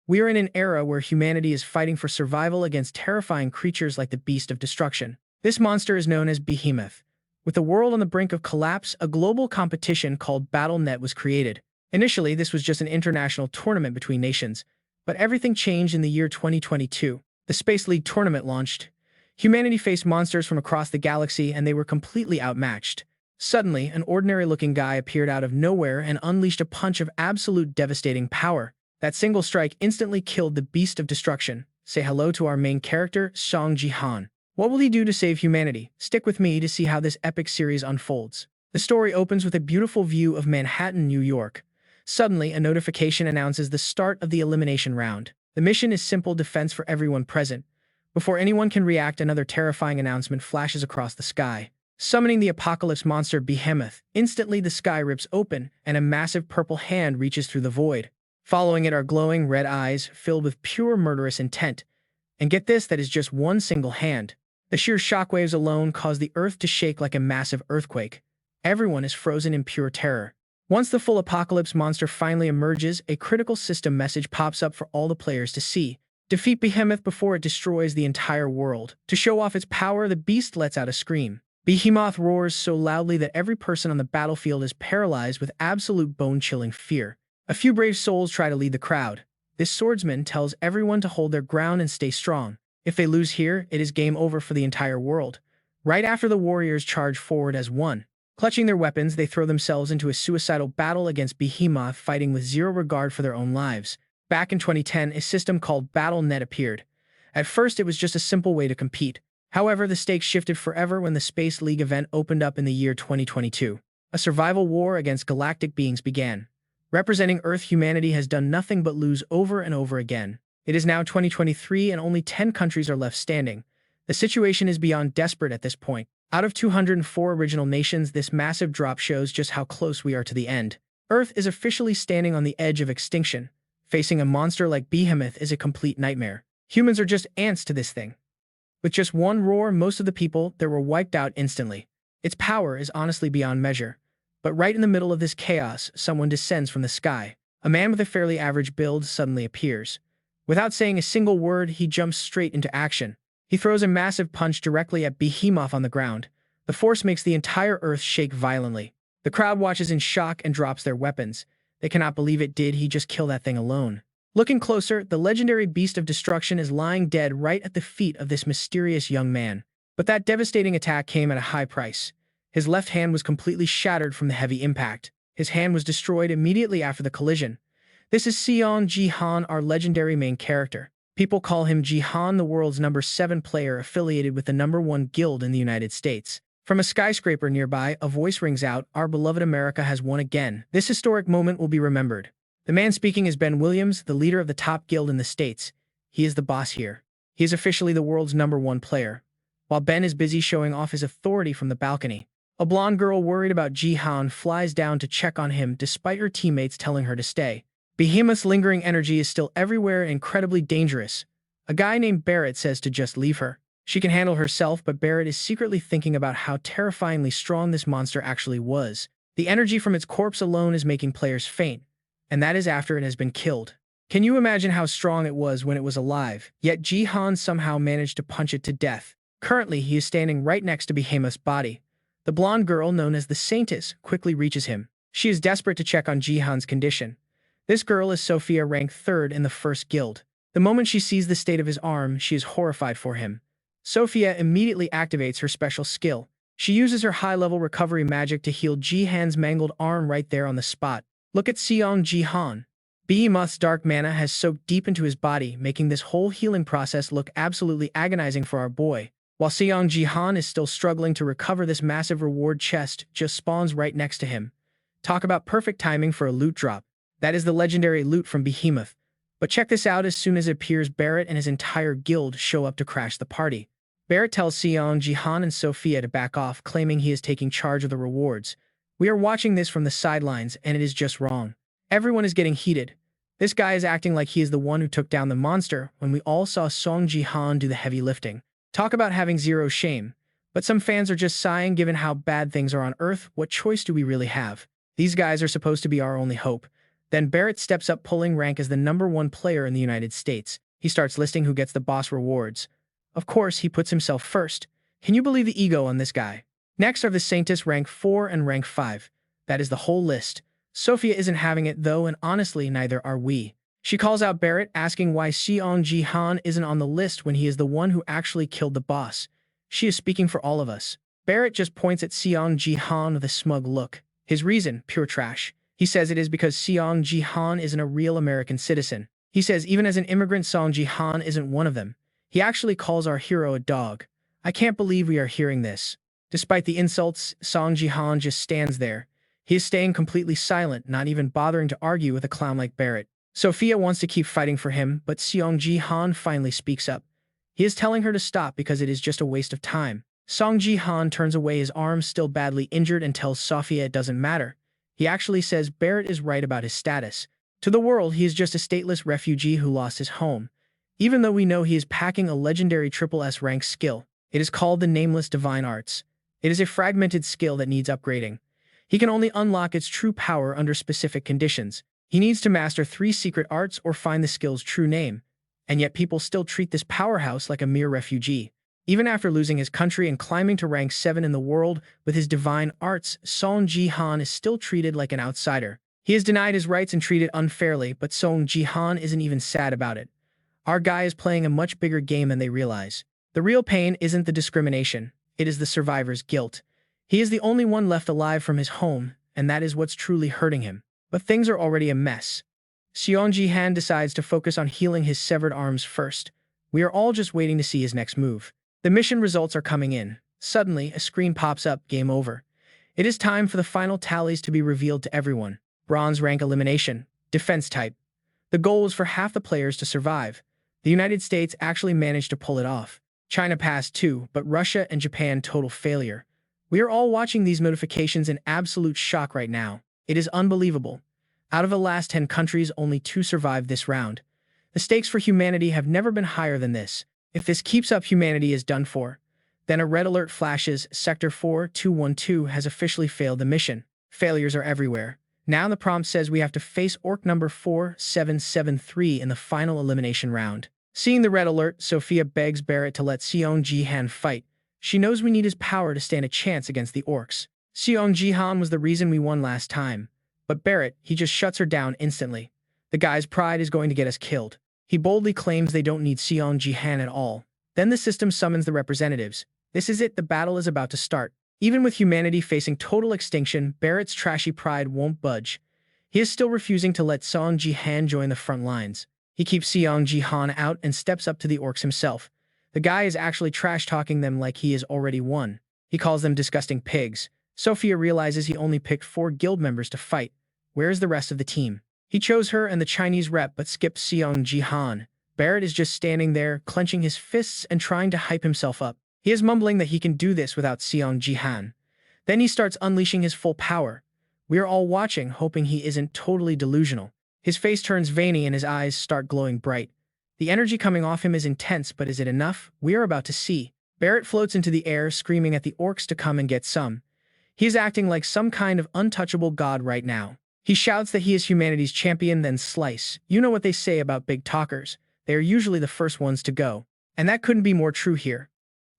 We are in an era where humanity is fighting for survival against terrifying creatures like the Beast of Destruction. This monster is known as Behemoth. With the world on the brink of collapse, a global competition called Battle.net was created. Initially, this was just an international tournament between nations, but everything changed in the year 2022. The Space League tournament launched. Humanity faced monsters from across the galaxy, and they were completely outmatched. Suddenly, an ordinary-looking guy appeared out of nowhere and unleashed a punch of absolute devastating power. That single strike instantly killed the Beast of Destruction. Say hello to our main character, Seong Ji Han. What will he do to save humanity? Stick with me to see how this epic series unfolds. The story opens with a beautiful view of Manhattan, New York. Suddenly, a notification announces the start of the elimination round. The mission is simple defense for everyone present. Before anyone can react, another terrifying announcement flashes across the sky. Summoning the apocalypse monster Behemoth, instantly the sky rips open, and a massive purple hand reaches through the void. Following it are glowing red eyes filled with pure murderous intent. And get this, that is just one single hand. The sheer shockwaves alone cause the earth to shake like a massive earthquake. Everyone is frozen in pure terror. Once the full apocalypse monster finally emerges, a critical system message pops up for all the players to see. Defeat Behemoth before it destroys the entire world. To show off its power, the beast lets out a scream. Behemoth roars so loudly that every person on the battlefield is paralyzed with absolute bone-chilling fear. A few brave souls try to lead the crowd. This swordsman tells everyone to hold their ground and stay strong. If they lose here, it is game over for the entire world. Right after the warriors charge forward as one. Clutching their weapons, they throw themselves into a suicidal battle against Behemoth, fighting with zero regard for their own lives. Back in 2010, a system called Battle.net appeared. At first, it was just a simple way to compete. However, the stakes shifted forever when the Space League event opened up in the year 2022. A survival war against galactic beings began. Representing Earth, humanity has done nothing but lose over and over again. It is now 2023 and only 10 countries are left standing. The situation is beyond desperate at this point. Out of 204 original nations, this massive drop shows just how close we are to the end. Earth is officially standing on the edge of extinction. Facing a monster like Behemoth is a complete nightmare. Humans are just ants to this thing. With just one roar, most of the people there were wiped out instantly. Its power is honestly beyond measure. But right in the middle of this chaos, someone descends from the sky. A man with a fairly average build suddenly appears. Without saying a single word, he jumps straight into action. He throws a massive punch directly at Behemoth on the ground. The force makes the entire earth shake violently. The crowd watches in shock and drops their weapons. They cannot believe it. Did he just kill that thing alone? Looking closer, the legendary Beast of Destruction is lying dead right at the feet of this mysterious young man. But that devastating attack came at a high price. His left hand was completely shattered from the heavy impact. His hand was destroyed immediately after the collision. This is Seong Ji Han, our legendary main character. People call him Jihan, the world's number 7 player affiliated with the number 1 guild in the United States. From a skyscraper nearby, a voice rings out, "Our beloved America has won again." This historic moment will be remembered. The man speaking is Ben Williams, the leader of the top guild in the States. He is the boss here. He is officially the world's number 1 player. While Ben is busy showing off his authority from the balcony, a blonde girl worried about Jihan flies down to check on him despite her teammates telling her to stay. Behemoth's lingering energy is still everywhere and incredibly dangerous. A guy named Barrett says to just leave her. She can handle herself, but Barrett is secretly thinking about how terrifyingly strong this monster actually was. The energy from its corpse alone is making players faint, and that is after it has been killed. Can you imagine how strong it was when it was alive? Yet Jihan somehow managed to punch it to death. Currently, he is standing right next to Behemoth's body. The blonde girl, known as the Saintess, quickly reaches him. She is desperate to check on Jihan's condition. This girl is Sophia, ranked 3rd in the 1st guild. The moment she sees the state of his arm, she is horrified for him. Sophia immediately activates her special skill. She uses her high-level recovery magic to heal Jihan's mangled arm right there on the spot. Look at Seong Ji Han. Behemoth's dark mana has soaked deep into his body, making this whole healing process look absolutely agonizing for our boy. While Seong Ji Han is still struggling to recover, this massive reward chest just spawns right next to him. Talk about perfect timing for a loot drop. That is the legendary loot from Behemoth. But check this out, as soon as it appears, Barrett and his entire guild show up to crash the party. Barrett tells Seong Ji Han and Sophia to back off, claiming he is taking charge of the rewards. We are watching this from the sidelines, and it is just wrong. Everyone is getting heated. This guy is acting like he is the one who took down the monster, when we all saw Seong Ji Han do the heavy lifting. Talk about having zero shame. But some fans are just sighing given how bad things are on Earth. What choice do we really have? These guys are supposed to be our only hope. Then Barrett steps up, pulling rank as the #1 player in the United States. He starts listing who gets the boss rewards. Of course, he puts himself first. Can you believe the ego on this guy? Next are the Saints rank 4 and rank 5. That is the whole list. Sophia isn't having it though, and honestly, neither are we. She calls out Barrett, asking why Seong Ji Han isn't on the list when he is the one who actually killed the boss. She is speaking for all of us. Barrett just points at Seong Ji Han with a smug look. His reason, pure trash. He says it is because Seong Ji Han isn't a real American citizen. He says even as an immigrant, Seong Ji Han isn't one of them. He actually calls our hero a dog. I can't believe we are hearing this. Despite the insults, Seong Ji Han just stands there. He is staying completely silent, not even bothering to argue with a clown like Barrett. Sophia wants to keep fighting for him, but Seong Ji Han finally speaks up. He is telling her to stop because it is just a waste of time. Seong Ji Han turns away, his arm still badly injured, and tells Sophia it doesn't matter. He actually says Barrett is right about his status. To the world, he is just a stateless refugee who lost his home. Even though we know he is packing a legendary SSS rank skill, it is called the Nameless Divine Arts. It is a fragmented skill that needs upgrading. He can only unlock its true power under specific conditions. He needs to master 3 secret arts or find the skill's true name. And yet people still treat this powerhouse like a mere refugee. Even after losing his country and climbing to rank 7 in the world with his divine arts, Seong Ji Han is still treated like an outsider. He is denied his rights and treated unfairly, but Seong Ji Han isn't even sad about it. Our guy is playing a much bigger game than they realize. The real pain isn't the discrimination, it is the survivor's guilt. He is the only one left alive from his home, and that is what's truly hurting him. But things are already a mess. Seong Ji Han decides to focus on healing his severed arms first. We are all just waiting to see his next move. The mission results are coming in. Suddenly, a screen pops up, game over. It is time for the final tallies to be revealed to everyone. Bronze rank elimination, defense type. The goal was for half the players to survive. The United States actually managed to pull it off. China passed too, but Russia and Japan total failure. We are all watching these notifications in absolute shock right now. It is unbelievable. Out of the last 10 countries, only 2 survived this round. The stakes for humanity have never been higher than this. If this keeps up, humanity is done for. Then a red alert flashes. Sector 4212 has officially failed the mission. Failures are everywhere. Now the prompt says we have to face orc number 4773 in the final elimination round. Seeing the red alert, Sophia begs Barrett to let Seong Ji Han fight. She knows we need his power to stand a chance against the orcs. Seong Ji Han was the reason we won last time. But Barrett, he just shuts her down instantly. The guy's pride is going to get us killed. He boldly claims they don't need Seong Ji Han at all. Then the system summons the representatives. This is it, the battle is about to start. Even with humanity facing total extinction, Barrett's trashy pride won't budge. He is still refusing to let Seong Ji Han join the front lines. He keeps Seong Ji Han out and steps up to the orcs himself. The guy is actually trash-talking them like he has already won. He calls them disgusting pigs. Sophia realizes he only picked 4 guild members to fight. Where is the rest of the team? He chose her and the Chinese rep but skipped Seong Ji Han. Barrett is just standing there, clenching his fists and trying to hype himself up. He is mumbling that he can do this without Seong Ji Han. Then he starts unleashing his full power. We are all watching, hoping he isn't totally delusional. His face turns veiny and his eyes start glowing bright. The energy coming off him is intense, but is it enough? We are about to see. Barrett floats into the air, screaming at the orcs to come and get some. He is acting like some kind of untouchable god right now. He shouts that he is humanity's champion, then slice. You know what they say about big talkers. They are usually the first ones to go. And that couldn't be more true here.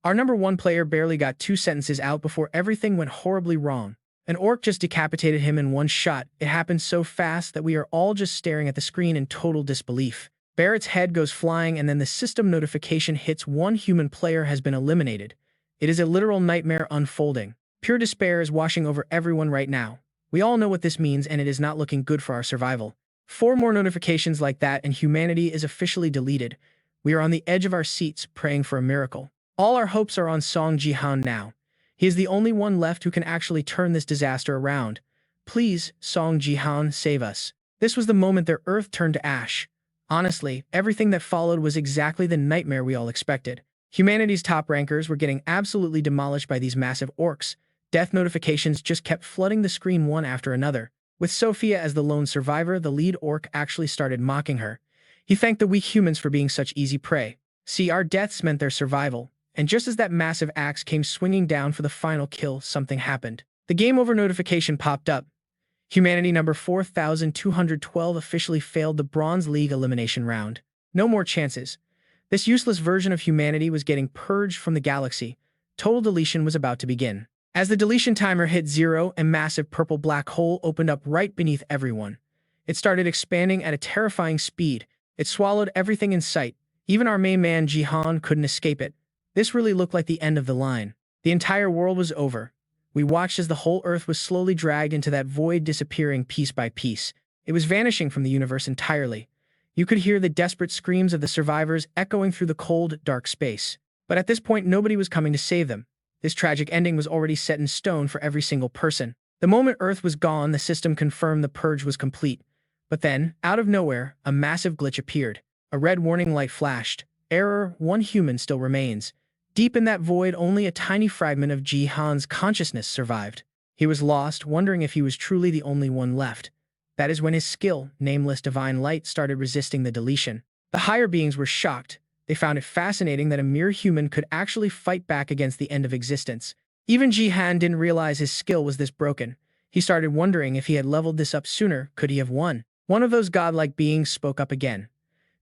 Our #1 player barely got 2 sentences out before everything went horribly wrong. An orc just decapitated him in one shot. It happened so fast that we are all just staring at the screen in total disbelief. Barrett's head goes flying and then the system notification hits: 1 human player has been eliminated. It is a literal nightmare unfolding. Pure despair is washing over everyone right now. We all know what this means and it is not looking good for our survival. 4 more notifications like that and humanity is officially deleted. We are on the edge of our seats praying for a miracle. All our hopes are on Seong Ji Han now. He is the only one left who can actually turn this disaster around. Please, Seong Ji Han, save us. This was the moment their earth turned to ash. Honestly, everything that followed was exactly the nightmare we all expected. Humanity's top rankers were getting absolutely demolished by these massive orcs. Death notifications just kept flooding the screen one after another. With Sophia as the lone survivor, the lead orc actually started mocking her. He thanked the weak humans for being such easy prey. See, our deaths meant their survival. And just as that massive axe came swinging down for the final kill, something happened. The game over notification popped up. Humanity number 4212 officially failed the Bronze League elimination round. No more chances. This useless version of humanity was getting purged from the galaxy. Total deletion was about to begin. As the deletion timer hit zero, a massive purple black hole opened up right beneath everyone. It started expanding at a terrifying speed. It swallowed everything in sight. Even our main man Jihan couldn't escape it. This really looked like the end of the line. The entire world was over. We watched as the whole Earth was slowly dragged into that void, disappearing piece by piece. It was vanishing from the universe entirely. You could hear the desperate screams of the survivors echoing through the cold, dark space. But at this point, nobody was coming to save them. This tragic ending was already set in stone for every single person. The moment Earth was gone, the system confirmed the purge was complete. But then, out of nowhere, a massive glitch appeared. A red warning light flashed. Error, one human still remains. Deep in that void, only a tiny fragment of Jihan's consciousness survived. He was lost, wondering if he was truly the only one left. That is when his skill, Nameless Divine Light, started resisting the deletion. The higher beings were shocked. They found it fascinating that a mere human could actually fight back against the end of existence. Even Jihan didn't realize his skill was this broken. He started wondering if he had leveled this up sooner, could he have won? One of those godlike beings spoke up again.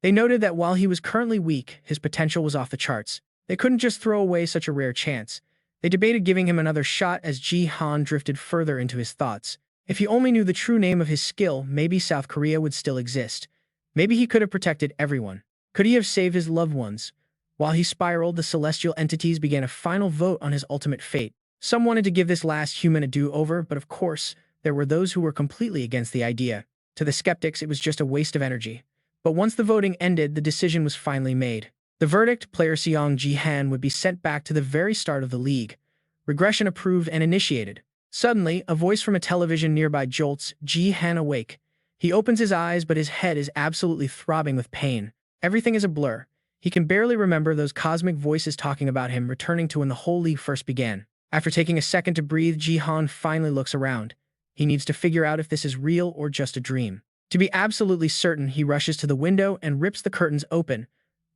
They noted that while he was currently weak, his potential was off the charts. They couldn't just throw away such a rare chance. They debated giving him another shot as Jihan drifted further into his thoughts. If he only knew the true name of his skill, maybe South Korea would still exist. Maybe he could have protected everyone. Could he have saved his loved ones? While he spiraled, the celestial entities began a final vote on his ultimate fate. Some wanted to give this last human a do-over, but of course, there were those who were completely against the idea. To the skeptics, it was just a waste of energy. But once the voting ended, the decision was finally made. The verdict, player Seong Ji Han would be sent back to the very start of the league. Regression approved and initiated. Suddenly, a voice from a television nearby jolts Ji Han awake. He opens his eyes, but his head is absolutely throbbing with pain. Everything is a blur. He can barely remember those cosmic voices talking about him, returning to when the whole league first began. After taking a second to breathe, Ji Han finally looks around. He needs to figure out if this is real or just a dream. To be absolutely certain, he rushes to the window and rips the curtains open.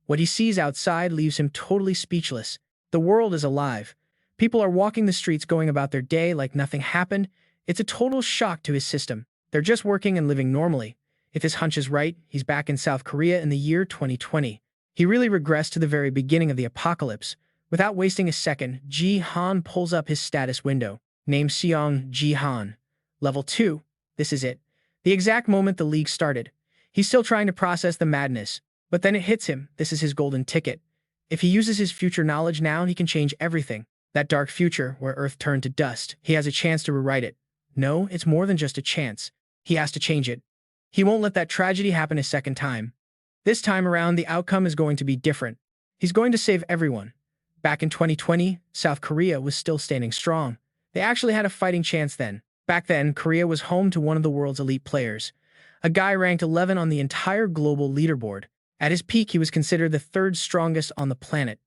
What he sees outside leaves him totally speechless. The world is alive. People are walking the streets, going about their day like nothing happened. It's a total shock to his system. They're just working and living normally. If his hunch is right, he's back in South Korea in the year 2020. He really regressed to the very beginning of the apocalypse. Without wasting a second, Ji Han pulls up his status window. Name Seong Ji Han. Level 2. This is it. The exact moment the league started. He's still trying to process the madness. But then it hits him. This is his golden ticket. If he uses his future knowledge now, he can change everything. That dark future where Earth turned to dust. He has a chance to rewrite it. No, it's more than just a chance. He has to change it. He won't let that tragedy happen a second time. This time around, the outcome is going to be different. He's going to save everyone. Back in 2020, South Korea was still standing strong. They actually had a fighting chance then. Back then, Korea was home to one of the world's elite players. A guy ranked 11 on the entire global leaderboard. At his peak, he was considered the third strongest on the planet.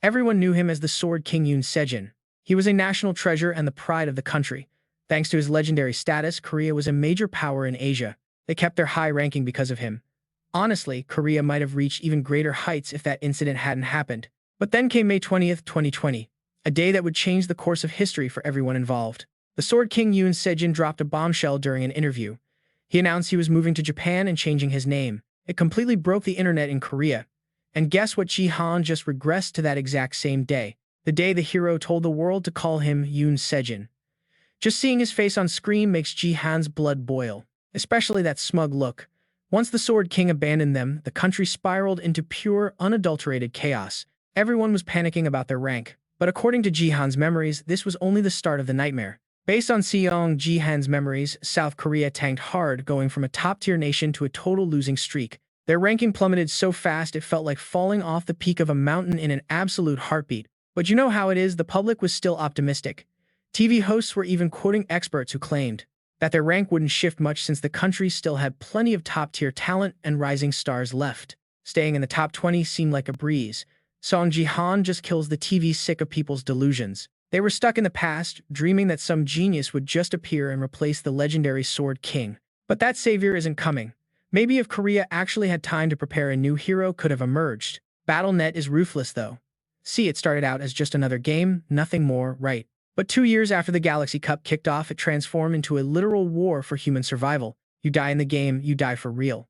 Everyone knew him as the Sword King Yoon Se-jin. He was a national treasure and the pride of the country. Thanks to his legendary status, Korea was a major power in Asia. They kept their high ranking because of him. Honestly, Korea might have reached even greater heights if that incident hadn't happened. But then came May 20th, 2020, a day that would change the course of history for everyone involved. The Sword King Yoon Se-jin dropped a bombshell during an interview. He announced he was moving to Japan and changing his name. It completely broke the internet in Korea. And guess what? Ji Han just regressed to that exact same day. The day the hero told the world to call him Yoon Se-jin. Just seeing his face on screen makes Ji Han's blood boil. Especially that smug look. Once the Sword King abandoned them, the country spiraled into pure, unadulterated chaos. Everyone was panicking about their rank. But according to Ji Han's memories, this was only the start of the nightmare. Based on Seong Ji Han's memories, South Korea tanked hard, going from a top-tier nation to a total losing streak. Their ranking plummeted so fast it felt like falling off the peak of a mountain in an absolute heartbeat. But you know how it is, the public was still optimistic. TV hosts were even quoting experts who claimed that their rank wouldn't shift much since the country still had plenty of top-tier talent and rising stars left. Staying in the top 20 seemed like a breeze. Seong Ji Han just kills the TV, sick of people's delusions. They were stuck in the past, dreaming that some genius would just appear and replace the legendary Sword King. But that savior isn't coming. Maybe if Korea actually had time to prepare, a new hero could have emerged. Battle.net is ruthless though. See, it started out as just another game, nothing more, right? But 2 years after the Galaxy Cup kicked off, it transformed into a literal war for human survival. You die in the game, you die for real.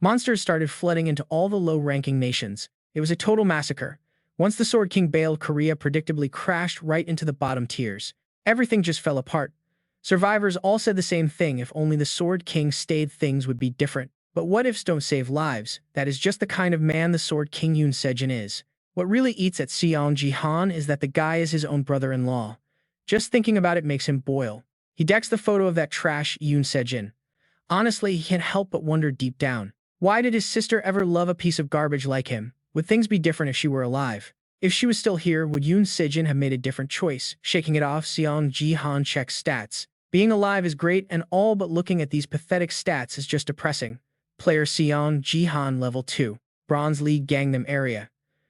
Monsters started flooding into all the low-ranking nations. It was a total massacre. Once the Sword King bailed, Korea predictably crashed right into the bottom tiers. Everything just fell apart. Survivors all said the same thing: if only the Sword King stayed, things would be different. But what ifs don't save lives. That is just the kind of man the Sword King Yoon Se-jin is. What really eats at Seong Ji Han is that the guy is his own brother-in-law. Just thinking about it makes him boil. He decks the photo of that trash Yoon Se-jin. Honestly, he can't help but wonder deep down, why did his sister ever love a piece of garbage like him? Would things be different if she were alive? If she was still here, would Yoon Se-jin have made a different choice? Shaking it off, Seong Ji Han checks stats. Being alive is great and all, but looking at these pathetic stats is just depressing. Player Seong Ji Han level 2. Bronze League Gangnam area.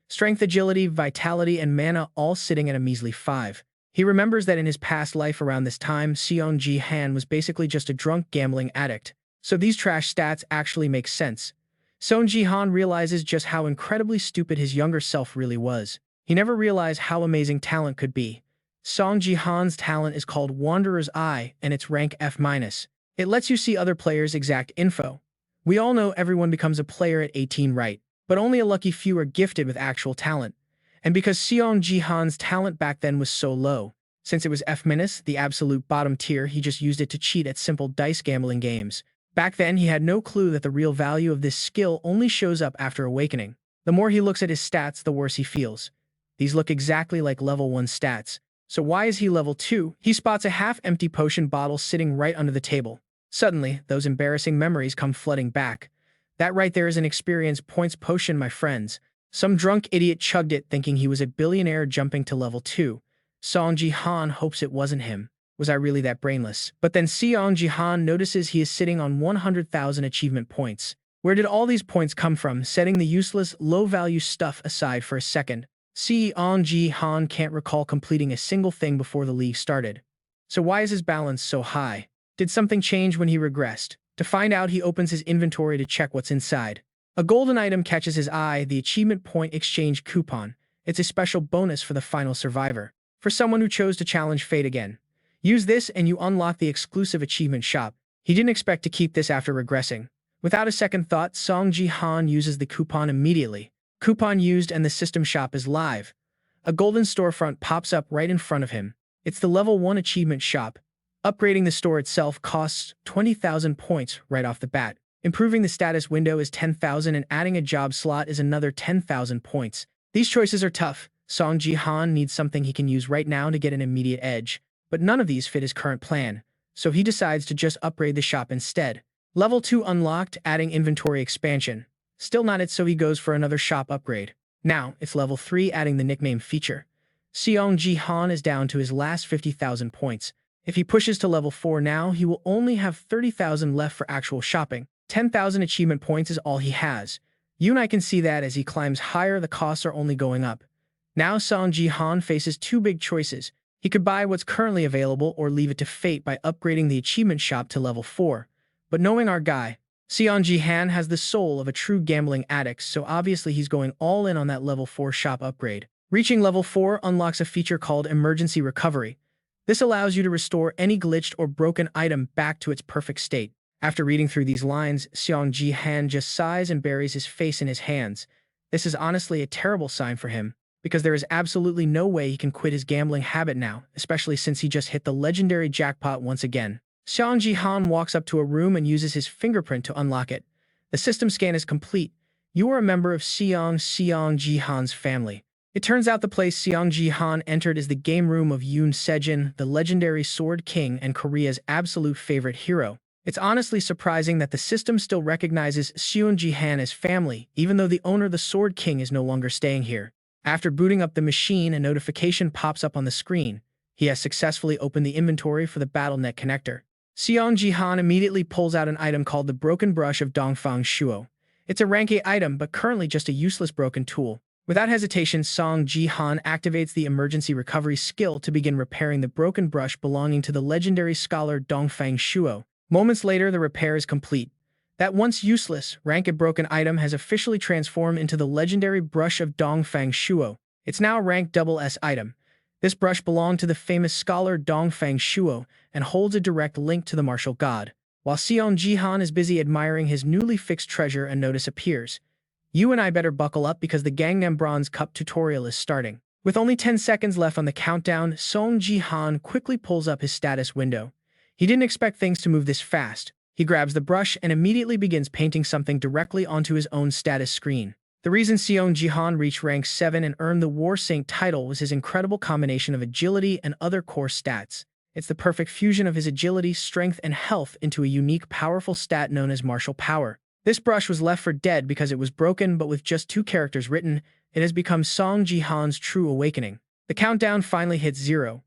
Strength, agility, vitality, and mana all sitting at a measly 5. He remembers that in his past life around this time, Seong Ji Han was basically just a drunk gambling addict. So these trash stats actually make sense. Seong Ji Han realizes just how incredibly stupid his younger self really was. He never realized how amazing talent could be. Seong Ji Han's talent is called Wanderer's Eye, and it's rank F-. It lets you see other players' exact info. We all know everyone becomes a player at 18, right? But only a lucky few are gifted with actual talent. And because Seong Ji Han's talent back then was so low, since it was F-, the absolute bottom tier, he just used it to cheat at simple dice gambling games. Back then, he had no clue that the real value of this skill only shows up after awakening. The more he looks at his stats, the worse he feels. These look exactly like level 1 stats. So why is he level 2? He spots a half-empty potion bottle sitting right under the table. Suddenly, those embarrassing memories come flooding back. That right there is an experience points potion, my friends. Some drunk idiot chugged it thinking he was a billionaire jumping to level 2. Seong Ji Han hopes it wasn't him. Was I really that brainless? But then Seong Ji Han notices he is sitting on 100,000 achievement points. Where did all these points come from? Setting the useless, low-value stuff aside for a second, Seong Ji Han can't recall completing a single thing before the league started. So why is his balance so high? Did something change when he regressed? To find out, he opens his inventory to check what's inside. A golden item catches his eye, the achievement point exchange coupon. It's a special bonus for the final survivor. For someone who chose to challenge fate again. Use this and you unlock the exclusive achievement shop. He didn't expect to keep this after regressing. Without a second thought, Seong Ji Han uses the coupon immediately. Coupon used and the system shop is live. A golden storefront pops up right in front of him. It's the level 1 achievement shop. Upgrading the store itself costs 20,000 points right off the bat. Improving the status window is 10,000 and adding a job slot is another 10,000 points. These choices are tough. Seong Ji Han needs something he can use right now to get an immediate edge. But none of these fit his current plan, so he decides to just upgrade the shop instead. Level 2 unlocked, adding inventory expansion. Still not it, so he goes for another shop upgrade. Now, it's level 3, adding the nickname feature. Seong Ji Han is down to his last 50,000 points. If he pushes to level 4 now, he will only have 30,000 left for actual shopping. 10,000 achievement points is all he has. You and I can see that as he climbs higher, the costs are only going up. Now Seong Ji Han faces two big choices. He could buy what's currently available or leave it to fate by upgrading the achievement shop to level 4. But knowing our guy, Seong Ji Han has the soul of a true gambling addict, so obviously he's going all in on that level 4 shop upgrade. Reaching level 4 unlocks a feature called Emergency Recovery. This allows you to restore any glitched or broken item back to its perfect state. After reading through these lines, Seong Ji Han just sighs and buries his face in his hands. This is honestly a terrible sign for him, because there is absolutely no way he can quit his gambling habit now, especially since he just hit the legendary jackpot once again. Shang Jihan walks up to a room and uses his fingerprint to unlock it. The system scan is complete. You are a member of Seong Ji Han's family. It turns out the place Seong Ji Han entered is the game room of Yoon Se-jin, the legendary Sword King and Korea's absolute favorite hero. It's honestly surprising that the system still recognizes Seong Ji Han as family, even though the owner, the Sword King, is no longer staying here. After booting up the machine, a notification pops up on the screen. He has successfully opened the inventory for the BattleNet connector. Seong Ji Han immediately pulls out an item called the Broken Brush of Dongfang Shuo. It's a rank A item, but currently just a useless broken tool. Without hesitation, Seong Ji Han activates the emergency recovery skill to begin repairing the broken brush belonging to the legendary scholar Dongfang Shuo. Moments later, the repair is complete. That once useless, rank A broken item has officially transformed into the legendary brush of Dongfang Shuo. It's now a rank SS item. This brush belonged to the famous scholar Dongfang Shuo and holds a direct link to the martial god. While Seong Ji Han is busy admiring his newly fixed treasure, a notice appears. You and I better buckle up because the Gangnam Bronze Cup tutorial is starting. With only 10 seconds left on the countdown, Seong Ji Han quickly pulls up his status window. He didn't expect things to move this fast. He grabs the brush and immediately begins painting something directly onto his own status screen. The reason Seong Ji Han reached rank 7 and earned the War Saint title was his incredible combination of agility and other core stats. It's the perfect fusion of his agility, strength, and health into a unique, powerful stat known as martial power. This brush was left for dead because it was broken, but with just 2 characters written, it has become Seong Ji Han's true awakening. The countdown finally hits 0.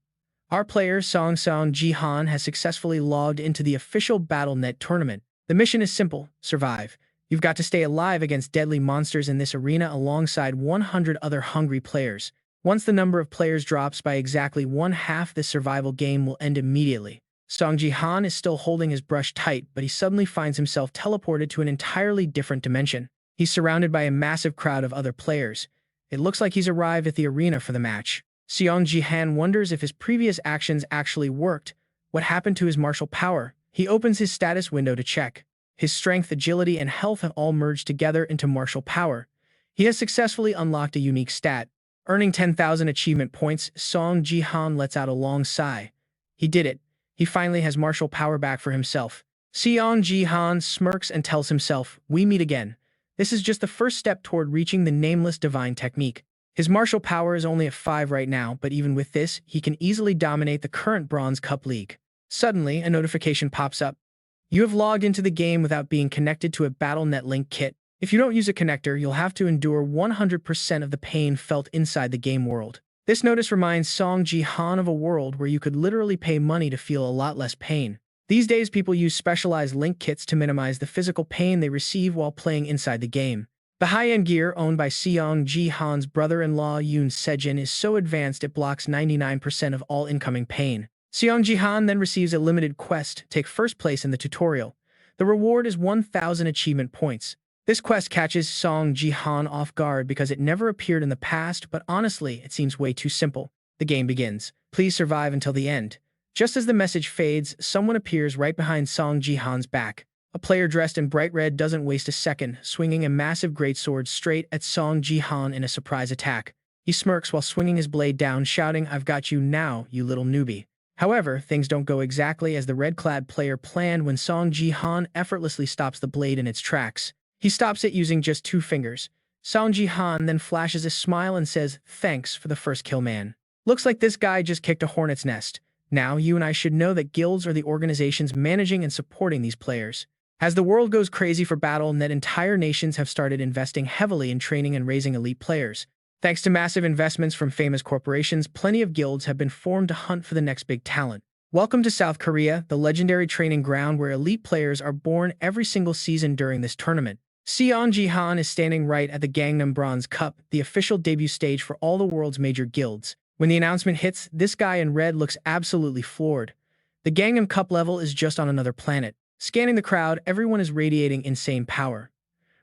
Our player, Seong Ji Han, has successfully logged into the official Battle.net tournament. The mission is simple: survive. You've got to stay alive against deadly monsters in this arena alongside 100 other hungry players. Once the number of players drops by exactly 1/2, this survival game will end immediately. Seong Ji Han is still holding his brush tight, but he suddenly finds himself teleported to an entirely different dimension. He's surrounded by a massive crowd of other players. It looks like he's arrived at the arena for the match. Seong Ji Han wonders if his previous actions actually worked. What happened to his martial power? He opens his status window to check. His strength, agility, and health have all merged together into martial power. He has successfully unlocked a unique stat. Earning 10,000 achievement points, Seong Ji Han lets out a long sigh. He did it. He finally has martial power back for himself. Seong Ji Han smirks and tells himself, "We meet again." This is just the first step toward reaching the Nameless Divine technique. His martial power is only at 5 right now, but even with this, he can easily dominate the current Bronze Cup League. Suddenly, a notification pops up. You have logged into the game without being connected to a Battle.net link kit. If you don't use a connector, you'll have to endure 100% of the pain felt inside the game world. This notice reminds Seong Ji Han of a world where you could literally pay money to feel a lot less pain. These days, people use specialized link kits to minimize the physical pain they receive while playing inside the game. The high-end gear owned by Seong Ji Han's brother-in-law Yoon Sejin is so advanced it blocks 99% of all incoming pain. Seong Ji Han then receives a limited quest to take first place in the tutorial. The reward is 1,000 achievement points. This quest catches Seong Ji Han off guard because it never appeared in the past, but honestly, it seems way too simple. The game begins. Please survive until the end. Just as the message fades, someone appears right behind Seong Ji Han's back. A player dressed in bright red doesn't waste a second, swinging a massive greatsword straight at Seong Ji Han in a surprise attack. He smirks while swinging his blade down, shouting, "I've got you now, you little newbie." However, things don't go exactly as the red-clad player planned when Seong Ji Han effortlessly stops the blade in its tracks. He stops it using just 2 fingers. Seong Ji Han then flashes a smile and says, "Thanks for the first kill, man. Looks like this guy just kicked a hornet's nest. Now, you and I should know that guilds are the organizations managing and supporting these players. As the world goes crazy for Battle.net, entire nations have started investing heavily in training and raising elite players. Thanks to massive investments from famous corporations, plenty of guilds have been formed to hunt for the next big talent. Welcome to South Korea, the legendary training ground where elite players are born every single season during this tournament." Seong Ji Han is standing right at the Gangnam Bronze Cup, the official debut stage for all the world's major guilds. When the announcement hits, this guy in red looks absolutely floored. The Gangnam Cup level is just on another planet. Scanning the crowd, everyone is radiating insane power.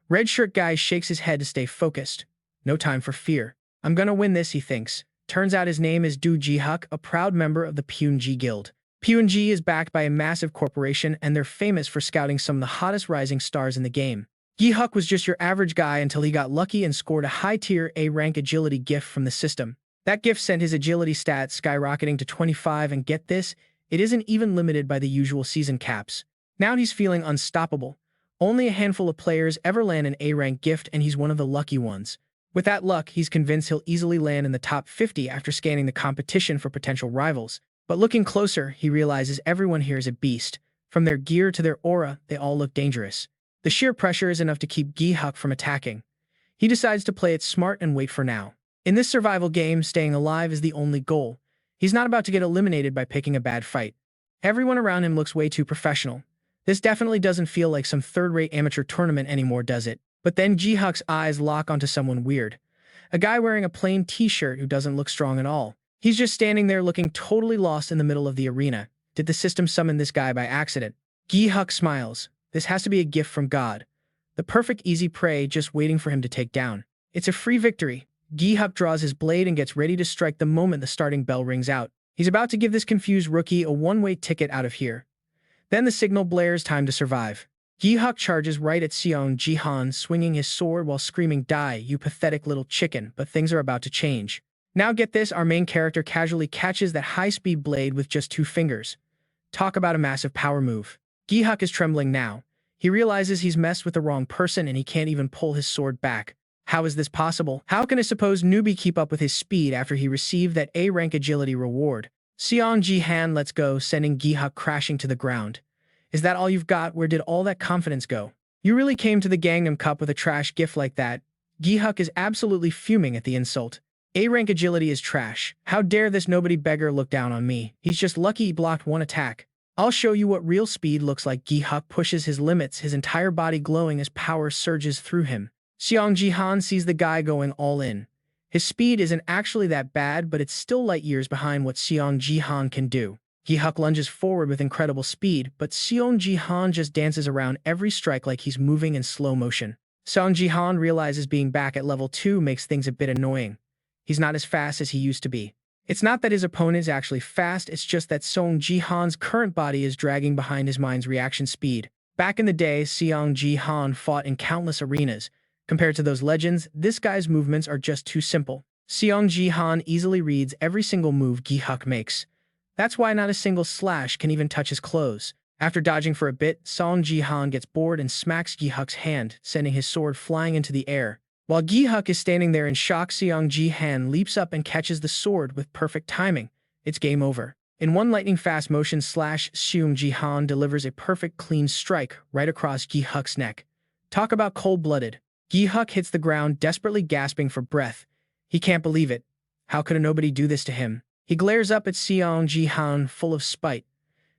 Red shirt guy shakes his head to stay focused. No time for fear. "I'm gonna win this," he thinks. Turns out his name is Do Ji-huk, a proud member of the Purge Guild. Purge is backed by a massive corporation, and they're famous for scouting some of the hottest rising stars in the game. Ji-huk was just your average guy until he got lucky and scored a high-tier A-rank agility gift from the system. That gift sent his agility stats skyrocketing to 25, and get this, it isn't even limited by the usual season caps. Now he's feeling unstoppable. Only a handful of players ever land an A-rank gift, and he's one of the lucky ones. With that luck, he's convinced he'll easily land in the top 50 after scanning the competition for potential rivals. But looking closer, he realizes everyone here is a beast. From their gear to their aura, they all look dangerous. The sheer pressure is enough to keep Ji-huk from attacking. He decides to play it smart and wait for now. In this survival game, staying alive is the only goal. He's not about to get eliminated by picking a bad fight. Everyone around him looks way too professional. This definitely doesn't feel like some third-rate amateur tournament anymore, does it? But then Ji-huk's eyes lock onto someone weird. A guy wearing a plain t-shirt who doesn't look strong at all. He's just standing there looking totally lost in the middle of the arena. Did the system summon this guy by accident? Ji-huk smiles. This has to be a gift from God. The perfect easy prey just waiting for him to take down. It's a free victory. Gi-huk draws his blade and gets ready to strike the moment the starting bell rings out. He's about to give this confused rookie a one-way ticket out of here. Then the signal blares, time to survive. Gi-huk charges right at Seong Ji Han, swinging his sword while screaming, "Die, you pathetic little chicken," but things are about to change. Now get this, our main character casually catches that high-speed blade with just 2 fingers. Talk about a massive power move. Gi-huk is trembling now. He realizes he's messed with the wrong person and he can't even pull his sword back. How is this possible? How can a supposed newbie keep up with his speed after he received that A-rank agility reward? Seong Ji Han lets go, sending Gi-huk crashing to the ground. Is that all you've got? Where did all that confidence go? You really came to the Gangnam Cup with a trash gift like that? Gi-huk is absolutely fuming at the insult. A-rank agility is trash. How dare this nobody beggar look down on me? He's just lucky he blocked one attack. I'll show you what real speed looks like. Gi-huk pushes his limits, his entire body glowing as power surges through him. Seong Ji Han sees the guy going all in. His speed isn't actually that bad, but it's still light years behind what Seong Ji Han can do. Gi-huk lunges forward with incredible speed, but Seong Ji Han just dances around every strike like he's moving in slow motion. Seong Ji Han realizes being back at level 2 makes things a bit annoying. He's not as fast as he used to be. It's not that his opponent is actually fast, it's just that Seong Ji Han's current body is dragging behind his mind's reaction speed. Back in the day, Seong Ji Han fought in countless arenas. Compared to those legends, this guy's movements are just too simple. Seong Ji Han easily reads every single move Gi-huk makes. That's why not a single slash can even touch his clothes. After dodging for a bit, Seong Ji Han gets bored and smacks Gi-huk's hand, sending his sword flying into the air. While Gi-huk is standing there in shock, Seong Ji Han leaps up and catches the sword with perfect timing. It's game over. In one lightning-fast motion slash, Seong Ji Han delivers a perfect clean strike right across Gi-huk's neck. Talk about cold-blooded. Gi-huk hits the ground, desperately gasping for breath. He can't believe it. How could a nobody do this to him? He glares up at Seong Ji Han, full of spite.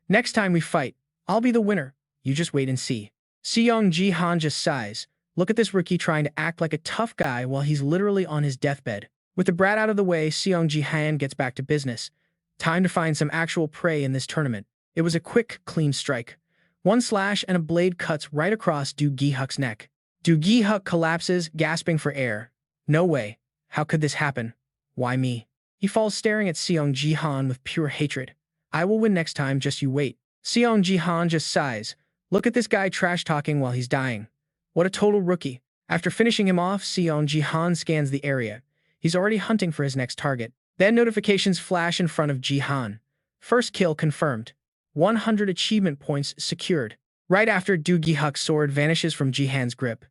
Next time we fight, I'll be the winner. You just wait and see. Seong Ji Han just sighs. Look at this rookie trying to act like a tough guy while he's literally on his deathbed. With the brat out of the way, Seong Ji Han gets back to business. Time to find some actual prey in this tournament. It was a quick, clean strike. One slash and a blade cuts right across Gi-huk's neck. Gi-huk collapses, gasping for air. No way. How could this happen? Why me? He falls staring at Seong Ji Han with pure hatred. I will win next time, just you wait. Seong Ji Han just sighs. Look at this guy trash-talking while he's dying. What a total rookie. After finishing him off, Seong Ji Han scans the area. He's already hunting for his next target. Then notifications flash in front of Ji Han. First kill confirmed. 100 achievement points secured. Right after, Gi-huk's sword vanishes from Ji Han's grip.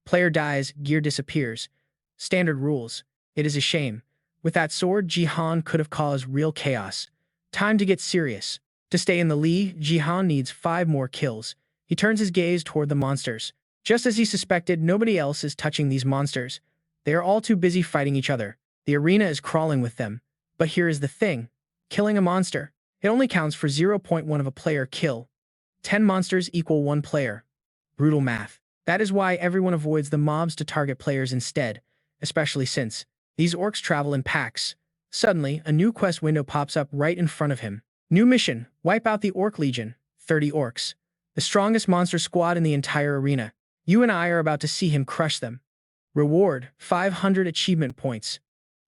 Player dies, gear disappears. Standard rules. It is a shame. With that sword, Ji Han could have caused real chaos. Time to get serious. To stay in the lead, Ji Han needs 5 more kills. He turns his gaze toward the monsters. Just as he suspected, nobody else is touching these monsters. They are all too busy fighting each other. The arena is crawling with them. But here is the thing. Killing a monster. It only counts for 0.1 of a player kill. 10 monsters equal 1 player. Brutal math. That is why everyone avoids the mobs to target players instead, especially since these orcs travel in packs. Suddenly, a new quest window pops up right in front of him. New mission, wipe out the Orc Legion, 30 orcs. The strongest monster squad in the entire arena. You and I are about to see him crush them. Reward, 500 achievement points.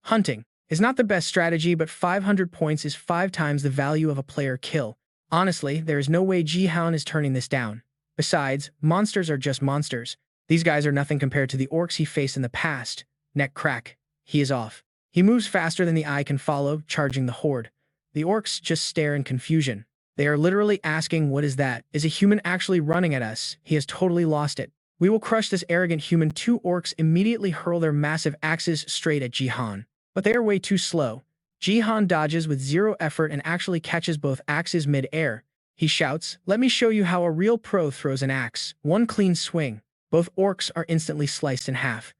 Hunting is not the best strategy, but 500 points is 5 times the value of a player kill. Honestly, there is no way Ji Han is turning this down. Besides, monsters are just monsters. These guys are nothing compared to the orcs he faced in the past. Neck crack. He is off. He moves faster than the eye can follow, charging the horde. The orcs just stare in confusion. They are literally asking, what is that? Is a human actually running at us? He has totally lost it. We will crush this arrogant human. 2 orcs immediately hurl their massive axes straight at Ji Han. But they are way too slow. Ji Han dodges with 0 effort and actually catches both axes mid-air. He shouts, "Let me show you how a real pro throws an axe." One clean swing. Both orcs are instantly sliced in half.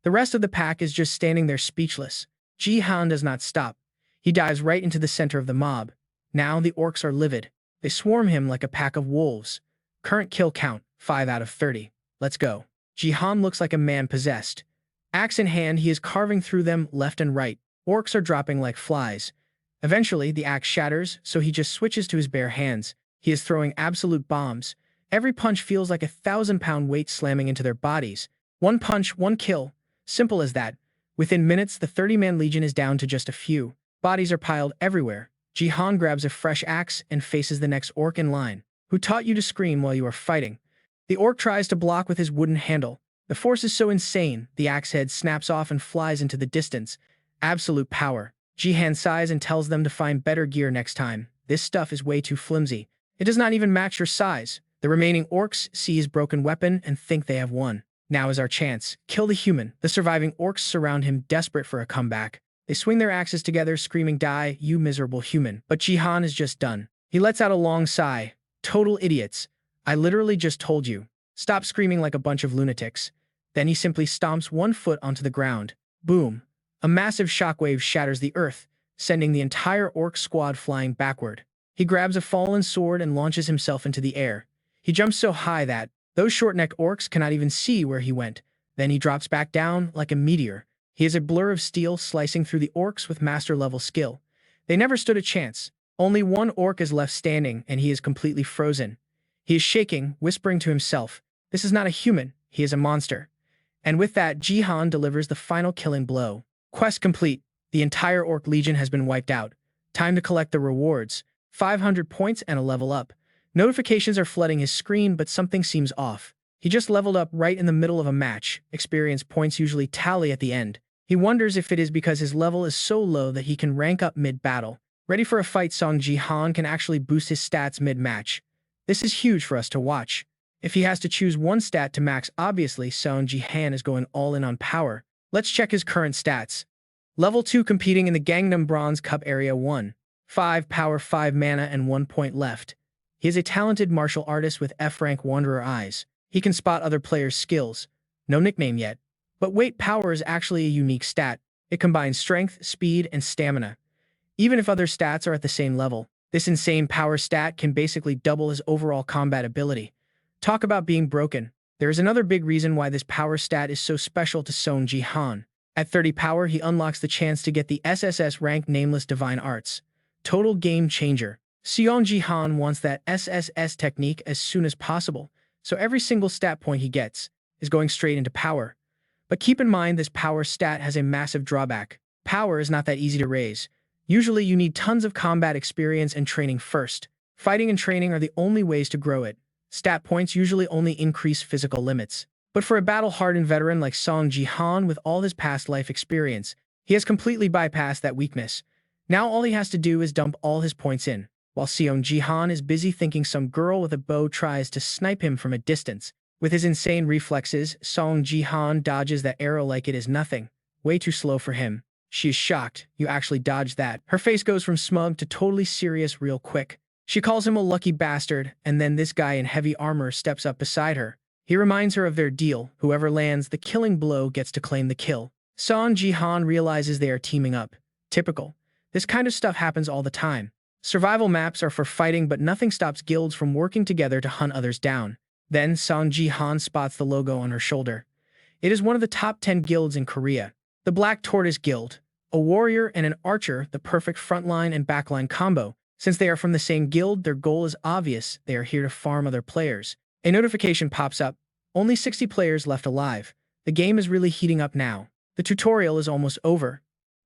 The rest of the pack is just standing there speechless. Ji Han does not stop. He dives right into the center of the mob. Now the orcs are livid. They swarm him like a pack of wolves. Current kill count, 5 out of 30. Let's go. Ji Han looks like a man possessed. Axe in hand, he is carving through them left and right. Orcs are dropping like flies. Eventually, the axe shatters, so he just switches to his bare hands. He is throwing absolute bombs. Every punch feels like a 1,000-pound weight slamming into their bodies. One punch, one kill. Simple as that. Within minutes, the 30-man legion is down to just a few. Bodies are piled everywhere. Jihan grabs a fresh axe and faces the next orc in line. Who taught you to scream while you are fighting? The orc tries to block with his wooden handle. The force is so insane, the axe head snaps off and flies into the distance. Absolute power. Jihan sighs and tells them to find better gear next time. This stuff is way too flimsy. It does not even match your size. The remaining orcs see his broken weapon and think they have won. Now is our chance. Kill the human. The surviving orcs surround him, desperate for a comeback. They swing their axes together, screaming, "Die, you miserable human." But Jihan is just done. He lets out a long sigh. Total idiots. I literally just told you. Stop screaming like a bunch of lunatics. Then he simply stomps one foot onto the ground. Boom. A massive shockwave shatters the earth, sending the entire orc squad flying backward. He grabs a fallen sword and launches himself into the air. He jumps so high that those short-necked orcs cannot even see where he went. Then he drops back down like a meteor. He is a blur of steel slicing through the orcs with master-level skill. They never stood a chance. Only one orc is left standing, and he is completely frozen. He is shaking, whispering to himself, "This is not a human, he is a monster." And with that, Jihan delivers the final killing blow. Quest complete. The entire orc legion has been wiped out. Time to collect the rewards. 500 points and a level up. Notifications are flooding his screen, but something seems off. He just leveled up right in the middle of a match. Experience points usually tally at the end. He wonders if it is because his level is so low that he can rank up mid-battle. Ready for a fight, Seong Ji Han can actually boost his stats mid-match. This is huge for us to watch. If he has to choose one stat to max, obviously Seong Ji Han is going all in on power. Let's check his current stats. Level 2 competing in the Gangnam Bronze Cup Area 1. 5 power, 5 mana, and 1 point left. He is a talented martial artist with F-rank Wanderer eyes. He can spot other players' skills. No nickname yet. But wait, power is actually a unique stat. It combines strength, speed, and stamina. Even if other stats are at the same level, this insane power stat can basically double his overall combat ability. Talk about being broken. There is another big reason why this power stat is so special to Seong Ji Han. At 30 power, he unlocks the chance to get the SSS-Rank Nameless Divine Arts. Total game changer. Seong Ji Han wants that SSS technique as soon as possible, so every single stat point he gets is going straight into power. But keep in mind, this power stat has a massive drawback. Power is not that easy to raise. Usually you need tons of combat experience and training first. Fighting and training are the only ways to grow it. Stat points usually only increase physical limits. But for a battle-hardened veteran like Seong Ji Han with all his past life experience, he has completely bypassed that weakness. Now all he has to do is dump all his points in. While Seong Ji Han is busy thinking some girl with a bow tries to snipe him from a distance. With his insane reflexes, Seong Ji Han dodges that arrow like it is nothing. Way too slow for him. She is shocked. You actually dodged that. Her face goes from smug to totally serious real quick. She calls him a lucky bastard, and then this guy in heavy armor steps up beside her. He reminds her of their deal. Whoever lands the killing blow gets to claim the kill. Seong Ji Han realizes they are teaming up. Typical. This kind of stuff happens all the time. Survival maps are for fighting, but nothing stops guilds from working together to hunt others down. Then Seong Ji Han spots the logo on her shoulder. It is one of the top 10 guilds in Korea. The Black Tortoise Guild. A warrior and an archer, the perfect frontline and backline combo. Since they are from the same guild, their goal is obvious. They are here to farm other players. A notification pops up. Only 60 players left alive. The game is really heating up now. The tutorial is almost over.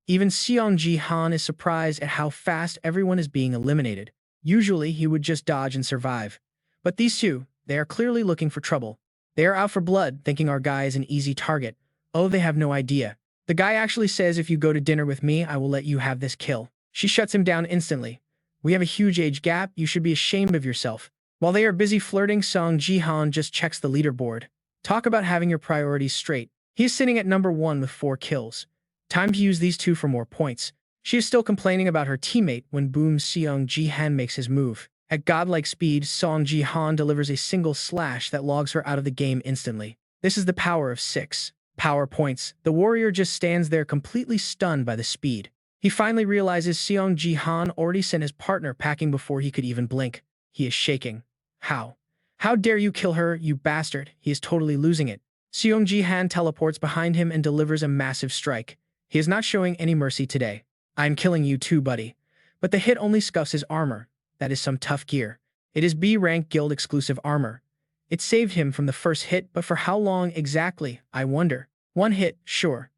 Even Seong Ji Han is surprised at how fast everyone is being eliminated. Usually, he would just dodge and survive. But these two, they are clearly looking for trouble. They are out for blood, thinking our guy is an easy target. Oh, they have no idea. The guy actually says, "If you go to dinner with me, I will let you have this kill." She shuts him down instantly. "We have a huge age gap. You should be ashamed of yourself." While they are busy flirting, Seong Ji Han just checks the leaderboard. Talk about having your priorities straight. He is sitting at number 1 with 4 kills. Time to use these two for more points. She is still complaining about her teammate when boom, Seong Ji Han makes his move. At godlike speed, Seong Ji Han delivers a single slash that logs her out of the game instantly. This is the power of 6 power points. The warrior just stands there completely stunned by the speed. He finally realizes Seong Ji Han already sent his partner packing before he could even blink. He is shaking. How? How dare you kill her, you bastard? He is totally losing it. Seong Ji Han teleports behind him and delivers a massive strike. He is not showing any mercy today. "I'm killing you too, buddy." But the hit only scuffs his armor. That is some tough gear. It is B-rank guild exclusive armor. It saved him from the first hit, but for how long exactly, I wonder. 1 hit, sure.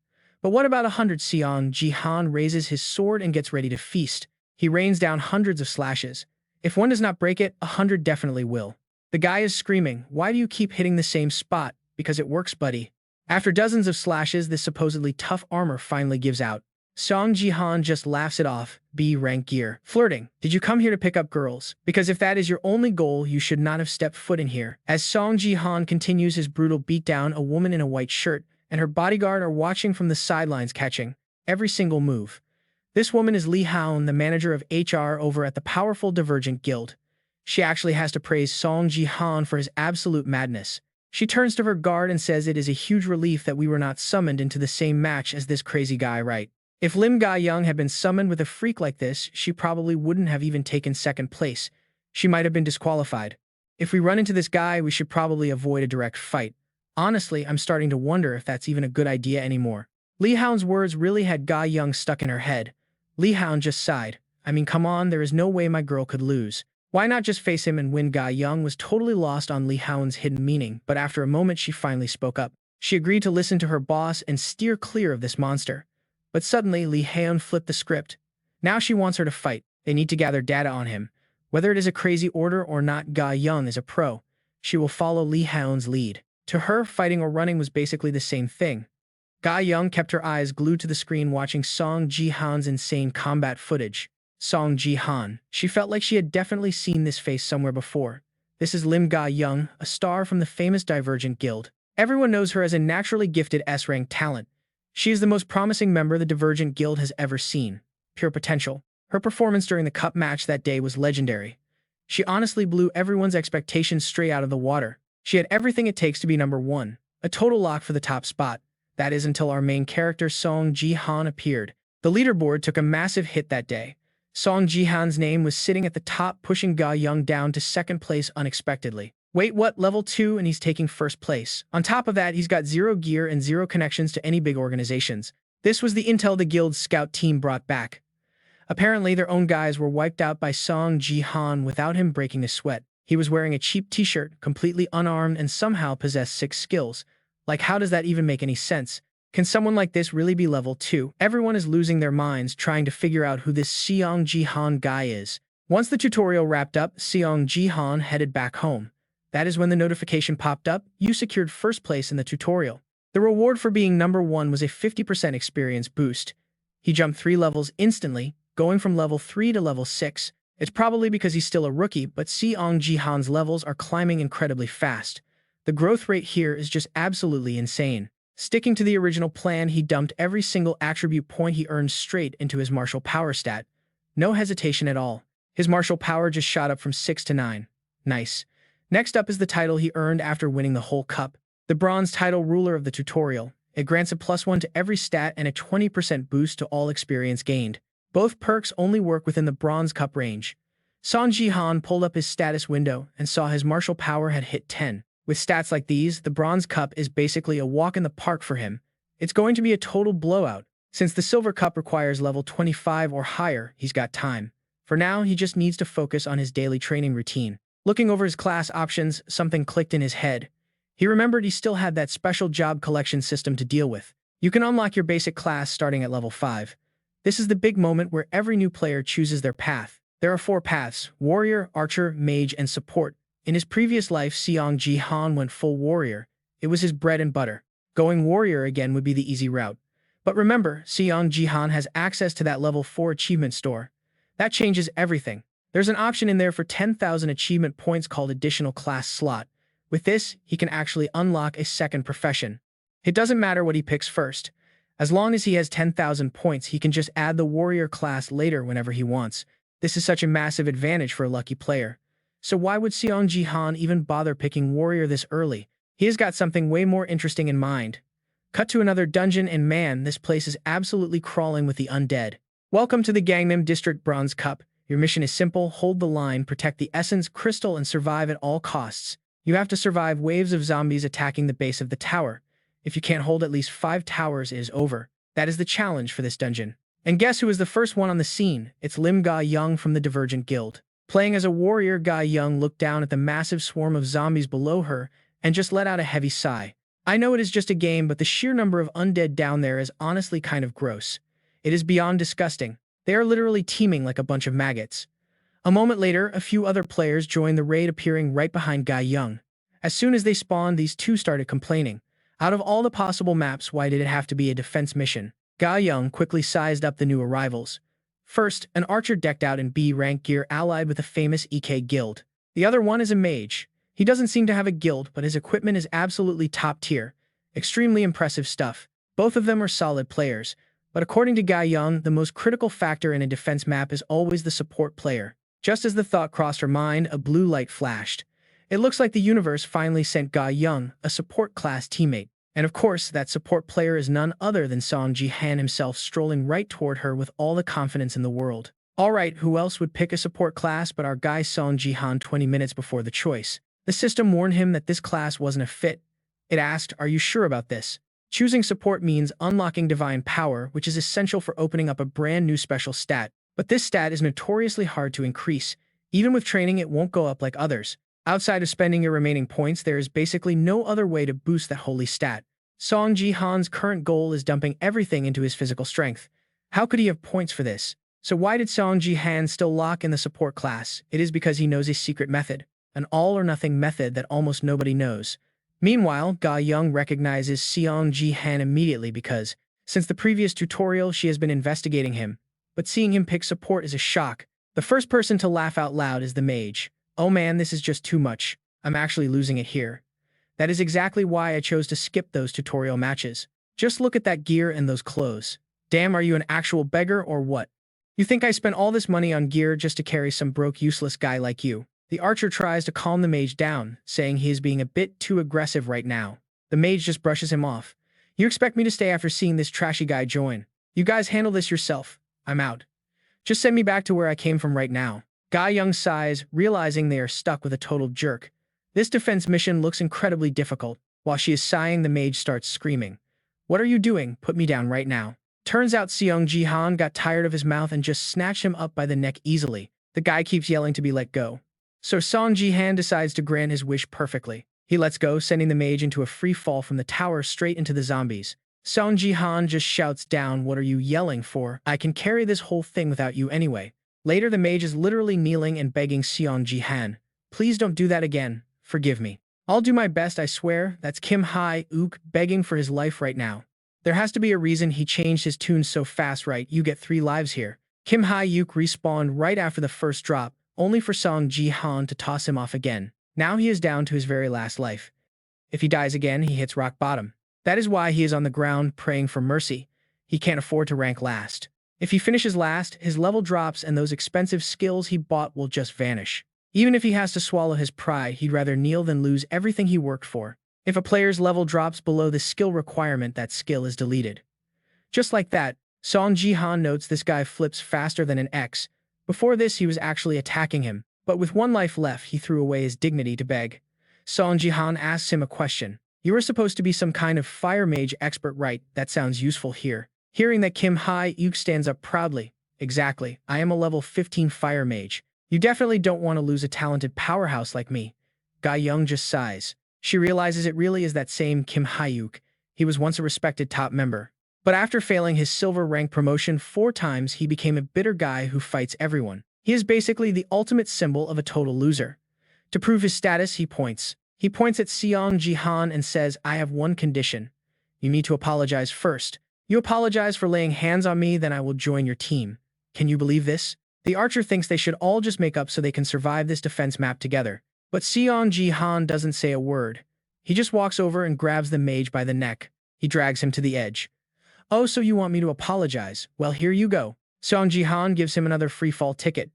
But what about 100? Seong Ji Han raises his sword and gets ready to feast. He rains down hundreds of slashes. If one does not break it, 100 definitely will. The guy is screaming, "Why do you keep hitting the same spot?" "Because it works, buddy." After dozens of slashes, this supposedly tough armor finally gives out. Shang Jihan just laughs it off. B-rank gear. Flirting. Did you come here to pick up girls? Because if that is your only goal, you should not have stepped foot in here. As Shang Jihan continues his brutal beatdown, a woman in a white shirt and her bodyguard are watching from the sidelines, catching every single move. This woman is Li Haon, the manager of HR over at the powerful Divergent Guild. She actually has to praise Seong Ji Han for his absolute madness. She turns to her guard and says it is a huge relief that we were not summoned into the same match as this crazy guy, right? If Lim Ga-young had been summoned with a freak like this, she probably wouldn't have even taken second place. She might have been disqualified. If we run into this guy, we should probably avoid a direct fight. Honestly, I'm starting to wonder if that's even a good idea anymore. Li Haon's words really had Ga-young stuck in her head. Li Haon just sighed. I mean, come on, there is no way my girl could lose. Why not just face him and win? Ga-young was totally lost on Li Haon's hidden meaning, but after a moment she finally spoke up. She agreed to listen to her boss and steer clear of this monster. But suddenly, Li Haon flipped the script. Now she wants her to fight. They need to gather data on him. Whether it is a crazy order or not, Ga-young is a pro. She will follow Li Haon's lead. To her, fighting or running was basically the same thing. Ga-young kept her eyes glued to the screen watching Seong Ji Han's insane combat footage. Seong Ji Han. She felt like she had definitely seen this face somewhere before. This is Lim Ga-young, a star from the famous Divergent Guild. Everyone knows her as a naturally gifted S-rank talent. She is the most promising member the Divergent Guild has ever seen. Pure potential. Her performance during the cup match that day was legendary. She honestly blew everyone's expectations straight out of the water. She had everything it takes to be number one. A total lock for the top spot. That is until our main character Seong Ji Han appeared. The leaderboard took a massive hit that day. Seong Ji Han's name was sitting at the top, pushing Ga-young down to second place unexpectedly. Wait, what? Level 2 and he's taking first place. On top of that, he's got 0 gear and 0 connections to any big organizations. This was the intel the guild's scout team brought back. Apparently, their own guys were wiped out by Seong Ji Han without him breaking a sweat. He was wearing a cheap t-shirt, completely unarmed, and somehow possessed 6 skills. Like, how does that even make any sense? Can someone like this really be level 2? Everyone is losing their minds trying to figure out who this Seong Ji Han guy is. Once the tutorial wrapped up, Seong Ji Han headed back home. That is when the notification popped up. You secured first place in the tutorial. The reward for being number 1 was a 50% experience boost. He jumped 3 levels instantly, going from level 3 to level 6. It's probably because he's still a rookie, but Seong Ji Han's levels are climbing incredibly fast. The growth rate here is just absolutely insane. Sticking to the original plan, he dumped every single attribute point he earned straight into his martial power stat. No hesitation at all. His martial power just shot up from 6 to 9. Nice. Next up is the title he earned after winning the whole cup. The bronze title, ruler of the tutorial. It grants a +1 to every stat and a 20% boost to all experience gained. Both perks only work within the bronze cup range. Seong Ji Han pulled up his status window and saw his martial power had hit 10. With stats like these, the bronze cup is basically a walk in the park for him. It's going to be a total blowout. Since the silver cup requires level 25 or higher, he's got time. For now, he just needs to focus on his daily training routine. Looking over his class options, something clicked in his head. He remembered he still had that special job collection system to deal with. You can unlock your basic class starting at level 5. This is the big moment where every new player chooses their path. There are 4 paths: warrior, archer, mage, and support. In his previous life, Seong Ji Han went full warrior. It was his bread and butter. Going warrior again would be the easy route. But remember, Seong Ji Han has access to that level 4 achievement store. That changes everything. There's an option in there for 10,000 achievement points called additional class slot. With this, he can actually unlock a second profession. It doesn't matter what he picks first. As long as he has 10,000 points, he can just add the warrior class later whenever he wants. This is such a massive advantage for a lucky player. So why would Seong Ji Han even bother picking warrior this early? He has got something way more interesting in mind. Cut to another dungeon and man, this place is absolutely crawling with the undead. Welcome to the Gangnam District Bronze Cup. Your mission is simple: hold the line, protect the essence crystal, and survive at all costs. You have to survive waves of zombies attacking the base of the tower. If you can't hold at least 5 towers, it is over. That is the challenge for this dungeon. And guess who is the first one on the scene? It's Lim Ga-young from the Divergent Guild. Playing as a warrior, Ga-young looked down at the massive swarm of zombies below her and just let out a heavy sigh. I know it is just a game, but the sheer number of undead down there is honestly kind of gross. It is beyond disgusting. They are literally teeming like a bunch of maggots. A moment later, a few other players joined the raid, appearing right behind Guy Young. As soon as they spawned, these two started complaining. Out of all the possible maps, why did it have to be a defense mission? Guy Young quickly sized up the new arrivals. First, an archer decked out in B-rank gear allied with a famous EK guild. The other one is a mage. He doesn't seem to have a guild, but his equipment is absolutely top tier. Extremely impressive stuff. Both of them are solid players. But according to Guy Young, the most critical factor in a defense map is always the support player. Just as the thought crossed her mind, a blue light flashed. It looks like the universe finally sent Guy Young, a support class teammate. And of course, that support player is none other than Seong Ji Han himself, strolling right toward her with all the confidence in the world. Alright, who else would pick a support class but our guy Seong Ji Han 20 minutes before the choice? The system warned him that this class wasn't a fit. It asked, "Are you sure about this?" Choosing support means unlocking divine power, which is essential for opening up a brand new special stat. But this stat is notoriously hard to increase. Even with training, it won't go up like others. Outside of spending your remaining points, there is basically no other way to boost that holy stat. Seong Ji Han's current goal is dumping everything into his physical strength. How could he have points for this? So why did Seong Ji Han still lock in the support class? It is because he knows a secret method. An all-or-nothing method that almost nobody knows. Meanwhile, Guy Young recognizes Seong Ji Han immediately because, since the previous tutorial, she has been investigating him. But seeing him pick support is a shock. The first person to laugh out loud is the mage. Oh man, this is just too much. I'm actually losing it here. That is exactly why I chose to skip those tutorial matches. Just look at that gear and those clothes. Damn, are you an actual beggar or what? You think I spent all this money on gear just to carry some broke, useless guy like you? The archer tries to calm the mage down, saying he is being a bit too aggressive right now. The mage just brushes him off. You expect me to stay after seeing this trashy guy join? You guys handle this yourself. I'm out. Just send me back to where I came from right now. Guy Young sighs, realizing they are stuck with a total jerk. This defense mission looks incredibly difficult. While she is sighing, the mage starts screaming. What are you doing? Put me down right now. Turns out Seong Ji Han got tired of his mouth and just snatched him up by the neck easily. The guy keeps yelling to be let go. So Seong Ji Han decides to grant his wish perfectly. He lets go, sending the mage into a free fall from the tower straight into the zombies. Seong Ji Han just shouts down, "What are you yelling for? I can carry this whole thing without you anyway." Later, the mage is literally kneeling and begging Seong Ji Han, "Please don't do that again. Forgive me. I'll do my best, I swear." That's Kim Hae-uk begging for his life right now. There has to be a reason he changed his tune so fast, right? You get 3 lives here. Kim Hae-uk respawned right after the first drop, only for Seong Ji Han to toss him off again. Now he is down to his very last life. If he dies again, he hits rock bottom. That is why he is on the ground praying for mercy. He can't afford to rank last. If he finishes last, his level drops and those expensive skills he bought will just vanish. Even if he has to swallow his pride, he'd rather kneel than lose everything he worked for. If a player's level drops below the skill requirement, that skill is deleted. Just like that, Seong Ji Han notes this guy flips faster than an X. Before this, he was actually attacking him, but with 1 life left, he threw away his dignity to beg. Seong Ji Han asks him a question. You were supposed to be some kind of fire mage expert, right? That sounds useful here. Hearing that, Kim Hae-uk stands up proudly. Exactly, I am a level 15 fire mage. You definitely don't want to lose a talented powerhouse like me. Guy Young just sighs. She realizes it really is that same Kim Hae-uk. He was once a respected top member. But after failing his silver rank promotion 4 times, he became a bitter guy who fights everyone. He is basically the ultimate symbol of a total loser. To prove his status, he points. He points at Seong Ji Han and says, "I have one condition. You need to apologize first. You apologize for laying hands on me, then I will join your team." Can you believe this? The archer thinks they should all just make up so they can survive this defense map together. But Seong Ji Han doesn't say a word. He just walks over and grabs the mage by the neck. He drags him to the edge. "Oh, so you want me to apologize? Well, here you go." Seong Ji Han gives him another free fall ticket,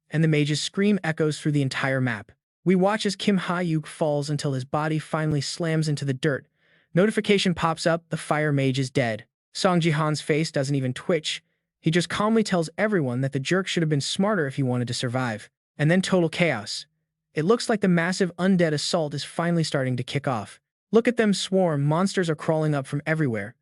and the mage's scream echoes through the entire map. We watch as Kim Hae-uk falls until his body finally slams into the dirt. Notification pops up, the fire mage is dead. Seong Ji Han's face doesn't even twitch. He just calmly tells everyone that the jerk should have been smarter if he wanted to survive. And then total chaos. It looks like the massive undead assault is finally starting to kick off. Look at them swarm, monsters are crawling up from everywhere.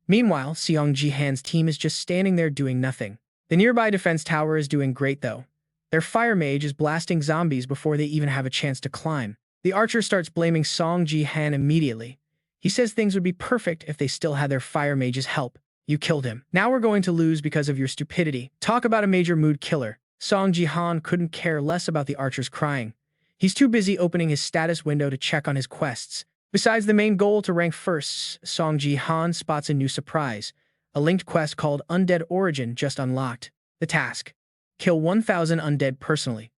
Meanwhile, Seong Ji Han's team is just standing there doing nothing. The nearby defense tower is doing great though. Their fire mage is blasting zombies before they even have a chance to climb. The archer starts blaming Seong Ji Han immediately. He says things would be perfect if they still had their fire mage's help. You killed him. Now we're going to lose because of your stupidity. Talk about a major mood killer. Seong Ji Han couldn't care less about the archers crying. He's too busy opening his status window to check on his quests. Besides the main goal to rank first, Seong Ji Han spots a new surprise. A linked quest called Undead Origin just unlocked. The task: kill 1,000 undead personally.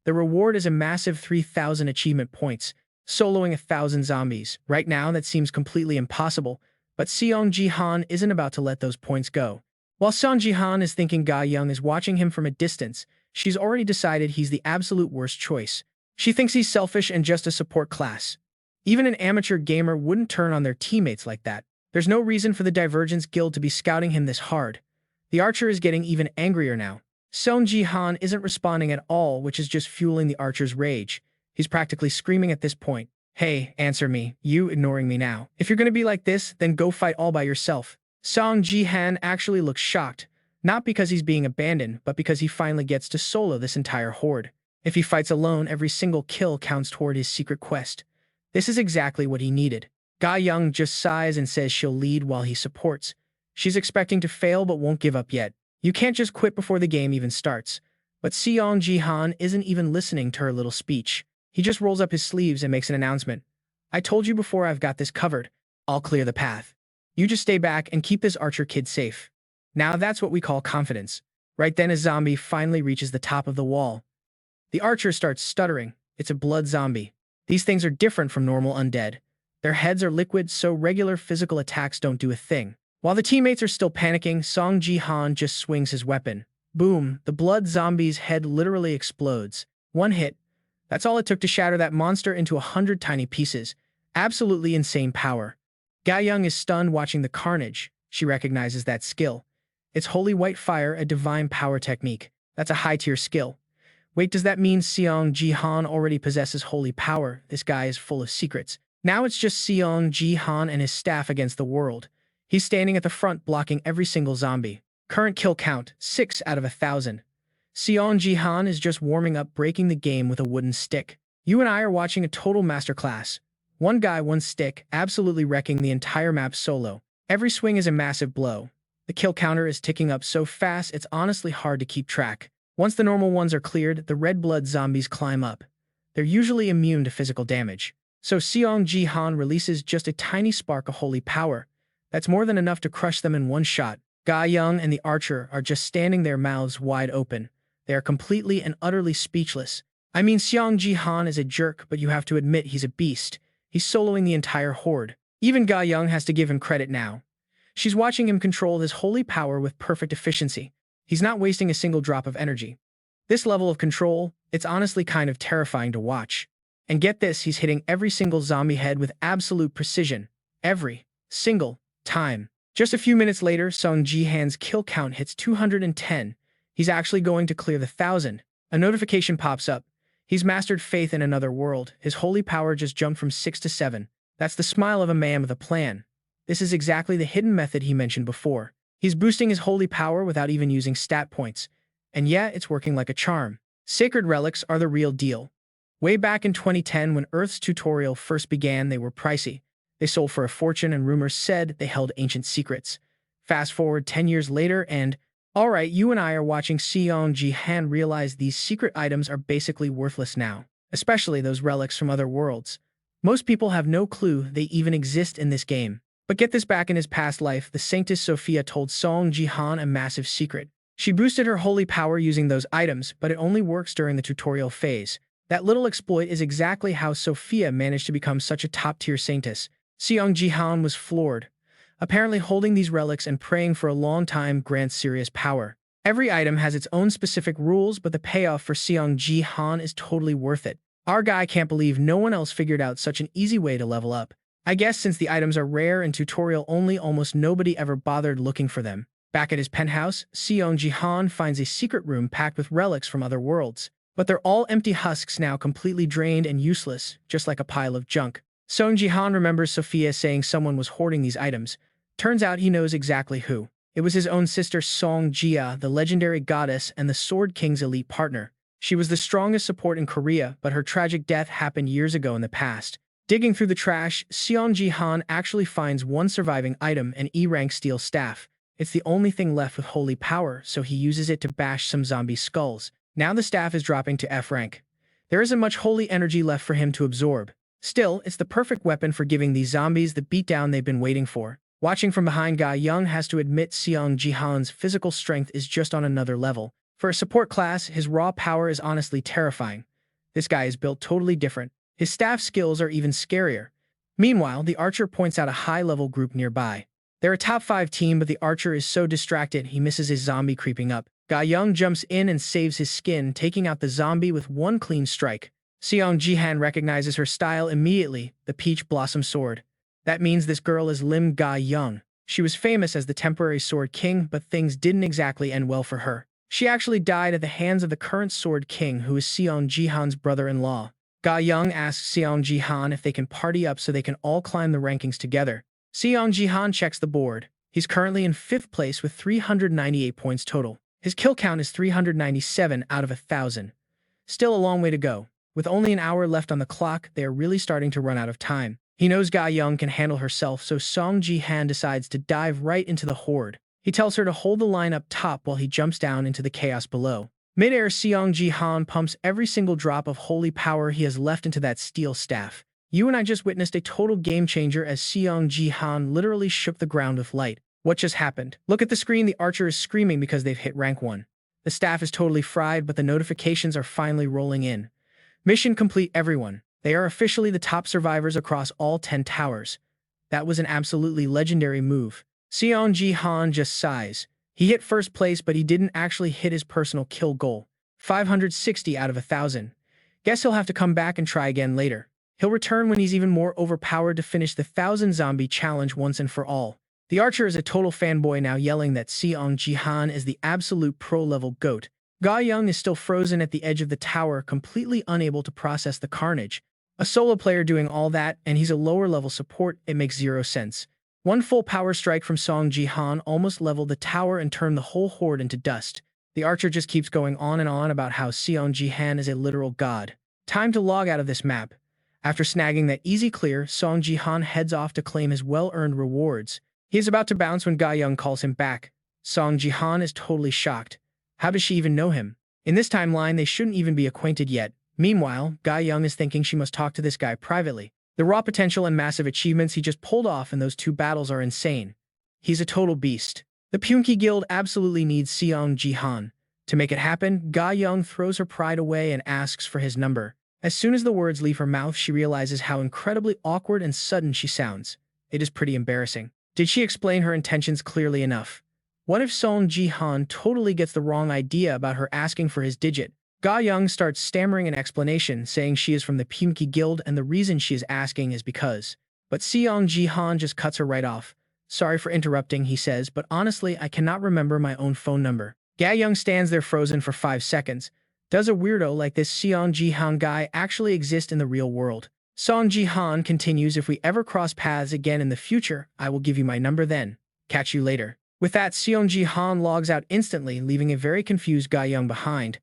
The reward is a massive 3,000 achievement points, soloing 1,000 zombies. Right now, that seems completely impossible, but Seong Ji Han isn't about to let those points go. While Shang Jihan is thinking Ga Young is watching him from a distance, she's already decided he's the absolute worst choice. She thinks he's selfish and just a support class. Even an amateur gamer wouldn't turn on their teammates like that. There's no reason for the Divergence Guild to be scouting him this hard. The archer is getting even angrier now. Seong Ji Han isn't responding at all, which is just fueling the archer's rage. He's practically screaming at this point. Hey, answer me, you ignoring me now. If you're gonna be like this, then go fight all by yourself. Seong Ji Han actually looks shocked, not because he's being abandoned, but because he finally gets to solo this entire horde. If he fights alone, every single kill counts toward his secret quest. This is exactly what he needed. Ga Young just sighs and says she'll lead while he supports. She's expecting to fail but won't give up yet. You can't just quit before the game even starts. But Seong Ji Han isn't even listening to her little speech. He just rolls up his sleeves and makes an announcement. I told you before, I've got this covered. I'll clear the path. You just stay back and keep this archer kid safe. Now that's what we call confidence. Right then a zombie finally reaches the top of the wall. The archer starts stuttering. It's a blood zombie. These things are different from normal undead. Their heads are liquid, so regular physical attacks don't do a thing. While the teammates are still panicking, Seong Ji Han just swings his weapon. Boom, the blood zombie's head literally explodes. One hit. That's all it took to shatter that monster into 100 tiny pieces. Absolutely insane power. Ga Young is stunned watching the carnage. She recognizes that skill. It's Holy White Fire, a divine power technique. That's a high-tier skill. Wait, does that mean Seong Ji Han already possesses holy power? This guy is full of secrets. Now it's just Seong Ji Han and his staff against the world. He's standing at the front blocking every single zombie. Current kill count, 6 out of 1,000. Seong Ji Han is just warming up, breaking the game with a wooden stick. You and I are watching a total masterclass. One guy, one stick, absolutely wrecking the entire map solo. Every swing is a massive blow. The kill counter is ticking up so fast it's honestly hard to keep track. Once the normal ones are cleared, the red blood zombies climb up. They're usually immune to physical damage. So Seong Ji Han releases just a tiny spark of holy power. That's more than enough to crush them in one shot. Ga Young and the archer are just standing there, mouths wide open. They are completely and utterly speechless. I mean, Seong Ji Han is a jerk, but you have to admit he's a beast. He's soloing the entire horde. Even Ga Young has to give him credit now. She's watching him control his holy power with perfect efficiency. He's not wasting a single drop of energy. This level of control, it's honestly kind of terrifying to watch. And get this, he's hitting every single zombie head with absolute precision. Every single time. Just a few minutes later, Seong Ji Han's kill count hits 210. He's actually going to clear the 1,000. A notification pops up. He's mastered faith in another world. His holy power just jumped from 6 to 7. That's the smile of a man with a plan. This is exactly the hidden method he mentioned before. He's boosting his holy power without even using stat points. And yeah, it's working like a charm. Sacred relics are the real deal. Way back in 2010, when Earth's tutorial first began, they were pricey. They sold for a fortune and rumors said they held ancient secrets. Fast forward 10 years later and, alright, you and I are watching Seong Ji Han realize these secret items are basically worthless now. Especially those relics from other worlds. Most people have no clue they even exist in this game. But get this, back in his past life, the Saintess Sophia told Seong Ji Han a massive secret. She boosted her holy power using those items, but it only works during the tutorial phase. That little exploit is exactly how Sophia managed to become such a top-tier saintess. Seong Ji Han was floored. Apparently holding these relics and praying for a long time grants serious power. Every item has its own specific rules, but the payoff for Seong Ji Han is totally worth it. Our guy can't believe no one else figured out such an easy way to level up. I guess since the items are rare and tutorial only, almost nobody ever bothered looking for them. Back at his penthouse, Seong Ji Han finds a secret room packed with relics from other worlds. But they're all empty husks now, completely drained and useless, just like a pile of junk. Seong Ji Han remembers Sophia saying someone was hoarding these items. Turns out he knows exactly who. It was his own sister Seong Jia, the legendary goddess and the Sword King's elite partner. She was the strongest support in Korea, but her tragic death happened years ago in the past. Digging through the trash, Seong Ji Han actually finds one surviving item, an E-rank steel staff. It's the only thing left with holy power, so he uses it to bash some zombie skulls. Now the staff is dropping to F rank. There isn't much holy energy left for him to absorb. Still, it's the perfect weapon for giving these zombies the beatdown they've been waiting for. Watching from behind, Ga Young has to admit Seong Ji Han's physical strength is just on another level. For a support class, his raw power is honestly terrifying. This guy is built totally different. His staff skills are even scarier. Meanwhile, the archer points out a high-level group nearby. They're a top 5 team, but the archer is so distracted he misses his zombie creeping up. Ga Young jumps in and saves his skin, taking out the zombie with one clean strike. Seong Ji Han recognizes her style immediately, the peach blossom sword. That means this girl is Lim Ga Young. She was famous as the temporary sword king, but things didn't exactly end well for her. She actually died at the hands of the current sword king, who is Seong Ji Han's brother-in-law. Ga Young asks Seong Ji Han if they can party up so they can all climb the rankings together. Seong Ji Han checks the board. He's currently in 5th place with 398 points total. His kill count is 397 out of 1,000. Still a long way to go. With only an hour left on the clock, they are really starting to run out of time. He knows Ga Young can handle herself, so Seong Ji Han decides to dive right into the horde. He tells her to hold the line up top while he jumps down into the chaos below. Mid-air, Seong Ji Han pumps every single drop of holy power he has left into that steel staff. You and I just witnessed a total game changer as Seong Ji Han literally shook the ground with light. What just happened? Look at the screen, the archer is screaming because they've hit rank 1. The staff is totally fried, but the notifications are finally rolling in. Mission complete, everyone. They are officially the top survivors across all 10 towers. That was an absolutely legendary move. Seong Ji Han just sighs. He hit 1st place, but he didn't actually hit his personal kill goal. 560 out of 1,000. Guess he'll have to come back and try again later. He'll return when he's even more overpowered to finish the 1,000 zombie challenge once and for all. The archer is a total fanboy now, yelling that Seong Ji Han is the absolute pro-level GOAT. Ga Young is still frozen at the edge of the tower, completely unable to process the carnage. A solo player doing all that, and he's a lower-level support, it makes zero sense. One full power strike from Seong Ji Han almost leveled the tower and turned the whole horde into dust. The archer just keeps going on and on about how Seong Ji Han is a literal god. Time to log out of this map. After snagging that easy clear, Seong Ji Han heads off to claim his well-earned rewards. He is about to bounce when Ga Young calls him back. Seong Ji Han is totally shocked. How does she even know him? In this timeline, they shouldn't even be acquainted yet. Meanwhile, Ga Young is thinking she must talk to this guy privately. The raw potential and massive achievements he just pulled off in those 2 battles are insane. He's a total beast. The Punki Guild absolutely needs Seong Ji Han. To make it happen, Ga Young throws her pride away and asks for his number. As soon as the words leave her mouth, she realizes how incredibly awkward and sudden she sounds. It is pretty embarrassing. Did she explain her intentions clearly enough? What if Seong Ji Han totally gets the wrong idea about her asking for his digit? Ga Young starts stammering an explanation, saying she is from the Punki Guild and the reason she is asking is because. But Seong Ji Han just cuts her right off. Sorry for interrupting, he says, but honestly, I cannot remember my own phone number. Ga Young stands there frozen for 5 seconds. Does a weirdo like this Seong Ji Han guy actually exist in the real world? Seong Ji Han continues, if we ever cross paths again in the future, I will give you my number then. Catch you later. With that, Seong Ji Han logs out instantly, leaving a very confused Ga Young behind.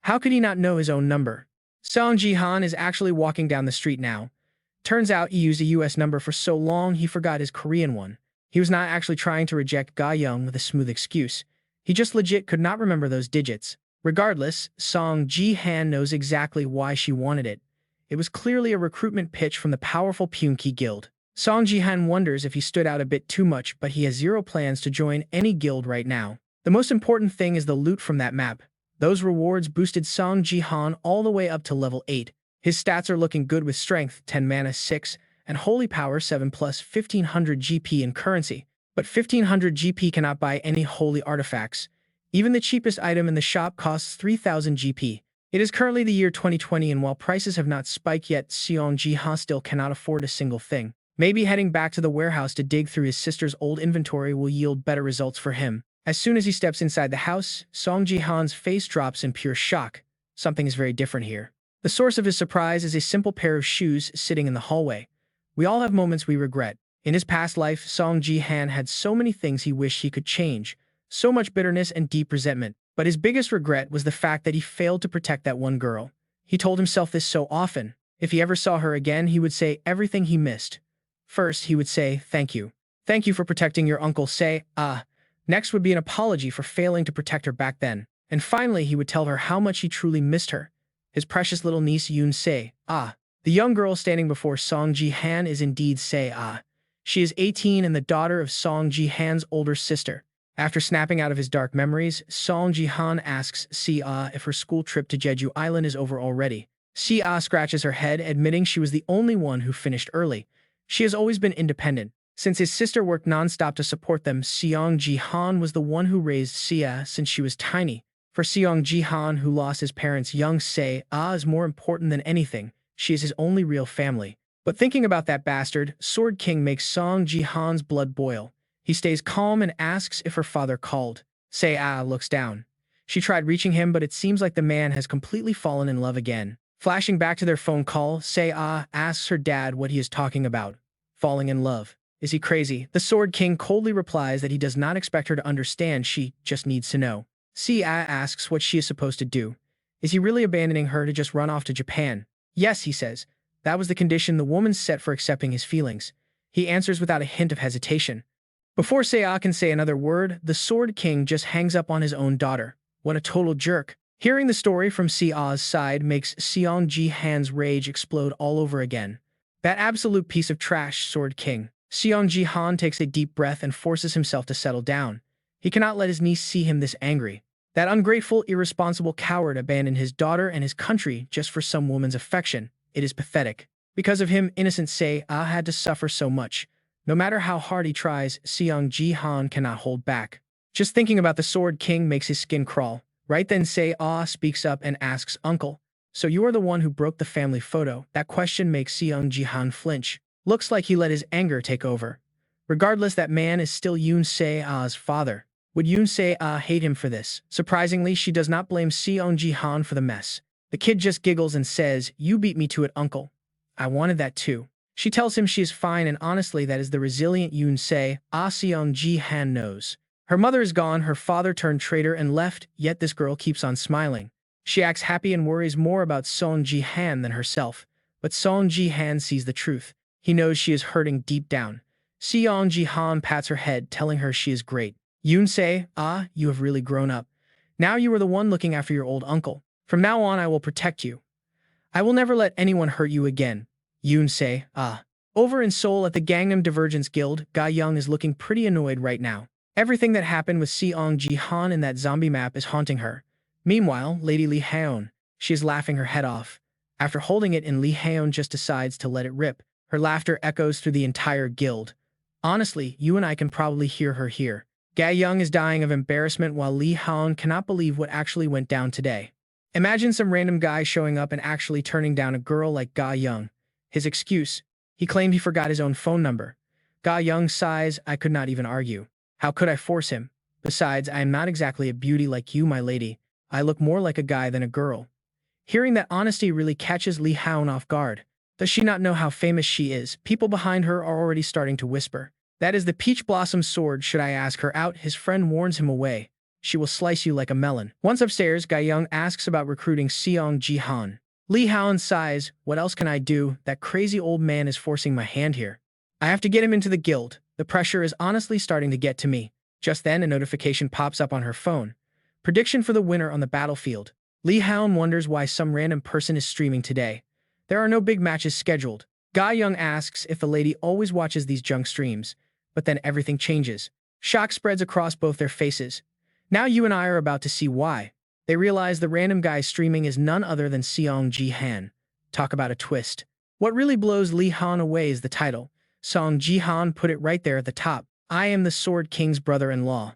How could he not know his own number? Seong Ji Han is actually walking down the street now. Turns out he used a US number for so long he forgot his Korean one. He was not actually trying to reject Ga Young with a smooth excuse. He just legit could not remember those digits. Regardless, Seong Ji Han knows exactly why she wanted it. It was clearly a recruitment pitch from the powerful Punki Guild. Seong Ji Han wonders if he stood out a bit too much, but he has zero plans to join any guild right now. The most important thing is the loot from that map. Those rewards boosted Seong Ji Han all the way up to level 8. His stats are looking good with strength 10 mana 6 and holy power 7 plus 1500 GP in currency. But 1500 GP cannot buy any holy artifacts. Even the cheapest item in the shop costs 3000 GP. It is currently the year 2020, and while prices have not spiked yet, Seong Ji Han still cannot afford a single thing. Maybe heading back to the warehouse to dig through his sister's old inventory will yield better results for him. As soon as he steps inside the house, Seong Ji Han's face drops in pure shock. Something is very different here. The source of his surprise is a simple pair of shoes sitting in the hallway. We all have moments we regret. In his past life, Seong Ji Han had so many things he wished he could change, so much bitterness and deep resentment. But his biggest regret was the fact that he failed to protect that one girl. He told himself this so often. If he ever saw her again, he would say everything he missed. First, he would say, "Thank you. Thank you for protecting your uncle, say, ah." Next would be an apology for failing to protect her back then. And finally, he would tell her how much he truly missed her. His precious little niece Yoon Se, ah. The young girl standing before Seong Ji Han is indeed Se, ah. She is 18 and the daughter of Seong Ji Han's older sister. After snapping out of his dark memories, Seong Ji Han asks Si-ah if her school trip to Jeju Island is over already. Si-ah scratches her head, admitting she was the only one who finished early. She has always been independent. Since his sister worked non-stop to support them, Seong Ji Han was the one who raised Si-ah since she was tiny. For Seong Ji Han, who lost his parents young, Se-ah is more important than anything. She is his only real family. But thinking about that bastard, Sword King makes Seong Ji Han's blood boil. He stays calm and asks if her father called. Se-ah looks down. She tried reaching him, but it seems like the man has completely fallen in love again. Flashing back to their phone call, Se-ah asks her dad what he is talking about. Falling in love. Is he crazy? The Sword King coldly replies that he does not expect her to understand, she just needs to know. Se-ah asks what she is supposed to do. Is he really abandoning her to just run off to Japan? Yes, he says. That was the condition the woman set for accepting his feelings. He answers without a hint of hesitation. Before Se-ah can say another word, the Sword King just hangs up on his own daughter. What a total jerk. Hearing the story from Se-ah's side makes Seong Ji Han's rage explode all over again. That absolute piece of trash, Sword King. Seong Ji Han takes a deep breath and forces himself to settle down. He cannot let his niece see him this angry. That ungrateful, irresponsible coward abandoned his daughter and his country just for some woman's affection. It is pathetic. Because of him, innocent Se-ah had to suffer so much. No matter how hard he tries, Seong Ji Han cannot hold back. Just thinking about the Sword King makes his skin crawl. Right then Se-ah speaks up and asks, "Uncle, so you are the one who broke the family photo?" That question makes Seong Ji Han flinch. Looks like he let his anger take over. Regardless, that man is still Yoon Se-ah's father. Would Yoon Se-ah hate him for this? Surprisingly, she does not blame Seong Ji Han for the mess. The kid just giggles and says, "You beat me to it, uncle. I wanted that too." She tells him she is fine, and honestly, that is the resilient Yoon Se-ah Seong Ji Han knows. Her mother is gone, her father turned traitor and left, yet this girl keeps on smiling. She acts happy and worries more about Seong Ji Han than herself. But Seong Ji Han sees the truth. He knows she is hurting deep down. Seong Ji Han pats her head, telling her she is great. Yoon Se-ah, you have really grown up. Now you are the one looking after your old uncle. From now on, I will protect you. I will never let anyone hurt you again. Yoon Se-ah. Over in Seoul at the Gangnam Divergence Guild, Ga Young is looking pretty annoyed right now. Everything that happened with Seong Ji Han in that zombie map is haunting her. Meanwhile, Lady Lee Haeon, she is laughing her head off. After holding it in, Lee Haeon just decides to let it rip. Her laughter echoes through the entire guild. Honestly, you and I can probably hear her here. Ga Young is dying of embarrassment while Lee Haeon cannot believe what actually went down today. Imagine some random guy showing up and actually turning down a girl like Ga Young. His excuse? He claimed he forgot his own phone number. Ga Young sighs, "I could not even argue. How could I force him? Besides, I am not exactly a beauty like you, my lady. I look more like a guy than a girl." Hearing that honesty really catches Lee Haeon off guard. Does she not know how famous she is? People behind her are already starting to whisper. "That is the Peach Blossom sword. Should I ask her out?" His friend warns him away. "She will slice you like a melon." Once upstairs, Ga Young asks about recruiting Seong Ji Han. Lee Haeon sighs, "What else can I do? That crazy old man is forcing my hand here. I have to get him into the guild. The pressure is honestly starting to get to me." Just then, a notification pops up on her phone. Prediction for the winner on the battlefield. Lee Haeon wonders why some random person is streaming today. There are no big matches scheduled. Ga Young asks if the lady always watches these junk streams. But then everything changes. Shock spreads across both their faces. Now you and I are about to see why. They realize the random guy streaming is none other than Seong Ji Han. Talk about a twist. What really blows Lee Haeon away is the title. Seong Ji Han put it right there at the top. "I am the Sword King's brother-in-law."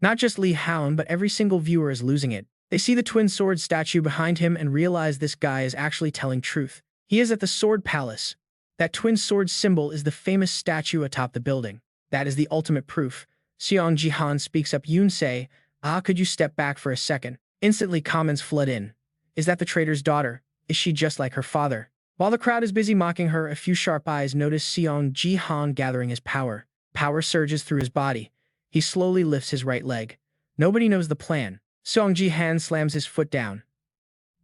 Not just Lee Haeon, but every single viewer is losing it. They see the twin sword statue behind him and realize this guy is actually telling truth. He is at the Sword Palace. That twin sword symbol is the famous statue atop the building. That is the ultimate proof. Seong Ji Han speaks up. Yoon Se-ah, could you step back for a second? Instantly comments flood in. Is that the traitor's daughter? Is she just like her father? While the crowd is busy mocking her, a few sharp eyes notice Seong Ji Han gathering his power. Power surges through his body. He slowly lifts his right leg. Nobody knows the plan. Seong Ji Han slams his foot down.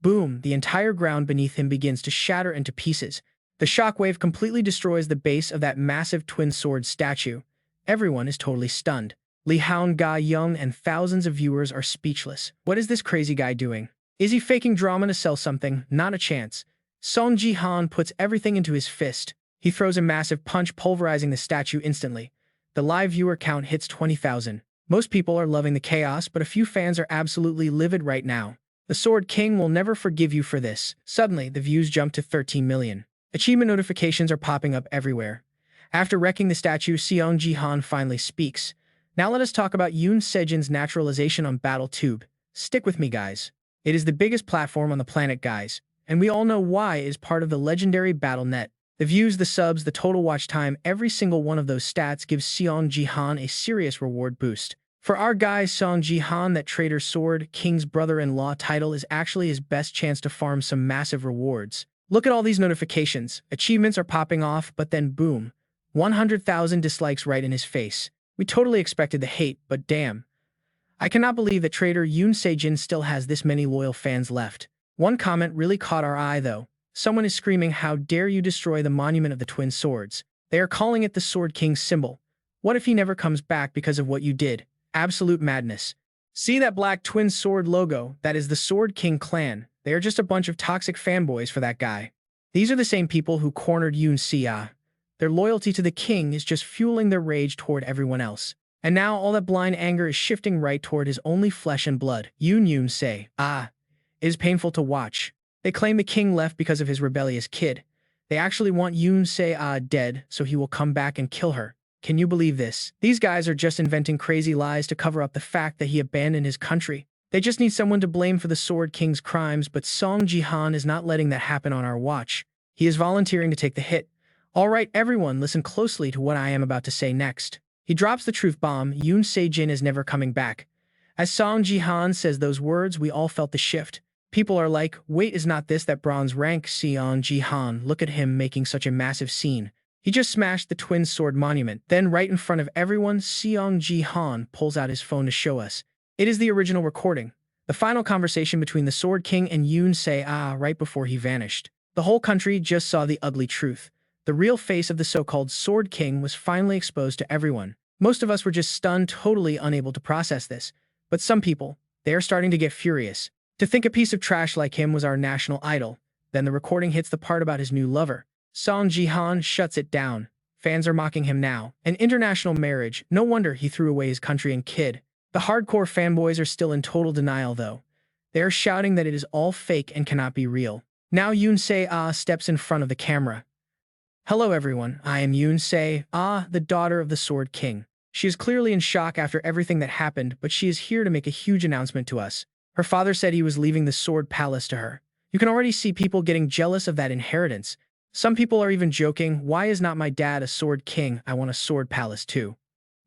Boom, the entire ground beneath him begins to shatter into pieces. The shockwave completely destroys the base of that massive twin sword statue. Everyone is totally stunned. Li Haon, Ga Young, and thousands of viewers are speechless. What is this crazy guy doing? Is he faking drama to sell something? Not a chance. Seong Ji Han puts everything into his fist. He throws a massive punch, pulverizing the statue instantly. The live viewer count hits 20,000. Most people are loving the chaos, but a few fans are absolutely livid right now. The Sword King will never forgive you for this. Suddenly, the views jump to 13 million. Achievement notifications are popping up everywhere. After wrecking the statue, Seong Ji Han finally speaks. Now let us talk about Yoon Sejin's naturalization on BattleTube. Stick with me, guys. It is the biggest platform on the planet, guys. And we all know why it is part of the legendary Battle.net. The views, the subs, the total watch time, every single one of those stats gives Seong Ji Han a serious reward boost. For our guy Seong Ji Han, that traitor Sword King's brother-in-law title is actually his best chance to farm some massive rewards. Look at all these notifications. Achievements are popping off, but then boom. 100,000 dislikes right in his face. We totally expected the hate, but damn. I cannot believe that traitor Yoon Sejin still has this many loyal fans left. One comment really caught our eye, though. Someone is screaming, "How dare you destroy the monument of the twin swords?" They are calling it the Sword King's symbol. What if he never comes back because of what you did? Absolute madness. See that black twin sword logo? That is the Sword King clan. They are just a bunch of toxic fanboys for that guy. These are the same people who cornered Yoon Se. Their loyalty to the king is just fueling their rage toward everyone else. And now all that blind anger is shifting right toward his only flesh and blood, Yoon Se. It is painful to watch. They claim the king left because of his rebellious kid. They actually want Yoon Se dead, so he will come back and kill her. Can you believe this? These guys are just inventing crazy lies to cover up the fact that he abandoned his country. They just need someone to blame for the Sword King's crimes, but Seong Ji Han is not letting that happen on our watch. He is volunteering to take the hit. All right, everyone, listen closely to what I am about to say next. He drops the truth bomb. Yoon Sejin is never coming back. As Seong Ji Han says those words, we all felt the shift. People are like, wait, is not this that bronze rank Seong Ji Han? Look at him making such a massive scene. He just smashed the twin sword monument. Then right in front of everyone, Seong Ji Han pulls out his phone to show us. It is the original recording. The final conversation between the Sword King and Yoon Se right before he vanished. The whole country just saw the ugly truth. The real face of the so-called Sword King was finally exposed to everyone. Most of us were just stunned, totally unable to process this. But some people, they are starting to get furious. To think a piece of trash like him was our national idol. Then the recording hits the part about his new lover. Seong Ji Han shuts it down. Fans are mocking him now. An international marriage. No wonder he threw away his country and kid. The hardcore fanboys are still in total denial, though. They are shouting that it is all fake and cannot be real. Now Yoon Se steps in front of the camera. Hello everyone, I am Yoon Se, the daughter of the Sword King. She is clearly in shock after everything that happened, but she is here to make a huge announcement to us. Her father said he was leaving the Sword Palace to her. You can already see people getting jealous of that inheritance. Some people are even joking, why is not my dad a Sword King? I want a Sword Palace too.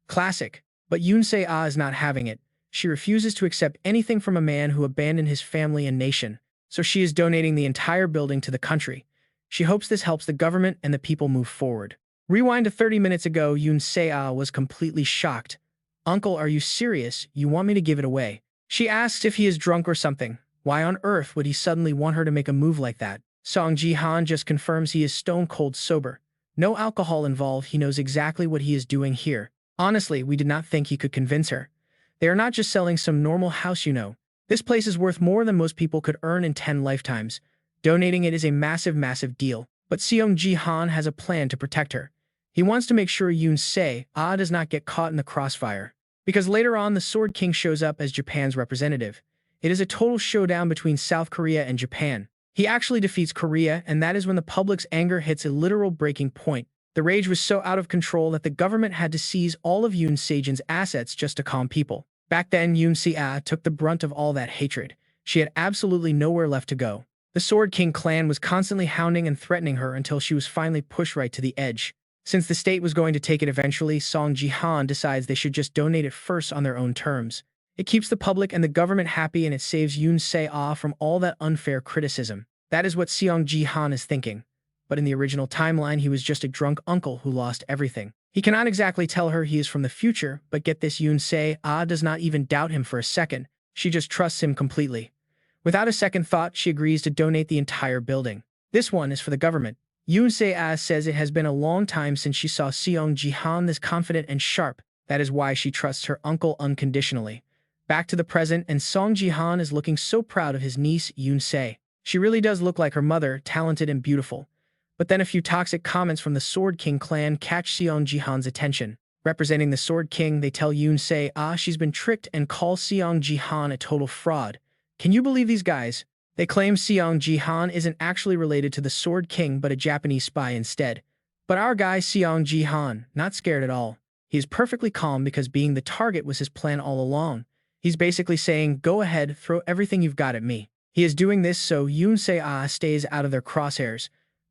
Classic. But Yoon Se is not having it. She refuses to accept anything from a man who abandoned his family and nation. So she is donating the entire building to the country. She hopes this helps the government and the people move forward. Rewind to 30 minutes ago, Yoon Se was completely shocked. Uncle, are you serious? You want me to give it away? She asks if he is drunk or something. Why on earth would he suddenly want her to make a move like that? Seong Ji Han just confirms he is stone cold sober. No alcohol involved, he knows exactly what he is doing here. Honestly, we did not think he could convince her. They are not just selling some normal house, you know. This place is worth more than most people could earn in 10 lifetimes. Donating it is a massive, massive deal. But Seong Ji Han has a plan to protect her. He wants to make sure Yoon Se does not get caught in the crossfire. Because later on, the Sword King shows up as Japan's representative. It is a total showdown between South Korea and Japan. He actually defeats Korea, and that is when the public's anger hits a literal breaking point. The rage was so out of control that the government had to seize all of Yoon Sejin's assets just to calm people. Back then, Yoon Se took the brunt of all that hatred. She had absolutely nowhere left to go. The Sword King clan was constantly hounding and threatening her until she was finally pushed right to the edge. Since the state was going to take it eventually, Seong Ji Han decides they should just donate it first on their own terms. It keeps the public and the government happy, and it saves Yoon Se from all that unfair criticism. That is what Seong Ji Han is thinking. But in the original timeline, he was just a drunk uncle who lost everything. He cannot exactly tell her he is from the future, but get this, Yoon Se does not even doubt him for a second. She just trusts him completely. Without a second thought, she agrees to donate the entire building. This one is for the government. Yoon Se-ah says it has been a long time since she saw Seong Ji Han this confident and sharp. That is why she trusts her uncle unconditionally. Back to the present, and Seong Ji Han is looking so proud of his niece, Yoon Se. She really does look like her mother, talented and beautiful. But then a few toxic comments from the Sword King clan catch Seong Ji Han's attention. Representing the Sword King, they tell Yoon Se-ah she's been tricked and call Seong Ji Han a total fraud. Can you believe these guys? They claim Seong Ji Han isn't actually related to the Sword King but a Japanese spy instead. But our guy Seong Ji Han, not scared at all. He is perfectly calm because being the target was his plan all along. He's basically saying, go ahead, throw everything you've got at me. He is doing this so Yoon Se-ah stays out of their crosshairs.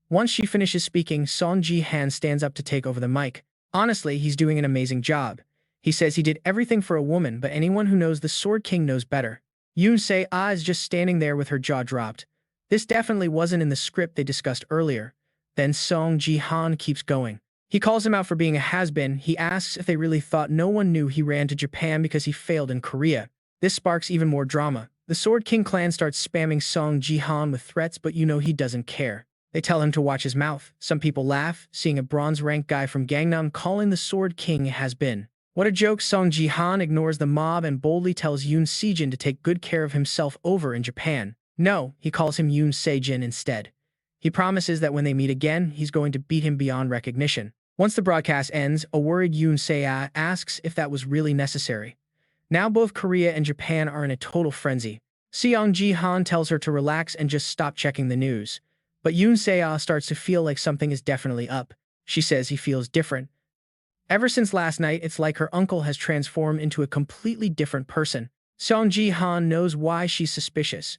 Once she finishes speaking, Seong Ji Han stands up to take over the mic. Honestly, he's doing an amazing job. He says he did everything for a woman, but anyone who knows the Sword King knows better. Yoon Se-ah is just standing there with her jaw dropped. This definitely wasn't in the script they discussed earlier. Then Seong Ji Han keeps going. He calls him out for being a has-been. He asks if they really thought no one knew he ran to Japan because he failed in Korea. This sparks even more drama. The Sword King clan starts spamming Seong Ji Han with threats, but you know he doesn't care. They tell him to watch his mouth. Some people laugh, seeing a bronze-rank guy from Gangnam calling the Sword King a has-been. What a joke. Seong Ji Han ignores the mob and boldly tells Yoon Se-jin to take good care of himself over in Japan. No, he calls him Yoon Se-jin instead. He promises that when they meet again, he's going to beat him beyond recognition. Once the broadcast ends, a worried Yoon Se-ah asks if that was really necessary. Now both Korea and Japan are in a total frenzy. Seong Ji Han tells her to relax and just stop checking the news. But Yoon Se-ah starts to feel like something is definitely up. She says he feels different. Ever since last night, it's like her uncle has transformed into a completely different person. Seong Ji Han knows why she's suspicious.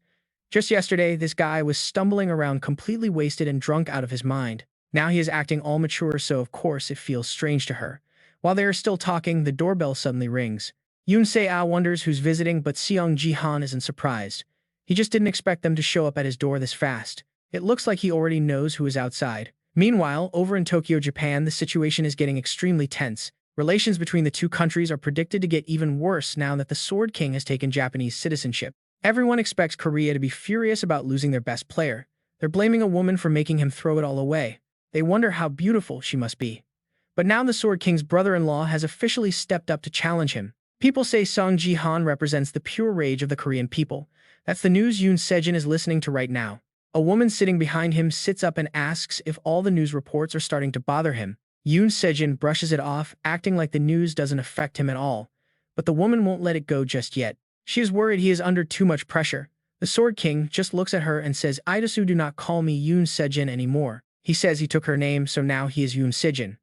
Just yesterday, this guy was stumbling around completely wasted and drunk out of his mind. Now he is acting all mature, so of course it feels strange to her. While they are still talking, the doorbell suddenly rings. Yoon Se-ah wonders who's visiting, but Seong Ji Han isn't surprised. He just didn't expect them to show up at his door this fast. It looks like he already knows who is outside. Meanwhile, over in Tokyo, Japan, the situation is getting extremely tense. Relations between the two countries are predicted to get even worse now that the Sword King has taken Japanese citizenship. Everyone expects Korea to be furious about losing their best player. They're blaming a woman for making him throw it all away. They wonder how beautiful she must be. But now the Sword King's brother-in-law has officially stepped up to challenge him. People say Seong Ji Han represents the pure rage of the Korean people. That's the news Yoon Se-jin is listening to right now. A woman sitting behind him sits up and asks if all the news reports are starting to bother him. Yoon Se-jin brushes it off, acting like the news doesn't affect him at all. But the woman won't let it go just yet. She is worried he is under too much pressure. The Sword King just looks at her and says, "Idasu, do not call me Yoon Se-jin anymore." He says he took her name, so now he is Yoon Se-jin.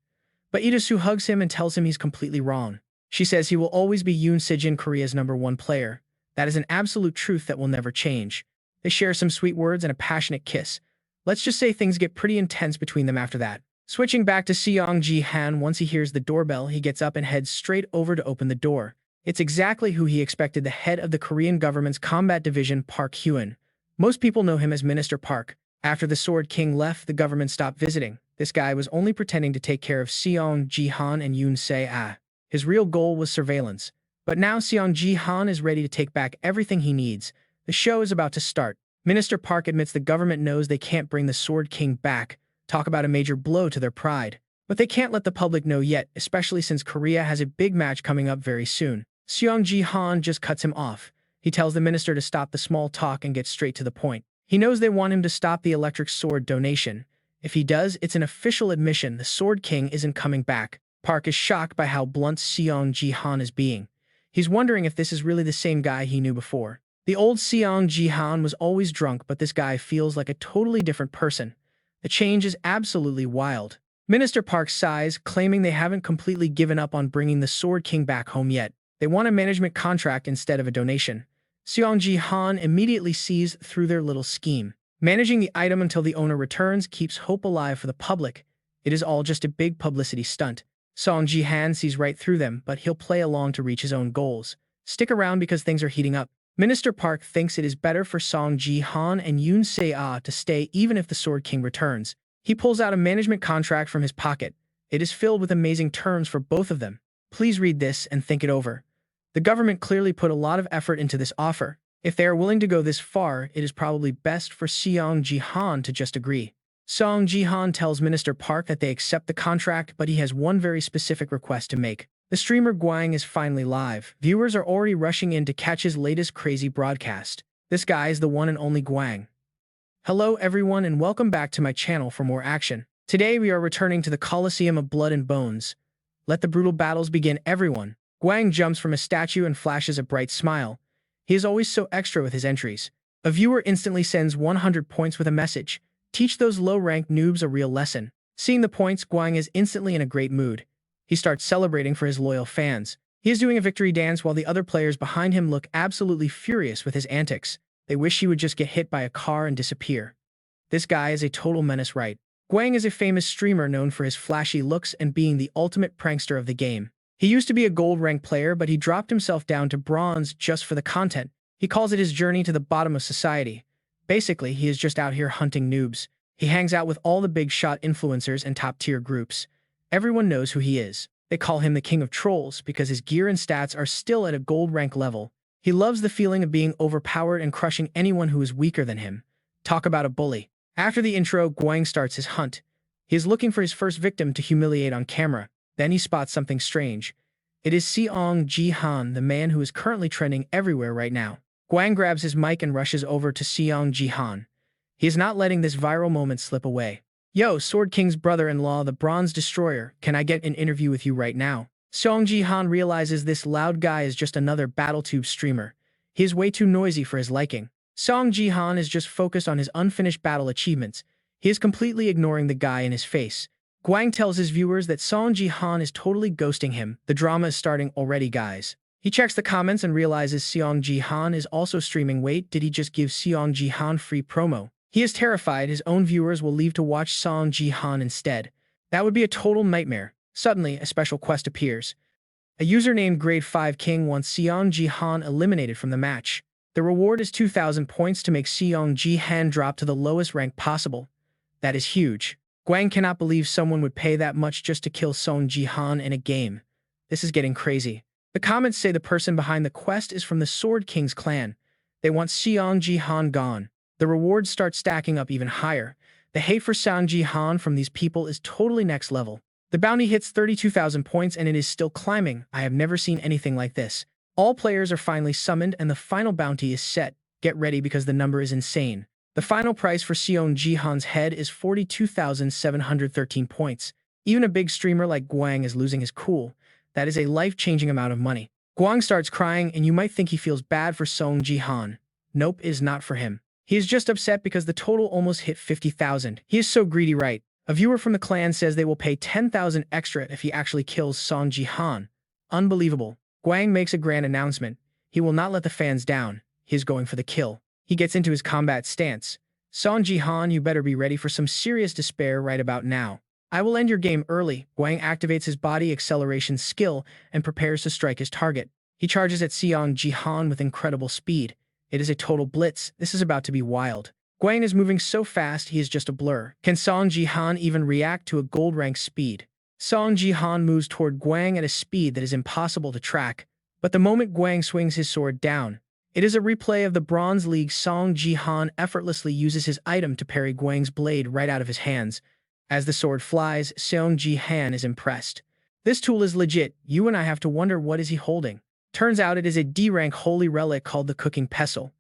But Idasu hugs him and tells him he's completely wrong. She says he will always be Yoon Se-jin, Korea's #1 player. That is an absolute truth that will never change. They share some sweet words and a passionate kiss. Let's just say things get pretty intense between them after that. Switching back to Seong Ji Han, once he hears the doorbell, he gets up and heads straight over to open the door. It's exactly who he expected, the head of the Korean government's combat division, Park Hyun. Most people know him as Minister Park. After the Sword King left, the government stopped visiting. This guy was only pretending to take care of Seong Ji Han and Yoon Se-ah. His real goal was surveillance. But now Seong Ji Han is ready to take back everything he needs. The show is about to start. Minister Park admits the government knows they can't bring the Sword King back. Talk about a major blow to their pride. But they can't let the public know yet, especially since Korea has a big match coming up very soon. Seong Ji Han just cuts him off. He tells the minister to stop the small talk and get straight to the point. He knows they want him to stop the electric sword donation. If he does, it's an official admission the Sword King isn't coming back. Park is shocked by how blunt Seong Ji Han is being. He's wondering if this is really the same guy he knew before. The old Seong Ji Han was always drunk, but this guy feels like a totally different person. The change is absolutely wild. Minister Park sighs, claiming they haven't completely given up on bringing the Sword King back home yet. They want a management contract instead of a donation. Seong Ji Han immediately sees through their little scheme. Managing the item until the owner returns keeps hope alive for the public. It is all just a big publicity stunt. Seong Ji Han sees right through them, but he'll play along to reach his own goals. Stick around because things are heating up. Minister Park thinks it is better for Seong Ji Han and Yoon Se-ah to stay even if the Sword King returns. He pulls out a management contract from his pocket. It is filled with amazing terms for both of them. Please read this and think it over. The government clearly put a lot of effort into this offer. If they are willing to go this far, it is probably best for Seong Ji Han to just agree. Seong Ji Han tells Minister Park that they accept the contract, but he has one very specific request to make. The streamer Gwang is finally live. Viewers are already rushing in to catch his latest crazy broadcast. This guy is the one and only Gwang. Hello everyone and welcome back to my channel for more action. Today we are returning to the Coliseum of Blood and Bones. Let the brutal battles begin, everyone. Gwang jumps from a statue and flashes a bright smile. He is always so extra with his entries. A viewer instantly sends 100 points with a message. Teach those low-ranked noobs a real lesson. Seeing the points, Gwang is instantly in a great mood. He starts celebrating for his loyal fans. He is doing a victory dance while the other players behind him look absolutely furious with his antics. They wish he would just get hit by a car and disappear. This guy is a total menace, right? Gwang is a famous streamer known for his flashy looks and being the ultimate prankster of the game. He used to be a gold-ranked player, but he dropped himself down to bronze just for the content. He calls it his journey to the bottom of society. Basically, he is just out here hunting noobs. He hangs out with all the big-shot influencers and top-tier groups. Everyone knows who he is. They call him the king of trolls because his gear and stats are still at a gold rank level. He loves the feeling of being overpowered and crushing anyone who is weaker than him. Talk about a bully. After the intro, Gwang starts his hunt. He is looking for his first victim to humiliate on camera. Then he spots something strange. It is Seong Ji Han, the man who is currently trending everywhere right now. Gwang grabs his mic and rushes over to Seong Ji Han. He is not letting this viral moment slip away. Yo, Sword King's brother-in-law, the Bronze Destroyer, can I get an interview with you right now? Seong Ji Han realizes this loud guy is just another BattleTube streamer. He is way too noisy for his liking. Seong Ji Han is just focused on his unfinished battle achievements. He is completely ignoring the guy in his face. Gwang tells his viewers that Seong Ji Han is totally ghosting him. The drama is starting already, guys. He checks the comments and realizes Seong Ji Han is also streaming. Wait, did he just give Seong Ji Han free promo? He is terrified his own viewers will leave to watch Seong Ji Han instead. That would be a total nightmare. Suddenly, a special quest appears. A user named Grade 5 King wants Seong Ji Han eliminated from the match. The reward is 2,000 points to make Seong Ji Han drop to the lowest rank possible. That is huge. Gwang cannot believe someone would pay that much just to kill Seong Ji Han in a game. This is getting crazy. The comments say the person behind the quest is from the Sword King's clan. They want Seong Ji Han gone. The rewards start stacking up even higher. The hate for Shang Jihan from these people is totally next level. The bounty hits 32,000 points and it is still climbing. I have never seen anything like this. All players are finally summoned and the final bounty is set. Get ready because the number is insane. The final price for Seong Ji Han's head is 42,713 points. Even a big streamer like Gwang is losing his cool. That is a life-changing amount of money. Gwang starts crying and you might think he feels bad for Seong Ji Han. Nope, it is not for him. He is just upset because the total almost hit 50,000. He is so greedy, right? A viewer from the clan says they will pay 10,000 extra if he actually kills Seong Ji Han. Unbelievable. Gwang makes a grand announcement. He will not let the fans down. He is going for the kill. He gets into his combat stance. Seong Ji Han, you better be ready for some serious despair right about now. I will end your game early. Gwang activates his body acceleration skill and prepares to strike his target. He charges at Seong Ji Han with incredible speed. It is a total blitz. This is about to be wild. Gwang is moving so fast he is just a blur. Can Seong Ji Han even react to a gold rank speed? Seong Ji Han moves toward Gwang at a speed that is impossible to track. But the moment Gwang swings his sword down, it is a replay of the Bronze League. Seong Ji Han effortlessly uses his item to parry Gwang's blade right out of his hands. As the sword flies, Seong Ji Han is impressed. This tool is legit. You and I have to wonder what is he holding. Turns out it is a D-rank holy relic called the cooking pestle.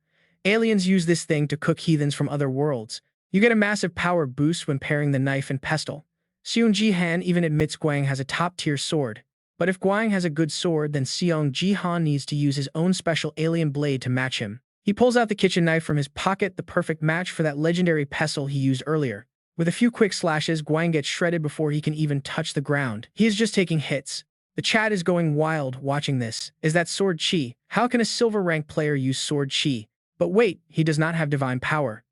Aliens use this thing to cook heathens from other worlds. You get a massive power boost when pairing the knife and pestle. Seong Ji Han even admits Gwang has a top-tier sword. But if Gwang has a good sword, then Seong Ji Han needs to use his own special alien blade to match him. He pulls out the kitchen knife from his pocket, the perfect match for that legendary pestle he used earlier. With a few quick slashes, Gwang gets shredded before he can even touch the ground. He is just taking hits. The chat is going wild watching this. Is that sword chi? How can a silver rank player use sword chi? But wait, he does not have divine power.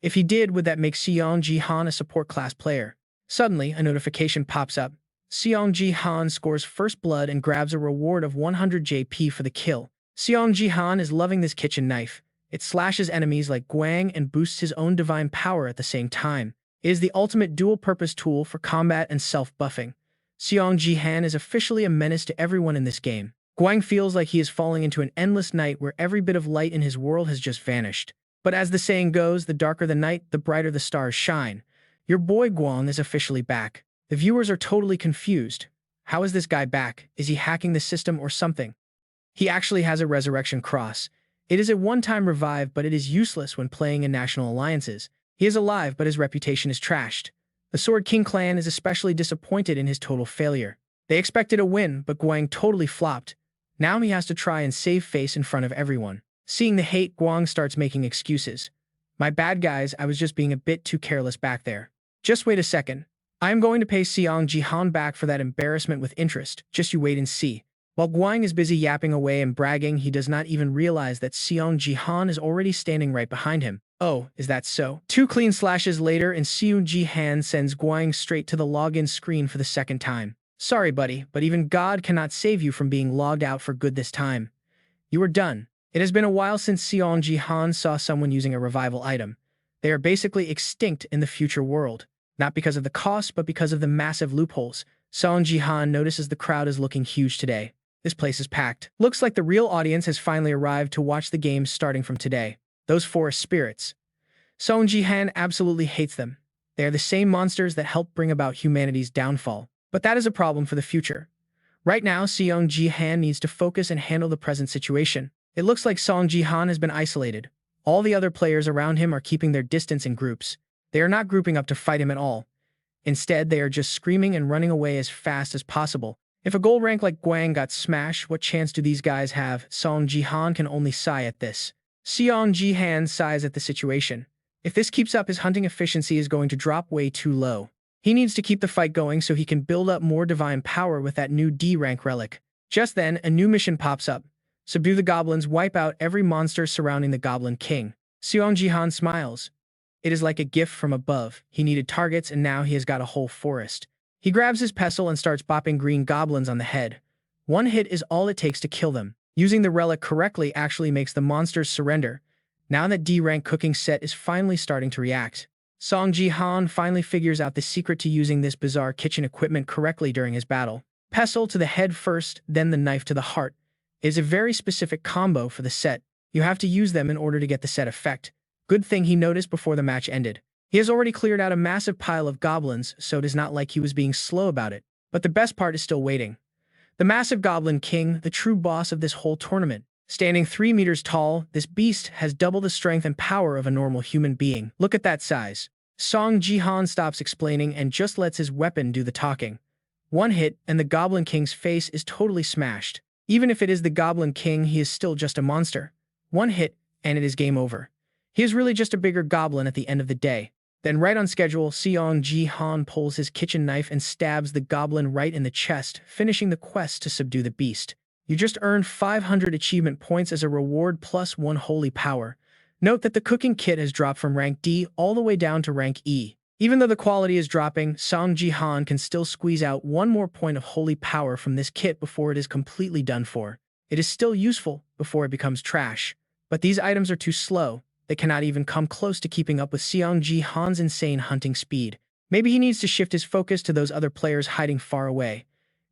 If he did, would that make Seong Ji Han a support class player? Suddenly, a notification pops up. Seong Ji Han scores first blood and grabs a reward of 100 JP for the kill. Seong Ji Han is loving this kitchen knife. It slashes enemies like Gwang and boosts his own divine power at the same time. It is the ultimate dual-purpose tool for combat and self-buffing. Seong Ji Han is officially a menace to everyone in this game. Guang feels like he is falling into an endless night where every bit of light in his world has just vanished. But as the saying goes, the darker the night, the brighter the stars shine. Your boy Guang is officially back. The viewers are totally confused. How is this guy back? Is he hacking the system or something? He actually has a resurrection cross. It is a one-time revive, but it is useless when playing in national alliances. He is alive, but his reputation is trashed. The Sword King clan is especially disappointed in his total failure. They expected a win, but Guang totally flopped. Now he has to try and save face in front of everyone. Seeing the hate, Guang starts making excuses. My bad guys, I was just being a bit too careless back there. Just wait a second. I am going to pay Seong Ji Han back for that embarrassment with interest. Just you wait and see. While Guang is busy yapping away and bragging, he does not even realize that Seong Ji Han is already standing right behind him. Oh, is that so? 2 clean slashes later, and Seong Ji Han sends Guang straight to the login screen for the second time. Sorry, buddy, but even God cannot save you from being logged out for good this time. You are done. It has been a while since Seong Ji Han saw someone using a revival item. They are basically extinct in the future world. Not because of the cost, but because of the massive loopholes. Seong Ji Han notices the crowd is looking huge today. This place is packed. Looks like the real audience has finally arrived to watch the games starting from today. Those forest spirits. Seong Ji Han absolutely hates them. They are the same monsters that helped bring about humanity's downfall. But that is a problem for the future. Right now, Seong Ji Han needs to focus and handle the present situation. It looks like Seong Ji Han has been isolated. All the other players around him are keeping their distance in groups. They are not grouping up to fight him at all. Instead, they are just screaming and running away as fast as possible. If a gold rank like Guang got smashed, what chance do these guys have? Seong Ji Han can only sigh at this. Seong Ji Han sighs at the situation. If this keeps up, his hunting efficiency is going to drop way too low. He needs to keep the fight going so he can build up more divine power with that new D rank relic. Just then, a new mission pops up. Subdue the goblins, wipe out every monster surrounding the Goblin King. Seong Ji Han smiles. It is like a gift from above. He needed targets, and now he has got a whole forest. He grabs his pestle and starts bopping green goblins on the head. One hit is all it takes to kill them. Using the relic correctly actually makes the monsters surrender. Now that D-rank cooking set is finally starting to react. Seong Ji Han finally figures out the secret to using this bizarre kitchen equipment correctly during his battle. Pestle to the head first, then the knife to the heart. It is a very specific combo for the set. You have to use them in order to get the set effect. Good thing he noticed before the match ended. He has already cleared out a massive pile of goblins, so it is not like he was being slow about it. But the best part is still waiting. The massive Goblin King, the true boss of this whole tournament. Standing 3 meters tall, this beast has double the strength and power of a normal human being. Look at that size. Seong Ji Han stops explaining and just lets his weapon do the talking. One hit, and the Goblin King's face is totally smashed. Even if it is the Goblin King, he is still just a monster. One hit, and it is game over. He is really just a bigger goblin at the end of the day. Then right on schedule, Seong Ji Han pulls his kitchen knife and stabs the goblin right in the chest, finishing the quest to subdue the beast. You just earned 500 achievement points as a reward plus 1 holy power. Note that the cooking kit has dropped from rank D all the way down to rank E. Even though the quality is dropping, Seong Ji Han can still squeeze out 1 more point of holy power from this kit before it is completely done for. It is still useful before it becomes trash. But these items are too slow. They cannot even come close to keeping up with Seong Ji Han's insane hunting speed. Maybe he needs to shift his focus to those other players hiding far away.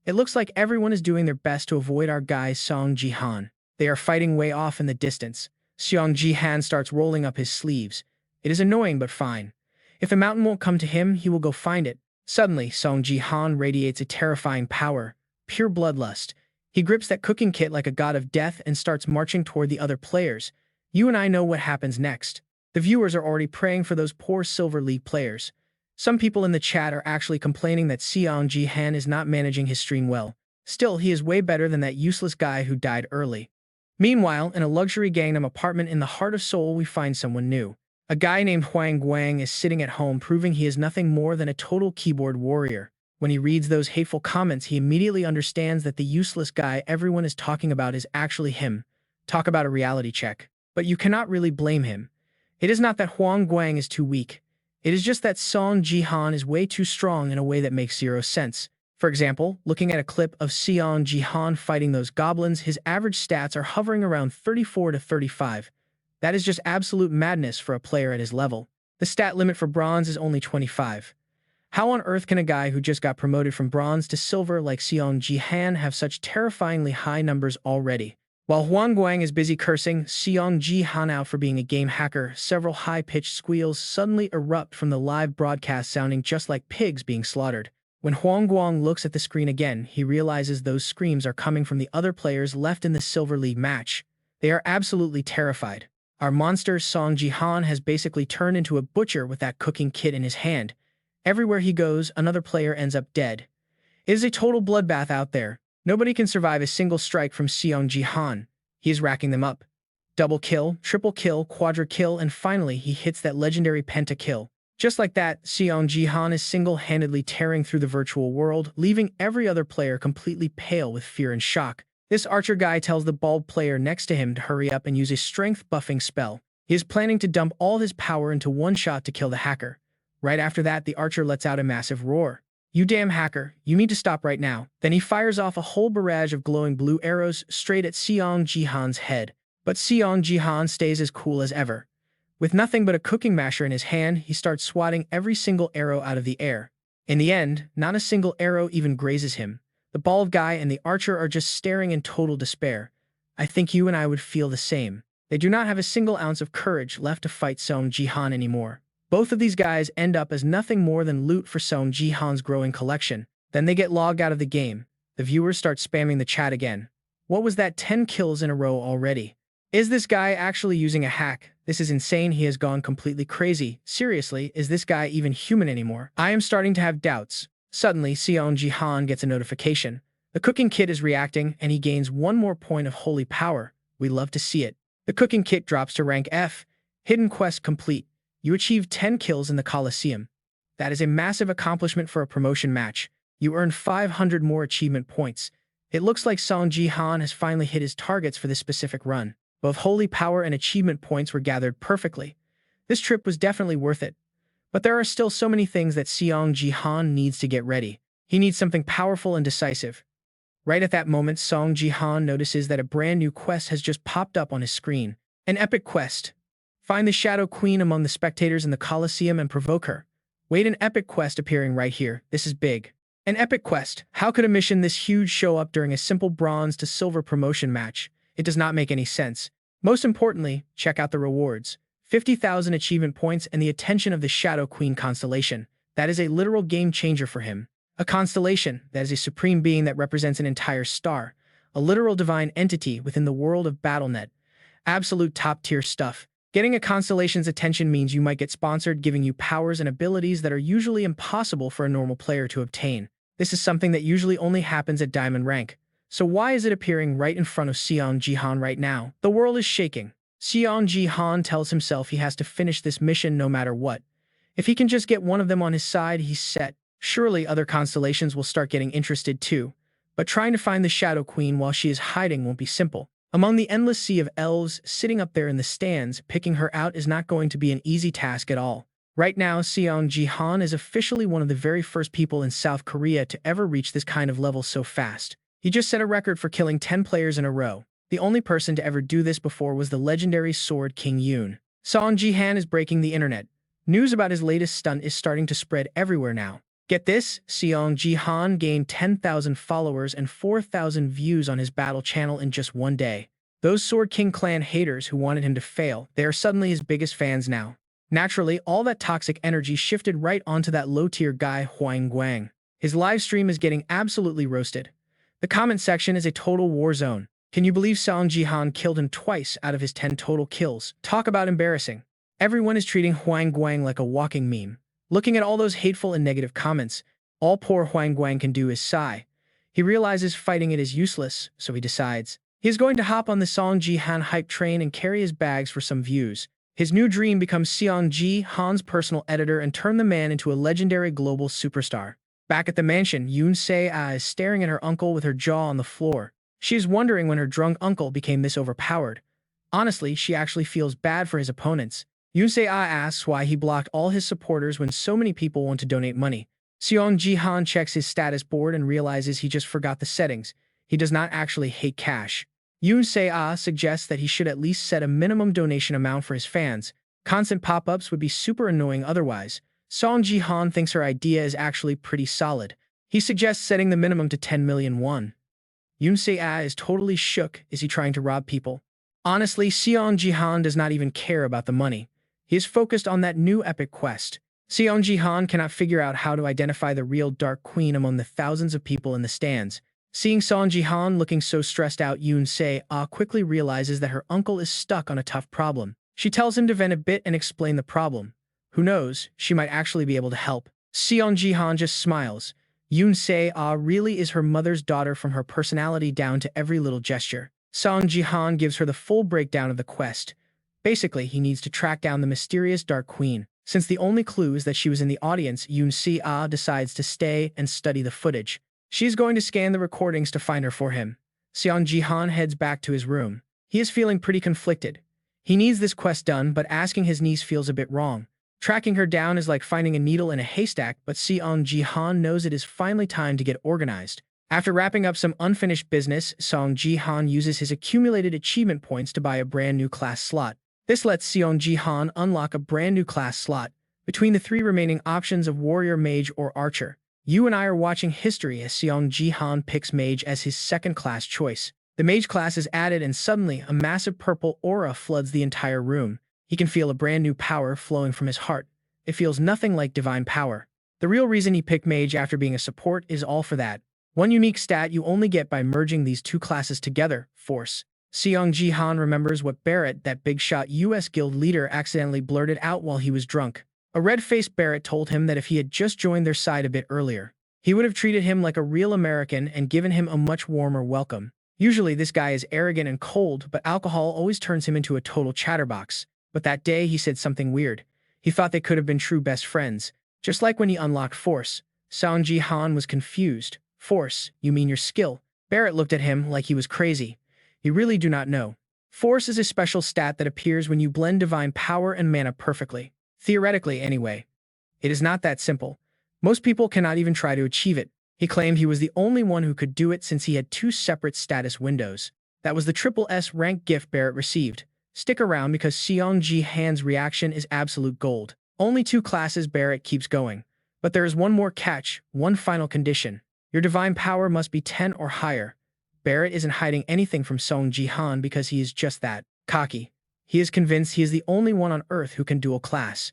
It looks like everyone is doing their best to avoid our guy Seong Ji Han. They are fighting way off in the distance. Seong Ji Han starts rolling up his sleeves. It is annoying but fine. If the mountain won't come to him, he will go find it. Suddenly, Seong Ji Han radiates a terrifying power, pure bloodlust. He grips that cooking kit like a god of death and starts marching toward the other players. You and I know what happens next. The viewers are already praying for those poor Silver League players. Some people in the chat are actually complaining that Seong Ji Han is not managing his stream well. Still, he is way better than that useless guy who died early. Meanwhile, in a luxury Gangnam apartment in the heart of Seoul, we find someone new. A guy named Hwang Guang is sitting at home, proving he is nothing more than a total keyboard warrior. When he reads those hateful comments, he immediately understands that the useless guy everyone is talking about is actually him. Talk about a reality check. But you cannot really blame him. It is not that Hwang Guang is too weak. It is just that Seong Ji Han is way too strong in a way that makes zero sense. For example, looking at a clip of Seong Ji Han fighting those goblins, his average stats are hovering around 34 to 35. That is just absolute madness for a player at his level. The stat limit for bronze is only 25. How on earth can a guy who just got promoted from bronze to silver like Seong Ji Han have such terrifyingly high numbers already? While Huang Guang is busy cursing Seong Ji Han out for being a game hacker, several high-pitched squeals suddenly erupt from the live broadcast sounding just like pigs being slaughtered. When Huang Guang looks at the screen again, he realizes those screams are coming from the other players left in the Silver League match. They are absolutely terrified. Our monster Shang Jihan has basically turned into a butcher with that cooking kit in his hand. Everywhere he goes, another player ends up dead. It is a total bloodbath out there. Nobody can survive a single strike from Seong Ji Han. He is racking them up. Double kill, triple kill, quadra kill, and finally he hits that legendary penta kill. Just like that, Seong Ji Han is single-handedly tearing through the virtual world, leaving every other player completely pale with fear and shock. This archer guy tells the bald player next to him to hurry up and use a strength-buffing spell. He is planning to dump all his power into one shot to kill the hacker. Right after that, the archer lets out a massive roar. "You damn hacker, you need to stop right now." Then he fires off a whole barrage of glowing blue arrows straight at Seong Ji Han's head. But Seong Ji Han stays as cool as ever. With nothing but a cooking masher in his hand, he starts swatting every single arrow out of the air. In the end, not a single arrow even grazes him. The bald guy and the archer are just staring in total despair. I think you and I would feel the same. They do not have a single ounce of courage left to fight Seong Ji Han anymore. Both of these guys end up as nothing more than loot for Seong Ji Han's growing collection. Then they get logged out of the game. The viewers start spamming the chat again. What was that 10 kills in a row already? Is this guy actually using a hack? This is insane. He has gone completely crazy. Seriously, is this guy even human anymore? I am starting to have doubts. Suddenly, Seong Ji Han gets a notification. The cooking kit is reacting, and he gains one more point of holy power. We love to see it. The cooking kit drops to rank F. Hidden quest complete. You achieved 10 kills in the coliseum. That is a massive accomplishment for a promotion match. You earned 500 more achievement points. It looks like Seong Ji Han has finally hit his targets for this specific run. Both holy power and achievement points were gathered perfectly. This trip was definitely worth it. But there are still so many things that Seong Ji Han needs to get ready. He needs something powerful and decisive. Right at that moment, Seong Ji Han notices that a brand new quest has just popped up on his screen. An epic quest. Find the Shadow Queen among the spectators in the Coliseum and provoke her. Wait, an epic quest appearing right here. This is big. An epic quest. How could a mission this huge show up during a simple bronze to silver promotion match? It does not make any sense. Most importantly, check out the rewards. 50,000 achievement points and the attention of the Shadow Queen constellation. That is a literal game changer for him. A constellation, that is a supreme being that represents an entire star. A literal divine entity within the world of BattleNet. Absolute top-tier stuff. Getting a constellation's attention means you might get sponsored, giving you powers and abilities that are usually impossible for a normal player to obtain. This is something that usually only happens at Diamond rank. So why is it appearing right in front of Seong Ji Han right now? The world is shaking. Seong Ji Han tells himself he has to finish this mission no matter what. If he can just get one of them on his side, he's set. Surely other constellations will start getting interested too. But trying to find the Shadow Queen while she is hiding won't be simple. Among the endless sea of elves sitting up there in the stands, picking her out is not going to be an easy task at all. Right now, Seong Ji Han is officially one of the very first people in South Korea to ever reach this kind of level so fast. He just set a record for killing 10 players in a row. The only person to ever do this before was the legendary Sword King Yoon. Seong Ji Han is breaking the internet. News about his latest stunt is starting to spread everywhere now. Get this, Seong Ji Han gained 10,000 followers and 4,000 views on his battle channel in just one day. Those Sword King clan haters who wanted him to fail, they are suddenly his biggest fans now. Naturally, all that toxic energy shifted right onto that low-tier guy Huang Guang. His live stream is getting absolutely roasted. The comment section is a total war zone. Can you believe Seong Ji Han killed him twice out of his 10 total kills? Talk about embarrassing. Everyone is treating Huang Guang like a walking meme. Looking at all those hateful and negative comments, all poor Huang Guang can do is sigh. He realizes fighting it is useless, so he decides. He is going to hop on the Seong Ji Han hype train and carry his bags for some views. His new dream becomes Seong Ji Han's personal editor and turn the man into a legendary global superstar. Back at the mansion, Yoon Se-ah is staring at her uncle with her jaw on the floor. She is wondering when her drunk uncle became this overpowered. Honestly, she actually feels bad for his opponents. Yoon Se-ah asks why he blocked all his supporters when so many people want to donate money. Seong Ji Han checks his status board and realizes he just forgot the settings. He does not actually hate cash. Yoon Se-ah suggests that he should at least set a minimum donation amount for his fans. Constant pop-ups would be super annoying otherwise, Seong Ji Han thinks her idea is actually pretty solid. He suggests setting the minimum to 10 million won. Yoon Se-ah is totally shook. Is he trying to rob people? Honestly, Seong Ji Han does not even care about the money. He is focused on that new epic quest. Seong Ji Han cannot figure out how to identify the real Dark Queen among the thousands of people in the stands. Seeing Seong Ji Han looking so stressed out, Yoon Se-ah quickly realizes that her uncle is stuck on a tough problem. She tells him to vent a bit and explain the problem. Who knows, she might actually be able to help. Seong Ji Han just smiles. Yoon Se-ah really is her mother's daughter from her personality down to every little gesture. Seong Ji Han gives her the full breakdown of the quest. Basically, he needs to track down the mysterious Dark Queen. Since the only clue is that she was in the audience, Yoon Se-ah decides to stay and study the footage. She's going to scan the recordings to find her for him. Seong Ji Han heads back to his room. He is feeling pretty conflicted. He needs this quest done, but asking his niece feels a bit wrong. Tracking her down is like finding a needle in a haystack, but Seong Ji Han knows it is finally time to get organized. After wrapping up some unfinished business, Seong Ji Han uses his accumulated achievement points to buy a brand new class slot. This lets Seong Ji Han unlock a brand new class slot between the three remaining options of warrior, mage, or archer. You and I are watching history as Seong Ji Han picks mage as his second class choice. The mage class is added and suddenly a massive purple aura floods the entire room. He can feel a brand new power flowing from his heart. It feels nothing like divine power. The real reason he picked mage after being a support is all for that. One unique stat you only get by merging these two classes together, force. Seong Ji Han remembers what Barrett, that big-shot US guild leader, accidentally blurted out while he was drunk. A red-faced Barrett told him that if he had just joined their side a bit earlier, he would have treated him like a real American and given him a much warmer welcome. Usually this guy is arrogant and cold, but alcohol always turns him into a total chatterbox. But that day he said something weird. He thought they could have been true best friends. Just like when he unlocked force. Seong Ji Han was confused. Force? You mean your skill? Barrett looked at him like he was crazy. You really do not know. Force is a special stat that appears when you blend divine power and mana perfectly. Theoretically, anyway. It is not that simple. Most people cannot even try to achieve it. He claimed he was the only one who could do it since he had two separate status windows. That was the SSS-Rank gift Barrett received. Stick around because Seong Ji Han's reaction is absolute gold. Only two classes Barrett keeps going. But there is one more catch, one final condition. Your divine power must be 10 or higher. Barrett isn't hiding anything from Seong Ji Han because he is just that, cocky. He is convinced he is the only one on Earth who can dual class.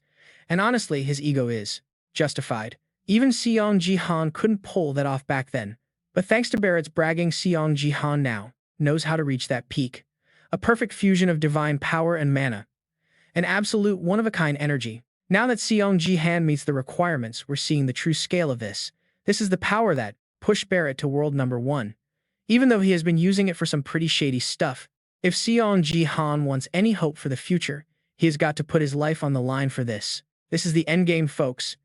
And honestly, his ego is justified. Even Seong Ji Han couldn't pull that off back then. But thanks to Barrett's bragging, Seong Ji Han now knows how to reach that peak. A perfect fusion of divine power and mana. An absolute one-of-a-kind energy. Now that Seong Ji Han meets the requirements, we're seeing the true scale of this. This is the power that pushed Barrett to world number 1. Even though he has been using it for some pretty shady stuff. If Seong Ji Han wants any hope for the future, he has got to put his life on the line for this. This is the endgame, folks.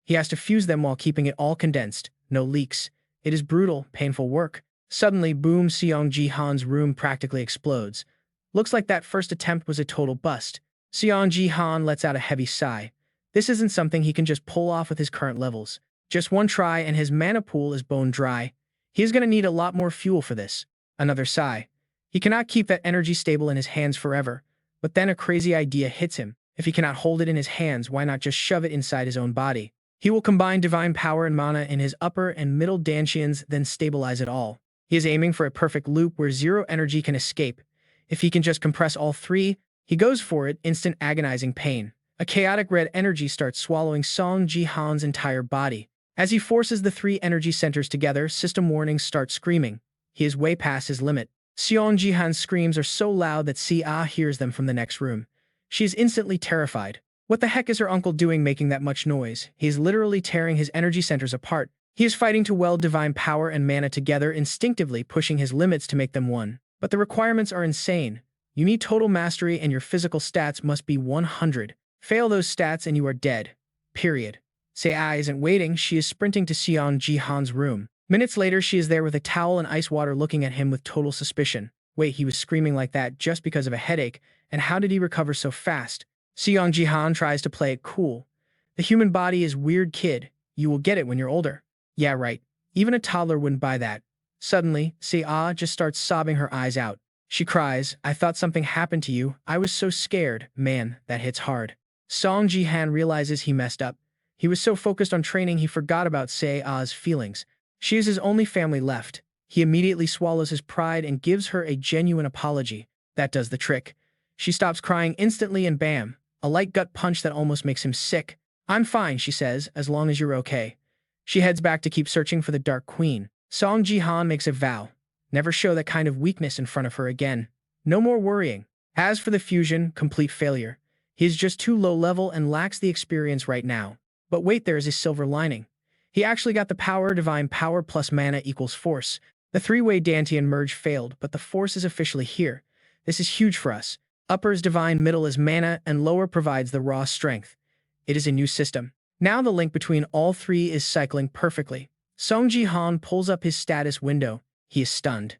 He has to fuse them while keeping it all condensed. No leaks. It is brutal, painful work. Suddenly, boom, Seong Ji Han's room practically explodes. Looks like that first attempt was a total bust. Seong Ji Han lets out a heavy sigh. This isn't something he can just pull off with his current levels. Just one try and his mana pool is bone dry. He is going to need a lot more fuel for this. Another sigh. He cannot keep that energy stable in his hands forever. But then a crazy idea hits him. If he cannot hold it in his hands, why not just shove it inside his own body? He will combine divine power and mana in his upper and middle dantians, then stabilize it all. He is aiming for a perfect loop where zero energy can escape. If he can just compress all three, he goes for it, instant agonizing pain. A chaotic red energy starts swallowing Seong Ji Han's entire body. As he forces the three energy centers together, system warnings start screaming. He is way past his limit. Seong Ji Han's screams are so loud that Si-ah hears them from the next room. She is instantly terrified. What the heck is her uncle doing making that much noise? He is literally tearing his energy centers apart. He is fighting to weld divine power and mana together, instinctively pushing his limits to make them one. But the requirements are insane. You need total mastery and your physical stats must be 100. Fail those stats and you are dead. Period. Si-ah isn't waiting, she is sprinting to Seong Ji Han's room. Minutes later, she is there with a towel and ice water looking at him with total suspicion. Wait, he was screaming like that just because of a headache, and how did he recover so fast? Seong Ji Han tries to play it cool. The human body is weird, kid. You will get it when you're older. Yeah, right. Even a toddler wouldn't buy that. Suddenly, Si-ah just starts sobbing her eyes out. She cries, I thought something happened to you. I was so scared. Man, that hits hard. Seong Ji Han realizes he messed up. He was so focused on training he forgot about Sei-a's feelings. She is his only family left. He immediately swallows his pride and gives her a genuine apology. That does the trick. She stops crying instantly and bam, a light gut punch that almost makes him sick. "I'm fine," she says, "as long as you're okay." She heads back to keep searching for the Dark Queen. Seong Ji Han makes a vow. Never show that kind of weakness in front of her again. No more worrying. As for the fusion, complete failure. He is just too low level and lacks the experience right now. But wait, there is a silver lining. He actually got the power. Divine power plus mana equals force. The three-way Dantian merge failed, but the force is officially here. This is huge for us. Upper is divine, middle is mana, and lower provides the raw strength. It is a new system. Now the link between all three is cycling perfectly. Seong Ji Han pulls up his status window. He is stunned.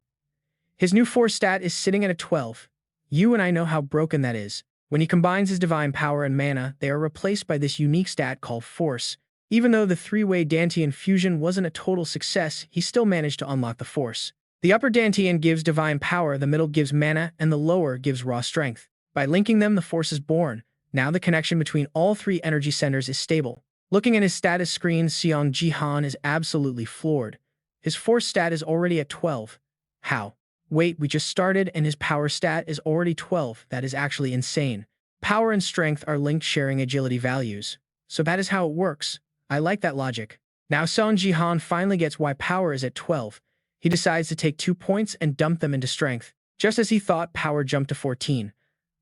His new force stat is sitting at a 12. You and I know how broken that is. When he combines his divine power and mana, they are replaced by this unique stat called force. Even though the three-way Dantian fusion wasn't a total success, he still managed to unlock the force. The upper Dantian gives divine power, the middle gives mana, and the lower gives raw strength. By linking them, the force is born. Now the connection between all three energy centers is stable. Looking at his status screen, Seong Ji Han is absolutely floored. His force stat is already at 12. How? Wait, we just started and his power stat is already 12. That is actually insane. Power and strength are linked, sharing agility values. So that is how it works. I like that logic. Now Seong Ji Han finally gets why power is at 12. He decides to take 2 points and dump them into strength. Just as he thought, power jumped to 14.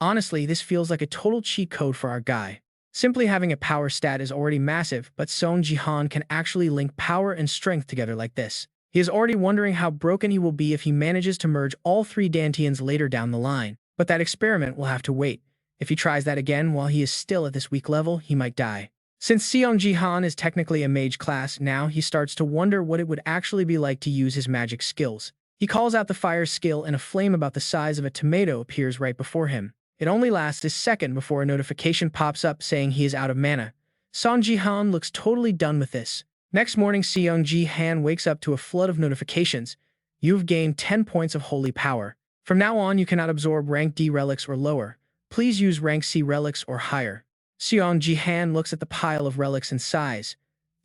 Honestly, this feels like a total cheat code for our guy. Simply having a power stat is already massive, but Seong Ji Han can actually link power and strength together like this. He is already wondering how broken he will be if he manages to merge all three Dantians later down the line. But that experiment will have to wait. If he tries that again while he is still at this weak level, he might die. Since Seong Ji Han is technically a mage class, now he starts to wonder what it would actually be like to use his magic skills. He calls out the fire skill and a flame about the size of a tomato appears right before him. It only lasts a second before a notification pops up saying he is out of mana. Seong Ji Han looks totally done with this. Next morning, Seong Ji Han wakes up to a flood of notifications. You've gained 10 points of holy power. From now on, you cannot absorb rank D relics or lower. Please use rank C relics or higher. Seong Ji Han looks at the pile of relics and sighs.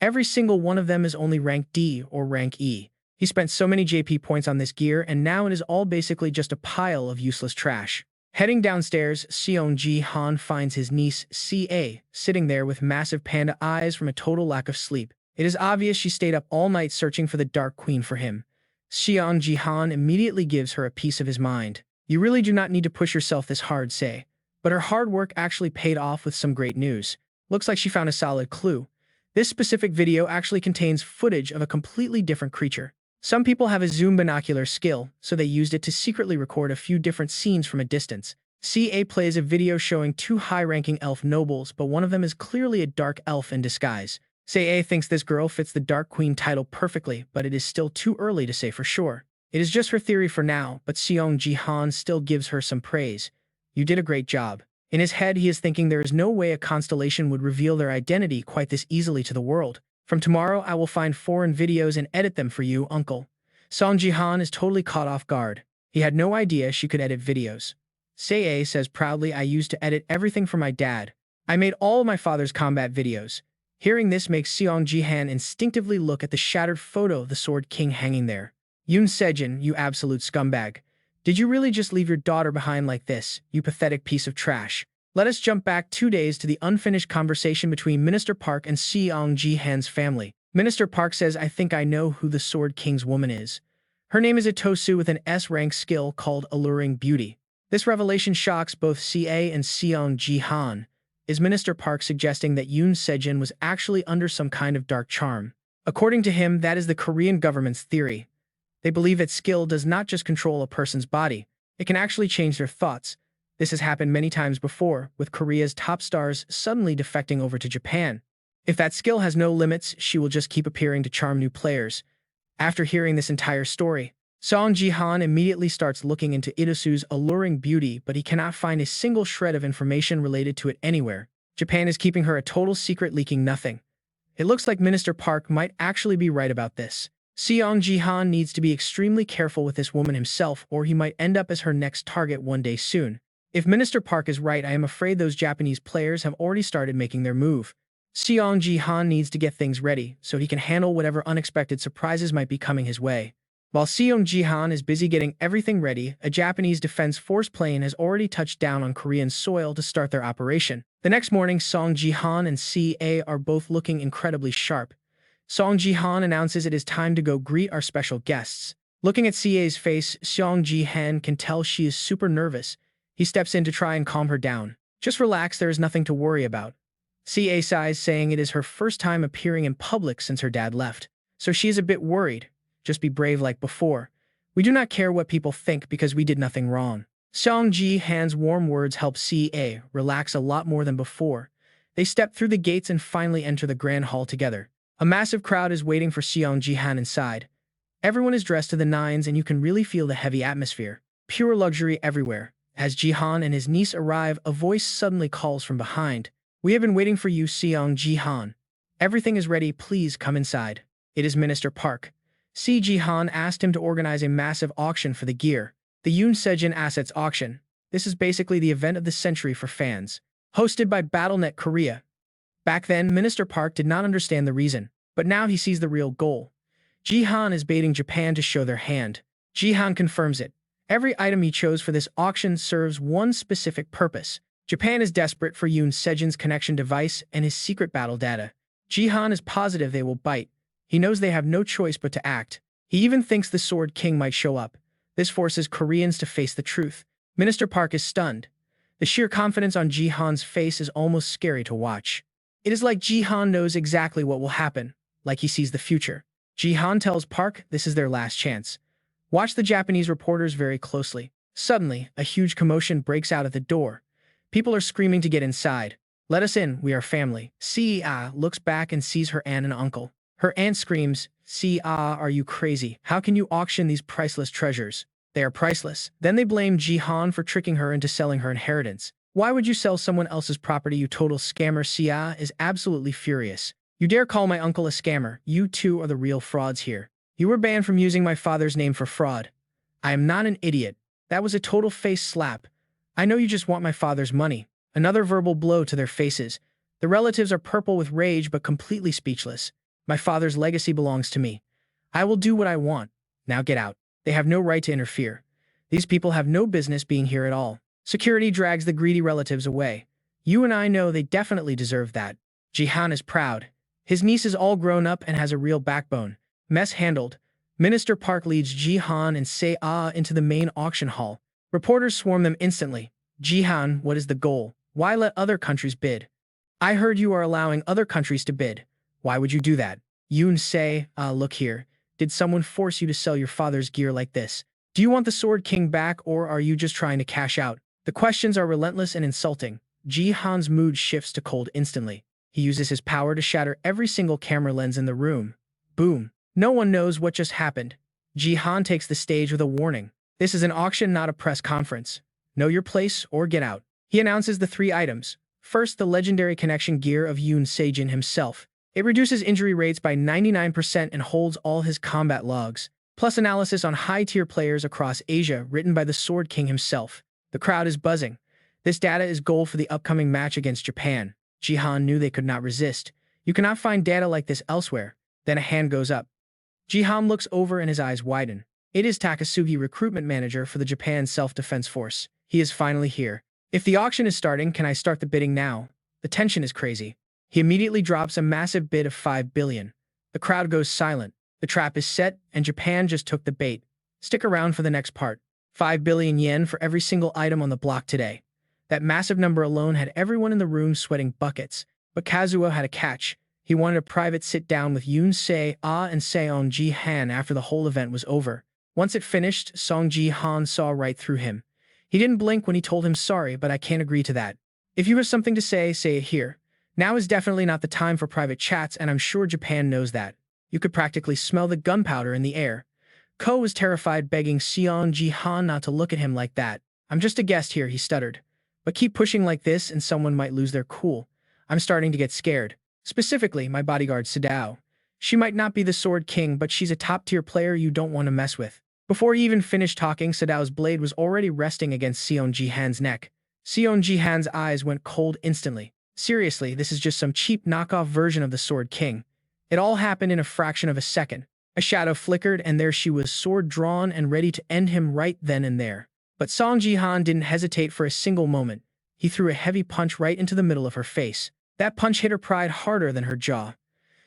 Every single one of them is only rank D or rank E. He spent so many JP points on this gear, and now it is all basically just a pile of useless trash. Heading downstairs, Seong Ji Han finds his niece, CA, sitting there with massive panda eyes from a total lack of sleep. It is obvious she stayed up all night searching for the Dark Queen for him. Seong Ji Han immediately gives her a piece of his mind. You really do not need to push yourself this hard, Sei. But her hard work actually paid off with some great news. Looks like she found a solid clue. This specific video actually contains footage of a completely different creature. Some people have a zoom binocular skill, so they used it to secretly record a few different scenes from a distance. CA plays a video showing 2 high-ranking elf nobles, but one of them is clearly a dark elf in disguise. CA thinks this girl fits the Dark Queen title perfectly, but it is still too early to say for sure. It is just her theory for now, but Seong Ji Han still gives her some praise. You did a great job. In his head, he is thinking there is no way a constellation would reveal their identity quite this easily to the world. From tomorrow, I will find foreign videos and edit them for you, uncle. Seong Ji Han is totally caught off guard. He had no idea she could edit videos. Sei says proudly, I used to edit everything for my dad. I made all of my father's combat videos. Hearing this makes Seong Ji Han instinctively look at the shattered photo of the Sword King hanging there. Yoon Sejin, you absolute scumbag. Did you really just leave your daughter behind like this, you pathetic piece of trash? Let us jump back 2 days to the unfinished conversation between Minister Park and Seong Ji Han's family. Minister Park says, I think I know who the Sword King's woman is. Her name is a Tosu with an S-rank skill called Alluring Beauty. This revelation shocks both CA and Seong Ji Han. Is Minister Park suggesting that Yoon Sejin was actually under some kind of dark charm? According to him, that is the Korean government's theory. They believe that skill does not just control a person's body, it can actually change their thoughts. This has happened many times before, with Korea's top stars suddenly defecting over to Japan. If that skill has no limits, she will just keep appearing to charm new players. After hearing this entire story, Seong Ji Han immediately starts looking into Itosu's alluring beauty, but he cannot find a single shred of information related to it anywhere. Japan is keeping her a total secret, leaking nothing. It looks like Minister Park might actually be right about this. Seong Ji Han needs to be extremely careful with this woman himself, or he might end up as her next target one day soon. If Minister Park is right, I am afraid those Japanese players have already started making their move. Seong Ji Han needs to get things ready so he can handle whatever unexpected surprises might be coming his way. While Seong Ji Han is busy getting everything ready, a Japanese Defense Force plane has already touched down on Korean soil to start their operation. The next morning, Seong Ji Han and CA are both looking incredibly sharp. Seong Ji Han announces it is time to go greet our special guests. Looking at CA's face, Seong Ji Han can tell she is super nervous. He steps in to try and calm her down. Just relax, there is nothing to worry about. CA sighs, saying it is her first time appearing in public since her dad left. So she is a bit worried. Just be brave like before. We do not care what people think because we did nothing wrong. Seong Ji Han's warm words help CA relax a lot more than before. They step through the gates and finally enter the grand hall together. A massive crowd is waiting for Seong Ji Han inside. Everyone is dressed to the nines and you can really feel the heavy atmosphere. Pure luxury everywhere. As Ji Han and his niece arrive, a voice suddenly calls from behind. We have been waiting for you, Seong Ji Han. Everything is ready, please come inside. It is Minister Park. Shang Jihan asked him to organize a massive auction for the gear, the Yoon Sejin Assets Auction. This is basically the event of the century for fans. Hosted by BattleNet Korea. Back then, Minister Park did not understand the reason, but now he sees the real goal. Jihan is baiting Japan to show their hand. Jihan confirms it. Every item he chose for this auction serves one specific purpose. Japan is desperate for Yoon Sejin's connection device and his secret battle data. Jihan is positive they will bite. He knows they have no choice but to act. He even thinks the Sword King might show up. This forces Koreans to face the truth. Minister Park is stunned. The sheer confidence on Jihan's face is almost scary to watch. It is like Jihan knows exactly what will happen, like he sees the future. Jihan tells Park this is their last chance. Watch the Japanese reporters very closely. Suddenly, a huge commotion breaks out at the door. People are screaming to get inside. Let us in, we are family. Sia looks back and sees her aunt and uncle. Her aunt screams, Sia, are you crazy? How can you auction these priceless treasures? They are priceless. Then they blame Jihan for tricking her into selling her inheritance. Why would you sell someone else's property, you total scammer? Sia is absolutely furious. You dare call my uncle a scammer? You two are the real frauds here. You were banned from using my father's name for fraud. I am not an idiot. That was a total face slap. I know you just want my father's money. Another verbal blow to their faces. The relatives are purple with rage but completely speechless. My father's legacy belongs to me. I will do what I want. Now get out. They have no right to interfere. These people have no business being here at all. Security drags the greedy relatives away. You and I know they definitely deserve that. Jihan is proud. His niece is all grown up and has a real backbone. Mess handled. Minister Park leads Jihan and Seiya into the main auction hall. Reporters swarm them instantly. Jihan, what is the goal? Why let other countries bid? I heard you are allowing other countries to bid. Why would you do that? Yoon say, look here. Did someone force you to sell your father's gear like this? Do you want the Sword King back or are you just trying to cash out? The questions are relentless and insulting. Jihan's mood shifts to cold instantly. He uses his power to shatter every single camera lens in the room. Boom. No one knows what just happened. Jihan takes the stage with a warning. This is an auction, not a press conference. Know your place or get out. He announces the 3 items. First, the legendary connection gear of Yoon Sejin himself. It reduces injury rates by 99% and holds all his combat logs, plus analysis on high-tier players across Asia written by the Sword King himself. The crowd is buzzing. This data is gold for the upcoming match against Japan. Jihan knew they could not resist. You cannot find data like this elsewhere. Then a hand goes up. Jihan looks over and his eyes widen. It is Takasugi, recruitment manager for the Japan Self-Defense Force. He is finally here. If the auction is starting, can I start the bidding now? The tension is crazy. He immediately drops a massive bid of 5 billion. The crowd goes silent. The trap is set, and Japan just took the bait. Stick around for the next part. 5 billion yen for every single item on the block today. That massive number alone had everyone in the room sweating buckets. But Kazuo had a catch. He wanted a private sit-down with Yoon Seiya and Seong Ji Han after the whole event was over. Once it finished, Seong Ji Han saw right through him. He didn't blink when he told him, sorry, but I can't agree to that. If you have something to say it here. Now is definitely not the time for private chats, and I'm sure Japan knows that. You could practically smell the gunpowder in the air. Ko was terrified, begging Seong Ji Han not to look at him like that. I'm just a guest here, he stuttered. But keep pushing like this and someone might lose their cool. I'm starting to get scared. Specifically, my bodyguard Sadao. She might not be the Sword King, but she's a top-tier player you don't want to mess with. Before he even finished talking, Sadao's blade was already resting against Seong Ji Han's neck. Seong Ji Han's eyes went cold instantly. Seriously, this is just some cheap knockoff version of the Sword King. It all happened in a fraction of a second. A shadow flickered, and there she was, sword drawn and ready to end him right then and there. But Seong Ji Han didn't hesitate for a single moment. He threw a heavy punch right into the middle of her face. That punch hit her pride harder than her jaw.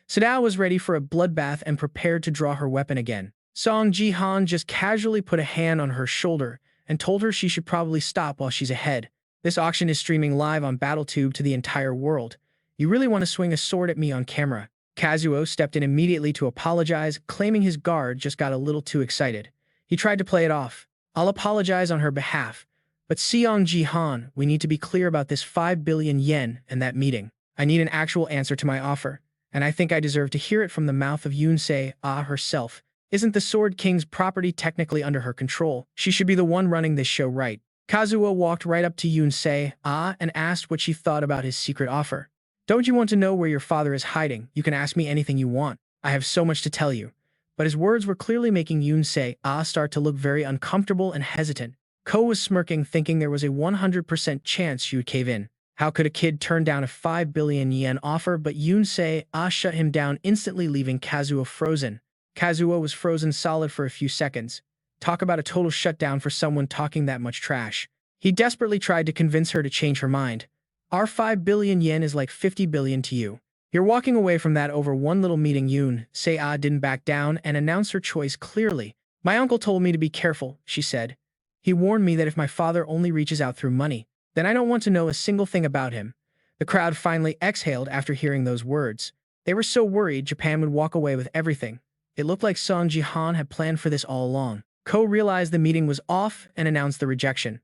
Sadao was ready for a bloodbath and prepared to draw her weapon again. Seong Ji Han just casually put a hand on her shoulder and told her she should probably stop while she's ahead. This auction is streaming live on BattleTube to the entire world. You really want to swing a sword at me on camera? Kazuo stepped in immediately to apologize, claiming his guard just got a little too excited. He tried to play it off. I'll apologize on her behalf. But Seong Ji Han, we need to be clear about this 5 billion yen and that meeting. I need an actual answer to my offer, and I think I deserve to hear it from the mouth of Yunsei herself. Isn't the Sword King's property technically under her control? She should be the one running this show, right? Kazuo walked right up to Yunsei and asked what she thought about his secret offer. Don't you want to know where your father is hiding? You can ask me anything you want. I have so much to tell you. But his words were clearly making Yunsei start to look very uncomfortable and hesitant. Ko was smirking, thinking there was a 100% chance she would cave in. How could a kid turn down a 5 billion yen offer? But Yunsei shut him down instantly, leaving Kazuo frozen. Kazuo was frozen solid for a few seconds. Talk about a total shutdown for someone talking that much trash. He desperately tried to convince her to change her mind. Our 5 billion yen is like 50 billion to you. You're walking away from that over one little meeting. Yunsei didn't back down and announced her choice clearly. My uncle told me to be careful, she said. He warned me that if my father only reaches out through money, then I don't want to know a single thing about him. The crowd finally exhaled after hearing those words. They were so worried Japan would walk away with everything. It looked like Seong Ji Han had planned for this all along. Ko realized the meeting was off and announced the rejection.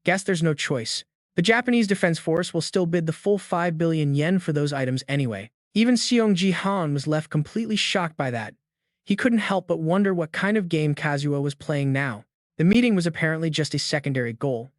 Guess there's no choice. The Japanese Defense Force will still bid the full 5 billion yen for those items anyway. Even Seong Ji Han was left completely shocked by that. He couldn't help but wonder what kind of game Kazuo was playing now. The meeting was apparently just a secondary goal.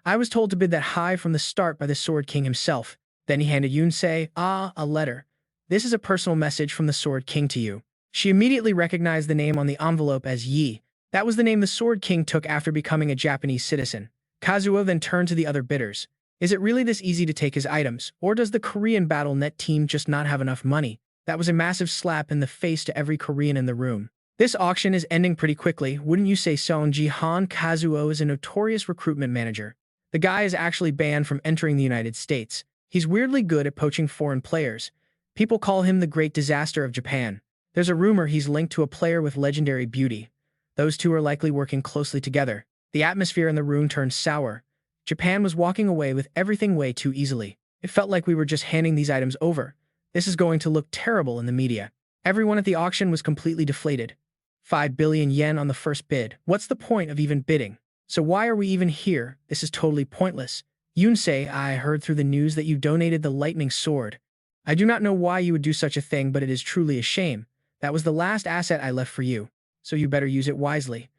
I was told to bid that high from the start by the Sword King himself. Then he handed Yunsei a letter. This is a personal message from the Sword King to you. She immediately recognized the name on the envelope as Yi. That was the name the Sword King took after becoming a Japanese citizen. Kazuo then turned to the other bidders. Is it really this easy to take his items, or does the Korean BattleNet team just not have enough money? That was a massive slap in the face to every Korean in the room. This auction is ending pretty quickly, wouldn't you say? Seong Ji Han. Kazuo is a notorious recruitment manager. The guy is actually banned from entering the United States. He's weirdly good at poaching foreign players. People call him the Great Disaster of Japan. There's a rumor he's linked to a player with legendary beauty. Those two are likely working closely together. The atmosphere in the room turned sour. Japan was walking away with everything way too easily. It felt like we were just handing these items over. This is going to look terrible in the media. Everyone at the auction was completely deflated. 5 billion yen on the first bid. What's the point of even bidding? So why are we even here? This is totally pointless. Yunsei, I heard through the news that you donated the lightning sword. I do not know why you would do such a thing, but it is truly a shame. That was the last asset I left for you, so you better use it wisely.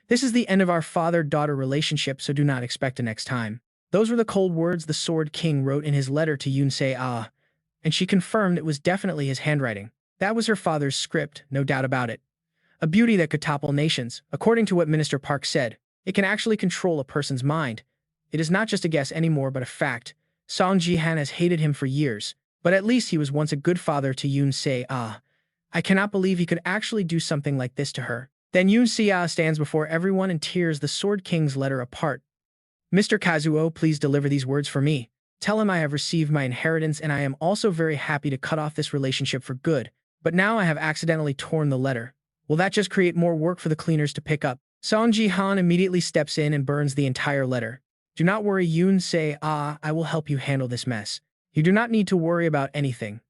This is the end of our father-daughter relationship, so do not expect a next time. Those were the cold words the Sword King wrote in his letter to Yunsei and she confirmed it was definitely his handwriting. That was her father's script, no doubt about it. A beauty that could topple nations. According to what Minister Park said, it can actually control a person's mind. It is not just a guess anymore, but a fact. Shang Jihan has hated him for years, but at least he was once a good father to Yunsei. I cannot believe he could actually do something like this to her. Then Yunsei stands before everyone and tears the Sword King's letter apart. Mr. Kazuo, please deliver these words for me. Tell him I have received my inheritance and I am also very happy to cut off this relationship for good. But now I have accidentally torn the letter. Will that just create more work for the cleaners to pick up? Seong Ji Han immediately steps in and burns the entire letter. Do not worry, Yunsei. I will help you handle this mess. You do not need to worry about anything.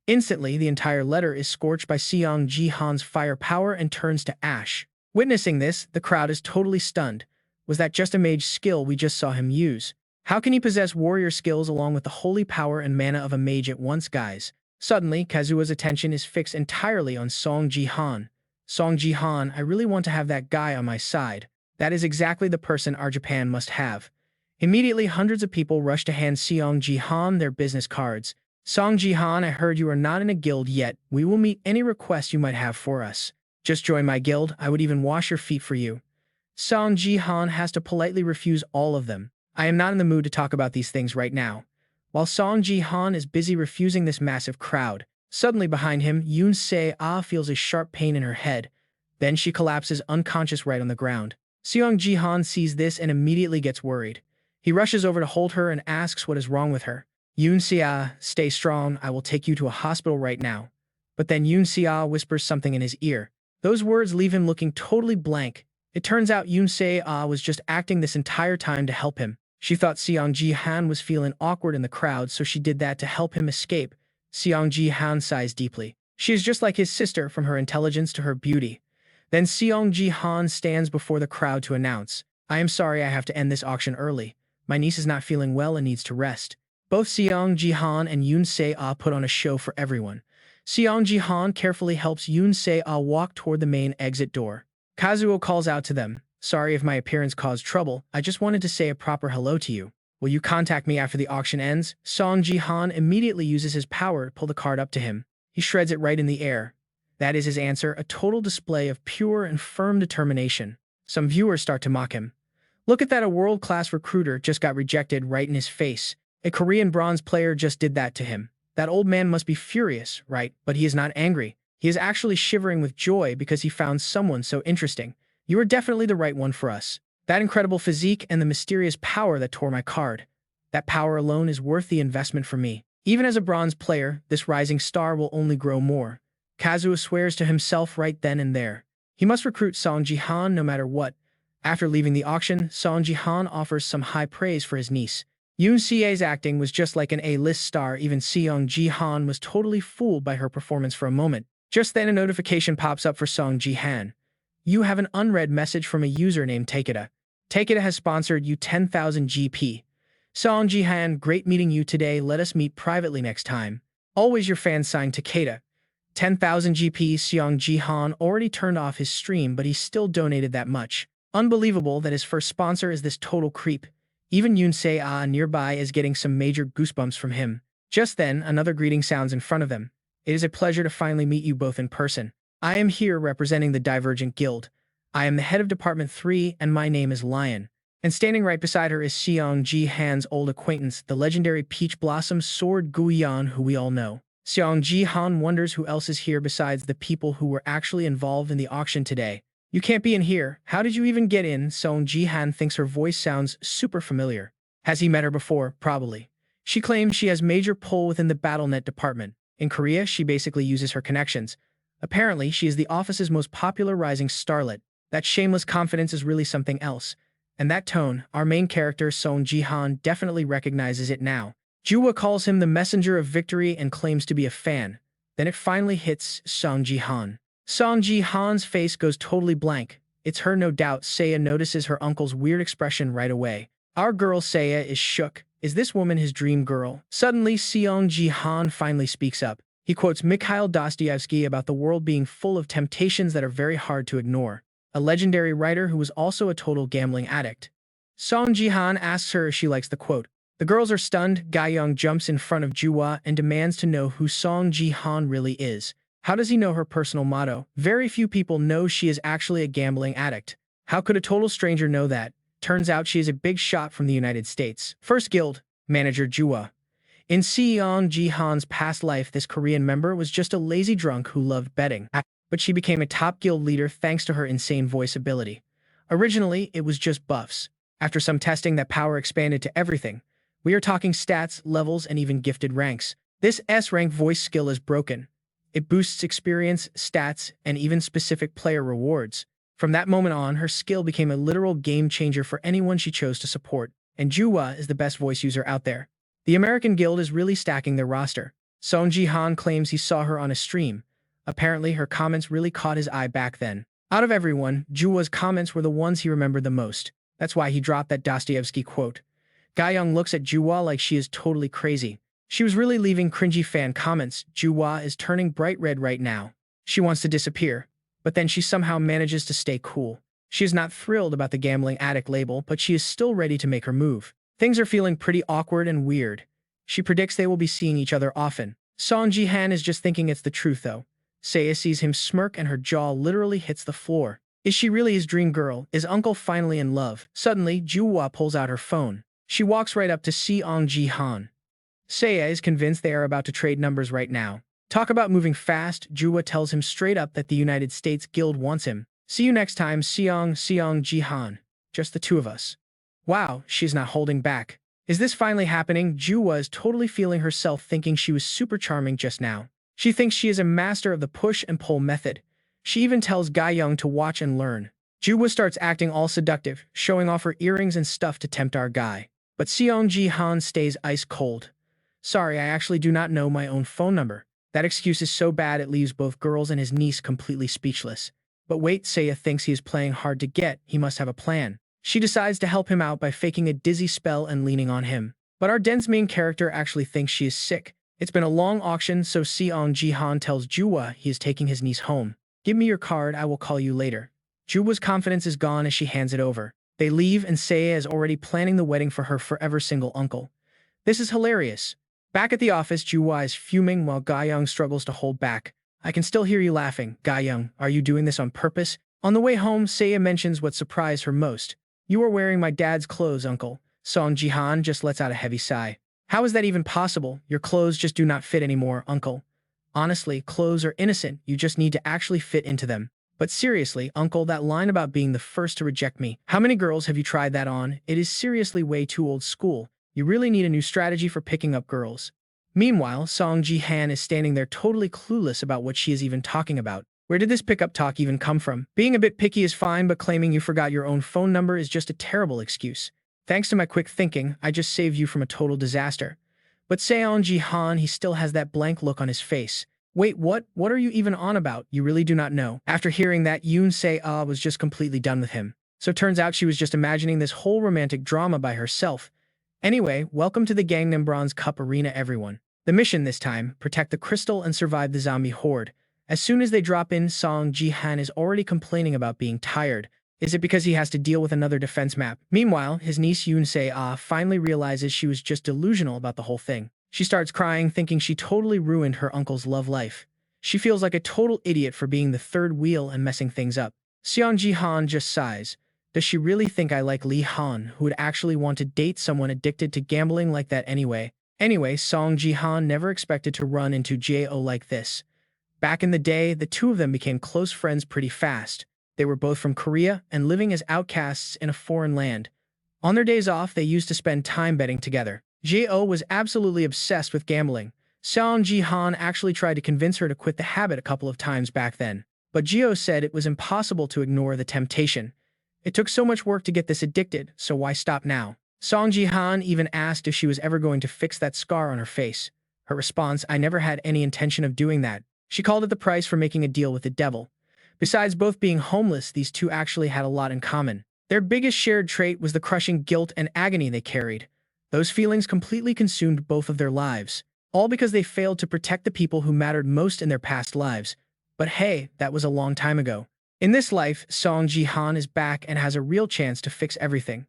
Instantly, the entire letter is scorched by Seong Ji Han's firepower and turns to ash. Witnessing this, the crowd is totally stunned. Was that just a mage skill we just saw him use? How can he possess warrior skills along with the holy power and mana of a mage at once, guys? Suddenly, Kazuo's attention is fixed entirely on Seong Ji Han. Seong Ji Han, I really want to have that guy on my side. That is exactly the person our Japan must have. Immediately, hundreds of people rush to hand Seong Ji Han their business cards. Seong Ji Han, I heard you are not in a guild yet. We will meet any request you might have for us. Just join my guild. I would even wash your feet for you. Seong Ji Han has to politely refuse all of them. I am not in the mood to talk about these things right now. While Seong Ji Han is busy refusing this massive crowd, suddenly behind him, Yoon Se-ah feels a sharp pain in her head. Then she collapses unconscious right on the ground. Seong Ji Han sees this and immediately gets worried. He rushes over to hold her and asks what is wrong with her. Yoon Se-ah, stay strong, I will take you to a hospital right now. But then Yoon Se-ah whispers something in his ear. Those words leave him looking totally blank. It turns out Yoon Se-ah was just acting this entire time to help him. She thought Seong Ji Han was feeling awkward in the crowd, so she did that to help him escape. Seong Ji Han sighs deeply. She is just like his sister, from her intelligence to her beauty. Then Seong Ji Han stands before the crowd to announce, I am sorry I have to end this auction early. My niece is not feeling well and needs to rest. Both Seong Ji Han and Yoon Se-ah put on a show for everyone. Seong Ji Han carefully helps Yoon Se-ah walk toward the main exit door. Kazuo calls out to them, sorry if my appearance caused trouble, I just wanted to say a proper hello to you. Will you contact me after the auction ends? Seong Ji Han immediately uses his power to pull the card up to him. He shreds it right in the air. That is his answer, a total display of pure and firm determination. Some viewers start to mock him. Look at that, a world-class recruiter just got rejected right in his face. A Korean bronze player just did that to him. That old man must be furious, right? But he is not angry. He is actually shivering with joy because he found someone so interesting. You are definitely the right one for us. That incredible physique and the mysterious power that tore my card. That power alone is worth the investment for me. Even as a bronze player, this rising star will only grow more. Kazuo swears to himself right then and there. He must recruit Seong Ji Han no matter what. After leaving the auction, Seong Ji Han offers some high praise for his niece. Yoon Se-ah's acting was just like an A-list star. Even Seong Ji Han was totally fooled by her performance for a moment. Just then a notification pops up for Seong Ji Han. You have an unread message from a user named Takeda. Takeda has sponsored you 10,000 GP. Seong Ji Han, great meeting you today. Let us meet privately next time. Always your fan, signed Takeda. 10,000 GP. Seong Ji Han already turned off his stream, but he still donated that much. Unbelievable that his first sponsor is this total creep. Even Yoon Se-ah nearby is getting some major goosebumps from him. Just then, another greeting sounds in front of them. It is a pleasure to finally meet you both in person. I am here representing the Divergent Guild. I am the head of Department 3, and my name is Lion. And standing right beside her is Seong Ji Han's old acquaintance, the legendary Peach Blossom Sword Guiyan, who we all know. Seong Ji Han wonders who else is here besides the people who were actually involved in the auction today. You can't be in here. How did you even get in? Seong Ji Han thinks her voice sounds super familiar. Has he met her before? Probably. She claims she has major pull within the BattleNet department. In Korea, she basically uses her connections. Apparently, she is the office's most popular rising starlet. That shameless confidence is really something else. And that tone, our main character, Seong Ji Han, definitely recognizes it now. Juwa calls him the messenger of victory and claims to be a fan. Then it finally hits Seong Ji Han. Seong Ji Han's face goes totally blank. It's her, no doubt. Seiya notices her uncle's weird expression right away. Our girl Seiya is shook. Is this woman his dream girl? Suddenly, Seong Ji Han finally speaks up. He quotes Mikhail Dostoevsky about the world being full of temptations that are very hard to ignore. A legendary writer who was also a total gambling addict. Seong Ji Han asks her if she likes the quote. The girls are stunned. Ga-young jumps in front of Juwa and demands to know who Seong Ji Han really is. How does he know her personal motto? Very few people know she is actually a gambling addict. How could a total stranger know that? Turns out she is a big shot from the United States. First Guild, Manager Juwa. In Seong Ji Han's past life, this Korean member was just a lazy drunk who loved betting. But she became a top guild leader thanks to her insane voice ability. Originally, it was just buffs. After some testing, that power expanded to everything. We are talking stats, levels, and even gifted ranks. This S-rank voice skill is broken. It boosts experience, stats, and even specific player rewards. From that moment on, her skill became a literal game changer for anyone she chose to support. And Juwa is the best voice user out there. The American Guild is really stacking their roster. Seong Ji Han claims he saw her on a stream. Apparently, her comments really caught his eye back then. Out of everyone, Juwa's comments were the ones he remembered the most. That's why he dropped that Dostoevsky quote. Ga-young looks at Juwa like she is totally crazy. She was really leaving cringy fan comments. Juwa is turning bright red right now. She wants to disappear, but then she somehow manages to stay cool. She is not thrilled about the gambling addict label, but she is still ready to make her move. Things are feeling pretty awkward and weird. She predicts they will be seeing each other often. Seong Ji Han is just thinking it's the truth, though. Seiya sees him smirk and her jaw literally hits the floor. Is she really his dream girl? Is Uncle finally in love? Suddenly, Juwa pulls out her phone. She walks right up to Seong Ji Han. Seiya is convinced they are about to trade numbers right now. Talk about moving fast, Juwa tells him straight up that the United States Guild wants him. See you next time, Seong Ji Han. Just the two of us. Wow, she's not holding back. Is this finally happening? Juwa is totally feeling herself, thinking she was super charming just now. She thinks she is a master of the push and pull method. She even tells Ga Young to watch and learn. Juwa starts acting all seductive, showing off her earrings and stuff to tempt our guy. But Seong Ji Han stays ice cold. Sorry, I actually do not know my own phone number. That excuse is so bad it leaves both girls and his niece completely speechless. But wait, Seiya thinks he is playing hard to get, he must have a plan. She decides to help him out by faking a dizzy spell and leaning on him. But our dense main character actually thinks she is sick. It's been a long auction, so Seong Ji Han tells Juwa he is taking his niece home. Give me your card, I will call you later. Juwa's confidence is gone as she hands it over. They leave and Seiya is already planning the wedding for her forever single uncle. This is hilarious. Back at the office, Juwa is fuming while Ga Young struggles to hold back. I can still hear you laughing. Ga Young, are you doing this on purpose? On the way home, Seiya mentions what surprised her most. You are wearing my dad's clothes, uncle. Seong Ji Han just lets out a heavy sigh. How is that even possible? Your clothes just do not fit anymore, uncle. Honestly, clothes are innocent, you just need to actually fit into them. But seriously, uncle, that line about being the first to reject me. How many girls have you tried that on? It is seriously way too old school. You really need a new strategy for picking up girls. Meanwhile, Shang Jihan is standing there totally clueless about what she is even talking about. Where did this pickup talk even come from? Being a bit picky is fine, but claiming you forgot your own phone number is just a terrible excuse. Thanks to my quick thinking, I just saved you from a total disaster. But Seong Ji Han, he still has that blank look on his face. Wait, what? What are you even on about? You really do not know. After hearing that, Yoon Se-ah was just completely done with him. So turns out she was just imagining this whole romantic drama by herself. Anyway, welcome to the Gangnam Bronze Cup arena, everyone. The mission this time, protect the crystal and survive the zombie horde. As soon as they drop in, Seong Ji Han is already complaining about being tired. Is it because he has to deal with another defense map? Meanwhile, his niece Yoon Se-ah finally realizes she was just delusional about the whole thing. She starts crying, thinking she totally ruined her uncle's love life. She feels like a total idiot for being the third wheel and messing things up. Seong Ji Han just sighs. Does she really think I like Lee Han, who would actually want to date someone addicted to gambling like that anyway? Anyway, Seong Ji Han never expected to run into Jo like this. Back in the day, the two of them became close friends pretty fast. They were both from Korea and living as outcasts in a foreign land. On their days off, they used to spend time betting together. Jo was absolutely obsessed with gambling. Seong Ji Han actually tried to convince her to quit the habit a couple of times back then. But Jo said it was impossible to ignore the temptation. It took so much work to get this addicted, so why stop now? Seong Ji Han even asked if she was ever going to fix that scar on her face. Her response, I never had any intention of doing that. She called it the price for making a deal with the devil. Besides both being homeless, these two actually had a lot in common. Their biggest shared trait was the crushing guilt and agony they carried. Those feelings completely consumed both of their lives, all because they failed to protect the people who mattered most in their past lives. But hey, that was a long time ago. In this life, Seong Ji Han is back and has a real chance to fix everything.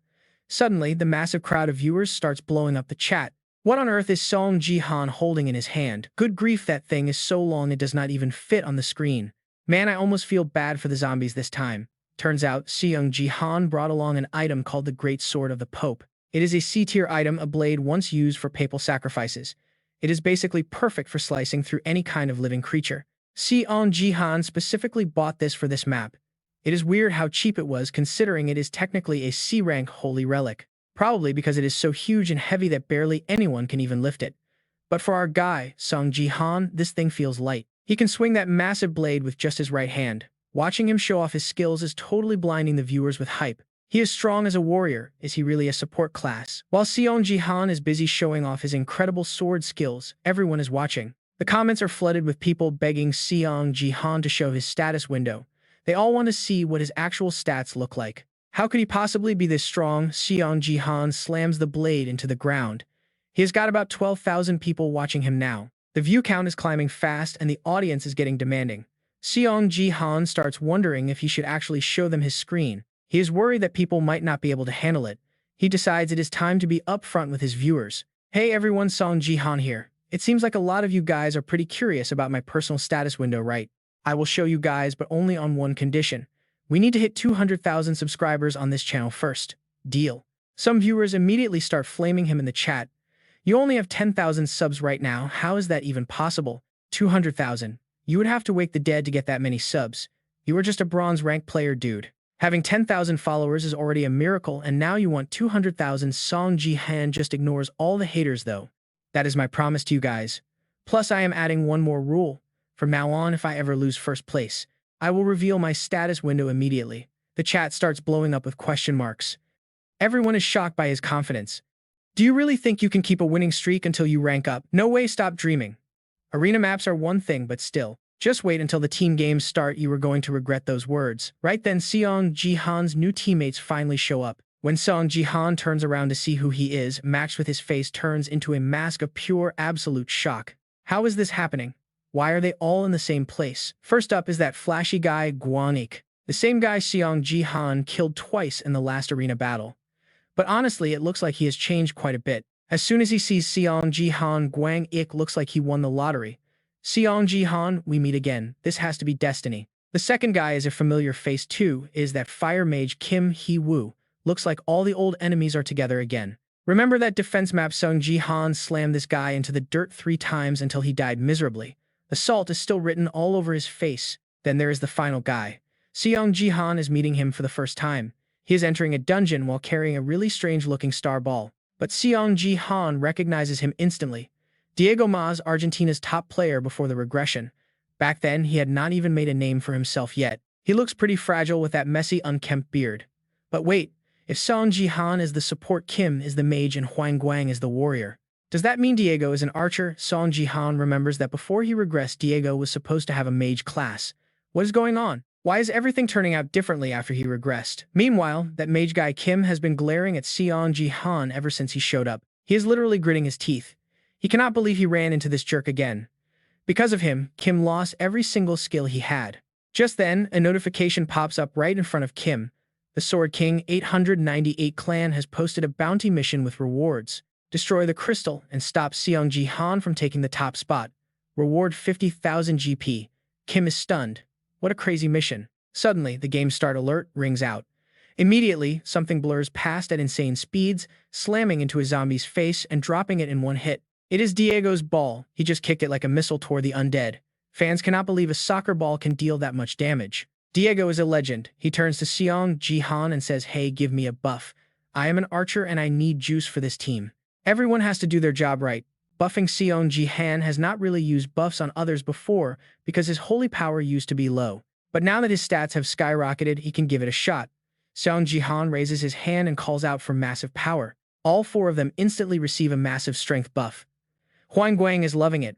Suddenly, the massive crowd of viewers starts blowing up the chat. What on earth is Seong Ji Han holding in his hand? Good grief, that thing is so long it does not even fit on the screen. Man, I almost feel bad for the zombies this time. Turns out, Seong Ji Han brought along an item called the Great Sword of the Pope. It is a C-tier item, a blade once used for papal sacrifices. It is basically perfect for slicing through any kind of living creature. Seong Ji Han specifically bought this for this map. It is weird how cheap it was, considering it is technically a C-rank holy relic. Probably because it is so huge and heavy that barely anyone can even lift it. But for our guy, Seong Ji Han, this thing feels light. He can swing that massive blade with just his right hand. Watching him show off his skills is totally blinding the viewers with hype. He is strong as a warrior. Is he really a support class? While Seong Ji Han is busy showing off his incredible sword skills, everyone is watching. The comments are flooded with people begging Seong Ji Han to show his status window. They all want to see what his actual stats look like. How could he possibly be this strong? Seong Ji Han slams the blade into the ground. He has got about 12,000 people watching him now. The view count is climbing fast and the audience is getting demanding. Seong Ji Han starts wondering if he should actually show them his screen. He is worried that people might not be able to handle it. He decides it is time to be upfront with his viewers. Hey everyone, Seong Ji Han here. It seems like a lot of you guys are pretty curious about my personal status window, right? I will show you guys, but only on one condition. We need to hit 200,000 subscribers on this channel first. Deal. Some viewers immediately start flaming him in the chat. You only have 10,000 subs right now. How is that even possible? 200,000. You would have to wake the dead to get that many subs. You are just a bronze rank player, dude. Having 10,000 followers is already a miracle, and now you want 200,000. Seong Ji Han just ignores all the haters, though. That is my promise to you guys. Plus, I am adding one more rule. From now on, if I ever lose first place, I will reveal my status window immediately. The chat starts blowing up with question marks. Everyone is shocked by his confidence. Do you really think you can keep a winning streak until you rank up? No way, stop dreaming. Arena maps are one thing, but still. Just wait until the team games start. You are going to regret those words. Right then, Seong Ji Han's new teammates finally show up. When Seong Ji Han turns around to see who he is, matched with his face turns into a mask of pure, absolute shock. How is this happening? Why are they all in the same place? First up is that flashy guy, Guanik, the same guy Seong Ji Han killed twice in the last arena battle. But honestly, it looks like he has changed quite a bit. As soon as he sees Seong Ji Han, Guang Ik looks like he won the lottery. Seong Ji Han, we meet again. This has to be destiny. The second guy is a familiar face too, is that fire mage Kim Hee-woo. Looks like all the old enemies are together again. Remember that defense map? Seong Ji Han slammed this guy into the dirt 3 times until he died miserably. The salt is still written all over his face. Then there is the final guy. Seong Ji Han is meeting him for the first time. He is entering a dungeon while carrying a really strange-looking star ball. But Seong Ji Han recognizes him instantly. Diego Mas, Argentina's top player before the regression. Back then, he had not even made a name for himself yet. He looks pretty fragile with that messy, unkempt beard. But wait, if Seong Ji Han is the support, Kim is the mage, and Huang Guang is the warrior. Does that mean Diego is an archer? Seong Ji Han remembers that before he regressed, Diego was supposed to have a mage class. What is going on? Why is everything turning out differently after he regressed? Meanwhile, that mage guy Kim has been glaring at Seong Ji Han ever since he showed up. He is literally gritting his teeth. He cannot believe he ran into this jerk again. Because of him, Kim lost every single skill he had. Just then, a notification pops up right in front of Kim. The Sword King 898 clan has posted a bounty mission with rewards. Destroy the crystal and stop Seong Ji Han from taking the top spot. Reward 50,000 GP. Kim is stunned. What a crazy mission. Suddenly, the game start alert rings out. Immediately, something blurs past at insane speeds, slamming into a zombie's face and dropping it in one hit. It is Diego's ball. He just kicked it like a missile toward the undead. Fans cannot believe a soccer ball can deal that much damage. Diego is a legend. He turns to Seong Ji Han and says, "Hey, give me a buff. I am an archer and I need juice for this team." Everyone has to do their job right. Buffing Seong Ji Han has not really used buffs on others before because his holy power used to be low. But now that his stats have skyrocketed, he can give it a shot. Seong Ji Han raises his hand and calls out for massive power. All 4 of them instantly receive a massive strength buff. Huang Guang is loving it.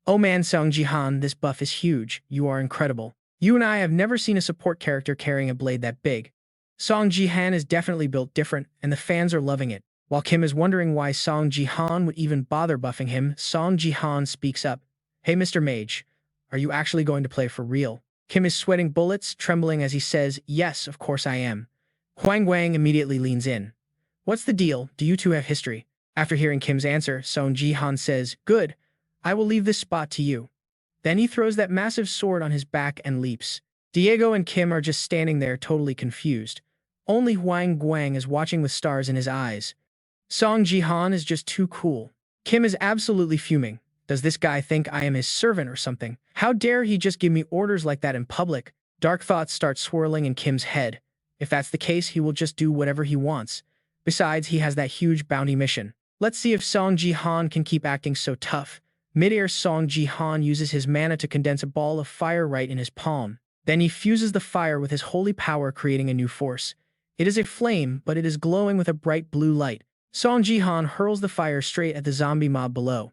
"Oh man, Seong Ji Han, this buff is huge. You are incredible. You and I have never seen a support character carrying a blade that big." Seong Ji Han is definitely built different, and the fans are loving it. While Kim is wondering why Seong Ji Han would even bother buffing him, Seong Ji Han speaks up. "Hey, Mr. Mage, are you actually going to play for real?" Kim is sweating bullets, trembling as he says, "Yes, of course I am." Huang Guang immediately leans in. "What's the deal? Do you two have history?" After hearing Kim's answer, Seong Ji Han says, "Good. I will leave this spot to you." Then he throws that massive sword on his back and leaps. Diego and Kim are just standing there totally confused. Only Huang Guang is watching with stars in his eyes. Seong Ji Han is just too cool. Kim is absolutely fuming. Does this guy think I am his servant or something? How dare he just give me orders like that in public? Dark thoughts start swirling in Kim's head. If that's the case, he will just do whatever he wants. Besides, he has that huge bounty mission. Let's see if Seong Ji Han can keep acting so tough. Mid-air, Seong Ji Han uses his mana to condense a ball of fire right in his palm. Then he fuses the fire with his holy power, creating a new force. It is a flame, but it is glowing with a bright blue light. Seong Ji Han hurls the fire straight at the zombie mob below.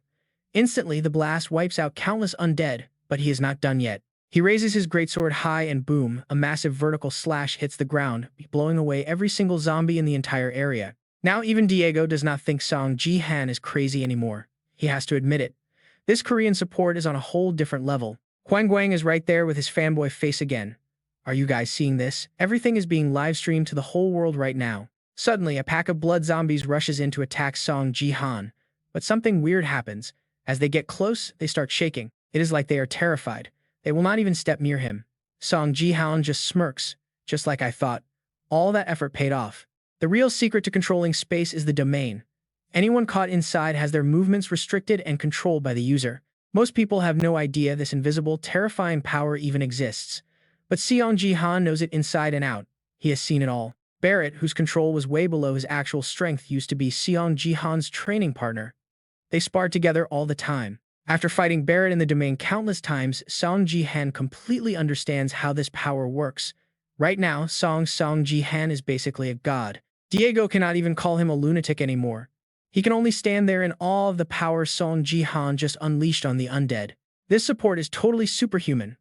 Instantly, the blast wipes out countless undead, but he is not done yet. He raises his greatsword high and boom, a massive vertical slash hits the ground, blowing away every single zombie in the entire area. Now even Diego does not think Seong Ji Han is crazy anymore. He has to admit it. This Korean support is on a whole different level. Huang Guang is right there with his fanboy face again. Are you guys seeing this? Everything is being live-streamed to the whole world right now. Suddenly, a pack of blood zombies rushes in to attack Seong Ji Han. But something weird happens. As they get close, they start shaking. It is like they are terrified. They will not even step near him. Seong Ji Han just smirks. Just like I thought. All that effort paid off. The real secret to controlling space is the domain. Anyone caught inside has their movements restricted and controlled by the user. Most people have no idea this invisible, terrifying power even exists. But Seong Ji Han knows it inside and out. He has seen it all. Barrett, whose control was way below his actual strength, used to be Seong Ji Han's training partner. They sparred together all the time. After fighting Barrett in the domain countless times, Shang Jihan completely understands how this power works. Right now, Shang Jihan is basically a god. Diego cannot even call him a lunatic anymore. He can only stand there in awe of the power Shang Jihan just unleashed on the undead. This support is totally superhuman.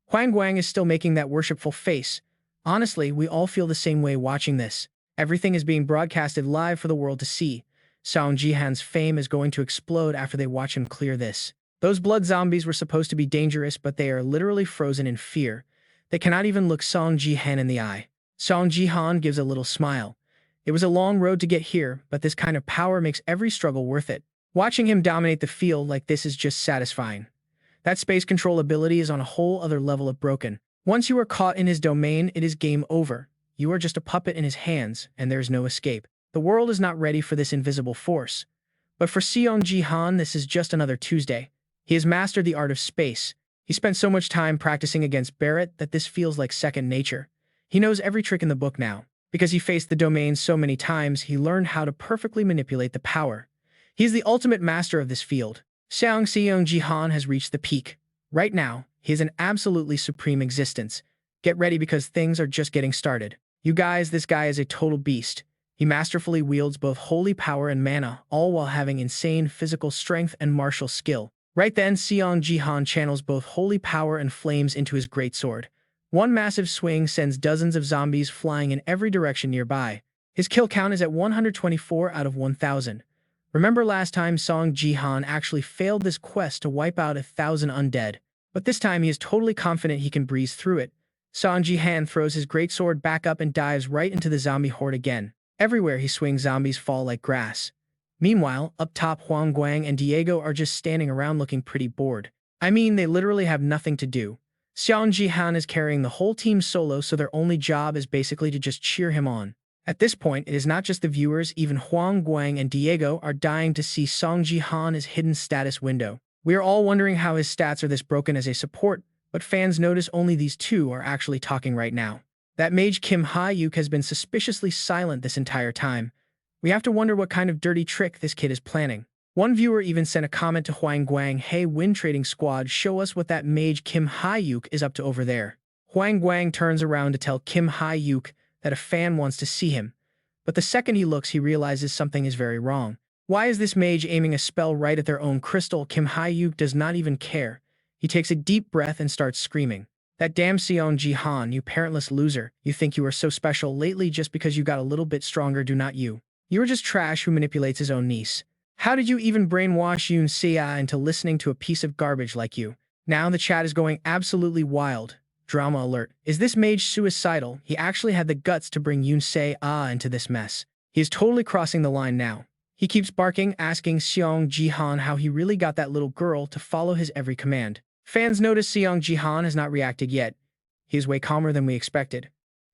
Huang Guang is still making that worshipful face. Honestly, we all feel the same way watching this. Everything is being broadcasted live for the world to see. Shang Jihan's fame is going to explode after they watch him clear this. Those blood zombies were supposed to be dangerous, but they are literally frozen in fear. They cannot even look Shang Jihan in the eye. Shang Jihan gives a little smile. It was a long road to get here, but this kind of power makes every struggle worth it. Watching him dominate the field like this is just satisfying. That space control ability is on a whole other level of broken. Once you are caught in his domain, it is game over. You are just a puppet in his hands, and there is no escape. The world is not ready for this invisible force. But for Seong Ji Han, this is just another Tuesday. He has mastered the art of space. He spent so much time practicing against Barrett that this feels like second nature. He knows every trick in the book now. Because he faced the domain so many times, he learned how to perfectly manipulate the power. He is the ultimate master of this field. Seong Ji Han has reached the peak. Right now, he is an absolutely supreme existence. Get ready because things are just getting started. You guys, this guy is a total beast. He masterfully wields both holy power and mana, all while having insane physical strength and martial skill. Right then, Seong Ji Han channels both holy power and flames into his greatsword. One massive swing sends dozens of zombies flying in every direction nearby. His kill count is at 124 out of 1,000. Remember last time Seong Ji Han actually failed this quest to wipe out 1,000 undead. But this time he is totally confident he can breeze through it. Seong Ji Han throws his greatsword back up and dives right into the zombie horde again. Everywhere he swings, zombies fall like grass. Meanwhile, up top, Huang Guang and Diego are just standing around looking pretty bored. I mean, they literally have nothing to do. Seong Ji Han is carrying the whole team solo, so their only job is basically to just cheer him on. At this point, it is not just the viewers, even Huang Guang and Diego are dying to see Seong Ji Han's hidden status window. We are all wondering how his stats are this broken as a support, but fans notice only these two are actually talking right now. That mage Kim Ha-yuk has been suspiciously silent this entire time. We have to wonder what kind of dirty trick this kid is planning. One viewer even sent a comment to Huang Guang, "Hey, Wind Trading Squad, show us what that mage Kim Ha-yuk is up to over there." Huang Guang turns around to tell Kim Ha-yuk that a fan wants to see him. But the second he looks, he realizes something is very wrong. Why is this mage aiming a spell right at their own crystal? Kim Ha-yuk does not even care. He takes a deep breath and starts screaming. "That damn Seong Ji Han, you parentless loser. You think you are so special lately just because you got a little bit stronger, do not you? You are just trash who manipulates his own niece. How did you even brainwash Yoon Se-ah into listening to a piece of garbage like you?" Now the chat is going absolutely wild. Drama alert. Is this mage suicidal? He actually had the guts to bring Yoon Se-ah into this mess. He is totally crossing the line now. He keeps barking, asking Seong Ji Han how he really got that little girl to follow his every command. Fans notice Seong Ji Han has not reacted yet. He is way calmer than we expected.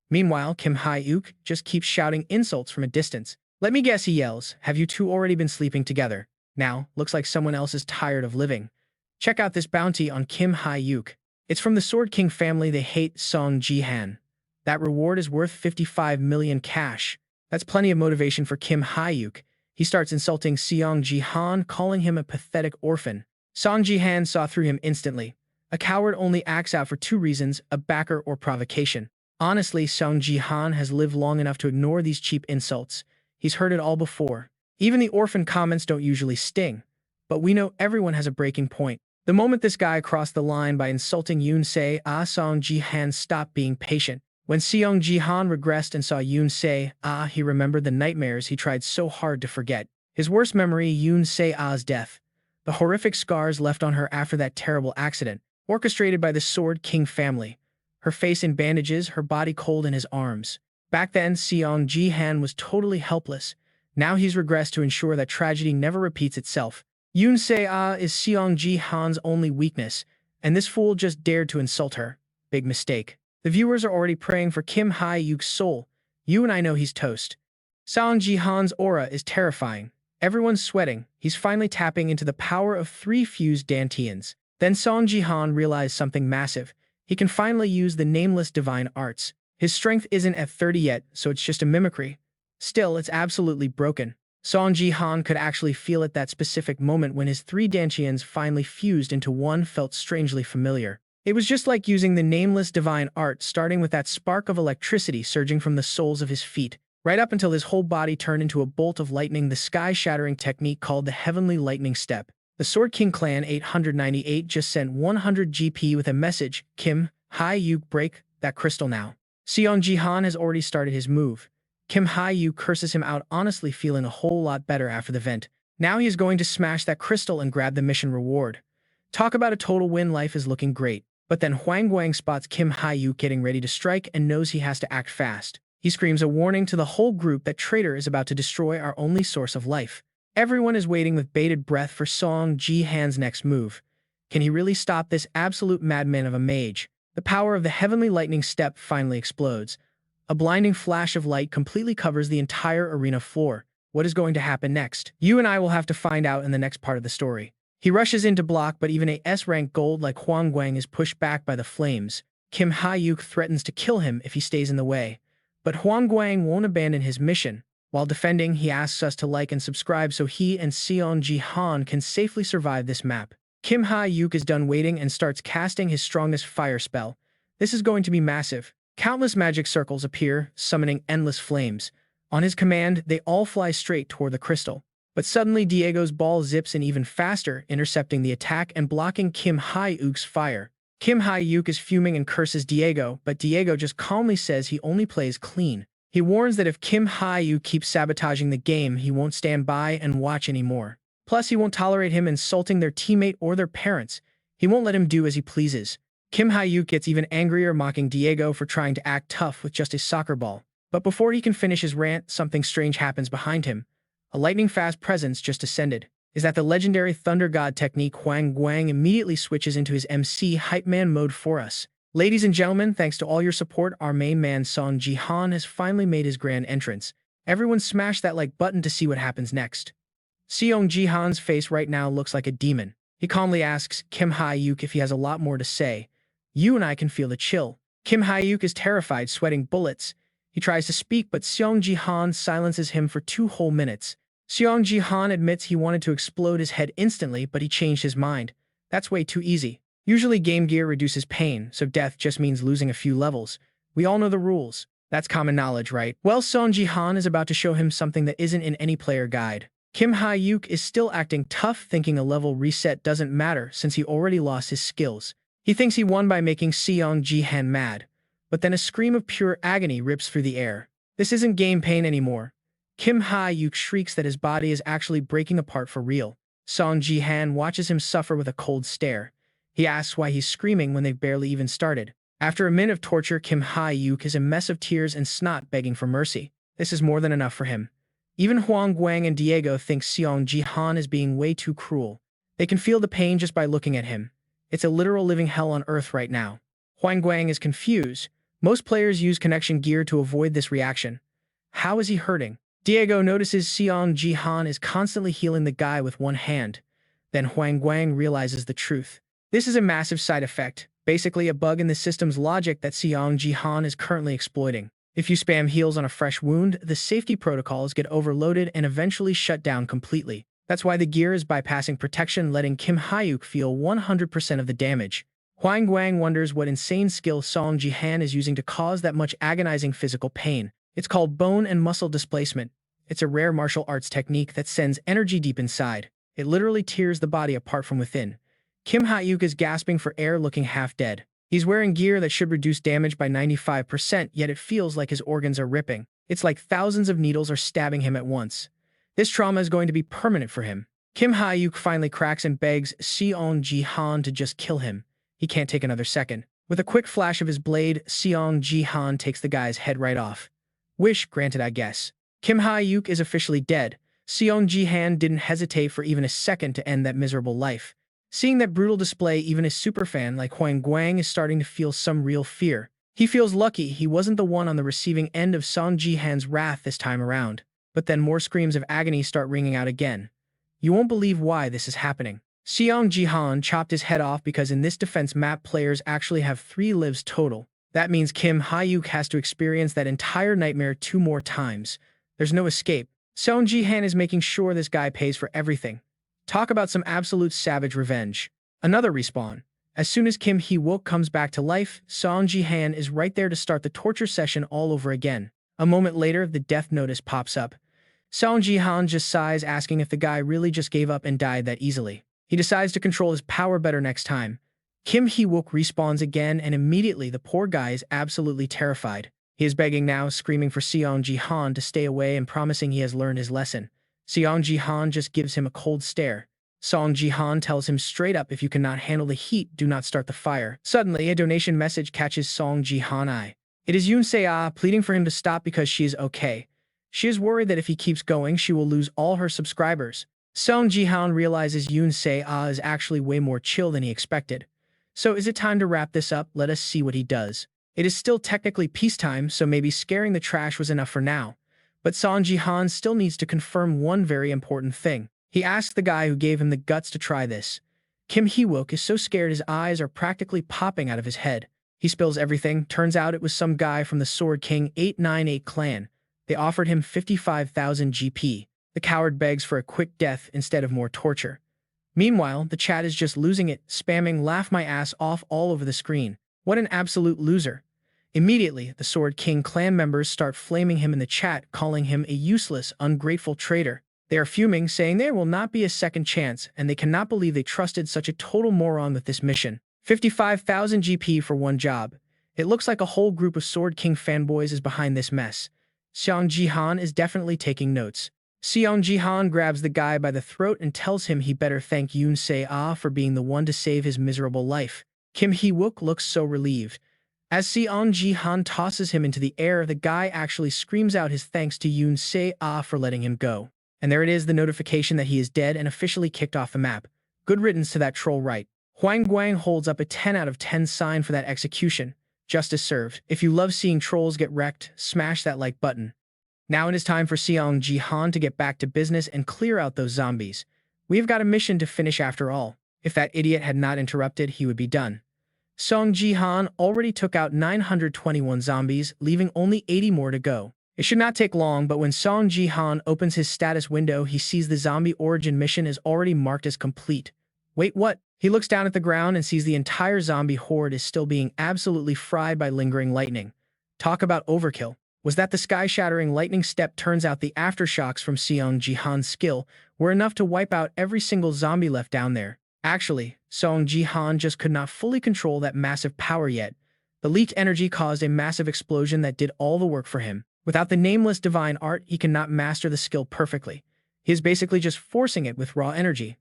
Meanwhile, Kim Ha-yuk just keeps shouting insults from a distance. "Let me guess," he yells, "have you two already been sleeping together? Now, looks like someone else is tired of living. Check out this bounty on Kim Ha-yuk. It's from the Sword King family. They hate Seong Ji Han. That reward is worth 55 million cash. That's plenty of motivation for Kim Ha-yuk. He starts insulting Seong Ji Han, calling him a pathetic orphan. Seong Ji Han saw through him instantly. A coward only acts out for two reasons, a backer or provocation. Honestly, Seong Ji Han has lived long enough to ignore these cheap insults. He's heard it all before. Even the orphan comments don't usually sting. But we know everyone has a breaking point. The moment this guy crossed the line by insulting Yoon Se-ah, Seong Ji Han stopped being patient. When Seong Ji Han regressed and saw Yoon Se-ah, he remembered the nightmares he tried so hard to forget. His worst memory, Yoon Se-ah's death. The horrific scars left on her after that terrible accident, orchestrated by the Sword King family. Her face in bandages, her body cold in his arms. Back then, Seong Ji Han was totally helpless. Now he's regressed to ensure that tragedy never repeats itself. Yoon Se-ah is Seong Ji Han's only weakness, and this fool just dared to insult her. Big mistake. The viewers are already praying for Kim Ha-yuk's soul. You and I know he's toast. Seong Ji Han's aura is terrifying. Everyone's sweating. He's finally tapping into the power of 3 fused Dantians. Then Seong Ji Han realized something massive. He can finally use the Nameless Divine Arts. His strength isn't at 30 yet, so it's just a mimicry. Still, it's absolutely broken. Seong Ji Han could actually feel at that specific moment when his 3 Dantians finally fused into one felt strangely familiar. It was just like using the Nameless Divine Art, starting with that spark of electricity surging from the soles of his feet, right up until his whole body turned into a bolt of lightning, the sky-shattering technique called the Heavenly Lightning Step. The Sword King Clan 898 just sent 100 GP with a message, Kim, Ha-yuk, break that crystal now. Seong Ji Han has already started his move. Kim Ha-yuk curses him out, honestly feeling a whole lot better after the vent. Now he is going to smash that crystal and grab the mission reward. Talk about a total win, life is looking great. But then Huang Guang spots Kim Ha-yuk getting ready to strike and knows he has to act fast. He screams a warning to the whole group that traitor is about to destroy our only source of life. Everyone is waiting with bated breath for Seong Ji Han's next move. Can he really stop this absolute madman of a mage? The power of the Heavenly Lightning Step finally explodes. A blinding flash of light completely covers the entire arena floor. What is going to happen next? You and I will have to find out in the next part of the story. He rushes in to block, but even a S-rank gold like Huang Guang is pushed back by the flames. Kim Ha-yuk threatens to kill him if he stays in the way. But Huang Guang won't abandon his mission. While defending, he asks us to like and subscribe so he and Seong Ji Han can safely survive this map. Kim Ha-yuk is done waiting and starts casting his strongest fire spell. This is going to be massive. Countless magic circles appear, summoning endless flames. On his command, they all fly straight toward the crystal. But suddenly Diego's ball zips in even faster, intercepting the attack and blocking Kim Ha-yuk's fire. Kim Ha-yuk is fuming and curses Diego, but Diego just calmly says he only plays clean. He warns that if Kim Ha-yuk keeps sabotaging the game, he won't stand by and watch anymore. Plus, he won't tolerate him insulting their teammate or their parents. He won't let him do as he pleases. Kim Ha-yuk gets even angrier, mocking Diego for trying to act tough with just a soccer ball. But before he can finish his rant, something strange happens behind him. A lightning-fast presence just descended. Is that the legendary Thunder God technique? Huang Guang immediately switches into his MC Hype Man mode for us. Ladies and gentlemen, thanks to all your support, our main man Seong Ji Han has finally made his grand entrance. Everyone smash that like button to see what happens next. Seong Ji Han's face right now looks like a demon. He calmly asks Kim Ha-yuk if he has a lot more to say. You and I can feel the chill. Kim Ha-yuk is terrified, sweating bullets. He tries to speak, but Seong Ji Han silences him for 2 whole minutes. Seong Ji Han admits he wanted to explode his head instantly, but he changed his mind. That's way too easy. Usually Game Gear reduces pain, so death just means losing a few levels. We all know the rules. That's common knowledge, right? Well, Seong Ji Han is about to show him something that isn't in any player guide. Kim Ha-yuk is still acting tough, thinking a level reset doesn't matter since he already lost his skills. He thinks he won by making Seong Ji Han mad. But then a scream of pure agony rips through the air. This isn't game pain anymore. Kim Ha-yuk shrieks that his body is actually breaking apart for real. Seong Ji Han watches him suffer with a cold stare. He asks why he's screaming when they've barely even started. After a minute of torture, Kim Ha-yuk is a mess of tears and snot begging for mercy. This is more than enough for him. Even Huang Guang and Diego think Seong Ji Han is being way too cruel. They can feel the pain just by looking at him. It's a literal living hell on earth right now. Huang Guang is confused. Most players use connection gear to avoid this reaction. How is he hurting? Diego notices Seong Ji Han is constantly healing the guy with one hand. Then Huang Guang realizes the truth. This is a massive side effect, basically a bug in the system's logic that Seong Ji Han is currently exploiting. If you spam heals on a fresh wound, the safety protocols get overloaded and eventually shut down completely. That's why the gear is bypassing protection, letting Kim Ha-yuk feel 100% of the damage. Huang Guang wonders what insane skill Seong Ji Han is using to cause that much agonizing physical pain. It's called bone and muscle displacement. It's a rare martial arts technique that sends energy deep inside. It literally tears the body apart from within. Kim Ha-yuk is gasping for air, looking half dead. He's wearing gear that should reduce damage by 95%, yet it feels like his organs are ripping. It's like thousands of needles are stabbing him at once. This trauma is going to be permanent for him. Kim Ha-yuk finally cracks and begs Seong Ji Han to just kill him. He can't take another second. With a quick flash of his blade, Seong Ji Han takes the guy's head right off. Wish granted, I guess. Kim Ha-yuk is officially dead. Seong Ji Han didn't hesitate for even a second to end that miserable life. Seeing that brutal display, even a superfan like Huang Guang is starting to feel some real fear. He feels lucky he wasn't the one on the receiving end of Seong Ji Han's wrath this time around. but then more screams of agony start ringing out again. You won't believe why this is happening. Seong Ji Han chopped his head off because in this defense map players actually have 3 lives total. That means Kim Hyuk has to experience that entire nightmare 2 more times. There's no escape. Shang Jihan is making sure this guy pays for everything. Talk about some absolute savage revenge. Another respawn. As soon as Kim Hee-wook comes back to life, Shang Jihan is right there to start the torture session all over again. A moment later, the death notice pops up. Shang Jihan just sighs, asking if the guy really just gave up and died that easily. He decides to control his power better next time. Kim Hee-wook respawns again, and immediately the poor guy is absolutely terrified. He is begging now, screaming for Seong Ji Han to stay away and promising he has learned his lesson. Seong Ji Han just gives him a cold stare. Seong Ji Han tells him straight up, if you cannot handle the heat, do not start the fire. Suddenly, a donation message catches Seong Ji Han's eye. It is Yoon Se-ah pleading for him to stop because she is okay. She is worried that if he keeps going, she will lose all her subscribers. Seong Ji Han realizes Yoon Se-ah is actually way more chill than he expected. So is it time to wrap this up? Let us see what he does. It is still technically peacetime, so maybe scaring the trash was enough for now. But Seong Ji Han still needs to confirm one very important thing. He asks the guy who gave him the guts to try this. Kim Hee-wook is so scared his eyes are practically popping out of his head. He spills everything. Turns out it was some guy from the Sword King 898 clan. They offered him 55,000 GP. The coward begs for a quick death instead of more torture. Meanwhile, the chat is just losing it, spamming "laugh my ass off" all over the screen. What an absolute loser. Immediately, the Sword King clan members start flaming him in the chat, calling him a useless, ungrateful traitor. They are fuming, saying there will not be a second chance, and they cannot believe they trusted such a total moron with this mission. 55,000 GP for one job. It looks like a whole group of Sword King fanboys is behind this mess. Seong Ji Han is definitely taking notes. Seong Ji Han grabs the guy by the throat and tells him he better thank Yoon Se-ah for being the one to save his miserable life. Kim Hee-wook looks so relieved. As Seong Ji Han tosses him into the air, the guy actually screams out his thanks to Yoon Se-ah for letting him go. And there it is, the notification that he is dead and officially kicked off the map. Good riddance to that troll, right? Huang Guang holds up a 10 out of 10 sign for that execution. Justice served. If you love seeing trolls get wrecked, smash that like button. Now it is time for Seong Ji Han to get back to business and clear out those zombies. We have got a mission to finish after all. If that idiot had not interrupted, he would be done. Seong Ji Han already took out 921 zombies, leaving only 80 more to go. It should not take long, but when Seong Ji Han opens his status window, he sees the zombie origin mission is already marked as complete. Wait, what? He looks down at the ground and sees the entire zombie horde is still being absolutely fried by lingering lightning. Talk about overkill. Was that the sky-shattering lightning step? Turns out the aftershocks from Seong Ji Han's skill were enough to wipe out every single zombie left down there. Actually, Seong Ji Han just could not fully control that massive power yet. The leaked energy caused a massive explosion that did all the work for him. Without the Nameless Divine Art, he cannot master the skill perfectly. He is basically just forcing it with raw energy.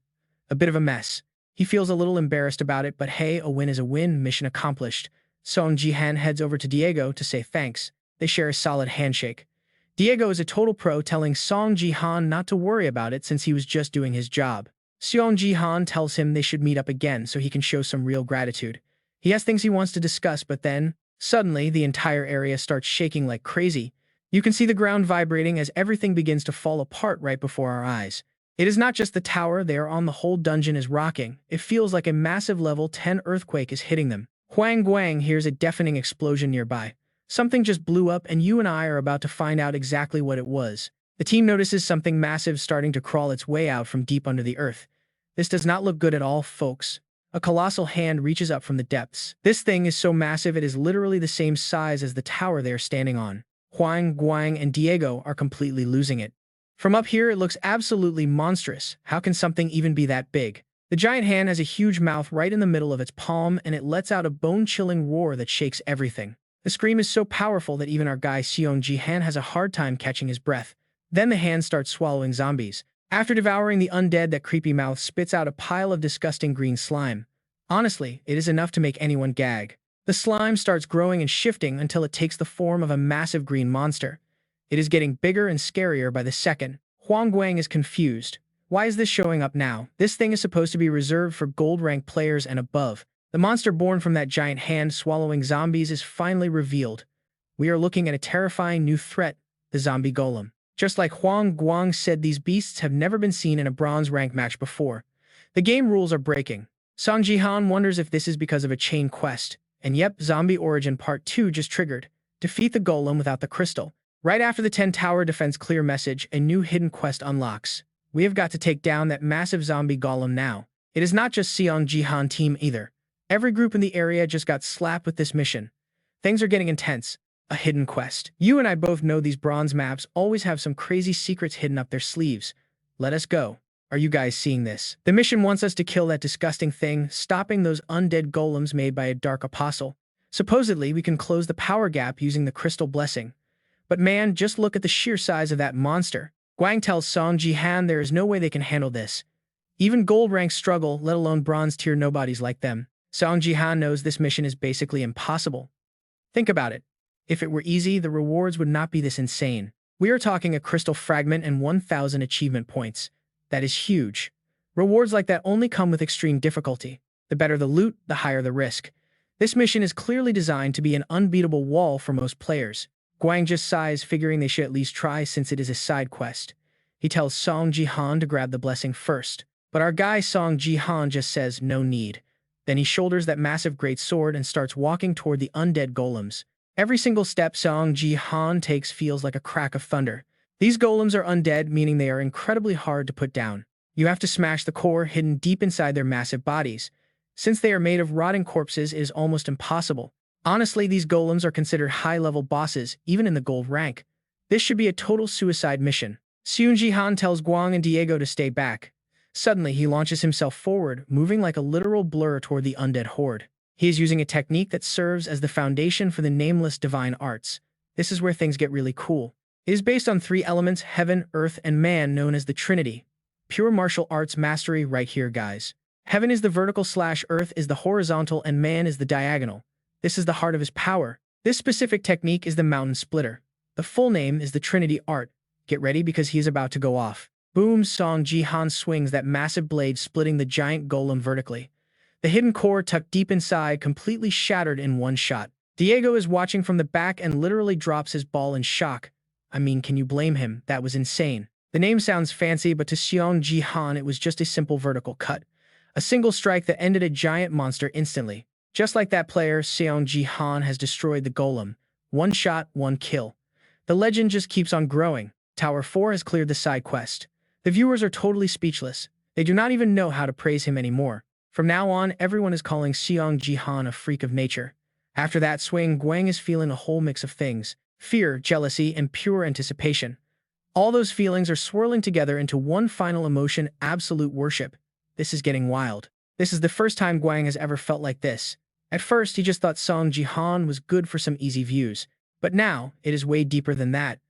A bit of a mess. He feels a little embarrassed about it, but hey, a win is a win, mission accomplished. Seong Ji Han heads over to Diego to say thanks. They share a solid handshake. Diego is a total pro, telling Seong Ji Han not to worry about it since he was just doing his job. Seong Ji Han tells him they should meet up again so he can show some real gratitude. He has things he wants to discuss, but then, suddenly, the entire area starts shaking like crazy. You can see the ground vibrating as everything begins to fall apart right before our eyes. It is not just the tower they are on, the whole dungeon is rocking. It feels like a massive level 10 earthquake is hitting them. Huang Guang hears a deafening explosion nearby. Something just blew up and you and I are about to find out exactly what it was. The team notices something massive starting to crawl its way out from deep under the earth. This does not look good at all, folks. A colossal hand reaches up from the depths. This thing is so massive it is literally the same size as the tower they are standing on. Huang Guang and Diego are completely losing it. From up here, it looks absolutely monstrous. How can something even be that big? The giant hand has a huge mouth right in the middle of its palm, and it lets out a bone-chilling roar that shakes everything. The scream is so powerful that even our guy Seong Ji Han has a hard time catching his breath. Then the hand starts swallowing zombies. After devouring the undead, that creepy mouth spits out a pile of disgusting green slime. Honestly, it is enough to make anyone gag. The slime starts growing and shifting until it takes the form of a massive green monster. It is getting bigger and scarier by the second. Huang Guang is confused. Why is this showing up now? This thing is supposed to be reserved for gold rank players and above. The monster born from that giant hand swallowing zombies is finally revealed. We are looking at a terrifying new threat, the zombie golem. Just like Huang Guang said, these beasts have never been seen in a bronze rank match before. The game rules are breaking. Seong Ji Han wonders if this is because of a chain quest. And yep, Zombie Origin Part 2 just triggered. Defeat the golem without the crystal. Right after the 10 tower defense clear message, a new hidden quest unlocks. We have got to take down that massive zombie golem now. It is not just Seong Ji Han team either. Every group in the area just got slapped with this mission. Things are getting intense. A hidden quest. You and I both know these bronze maps always have some crazy secrets hidden up their sleeves. Let us go. Are you guys seeing this? The mission wants us to kill that disgusting thing, stopping those undead golems made by a dark apostle. Supposedly, we can close the power gap using the crystal blessing. But man, just look at the sheer size of that monster. Guang tells Seong Ji Han there is no way they can handle this. Even gold ranks struggle, let alone bronze tier nobodies like them. Seong Ji Han knows this mission is basically impossible. Think about it. If it were easy, the rewards would not be this insane. We are talking a crystal fragment and 1,000 achievement points. That is huge. Rewards like that only come with extreme difficulty. The better the loot, the higher the risk. This mission is clearly designed to be an unbeatable wall for most players. Guang just sighs, figuring they should at least try since it is a side quest. He tells Seong Ji Han to grab the blessing first. But our guy Seong Ji Han just says no need. Then he shoulders that massive great sword and starts walking toward the undead golems. Every single step Seong Ji Han takes feels like a crack of thunder. These golems are undead, meaning they are incredibly hard to put down. You have to smash the core hidden deep inside their massive bodies. Since they are made of rotting corpses, it is almost impossible. Honestly, these golems are considered high-level bosses, even in the gold rank. This should be a total suicide mission. Seong Ji Han tells Guang and Diego to stay back. Suddenly, he launches himself forward, moving like a literal blur toward the undead horde. He is using a technique that serves as the foundation for the Nameless Divine Arts. This is where things get really cool. It is based on 3 elements, heaven, earth, and man, known as the Trinity. Pure martial arts mastery right here, guys. Heaven is the vertical / earth is the horizontal, and man is the diagonal. This is the heart of his power. This specific technique is the Mountain Splitter. The full name is the Trinity Art. Get ready because he is about to go off. Boom! Seong Ji Han swings that massive blade, splitting the giant golem vertically. The hidden core tucked deep inside completely shattered in one shot. Diego is watching from the back and literally drops his ball in shock. I mean, can you blame him? That was insane. The name sounds fancy, but to Seong Ji Han it was just a simple vertical cut. A single strike that ended a giant monster instantly. Just like that player, Seong Ji Han has destroyed the golem. One shot, one kill. The legend just keeps on growing. Tower 4 has cleared the side quest. The viewers are totally speechless. They do not even know how to praise him anymore. From now on, everyone is calling Seong Ji Han a freak of nature. After that swing, Guang is feeling a whole mix of things. Fear, jealousy, and pure anticipation. All those feelings are swirling together into one final emotion, absolute worship. This is getting wild. This is the first time Guang has ever felt like this. At first, he just thought Seong Ji Han was good for some easy views. But now, it is way deeper than that.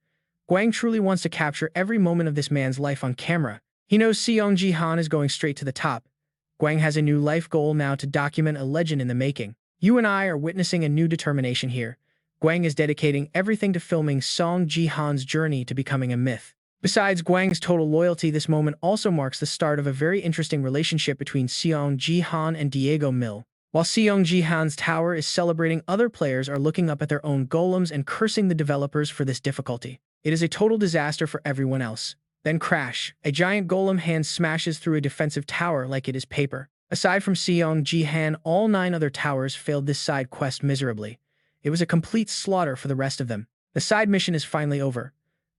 Guang truly wants to capture every moment of this man's life on camera. He knows Seong Ji Han is going straight to the top. Guang has a new life goal now to document a legend in the making. You and I are witnessing a new determination here. Guang is dedicating everything to filming Seong Ji Han's journey to becoming a myth. Besides Guang's total loyalty, this moment also marks the start of a very interesting relationship between Seong Ji Han and Diego Mill. While Seong Ji Han's tower is celebrating, other players are looking up at their own golems and cursing the developers for this difficulty. It is a total disaster for everyone else. Then crash. A giant golem hand smashes through a defensive tower like it is paper. Aside from Seong Ji Han, all 9 other towers failed this side quest miserably. It was a complete slaughter for the rest of them. The side mission is finally over.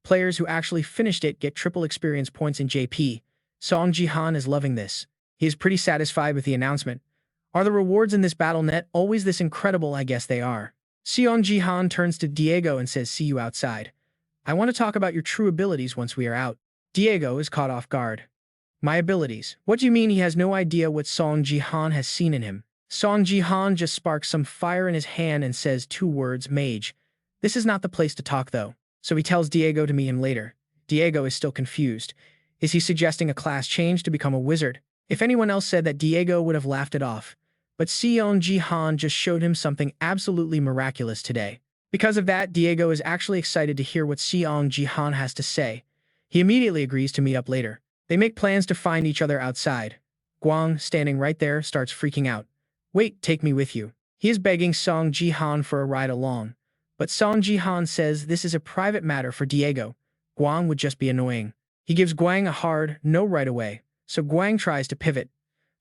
Players who actually finished it get triple experience points in JP. Seong Ji Han is loving this. He is pretty satisfied with the announcement. Are the rewards in this battle net always this incredible? I guess they are. Seong Ji Han turns to Diego and says, "See you outside. I want to talk about your true abilities once we are out." Diego is caught off guard. My abilities? What do you mean? He has no idea what Seong Ji Han has seen in him. Seong Ji Han just sparks some fire in his hand and says 2 words, mage. This is not the place to talk though. So he tells Diego to meet him later. Diego is still confused. Is he suggesting a class change to become a wizard? If anyone else said that, Diego would have laughed it off. But Seong Ji Han just showed him something absolutely miraculous today. Because of that, Diego is actually excited to hear what Seong Ji Han has to say. He immediately agrees to meet up later. They make plans to find each other outside. Guang, standing right there, starts freaking out. Wait, take me with you. He is begging Seong Ji Han for a ride along. But Seong Ji Han says this is a private matter for Diego. Guang would just be annoying. He gives Guang a hard no right away, so Guang tries to pivot.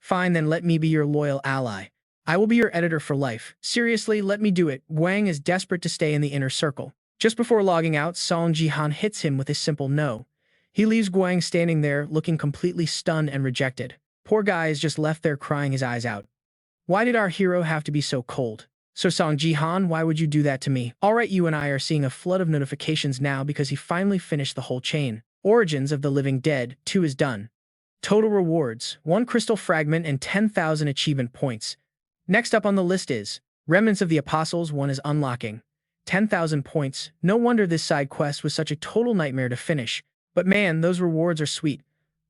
Fine, then let me be your loyal ally. I will be your editor for life. Seriously, let me do it. Guang is desperate to stay in the inner circle. Just before logging out, Seong Ji Han hits him with a simple no. He leaves Guang standing there, looking completely stunned and rejected. Poor guy is just left there crying his eyes out. Why did our hero have to be so cold? So Seong Ji Han, why would you do that to me? Alright, you and I are seeing a flood of notifications now because he finally finished the whole chain. Origins of the Living Dead 2 is done. Total rewards, 1 crystal fragment and 10,000 achievement points. Next up on the list is Remnants of the Apostles 1 is unlocking. 10,000 points. No wonder this side quest was such a total nightmare to finish. But man, those rewards are sweet.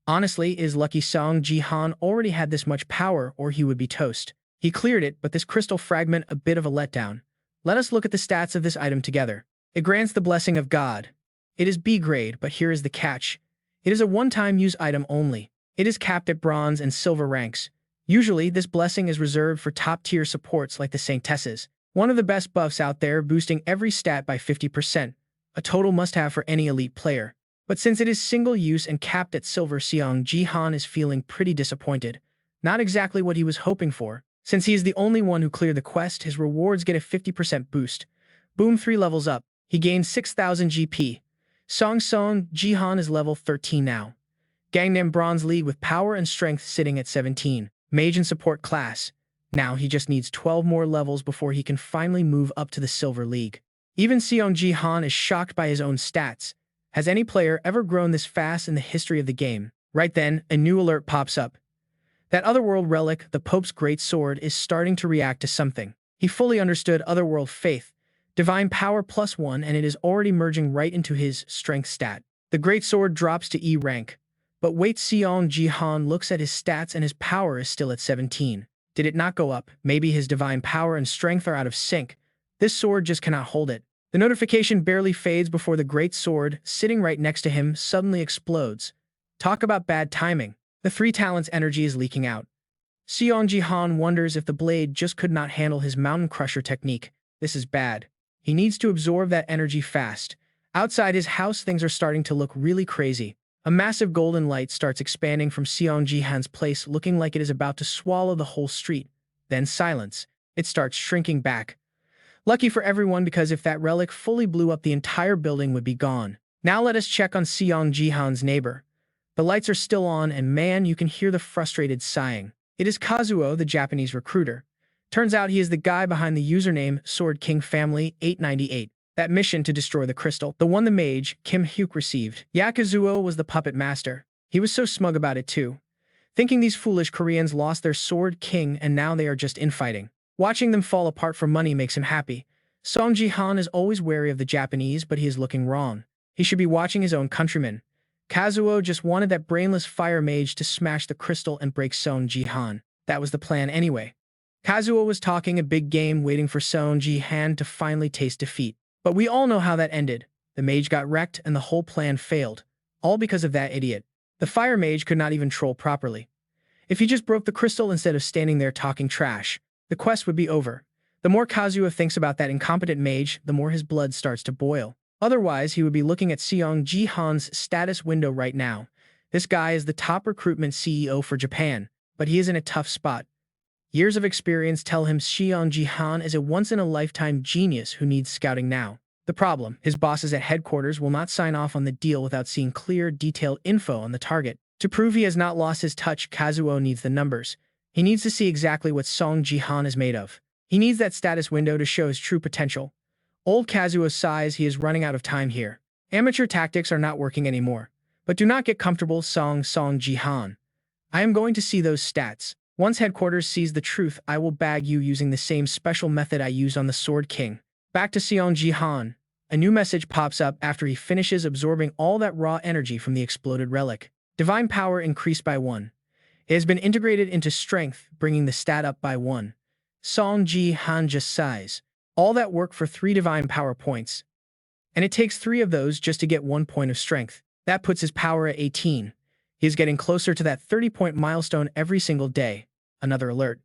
Honestly, is lucky Seong Ji Han already had this much power or he would be toast. He cleared it, but this crystal fragment a bit of a letdown. Let us look at the stats of this item together. It grants the blessing of God. It is B grade, but here is the catch. It is a one-time use item only. It is capped at bronze and silver ranks. Usually, this blessing is reserved for top-tier supports like the Saintesses. One of the best buffs out there, boosting every stat by 50%. A total must-have for any elite player. But since it is single-use and capped at silver, Seong Ji Han is feeling pretty disappointed. Not exactly what he was hoping for. Since he is the only one who cleared the quest, his rewards get a 50% boost. Boom, 3 levels up. He gains 6,000 GP. Seong Ji Han is level 13 now. Gangnam Bronze League with power and strength sitting at 17. Mage and support class. Now he just needs 12 more levels before he can finally move up to the Silver League. Even Seong Ji Han is shocked by his own stats. Has any player ever grown this fast in the history of the game? Right then, a new alert pops up. That Otherworld relic, the Pope's Great Sword, is starting to react to something. He fully understood Otherworld faith, divine power +1, and it is already merging right into his strength stat. The Great Sword drops to E rank. But wait, Seong Ji Han looks at his stats and his power is still at 17. Did it not go up? Maybe his divine power and strength are out of sync. This sword just cannot hold it. The notification barely fades before the Great Sword, sitting right next to him, suddenly explodes. Talk about bad timing. The 3 talents' energy is leaking out. Seong Ji Han wonders if the blade just could not handle his mountain crusher technique. This is bad. He needs to absorb that energy fast. Outside his house, things are starting to look really crazy. A massive golden light starts expanding from Seong Ji Han's place, looking like it is about to swallow the whole street. Then silence. It starts shrinking back. Lucky for everyone, because if that relic fully blew up, the entire building would be gone. Now let us check on Seong Ji Han's neighbor. The lights are still on, and man, you can hear the frustrated sighing. It is Kazuo, the Japanese recruiter. Turns out he is the guy behind the username Sword King Family 898. That mission to destroy the crystal, the one the mage, Kim Hyuk, received. Kazuo was the puppet master. He was so smug about it too. Thinking these foolish Koreans lost their Sword King and now they are just infighting. Watching them fall apart for money makes him happy. Seong Ji Han is always wary of the Japanese, but he is looking wrong. He should be watching his own countrymen. Kazuo just wanted that brainless fire mage to smash the crystal and break Seong Ji Han. That was the plan anyway. Kazuo was talking a big game, waiting for Seong Ji Han to finally taste defeat. But we all know how that ended. The mage got wrecked and the whole plan failed. All because of that idiot. The fire mage could not even troll properly. If he just broke the crystal instead of standing there talking trash, the quest would be over. The more Kazuo thinks about that incompetent mage, the more his blood starts to boil. Otherwise, he would be looking at Seong Ji Han's status window right now. This guy is the top recruitment CEO for Japan, but he is in a tough spot. Years of experience tell him Seong Ji Han is a once-in-a-lifetime genius who needs scouting now. The problem, his bosses at headquarters will not sign off on the deal without seeing clear, detailed info on the target. To prove he has not lost his touch, Kazuo needs the numbers. He needs to see exactly what Seong Ji Han is made of. He needs that status window to show his true potential. Old Kazuo sighs. He is running out of time here. Amateur tactics are not working anymore. But do not get comfortable, Seong Ji Han. I am going to see those stats. Once headquarters sees the truth, I will bag you using the same special method I used on the Sword King. Back to Seong Ji Han. A new message pops up after he finishes absorbing all that raw energy from the exploded relic. Divine power increased by 1. It has been integrated into strength, bringing the stat up by 1. Seong Ji Han just sighs. All that work for 3 divine power points. And it takes 3 of those just to get 1 point of strength. That puts his power at 18. He is getting closer to that 30-point milestone every single day. Another alert.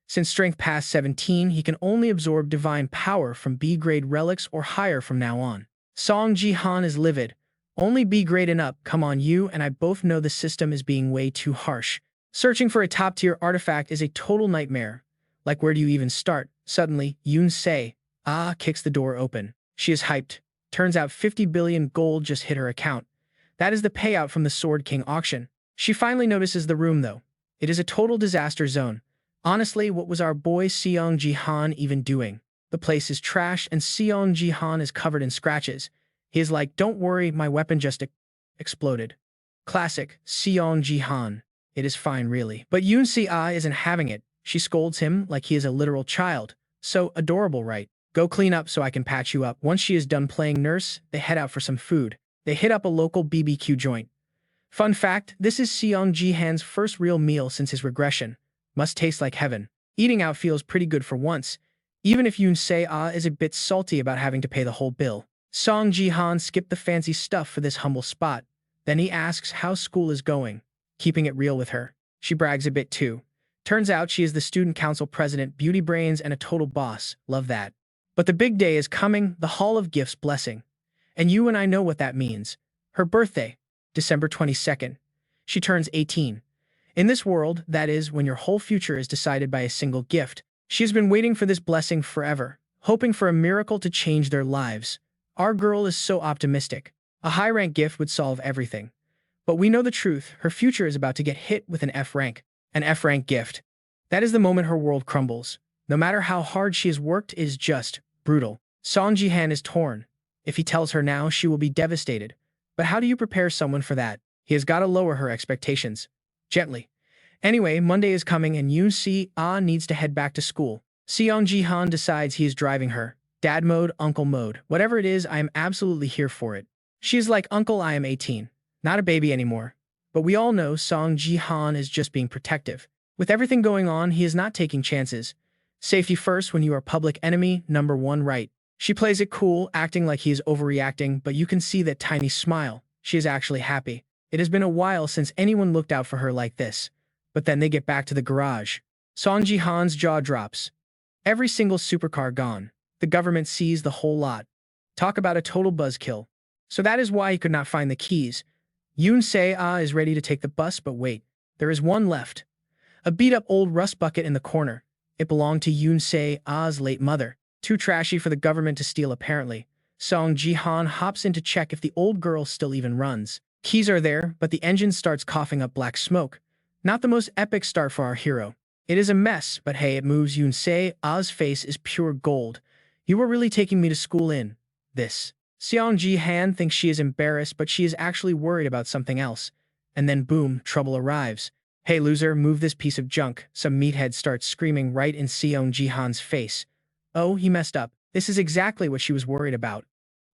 Since strength past 17, he can only absorb divine power from B-grade relics or higher from now on. Seong Ji Han is livid. Only B grade and up. Come on, you and I both know the system is being way too harsh. Searching for a top-tier artifact is a total nightmare. Like, where do you even start? Suddenly, Yoon Se kicks the door open. She is hyped. Turns out 50 billion gold just hit her account. That is the payout from the Sword King auction. She finally notices the room, though. It is a total disaster zone. Honestly, what was our boy Seong Ji Han even doing? The place is trash, and Seong Ji Han is covered in scratches. He is like, don't worry, my weapon just exploded. Classic, Seong Ji Han. It is fine, really. But Yoon Se isn't having it. She scolds him like he is a literal child. So adorable, right? Go clean up so I can patch you up. Once she is done playing nurse, they head out for some food. They hit up a local BBQ joint. Fun fact, this is Seong Ji Han's first real meal since his regression. Must taste like heaven. Eating out feels pretty good for once, even if Yoon Se is a bit salty about having to pay the whole bill. Shang Jihan skipped the fancy stuff for this humble spot. Then he asks how school is going, keeping it real with her. She brags a bit too. Turns out she is the student council president, beauty brains, and a total boss. Love that. But the big day is coming, the Hall of Gifts blessing. And you and I know what that means. Her birthday, December 22nd. She turns 18. In this world, that is, when your whole future is decided by a single gift. She has been waiting for this blessing forever, hoping for a miracle to change their lives. Our girl is so optimistic. A high-rank gift would solve everything. But we know the truth, her future is about to get hit with an F rank. An F rank gift. That is the moment her world crumbles. No matter how hard she has worked, it is just brutal. Seong Ji Han is torn. If he tells her now, she will be devastated. But how do you prepare someone for that? He has got to lower her expectations. Gently. Anyway, Monday is coming and Yoon Se needs to head back to school. Seong Ji Han decides he is driving her. Dad mode, uncle mode. Whatever it is, I am absolutely here for it. She is like, uncle, I am 18. Not a baby anymore. But we all know Seong Ji Han is just being protective. With everything going on, he is not taking chances. Safety first when you are public enemy, number one, right? She plays it cool, acting like he is overreacting, but you can see that tiny smile. She is actually happy. It has been a while since anyone looked out for her like this. But then they get back to the garage. Seong Ji Han's jaw drops. Every single supercar gone. The government seized the whole lot. Talk about a total buzzkill. So that is why he could not find the keys. Yoon Se is ready to take the bus, but wait. There is one left. A beat-up old rust bucket in the corner. It belonged to Yoon Se-a's late mother. Too trashy for the government to steal, apparently. Seong Ji Han hops in to check if the old girl still even runs. Keys are there, but the engine starts coughing up black smoke. Not the most epic start for our hero. It is a mess, but hey, it moves. Yoon Se-a's face is pure gold. You were really taking me to school in this. Seong Ji Han thinks she is embarrassed, but she is actually worried about something else. And then boom, trouble arrives. Hey loser, move this piece of junk. Some meathead starts screaming right in Seong Ji Han's face. Oh, he messed up. This is exactly what she was worried about.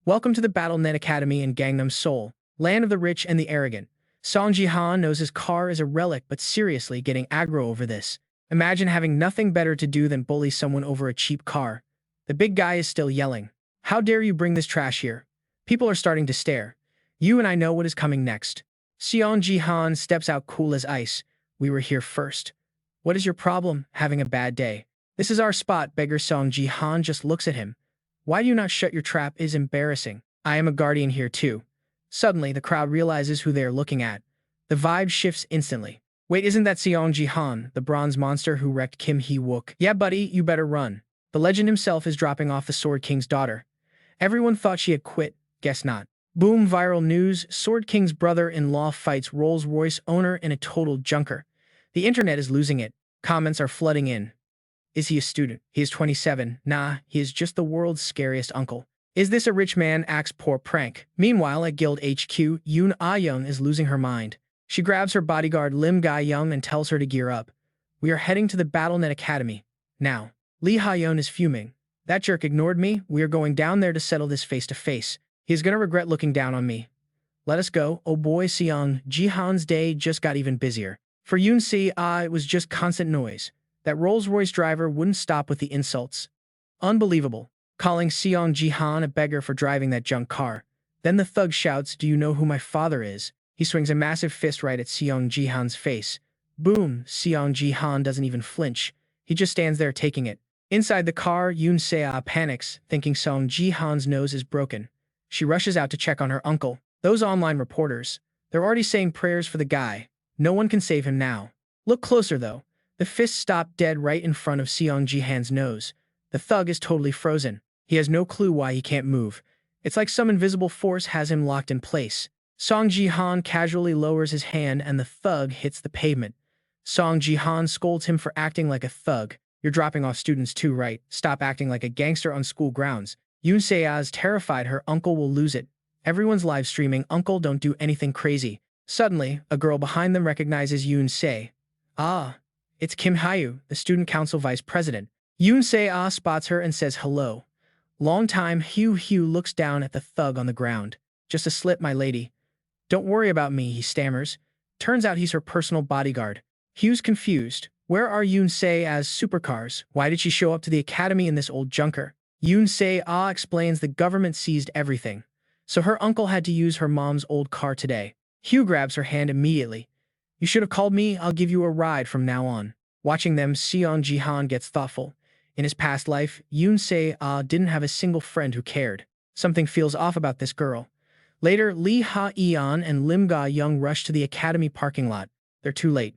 Welcome to the Battle.net Academy in Gangnam, Seoul, land of the rich and the arrogant. Seong Ji Han knows his car is a relic, but seriously getting aggro over this. Imagine having nothing better to do than bully someone over a cheap car. The big guy is still yelling. How dare you bring this trash here? People are starting to stare. You and I know what is coming next. Seong Ji Han steps out cool as ice. We were here first. What is your problem? Having a bad day. This is our spot, beggar. Seong Ji Han just looks at him. Why do you not shut your trap? Is embarrassing. I am a guardian here too. Suddenly, the crowd realizes who they are looking at. The vibe shifts instantly. Wait, isn't that Seong Ji Han, the bronze monster who wrecked Kim Hee-wook? Yeah, buddy, you better run. The legend himself is dropping off the Sword King's daughter. Everyone thought she had quit. Guess not. Boom, viral news. Sword King's brother-in-law fights Rolls-Royce owner in a total junker. The internet is losing it. Comments are flooding in. Is he a student? He is 27. Nah, he is just the world's scariest uncle. Is this a rich man? Acts poor prank. Meanwhile, at Guild HQ, Yoon Ah-young is losing her mind. She grabs her bodyguard Lim Ga-young and tells her to gear up. We are heading to the Battle.net Academy. Now. Lee Ha-yeon is fuming. That jerk ignored me. We are going down there to settle this face to face. He is gonna regret looking down on me. Let us go. Oh boy, Seong Ji Han's day just got even busier. For Yoon Se, it was just constant noise. That Rolls-Royce driver wouldn't stop with the insults. Unbelievable. Calling Seong Ji Han a beggar for driving that junk car. Then the thug shouts, do you know who my father is? He swings a massive fist right at Seong Ji Han's face. Boom, Seong Ji Han doesn't even flinch. He just stands there taking it. Inside the car, Yoon Se panics, thinking Seong Ji Han's nose is broken. She rushes out to check on her uncle. Those online reporters, they're already saying prayers for the guy. No one can save him now. Look closer, though. The fist stopped dead right in front of Seong Ji Han's nose. The thug is totally frozen. He has no clue why he can't move. It's like some invisible force has him locked in place. Seong Ji Han casually lowers his hand and the thug hits the pavement. Seong Ji Han scolds him for acting like a thug. You're dropping off students too, right? Stop acting like a gangster on school grounds. Yoon Se-a's terrified her uncle will lose it. Everyone's live streaming, uncle don't do anything crazy. Suddenly, a girl behind them recognizes Yoon Se. Ah, it's Kim Hyu, the student council vice president. Yoon Se-ah spots her and says hello. Long time, Hyu looks down at the thug on the ground. Just a slip, my lady. Don't worry about me, he stammers. Turns out he's her personal bodyguard. Hyu's confused. Where are Yoon Se-a's supercars? Why did she show up to the academy in this old junker? Yoon Se-ah explains the government seized everything, so her uncle had to use her mom's old car today. Hyu grabs her hand immediately. You should have called me, I'll give you a ride from now on. Watching them, Seong Ji Han gets thoughtful. In his past life, Yoon Se-ah didn't have a single friend who cared. Something feels off about this girl. Later, Lee Ha-eon and Lim Ga-young rush to the academy parking lot. They're too late.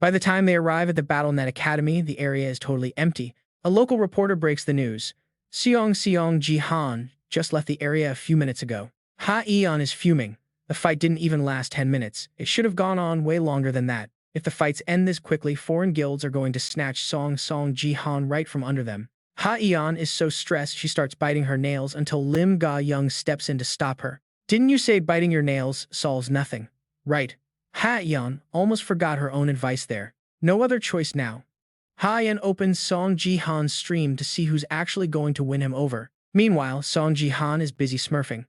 By the time they arrive at the BattleNet Academy, the area is totally empty. A local reporter breaks the news. Seong Ji Han just left the area a few minutes ago. Ha-eon is fuming. The fight didn't even last 10 minutes. It should have gone on way longer than that. If the fights end this quickly, foreign guilds are going to snatch Seong Ji Han right from under them. Ha-eon is so stressed she starts biting her nails until Lim Ga-young steps in to stop her. Didn't you say biting your nails solves nothing? Right. Ha-eon almost forgot her own advice there. No other choice now. Ha-eon opens Seong Ji Han's stream to see who's actually going to win him over. Meanwhile, Seong Ji Han is busy smurfing.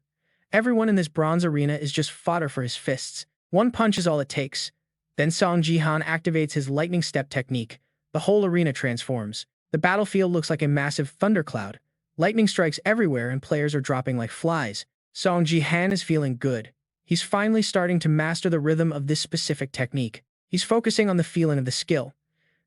Everyone in this bronze arena is just fodder for his fists. One punch is all it takes. Then Seong Ji Han activates his lightning step technique. The whole arena transforms. The battlefield looks like a massive thundercloud. Lightning strikes everywhere and players are dropping like flies. Seong Ji Han is feeling good. He's finally starting to master the rhythm of this specific technique. He's focusing on the feeling of the skill.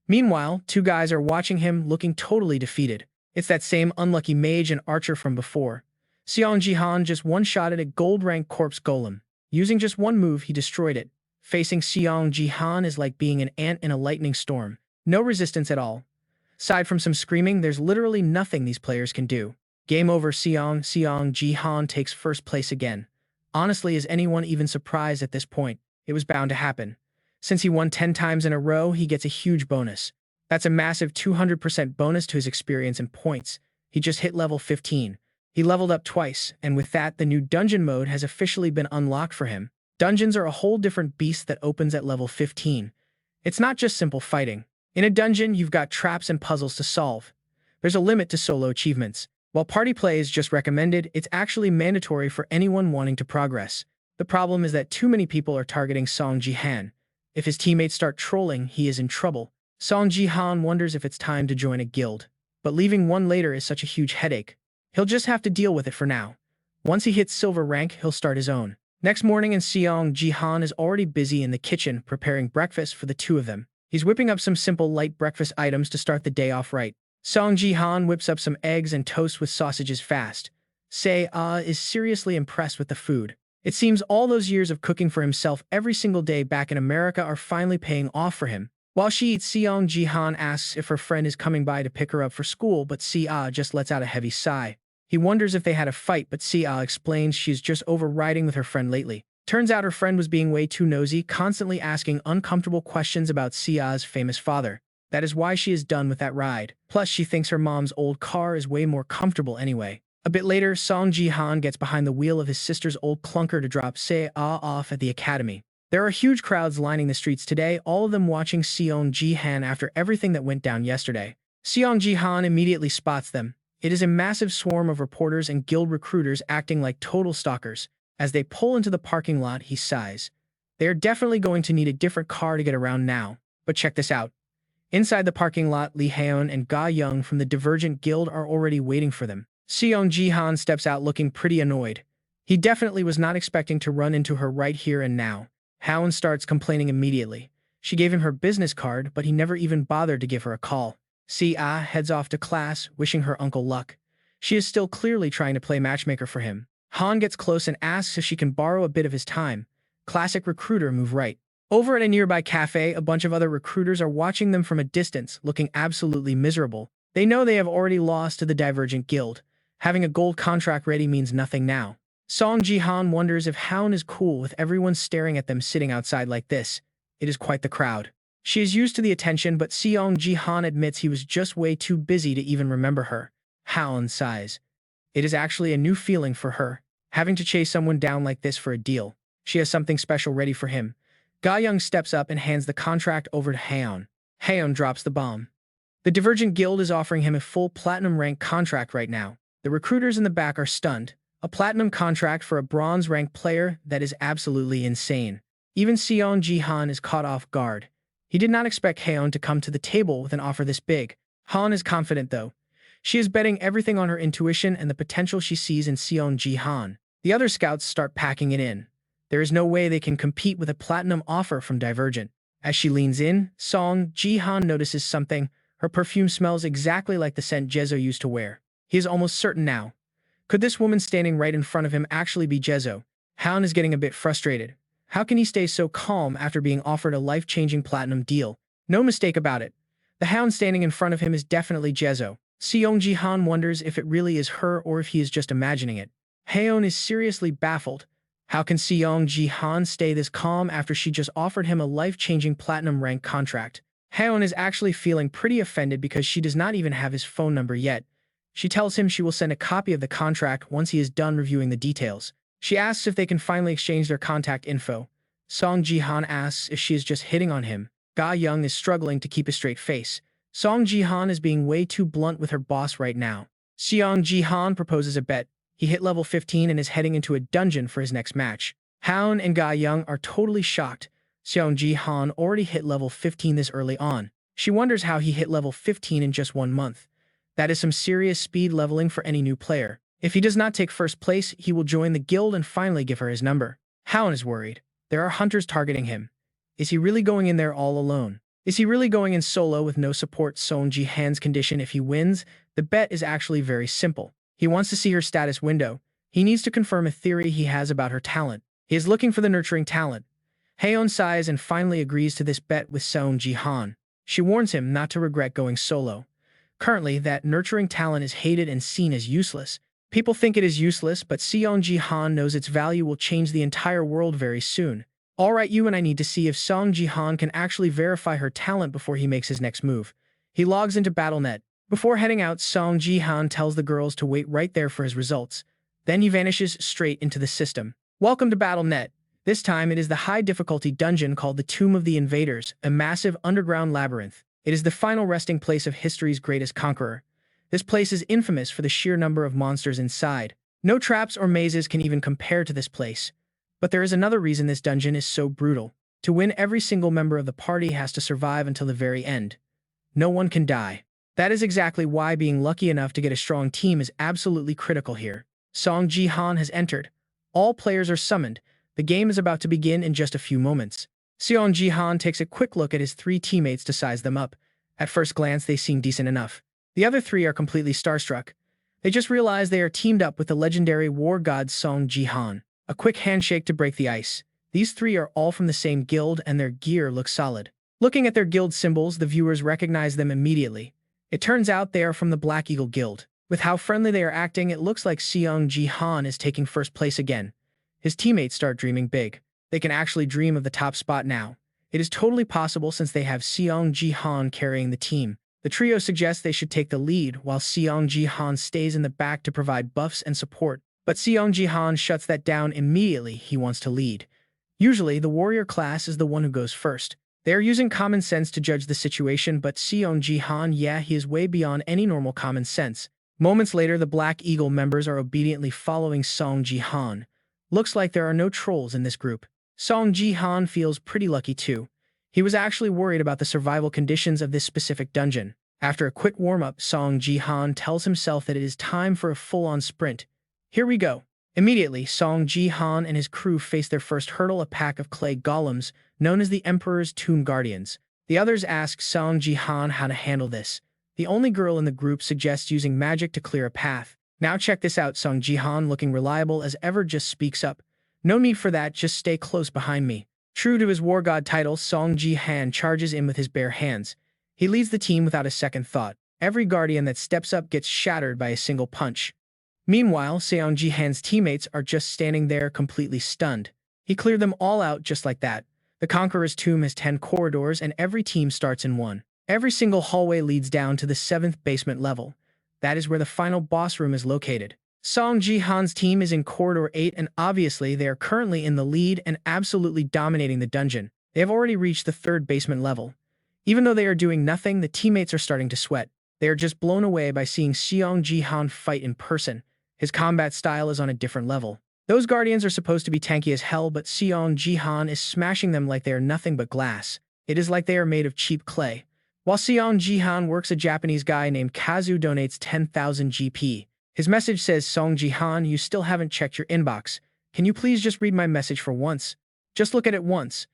Meanwhile, two guys are watching him looking totally defeated. It's that same unlucky mage and archer from before. Seong Ji Han just one-shotted a gold-rank corpse golem. Using just one move, he destroyed it. Facing Seong Ji Han is like being an ant in a lightning storm. No resistance at all. Aside from some screaming, there's literally nothing these players can do. Game over. Seong Ji Han takes first place again. Honestly, is anyone even surprised at this point? It was bound to happen. Since he won 10 times in a row, he gets a huge bonus. That's a massive 200% bonus to his experience and points. He just hit level 15. He leveled up twice, and with that, the new dungeon mode has officially been unlocked for him. Dungeons are a whole different beast that opens at level 15. It's not just simple fighting. In a dungeon, you've got traps and puzzles to solve. There's a limit to solo achievements. While party play is just recommended, it's actually mandatory for anyone wanting to progress. The problem is that too many people are targeting Seong Ji Han. If his teammates start trolling, he is in trouble. Seong Ji Han wonders if it's time to join a guild. But leaving one later is such a huge headache. He'll just have to deal with it for now. Once he hits silver rank, he'll start his own. Next morning, and Seong Ji Han is already busy in the kitchen preparing breakfast for the two of them. He's whipping up some simple light breakfast items to start the day off right. Seong Ji Han whips up some eggs and toast with sausages fast. Se-ah is seriously impressed with the food. It seems all those years of cooking for himself every single day back in America are finally paying off for him. While she eats, Seong Ji Han asks if her friend is coming by to pick her up for school, but Se-ah just lets out a heavy sigh. He wonders if they had a fight, but Se-ah explains she's just overriding with her friend lately. Turns out her friend was being way too nosy, constantly asking uncomfortable questions about Se-ah's famous father. That is why she is done with that ride. Plus, she thinks her mom's old car is way more comfortable anyway. A bit later, Seong Ji Han gets behind the wheel of his sister's old clunker to drop Se-ah off at the academy. There are huge crowds lining the streets today, all of them watching Seong Ji Han after everything that went down yesterday. Seong Ji Han immediately spots them. It is a massive swarm of reporters and guild recruiters acting like total stalkers. As they pull into the parking lot, he sighs. They are definitely going to need a different car to get around now. But check this out. Inside the parking lot, Lee Haeun and Ga Young from the Divergent Guild are already waiting for them. Seong Ji Han steps out looking pretty annoyed. He definitely was not expecting to run into her right here and now. Haeun starts complaining immediately. She gave him her business card, but he never even bothered to give her a call. Se-ah heads off to class, wishing her uncle luck. She is still clearly trying to play matchmaker for him. Han gets close and asks if she can borrow a bit of his time. Classic recruiter move, right? Over at a nearby cafe, a bunch of other recruiters are watching them from a distance, looking absolutely miserable. They know they have already lost to the Divergent Guild. Having a gold contract ready means nothing now. Seong Ji Han wonders if Han is cool with everyone staring at them sitting outside like this. It is quite the crowd. She is used to the attention, but Seong Ji Han admits he was just way too busy to even remember her. Han sighs. It is actually a new feeling for her, having to chase someone down like this for a deal. She has something special ready for him. Ga Young steps up and hands the contract over to Haeon. Haeon drops the bomb. The Divergent Guild is offering him a full platinum rank contract right now. The recruiters in the back are stunned. A platinum contract for a bronze rank player? That is absolutely insane. Even Seong Ji Han is caught off guard. He did not expect Haeon to come to the table with an offer this big. Han is confident though. She is betting everything on her intuition and the potential she sees in Seong Ji Han. The other scouts start packing it in. There is no way they can compete with a platinum offer from Divergent. As she leans in, Seong Ji Han notices something. Her perfume smells exactly like the scent Jezo used to wear. He is almost certain now. Could this woman standing right in front of him actually be Jezo? Han is getting a bit frustrated. How can he stay so calm after being offered a life-changing platinum deal? No mistake about it. The hound standing in front of him is definitely Jezo. Seong Ji Han wonders if it really is her or if he is just imagining it. Haeon is seriously baffled. How can Seong Ji Han stay this calm after she just offered him a life-changing platinum rank contract? Haeon is actually feeling pretty offended because she does not even have his phone number yet. She tells him she will send a copy of the contract once he is done reviewing the details. She asks if they can finally exchange their contact info. Seong Ji Han asks if she is just hitting on him. Ga Young is struggling to keep a straight face. Seong Ji Han is being way too blunt with her boss right now. Seong Ji Han proposes a bet. He hit level 15 and is heading into a dungeon for his next match. Haeon and Ga Young are totally shocked. Seong Ji Han already hit level 15 this early on. She wonders how he hit level 15 in just 1 month. That is some serious speed leveling for any new player. If he does not take first place, he will join the guild and finally give her his number. Haeon is worried. There are hunters targeting him. Is he really going in there all alone? Is he really going in solo with no support? Seong Ji Han's condition if he wins? The bet is actually very simple. He wants to see her status window. He needs to confirm a theory he has about her talent. He is looking for the nurturing talent. Haeon sighs and finally agrees to this bet with Seong Ji Han. She warns him not to regret going solo. Currently, that nurturing talent is hated and seen as useless. People think it is useless, but Seong Ji Han knows its value will change the entire world very soon. Alright, you and I need to see if Seong Ji Han can actually verify her talent before he makes his next move. He logs into BattleNet. Before heading out, Seong Ji Han tells the girls to wait right there for his results. Then he vanishes straight into the system. Welcome to BattleNet. This time it is the high-difficulty dungeon called the Tomb of the Invaders, a massive underground labyrinth. It is the final resting place of history's greatest conqueror. This place is infamous for the sheer number of monsters inside. No traps or mazes can even compare to this place. But there is another reason this dungeon is so brutal. To win, every single member of the party has to survive until the very end. No one can die. That is exactly why being lucky enough to get a strong team is absolutely critical here. Seong Ji Han has entered. All players are summoned. The game is about to begin in just a few moments. Seong Ji Han takes a quick look at his 3 teammates to size them up. At first glance, they seem decent enough. The other 3 are completely starstruck. They just realize they are teamed up with the legendary war god Seong Ji Han. A quick handshake to break the ice. These 3 are all from the same guild and their gear looks solid. Looking at their guild symbols, the viewers recognize them immediately. It turns out they are from the Black Eagle Guild. With how friendly they are acting, it looks like Seong Ji Han is taking first place again. His teammates start dreaming big. They can actually dream of the top spot now. It is totally possible since they have Seong Ji Han carrying the team. The trio suggests they should take the lead, while Seong Ji Han stays in the back to provide buffs and support. But Seong Ji Han shuts that down immediately. He wants to lead. Usually, the warrior class is the one who goes first. They are using common sense to judge the situation, but Seong Ji Han, yeah, he is way beyond any normal common sense. Moments later, the Black Eagle members are obediently following Seong Ji Han. Looks like there are no trolls in this group. Seong Ji Han feels pretty lucky too. He was actually worried about the survival conditions of this specific dungeon. After a quick warm-up, Seong Ji Han tells himself that it is time for a full-on sprint. Here we go. Immediately, Seong Ji Han and his crew face their first hurdle, a pack of clay golems, known as the Emperor's Tomb Guardians. The others ask Seong Ji Han how to handle this. The only girl in the group suggests using magic to clear a path. Now check this out, Seong Ji Han, looking reliable as ever, just speaks up. No need for that, just stay close behind me. True to his war god title, Seong Ji Han charges in with his bare hands. He leads the team without a second thought. Every guardian that steps up gets shattered by a single punch. Meanwhile, Seong Ji Han's teammates are just standing there completely stunned. He cleared them all out just like that. The Conqueror's Tomb has 10 corridors and every team starts in one. Every single hallway leads down to the 7th basement level. That is where the final boss room is located. Seong Ji Han's team is in Corridor 8 and obviously they are currently in the lead and absolutely dominating the dungeon. They have already reached the 3rd basement level. Even though they are doing nothing, the teammates are starting to sweat. They are just blown away by seeing Seong Ji Han fight in person. His combat style is on a different level. Those guardians are supposed to be tanky as hell, but Seong Ji Han is smashing them like they are nothing but glass. It is like they are made of cheap clay. While Seong Ji Han works, a Japanese guy named Kazu donates 10,000 GP. His message says, Seong Ji Han, you still haven't checked your inbox. Can you please just read my message for once? Just look at it once.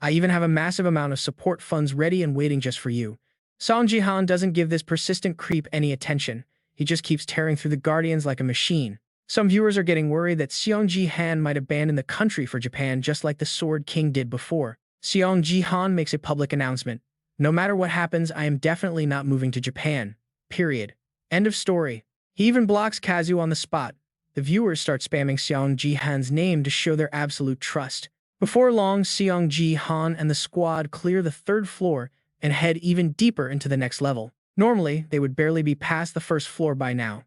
I even have a massive amount of support funds ready and waiting just for you. Seong Ji Han doesn't give this persistent creep any attention. He just keeps tearing through the guardians like a machine. Some viewers are getting worried that Seong Ji Han might abandon the country for Japan just like the Sword King did before. Seong Ji Han makes a public announcement. No matter what happens, I am definitely not moving to Japan. Period. End of story. He even blocks Kazu on the spot. The viewers start spamming Seong Ji Han's name to show their absolute trust. Before long, Seong Ji Han and the squad clear the 3rd floor and head even deeper into the next level. Normally, they would barely be past the 1st floor by now.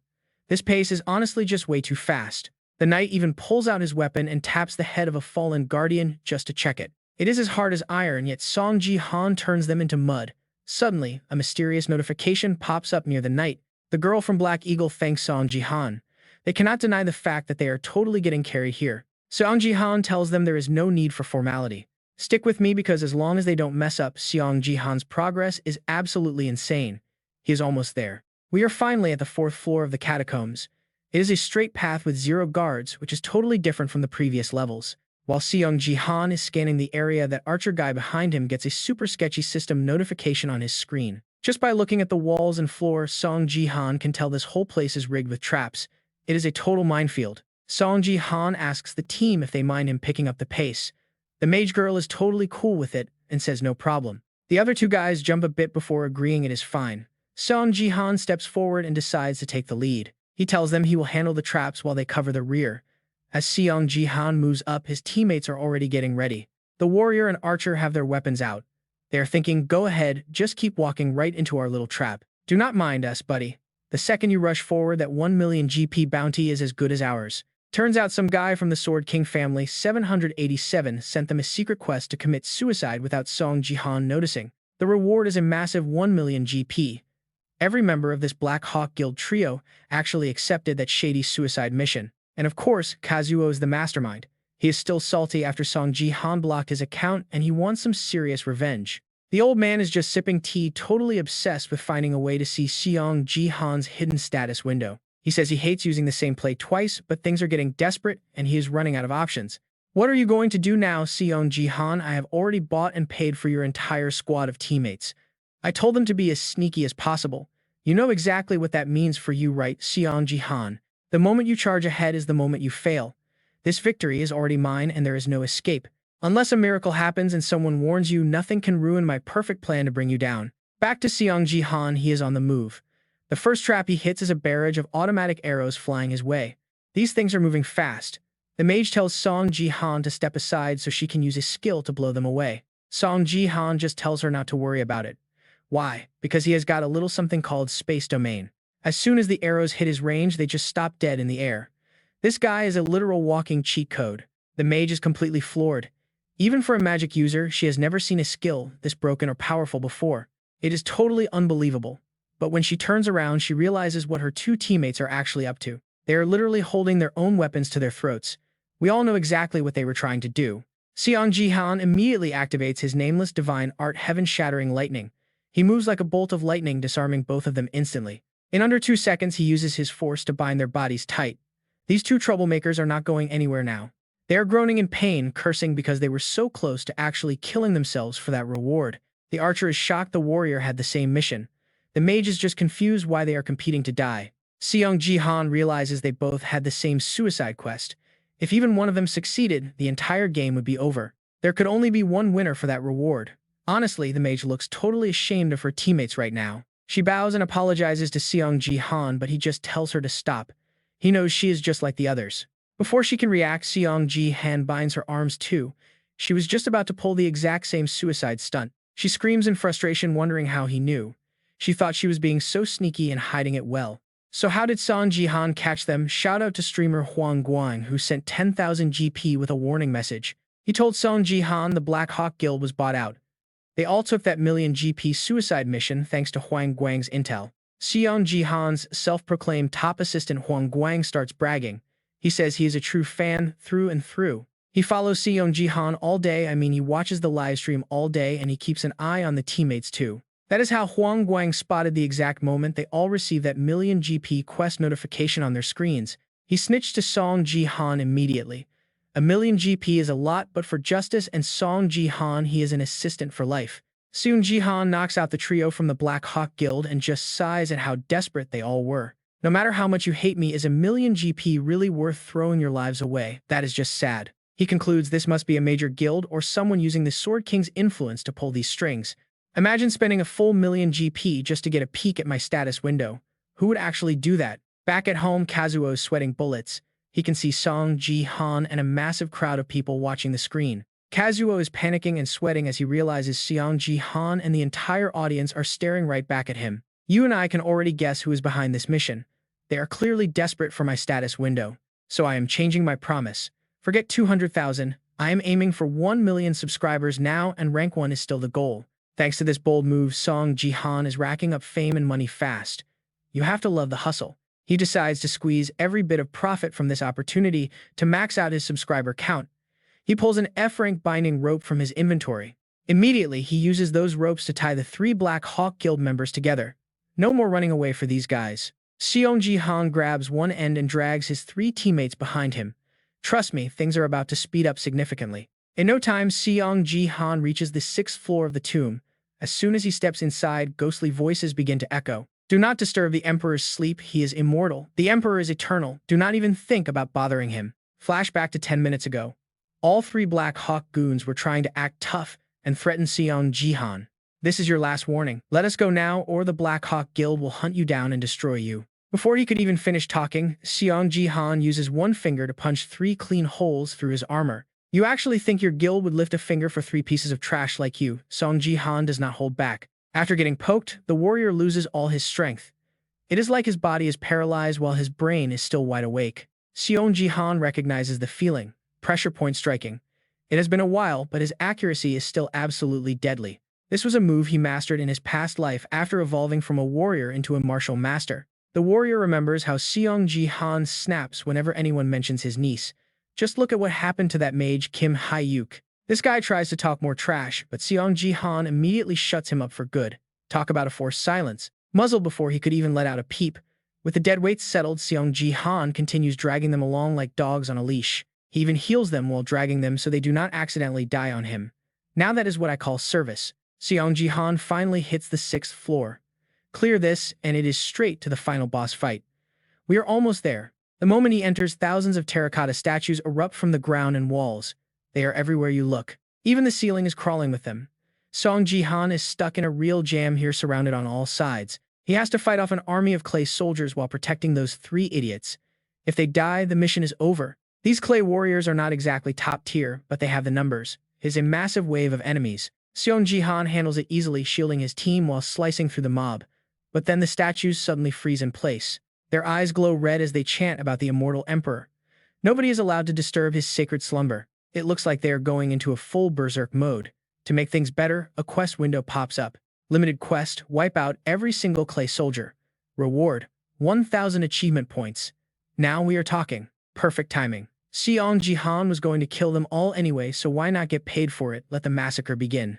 This pace is honestly just way too fast. The knight even pulls out his weapon and taps the head of a fallen guardian just to check it. It is as hard as iron, yet Seong Ji Han turns them into mud. Suddenly, a mysterious notification pops up near the knight. The girl from Black Eagle thanks Seong Ji Han. They cannot deny the fact that they are totally getting carried here. Seong Ji Han tells them there is no need for formality. Stick with me because as long as they don't mess up, Seong Ji Han's progress is absolutely insane. He is almost there. We are finally at the 4th floor of the catacombs. It is a straight path with 0 guards, which is totally different from the previous levels. While Seong Ji Han is scanning the area, that archer guy behind him gets a super sketchy system notification on his screen. Just by looking at the walls and floor, Seong Ji Han can tell this whole place is rigged with traps. It is a total minefield. Seong Ji Han asks the team if they mind him picking up the pace. The mage girl is totally cool with it and says no problem. The other 2 guys jump a bit before agreeing it is fine. Seong Ji Han steps forward and decides to take the lead. He tells them he will handle the traps while they cover the rear. As Seong Ji Han moves up, his teammates are already getting ready. The warrior and archer have their weapons out. They are thinking, go ahead, just keep walking right into our little trap. Do not mind us, buddy. The second you rush forward, that 1 million GP bounty is as good as ours. Turns out some guy from the Sword King family, 787, sent them a secret quest to commit suicide without Seong Ji Han noticing. The reward is a massive 1 million GP. Every member of this Black Hawk Guild trio actually accepted that shady suicide mission. And of course, Kazuo is the mastermind. He is still salty after Seong Ji Han blocked his account and he wants some serious revenge. The old man is just sipping tea, totally obsessed with finding a way to see Seong Ji Han's hidden status window. He says he hates using the same play twice, but things are getting desperate and he is running out of options. What are you going to do now, Seong Ji Han? I have already bought and paid for your entire squad of teammates. I told them to be as sneaky as possible. You know exactly what that means for you, right, Seong Ji Han? The moment you charge ahead is the moment you fail. This victory is already mine and there is no escape. Unless a miracle happens and someone warns you, nothing can ruin my perfect plan to bring you down. Back to Seong Ji Han, he is on the move. The first trap he hits is a barrage of automatic arrows flying his way. These things are moving fast. The mage tells Seong Ji Han to step aside so she can use his skill to blow them away. Seong Ji Han just tells her not to worry about it. Why? Because he has got a little something called space domain. As soon as the arrows hit his range, they just stop dead in the air. This guy is a literal walking cheat code. The mage is completely floored. Even for a magic user, she has never seen a skill this broken or powerful before. It is totally unbelievable. But when she turns around, she realizes what her 2 teammates are actually up to. They are literally holding their own weapons to their throats. We all know exactly what they were trying to do. Seong Ji Han immediately activates his Nameless Divine Art Heaven-Shattering Lightning. He moves like a bolt of lightning, disarming both of them instantly. In under 2 seconds, he uses his force to bind their bodies tight. These 2 troublemakers are not going anywhere now. They are groaning in pain, cursing because they were so close to actually killing themselves for that reward. The archer is shocked the warrior had the same mission. The mage is just confused why they are competing to die. Seong Ji Han realizes they both had the same suicide quest. If even one of them succeeded, the entire game would be over. There could only be one winner for that reward. Honestly, the mage looks totally ashamed of her teammates right now. She bows and apologizes to Seong Ji Han, but he just tells her to stop. He knows she is just like the others. Before she can react, Seong Ji Han binds her arms too. She was just about to pull the exact same suicide stunt. She screams in frustration, wondering how he knew. She thought she was being so sneaky and hiding it well. So how did Shang Jihan catch them? Shout out to streamer Huang Guang, who sent 10,000 GP with a warning message. He told Shang Jihan the Black Hawk Guild was bought out. They all took that million GP suicide mission thanks to Huang Guang's intel. Seong Ji Han's self-proclaimed top assistant Huang Guang starts bragging. He says he is a true fan through and through. He follows Seong Ji Han all day. He watches the livestream all day, and he keeps an eye on the teammates too. That is how Huang Guang spotted the exact moment they all received that million GP quest notification on their screens. He snitched to Seong Ji Han immediately. A million GP is a lot, but for justice and Seong Ji Han, he is an assistant for life. Seong Ji Han knocks out the trio from the Black Hawk Guild and just sighs at how desperate they all were. No matter how much you hate me, is a million GP really worth throwing your lives away? That is just sad. He concludes this must be a major guild or someone using the Sword King's influence to pull these strings. Imagine spending a full million GP just to get a peek at my status window. Who would actually do that? Back at home, Kazuo is sweating bullets. He can see Seong Ji Han and a massive crowd of people watching the screen. Kazuo is panicking and sweating as he realizes Seong Ji Han and the entire audience are staring right back at him. You and I can already guess who is behind this mission. They are clearly desperate for my status window. So I am changing my promise. Forget 200,000. I am aiming for 1 million subscribers now, and rank 1 is still the goal. Thanks to this bold move, Seong Ji Han is racking up fame and money fast. You have to love the hustle. He decides to squeeze every bit of profit from this opportunity to max out his subscriber count. He pulls an F-rank binding rope from his inventory. Immediately, he uses those ropes to tie the 3 Black Hawk Guild members together. No more running away for these guys. Seong Ji Han grabs one end and drags his 3 teammates behind him. Trust me, things are about to speed up significantly. In no time, Seong Ji Han reaches the 6th floor of the tomb. As soon as he steps inside, ghostly voices begin to echo. Do not disturb the Emperor's sleep. He is immortal. The Emperor is eternal. Do not even think about bothering him. Flashback to 10 minutes ago. All 3 Black Hawk goons were trying to act tough and threaten Seong Ji Han. This is your last warning. Let us go now, or the Black Hawk Guild will hunt you down and destroy you. Before he could even finish talking, Seong Ji Han uses one finger to punch 3 clean holes through his armor. You actually think your guild would lift a finger for 3 pieces of trash like you? Seong Ji Han does not hold back. After getting poked, the warrior loses all his strength. It is like his body is paralyzed while his brain is still wide awake. Seong Ji Han recognizes the feeling. Pressure point striking. It has been a while, but his accuracy is still absolutely deadly. This was a move he mastered in his past life after evolving from a warrior into a martial master. The warrior remembers how Seong Ji Han snaps whenever anyone mentions his niece. Just look at what happened to that mage Kim Hyuk. This guy tries to talk more trash, but Seong Ji Han immediately shuts him up for good. Talk about a forced silence. Muzzled before he could even let out a peep. With the dead weights settled, Seong Ji Han continues dragging them along like dogs on a leash. He even heals them while dragging them so they do not accidentally die on him. Now that is what I call service. Seong Ji Han finally hits the 6th floor. Clear this, and it is straight to the final boss fight. We are almost there. The moment he enters, thousands of terracotta statues erupt from the ground and walls. They are everywhere you look. Even the ceiling is crawling with them. Seong Ji Han is stuck in a real jam here, surrounded on all sides. He has to fight off an army of clay soldiers while protecting those 3 idiots. If they die, the mission is over. These clay warriors are not exactly top tier, but they have the numbers. His a massive wave of enemies. Seong Ji Han handles it easily, shielding his team while slicing through the mob. But then the statues suddenly freeze in place. Their eyes glow red as they chant about the immortal emperor. Nobody is allowed to disturb his sacred slumber. It looks like they are going into a full berserk mode. To make things better, a quest window pops up. Limited quest, wipe out every single clay soldier. Reward, 1,000 achievement points. Now we are talking. Perfect timing. Seong Ji Han was going to kill them all anyway, so why not get paid for it? Let the massacre begin.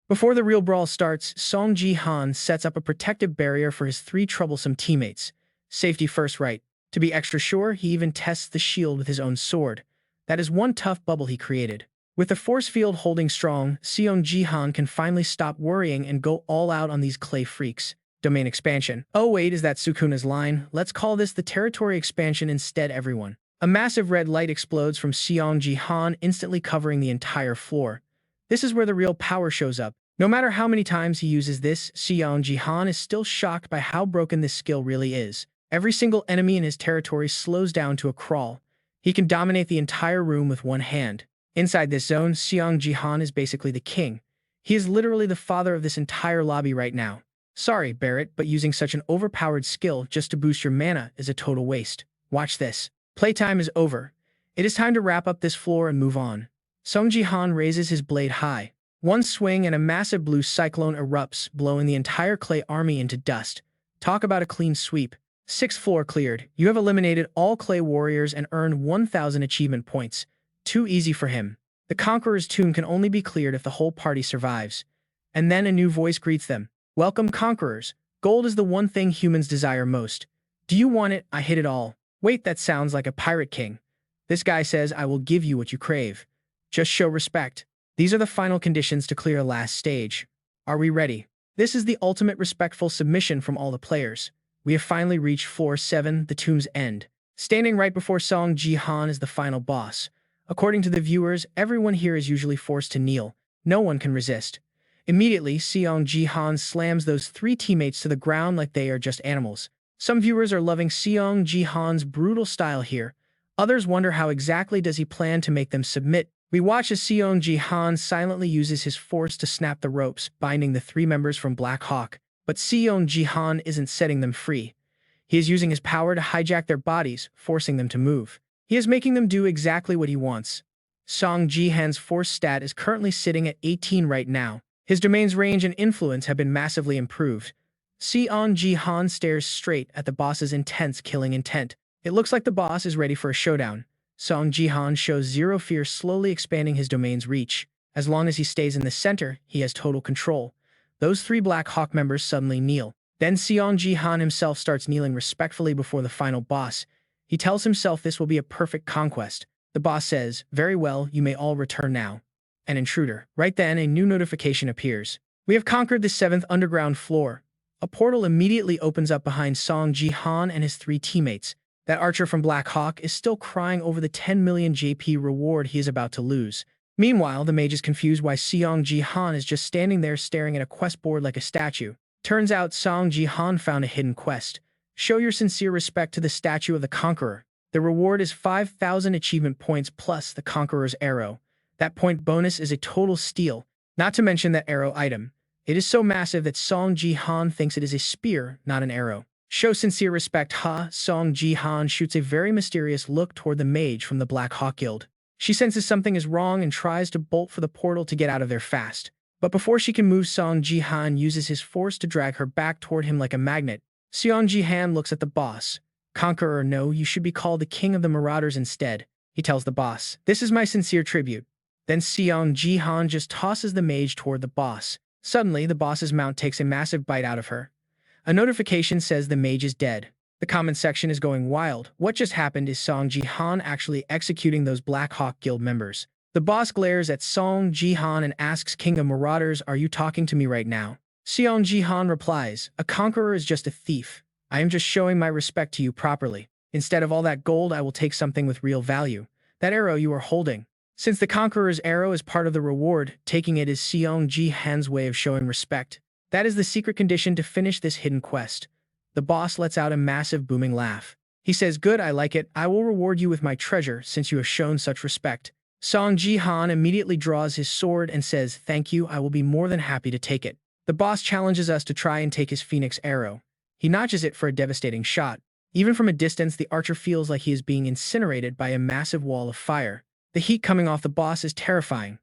Before the real brawl starts, Seong Ji Han sets up a protective barrier for his 3 troublesome teammates. Safety first, right? To be extra sure, he even tests the shield with his own sword. That is one tough bubble he created. With the force field holding strong, Seong Ji Han can finally stop worrying and go all out on these clay freaks. Domain expansion. Oh wait, is that Sukuna's line? Let's call this the territory expansion instead, everyone. A massive red light explodes from Seong Ji Han, instantly covering the entire floor. This is where the real power shows up. No matter how many times he uses this, Seong Ji Han is still shocked by how broken this skill really is. Every single enemy in his territory slows down to a crawl. He can dominate the entire room with one hand. Inside this zone, Seong Ji Han is basically the king. He is literally the father of this entire lobby right now. Sorry, Barrett, but using such an overpowered skill just to boost your mana is a total waste. Watch this. Playtime is over. It is time to wrap up this floor and move on. Seong Ji Han raises his blade high. One swing and a massive blue cyclone erupts, blowing the entire clay army into dust. Talk about a clean sweep. 6th floor cleared. You have eliminated all clay warriors and earned 1,000 achievement points. Too easy for him. The Conqueror's tomb can only be cleared if the whole party survives. And then a new voice greets them. Welcome, Conquerors. Gold is the one thing humans desire most. Do you want it? I hit it all. Wait, that sounds like a pirate king. This guy says, I will give you what you crave. Just show respect. These are the final conditions to clear a last stage. Are we ready? This is the ultimate respectful submission from all the players. We have finally reached floor 7, the tomb's end. Standing right before Seong Ji Han is the final boss. According to the viewers, everyone here is usually forced to kneel. No one can resist. Immediately, Seong Ji Han slams those 3 teammates to the ground like they are just animals. Some viewers are loving Seong Ji Han's brutal style here. Others wonder how exactly does he plan to make them submit. We watch as Seong Ji Han silently uses his force to snap the ropes, binding the 3 members from Black Hawk. But Seong Ji Han isn't setting them free. He is using his power to hijack their bodies, forcing them to move. He is making them do exactly what he wants. Shang Jihan's force stat is currently sitting at 18 right now. His domain's range and influence have been massively improved. Seong Ji Han stares straight at the boss's intense killing intent. It looks like the boss is ready for a showdown. Seong Ji Han shows zero fear, slowly expanding his domain's reach. As long as he stays in the center, he has total control. Those 3 Black Hawk members suddenly kneel. Then Seong Ji Han himself starts kneeling respectfully before the final boss. He tells himself this will be a perfect conquest. The boss says, very well, you may all return now. An intruder. Right then, a new notification appears. We have conquered the 7th underground floor. A portal immediately opens up behind Seong Ji Han and his 3 teammates. That archer from Black Hawk is still crying over the 10 million JP reward he is about to lose. Meanwhile, the mage is confused why Seong Ji Han is just standing there staring at a quest board like a statue. Turns out Seong Ji Han found a hidden quest. Show your sincere respect to the statue of the Conqueror. The reward is 5,000 achievement points plus the Conqueror's arrow. That point bonus is a total steal, not to mention that arrow item. It is so massive that Seong Ji Han thinks it is a spear, not an arrow. Show sincere respect, huh? Seong Ji Han shoots a very mysterious look toward the mage from the Black Hawk Guild. She senses something is wrong and tries to bolt for the portal to get out of there fast. But before she can move, Seong Ji Han uses his force to drag her back toward him like a magnet. Seong Ji Han looks at the boss. Conqueror, no, you should be called the King of the Marauders instead. He tells the boss, this is my sincere tribute. Then Seong Ji Han just tosses the mage toward the boss. Suddenly, the boss's mount takes a massive bite out of her. A notification says the mage is dead. The comment section is going wild. What just happened? Is Seong Ji Han actually executing those Black Hawk Guild members? The boss glares at Seong Ji Han and asks, King of Marauders, are you talking to me right now? Seong Ji Han replies, a conqueror is just a thief. I am just showing my respect to you properly. Instead of all that gold, I will take something with real value. That arrow you are holding. Since the Conqueror's arrow is part of the reward, taking it is Seong Ji Han's way of showing respect. That is the secret condition to finish this hidden quest. The boss lets out a massive booming laugh. He says, good, I like it. I will reward you with my treasure since you have shown such respect. Seong Ji Han immediately draws his sword and says, thank you, I will be more than happy to take it. The boss challenges us to try and take his phoenix arrow. He notches it for a devastating shot. Even from a distance, the archer feels like he is being incinerated by a massive wall of fire. The heat coming off the boss is terrifying.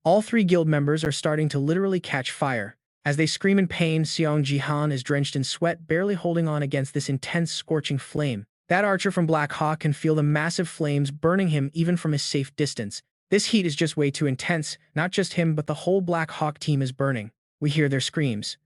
All 3 guild members are starting to literally catch fire. As they scream in pain, Seong Ji Han is drenched in sweat, barely holding on against this intense, scorching flame. That archer from Black Hawk can feel the massive flames burning him even from a safe distance. This heat is just way too intense. Not just him, but the whole Black Hawk team is burning. We hear their screams.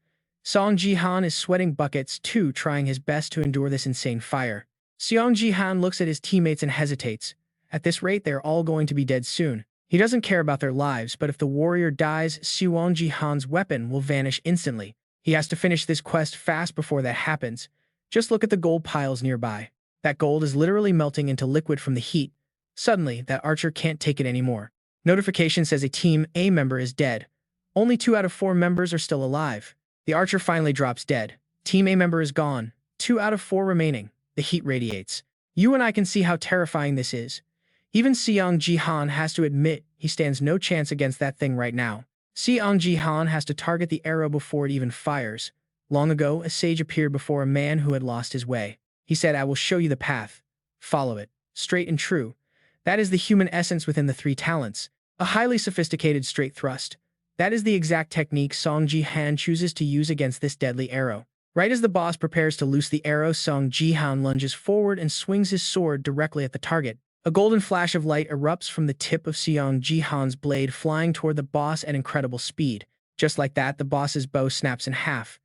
Seong Ji Han is sweating buckets too, trying his best to endure this insane fire. Seong Ji Han looks at his teammates and hesitates. At this rate, they are all going to be dead soon. He doesn't care about their lives, but if the warrior dies, Seong Ji Han's weapon will vanish instantly. He has to finish this quest fast before that happens. Just look at the gold piles nearby. That gold is literally melting into liquid from the heat. Suddenly, that archer can't take it anymore. Notification says a Team A member is dead. Only 2 out of 4 members are still alive. The archer finally drops dead. Team A member is gone. 2 out of 4 remaining. The heat radiates. You and I can see how terrifying this is. Even Seong Ji Han has to admit he stands no chance against that thing right now. Seong Ji Han has to target the arrow before it even fires. Long ago, a sage appeared before a man who had lost his way. He said, "I will show you the path. Follow it. Straight and true." That is the human essence within the 3 talents. A highly sophisticated straight thrust. That is the exact technique Seong Ji Han chooses to use against this deadly arrow. Right as the boss prepares to loose the arrow, Seong Ji Han lunges forward and swings his sword directly at the target. A golden flash of light erupts from the tip of Seong Ji Han's blade, flying toward the boss at incredible speed. Just like that, the boss's bow snaps in half.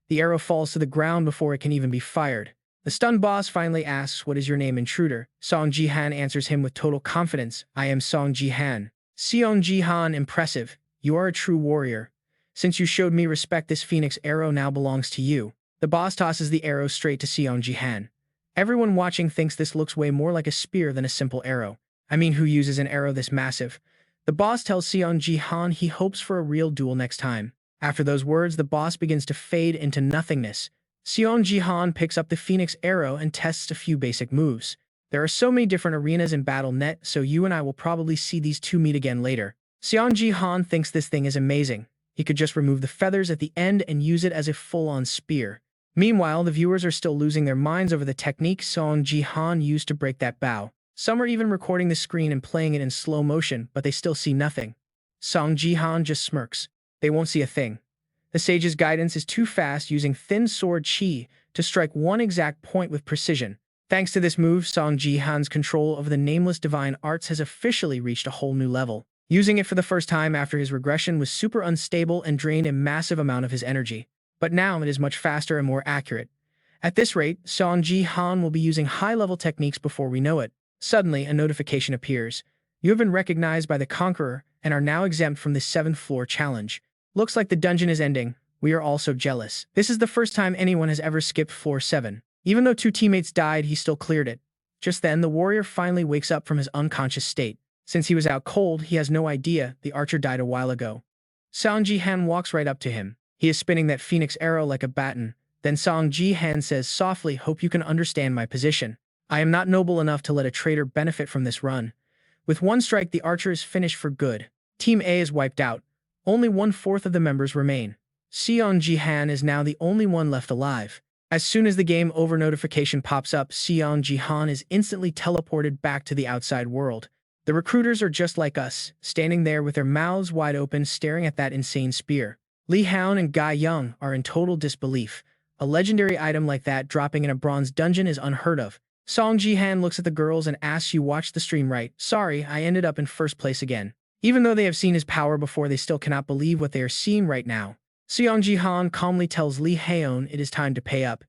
The arrow falls to the ground before it can even be fired. The stunned boss finally asks, "What is your name, intruder?" Seong Ji Han answers him with total confidence, "I am Seong Ji Han." Seong Ji Han, impressive. You are a true warrior. Since you showed me respect, this phoenix arrow now belongs to you. The boss tosses the arrow straight to Seong Ji Han. Everyone watching thinks this looks way more like a spear than a simple arrow. I mean, who uses an arrow this massive? The boss tells Seong Ji Han he hopes for a real duel next time. After those words, the boss begins to fade into nothingness. Seong Ji Han picks up the phoenix arrow and tests a few basic moves. There are so many different arenas in Battle.net, so you and I will probably see these two meet again later. Seong Ji Han thinks this thing is amazing. He could just remove the feathers at the end and use it as a full-on spear. Meanwhile, the viewers are still losing their minds over the technique Seong Ji Han used to break that bow. Some are even recording the screen and playing it in slow motion, but they still see nothing. Seong Ji Han just smirks. They won't see a thing. The sage's guidance is too fast, using thin sword chi to strike one exact point with precision. Thanks to this move, Seong Ji Han's control over the Nameless Divine Arts has officially reached a whole new level. Using it for the first time after his regression was super unstable and drained a massive amount of his energy. But now it is much faster and more accurate. At this rate, Seong Ji Han will be using high-level techniques before we know it. Suddenly, a notification appears. You have been recognized by the Conqueror and are now exempt from the 7th floor challenge. Looks like the dungeon is ending. We are all so jealous. This is the first time anyone has ever skipped floor 7. Even though 2 teammates died, he still cleared it. Just then, the warrior finally wakes up from his unconscious state. Since he was out cold, he has no idea the archer died a while ago. Seong Ji Han walks right up to him. He is spinning that phoenix arrow like a baton. Then Seong Ji Han says softly, "Hope you can understand my position. I am not noble enough to let a traitor benefit from this run." With one strike, the archer is finished for good. Team A is wiped out. Only 1/4 of the members remain. Seong Ji Han is now the only one left alive. As soon as the game over notification pops up, Seong Ji Han is instantly teleported back to the outside world. The recruiters are just like us, standing there with their mouths wide open staring at that insane spear. Lee Houn and Ga Young are in total disbelief. A legendary item like that dropping in a bronze dungeon is unheard of. Seong Ji Han looks at the girls and asks, "You watched the stream, right?" "Sorry, I ended up in first place again." Even though they have seen his power before, they still cannot believe what they are seeing right now. Seong Ji Han calmly tells Lee Houn it is time to pay up.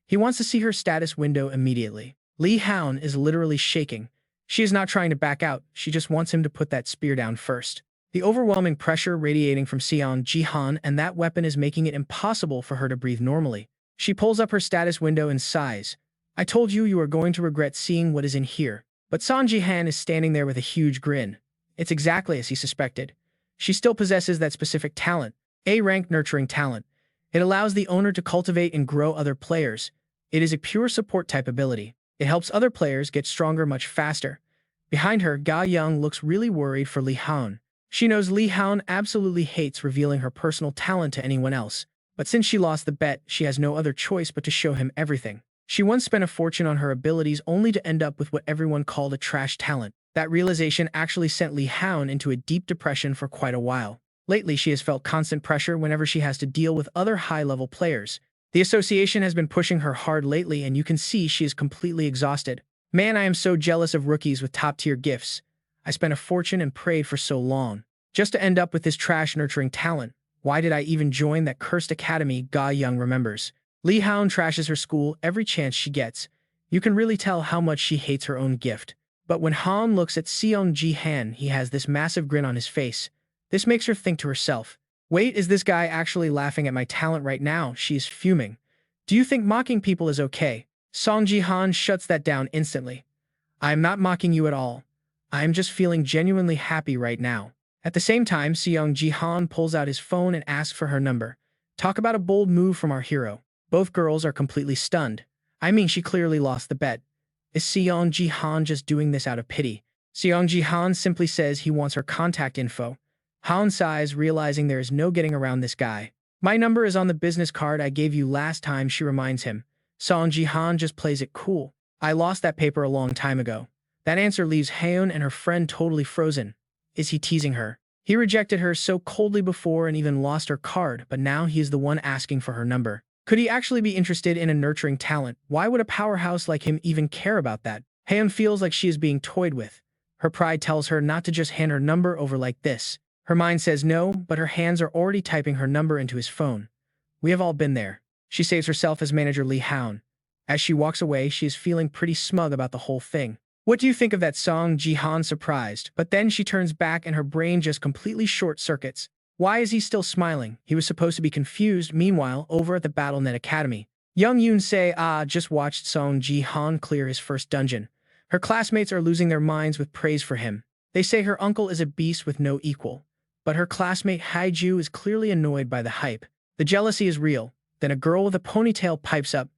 He wants to see her status window immediately. Lee Houn is literally shaking. She is not trying to back out, she just wants him to put that spear down first. The overwhelming pressure radiating from Seong Ji Han and that weapon is making it impossible for her to breathe normally. She pulls up her status window and sighs. "I told you you are going to regret seeing what is in here." But Seong Ji Han is standing there with a huge grin. It's exactly as he suspected. She still possesses that specific talent, A-rank nurturing talent. It allows the owner to cultivate and grow other players. It is a pure support type ability. It helps other players get stronger much faster. Behind her, Ga Young looks really worried for Lee Houn. She knows Lee Houn absolutely hates revealing her personal talent to anyone else. But since she lost the bet, she has no other choice but to show him everything. She once spent a fortune on her abilities only to end up with what everyone called a trash talent. That realization actually sent Lee Houn into a deep depression for quite a while. Lately, she has felt constant pressure whenever she has to deal with other high-level players. The association has been pushing her hard lately, and you can see she is completely exhausted. "Man, I am so jealous of rookies with top-tier gifts. I spent a fortune and prayed for so long, just to end up with this trash nurturing talent. Why did I even join that cursed academy?" Ga Young remembers. Lee Houn trashes her school every chance she gets. You can really tell how much she hates her own gift. But when Han looks at Seong Ji Han, he has this massive grin on his face. This makes her think to herself, Wait, is this guy actually laughing at my talent right now? She's fuming. Do you think mocking people is okay? Seong Ji Han shuts that down instantly. I am not mocking you at all. I am just feeling genuinely happy right now. At the same time, Seong Ji Han pulls out his phone and asks for her number. Talk about a bold move from our hero. Both girls are completely stunned. I mean, she clearly lost the bet. Is Seong Ji Han just doing this out of pity? Seong Ji Han simply says he wants her contact info. Han sighs, realizing there is no getting around this guy. My number is on the business card I gave you last time, she reminds him. Seong Ji Han just plays it cool. I lost that paper a long time ago. That answer leaves Haeun and her friend totally frozen. Is he teasing her? He rejected her so coldly before and even lost her card, but now he is the one asking for her number. Could he actually be interested in a nurturing talent? Why would a powerhouse like him even care about that? Haeun feels like she is being toyed with. Her pride tells her not to just hand her number over like this. Her mind says no, but her hands are already typing her number into his phone. We have all been there. She saves herself as manager Lee Haun. As she walks away, she is feeling pretty smug about the whole thing. What do you think of that Seong Ji Han? Surprised, but then she turns back and her brain just completely short-circuits. Why is he still smiling? He was supposed to be confused. Meanwhile, over at the BattleNet Academy, young Yoon Se just watched Seong Ji Han clear his first dungeon. Her classmates are losing their minds with praise for him. They say her uncle is a beast with no equal. But her classmate Haiju is clearly annoyed by the hype. The jealousy is real. Then a girl with a ponytail pipes up.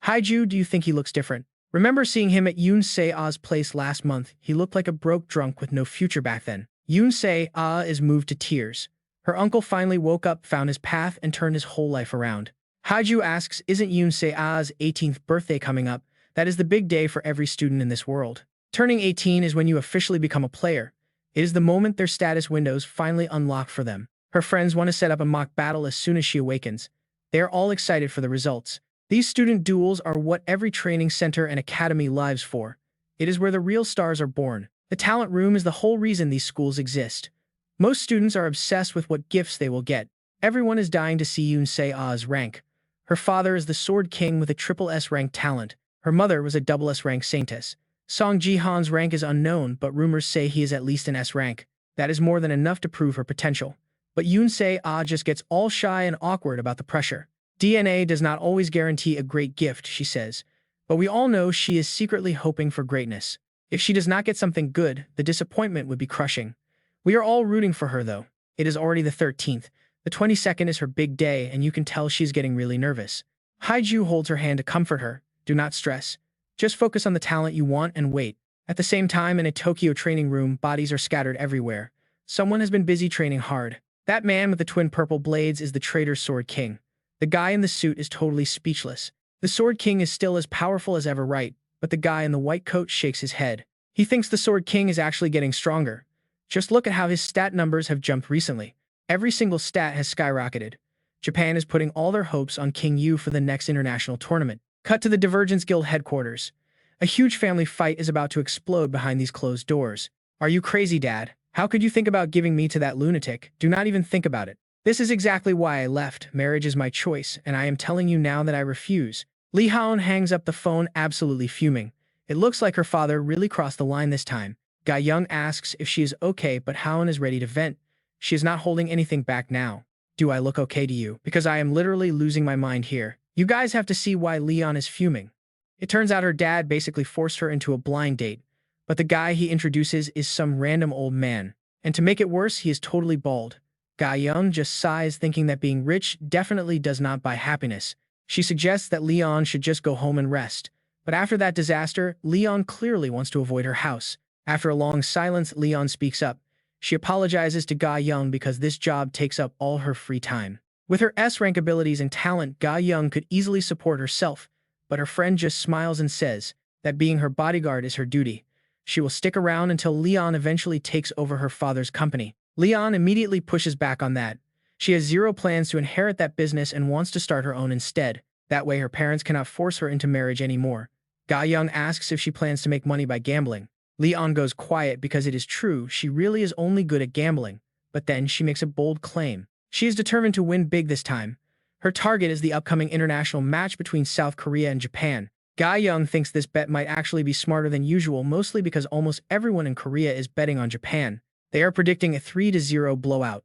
Haiju, do you think he looks different? Remember seeing him at Yoon Se-ah's place last month? He looked like a broke drunk with no future back then. Yoon Se-ah is moved to tears. Her uncle finally woke up, found his path, and turned his whole life around. Haiju asks, isn't Yoon Se-ah's 18th birthday coming up? That is the big day for every student in this world. Turning 18 is when you officially become a player. It is the moment their status windows finally unlock for them. Her friends want to set up a mock battle as soon as she awakens. They are all excited for the results. These student duels are what every training center and academy lives for. It is where the real stars are born. The talent room is the whole reason these schools exist. Most students are obsessed with what gifts they will get. Everyone is dying to see Yoon Se-ah's rank. Her father is the Sword King with a triple S rank talent. Her mother was a double S rank saintess. Seong Ji Han's rank is unknown, but rumors say he is at least an S rank. That is more than enough to prove her potential. But Yoon Se-ah just gets all shy and awkward about the pressure. DNA does not always guarantee a great gift, she says. But we all know she is secretly hoping for greatness. If she does not get something good, the disappointment would be crushing. We are all rooting for her, though. It is already the 13th. The 22nd is her big day, and you can tell she's getting really nervous. Haiju holds her hand to comfort her. Do not stress. Just focus on the talent you want and wait. At the same time, in a Tokyo training room, bodies are scattered everywhere. Someone has been busy training hard. That man with the twin purple blades is the traitor's Sword King. The guy in the suit is totally speechless. The Sword King is still as powerful as ever, right? But the guy in the white coat shakes his head. He thinks the Sword King is actually getting stronger. Just look at how his stat numbers have jumped recently. Every single stat has skyrocketed. Japan is putting all their hopes on King Yu for the next international tournament. Cut to the Divergence Guild headquarters. A huge family fight is about to explode behind these closed doors. Are you crazy, Dad? How could you think about giving me to that lunatic? Do not even think about it. This is exactly why I left. Marriage is my choice, and I am telling you now that I refuse. Lee Haon hangs up the phone, absolutely fuming. It looks like her father really crossed the line this time. Ga Young asks if she is okay, but Haon is ready to vent. She is not holding anything back now. Do I look okay to you? Because I am literally losing my mind here. You guys have to see why Leon is fuming. It turns out her dad basically forced her into a blind date, but the guy he introduces is some random old man. And to make it worse, he is totally bald. Ga Young just sighs, thinking that being rich definitely does not buy happiness. She suggests that Leon should just go home and rest. But after that disaster, Leon clearly wants to avoid her house. After a long silence, Leon speaks up. She apologizes to Ga Young because this job takes up all her free time. With her S-rank abilities and talent, Ga Young could easily support herself, but her friend just smiles and says that being her bodyguard is her duty. She will stick around until Leon eventually takes over her father's company. Leon immediately pushes back on that. She has zero plans to inherit that business and wants to start her own instead. That way her parents cannot force her into marriage anymore. Ga Young asks if she plans to make money by gambling. Leon goes quiet because it is true, she really is only good at gambling. But then she makes a bold claim. She is determined to win big this time. Her target is the upcoming international match between South Korea and Japan. Ga Young thinks this bet might actually be smarter than usual, mostly because almost everyone in Korea is betting on Japan. They are predicting a 3-0 blowout.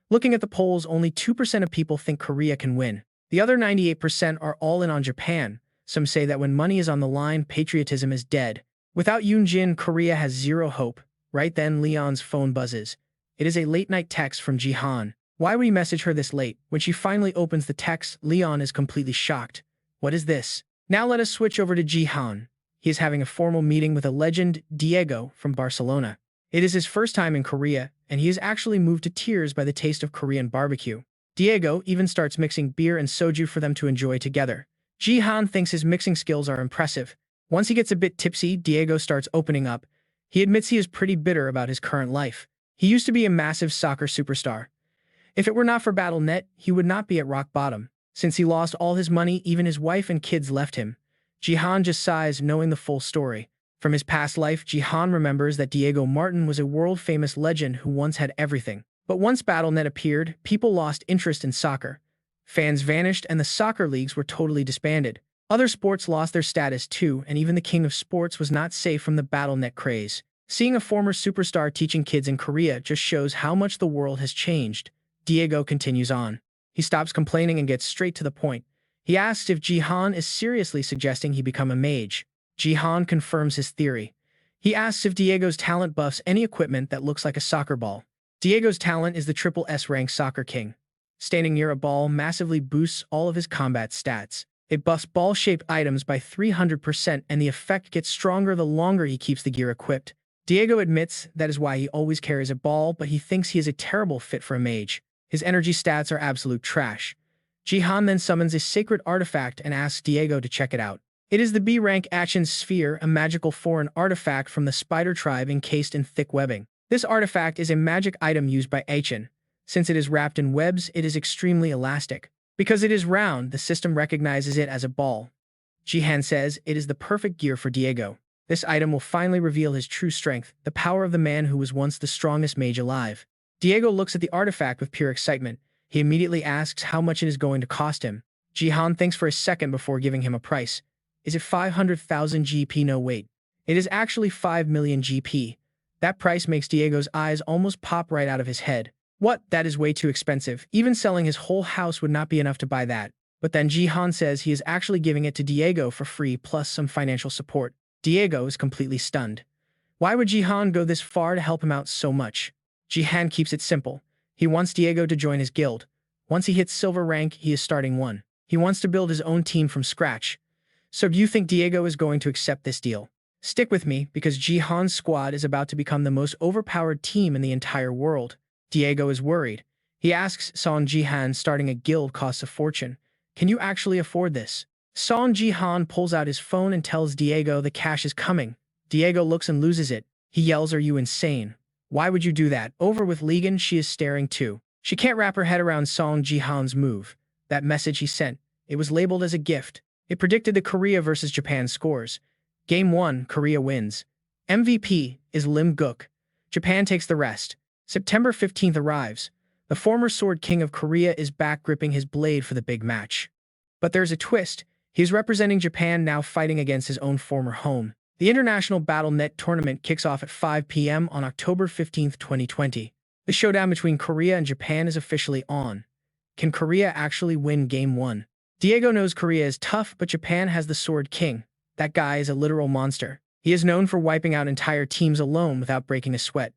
Looking at the polls, only 2% of people think Korea can win. The other 98% are all in on Japan. Some say that when money is on the line, patriotism is dead. Without Yoon-jin, Korea has zero hope. Right then, Leon's phone buzzes. It is a late-night text from Jihan. Why would he message her this late? When she finally opens the text, Leon is completely shocked. What is this? Now let us switch over to Jihan. He is having a formal meeting with a legend, Diego, from Barcelona. It is his first time in Korea, and he is actually moved to tears by the taste of Korean barbecue. Diego even starts mixing beer and soju for them to enjoy together. Jihan thinks his mixing skills are impressive. Once he gets a bit tipsy, Diego starts opening up. He admits he is pretty bitter about his current life. He used to be a massive soccer superstar. If it were not for Battle.net, he would not be at rock bottom. Since he lost all his money, even his wife and kids left him. Jihan just sighs, knowing the full story. From his past life, Jihan remembers that Diego Martin was a world-famous legend who once had everything. But once Battle.net appeared, people lost interest in soccer. Fans vanished and the soccer leagues were totally disbanded. Other sports lost their status too, and even the king of sports was not safe from the Battle.net craze. Seeing a former superstar teaching kids in Korea just shows how much the world has changed. Diego continues on. He stops complaining and gets straight to the point. He asks if Jihan is seriously suggesting he become a mage. Jihan confirms his theory. He asks if Diego's talent buffs any equipment that looks like a soccer ball. Diego's talent is the SSS-Rank Soccer King. Standing near a ball massively boosts all of his combat stats. It buffs ball-shaped items by 300%, and the effect gets stronger the longer he keeps the gear equipped. Diego admits that is why he always carries a ball, but he thinks he is a terrible fit for a mage. His energy stats are absolute trash. Jihan then summons a sacred artifact and asks Diego to check it out. It is the B-rank Action Sphere, a magical foreign artifact from the spider tribe encased in thick webbing. This artifact is a magic item used by Achin. Since it is wrapped in webs, it is extremely elastic. Because it is round, the system recognizes it as a ball. Jihan says it is the perfect gear for Diego. This item will finally reveal his true strength, the power of the man who was once the strongest mage alive. Diego looks at the artifact with pure excitement. He immediately asks how much it is going to cost him. Jihan thinks for a second before giving him a price. Is it 500,000 GP? No, wait. It is actually 5 million GP. That price makes Diego's eyes almost pop right out of his head. What? That is way too expensive. Even selling his whole house would not be enough to buy that. But then Jihan says he is actually giving it to Diego for free plus some financial support. Diego is completely stunned. Why would Jihan go this far to help him out so much? Jihan keeps it simple. He wants Diego to join his guild. Once he hits silver rank, he is starting one. He wants to build his own team from scratch. So do you think Diego is going to accept this deal? Stick with me, because Jihan's squad is about to become the most overpowered team in the entire world. Diego is worried. He asks Seong Ji Han starting a guild costs a fortune. Can you actually afford this? Seong Ji Han pulls out his phone and tells Diego the cash is coming. Diego looks and loses it. He yells, "Are you insane? Why would you do that?" Over with Legan, she is staring too. She can't wrap her head around Seong Ji Han's move. That message he sent, it was labeled as a gift. It predicted the Korea versus Japan scores. Game 1, Korea wins. MVP is Lim Guk. Japan takes the rest. September 15th arrives. The former Sword King of Korea is back gripping his blade for the big match. But there's a twist. He is representing Japan now, fighting against his own former home. The International Battle.net tournament kicks off at 5 p.m. on October 15th, 2020. The showdown between Korea and Japan is officially on. Can Korea actually win Game 1? Diego knows Korea is tough, but Japan has the Sword King. That guy is a literal monster. He is known for wiping out entire teams alone without breaking a sweat.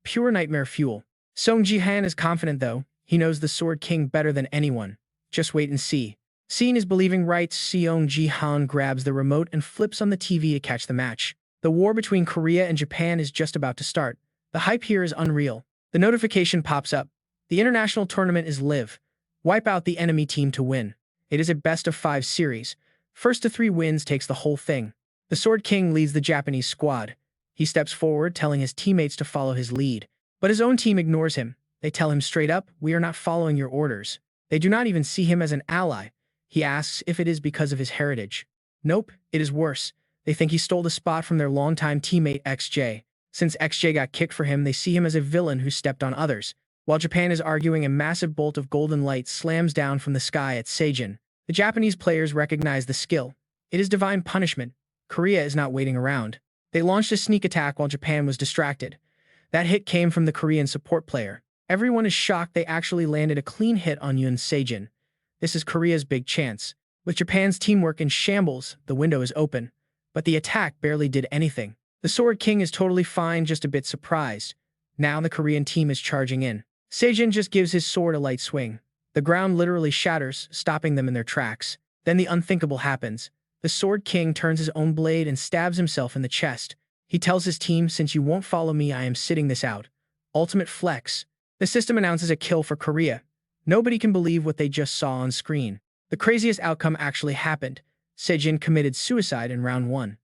Pure nightmare fuel. Seong Ji Han is confident though. He knows the Sword King better than anyone. Just wait and see. Seeing is believing, writes. Seong Ji Han grabs the remote and flips on the TV to catch the match. The war between Korea and Japan is just about to start. The hype here is unreal. The notification pops up. The international tournament is live. Wipe out the enemy team to win. It is a best-of-5 series. First to 3 wins takes the whole thing. The Sword King leads the Japanese squad. He steps forward, telling his teammates to follow his lead. But his own team ignores him. They tell him straight up, "We are not following your orders." They do not even see him as an ally. He asks if it is because of his heritage. Nope, it is worse. They think he stole the spot from their longtime teammate XJ. Since XJ got kicked for him, they see him as a villain who stepped on others. While Japan is arguing, a massive bolt of golden light slams down from the sky at Seijin. The Japanese players recognize the skill. It is divine punishment. Korea is not waiting around. They launched a sneak attack while Japan was distracted. That hit came from the Korean support player. Everyone is shocked they actually landed a clean hit on Yoon Sejin. This is Korea's big chance. With Japan's teamwork in shambles, the window is open. But the attack barely did anything. The Sword King is totally fine, just a bit surprised. Now the Korean team is charging in. Sejin just gives his sword a light swing. The ground literally shatters, stopping them in their tracks. Then the unthinkable happens. The Sword King turns his own blade and stabs himself in the chest. He tells his team, "Since you won't follow me, I am sitting this out." Ultimate flex. The system announces a kill for Korea. Nobody can believe what they just saw on screen. The craziest outcome actually happened. Sejin committed suicide in round 1.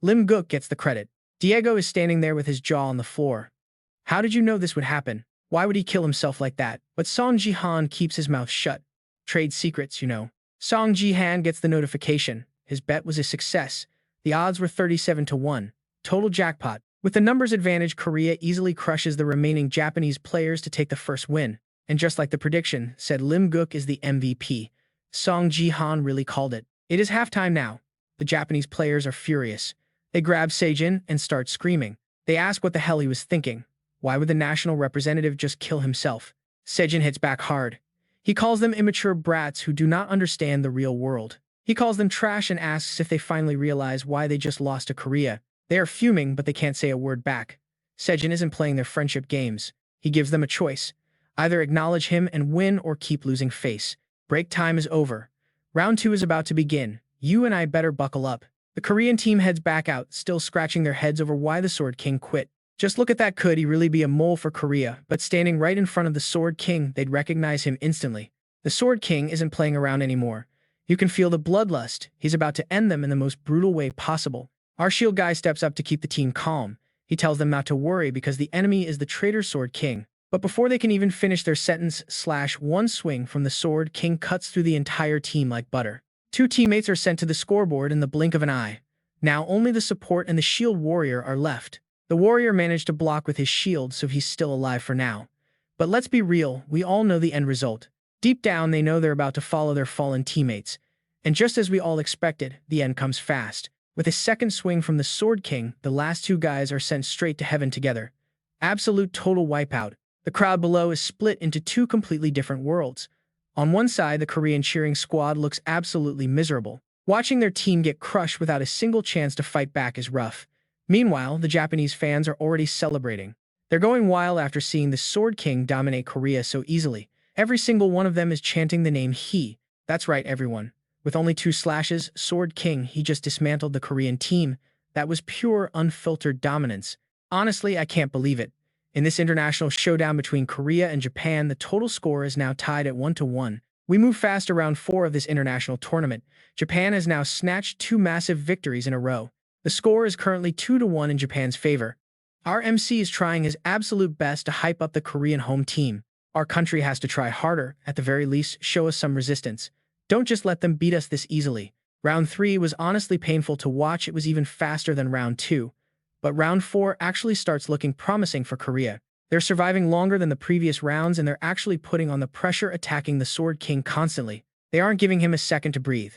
Lim Gook gets the credit. Diego is standing there with his jaw on the floor. How did you know this would happen? Why would he kill himself like that? But Seong Ji Han keeps his mouth shut. Trade secrets, you know. Seong Ji Han gets the notification. His bet was a success. The odds were 37-1. Total jackpot. With the numbers advantage, Korea easily crushes the remaining Japanese players to take the first win. And just like the prediction said, Lim Gook is the MVP. Seong Ji Han really called it. It is halftime now. The Japanese players are furious. They grab Sejin and start screaming. They ask what the hell he was thinking. Why would the national representative just kill himself? Sejin hits back hard. He calls them immature brats who do not understand the real world. He calls them trash and asks if they finally realize why they just lost to Korea. They are fuming, but they can't say a word back. Sejin isn't playing their friendship games. He gives them a choice. Either acknowledge him and win or keep losing face. Break time is over. Round 2 is about to begin. You and I better buckle up. The Korean team heads back out, still scratching their heads over why the Sword King quit. Just look at that, could he really be a mole for Korea? But standing right in front of the Sword King, they'd recognize him instantly. The Sword King isn't playing around anymore. You can feel the bloodlust. He's about to end them in the most brutal way possible. Our shield guy steps up to keep the team calm. He tells them not to worry because the enemy is the traitor Sword King. But before they can even finish their sentence, one swing from the Sword King cuts through the entire team like butter. 2 teammates are sent to the scoreboard in the blink of an eye. Now only the support and the shield warrior are left. The warrior managed to block with his shield, so he's still alive for now. But let's be real, we all know the end result. Deep down, they know they're about to follow their fallen teammates. And just as we all expected, the end comes fast. With a second swing from the Sword King, the last 2 guys are sent straight to heaven together. Absolute total wipeout. The crowd below is split into 2 completely different worlds. On one side, the Korean cheering squad looks absolutely miserable. Watching their team get crushed without a single chance to fight back is rough. Meanwhile, the Japanese fans are already celebrating. They're going wild after seeing the Sword King dominate Korea so easily. Every single one of them is chanting the name he. That's right, everyone. With only 2 slashes, Sword King, he just dismantled the Korean team. That was pure, unfiltered dominance. Honestly, I can't believe it. In this international showdown between Korea and Japan, the total score is now tied at 1-1. We move fast to round 4 of this international tournament. Japan has now snatched 2 massive victories in a row. The score is currently 2-1 in Japan's favor. Our MC is trying his absolute best to hype up the Korean home team. Our country has to try harder, at the very least, show us some resistance. Don't just let them beat us this easily. Round 3 was honestly painful to watch. It was even faster than round 2. But round 4 actually starts looking promising for Korea. They're surviving longer than the previous rounds, and they're actually putting on the pressure, attacking the Sword King constantly. They aren't giving him a second to breathe.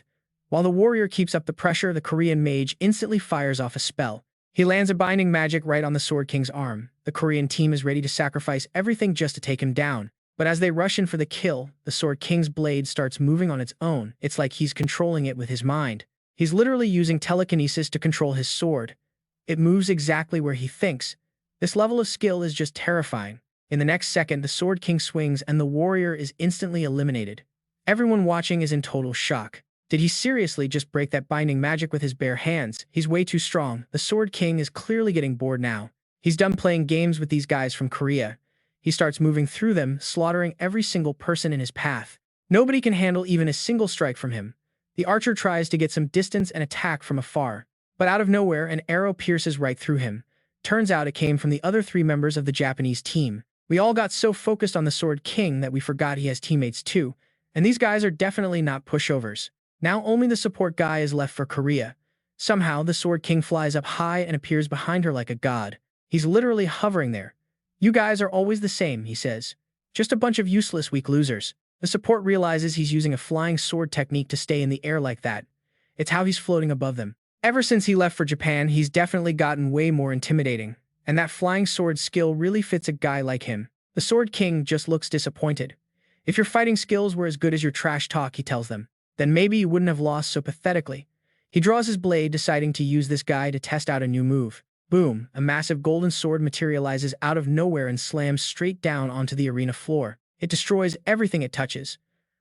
While the warrior keeps up the pressure, the Korean mage instantly fires off a spell. He lands a binding magic right on the Sword King's arm. The Korean team is ready to sacrifice everything just to take him down. But as they rush in for the kill, the Sword King's blade starts moving on its own. It's like he's controlling it with his mind. He's literally using telekinesis to control his sword. It moves exactly where he thinks. This level of skill is just terrifying. In the next second, the Sword King swings and the warrior is instantly eliminated. Everyone watching is in total shock. Did he seriously just break that binding magic with his bare hands? He's way too strong. The Sword King is clearly getting bored now. He's done playing games with these guys from Korea. He starts moving through them, slaughtering every single person in his path. Nobody can handle even a single strike from him. The archer tries to get some distance and attack from afar. But out of nowhere, an arrow pierces right through him. Turns out it came from the other 3 members of the Japanese team. We all got so focused on the Sword King that we forgot he has teammates too. And these guys are definitely not pushovers. Now only the support guy is left for Korea. Somehow, the Sword King flies up high and appears behind her like a god. He's literally hovering there. "You guys are always the same," he says. "Just a bunch of useless, weak losers." The support realizes he's using a flying sword technique to stay in the air like that. It's how he's floating above them. Ever since he left for Japan, he's definitely gotten way more intimidating. And that flying sword skill really fits a guy like him. The Sword King just looks disappointed. If your fighting skills were as good as your trash talk, he tells them, then maybe you wouldn't have lost so pathetically. He draws his blade, deciding to use this guy to test out a new move. Boom, a massive golden sword materializes out of nowhere and slams straight down onto the arena floor. It destroys everything it touches.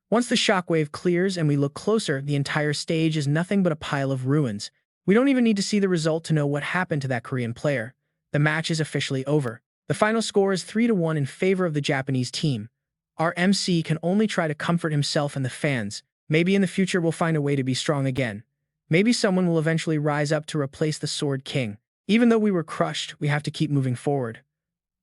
Once the shockwave clears and we look closer, the entire stage is nothing but a pile of ruins. We don't even need to see the result to know what happened to that Korean player. The match is officially over. The final score is 3-1 in favor of the Japanese team. Our MC can only try to comfort himself and the fans. Maybe in the future we'll find a way to be strong again. Maybe someone will eventually rise up to replace the Sword King. Even though we were crushed, we have to keep moving forward.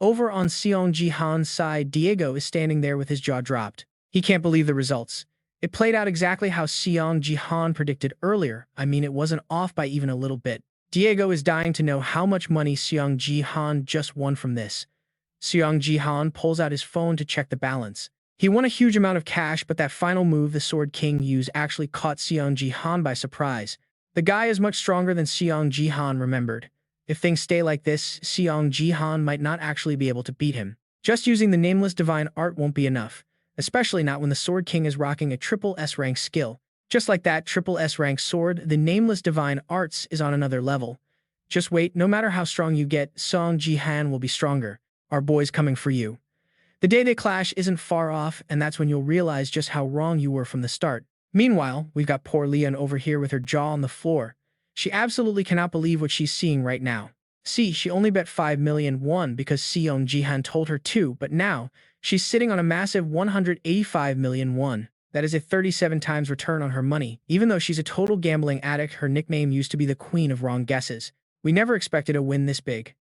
Over on Seong Ji Han's side, Diego is standing there with his jaw dropped. He can't believe the results. It played out exactly how Seong Ji Han predicted earlier. I mean, it wasn't off by even a little bit. Diego is dying to know how much money Seong Ji Han just won from this. Seong Ji Han pulls out his phone to check the balance. He won a huge amount of cash, but that final move the Sword King used actually caught Seong Ji Han by surprise. The guy is much stronger than Seong Ji Han remembered. If things stay like this, Seong Ji Han might not actually be able to beat him. Just using the Nameless Divine Art won't be enough, especially not when the Sword King is rocking a triple S rank skill. Just like that triple S rank sword, the Nameless Divine Arts is on another level. Just wait, no matter how strong you get, Seong Ji Han will be stronger. Our boy's coming for you. The day they clash isn't far off, and that's when you'll realize just how wrong you were from the start. Meanwhile, we've got poor Leon over here with her jaw on the floor. She absolutely cannot believe what she's seeing right now. See, she only bet 5 million won because Seong Ji Han told her to, but now, she's sitting on a massive 185 million won. That is a 37 times return on her money. Even though she's a total gambling addict, her nickname used to be the Queen of Wrong Guesses. We never expected a win this big.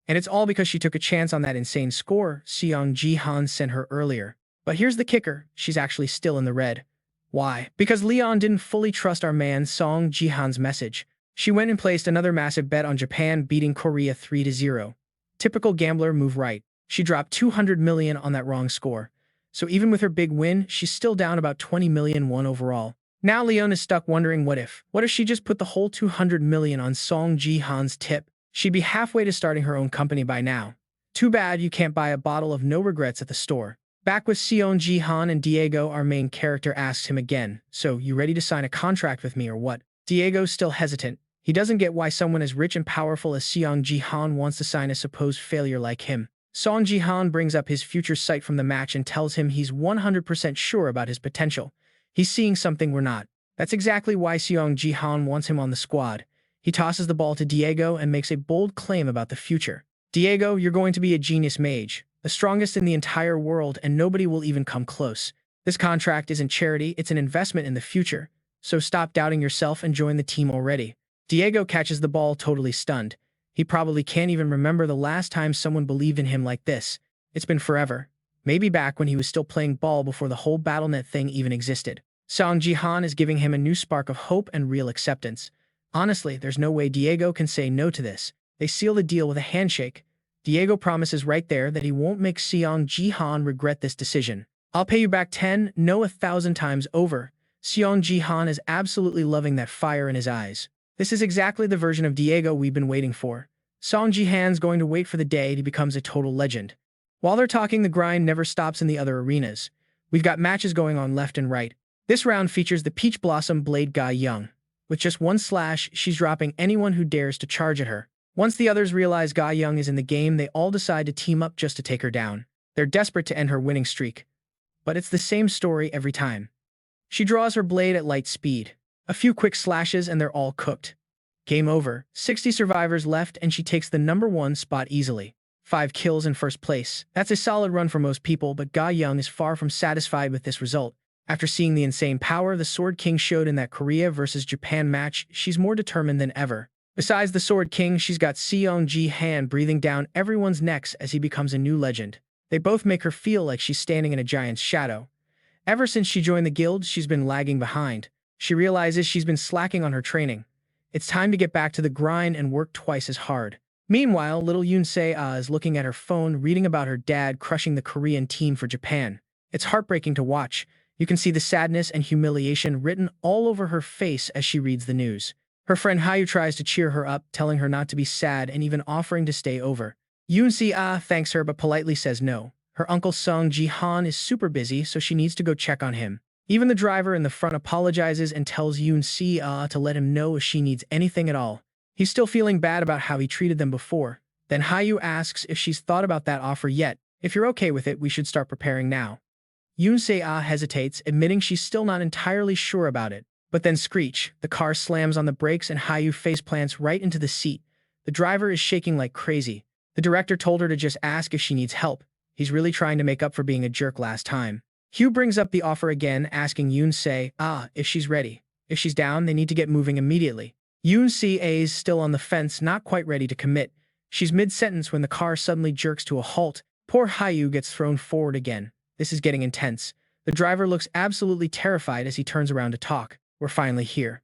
And it's all because she took a chance on that insane score Seong Ji Han sent her earlier. But here's the kicker, she's actually still in the red. Why? Because Leon didn't fully trust our man Seong Ji Han's message. She went and placed another massive bet on Japan beating Korea 3-0. Typical gambler move, right? She dropped 200 million on that wrong score. So even with her big win, she's still down about 20 million won overall. Now Leon is stuck wondering what if she just put the whole 200 million on Seong Ji Han's tip? She'd be halfway to starting her own company by now. Too bad you can't buy a bottle of no regrets at the store. Back with Seong Ji Han and Diego, our main character asks him again, so you ready to sign a contract with me or what? Diego's still hesitant. He doesn't get why someone as rich and powerful as Seong Ji Han wants to sign a supposed failure like him. Seong Ji Han brings up his future sight from the match and tells him he's 100% sure about his potential. He's seeing something we're not. That's exactly why Seong Ji Han wants him on the squad. He tosses the ball to Diego and makes a bold claim about the future. Diego, you're going to be a genius mage, the strongest in the entire world, and nobody will even come close. This contract isn't charity, it's an investment in the future. So stop doubting yourself and join the team already. Diego catches the ball totally stunned. He probably can't even remember the last time someone believed in him like this. It's been forever. Maybe back when he was still playing ball before the whole BattleNet thing even existed. Seong Ji Han is giving him a new spark of hope and real acceptance. Honestly, there's no way Diego can say no to this. They seal the deal with a handshake. Diego promises right there that he won't make Seong Ji Han regret this decision. I'll pay you back 10, no 1,000 times over. Seong Ji Han is absolutely loving that fire in his eyes. This is exactly the version of Diego we've been waiting for. Seong Ji Han's going to wait for the day he becomes a total legend. While they're talking, the grind never stops in the other arenas. We've got matches going on left and right. This round features the Peach Blossom Blade Ga Young. With just one slash, she's dropping anyone who dares to charge at her. Once the others realize Ga Young is in the game, they all decide to team up just to take her down. They're desperate to end her winning streak. But it's the same story every time. She draws her blade at light speed. A few quick slashes and they're all cooked. Game over. 60 survivors left and she takes the #1 spot easily. 5 kills in first place. That's a solid run for most people, but Ga Young is far from satisfied with this result. After seeing the insane power the Sword King showed in that Korea versus Japan match, she's more determined than ever. Besides the Sword King, she's got Seong Ji Han breathing down everyone's necks as he becomes a new legend. They both make her feel like she's standing in a giant's shadow. Ever since she joined the guild, she's been lagging behind. She realizes she's been slacking on her training. It's time to get back to the grind and work twice as hard. Meanwhile, little Yoon Se-ah is looking at her phone, reading about her dad crushing the Korean team for Japan. It's heartbreaking to watch. You can see the sadness and humiliation written all over her face as she reads the news. Her friend Hayu tries to cheer her up, telling her not to be sad and even offering to stay over. Yoon Se-ah thanks her but politely says no. Her uncle Seong Ji Han is super busy, so she needs to go check on him. Even the driver in the front apologizes and tells Yoon Se to let him know if she needs anything at all. He's still feeling bad about how he treated them before. Then Hayu asks if she's thought about that offer yet. If you're okay with it, we should start preparing now. Yoon Se hesitates, admitting she's still not entirely sure about it. But then screech, the car slams on the brakes and Hayu faceplants right into the seat. The driver is shaking like crazy. The director told her to just ask if she needs help. He's really trying to make up for being a jerk last time. Hugh brings up the offer again, asking Yoon Se if she's ready. If she's down, they need to get moving immediately. Yoon Se is still on the fence, not quite ready to commit. She's mid-sentence when the car suddenly jerks to a halt. Poor Hayu gets thrown forward again. This is getting intense. The driver looks absolutely terrified as he turns around to talk. We're finally here.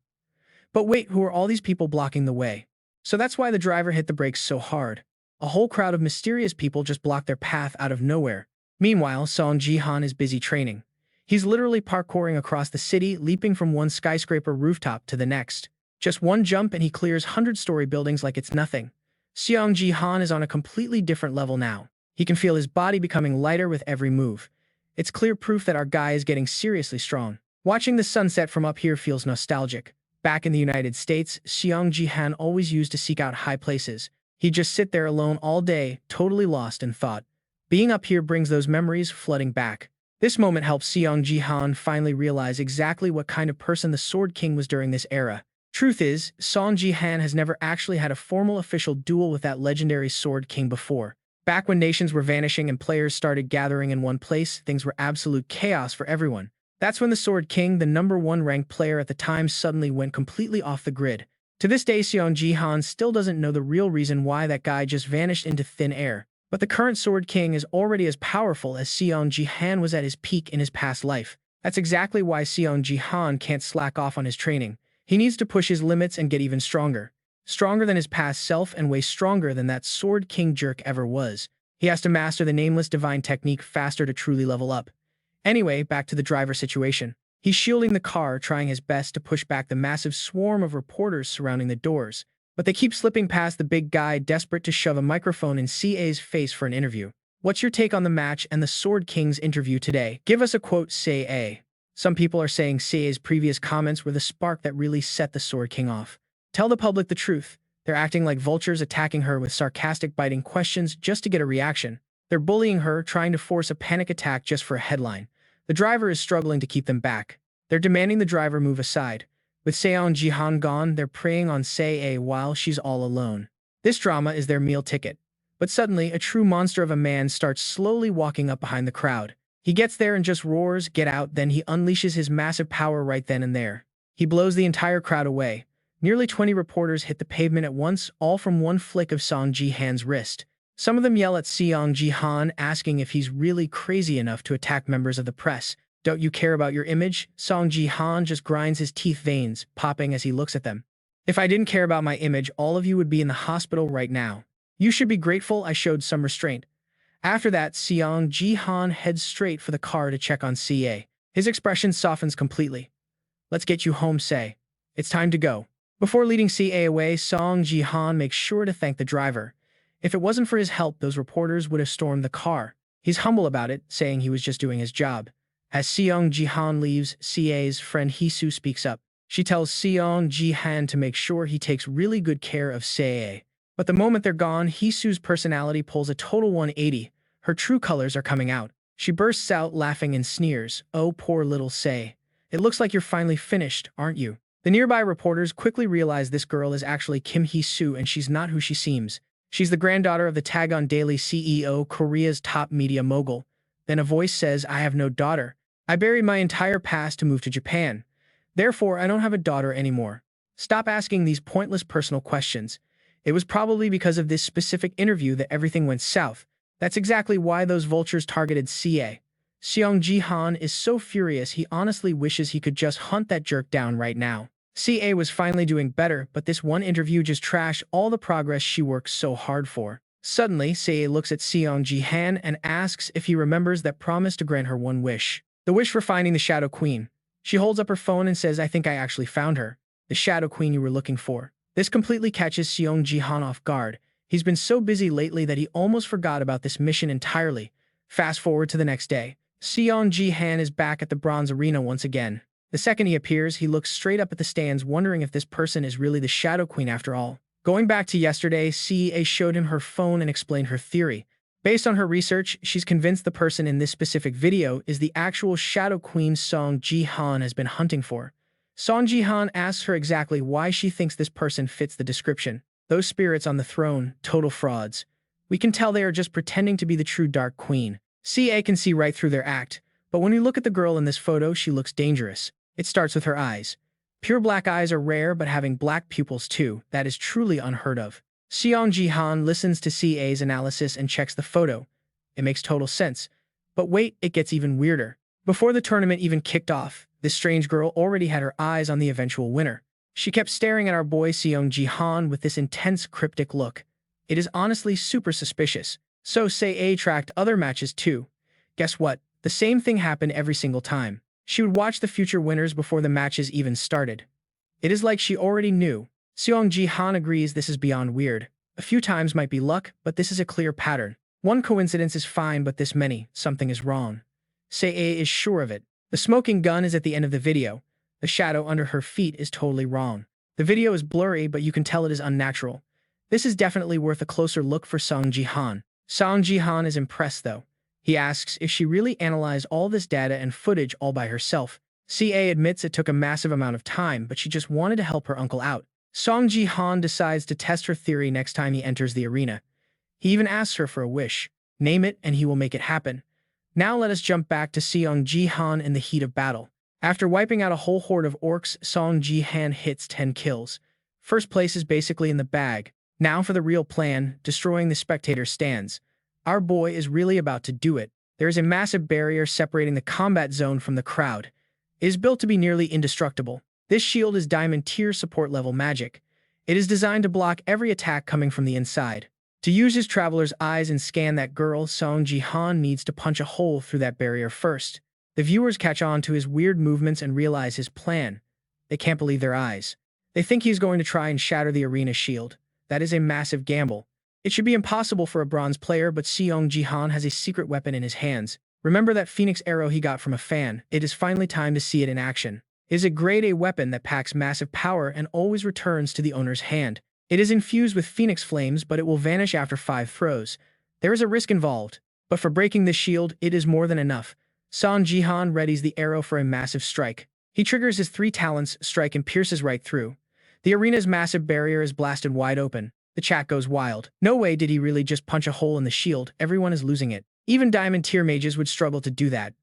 But wait, who are all these people blocking the way? So that's why the driver hit the brakes so hard. A whole crowd of mysterious people just blocked their path out of nowhere. Meanwhile, Seong Ji Han is busy training. He's literally parkouring across the city, leaping from one skyscraper rooftop to the next. Just one jump and he clears 100-story buildings like it's nothing. Seong Ji Han is on a completely different level now. He can feel his body becoming lighter with every move. It's clear proof that our guy is getting seriously strong. Watching the sunset from up here feels nostalgic. Back in the United States, Seong Ji Han always used to seek out high places. He'd just sit there alone all day, totally lost in thought. Being up here brings those memories flooding back. This moment helps Seong Ji Han finally realize exactly what kind of person the Sword King was during this era. Truth is, Shang Jihan has never actually had a formal official duel with that legendary Sword King before. Back when nations were vanishing and players started gathering in one place, things were absolute chaos for everyone. That's when the Sword King, the #1 ranked player at the time, suddenly went completely off the grid. To this day, Seong Ji Han still doesn't know the real reason why that guy just vanished into thin air. But the current Sword King is already as powerful as Seong Ji Han was at his peak in his past life. That's exactly why Seong Ji Han can't slack off on his training. He needs to push his limits and get even stronger. Stronger than his past self and way stronger than that Sword King jerk ever was. He has to master the Nameless Divine technique faster to truly level up. Anyway, back to the driver situation. He's shielding the car, trying his best to push back the massive swarm of reporters surrounding the doors. But they keep slipping past the big guy, desperate to shove a microphone in CA's face for an interview. What's your take on the match and the Sword King's interview today? Give us a quote, CA. Some people are saying CA's previous comments were the spark that really set the Sword King off. Tell the public the truth. They're acting like vultures, attacking her with sarcastic, biting questions just to get a reaction. They're bullying her, trying to force a panic attack just for a headline. The driver is struggling to keep them back. They're demanding the driver move aside. With Seong Ji Han gone, they're preying on Se while she's all alone. This drama is their meal ticket. But suddenly, a true monster of a man starts slowly walking up behind the crowd. He gets there and just roars, "Get out," then he unleashes his massive power right then and there. He blows the entire crowd away. Nearly 20 reporters hit the pavement at once, all from one flick of Seong Ji Han's wrist. Some of them yell at Seong Ji Han, asking if he's really crazy enough to attack members of the press. Don't you care about your image? Seong Ji Han just grinds his teeth, veins popping as he looks at them. If I didn't care about my image, all of you would be in the hospital right now. You should be grateful I showed some restraint. After that, Seong Ji Han heads straight for the car to check on CA. His expression softens completely. Let's get you home, Say. It's time to go. Before leading CA away, Seong Ji Han makes sure to thank the driver. If it wasn't for his help, those reporters would have stormed the car. He's humble about it, saying he was just doing his job. As Seong Ji Han leaves, CA's friend Hisu speaks up. She tells Seong Ji Han to make sure he takes really good care of CA. But the moment they're gone, Hisu's personality pulls a total 180. Her true colors are coming out. She bursts out laughing and sneers. "Oh, poor little Say. It looks like you're finally finished, aren't you?" The nearby reporters quickly realize this girl is actually Kim Hisu and she's not who she seems. She's the granddaughter of the Tagon Daily CEO, Korea's top media mogul. Then a voice says, "I have no daughter. I buried my entire past to move to Japan. Therefore, I don't have a daughter anymore. Stop asking these pointless personal questions." It was probably because of this specific interview that everything went south. That's exactly why those vultures targeted CA. Seong Ji Han is so furious he honestly wishes he could just hunt that jerk down right now. CA was finally doing better, but this one interview just trashed all the progress she worked so hard for. Suddenly, CA looks at Seong Ji Han and asks if he remembers that promise to grant her one wish. The wish for finding the Shadow Queen. She holds up her phone and says, "I think I actually found her. The Shadow Queen you were looking for." This completely catches Seong Ji Han off guard. He's been so busy lately that he almost forgot about this mission entirely. Fast forward to the next day. Seong Ji Han is back at the bronze arena once again. The second he appears, he looks straight up at the stands, wondering if this person is really the Shadow Queen after all. Going back to yesterday, CA showed him her phone and explained her theory. Based on her research, she's convinced the person in this specific video is the actual Shadow Queen Seong Ji Han has been hunting for. Seong Ji Han asks her exactly why she thinks this person fits the description. Those spirits on the throne, total frauds. We can tell they are just pretending to be the true Dark Queen. CA can see right through their act, but when we look at the girl in this photo, she looks dangerous. It starts with her eyes. Pure black eyes are rare, but having black pupils too, that is truly unheard of. Seong Ji Han listens to CA's analysis and checks the photo. It makes total sense. But wait, it gets even weirder. Before the tournament even kicked off, this strange girl already had her eyes on the eventual winner. She kept staring at our boy Seong Ji Han with this intense, cryptic look. It is honestly super suspicious. So CA tracked other matches too. Guess what? The same thing happened every single time. She would watch the future winners before the matches even started. It is like she already knew. Seong Ji Han agrees this is beyond weird. A few times might be luck, but this is a clear pattern. One coincidence is fine, but this many, something is wrong. CA is sure of it. The smoking gun is at the end of the video. The shadow under her feet is totally wrong. The video is blurry, but you can tell it is unnatural. This is definitely worth a closer look for Seong Ji Han. Seong Ji Han is impressed though. He asks if she really analyzed all this data and footage all by herself. CA admits it took a massive amount of time, but she just wanted to help her uncle out. Seong Ji Han decides to test her theory next time he enters the arena. He even asks her for a wish. Name it and he will make it happen. Now let us jump back to Seong Ji Han in the heat of battle. After wiping out a whole horde of orcs, Seong Ji Han hits 10 kills. First place is basically in the bag. Now for the real plan, destroying the spectator stands. Our boy is really about to do it. There is a massive barrier separating the combat zone from the crowd. It is built to be nearly indestructible. This shield is diamond tier support level magic. It is designed to block every attack coming from the inside. To use his traveler's eyes and scan that girl, Seong Ji Han needs to punch a hole through that barrier first. The viewers catch on to his weird movements and realize his plan. They can't believe their eyes. They think he's going to try and shatter the arena shield. That is a massive gamble. It should be impossible for a bronze player, but Seong Ji Han has a secret weapon in his hands. Remember that Phoenix arrow he got from a fan? It is finally time to see it in action. It is a grade A weapon that packs massive power and always returns to the owner's hand. It is infused with Phoenix flames, but it will vanish after 5 throws. There is a risk involved, but for breaking this shield, it is more than enough. Seong Ji Han readies the arrow for a massive strike. He triggers his 3 talents, strike, and pierces right through. The arena's massive barrier is blasted wide open. The chat goes wild. No way did he really just punch a hole in the shield. Everyone is losing it. Even diamond tier mages would struggle to do that.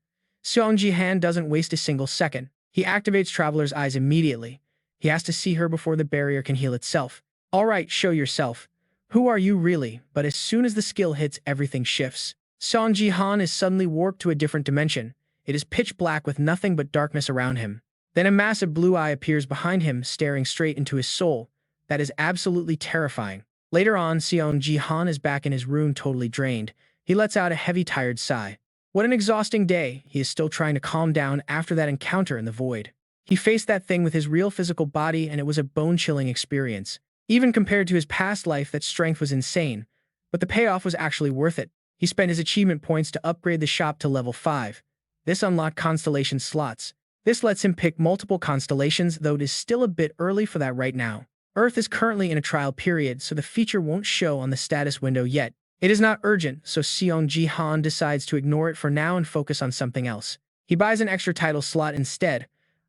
Seong Ji Han doesn't waste a single second. He activates Traveler's Eyes immediately. He has to see her before the barrier can heal itself. Alright, show yourself. Who are you really? But as soon as the skill hits, everything shifts. Seong Ji Han is suddenly warped to a different dimension. It is pitch black with nothing but darkness around him. Then a massive blue eye appears behind him, staring straight into his soul. That is absolutely terrifying. Later on, Seong Ji Han is back in his room totally drained. He lets out a heavy, tired sigh. What an exhausting day. He is still trying to calm down after that encounter in the void. He faced that thing with his real physical body, and it was a bone-chilling experience. Even compared to his past life, that strength was insane. But the payoff was actually worth it. He spent his achievement points to upgrade the shop to level 5. This unlocked constellation slots. This lets him pick multiple constellations, though it is still a bit early for that right now. Earth is currently in a trial period, so the feature won't show on the status window yet. It is not urgent, so Seong Ji Han decides to ignore it for now and focus on something else. He buys an extra title slot instead.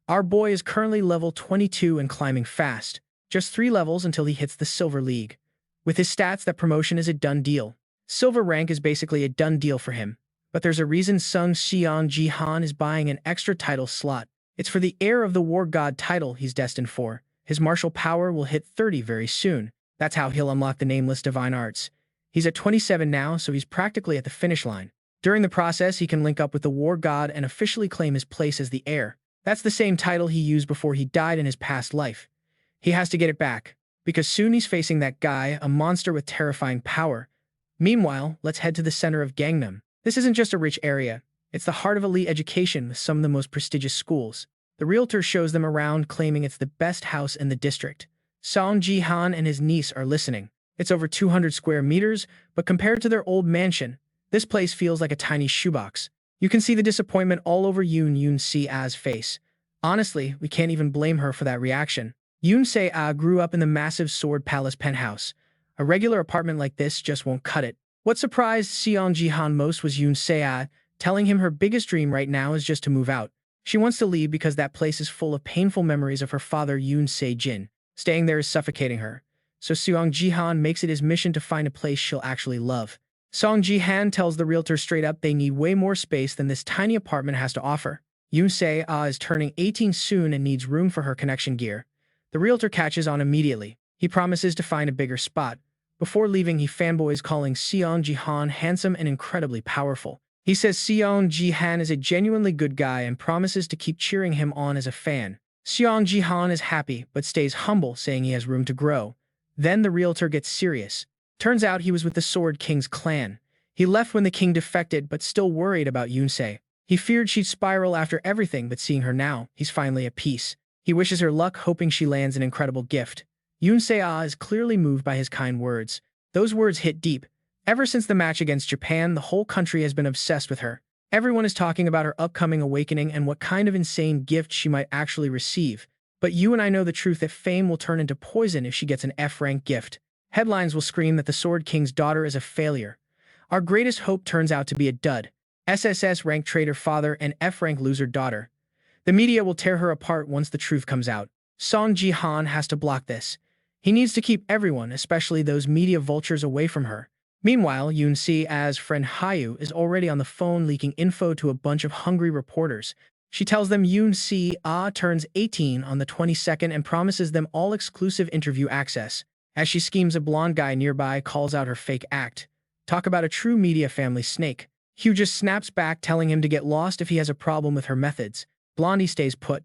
Our boy is currently level 22 and climbing fast. Just 3 levels until he hits the Silver League. With his stats, that promotion is a done deal. Silver rank is basically a done deal for him. But there's a reason Seong Ji Han is buying an extra title slot. It's for the heir of the War God title he's destined for. His martial power will hit 30 very soon. That's how he'll unlock the Nameless Divine Arts. He's at 27 now, so he's practically at the finish line. During the process, he can link up with the War God and officially claim his place as the heir. That's the same title he used before he died in his past life. He has to get it back, because soon he's facing that guy, a monster with terrifying power. Meanwhile, let's head to the center of Gangnam. This isn't just a rich area. It's the heart of elite education with some of the most prestigious schools. The realtor shows them around, claiming it's the best house in the district. Seong Ji Han and his niece are listening. It's over 200 square meters, but compared to their old mansion, This place feels like a tiny shoebox. You can see the disappointment all over Yoon Se-a's face. Honestly, we can't even blame her for that reaction. Yoon Se-a grew up in the massive Sword Palace penthouse. A regular apartment like this just won't cut it. What surprised Seong Ji Han most was Yoon Se-a telling him her biggest dream right now is just to move out. She wants to leave because that place is full of painful memories of her father Yoon Se-jin. Staying there is suffocating her. So Seong Ji Han makes it his mission to find a place she'll actually love. Shang Jihan tells the realtor straight up they need way more space than this tiny apartment has to offer. Yoon Se-a is turning 18 soon and needs room for her connection gear. The realtor catches on immediately. He promises to find a bigger spot. Before leaving, he fanboys calling Seong Ji Han handsome and incredibly powerful. He says Seong Ji Han is a genuinely good guy and promises to keep cheering him on as a fan. Seong Ji Han is happy but stays humble, saying he has room to grow. Then the realtor gets serious. Turns out he was with the Sword King's clan. He left when the king defected but still worried about Yoon Se. He feared she'd spiral after everything, but seeing her now, he's finally at peace. He wishes her luck, hoping she lands an incredible gift. Yoon Se-a is clearly moved by his kind words. Those words hit deep. Ever since the match against Japan, the whole country has been obsessed with her. Everyone is talking about her upcoming awakening and what kind of insane gift she might actually receive. But you and I know the truth that fame will turn into poison if she gets an F-rank gift. Headlines will scream that the Sword King's daughter is a failure. Our greatest hope turns out to be a dud. SSS-Rank traitor father and F-rank loser daughter. The media will tear her apart once the truth comes out. Seong Ji Han has to block this. He needs to keep everyone, especially those media vultures, away from her. Meanwhile, Yoon Se-a's friend Hyu is already on the phone leaking info to a bunch of hungry reporters. She tells them Yoon Se-a turns 18 on the 22nd and promises them all exclusive interview access. As she schemes, a blonde guy nearby calls out her fake act. Talk about a true media family snake. Hugh just snaps back, telling him to get lost if he has a problem with her methods. Blondie stays put.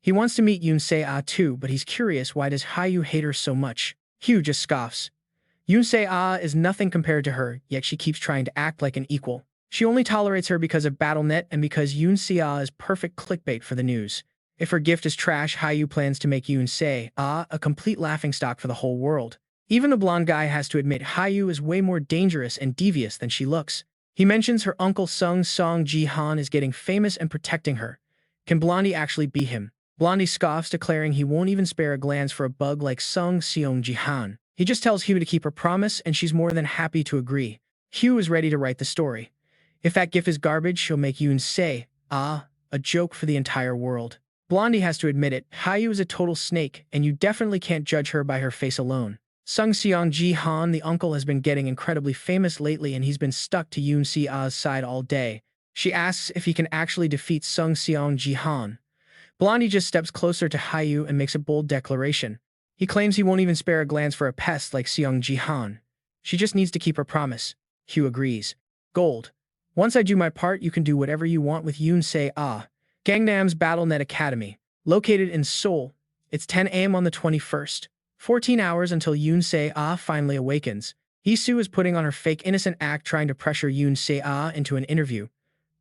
He wants to meet Yoon Se-a too, but he's curious, why does Hyu hate her so much? Hugh just scoffs. Yoon Se-a is nothing compared to her, yet she keeps trying to act like an equal. She only tolerates her because of Battle.net and because Yoon Se-a is perfect clickbait for the news. If her gift is trash, Hyu plans to make Yoon Se-a a complete laughingstock for the whole world. Even the blonde guy has to admit Hyu is way more dangerous and devious than she looks. He mentions her uncle Seong Ji Han is getting famous and protecting her. Can Blondie actually beat him? Blondie scoffs, declaring he won't even spare a glance for a bug like Seong Ji Han. He just tells Hugh to keep her promise, and she's more than happy to agree. Hugh is ready to write the story. If that gift is garbage, she'll make Yoon Se-a a joke for the entire world. Blondie has to admit it, Hyu is a total snake, and you definitely can't judge her by her face alone. Seong Ji Han, the uncle, has been getting incredibly famous lately, and he's been stuck to Yoon Se-a's side all day. She asks if he can actually defeat Seong Ji Han. Blondie just steps closer to Hyu and makes a bold declaration. He claims he won't even spare a glance for a pest like Seong Ji Han. She just needs to keep her promise. Hugh agrees. Gold. Once I do my part, you can do whatever you want with Yoon Se-a. Gangnam's Battle.net Academy. Located in Seoul. It's 10 a.m. on the 21st. 14 hours until Yoon Se-a finally awakens. Hee-soo is putting on her fake innocent act, trying to pressure Yoon Se-a into an interview.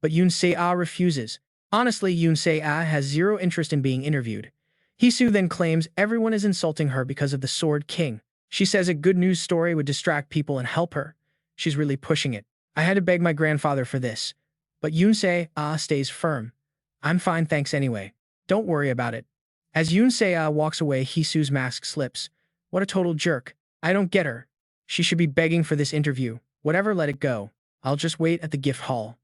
But Yoon Se-a refuses. Honestly, Yoon Se-a has zero interest in being interviewed. Hee-soo then claims everyone is insulting her because of the Sword King. She says a good news story would distract people and help her. She's really pushing it. I had to beg my grandfather for this. But Yoon Se-a stays firm. I'm fine, thanks anyway. Don't worry about it. As Yoon Se-a walks away, Hee-soo's mask slips. What a total jerk. I don't get her. She should be begging for this interview. Whatever, let it go. I'll just wait at the gift hall.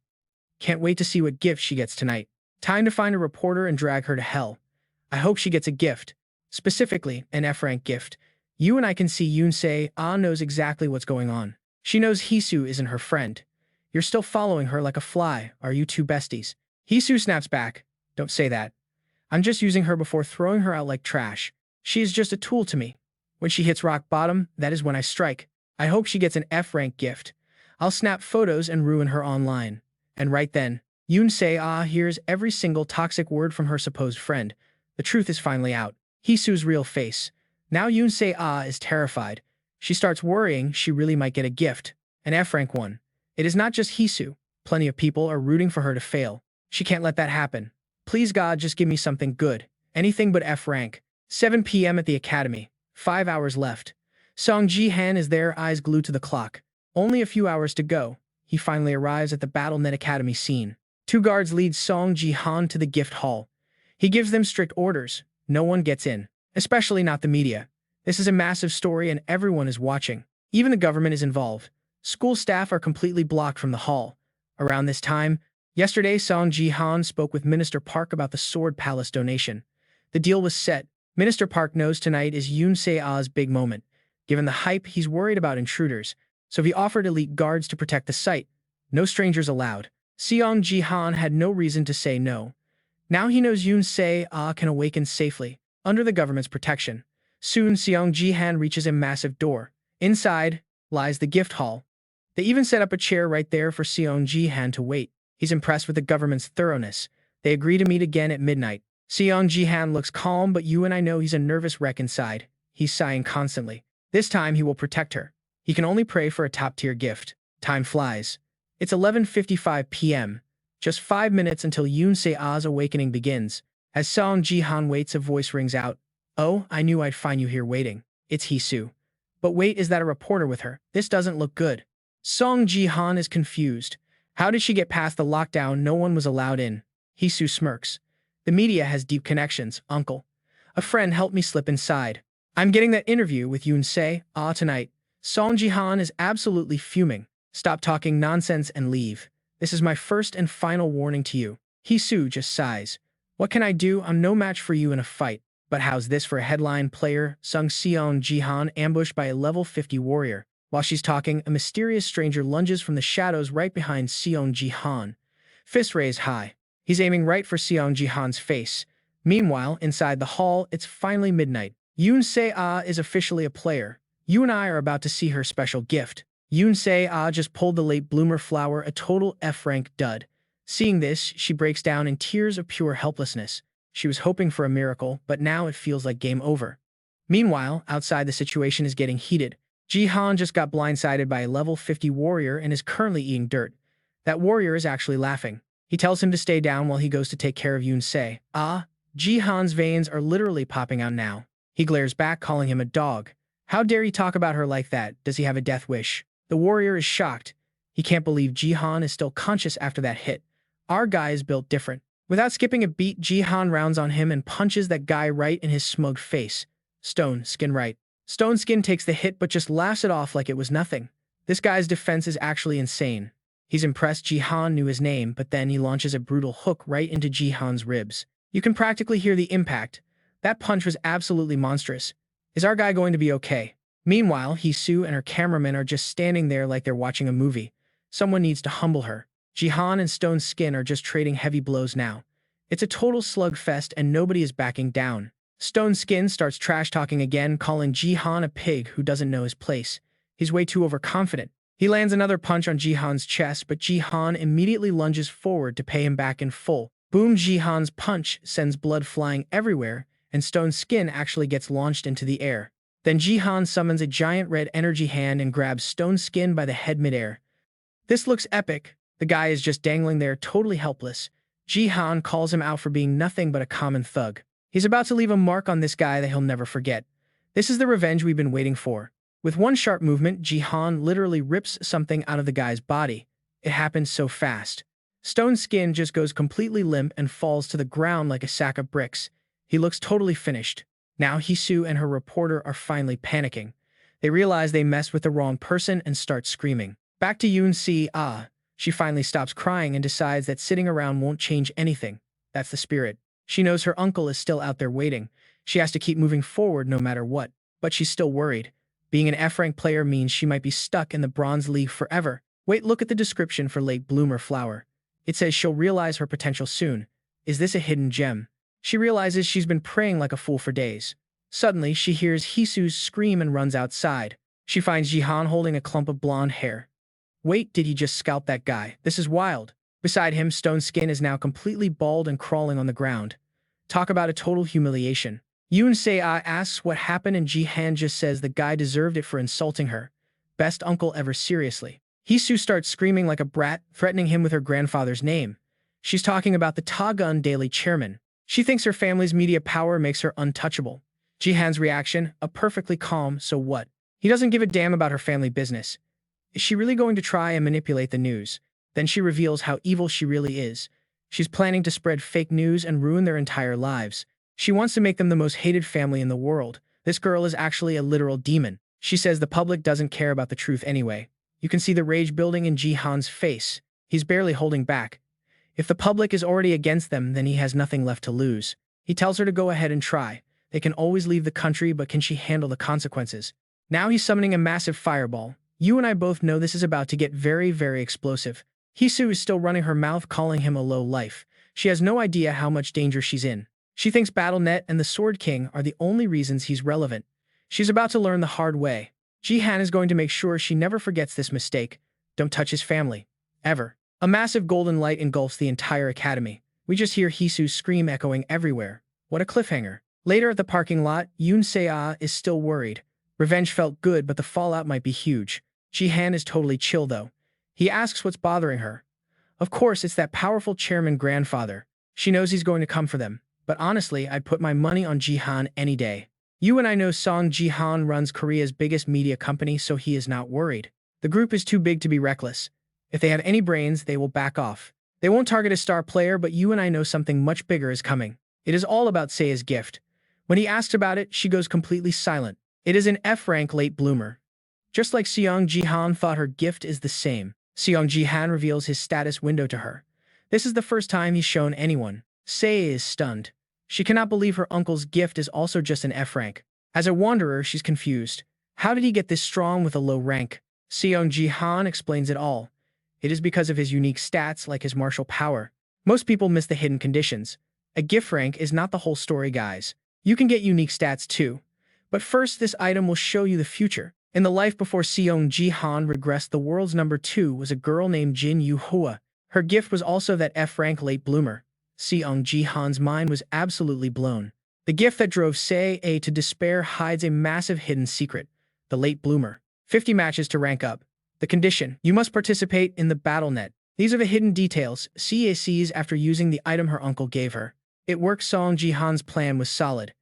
Can't wait to see what gift she gets tonight. Time to find a reporter and drag her to hell. I hope she gets a gift. Specifically, an F-rank gift. You and I can see Yoon Se-a knows exactly what's going on. She knows Hee-soo isn't her friend. You're still following her like a fly, are you two besties? Hee-soo snaps back. Don't say that. I'm just using her before throwing her out like trash. She is just a tool to me. When she hits rock bottom, that is when I strike. I hope she gets an F-rank gift. I'll snap photos and ruin her online. And right then, Yoon Se-a hears every single toxic word from her supposed friend. The truth is finally out. Hee-soo's real face. Now Yoon Se-a is terrified. She starts worrying she really might get a gift. An F-rank one. It is not just Hee-soo. Plenty of people are rooting for her to fail. She can't let that happen. Please God, just give me something good. Anything but F-rank. 7 p.m. at the academy. 5 hours left. Shang Jihan is there, eyes glued to the clock. Only a few hours to go. he finally arrives at the BattleNet Academy scene. Two guards lead Seong Ji Han to the gift hall. He gives them strict orders. No one gets in, especially not the media. This is a massive story and everyone is watching. Even the government is involved. School staff are completely blocked from the hall. Around this time, yesterday Seong Ji Han spoke with Minister Park about the Sword Palace donation. The deal was set. Minister Park knows tonight is Yoon Se-ah's big moment. Given the hype, he's worried about intruders, so he offered elite guards to protect the site. No strangers allowed. Seong Ji Han had no reason to say no. Now he knows Yoon Se-ah can awaken safely, under the government's protection. Soon, Seong Ji Han reaches a massive door. Inside lies the gift hall. They even set up a chair right there for Seong Ji Han to wait. He's impressed with the government's thoroughness. They agree to meet again at midnight. Seong Ji Han looks calm, but you and I know he's a nervous wreck inside. He's sighing constantly. This time he will protect her. He can only pray for a top-tier gift. Time flies. It's 11:55 p.m. Just 5 minutes until Yoon Se-ah's awakening begins. As Seong Ji Han waits, a voice rings out. "Oh, I knew I'd find you here waiting. It's Hee-soo." But wait, is that a reporter with her? This doesn't look good. Seong Ji Han is confused. How did she get past the lockdown? No one was allowed in. Hee-soo smirks. The media has deep connections, uncle. A friend helped me slip inside. I'm getting that interview with Yoon Se-ah tonight. Seong Ji Han is absolutely fuming. Stop talking nonsense and leave. This is my first and final warning to you. Hee-soo just sighs. What can I do? I'm no match for you in a fight. But how's this for a headline player? Sung Seong Ji Han ambushed by a level 50 warrior. While she's talking, a mysterious stranger lunges from the shadows right behind Seong Ji Han. Fist raised high. He's aiming right for Seong Ji Han's face. Meanwhile, inside the hall, it's finally midnight. Yoon Se-ah is officially a player. You and I are about to see her special gift. Yoon Se-ah just pulled the late bloomer flower, a total F-rank dud. Seeing this, she breaks down in tears of pure helplessness. She was hoping for a miracle, but now it feels like game over. Meanwhile, outside the situation is getting heated. Ji Han just got blindsided by a level 50 warrior and is currently eating dirt. That warrior is actually laughing. He tells him to stay down while he goes to take care of Yoon Se-ah. Ji Han's veins are literally popping out now. He glares back, calling him a dog. How dare he talk about her like that? Does he have a death wish? The warrior is shocked. He can't believe Ji Han is still conscious after that hit. Our guy is built different. Without skipping a beat, Ji Han rounds on him and punches that guy right in his smug face. Stone Skin right. Stone Skin takes the hit but just laughs it off like it was nothing. This guy's defense is actually insane. He's impressed Ji Han knew his name, but then he launches a brutal hook right into Ji Han's ribs. You can practically hear the impact. That punch was absolutely monstrous. Is our guy going to be okay? Meanwhile, Hee-soo and her cameraman are just standing there like they're watching a movie. Someone needs to humble her. Ji Han and Stone Skin are just trading heavy blows now. It's a total slugfest and nobody is backing down. Stone Skin starts trash-talking again, calling Ji Han a pig who doesn't know his place. He's way too overconfident. He lands another punch on Ji Han's chest, but Ji Han immediately lunges forward to pay him back in full. Boom! Ji Han's punch sends blood flying everywhere, and Stone Skin actually gets launched into the air. Then Ji Han summons a giant red energy hand and grabs Stone Skin by the head midair. This looks epic. The guy is just dangling there, totally helpless. Ji Han calls him out for being nothing but a common thug. He's about to leave a mark on this guy that he'll never forget. This is the revenge we've been waiting for. With one sharp movement, Ji Han literally rips something out of the guy's body. It happens so fast. Stone Skin just goes completely limp and falls to the ground like a sack of bricks. He looks totally finished. Now Hee-soo and her reporter are finally panicking. They realize they messed with the wrong person and start screaming. Back to Yoon Se-ah. She finally stops crying and decides that sitting around won't change anything. That's the spirit. She knows her uncle is still out there waiting. She has to keep moving forward no matter what. But she's still worried. Being an F-rank player means she might be stuck in the Bronze League forever. Wait, look at the description for late bloomer flower. It says she'll realize her potential soon. Is this a hidden gem? She realizes she's been praying like a fool for days. Suddenly, she hears Hee-soo's scream and runs outside. She finds Ji Han holding a clump of blonde hair. Wait, did he just scalp that guy? This is wild. Beside him, Stone Skin is now completely bald and crawling on the ground. Talk about a total humiliation. Yoon Se-ah asks what happened and Ji Han just says the guy deserved it for insulting her. Best uncle ever, seriously. Hee-soo starts screaming like a brat, threatening him with her grandfather's name. She's talking about the Taegeun Daily chairman. She thinks her family's media power makes her untouchable. Ji Han's reaction, a perfectly calm, so what? He doesn't give a damn about her family business. Is she really going to try and manipulate the news? Then she reveals how evil she really is. She's planning to spread fake news and ruin their entire lives. She wants to make them the most hated family in the world. This girl is actually a literal demon. She says the public doesn't care about the truth anyway. You can see the rage building in Ji Han's face. He's barely holding back. If the public is already against them, then he has nothing left to lose. He tells her to go ahead and try. They can always leave the country, but can she handle the consequences? Now he's summoning a massive fireball. You and I both know this is about to get very, very explosive. Hisu is still running her mouth, calling him a low life. She has no idea how much danger she's in. She thinks BattleNet and the Sword King are the only reasons he's relevant. She's about to learn the hard way. Ji Han is going to make sure she never forgets this mistake. Don't touch his family. Ever. A massive golden light engulfs the entire academy. We just hear Hisu's scream echoing everywhere. What a cliffhanger. Later at the parking lot, Yoon Se-ah is still worried. Revenge felt good, but the fallout might be huge. Ji Han is totally chill, though. He asks what's bothering her. Of course, it's that powerful chairman grandfather. She knows he's going to come for them. But honestly, I'd put my money on Ji Han any day. You and I know Seong Ji Han runs Korea's biggest media company, so he is not worried. The group is too big to be reckless. If they have any brains, they will back off. They won't target a star player, but you and I know something much bigger is coming. It is all about Sei's gift. When he asks about it, she goes completely silent. It is an F-rank late bloomer. Just like Seong Ji Han thought her gift is the same. Seong Ji Han reveals his status window to her. This is the first time he's shown anyone. Sei is stunned. She cannot believe her uncle's gift is also just an F-rank. As a wanderer, she's confused. How did he get this strong with a low rank? Seong Ji Han explains it all. It is because of his unique stats, like his martial power. Most people miss the hidden conditions. A gift rank is not the whole story, guys. You can get unique stats too. But first, this item will show you the future. In the life before Seong Ji Han regressed, the world's number 2 was a girl named Jin Yu Hua. Her gift was also that F-rank late bloomer. Seong Ji Han's mind was absolutely blown. The gift that drove Sei to despair hides a massive hidden secret. The late bloomer. 50 matches to rank up. The condition: you must participate in the BattleNet. These are the hidden details Sei sees after using the item her uncle gave her. It worked. Seong Ji Han's plan was solid.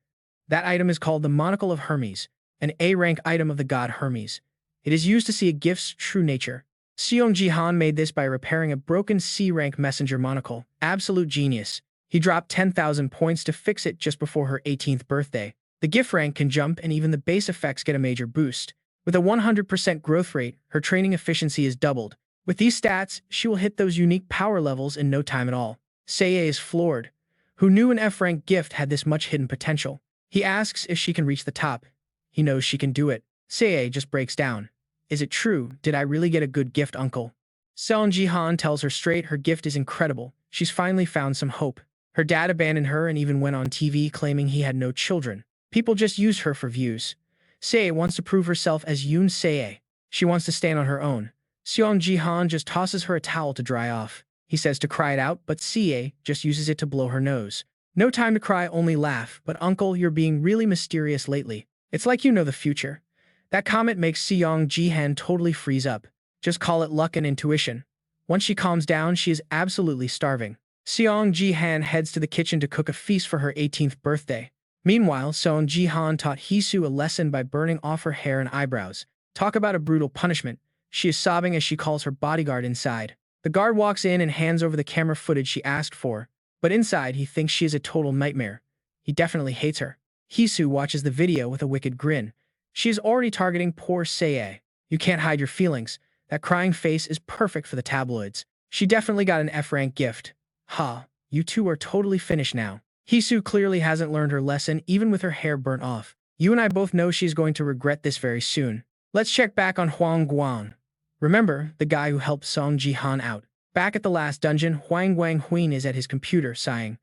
That item is called the Monocle of Hermes, an A-rank item of the god Hermes. It is used to see a gift's true nature. Seong Ji Han made this by repairing a broken C-rank messenger monocle. Absolute genius. He dropped 10,000 points to fix it just before her 18th birthday. The gift rank can jump, and even the base effects get a major boost. With a 100% growth rate, her training efficiency is doubled. With these stats, she will hit those unique power levels in no time at all. Sei is floored. Who knew an F-rank gift had this much hidden potential? He asks if she can reach the top. He knows she can do it. Sei just breaks down. Is it true? Did I really get a good gift, uncle? Seong Ji Han tells her straight her gift is incredible. She's finally found some hope. Her dad abandoned her and even went on TV claiming he had no children. People just used her for views. Sei wants to prove herself as Yoon Se. She wants to stand on her own. Seong Ji Han just tosses her a towel to dry off. He says to cry it out, but Se just uses it to blow her nose. No time to cry, only laugh. But uncle, you're being really mysterious lately. It's like you know the future. That comment makes Seong Ji Han totally freeze up. Just call it luck and intuition. Once she calms down, she is absolutely starving. Seong Ji Han heads to the kitchen to cook a feast for her 18th birthday. Meanwhile, Seong Ji Han taught Hisu a lesson by burning off her hair and eyebrows. Talk about a brutal punishment. She is sobbing as she calls her bodyguard inside. The guard walks in and hands over the camera footage she asked for. But inside, he thinks she is a total nightmare. He definitely hates her. Hisu watches the video with a wicked grin. She is already targeting poor Sei. You can't hide your feelings. That crying face is perfect for the tabloids. She definitely got an F-rank gift. Ha, you two are totally finished now. Hisu clearly hasn't learned her lesson, even with her hair burnt off. You and I both know she's going to regret this very soon. Let's check back on Huang Guang. Remember, the guy who helped Seong Ji Han out. Back at the last dungeon, Huang Guang Huin is at his computer, sighing.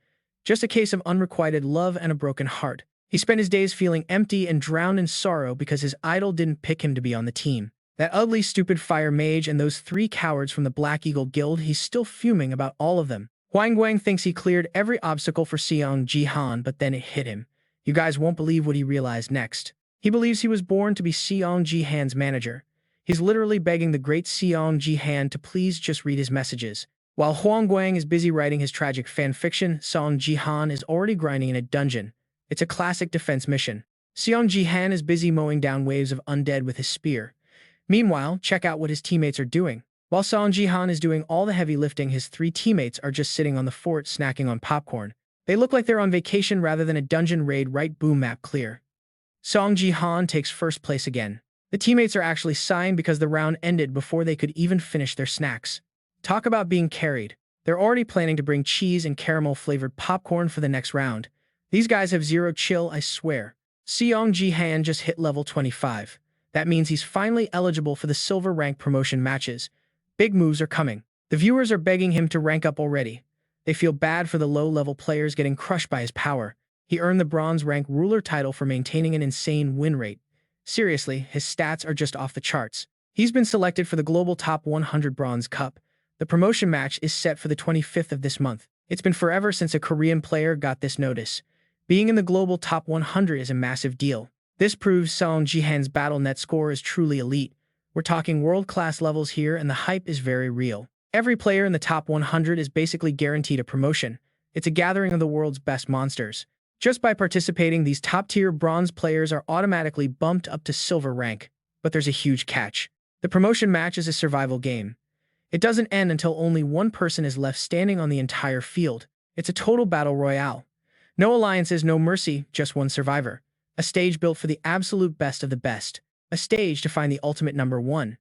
Just a case of unrequited love and a broken heart. He spent his days feeling empty and drowned in sorrow because his idol didn't pick him to be on the team. That ugly, stupid fire mage and those 3 cowards from the Black Eagle Guild, he's still fuming about all of them. Huang Guang thinks he cleared every obstacle for Seong Ji Han, but then it hit him. You guys won't believe what he realized next. He believes he was born to be Seong Ji Han's manager. He's literally begging the great Seong Ji Han to please just read his messages. While Huang Guang is busy writing his tragic fanfiction, Seong Ji Han is already grinding in a dungeon. It's a classic defense mission. Seong Ji Han is busy mowing down waves of undead with his spear. Meanwhile, check out what his teammates are doing. While Seong Ji Han is doing all the heavy lifting, his three teammates are just sitting on the fort snacking on popcorn. They look like they're on vacation rather than a dungeon raid. Right, boom, map clear. Seong Ji Han takes first place again. The teammates are actually sighing because the round ended before they could even finish their snacks. Talk about being carried. They're already planning to bring cheese and caramel-flavored popcorn for the next round. These guys have zero chill, I swear. Seong Ji Han just hit level 25. That means he's finally eligible for the silver rank promotion matches. Big moves are coming. The viewers are begging him to rank up already. They feel bad for the low-level players getting crushed by his power. He earned the bronze rank ruler title for maintaining an insane win rate. Seriously, his stats are just off the charts. He's been selected for the Global Top 100 Bronze Cup. The promotion match is set for the 25th of this month. It's been forever since a Korean player got this notice. Being in the Global Top 100 is a massive deal. This proves Seong Ji Han's battle net score is truly elite. We're talking world-class levels here, and the hype is very real. Every player in the top 100 is basically guaranteed a promotion. It's a gathering of the world's best monsters. Just by participating, these top-tier bronze players are automatically bumped up to silver rank. But there's a huge catch. The promotion match is a survival game. It doesn't end until only one person is left standing on the entire field. It's a total battle royale. No alliances, no mercy, just one survivor. A stage built for the absolute best of the best. A stage to find the ultimate number one.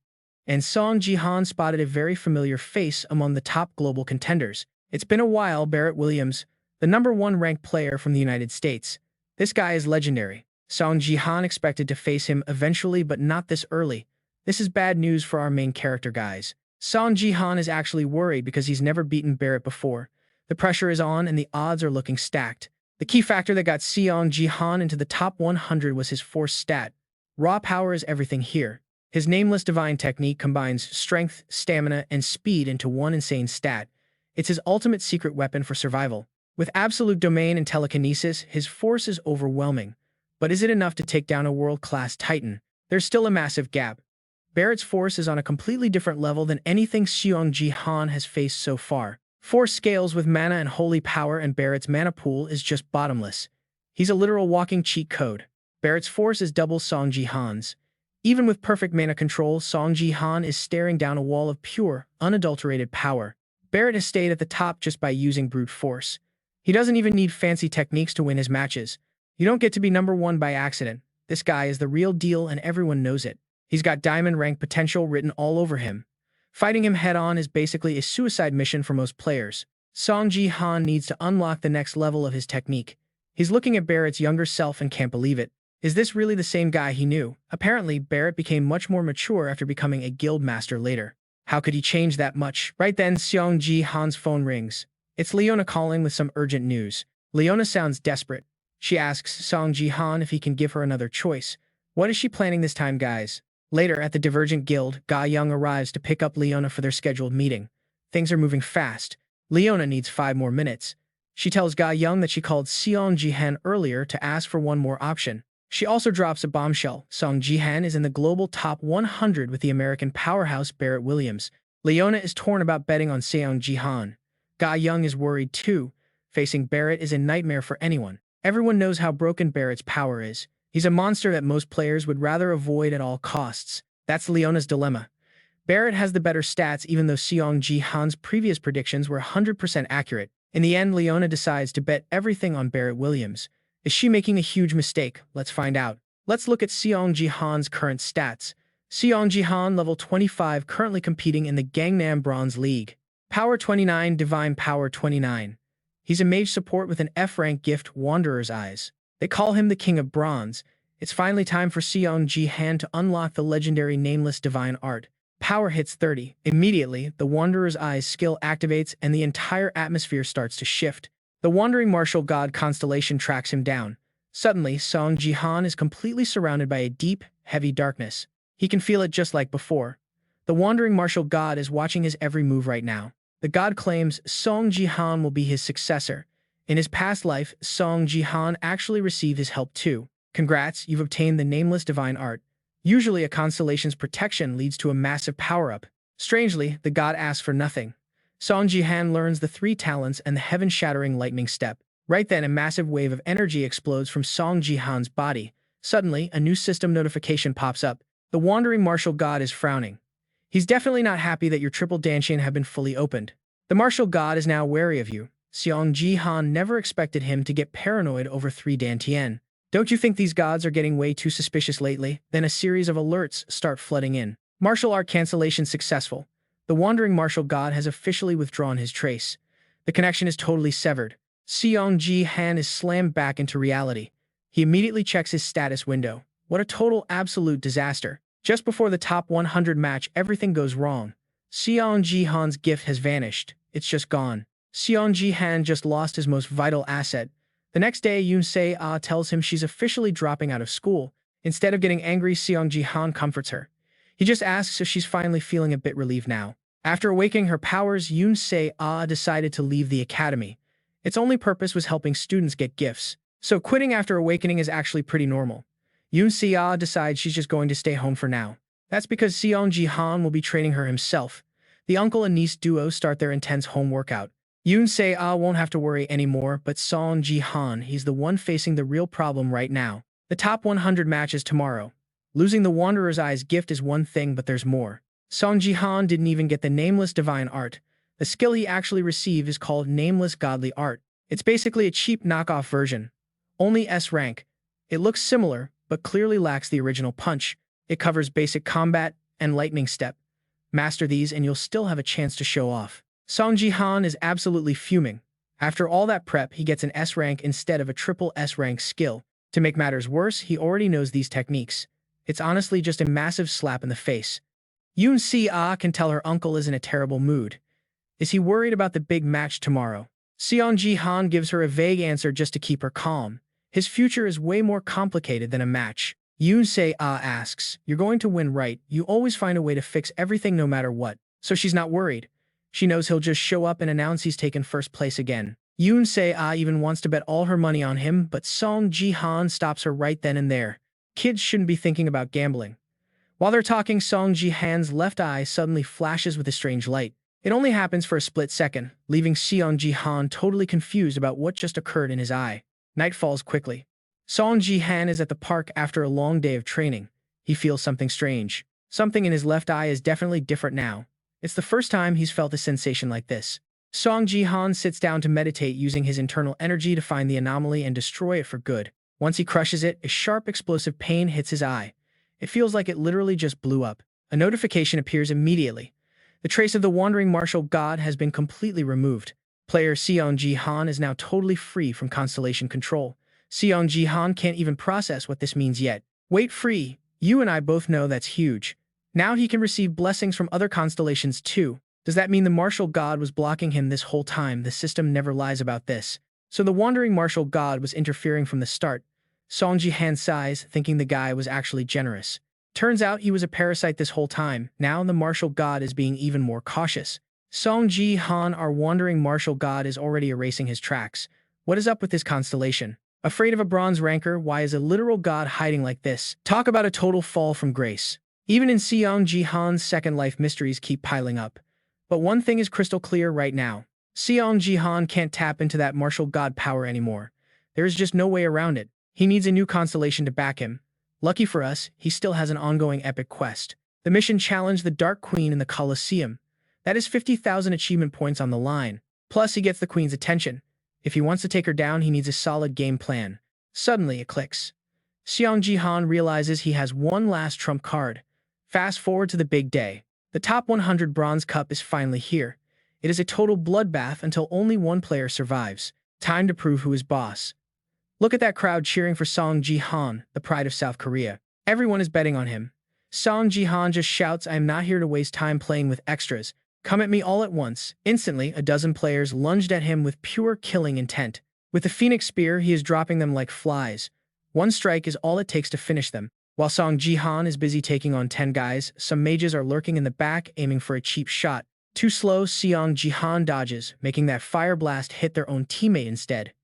And Seong Ji Han spotted a very familiar face among the top global contenders. It's been a while. Barrett Williams, the number one ranked player from the United States. This guy is legendary. Seong Ji Han expected to face him eventually, but not this early. This is bad news for our main character, guys. Seong Ji Han is actually worried because he's never beaten Barrett before. The pressure is on and the odds are looking stacked. The key factor that got Seong Ji Han into the top 100 was his force stat. Raw power is everything here. His Nameless Divine technique combines strength, stamina, and speed into one insane stat. It's his ultimate secret weapon for survival. With absolute domain and telekinesis, his force is overwhelming. But is it enough to take down a world-class titan? There's still a massive gap. Barrett's force is on a completely different level than anything Seong Ji Han has faced so far. Force scales with mana and holy power, and Barrett's mana pool is just bottomless. He's a literal walking cheat code. Barrett's force is double Seong Ji Han's. Even with perfect mana control, Seong Ji Han is staring down a wall of pure, unadulterated power. Barrett has stayed at the top just by using brute force. He doesn't even need fancy techniques to win his matches. You don't get to be number one by accident. This guy is the real deal and everyone knows it. He's got diamond rank potential written all over him. Fighting him head-on is basically a suicide mission for most players. Seong Ji Han needs to unlock the next level of his technique. He's looking at Barrett's younger self and can't believe it. Is this really the same guy he knew? Apparently, Barrett became much more mature after becoming a guild master later. How could he change that much? Right then, Seong Ji Han's phone rings. It's Leona calling with some urgent news. Leona sounds desperate. She asks Seong Ji Han if he can give her another choice. What is she planning this time, guys? Later, at the Divergent Guild, Ga Young arrives to pick up Leona for their scheduled meeting. Things are moving fast. Leona needs 5 more minutes. She tells Ga Young that she called Seong Ji Han earlier to ask for one more option. She also drops a bombshell. Seong Ji Han is in the global top 100 with the American powerhouse Barrett Williams. Leona is torn about betting on Seong Ji Han. Ga Young is worried too. Facing Barrett is a nightmare for anyone. Everyone knows how broken Barrett's power is. He's a monster that most players would rather avoid at all costs. That's Leona's dilemma. Barrett has the better stats even though Seong Ji Han's previous predictions were 100% accurate. In the end, Leona decides to bet everything on Barrett Williams. Is she making a huge mistake? Let's find out. Let's look at Seong Ji Han's current stats. Seong Ji Han, level 25, currently competing in the Gangnam Bronze League. Power 29, Divine Power 29. He's a mage support with an F-rank gift, Wanderer's Eyes. They call him the King of Bronze. It's finally time for Seong Ji Han to unlock the legendary Nameless Divine Art. Power hits 30. Immediately, the Wanderer's Eyes skill activates and the entire atmosphere starts to shift. The Wandering Martial God constellation tracks him down. Suddenly, Seong Ji Han is completely surrounded by a deep, heavy darkness. He can feel it just like before. The Wandering Martial God is watching his every move right now. The god claims Seong Ji Han will be his successor. In his past life, Seong Ji Han actually received his help too. Congrats, you've obtained the Nameless Divine Art. Usually a constellation's protection leads to a massive power-up. Strangely, the god asks for nothing. Seong Ji Han learns the 3 talents and the heaven-shattering lightning step. Right then, a massive wave of energy explodes from Seong Ji Han's body. Suddenly, a new system notification pops up. The wandering martial god is frowning. He's definitely not happy that your triple dantian have been fully opened. The martial god is now wary of you. Seong Ji Han never expected him to get paranoid over 3 dantian. Don't you think these gods are getting way too suspicious lately? Then a series of alerts start flooding in. Martial art cancellation successful. The wandering martial god has officially withdrawn his trace. The connection is totally severed. Seong Ji Han is slammed back into reality. He immediately checks his status window. What a total absolute disaster. Just before the top 100 match, everything goes wrong. Seong Ji Han's gift has vanished. It's just gone. Seong Ji Han just lost his most vital asset. The next day, Yoon Se-ah tells him she's officially dropping out of school. Instead of getting angry, Seong Ji Han comforts her. He just asks if she's finally feeling a bit relieved now. After awakening her powers, Yoon Se-ah decided to leave the academy. Its only purpose was helping students get gifts. So quitting after awakening is actually pretty normal. Yoon Se-ah decides she's just going to stay home for now. That's because Seong Ji Han will be training her himself. The uncle and niece duo start their intense home workout. Yoon Se-ah won't have to worry anymore, but Seong Ji Han, he's the one facing the real problem right now. The top 100 matches tomorrow. Losing the Wanderer's Eye's gift is one thing, but there's more. Seong Ji Han didn't even get the Nameless Divine Art. The skill he actually received is called Nameless Godly Art. It's basically a cheap knockoff version. Only S rank. It looks similar, but clearly lacks the original punch. It covers basic combat and lightning step. Master these and you'll still have a chance to show off. Seong Ji Han is absolutely fuming. After all that prep, he gets an S rank instead of a triple S rank skill. To make matters worse, he already knows these techniques. It's honestly just a massive slap in the face. Yoon Se-ah can tell her uncle is in a terrible mood. Is he worried about the big match tomorrow? Seong Ji Han gives her a vague answer just to keep her calm. His future is way more complicated than a match. Yoon Se-ah asks, "You're going to win, right? You always find a way to fix everything no matter what." So she's not worried. She knows he'll just show up and announce he's taken first place again. Yoon Se-ah even wants to bet all her money on him, but Seong Ji Han stops her right then and there. Kids shouldn't be thinking about gambling. While they're talking, Seong Ji Han's left eye suddenly flashes with a strange light. It only happens for a split second, leaving Seong Ji Han totally confused about what just occurred in his eye. Night falls quickly. Seong Ji Han is at the park after a long day of training. He feels something strange. Something in his left eye is definitely different now. It's the first time he's felt a sensation like this. Seong Ji Han sits down to meditate using his internal energy to find the anomaly and destroy it for good. Once he crushes it, a sharp explosive pain hits his eye. It feels like it literally just blew up. A notification appears immediately. The trace of the wandering martial god has been completely removed. Player Seong Ji Han is now totally free from constellation control. Seong Ji Han can't even process what this means yet. Wait, free. You and I both know that's huge. Now he can receive blessings from other constellations too. Does that mean the martial god was blocking him this whole time? The system never lies about this. So the wandering martial god was interfering from the start. Seong Ji Han sighs, thinking the guy was actually generous. Turns out he was a parasite this whole time. Now the martial god is being even more cautious. Seong Ji Han, our wandering martial god, is already erasing his tracks. What is up with this constellation? Afraid of a bronze ranker? Why is a literal god hiding like this? Talk about a total fall from grace. Even in Seong Ji Han's second life, mysteries keep piling up. But one thing is crystal clear right now. Seong Ji Han can't tap into that martial god power anymore. There is just no way around it. He needs a new constellation to back him. Lucky for us, he still has an ongoing epic quest. The mission challenged the Dark Queen in the Coliseum. That is 50,000 achievement points on the line. Plus, he gets the Queen's attention. If he wants to take her down, he needs a solid game plan. Suddenly, it clicks. Seong Ji Han realizes he has one last trump card. Fast forward to the big day. The top 100 Bronze Cup is finally here. It is a total bloodbath until only one player survives. Time to prove who is boss. Look at that crowd cheering for Seong Ji Han, the pride of South Korea. Everyone is betting on him. Seong Ji Han just shouts, "I am not here to waste time playing with extras. Come at me all at once." Instantly, a dozen players lunged at him with pure killing intent. With the Phoenix Spear, he is dropping them like flies. One strike is all it takes to finish them. While Seong Ji Han is busy taking on 10 guys, some mages are lurking in the back, aiming for a cheap shot. Too slow, Seong Ji Han dodges, making that fire blast hit their own teammate instead.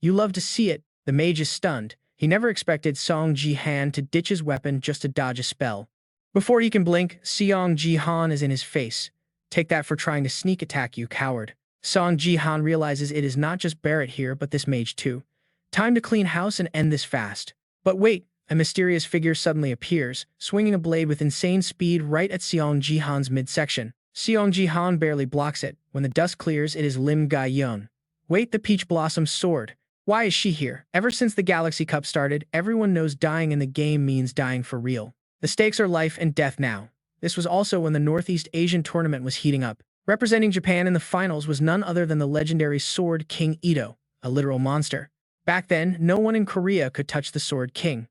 You love to see it. The mage is stunned. He never expected Seong Ji Han to ditch his weapon just to dodge a spell. Before he can blink, Seong Ji Han is in his face. "Take that for trying to sneak attack, you coward." Seong Ji Han realizes it is not just Barrett here, but this mage too. Time to clean house and end this fast. But wait, a mysterious figure suddenly appears, swinging a blade with insane speed right at Seong Ji Han's midsection. Seong Ji Han barely blocks it. When the dust clears, it is Lim Ga-young. Wait, the Peach Blossom sword. Why is she here? Ever since the Galaxy Cup started, everyone knows dying in the game means dying for real. The stakes are life and death now. This was also when the Northeast Asian tournament was heating up. Representing Japan in the finals was none other than the legendary Sword King Ito, a literal monster. Back then, no one in Korea could touch the Sword King.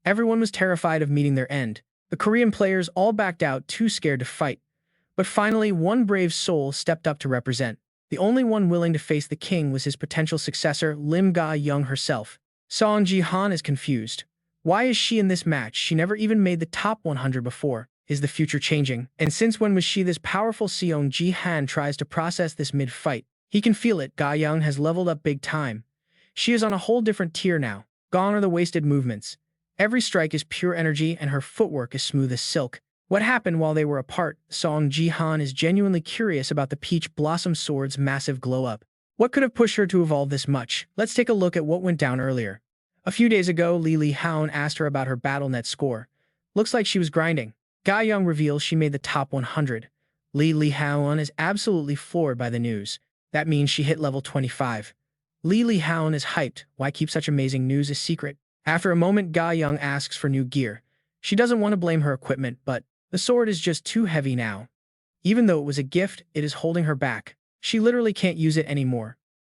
Everyone was terrified of meeting their end. The Korean players all backed out, too scared to fight. But finally, one brave soul stepped up to represent. The only one willing to face the king was his potential successor, Lim Ga-young herself. Seong Ji Han is confused. Why is she in this match? She never even made the top 100 before. Is the future changing? And since when was she this powerful? Seong Ji Han tries to process this mid-fight. He can feel it. Ga-young has leveled up big time. She is on a whole different tier now. Gone are the wasted movements. Every strike is pure energy and her footwork is smooth as silk. What happened while they were apart? Seong Ji Han is genuinely curious about the Peach Blossom Sword's massive glow-up. What could have pushed her to evolve this much? Let's take a look at what went down earlier. A few days ago, Li Haon asked her about her BattleNet score. Looks like she was grinding. Ga-young reveals she made the top 100. Li Haon is absolutely floored by the news. That means she hit level 25. Li Haon is hyped. Why keep such amazing news a secret? After a moment, Ga-young asks for new gear. She doesn't want to blame her equipment, but the sword is just too heavy now. Even though it was a gift, it is holding her back. She literally can't use it anymore.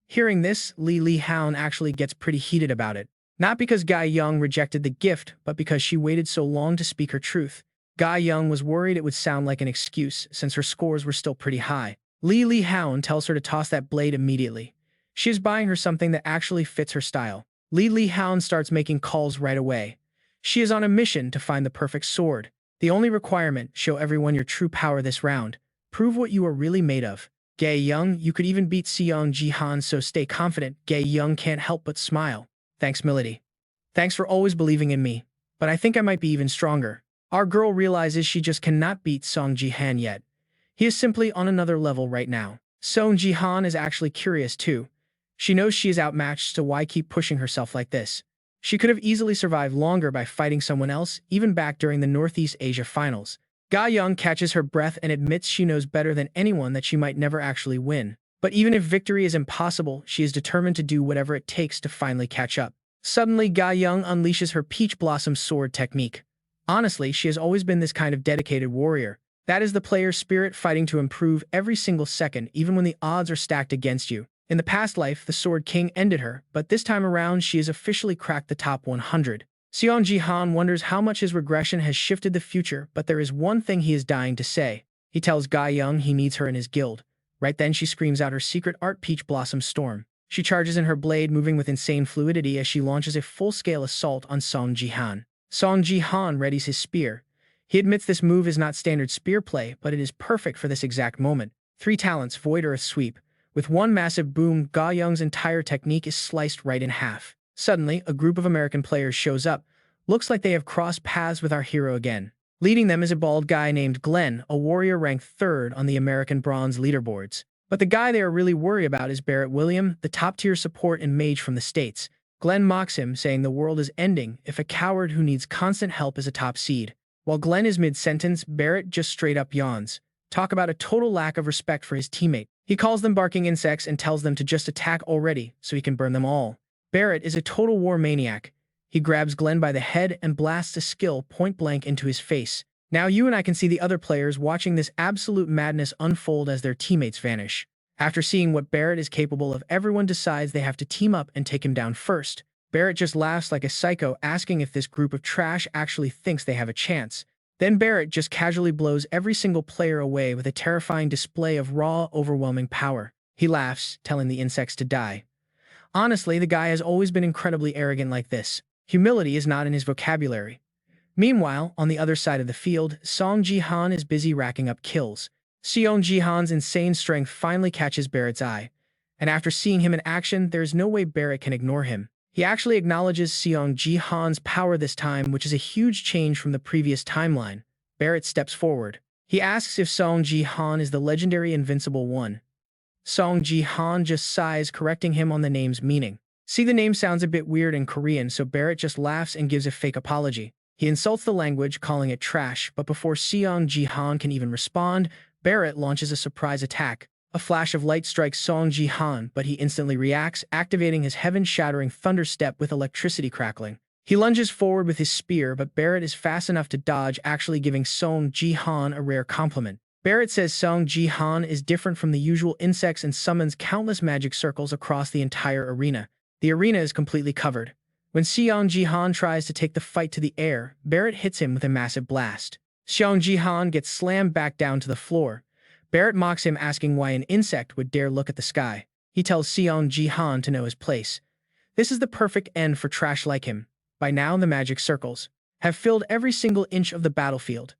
Hearing this, Li Haon actually gets pretty heated about it. Not because Ga-young rejected the gift, but because she waited so long to speak her truth. Ga-young was worried it would sound like an excuse, since her scores were still pretty high. Li Haon tells her to toss that blade immediately. She is buying her something that actually fits her style. Li Haon starts making calls right away. She is on a mission to find the perfect sword. The only requirement, show everyone your true power this round. Prove what you are really made of. Ga-young, you could even beat Seong Ji Han, so stay confident. Ga-young can't help but smile. Thanks, Milady. Thanks for always believing in me. But I think I might be even stronger. Our girl realizes she just cannot beat Shang Jihan yet. He is simply on another level right now. Seong Ji Han is actually curious too. She knows she is outmatched, so why keep pushing herself like this? She could have easily survived longer by fighting someone else, even back during the Northeast Asia finals. Ga-young catches her breath and admits she knows better than anyone that she might never actually win. But even if victory is impossible, she is determined to do whatever it takes to finally catch up. Suddenly, Ga-young unleashes her Peach Blossom sword technique. Honestly, she has always been this kind of dedicated warrior. That is the player's spirit, fighting to improve every single second, even when the odds are stacked against you. In the past life, the Sword King ended her, but this time around she has officially cracked the top 100. Seong Ji Han wonders how much his regression has shifted the future, but there is one thing he is dying to say. He tells Ga-young he needs her in his guild. Right then she screams out her secret art, Peach Blossom Storm. She charges in her blade, moving with insane fluidity as she launches a full-scale assault on Seong Ji Han. Seong Ji Han readies his spear. He admits this move is not standard spear play, but it is perfect for this exact moment. 3 talents, Void Earth Sweep. With one massive boom, Ga-young's entire technique is sliced right in half. Suddenly, a group of American players shows up. Looks like they have crossed paths with our hero again. Leading them is a bald guy named Glenn, a warrior ranked 3rd on the American Bronze leaderboards. But the guy they are really worried about is Barrett William, the top-tier support and mage from the States. Glenn mocks him, saying the world is ending if a coward who needs constant help is a top seed. While Glenn is mid-sentence, Barrett just straight-up yawns. Talk about a total lack of respect for his teammate. He calls them barking insects and tells them to just attack already, so he can burn them all. Barrett is a total war maniac. He grabs Glenn by the head and blasts a skill point-blank into his face. Now you and I can see the other players watching this absolute madness unfold as their teammates vanish. After seeing what Barrett is capable of, everyone decides they have to team up and take him down first. Barrett just laughs like a psycho, asking if this group of trash actually thinks they have a chance. Then Barrett just casually blows every single player away with a terrifying display of raw, overwhelming power. He laughs, telling the insects to die. Honestly, the guy has always been incredibly arrogant like this. Humility is not in his vocabulary. Meanwhile, on the other side of the field, Seong Ji Han is busy racking up kills. Seong Ji Han's insane strength finally catches Barrett's eye. And after seeing him in action, there is no way Barrett can ignore him. He actually acknowledges Seong Ji Han's power this time, which is a huge change from the previous timeline. Barrett steps forward. He asks if Seong Ji Han is the legendary Invincible One. Seong Ji Han just sighs, correcting him on the name's meaning. See, the name sounds a bit weird in Korean, so Barrett just laughs and gives a fake apology. He insults the language, calling it trash, but before Seong Ji Han can even respond, Barrett launches a surprise attack. A flash of light strikes Seong Ji Han, but he instantly reacts, activating his heaven-shattering thunder step with electricity crackling. He lunges forward with his spear, but Barrett is fast enough to dodge, actually giving Seong Ji Han a rare compliment. Barrett says Seong Ji Han is different from the usual insects and summons countless magic circles across the entire arena. The arena is completely covered. When Seong Ji Han tries to take the fight to the air, Barrett hits him with a massive blast. Seong Ji Han gets slammed back down to the floor. Barrett mocks him, asking why an insect would dare look at the sky. He tells Seong Ji Han to know his place. This is the perfect end for trash like him. By now, the magic circles have filled every single inch of the battlefield.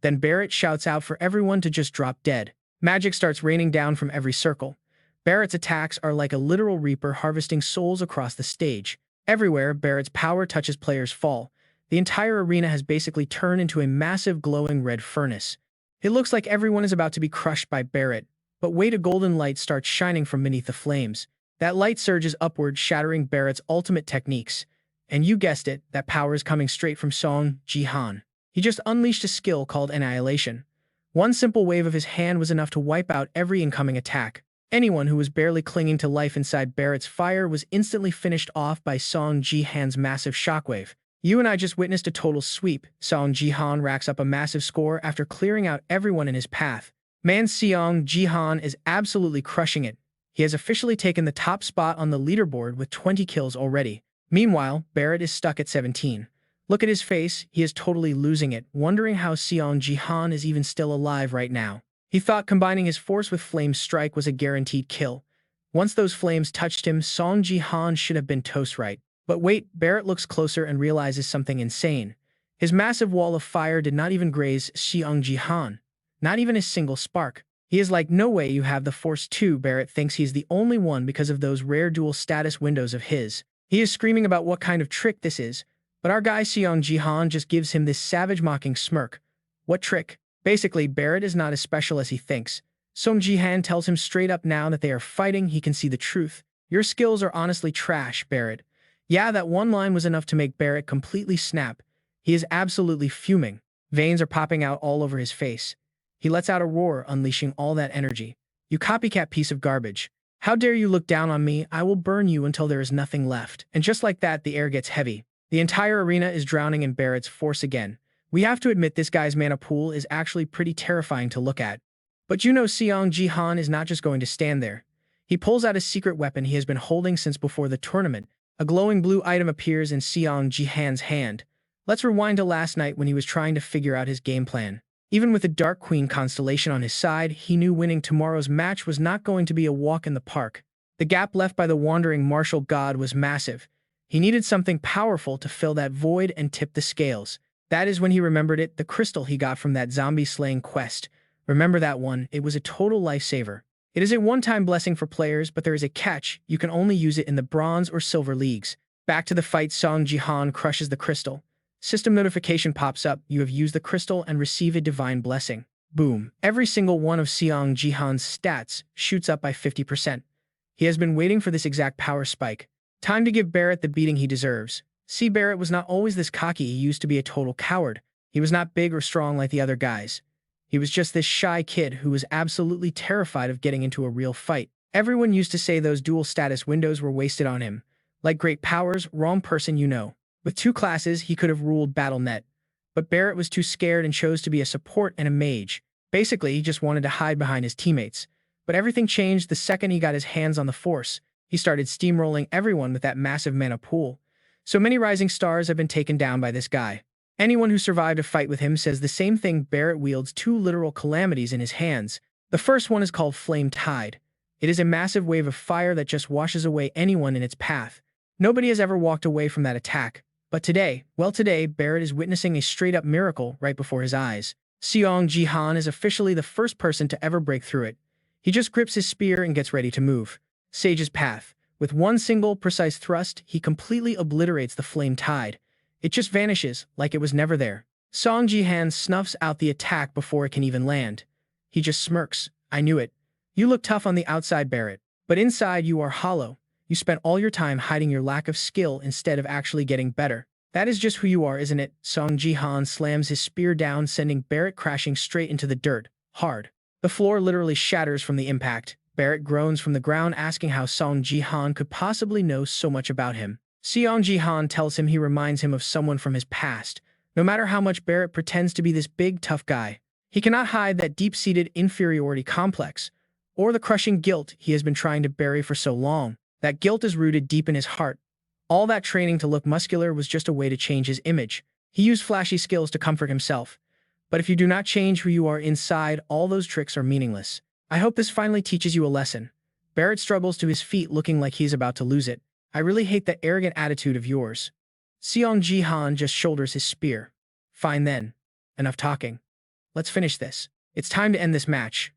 Then Barrett shouts out for everyone to just drop dead. Magic starts raining down from every circle. Barrett's attacks are like a literal reaper harvesting souls across the stage. Everywhere Barrett's power touches, players fall. The entire arena has basically turned into a massive glowing red furnace. It looks like everyone is about to be crushed by Barrett, but wait, a golden light starts shining from beneath the flames. That light surges upward, shattering Barrett's ultimate techniques. And you guessed it, that power is coming straight from Seong Ji Han. He just unleashed a skill called Annihilation. One simple wave of his hand was enough to wipe out every incoming attack. Anyone who was barely clinging to life inside Barrett's fire was instantly finished off by Seong Ji Han's massive shockwave. You and I just witnessed a total sweep. Seong Ji Han racks up a massive score after clearing out everyone in his path. Man, Seong Ji Han is absolutely crushing it. He has officially taken the top spot on the leaderboard with 20 kills already. Meanwhile, Barrett is stuck at 17. Look at his face, he is totally losing it, wondering how Seong Ji Han is even still alive right now. He thought combining his force with Flame Strike was a guaranteed kill. Once those flames touched him, Seong Ji Han should have been toast right. But wait, Barrett looks closer and realizes something insane. His massive wall of fire did not even graze Seong Ji Han. Not even a single spark. He is like, no way, you have the force too. Barrett thinks he's the only one because of those rare dual status windows of his. He is screaming about what kind of trick this is, but our guy Seong Ji Han just gives him this savage mocking smirk. What trick? Basically, Barrett is not as special as he thinks. Seong Ji Han tells him straight up now that they are fighting, he can see the truth. Your skills are honestly trash, Barrett. Yeah, that one line was enough to make Barrett completely snap. He is absolutely fuming. Veins are popping out all over his face. He lets out a roar, unleashing all that energy. You copycat piece of garbage. How dare you look down on me? I will burn you until there is nothing left. And just like that, the air gets heavy. The entire arena is drowning in Barrett's force again. We have to admit this guy's mana pool is actually pretty terrifying to look at. But you know Seong Ji Han is not just going to stand there. He pulls out a secret weapon he has been holding since before the tournament. A glowing blue item appears in Seong Ji Han's hand. Let's rewind to last night when he was trying to figure out his game plan. Even with the Dark Queen constellation on his side, he knew winning tomorrow's match was not going to be a walk in the park. The gap left by the wandering martial god was massive. He needed something powerful to fill that void and tip the scales. That is when he remembered it, the crystal he got from that zombie-slaying quest. Remember that one, it was a total lifesaver. It is a one-time blessing for players, but there is a catch, you can only use it in the bronze or silver leagues. Back to the fight, Seong Ji Han crushes the crystal. System notification pops up, you have used the crystal and receive a divine blessing. Boom. Every single one of Seong Ji Han's stats shoots up by 50%. He has been waiting for this exact power spike. Time to give Barrett the beating he deserves. See, Barrett was not always this cocky, he used to be a total coward. He was not big or strong like the other guys. He was just this shy kid who was absolutely terrified of getting into a real fight. Everyone used to say those dual status windows were wasted on him. Like great powers, wrong person you know. With 2 classes, he could have ruled Battle.net. But Barrett was too scared and chose to be a support and a mage. Basically, he just wanted to hide behind his teammates. But everything changed the second he got his hands on the Force. He started steamrolling everyone with that massive mana pool. So many rising stars have been taken down by this guy. Anyone who survived a fight with him says the same thing. Barrett wields 2 literal calamities in his hands. The first one is called Flame Tide. It is a massive wave of fire that just washes away anyone in its path. Nobody has ever walked away from that attack. But today, Barrett is witnessing a straight-up miracle right before his eyes. Seong Ji Han is officially the first person to ever break through it. He just grips his spear and gets ready to move. Sage's Path. With one single, precise thrust, he completely obliterates the Flame Tide. It just vanishes, like it was never there. Seong Ji Han snuffs out the attack before it can even land. He just smirks. I knew it. You look tough on the outside, Barrett, but inside you are hollow. You spent all your time hiding your lack of skill instead of actually getting better. That is just who you are, isn't it? Seong Ji Han slams his spear down, sending Barrett crashing straight into the dirt. Hard. The floor literally shatters from the impact. Barrett groans from the ground, asking how Seong Ji Han could possibly know so much about him. Seong Ji Han tells him he reminds him of someone from his past. No matter how much Barrett pretends to be this big, tough guy, he cannot hide that deep-seated inferiority complex, or the crushing guilt he has been trying to bury for so long. That guilt is rooted deep in his heart. All that training to look muscular was just a way to change his image. He used flashy skills to comfort himself. But if you do not change who you are inside, all those tricks are meaningless. I hope this finally teaches you a lesson. Barrett struggles to his feet, looking like he's about to lose it. I really hate that arrogant attitude of yours. Seong Ji Han just shoulders his spear. Fine then. Enough talking. Let's finish this. It's time to end this match.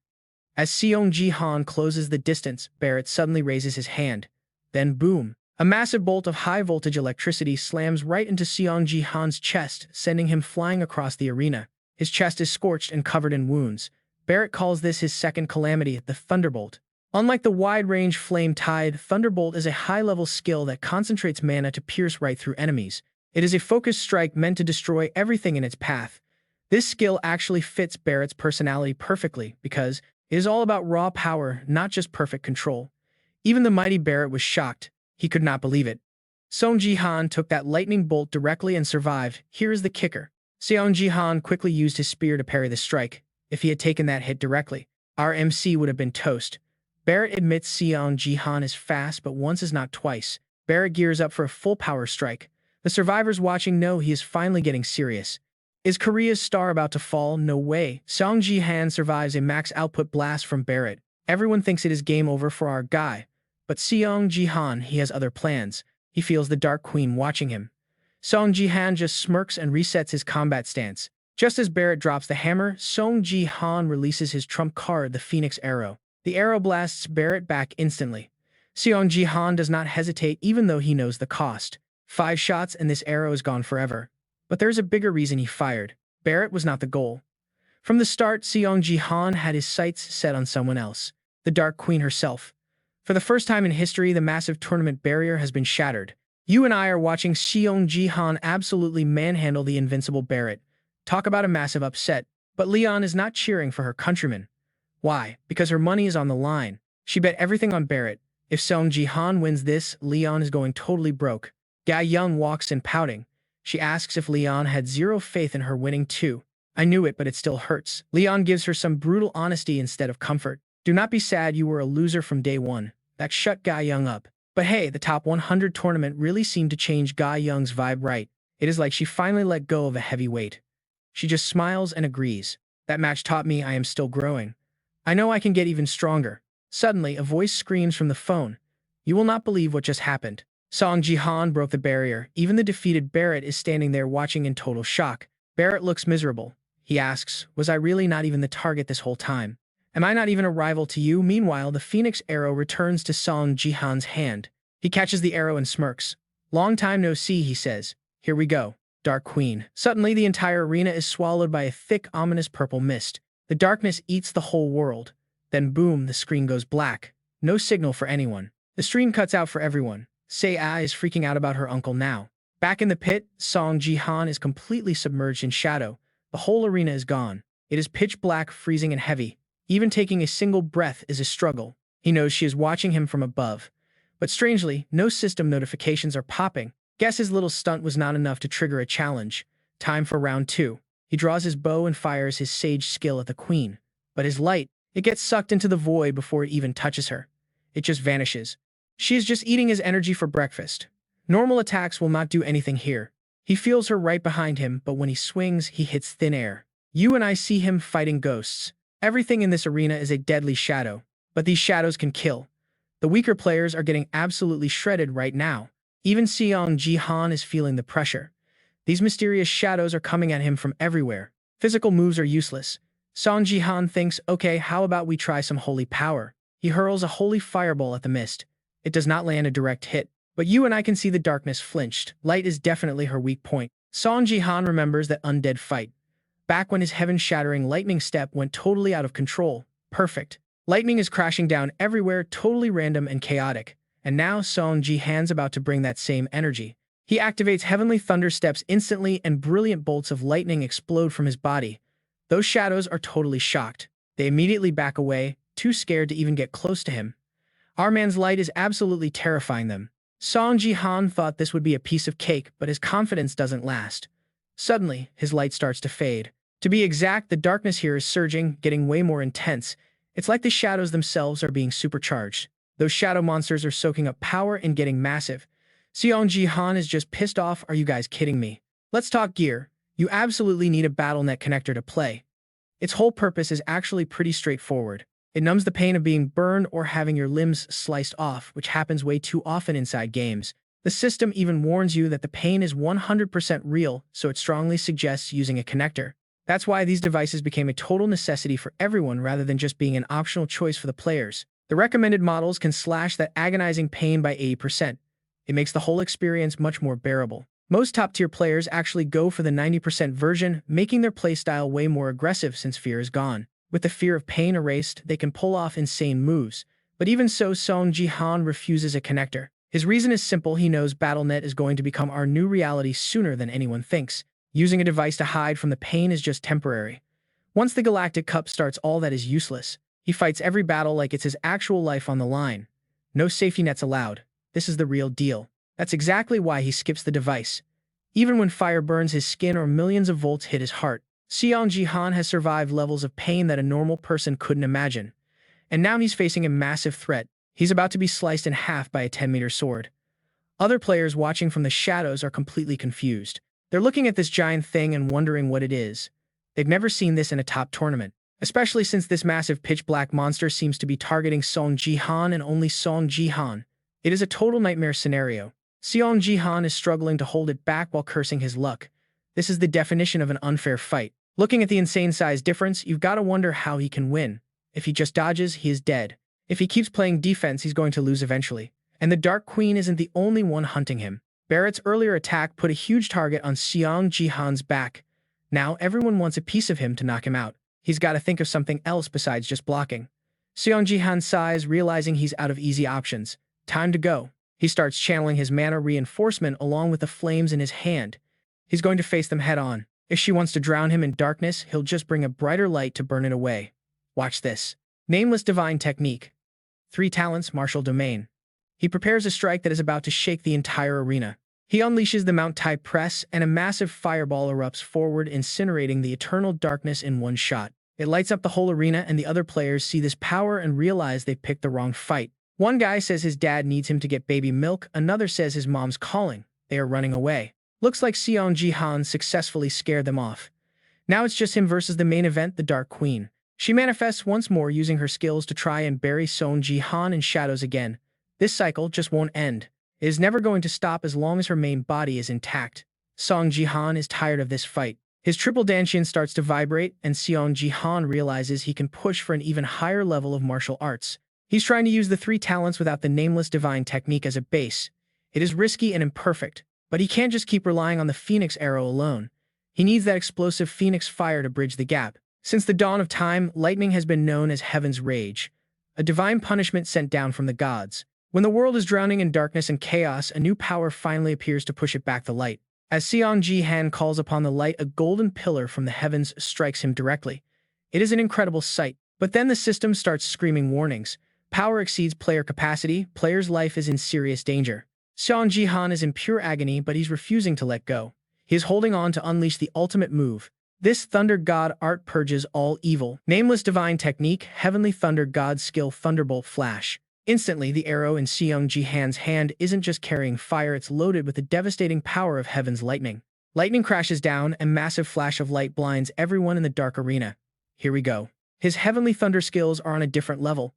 As Seong Ji Han closes the distance, Barrett suddenly raises his hand. Then boom. A massive bolt of high-voltage electricity slams right into Seong Ji Han's chest, sending him flying across the arena. His chest is scorched and covered in wounds. Barrett calls this his second calamity, the Thunderbolt. Unlike the wide-range Flame Tide, Thunderbolt is a high-level skill that concentrates mana to pierce right through enemies. It is a focused strike meant to destroy everything in its path. This skill actually fits Barrett's personality perfectly because it is all about raw power, not just perfect control. Even the mighty Barrett was shocked. He could not believe it. Seong Ji Han took that lightning bolt directly and survived. Here is the kicker. Seong Ji Han quickly used his spear to parry the strike. If he had taken that hit directly, our MC would have been toast. Barrett admits Seong Ji Han is fast, but once is not twice. Barrett gears up for a full power strike. The survivors watching know he is finally getting serious. Is Korea's star about to fall? No way. Seong Ji Han survives a max output blast from Barrett. Everyone thinks it is game over for our guy. But Seong Ji Han, he has other plans. He feels the Dark Queen watching him. Seong Ji Han just smirks and resets his combat stance. Just as Barrett drops the hammer, Seong Ji Han releases his trump card, the Phoenix Arrow. The arrow blasts Barrett back instantly. Seong Ji Han does not hesitate even though he knows the cost. 5 shots and this arrow is gone forever. But there's a bigger reason he fired. Barrett was not the goal. From the start, Seong Ji Han had his sights set on someone else. The Dark Queen herself. For the first time in history, the massive tournament barrier has been shattered. You and I are watching Seong Ji Han absolutely manhandle the invincible Barrett. Talk about a massive upset. But Leon is not cheering for her countrymen. Why? Because her money is on the line. She bet everything on Barrett. If Seong Ji Han wins this, Leon is going totally broke. Ga Young walks in pouting. She asks if Leon had zero faith in her winning too. I knew it, but it still hurts. Leon gives her some brutal honesty instead of comfort. Do not be sad, you were a loser from day one. That shut Ga Young up. But hey, the top 100 tournament really seemed to change Ga Young's vibe right. It is like she finally let go of a heavy weight. She just smiles and agrees. That match taught me I am still growing. I know I can get even stronger. Suddenly, a voice screams from the phone. You will not believe what just happened. Seong Ji Han broke the barrier. Even the defeated Barrett is standing there watching in total shock. Barrett looks miserable. He asks, was I really not even the target this whole time? Am I not even a rival to you? Meanwhile, the Phoenix Arrow returns to Seong Ji Han's hand. He catches the arrow and smirks. Long time no see, he says. Here we go. Dark Queen. Suddenly, the entire arena is swallowed by a thick, ominous purple mist. The darkness eats the whole world. Then boom, the screen goes black. No signal for anyone. The stream cuts out for everyone. Sei-Ah is freaking out about her uncle now. Back in the pit, Seong Ji Han is completely submerged in shadow. The whole arena is gone. It is pitch black, freezing and heavy. Even taking a single breath is a struggle. He knows she is watching him from above. But strangely, no system notifications are popping. Guess his little stunt was not enough to trigger a challenge. Time for round 2. He draws his bow and fires his sage skill at the queen. But his light, it gets sucked into the void before it even touches her. It just vanishes. She is just eating his energy for breakfast. Normal attacks will not do anything here. He feels her right behind him, but when he swings, he hits thin air. You and I see him fighting ghosts. Everything in this arena is a deadly shadow, but these shadows can kill. The weaker players are getting absolutely shredded right now. Even Seong Ji Han is feeling the pressure. These mysterious shadows are coming at him from everywhere. Physical moves are useless. Seong Ji Han thinks, okay, how about we try some holy power? He hurls a holy fireball at the mist. It does not land a direct hit, but you and I can see the darkness flinched. Light is definitely her weak point. Seong Ji Han remembers that undead fight. Back when his heaven-shattering lightning step went totally out of control. Perfect. Lightning is crashing down everywhere, totally random and chaotic. And now Seong Ji Han's about to bring that same energy. He activates Heavenly Thunder Steps instantly and brilliant bolts of lightning explode from his body. Those shadows are totally shocked. They immediately back away, too scared to even get close to him. Our man's light is absolutely terrifying them. Seong Ji Han thought this would be a piece of cake, but his confidence doesn't last. Suddenly, his light starts to fade. To be exact, the darkness here is surging, getting way more intense. It's like the shadows themselves are being supercharged. Those shadow monsters are soaking up power and getting massive. Seong Ji Han is just pissed off. Are you guys kidding me? Let's talk gear. You absolutely need a BattleNet connector to play. Its whole purpose is actually pretty straightforward. It numbs the pain of being burned or having your limbs sliced off, which happens way too often inside games. The system even warns you that the pain is 100% real, so it strongly suggests using a connector. That's why these devices became a total necessity for everyone rather than just being an optional choice for the players. The recommended models can slash that agonizing pain by 80%. It makes the whole experience much more bearable. Most top-tier players actually go for the 90% version, making their playstyle way more aggressive since fear is gone. With the fear of pain erased, they can pull off insane moves. But even so, Seong Ji Han refuses a connector. His reason is simple: he knows BattleNet is going to become our new reality sooner than anyone thinks. Using a device to hide from the pain is just temporary. Once the Galactic Cup starts, all that is useless. He fights every battle like it's his actual life on the line. No safety nets allowed. This is the real deal. That's exactly why he skips the device. Even when fire burns his skin or millions of volts hit his heart, Seong Ji Han has survived levels of pain that a normal person couldn't imagine. And now he's facing a massive threat. He's about to be sliced in half by a 10-meter sword. Other players watching from the shadows are completely confused. They're looking at this giant thing and wondering what it is. They've never seen this in a top tournament, especially since this massive pitch-black monster seems to be targeting Seong Ji Han and only Seong Ji Han. It is a total nightmare scenario. Seong Ji Han is struggling to hold it back while cursing his luck. This is the definition of an unfair fight. Looking at the insane size difference, you've got to wonder how he can win. If he just dodges, he is dead. If he keeps playing defense, he's going to lose eventually. And the Dark Queen isn't the only one hunting him. Barrett's earlier attack put a huge target on Seong Ji Han's back. Now everyone wants a piece of him to knock him out. He's got to think of something else besides just blocking. Seong Ji Han sighs, realizing he's out of easy options. Time to go. He starts channeling his mana reinforcement along with the flames in his hand. He's going to face them head-on. If she wants to drown him in darkness, he'll just bring a brighter light to burn it away. Watch this. Nameless Divine Technique. 3 talents, Martial Domain. He prepares a strike that is about to shake the entire arena. He unleashes the Mount-type press, and a massive fireball erupts forward, incinerating the eternal darkness in one shot. It lights up the whole arena, and the other players see this power and realize they picked the wrong fight. One guy says his dad needs him to get baby milk, another says his mom's calling. They are running away. Looks like Seong Ji Han successfully scared them off. Now it's just him versus the main event, the Dark Queen. She manifests once more, using her skills to try and bury Seong Ji Han in shadows again. This cycle just won't end. It is never going to stop as long as her main body is intact. Seong Ji Han is tired of this fight. His triple dantian starts to vibrate, and Seong Ji Han realizes he can push for an even higher level of martial arts. He's trying to use the 3 talents without the Nameless Divine Technique as a base. It is risky and imperfect, but he can't just keep relying on the Phoenix Arrow alone. He needs that explosive Phoenix Fire to bridge the gap. Since the dawn of time, lightning has been known as Heaven's Rage, a divine punishment sent down from the gods. When the world is drowning in darkness and chaos, a new power finally appears to push it back the light. As Seong Ji Han calls upon the light, a golden pillar from the heavens strikes him directly. It is an incredible sight, but then the system starts screaming warnings. Power exceeds player capacity, player's life is in serious danger. Seong Ji Han is in pure agony, but he's refusing to let go. He is holding on to unleash the ultimate move. This Thunder God art purges all evil. Nameless Divine Technique, Heavenly Thunder God Skill, Thunderbolt Flash. Instantly, the arrow in Seong Ji Han's hand isn't just carrying fire, it's loaded with the devastating power of heaven's lightning. Lightning crashes down, a massive flash of light blinds everyone in the dark arena. Here we go. His Heavenly Thunder skills are on a different level.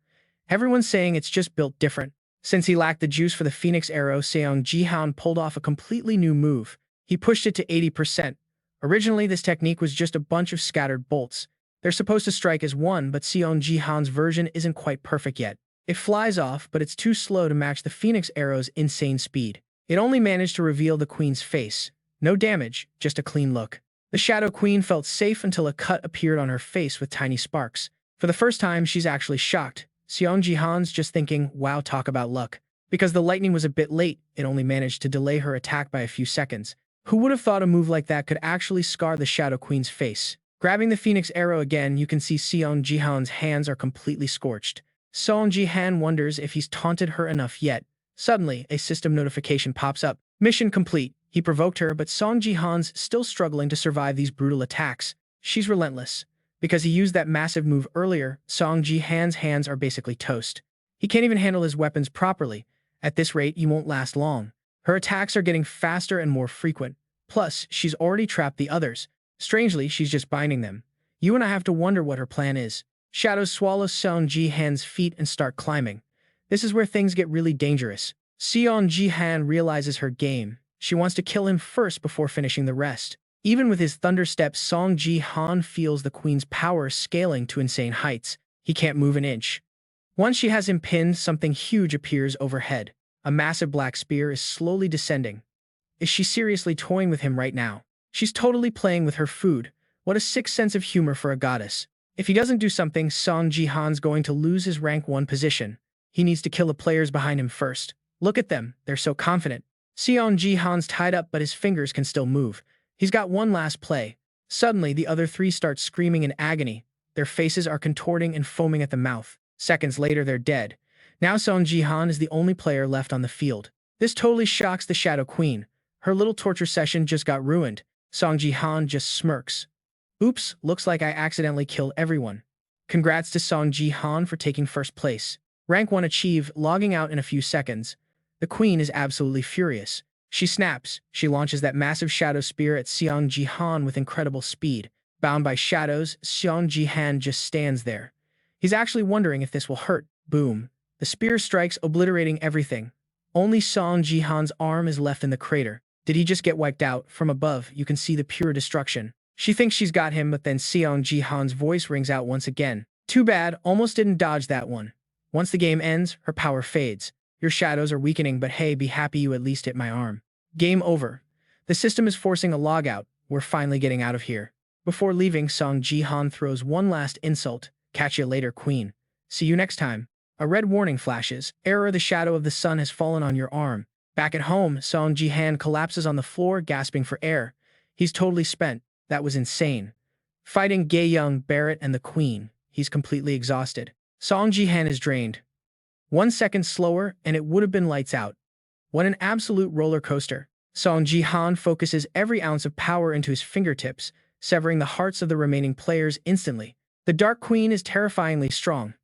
Everyone's saying it's just built different. Since he lacked the juice for the Phoenix Arrow, Seong Ji Han pulled off a completely new move. He pushed it to 80%. Originally, this technique was just a bunch of scattered bolts. They're supposed to strike as one, but Seong Ji Han's version isn't quite perfect yet. It flies off, but it's too slow to match the Phoenix Arrow's insane speed. It only managed to reveal the Queen's face. No damage, just a clean look. The Shadow Queen felt safe until a cut appeared on her face with tiny sparks. For the first time, she's actually shocked. Seong Ji Han's just thinking, wow, talk about luck. Because the lightning was a bit late, it only managed to delay her attack by a few seconds. Who would have thought a move like that could actually scar the Shadow Queen's face? Grabbing the Phoenix Arrow again, you can see Seong Ji Han's hands are completely scorched. Seong Ji Han wonders if he's taunted her enough yet. Suddenly, a system notification pops up. Mission complete. He provoked her, but Seong Ji Han's still struggling to survive these brutal attacks. She's relentless. Because he used that massive move earlier, Seong Ji Han's hands are basically toast. He can't even handle his weapons properly. At this rate, he won't last long. Her attacks are getting faster and more frequent. Plus, she's already trapped the others. Strangely, she's just binding them. You and I have to wonder what her plan is. Shadows swallow Seong Ji Han's feet and start climbing. This is where things get really dangerous. Seong Ji Han realizes her game. She wants to kill him first before finishing the rest. Even with his thunder steps, Seong Ji Han feels the queen's power scaling to insane heights. He can't move an inch. Once she has him pinned, something huge appears overhead. A massive black spear is slowly descending. Is she seriously toying with him right now? She's totally playing with her food. What a sick sense of humor for a goddess. If he doesn't do something, Seong Ji Han's going to lose his rank 1 position. He needs to kill the players behind him first. Look at them, they're so confident. Seong Ji Han's tied up, but his fingers can still move. He's got one last play. Suddenly, the other three start screaming in agony. Their faces are contorting and foaming at the mouth. Seconds later, they're dead. Now Seong Ji Han is the only player left on the field. This totally shocks the Shadow Queen. Her little torture session just got ruined. Seong Ji Han just smirks. Oops, looks like I accidentally killed everyone. Congrats to Seong Ji Han for taking first place. Rank 1 achieved, logging out in a few seconds. The queen is absolutely furious. She snaps. She launches that massive shadow spear at Seong Ji Han with incredible speed. Bound by shadows, Seong Ji Han just stands there. He's actually wondering if this will hurt. Boom. The spear strikes, obliterating everything. Only Seong Ji Han's arm is left in the crater. Did he just get wiped out? From above, you can see the pure destruction. She thinks she's got him, but then Seong Ji Han's voice rings out once again. Too bad, almost didn't dodge that one. Once the game ends, her power fades. Your shadows are weakening, but hey, be happy you at least hit my arm. Game over. The system is forcing a logout. We're finally getting out of here. Before leaving, Seong Ji Han throws one last insult. Catch you later, queen. See you next time. A red warning flashes. Error, the shadow of the sun has fallen on your arm. Back at home, Seong Ji Han collapses on the floor, gasping for air. He's totally spent. That was insane. Fighting Gae Young, Barrett, and the queen. He's completely exhausted. Seong Ji Han is drained. 1 second slower, and it would have been lights out. What an absolute roller coaster. Seong Ji Han focuses every ounce of power into his fingertips, severing the hearts of the remaining players instantly. The Dark Queen is terrifyingly strong.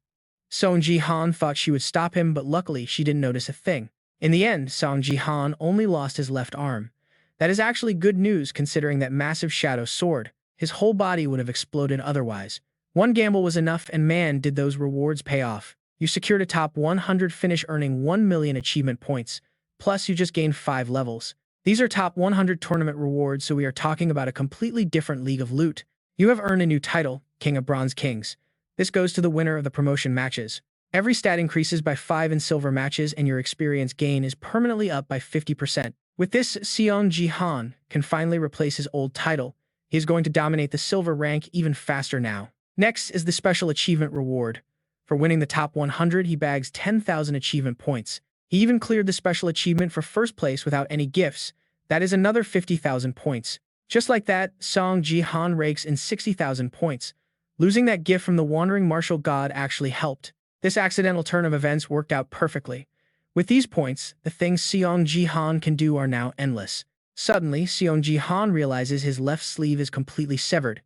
Seong Ji Han thought she would stop him, but luckily she didn't notice a thing. In the end, Seong Ji Han only lost his left arm. That is actually good news considering that massive shadow sword. His whole body would have exploded otherwise. One gamble was enough, and man, did those rewards pay off. You secured a top 100 finish, earning 1 million achievement points. Plus, you just gained 5 levels. These are top 100 tournament rewards, so we are talking about a completely different league of loot. You have earned a new title, King of Bronze Kings. This goes to the winner of the promotion matches. Every stat increases by 5 in silver matches, and your experience gain is permanently up by 50%. With this, Seong Ji Han can finally replace his old title. He is going to dominate the silver rank even faster now. Next is the special achievement reward. For winning the top 100, he bags 10,000 achievement points. He even cleared the special achievement for first place without any gifts. That is another 50,000 points. Just like that, Seong Ji Han rakes in 60,000 points. Losing that gift from the wandering martial god actually helped. This accidental turn of events worked out perfectly. With these points, the things Seong Ji Han can do are now endless. Suddenly, Seong Ji Han realizes his left sleeve is completely severed.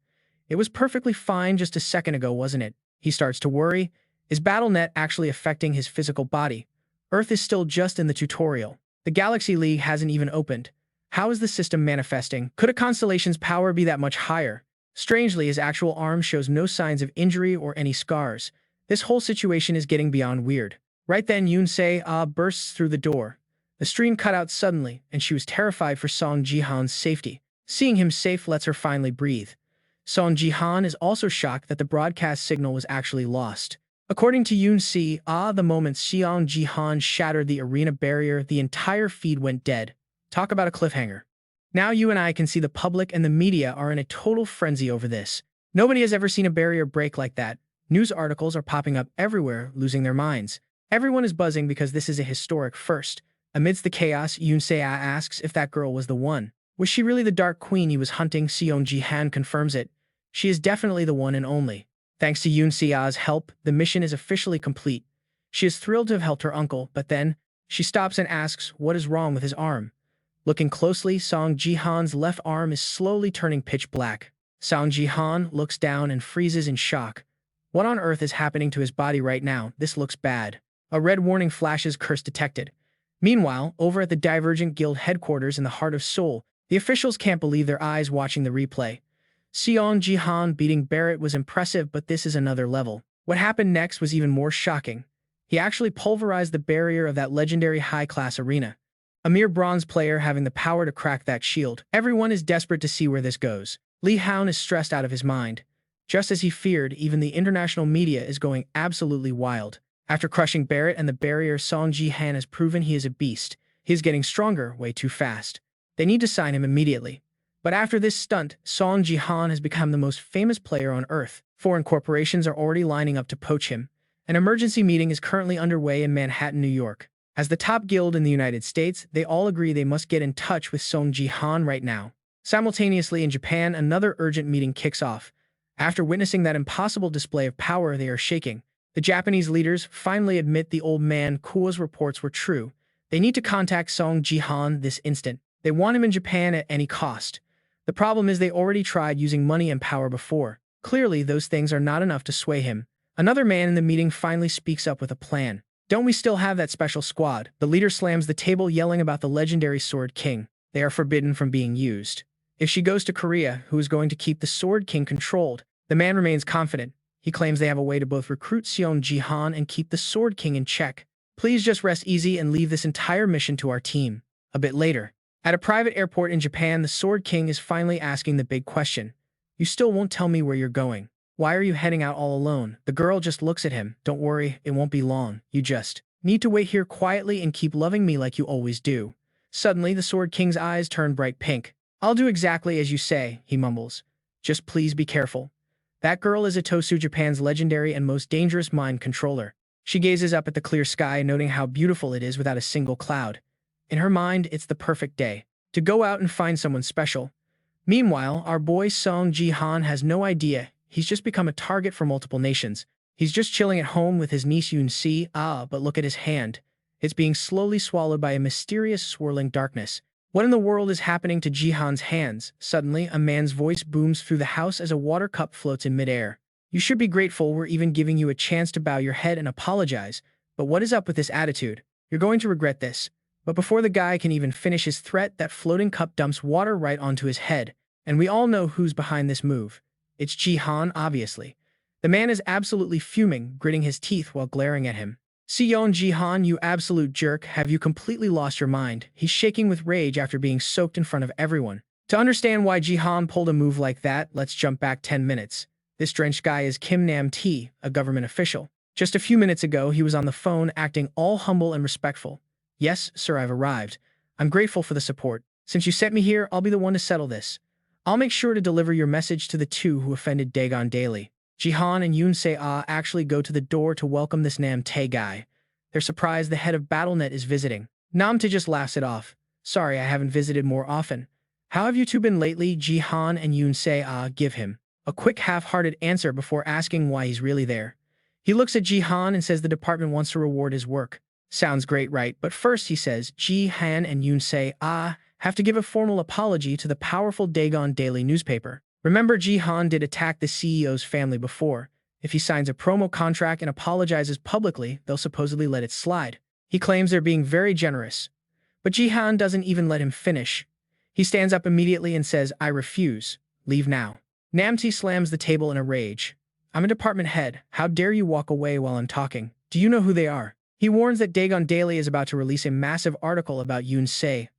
It was perfectly fine just a second ago, wasn't it? He starts to worry. Is BattleNet actually affecting his physical body? Earth is still just in the tutorial. The Galaxy League hasn't even opened. How is the system manifesting? Could a constellation's power be that much higher? Strangely, his actual arm shows no signs of injury or any scars. This whole situation is getting beyond weird. Right then, Yoon-se bursts through the door. The stream cut out suddenly, and she was terrified for Seong Ji Han's safety. Seeing him safe lets her finally breathe. Seong Ji Han is also shocked that the broadcast signal was actually lost. According to Yoon-se, the moment Seong Ji Han shattered the arena barrier, the entire feed went dead. Talk about a cliffhanger. Now you and I can see the public and the media are in a total frenzy over this. Nobody has ever seen a barrier break like that. News articles are popping up everywhere, losing their minds. Everyone is buzzing because this is a historic first. Amidst the chaos, Yoon Se-ah asks if that girl was the one. Was she really the Dark Queen he was hunting? Seong Ji Han confirms it. She is definitely the one and only. Thanks to Yoon Se-ah's help, the mission is officially complete. She is thrilled to have helped her uncle, but then, she stops and asks what is wrong with his arm. Looking closely, Seong Ji Han's left arm is slowly turning pitch black. Seong Ji Han looks down and freezes in shock. What on earth is happening to his body right now? This looks bad. A red warning flashes, curse detected. Meanwhile, over at the Divergent Guild headquarters in the heart of Seoul, the officials can't believe their eyes watching the replay. Seong Ji Han beating Barrett was impressive, but this is another level. What happened next was even more shocking. He actually pulverized the barrier of that legendary high-class arena. A mere bronze player having the power to crack that shield. Everyone is desperate to see where this goes. Li Haun is stressed out of his mind. Just as he feared, even the international media is going absolutely wild. After crushing Barrett and the barrier, Shang Jihan has proven he is a beast. He is getting stronger way too fast. They need to sign him immediately. But after this stunt, Shang Jihan has become the most famous player on Earth. Foreign corporations are already lining up to poach him. An emergency meeting is currently underway in Manhattan, New York. As the top guild in the United States, they all agree they must get in touch with Seong Ji Han right now. Simultaneously in Japan, another urgent meeting kicks off. After witnessing that impossible display of power, they are shaking. The Japanese leaders finally admit the old man Kuo's reports were true. They need to contact Seong Ji Han this instant. They want him in Japan at any cost. The problem is they already tried using money and power before. Clearly, those things are not enough to sway him. Another man in the meeting finally speaks up with a plan. Don't we still have that special squad? The leader slams the table, yelling about the legendary Sword King. They are forbidden from being used. If she goes to Korea, who is going to keep the Sword King controlled? The man remains confident. He claims they have a way to both recruit Seong Ji Han and keep the Sword King in check. Please just rest easy and leave this entire mission to our team. A bit later, at a private airport in Japan, the Sword King is finally asking the big question. You still won't tell me where you're going. Why are you heading out all alone? The girl just looks at him. Don't worry, it won't be long. You just need to wait here quietly and keep loving me like you always do. Suddenly, the Sword King's eyes turn bright pink. I'll do exactly as you say, he mumbles. Just please be careful. That girl is Itosu, Japan's legendary and most dangerous mind controller. She gazes up at the clear sky, noting how beautiful it is without a single cloud. In her mind, it's the perfect day to go out and find someone special. Meanwhile, our boy Seong Ji Han has no idea. He's just become a target for multiple nations. He's just chilling at home with his niece Yoon Se. But look at his hand. It's being slowly swallowed by a mysterious swirling darkness. What in the world is happening to Jihan's hands? Suddenly, a man's voice booms through the house as a water cup floats in midair. You should be grateful we're even giving you a chance to bow your head and apologize. But what is up with this attitude? You're going to regret this. But before the guy can even finish his threat, that floating cup dumps water right onto his head. And we all know who's behind this move. It's Jihan, obviously. The man is absolutely fuming, gritting his teeth while glaring at him. Seong Ji Han, you absolute jerk, have you completely lost your mind? He's shaking with rage after being soaked in front of everyone. To understand why Jihan pulled a move like that, let's jump back 10 minutes. This drenched guy is Kim Nam-tae, a government official. Just a few minutes ago, he was on the phone acting all humble and respectful. Yes, sir, I've arrived. I'm grateful for the support. Since you sent me here, I'll be the one to settle this. I'll make sure to deliver your message to the two who offended Dagon daily. Jihan and Yoon Se-ah actually go to the door to welcome this Nam-tae guy. They're surprised the head of BattleNet is visiting. Nam-tae just laughs it off. Sorry, I haven't visited more often. How have you two been lately? Jihan and Yoon Se-ah give him a quick half-hearted answer before asking why he's really there. He looks at Jihan and says the department wants to reward his work. Sounds great, right? But first, he says, Jihan and Yoon Se-ah have to give a formal apology to the powerful Dagon daily newspaper. Remember, Jihan did attack the CEO's family before. If he signs a promo contract and apologizes publicly, they'll supposedly let it slide. He claims they're being very generous. But Jihan doesn't even let him finish. He stands up immediately and says, I refuse. Leave now. Nam-tae slams the table in a rage. I'm a department head. How dare you walk away while I'm talking? Do you know who they are? He warns that Dagon Daily is about to release a massive article about Yoon Se.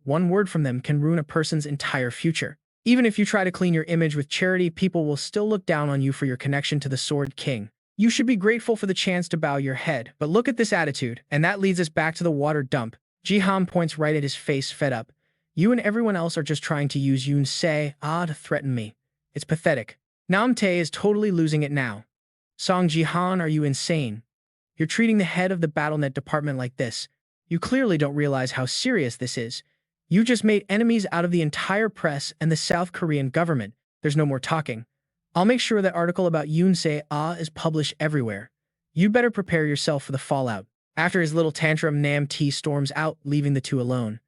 One word from them can ruin a person's entire future. Even if you try to clean your image with charity, people will still look down on you for your connection to the Sword King. You should be grateful for the chance to bow your head. But look at this attitude, and that leads us back to the water dump. Jihan points right at his face, fed up. You and everyone else are just trying to use Yoon Se to threaten me. It's pathetic. Nam-tae is totally losing it now. Seong Ji Han, are you insane? You're treating the head of the BattleNet department like this. You clearly don't realize how serious this is. You just made enemies out of the entire press and the South Korean government. There's no more talking. I'll make sure that article about Yoon Se-ah is published everywhere. You better prepare yourself for the fallout. After his little tantrum, Nam T storms out, leaving the two alone.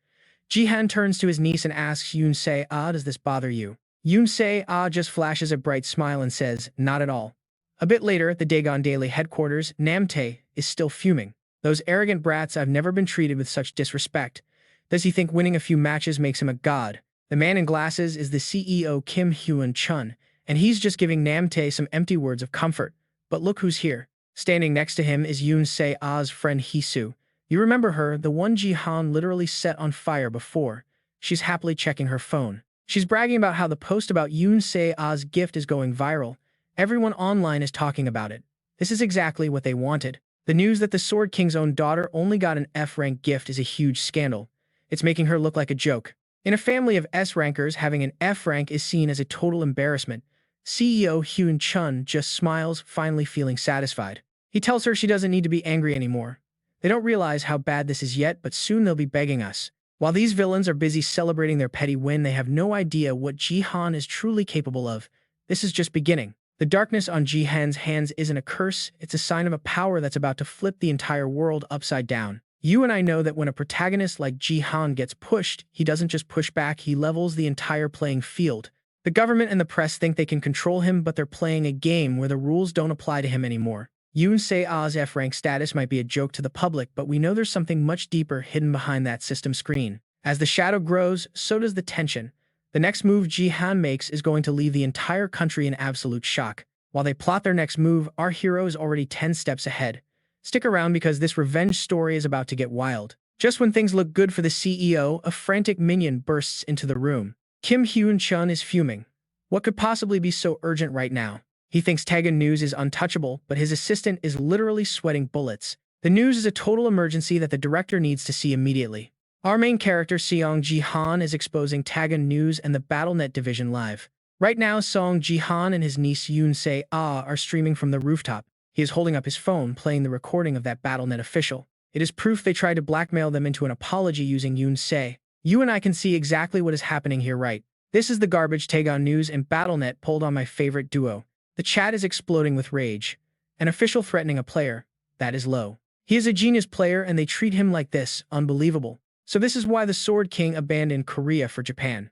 Jihan turns to his niece and asks Yoon Se-ah, does this bother you? Yoon Se-ah just flashes a bright smile and says, not at all. A bit later, at the Dagon Daily headquarters, Nam Tae is still fuming. Those arrogant brats, I've never been treated with such disrespect. Does he think winning a few matches makes him a god? The man in glasses is the CEO Kim Hyun-chun, and he's just giving Nam Tae some empty words of comfort. But look who's here. Standing next to him is Yoon Se-ah's friend Hee-soo. You remember her, the one Jihan literally set on fire before. She's happily checking her phone. She's bragging about how the post about Yoon Se-ah's gift is going viral. Everyone online is talking about it. This is exactly what they wanted. The news that the Sword King's own daughter only got an F-rank gift is a huge scandal. It's making her look like a joke. In a family of S-rankers, having an F-rank is seen as a total embarrassment. CEO Hyun-chun just smiles, finally feeling satisfied. He tells her she doesn't need to be angry anymore. They don't realize how bad this is yet, but soon they'll be begging us. While these villains are busy celebrating their petty win, they have no idea what Jihan is truly capable of. This is just beginning. The darkness on Jihan's hands isn't a curse, it's a sign of a power that's about to flip the entire world upside down. You and I know that when a protagonist like Jihan gets pushed, he doesn't just push back, he levels the entire playing field. The government and the press think they can control him, but they're playing a game where the rules don't apply to him anymore. Yoon Se-ah's F-rank status might be a joke to the public, but we know there's something much deeper hidden behind that system screen. As the shadow grows, so does the tension. The next move Jihan makes is going to leave the entire country in absolute shock. While they plot their next move, our hero is already 10 steps ahead. Stick around because this revenge story is about to get wild. Just when things look good for the CEO, a frantic minion bursts into the room. Kim Hyun-chun is fuming. What could possibly be so urgent right now? He thinks Taegan News is untouchable, but his assistant is literally sweating bullets. The news is a total emergency that the director needs to see immediately. Our main character, Seong Ji Han, is exposing Taegan News and the BattleNet division live. Right now, Seong Ji Han and his niece Yoon Se-ah are streaming from the rooftop. He is holding up his phone, playing the recording of that BattleNet official. It is proof they tried to blackmail them into an apology using Yoon Se. You and I can see exactly what is happening here, right? This is the garbage Taegan News and BattleNet pulled on my favorite duo. The chat is exploding with rage. An official threatening a player. That is low. He is a genius player and they treat him like this. Unbelievable. So this is why the Sword King abandoned Korea for Japan.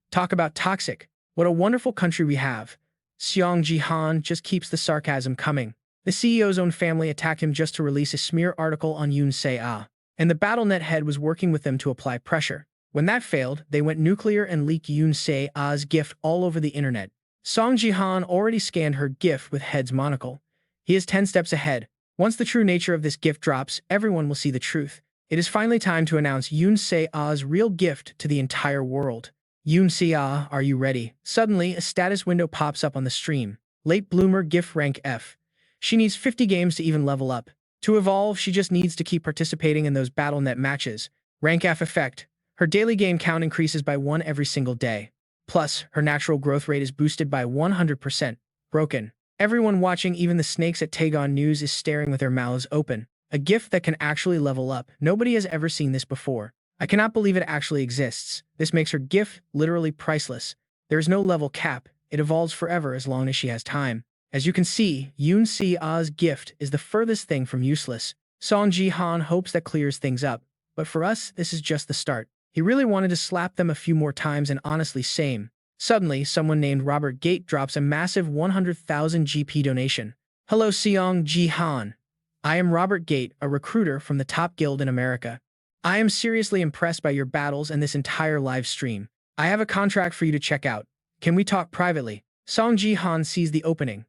Talk about toxic. What a wonderful country we have. Seong Ji Han just keeps the sarcasm coming. The CEO's own family attacked him just to release a smear article on Yoon Se-ah. And the BattleNet head was working with them to apply pressure. When that failed, they went nuclear and leaked Yoon Se-ah's gift all over the internet. Seong Ji Han already scanned her gift with Head's monocle. He is 10 steps ahead. Once the true nature of this gift drops, everyone will see the truth. It is finally time to announce Yoon Se-ah's real gift to the entire world. Yoon Se-ah, are you ready? Suddenly, a status window pops up on the stream. Late bloomer gift rank F. She needs 50 games to even level up. To evolve, she just needs to keep participating in those BattleNet matches. Rank F effect. Her daily game count increases by 1 every single day. Plus, her natural growth rate is boosted by 100%. Broken. Everyone watching, even the snakes at Taegan News, is staring with their mouths open. A gift that can actually level up. Nobody has ever seen this before. I cannot believe it actually exists. This makes her gift literally priceless. There is no level cap. It evolves forever as long as she has time. As you can see, Yoon Se-ah's gift is the furthest thing from useless. Seong Ji Han hopes that clears things up. But for us, this is just the start. He really wanted to slap them a few more times and honestly same. Suddenly, someone named Robert Gate drops a massive 100,000 GP donation. Hello Seong Ji Han. I am Robert Gate, a recruiter from the top guild in America. I am seriously impressed by your battles and this entire live stream. I have a contract for you to check out. Can we talk privately? Seong Ji Han sees the opening.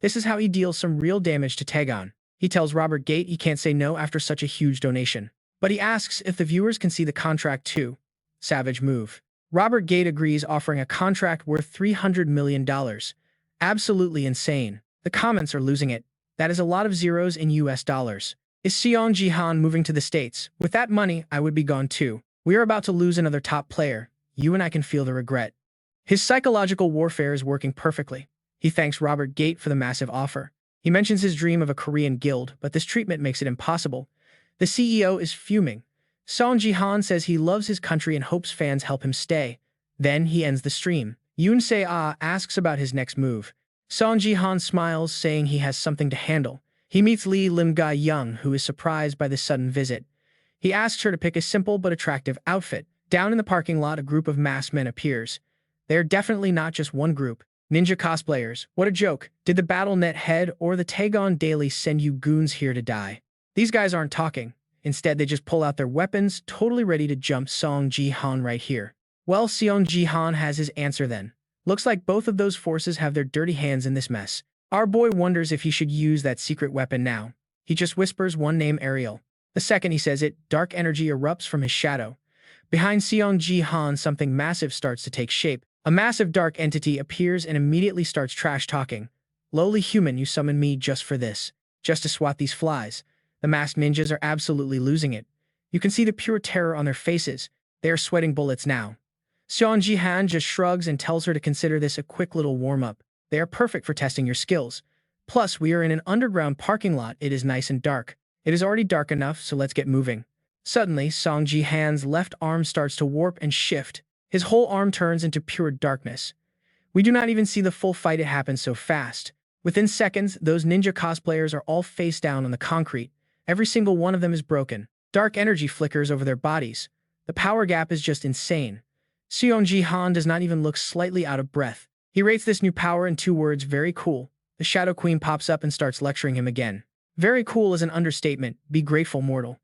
This is how he deals some real damage to Taegan. He tells Robert Gate he can't say no after such a huge donation. But he asks if the viewers can see the contract too. Savage move. Robert Gate agrees, offering a contract worth $300 million. Absolutely insane. The comments are losing it. That is a lot of zeros in US dollars. Is Seong Ji Han moving to the States? With that money, I would be gone too. We are about to lose another top player. You and I can feel the regret. His psychological warfare is working perfectly. He thanks Robert Gate for the massive offer. He mentions his dream of a Korean guild, but this treatment makes it impossible. The CEO is fuming. Seong Ji Han says he loves his country and hopes fans help him stay. Then he ends the stream. Yoon Se-ah asks about his next move. Seong Ji Han smiles, saying he has something to handle. He meets Lee Lim-ga-young, who is surprised by this sudden visit. He asks her to pick a simple but attractive outfit. Down in the parking lot, a group of masked men appears. They are definitely not just one group. Ninja cosplayers. What a joke. Did the Battle.net head or the Taegon Daily send you goons here to die? These guys aren't talking. Instead, they just pull out their weapons, totally ready to jump Seong Ji Han right here. Well, Seong Ji Han has his answer then. Looks like both of those forces have their dirty hands in this mess. Our boy wonders if he should use that secret weapon now. He just whispers one name, Ariel. The second he says it, dark energy erupts from his shadow. Behind Seong Ji Han, something massive starts to take shape. A massive dark entity appears and immediately starts trash-talking. Lowly human, you summoned me just for this. Just to swat these flies. The masked ninjas are absolutely losing it. You can see the pure terror on their faces. They are sweating bullets now. Seong Ji Han just shrugs and tells her to consider this a quick little warm-up. They are perfect for testing your skills. Plus, we are in an underground parking lot. It is nice and dark. It is already dark enough, so let's get moving. Suddenly, Seong Ji Han's left arm starts to warp and shift. His whole arm turns into pure darkness. We do not even see the full fight, it happens so fast. Within seconds, those ninja cosplayers are all face down on the concrete. Every single one of them is broken. Dark energy flickers over their bodies. The power gap is just insane. Seong Ji Han does not even look slightly out of breath. He rates this new power in 2 words, very cool. The Shadow Queen pops up and starts lecturing him again. Very cool is an understatement. Be grateful, mortal.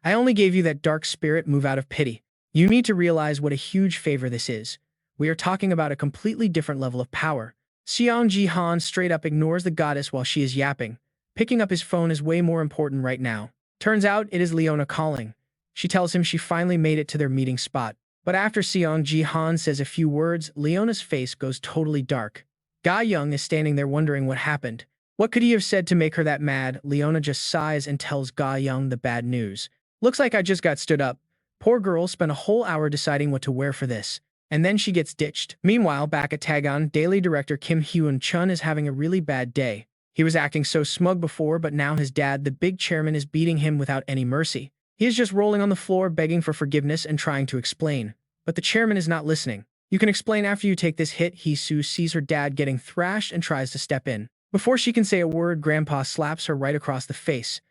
I only gave you that dark spirit move out of pity. You need to realize what a huge favor this is. We are talking about a completely different level of power. Seong Ji Han straight up ignores the goddess while she is yapping. Picking up his phone is way more important right now. Turns out it is Leona calling. She tells him she finally made it to their meeting spot. But after Seong Ji Han says a few words, Leona's face goes totally dark. Ga-young is standing there wondering what happened. What could he have said to make her that mad? Leona just sighs and tells Ga-young the bad news. Looks like I just got stood up. Poor girl spent a whole hour deciding what to wear for this. And then she gets ditched. Meanwhile, back at Taegon, Daily Director Kim Hyun-chun is having a really bad day. He was acting so smug before, but now his dad, the big chairman, is beating him without any mercy. He is just rolling on the floor, begging for forgiveness and trying to explain. But the chairman is not listening. You can explain after you take this hit. Hee-soo sees her dad getting thrashed and tries to step in. Before she can say a word, Grandpa slaps her right across the face.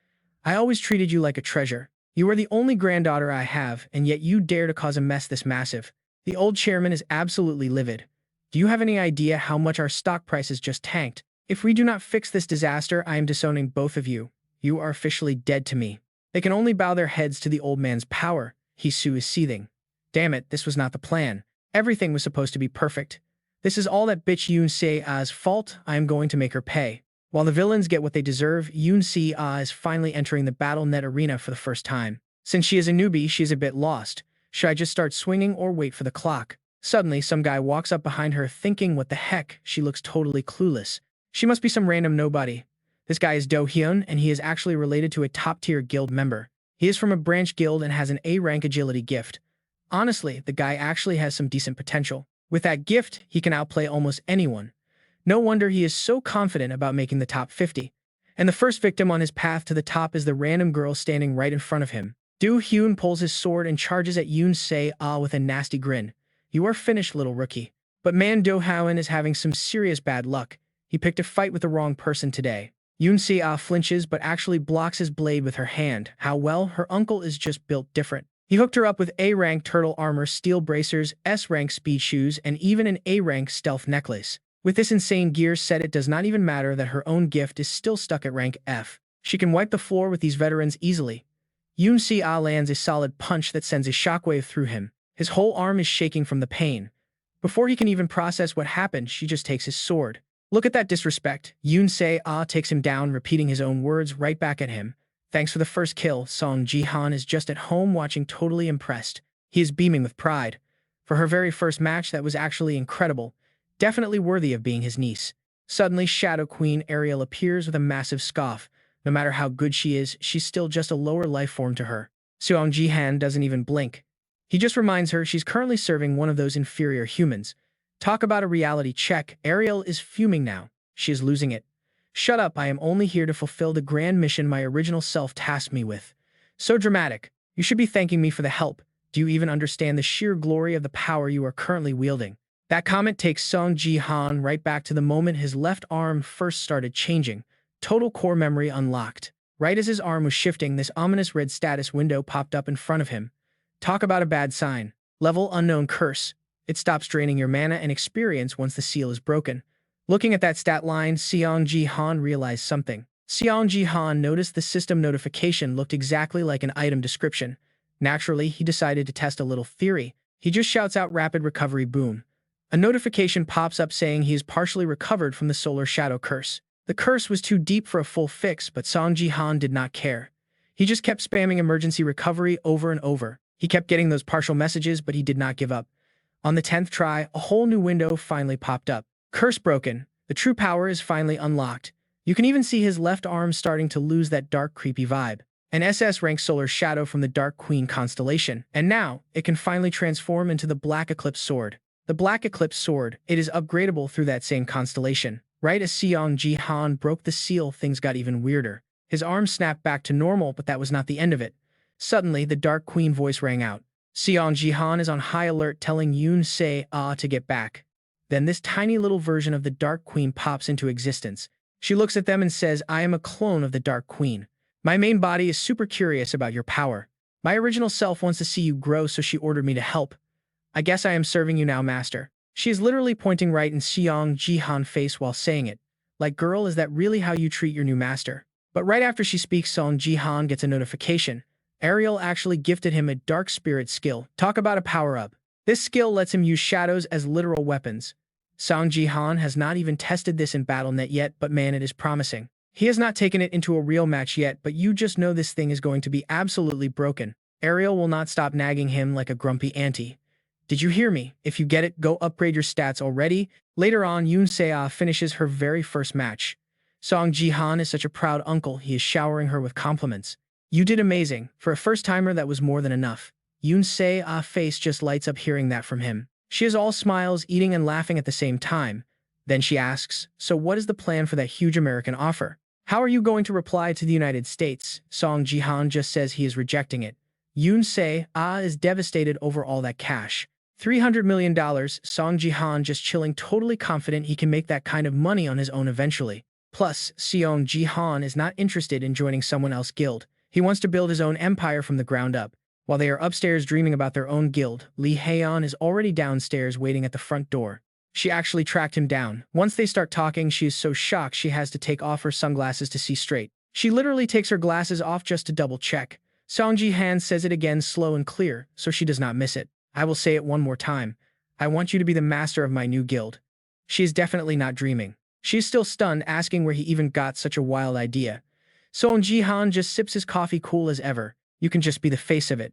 I always treated you like a treasure. You are the only granddaughter I have, and yet you dare to cause a mess this massive. The old chairman is absolutely livid. Do you have any idea how much our stock prices just tanked? If we do not fix this disaster, I am disowning both of you. You are officially dead to me. They can only bow their heads to the old man's power. Hee-soo is seething. Damn it, this was not the plan. Everything was supposed to be perfect. This is all that bitch Yoon Se-ah's fault. I am going to make her pay. While the villains get what they deserve, Yoon Se-ah is finally entering the Battle.net arena for the first time. Since she is a newbie, she is a bit lost. Should I just start swinging or wait for the clock? Suddenly, some guy walks up behind her thinking, what the heck? She looks totally clueless. She must be some random nobody. This guy is Do-hyun, and he is actually related to a top-tier guild member. He is from a branch guild and has an A-rank agility gift. Honestly, the guy actually has some decent potential. With that gift, he can outplay almost anyone. No wonder he is so confident about making the top 50. And the first victim on his path to the top is the random girl standing right in front of him. Do-hyun pulls his sword and charges at Yoon Se-ah with a nasty grin. You are finished, little rookie. But man, Do-hyun is having some serious bad luck. He picked a fight with the wrong person today. Yoon Se-ah flinches but actually blocks his blade with her hand. How well, her uncle is just built different. He hooked her up with A-rank turtle armor, steel bracers, S-rank speed shoes, and even an A-rank stealth necklace. With this insane gear set, it does not even matter that her own gift is still stuck at rank F. She can wipe the floor with these veterans easily. Yoon Se-ah lands a solid punch that sends a shockwave through him. His whole arm is shaking from the pain. Before he can even process what happened, she just takes his sword. Look at that disrespect. Yoon Se-ah takes him down, repeating his own words right back at him. Thanks for the first kill. Seong Ji Han is just at home watching, totally impressed. He is beaming with pride. For her very first match, that was actually incredible. Definitely worthy of being his niece. Suddenly, Shadow Queen Ariel appears with a massive scoff. No matter how good she is, she's still just a lower life form to her. Seong Ji Han doesn't even blink. He just reminds her she's currently serving one of those inferior humans. Talk about a reality check. Ariel is fuming now. She is losing it. Shut up, I am only here to fulfill the grand mission my original self tasked me with. So dramatic. You should be thanking me for the help. Do you even understand the sheer glory of the power you are currently wielding? That comment takes Seong Ji Han right back to the moment his left arm first started changing. Total core memory unlocked. Right as his arm was shifting, this ominous red status window popped up in front of him. Talk about a bad sign. Level unknown curse. It stops draining your mana and experience once the seal is broken. Looking at that stat line, Seong Ji Han realized something. Seong Ji Han noticed the system notification looked exactly like an item description. Naturally, he decided to test a little theory. He just shouts out rapid recovery boom. A notification pops up saying he is partially recovered from the solar shadow curse. The curse was too deep for a full fix, but Seong Ji Han did not care. He just kept spamming emergency recovery over and over. He kept getting those partial messages, but he did not give up. On the 10th try, a whole new window finally popped up. Curse broken. The true power is finally unlocked. You can even see his left arm starting to lose that dark, creepy vibe. An SS-Rank solar shadow from the Dark Queen constellation. And now, it can finally transform into the Black Eclipse sword. The Black Eclipse sword, it is upgradable through that same constellation. Right as Seong Ji Han broke the seal, things got even weirder. His arm snapped back to normal, but that was not the end of it. Suddenly, the Dark Queen voice rang out. Seong Ji Han is on high alert telling Yoon Se to get back. Then this tiny little version of the Dark Queen pops into existence. She looks at them and says, I am a clone of the Dark Queen. My main body is super curious about your power. My original self wants to see you grow, so she ordered me to help. I guess I am serving you now, master. She is literally pointing right in Seong Ji Han's face while saying it. Like, girl, is that really how you treat your new master? But right after she speaks, Seong Ji Han gets a notification. Ariel actually gifted him a dark spirit skill. Talk about a power-up. This skill lets him use shadows as literal weapons. Seong Ji Han has not even tested this in BattleNet yet, but man, it is promising. He has not taken it into a real match yet, but you just know this thing is going to be absolutely broken. Ariel will not stop nagging him like a grumpy auntie. Did you hear me? If you get it, go upgrade your stats already. Later on, Yoon Se finishes her very first match. Seong Ji Han is such a proud uncle, he is showering her with compliments. You did amazing. For a first-timer, that was more than enough. Yoon Se face just lights up hearing that from him. She is all smiles, eating and laughing at the same time. Then she asks, so what is the plan for that huge American offer? How are you going to reply to the United States? Seong Ji Han just says he is rejecting it. Yoon Se is devastated over all that cash. $300 million, Seong Ji Han just chilling, totally confident he can make that kind of money on his own eventually. Plus, Seong Ji Han is not interested in joining someone else's guild. He wants to build his own empire from the ground up. While they are upstairs dreaming about their own guild, Lee Haeon is already downstairs waiting at the front door. She actually tracked him down. Once they start talking, she is so shocked she has to take off her sunglasses to see straight. She literally takes her glasses off just to double-check. Seong Ji Han says it again slow and clear, so she does not miss it. I will say it one more time. I want you to be the master of my new guild. She is definitely not dreaming. She is still stunned, asking where he even got such a wild idea. Seong Ji Han just sips his coffee cool as ever. You can just be the face of it.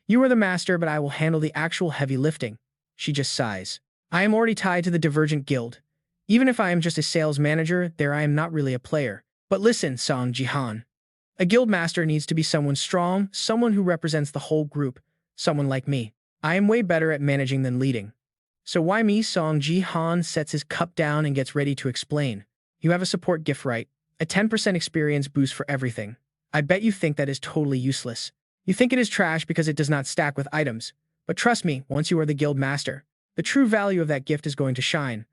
You are the master, but I will handle the actual heavy lifting. She just sighs. I am already tied to the Divergent Guild. Even if I am just a sales manager, there I am not really a player. But listen, Seong Ji Han. A guild master needs to be someone strong, someone who represents the whole group, someone like me. I am way better at managing than leading. So why me? Seong Ji Han sets his cup down and gets ready to explain. You have a support gift, right? A 10% experience boost for everything. I bet you think that is totally useless. You think it is trash because it does not stack with items. But trust me, once you are the guild master, the true value of that gift is going to shine.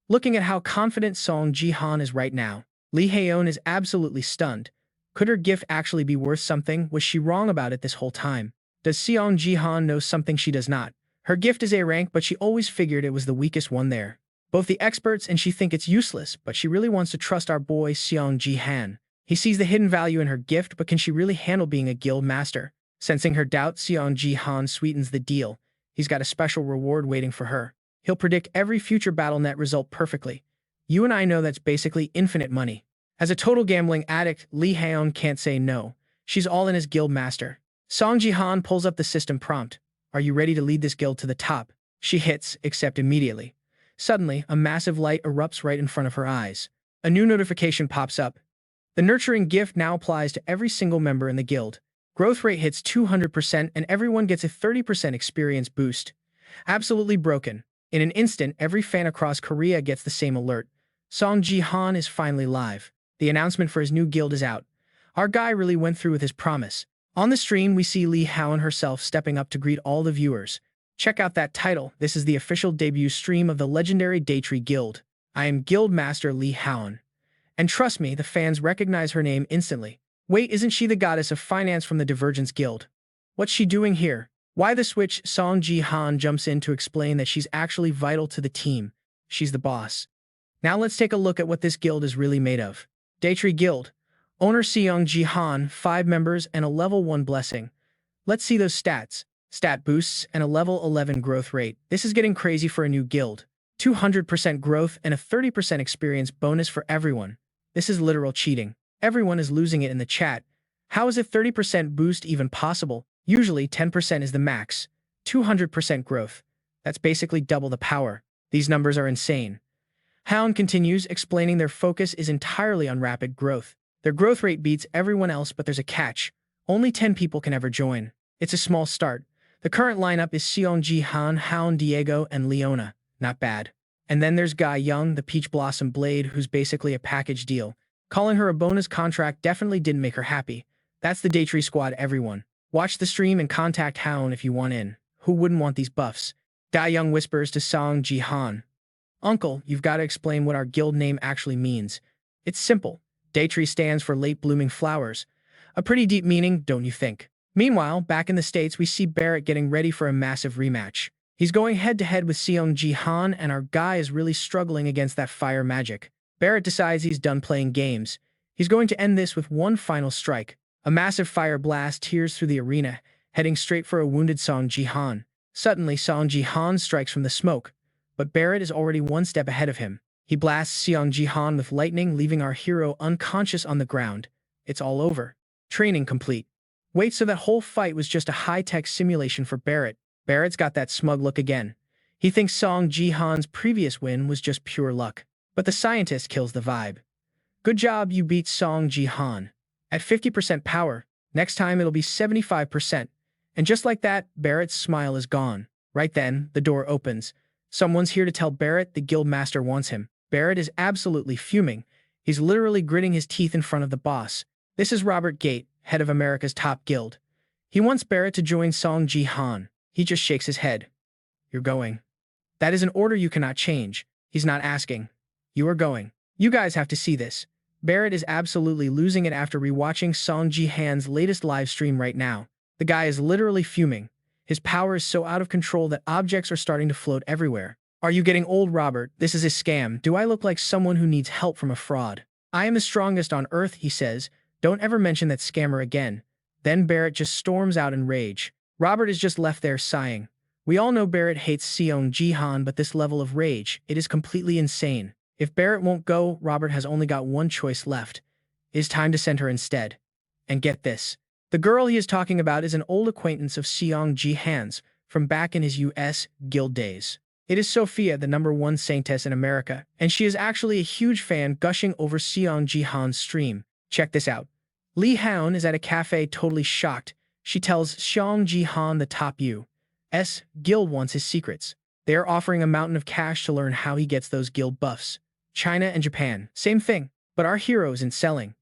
Looking at how confident Seong Ji Han is right now, Lee Haeon is absolutely stunned. Could her gift actually be worth something? Was she wrong about it this whole time? Does Seong Ji Han know something she does not? Her gift is A rank, but she always figured it was the weakest one there. Both the experts and she think it's useless, but she really wants to trust our boy Seong Ji Han. He sees the hidden value in her gift, but can she really handle being a guild master? Sensing her doubt, Seong Ji Han sweetens the deal. He's got a special reward waiting for her. He'll predict every future BattleNet result perfectly. You and I know that's basically infinite money. As a total gambling addict, Lee Haeon can't say no. She's all in as guild master. Seong Ji Han pulls up the system prompt. Are you ready to lead this guild to the top? She hits, accept immediately. Suddenly, a massive light erupts right in front of her eyes. A new notification pops up. The nurturing gift now applies to every single member in the guild. Growth rate hits 200% and everyone gets a 30% experience boost. Absolutely broken. In an instant, every fan across Korea gets the same alert. Seong Ji Han is finally live. The announcement for his new guild is out. Our guy really went through with his promise. On the stream, we see Lee Howen herself stepping up to greet all the viewers. Check out that title. This is the official debut stream of the legendary Daytree Guild. I am Guild Master Lee Howen. And trust me, the fans recognize her name instantly. Wait, isn't she the goddess of finance from the Divergence Guild? What's she doing here? Why the switch? Seong Ji Han jumps in to explain that she's actually vital to the team. She's the boss. Now let's take a look at what this guild is really made of. Daytree Guild. Owner Seong Ji Han, 5 members, and a level 1 blessing. Let's see those stats. Stat boosts and a level 11 growth rate. This is getting crazy for a new guild. 200% growth and a 30% experience bonus for everyone. This is literal cheating. Everyone is losing it in the chat. How is a 30% boost even possible? Usually 10% is the max. 200% growth. That's basically double the power. These numbers are insane. Hound continues, explaining their focus is entirely on rapid growth. Their growth rate beats everyone else, but there's a catch. Only 10 people can ever join. It's a small start. The current lineup is Seong Ji Han, Hound, Diego, and Leona. Not bad. And then there's Guy Young, the Peach Blossom Blade, who's basically a package deal. Calling her a bonus contract definitely didn't make her happy. That's the Daytree squad, everyone. Watch the stream and contact Hound if you want in. Who wouldn't want these buffs? Guy Young whispers to Seong Ji Han. Uncle, you've got to explain what our guild name actually means. It's simple. Daytree stands for late-blooming flowers. A pretty deep meaning, don't you think? Meanwhile, back in the States, we see Barrett getting ready for a massive rematch. He's going head-to-head with Seong Ji Han, and our guy is really struggling against that fire magic. Barrett decides he's done playing games. He's going to end this with one final strike. A massive fire blast tears through the arena, heading straight for a wounded Seong Ji Han. Suddenly, Seong Ji Han strikes from the smoke, but Barrett is already one step ahead of him. He blasts Seong Ji Han with lightning, leaving our hero unconscious on the ground. It's all over. Training complete. Wait, so that whole fight was just a high-tech simulation for Barrett. Barrett's got that smug look again. He thinks Seong Ji Han's previous win was just pure luck. But the scientist kills the vibe. Good job, you beat Seong Ji Han. At 50% power, next time it'll be 75%. And just like that, Barrett's smile is gone. Right then, the door opens. Someone's here to tell Barrett the guild master wants him. Barrett is absolutely fuming. He's literally gritting his teeth in front of the boss. This is Robert Gate, head of America's top guild. He wants Barrett to join Seong Ji Han. He just shakes his head. You're going. That is an order you cannot change. He's not asking. You are going. You guys have to see this. Barrett is absolutely losing it after rewatching Seong Ji Han's latest live stream right now. The guy is literally fuming. His power is so out of control that objects are starting to float everywhere. Are you getting old, Robert? This is a scam. Do I look like someone who needs help from a fraud? I am the strongest on Earth, he says. Don't ever mention that scammer again. Then Barrett just storms out in rage. Robert is just left there sighing. We all know Barrett hates Seong Ji Han, but this level of rage, it is completely insane. If Barrett won't go, Robert has only got one choice left. It is time to send her instead. And get this. The girl he is talking about is an old acquaintance of Seong Ji Han's from back in his US guild days. It is Sophia, the #1 saintess in America, and she is actually a huge fan, gushing over Seong Ji Han's stream. Check this out. Lee Howen is at a cafe totally shocked. She tells Seong Ji Han the top U.S. guild wants his secrets. They are offering a mountain of cash to learn how he gets those guild buffs. China and Japan, same thing, but our hero isn't selling.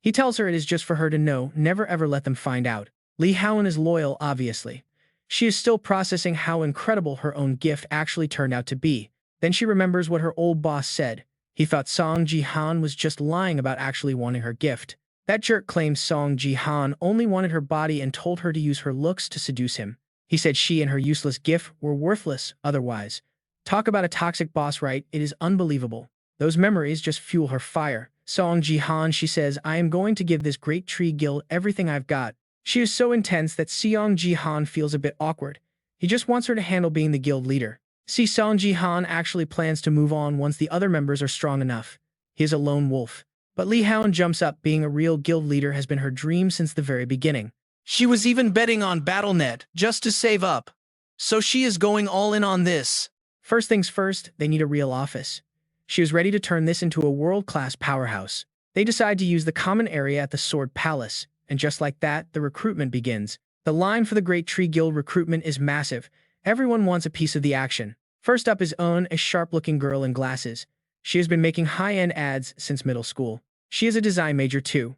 He tells her it is just for her to know, never ever let them find out. Lee Howen is loyal, obviously. She is still processing how incredible her own gift actually turned out to be. Then she remembers what her old boss said. He thought Seong Ji Han was just lying about actually wanting her gift. That jerk claims Seong Ji Han only wanted her body and told her to use her looks to seduce him. He said she and her useless gift were worthless otherwise. Talk about a toxic boss, right? It is unbelievable. Those memories just fuel her fire. Seong Ji Han, she says, I am going to give this great tree guild everything I've got. She is so intense that Seong Ji Han feels a bit awkward. He just wants her to handle being the guild leader. See, Seong Ji Han actually plans to move on once the other members are strong enough. He is a lone wolf. But Lee Howen jumps up. Being a real guild leader has been her dream since the very beginning. She was even betting on Battle.net just to save up. So she is going all in on this. First things first, they need a real office. She was ready to turn this into a world-class powerhouse. They decide to use the common area at the Sword Palace, and just like that, the recruitment begins. The line for the Great Tree Guild recruitment is massive. Everyone wants a piece of the action. First up is Eun, a sharp-looking girl in glasses. She has been making high-end ads since middle school. She is a design major too.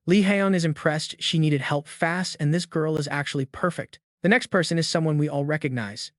Lee Haeun is impressed. She needed help fast, and this girl is actually perfect. The next person is someone we all recognize.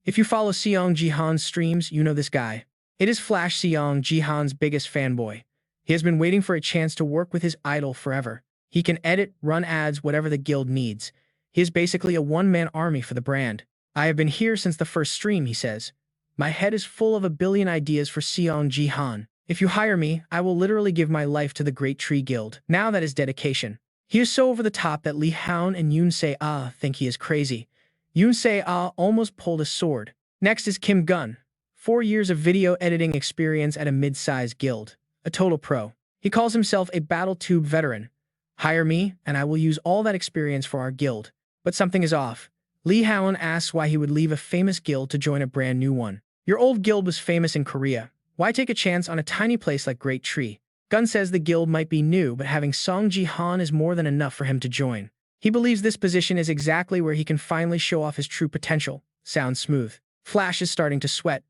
If you follow Seong Ji Han's streams, you know this guy. It is Flash, Seong Ji Han's biggest fanboy. He has been waiting for a chance to work with his idol forever. He can edit, run ads, whatever the guild needs. He is basically a one-man army for the brand. I have been here since the first stream, he says. My head is full of a billion ideas for Seong Ji Han. If you hire me, I will literally give my life to the Great Tree Guild. Now that is dedication. He is so over the top that Lee Haeun and Yoon Se-ah think he is crazy. Yoon Se-ah almost pulled a sword. Next is Kim Gun. 4 years of video editing experience at a mid-sized guild. A total pro. He calls himself a BattleTube veteran. Hire me, and I will use all that experience for our guild. But something is off. Lee Haeun asks why he would leave a famous guild to join a brand new one. Your old guild was famous in Korea. Why take a chance on a tiny place like Great Tree? Gun says the guild might be new, but having Seong Ji Han is more than enough for him to join. He believes this position is exactly where he can finally show off his true potential. Sounds smooth. Flash is starting to sweat.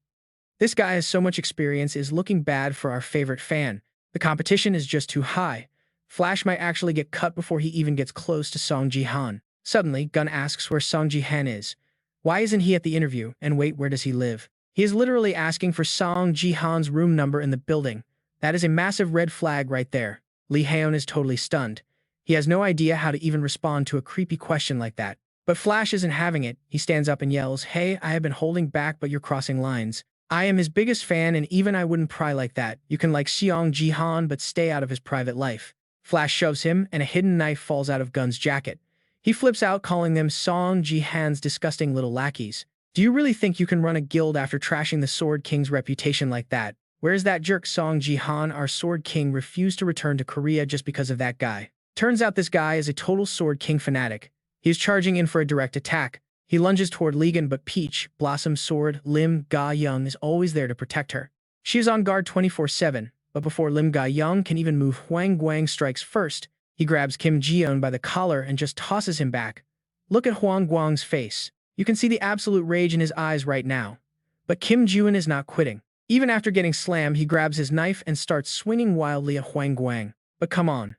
This guy has so much experience is looking bad for our favorite fan. The competition is just too high. Flash might actually get cut before he even gets close to Seong Ji Han. Suddenly, Gun asks where Seong Ji Han is. Why isn't he at the interview? And wait, where does he live? He is literally asking for Seong Ji Han's room number in the building. That is a massive red flag right there. Lee Haeun is totally stunned. He has no idea how to even respond to a creepy question like that. But Flash isn't having it. He stands up and yells, "Hey, I have been holding back, but you're crossing lines. I am his biggest fan, and even I wouldn't pry like that. You can like Seong Ji Han, but stay out of his private life." Flash shoves him, and a hidden knife falls out of Gun's jacket. He flips out, calling them Seong Ji Han's disgusting little lackeys. Do you really think you can run a guild after trashing the Sword King's reputation like that? Where's that jerk Seong Ji Han? Our Sword King refused to return to Korea just because of that guy. Turns out this guy is a total Sword King fanatic. He is charging in for a direct attack. He lunges toward Legan, but Peach, Blossom's sword, Lim Ga-young, is always there to protect her. She is on guard 24/7, but before Lim Ga-young can even move, Hwang Guang strikes first. He grabs Kim Ji-yeon by the collar and just tosses him back. Look at Hwang Guang's face. You can see the absolute rage in his eyes right now. But Kim Ji-yeon is not quitting. Even after getting slammed, he grabs his knife and starts swinging wildly at Hwang Guang. But come on.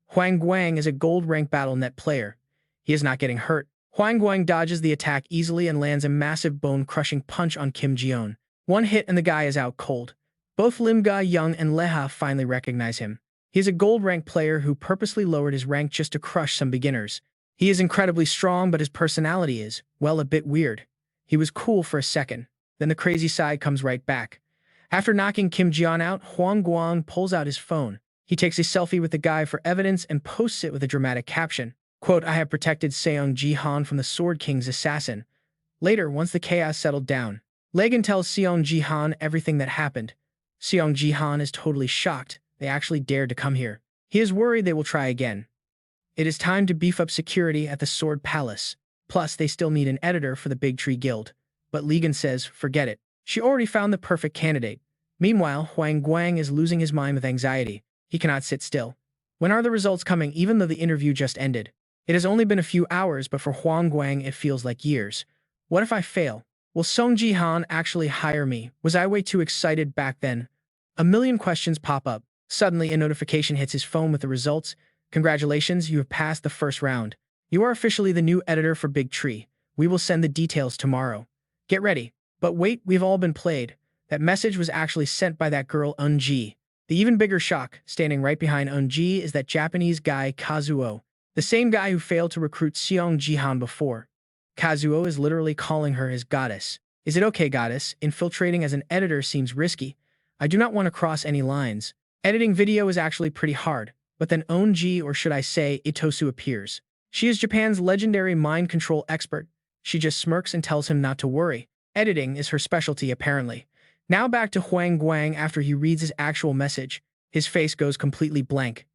Hwang Guang is a gold-ranked BattleNet player. He is not getting hurt. Hwang Guang dodges the attack easily and lands a massive bone-crushing punch on Kim Ji-yeon. One hit and the guy is out cold. Both Lim Ga-young and Leha finally recognize him. He is a gold-ranked player who purposely lowered his rank just to crush some beginners. He is incredibly strong, but his personality is, well, a bit weird. He was cool for a second. Then the crazy side comes right back. After knocking Kim Ji-yeon out, Hwang Guang pulls out his phone. He takes a selfie with the guy for evidence and posts it with a dramatic caption. Quote, "I have protected Seong Ji Han from the Sword King's assassin." Later, once the chaos settled down, Legan tells Seong Ji Han everything that happened. Seong Ji Han is totally shocked. They actually dared to come here. He is worried they will try again. It is time to beef up security at the Sword Palace. Plus, they still need an editor for the Big Tree Guild. But Legan says, forget it. She already found the perfect candidate. Meanwhile, Hwang Guang is losing his mind with anxiety. He cannot sit still. When are the results coming, even though the interview just ended? It has only been a few hours, but for Hwang Guang it feels like years. What if I fail? Will Seong Ji Han actually hire me? Was I way too excited back then? A million questions pop up. Suddenly, a notification hits his phone with the results. Congratulations, you have passed the first round. You are officially the new editor for Big Tree. We will send the details tomorrow. Get ready. But wait, we've all been played. That message was actually sent by that girl Eun-ji. The even bigger shock, standing right behind Eun-ji, is that Japanese guy Kazuo. The same guy who failed to recruit Seong Ji Han before. Kazuo is literally calling her his goddess. Is it okay, goddess? Infiltrating as an editor seems risky. I do not want to cross any lines. Editing video is actually pretty hard. But then Eun-ji, or should I say, Itosu, appears. She is Japan's legendary mind control expert. She just smirks and tells him not to worry. Editing is her specialty, apparently. Now back to Hwang Guang after he reads his actual message. His face goes completely blank.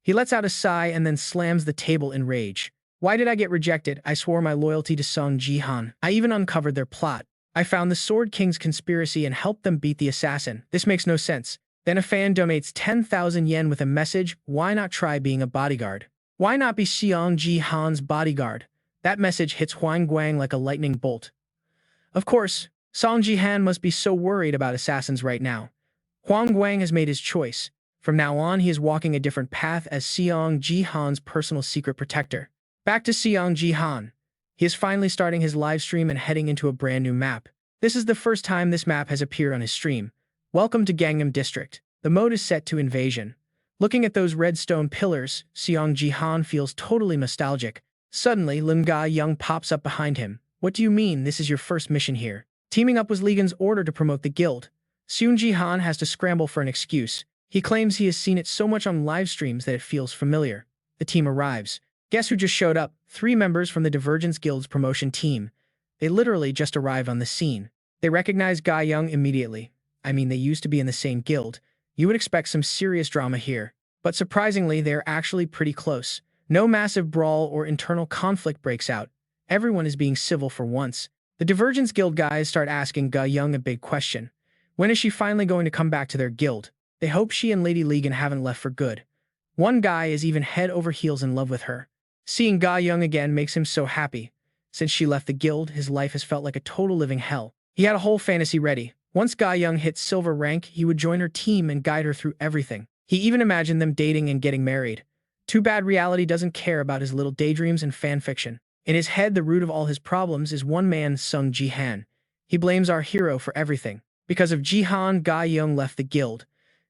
He lets out a sigh and then slams the table in rage. Why did I get rejected? I swore my loyalty to Seong Ji Han. I even uncovered their plot. I found the Sword King's conspiracy and helped them beat the assassin. This makes no sense. Then a fan donates 10,000 yen with a message, why not try being a bodyguard? Why not be Seong Ji Han's bodyguard? That message hits Hwang Guang like a lightning bolt. Of course, Seong Ji Han must be so worried about assassins right now. Hwang Guang has made his choice. From now on, he is walking a different path as Seong Ji Han's personal secret protector. Back to Seong Ji Han. He is finally starting his live stream and heading into a brand new map. This is the first time this map has appeared on his stream. Welcome to Gangnam District. The mode is set to Invasion. Looking at those red stone pillars, Seong Ji Han feels totally nostalgic. Suddenly, Lim Ga-young pops up behind him. What do you mean this is your first mission here? Teaming up was Ligan's order to promote the guild. Seong Ji Han has to scramble for an excuse. He claims he has seen it so much on live streams that it feels familiar. The team arrives. Guess who just showed up? 3 members from the Divergence Guild's promotion team. They literally just arrived on the scene. They recognize Ga-young immediately. I mean, they used to be in the same guild. You would expect some serious drama here. But surprisingly, they are actually pretty close. No massive brawl or internal conflict breaks out. Everyone is being civil for once. The Divergence Guild guys start asking Ga-young a big question. When is she finally going to come back to their guild? They hope she and Lady Ligan haven't left for good. One guy is even head over heels in love with her. Seeing Ga-young again makes him so happy. Since she left the guild, his life has felt like a total living hell. He had a whole fantasy ready. Once Ga-young hit silver rank, he would join her team and guide her through everything. He even imagined them dating and getting married. Too bad reality doesn't care about his little daydreams and fanfiction. In his head, the root of all his problems is one man, Seong Ji Han. He blames our hero for everything. Because of Ji Han, Ga-young left the guild.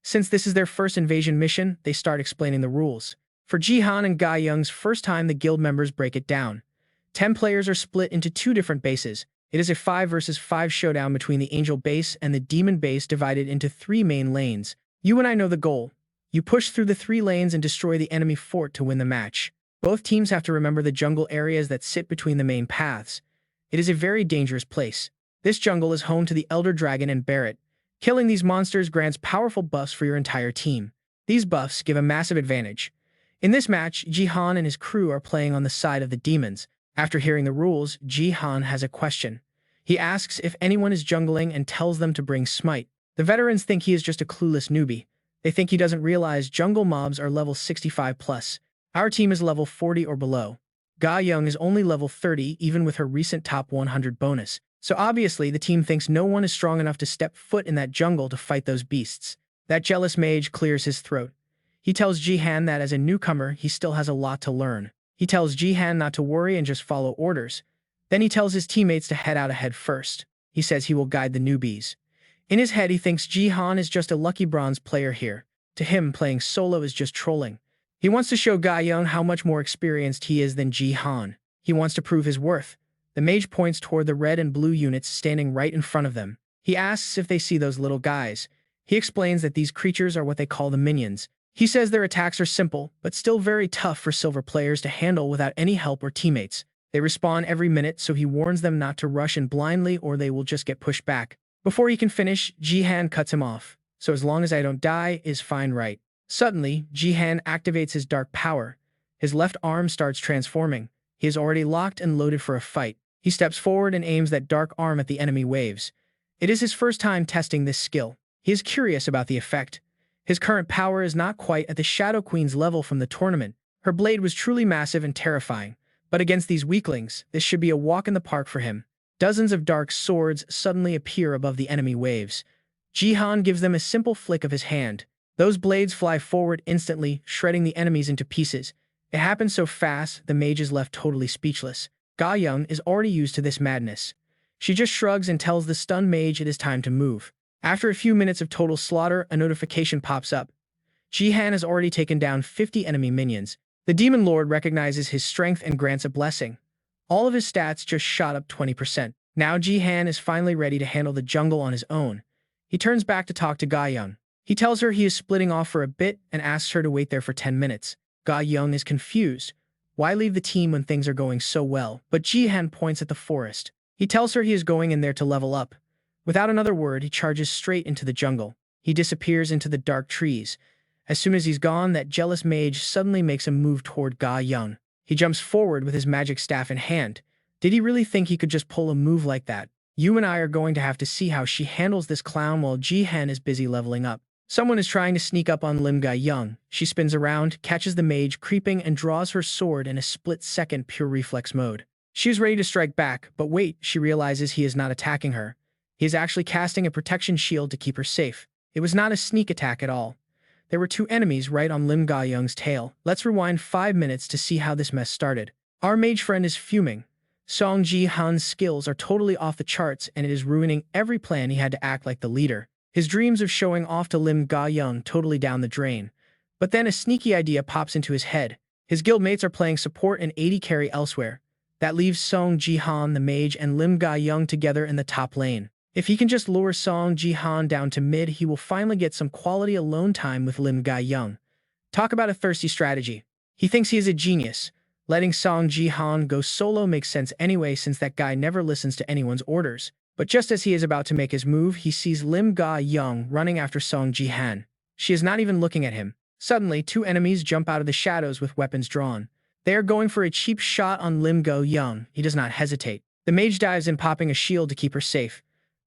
Since this is their first invasion mission, they start explaining the rules. For Ji Han and Ga-young's first time, the guild members break it down. 10 players are split into 2 different bases. It is a 5 versus 5 showdown between the Angel base and the Demon base, divided into 3 main lanes. You and I know the goal. You push through the 3 lanes and destroy the enemy fort to win the match. Both teams have to remember the jungle areas that sit between the main paths. It is a very dangerous place. This jungle is home to the Elder Dragon and Barret. Killing these monsters grants powerful buffs for your entire team. These buffs give a massive advantage. In this match, Ji Han and his crew are playing on the side of the demons. After hearing the rules, Ji Han has a question. He asks if anyone is jungling and tells them to bring Smite. The veterans think he is just a clueless newbie. They think he doesn't realize jungle mobs are level 65 plus. Our team is level 40 or below. Ga-young is only level 30 even with her recent top 100 bonus. So obviously the team thinks no one is strong enough to step foot in that jungle to fight those beasts. That jealous mage clears his throat. He tells Ji Han that as a newcomer, he still has a lot to learn. He tells Ji Han not to worry and just follow orders. Then he tells his teammates to head out ahead first. He says he will guide the newbies. In his head, he thinks Ji Han is just a lucky bronze player here. To him, playing solo is just trolling. He wants to show Ga-young how much more experienced he is than Ji Han. He wants to prove his worth. The mage points toward the red and blue units standing right in front of them. He asks if they see those little guys. He explains that these creatures are what they call the minions. He says their attacks are simple, but still very tough for silver players to handle without any help or teammates. They respawn every minute, so he warns them not to rush in blindly or they will just get pushed back. Before he can finish, Ji Han cuts him off. So as long as I don't die is fine, right? Suddenly, Ji Han activates his dark power. His left arm starts transforming. He is already locked and loaded for a fight. He steps forward and aims that dark arm at the enemy waves. It is his first time testing this skill. He is curious about the effect. His current power is not quite at the Shadow Queen's level from the tournament. Her blade was truly massive and terrifying. But against these weaklings, this should be a walk in the park for him. Dozens of dark swords suddenly appear above the enemy waves. Ji Han gives them a simple flick of his hand. Those blades fly forward instantly, shredding the enemies into pieces. It happens so fast, the mage is left totally speechless. Ga-young is already used to this madness. She just shrugs and tells the stunned mage it is time to move. After a few minutes of total slaughter, a notification pops up. Ji Han has already taken down 50 enemy minions. The Demon Lord recognizes his strength and grants a blessing. All of his stats just shot up 20%. Now Ji Han is finally ready to handle the jungle on his own. He turns back to talk to Ga-young. He tells her he is splitting off for a bit and asks her to wait there for 10 minutes. Ga-young is confused. Why leave the team when things are going so well? But Ji Han points at the forest. He tells her he is going in there to level up. Without another word, he charges straight into the jungle. He disappears into the dark trees. As soon as he's gone, that jealous mage suddenly makes a move toward Ga-young. He jumps forward with his magic staff in hand. Did he really think he could just pull a move like that? You and I are going to have to see how she handles this clown while Ji Han is busy leveling up. Someone is trying to sneak up on Lim Ga-young. She spins around, catches the mage creeping, and draws her sword in a split-second pure reflex mode. She is ready to strike back, but wait, she realizes he is not attacking her. He is actually casting a protection shield to keep her safe. It was not a sneak attack at all. There were two enemies right on Lim Ga-young's tail. Let's rewind 5 minutes to see how this mess started. Our mage friend is fuming. Seong Ji Han's skills are totally off the charts and it is ruining every plan he had to act like the leader. His dreams of showing off to Lim Ga-young totally down the drain. But then a sneaky idea pops into his head. His guildmates are playing support and AD carry elsewhere. That leaves Seong Ji Han, the mage, and Lim Ga-young together in the top lane. If he can just lure Seong Ji Han down to mid, he will finally get some quality alone time with Lim Ga-young. Talk about a thirsty strategy. He thinks he is a genius. Letting Seong Ji Han go solo makes sense anyway since that guy never listens to anyone's orders. But just as he is about to make his move, he sees Lim Ga-young running after Seong Ji Han. She is not even looking at him. Suddenly, two enemies jump out of the shadows with weapons drawn. They are going for a cheap shot on Lim Ga-young. He does not hesitate. The mage dives in, popping a shield to keep her safe.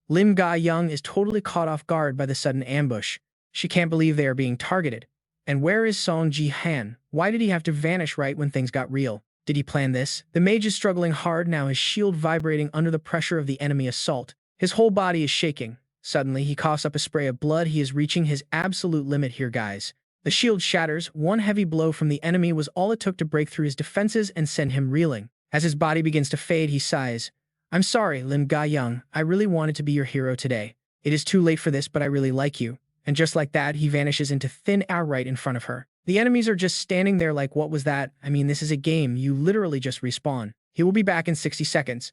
Lim Ga-young is totally caught off guard by the sudden ambush. She can't believe they are being targeted. And where is Seong Ji Han? Why did he have to vanish right when things got real? Did he plan this? The mage is struggling hard now, his shield vibrating under the pressure of the enemy assault. His whole body is shaking. Suddenly, he coughs up a spray of blood. He is reaching his absolute limit here, guys. The shield shatters. One heavy blow from the enemy was all it took to break through his defenses and send him reeling. As his body begins to fade, he sighs. I'm sorry, Lim Ga-young. I really wanted to be your hero today. It is too late for this, but I really like you. And just like that, he vanishes into thin air right in front of her. The enemies are just standing there like, what was that? I mean, this is a game. You literally just respawn. He will be back in 60 seconds.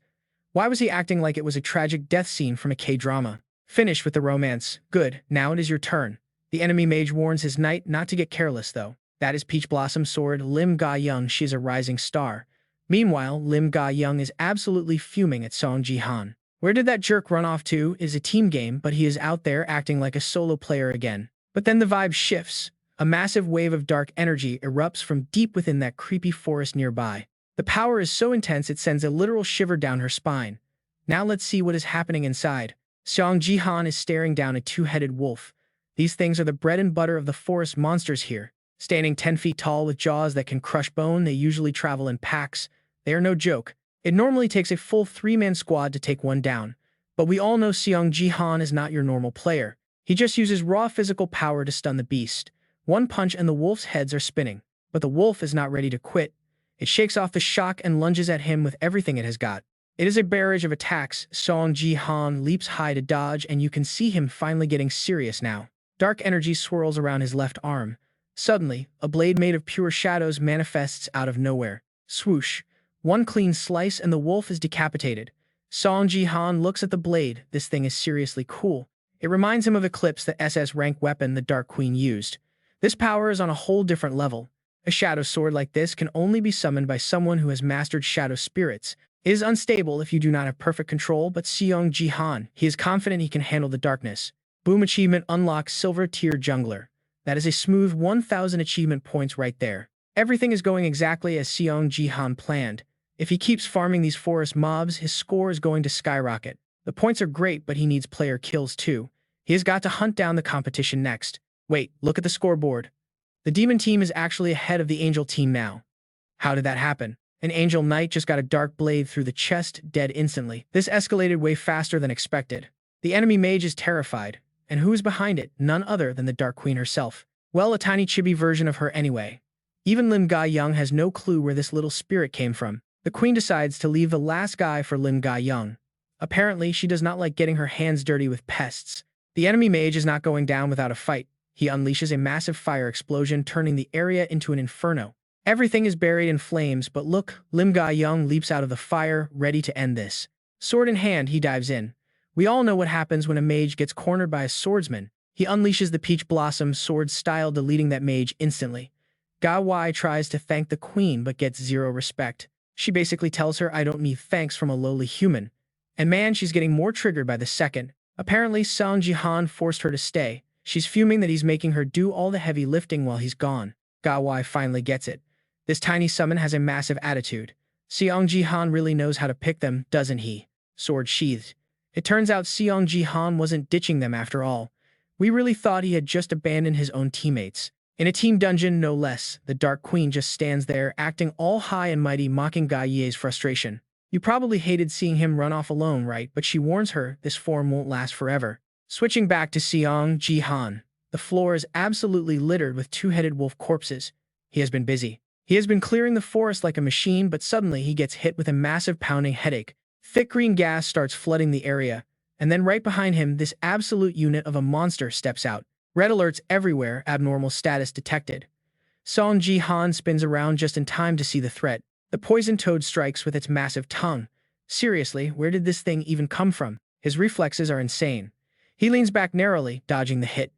Why was he acting like it was a tragic death scene from a K-drama? Finish with the romance. Good, now it is your turn. The enemy mage warns his knight not to get careless, though. That is Peach Blossom's sword, Lim Ga-young. She is a rising star. Meanwhile, Lim Ga-young is absolutely fuming at Seong Ji Han. Where did that jerk run off to? It is a team game, but he is out there acting like a solo player again. But then the vibe shifts. A massive wave of dark energy erupts from deep within that creepy forest nearby. The power is so intense it sends a literal shiver down her spine. Now let's see what is happening inside. Shang Jihan is staring down a two-headed wolf. These things are the bread and butter of the forest monsters here. Standing 10 feet tall with jaws that can crush bone, they usually travel in packs. They are no joke. It normally takes a full 3-man squad to take one down. But we all know Seong Ji Han is not your normal player. He just uses raw physical power to stun the beast. One punch and the wolf's heads are spinning. But the wolf is not ready to quit. It shakes off the shock and lunges at him with everything it has got. It is a barrage of attacks. Seong Ji Han leaps high to dodge, and you can see him finally getting serious now. Dark energy swirls around his left arm. Suddenly, a blade made of pure shadows manifests out of nowhere. Swoosh. One clean slice and the wolf is decapitated. Seong Ji Han looks at the blade. This thing is seriously cool. It reminds him of Eclipse, the SS-Rank weapon the Dark Queen used. This power is on a whole different level. A shadow sword like this can only be summoned by someone who has mastered shadow spirits. It is unstable if you do not have perfect control, but Seong Ji Han, he is confident he can handle the darkness. Boom achievement unlocks Silver Tier Jungler. That is a smooth 1,000 achievement points right there. Everything is going exactly as Seong Ji Han planned. If he keeps farming these forest mobs, his score is going to skyrocket. The points are great, but he needs player kills too. He has got to hunt down the competition next. Wait, look at the scoreboard. The demon team is actually ahead of the angel team now. How did that happen? An angel knight just got a dark blade through the chest, dead instantly. This escalated way faster than expected. The enemy mage is terrified. And who is behind it? None other than the Dark Queen herself. Well, a tiny chibi version of her anyway. Even Lim Ga-young has no clue where this little spirit came from. The queen decides to leave the last guy for Lim Ga-young. Apparently, she does not like getting her hands dirty with pests. The enemy mage is not going down without a fight. He unleashes a massive fire explosion, turning the area into an inferno. Everything is buried in flames, but look, Lim Ga-young leaps out of the fire, ready to end this. Sword in hand, he dives in. We all know what happens when a mage gets cornered by a swordsman. He unleashes the Peach Blossom sword style, deleting that mage instantly. Ga Wai tries to thank the queen but gets zero respect. She basically tells her, I don't need thanks from a lowly human. And man, she's getting more triggered by the second. Apparently, Shang Jihan forced her to stay. She's fuming that he's making her do all the heavy lifting while he's gone. Ga Wai finally gets it. This tiny summon has a massive attitude. Seong Ji Han really knows how to pick them, doesn't he? Sword sheathed. It turns out Seong Ji Han wasn't ditching them after all. We really thought he had just abandoned his own teammates. In a team dungeon, no less, the Dark Queen just stands there, acting all high and mighty, mocking Ga Ye's frustration. You probably hated seeing him run off alone, right? But she warns her, this form won't last forever. Switching back to Seong Ji Han. The floor is absolutely littered with two-headed wolf corpses. He has been busy. He has been clearing the forest like a machine, but suddenly he gets hit with a massive pounding headache. Thick green gas starts flooding the area, and then right behind him, this absolute unit of a monster steps out. Red alerts everywhere, abnormal status detected. Seong Ji Han spins around just in time to see the threat. The poison toad strikes with its massive tongue. Seriously, where did this thing even come from? His reflexes are insane. He leans back narrowly, dodging the hit.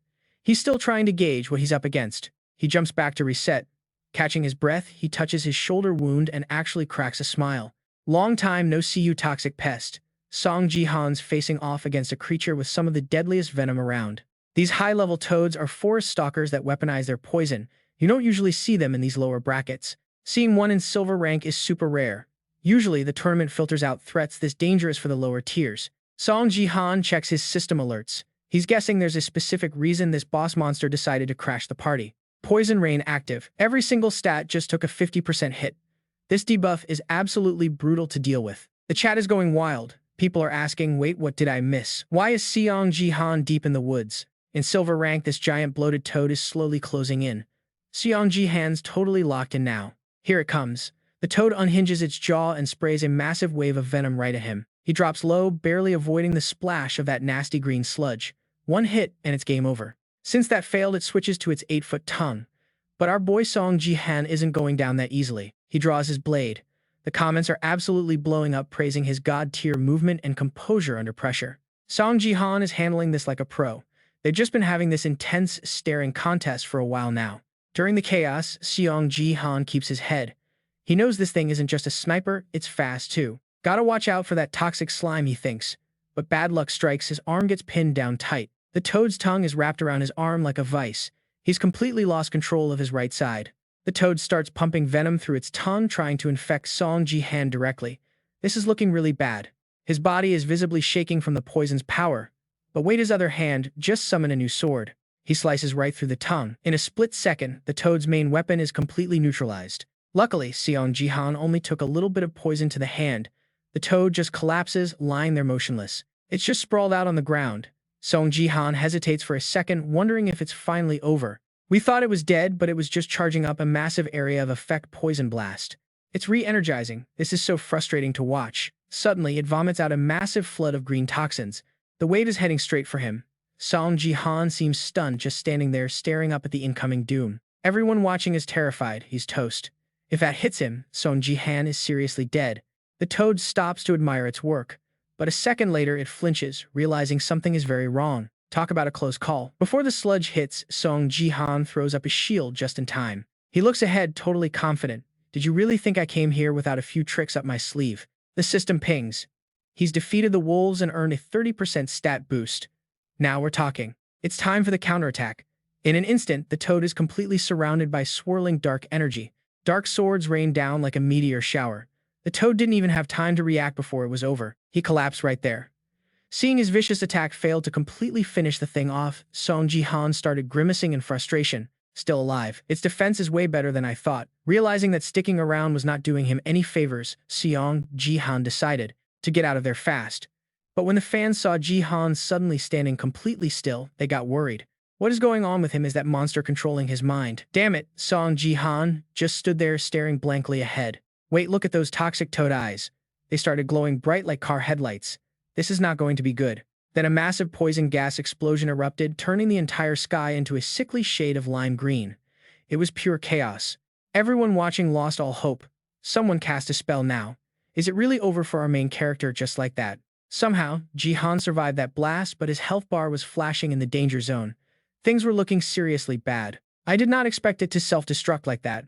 He's still trying to gauge what he's up against. He jumps back to reset. Catching his breath, he touches his shoulder wound and actually cracks a smile. Long time no see you, toxic pest. Seong Ji Han's facing off against a creature with some of the deadliest venom around. These high-level toads are forest stalkers that weaponize their poison. You don't usually see them in these lower brackets. Seeing one in silver rank is super rare. Usually, the tournament filters out threats this dangerous for the lower tiers. Seong Ji Han checks his system alerts. He's guessing there's a specific reason this boss monster decided to crash the party. Poison Rain active. Every single stat just took a 50% hit. This debuff is absolutely brutal to deal with. The chat is going wild. People are asking, wait, what did I miss? Why is Seong Ji Han deep in the woods? In silver rank, this giant bloated toad is slowly closing in. Seong Ji Han's totally locked in now. Here it comes. The toad unhinges its jaw and sprays a massive wave of venom right at him. He drops low, barely avoiding the splash of that nasty green sludge. One hit, and it's game over. Since that failed, it switches to its 8-foot tongue. But our boy Seong Ji Han isn't going down that easily. He draws his blade. The comments are absolutely blowing up, praising his god-tier movement and composure under pressure. Seong Ji Han is handling this like a pro. They've just been having this intense, staring contest for a while now. During the chaos, Seong Ji Han keeps his head. He knows this thing isn't just a sniper, it's fast too. Gotta watch out for that toxic slime, he thinks. But bad luck strikes, his arm gets pinned down tight. The toad's tongue is wrapped around his arm like a vice. He's completely lost control of his right side. The toad starts pumping venom through its tongue, trying to infect Seong Ji Han directly. This is looking really bad. His body is visibly shaking from the poison's power. But wait, his other hand just summoned a new sword. He slices right through the tongue. In a split second, the toad's main weapon is completely neutralized. Luckily, Seong Ji Han only took a little bit of poison to the hand. The toad just collapses, lying there motionless. It's just sprawled out on the ground. Seong Ji Han hesitates for a second, wondering if it's finally over. We thought it was dead, but it was just charging up a massive area of effect poison blast. It's re-energizing. This is so frustrating to watch. Suddenly, it vomits out a massive flood of green toxins. The wave is heading straight for him. Seong Ji Han seems stunned, just standing there staring up at the incoming doom. Everyone watching is terrified. He's toast. If that hits him, Seong Ji Han is seriously dead. The toad stops to admire its work. But a second later, it flinches, realizing something is very wrong. Talk about a close call. Before the sludge hits, Seong Ji Han throws up his shield just in time. He looks ahead, totally confident. Did you really think I came here without a few tricks up my sleeve? The system pings. He's defeated the wolves and earned a 30% stat boost. Now we're talking. It's time for the counterattack. In an instant, the toad is completely surrounded by swirling dark energy. Dark swords rain down like a meteor shower. The toad didn't even have time to react before it was over. He collapsed right there. Seeing his vicious attack failed to completely finish the thing off, Seong Ji Han started grimacing in frustration. Still alive. Its defense is way better than I thought. Realizing that sticking around was not doing him any favors, Seong Ji Han decided to get out of there fast. But when the fans saw Ji Han suddenly standing completely still, they got worried. What is going on with him? Is that monster controlling his mind? Damn it, Seong Ji Han just stood there staring blankly ahead. Wait, look at those toxic toad eyes. They started glowing bright like car headlights. This is not going to be good. Then a massive poison gas explosion erupted, turning the entire sky into a sickly shade of lime green. It was pure chaos. Everyone watching lost all hope. Someone cast a spell now. Is it really over for our main character just like that? Somehow, Ji Han survived that blast, but his health bar was flashing in the danger zone. Things were looking seriously bad. I did not expect it to self-destruct like that.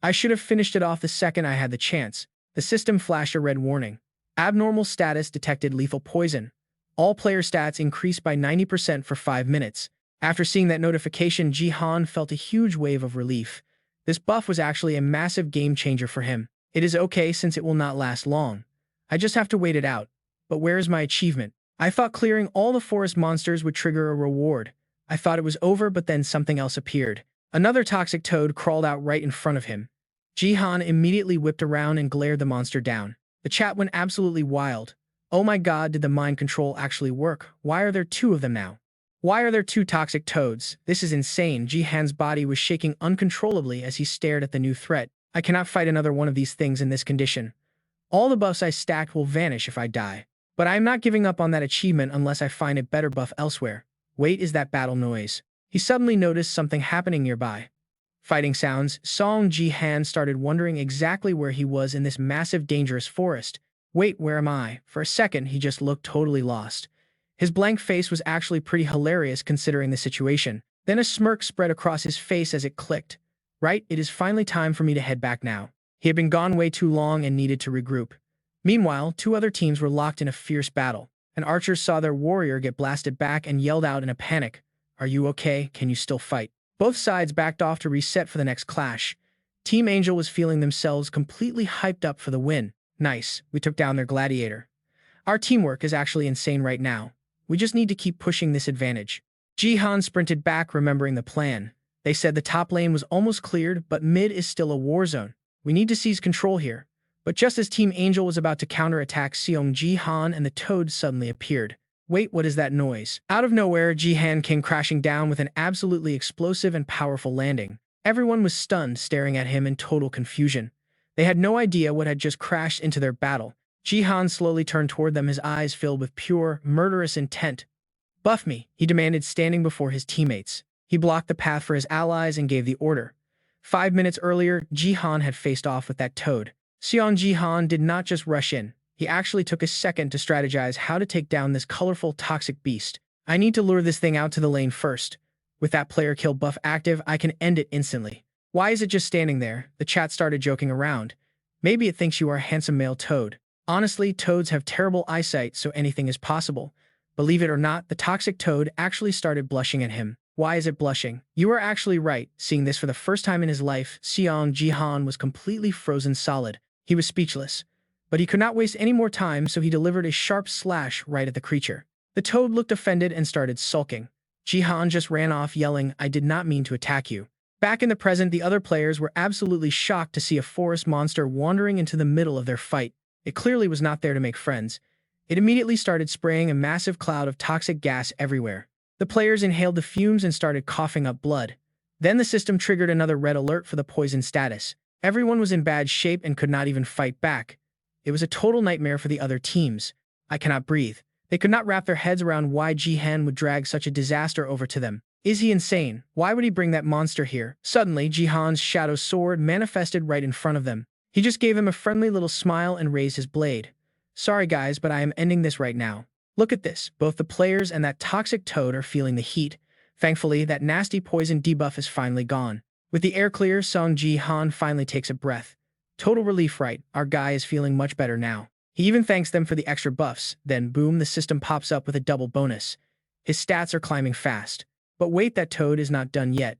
I should have finished it off the second I had the chance. The system flashed a red warning. Abnormal status detected, lethal poison. All player stats increased by 90% for 5 minutes. After seeing that notification, Ji Han felt a huge wave of relief. This buff was actually a massive game changer for him. It is okay since it will not last long. I just have to wait it out. But where is my achievement? I thought clearing all the forest monsters would trigger a reward. I thought it was over, but then something else appeared. Another toxic toad crawled out right in front of him. Ji Han immediately whipped around and glared the monster down. The chat went absolutely wild. Oh my god, did the mind control actually work? Why are there 2 of them now? Why are there two toxic toads? This is insane. Jihan's body was shaking uncontrollably as he stared at the new threat. I cannot fight another one of these things in this condition. All the buffs I stacked will vanish if I die. But I am not giving up on that achievement unless I find a better buff elsewhere. Wait, is that battle noise? He suddenly noticed something happening nearby. Fighting sounds. Seong Ji Han started wondering exactly where he was in this massive, dangerous forest. Wait, where am I? For a second, he just looked totally lost. His blank face was actually pretty hilarious considering the situation. Then a smirk spread across his face as it clicked. Right, it is finally time for me to head back now. He had been gone way too long and needed to regroup. Meanwhile, two other teams were locked in a fierce battle. An archer saw their warrior get blasted back and yelled out in a panic, "Are you okay? Can you still fight?" Both sides backed off to reset for the next clash. Team Angel was feeling themselves completely hyped up for the win. Nice, we took down their gladiator. Our teamwork is actually insane right now. We just need to keep pushing this advantage. Jihan sprinted back, remembering the plan. They said the top lane was almost cleared, but mid is still a war zone. We need to seize control here. But just as Team Angel was about to counterattack, Seong Ji Han and the Toad suddenly appeared. Wait, what is that noise? Out of nowhere, Jihan came crashing down with an absolutely explosive and powerful landing. Everyone was stunned, staring at him in total confusion. They had no idea what had just crashed into their battle. Jihan slowly turned toward them, his eyes filled with pure, murderous intent. "Buff me," he demanded, standing before his teammates. He blocked the path for his allies and gave the order. 5 minutes earlier, Jihan had faced off with that Toad. Seong Ji Han did not just rush in. He actually took a second to strategize how to take down this colorful, toxic beast. I need to lure this thing out to the lane first. With that player kill buff active, I can end it instantly. Why is it just standing there? The chat started joking around. Maybe it thinks you are a handsome male Toad. Honestly, Toads have terrible eyesight, so anything is possible. Believe it or not, the toxic Toad actually started blushing at him. Why is it blushing? You are actually right. Seeing this for the first time in his life, Seong Ji Han was completely frozen solid. He was speechless. But he could not waste any more time, so he delivered a sharp slash right at the creature. The Toad looked offended and started sulking. Jihan just ran off, yelling, "I did not mean to attack you." Back in the present, the other players were absolutely shocked to see a forest monster wandering into the middle of their fight. It clearly was not there to make friends. It immediately started spraying a massive cloud of toxic gas everywhere. The players inhaled the fumes and started coughing up blood. Then the system triggered another red alert for the poison status. Everyone was in bad shape and could not even fight back. It was a total nightmare for the other teams. I cannot breathe. They could not wrap their heads around why Jihan would drag such a disaster over to them. Is he insane? Why would he bring that monster here? Suddenly, Jihan's shadow sword manifested right in front of them. He just gave him a friendly little smile and raised his blade. "Sorry guys, but I am ending this right now." Look at this. Both the players and that toxic Toad are feeling the heat. Thankfully, that nasty poison debuff is finally gone. With the air clear, Seong Ji Han finally takes a breath. Total relief, right? Our guy is feeling much better now. He even thanks them for the extra buffs. Then, boom, the system pops up with a double bonus. His stats are climbing fast. But wait, that Toad is not done yet.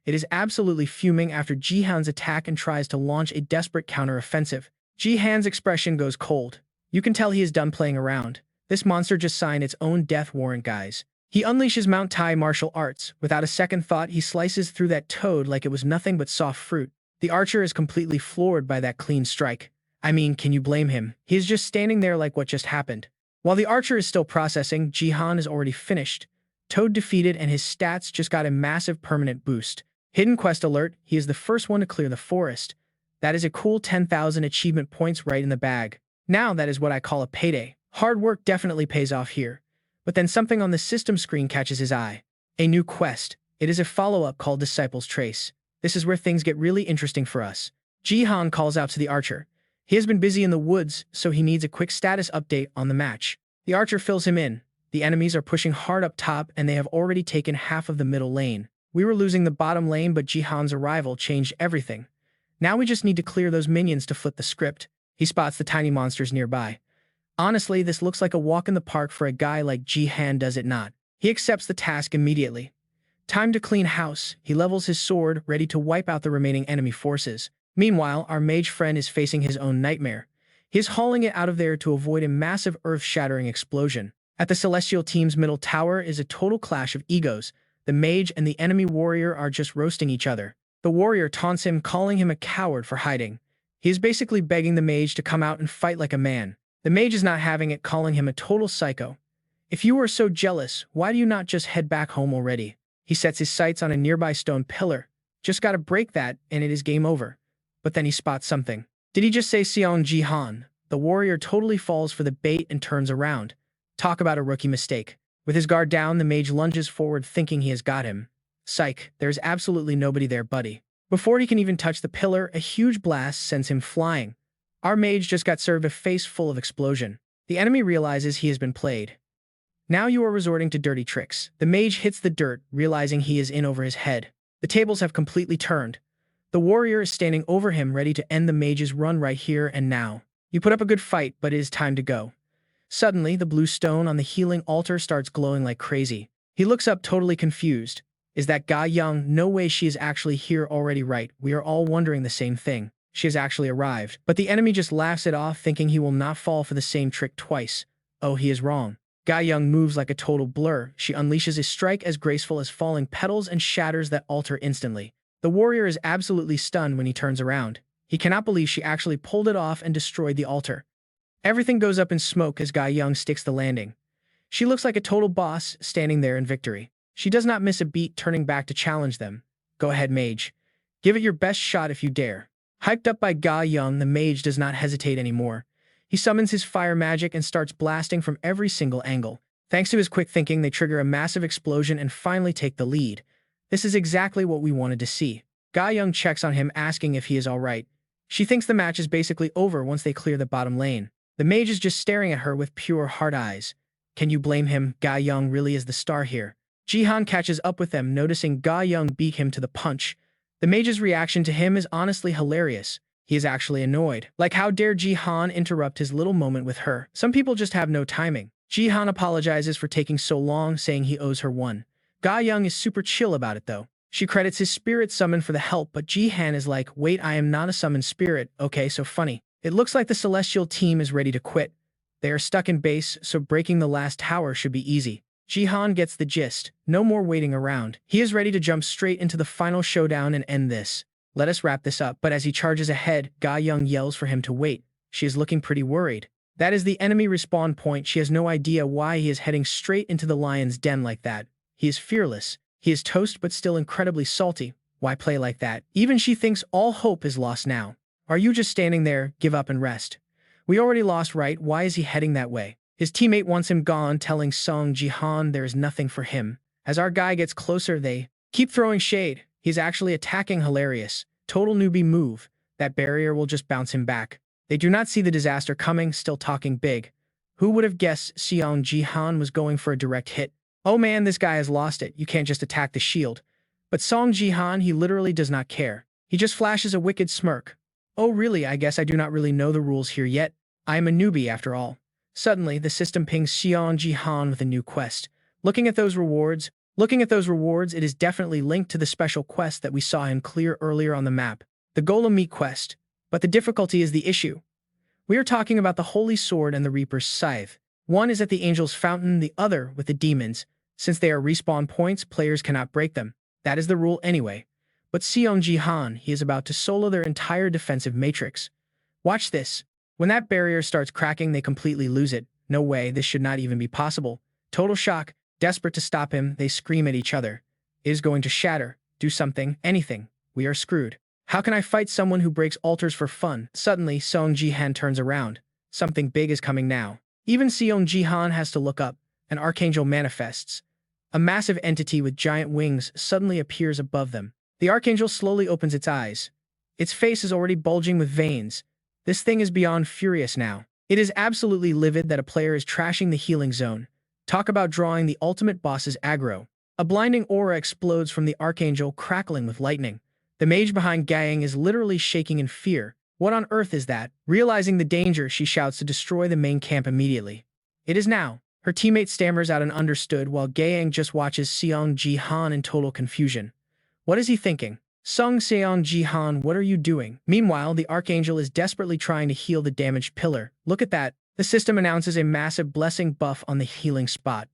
It is absolutely fuming after Jihan's attack and tries to launch a desperate counter-offensive. Jihan's expression goes cold. You can tell he is done playing around. This monster just signed its own death warrant, guys. He unleashes Mount Tai martial arts. Without a second thought, he slices through that Toad like it was nothing but soft fruit. The archer is completely floored by that clean strike. I mean, can you blame him? He is just standing there like what just happened. While the archer is still processing, Jihan is already finished. Toad defeated and his stats just got a massive permanent boost. Hidden quest alert, he is the first one to clear the forest. That is a cool 10,000 achievement points right in the bag. Now that is what I call a payday. Hard work definitely pays off here. But then something on the system screen catches his eye. A new quest. It is a follow-up called Disciple's Trace. This is where things get really interesting for us. Jihan calls out to the archer. He has been busy in the woods, so he needs a quick status update on the match. The archer fills him in. The enemies are pushing hard up top and they have already taken half of the middle lane. We were losing the bottom lane, but Jihan's arrival changed everything. Now we just need to clear those minions to flip the script. He spots the tiny monsters nearby. Honestly, this looks like a walk in the park for a guy like Jihan, does it not? He accepts the task immediately. Time to clean house. He levels his sword, ready to wipe out the remaining enemy forces. Meanwhile, our mage friend is facing his own nightmare. He is hauling it out of there to avoid a massive earth-shattering explosion. At the Celestial team's middle tower is a total clash of egos. The mage and the enemy warrior are just roasting each other. The warrior taunts him, calling him a coward for hiding. He is basically begging the mage to come out and fight like a man. The mage is not having it, calling him a total psycho. If you were so jealous, why do you not just head back home already? He sets his sights on a nearby stone pillar. Just gotta break that, and it is game over. But then he spots something. Did he just say Seong Ji Han? The warrior totally falls for the bait and turns around. Talk about a rookie mistake. With his guard down, the mage lunges forward thinking he has got him. Psych, there's absolutely nobody there, buddy. Before he can even touch the pillar, a huge blast sends him flying. Our mage just got served a face full of explosion. The enemy realizes he has been played. Now you are resorting to dirty tricks. The mage hits the dirt, realizing he is in over his head. The tables have completely turned. The warrior is standing over him, ready to end the mage's run right here and now. You put up a good fight, but it is time to go. Suddenly, the blue stone on the healing altar starts glowing like crazy. He looks up totally confused. Is that Ga Young? No way, she is actually here already, right? We are all wondering the same thing. She has actually arrived. But the enemy just laughs it off, thinking he will not fall for the same trick twice. Oh, he is wrong. Ga Young moves like a total blur. She unleashes a strike as graceful as falling petals and shatters that altar instantly. The warrior is absolutely stunned when he turns around. He cannot believe she actually pulled it off and destroyed the altar. Everything goes up in smoke as Ga Young sticks the landing. She looks like a total boss, standing there in victory. She does not miss a beat, turning back to challenge them. Go ahead, mage. Give it your best shot if you dare. Hyped up by Ga Young, the mage does not hesitate anymore. He summons his fire magic and starts blasting from every single angle. Thanks to his quick thinking, they trigger a massive explosion and finally take the lead. This is exactly what we wanted to see. Ga Young checks on him, asking if he is alright. She thinks the match is basically over once they clear the bottom lane. The mage is just staring at her with pure heart eyes. Can you blame him? Ga Young really is the star here. Jihan catches up with them, noticing Ga Young beat him to the punch. The mage's reaction to him is honestly hilarious. He is actually annoyed. Like, how dare Jihan interrupt his little moment with her? Some people just have no timing. Jihan apologizes for taking so long, saying he owes her one. Ga Young is super chill about it though. She credits his spirit summon for the help, but Jihan is like, wait, I am not a summoned spirit. Okay, so funny. It looks like the celestial team is ready to quit. They are stuck in base, so breaking the last tower should be easy. Jihan gets the gist. No more waiting around. He is ready to jump straight into the final showdown and end this. Let us wrap this up. But as he charges ahead, Ga Young yells for him to wait. She is looking pretty worried. That is the enemy respawn point. She has no idea why he is heading straight into the lion's den like that. He is fearless. He is toast but still incredibly salty. Why play like that? Even she thinks all hope is lost now. Are you just standing there? Give up and rest. We already lost, right? Why is he heading that way? His teammate wants him gone, telling Seong Ji Han there is nothing for him. As our guy gets closer, they keep throwing shade. He's actually attacking. Hilarious. Total newbie move. That barrier will just bounce him back. They do not see the disaster coming, still talking big. Who would have guessed Seong Ji Han was going for a direct hit? Oh man, this guy has lost it. You can't just attack the shield. But Seong Ji Han, he literally does not care. He just flashes a wicked smirk. Oh really, I guess I do not really know the rules here yet. I am a newbie after all. Suddenly, the system pings Seong Ji Han with a new quest. Looking at those rewards, it is definitely linked to the special quest that we saw him clear earlier on the map. The Golem Meat quest. But the difficulty is the issue. We are talking about the Holy Sword and the Reaper's Scythe. One is at the Angel's Fountain, the other with the demons. Since they are respawn points, players cannot break them. That is the rule anyway. But Seong Ji Han, he is about to solo their entire defensive matrix. Watch this. When that barrier starts cracking, they completely lose it. No way, this should not even be possible. Total shock. Desperate to stop him, they scream at each other. It is going to shatter. Do something, anything. We are screwed. How can I fight someone who breaks altars for fun? Suddenly, Seong Ji Han turns around. Something big is coming now. Even Seong Ji Han has to look up. An archangel manifests. A massive entity with giant wings suddenly appears above them. The archangel slowly opens its eyes. Its face is already bulging with veins. This thing is beyond furious now. It is absolutely livid that a player is trashing the healing zone. Talk about drawing the ultimate boss's aggro. A blinding aura explodes from the archangel, crackling with lightning. The mage behind Gaang is literally shaking in fear. What on earth is that? Realizing the danger, she shouts to destroy the main camp immediately. It is now. Her teammate stammers out an understood while Gaang just watches Seong Ji Han in total confusion. What is he thinking? Seong Ji Han, what are you doing? Meanwhile, the archangel is desperately trying to heal the damaged pillar. Look at that. The system announces a massive blessing buff on the healing spot.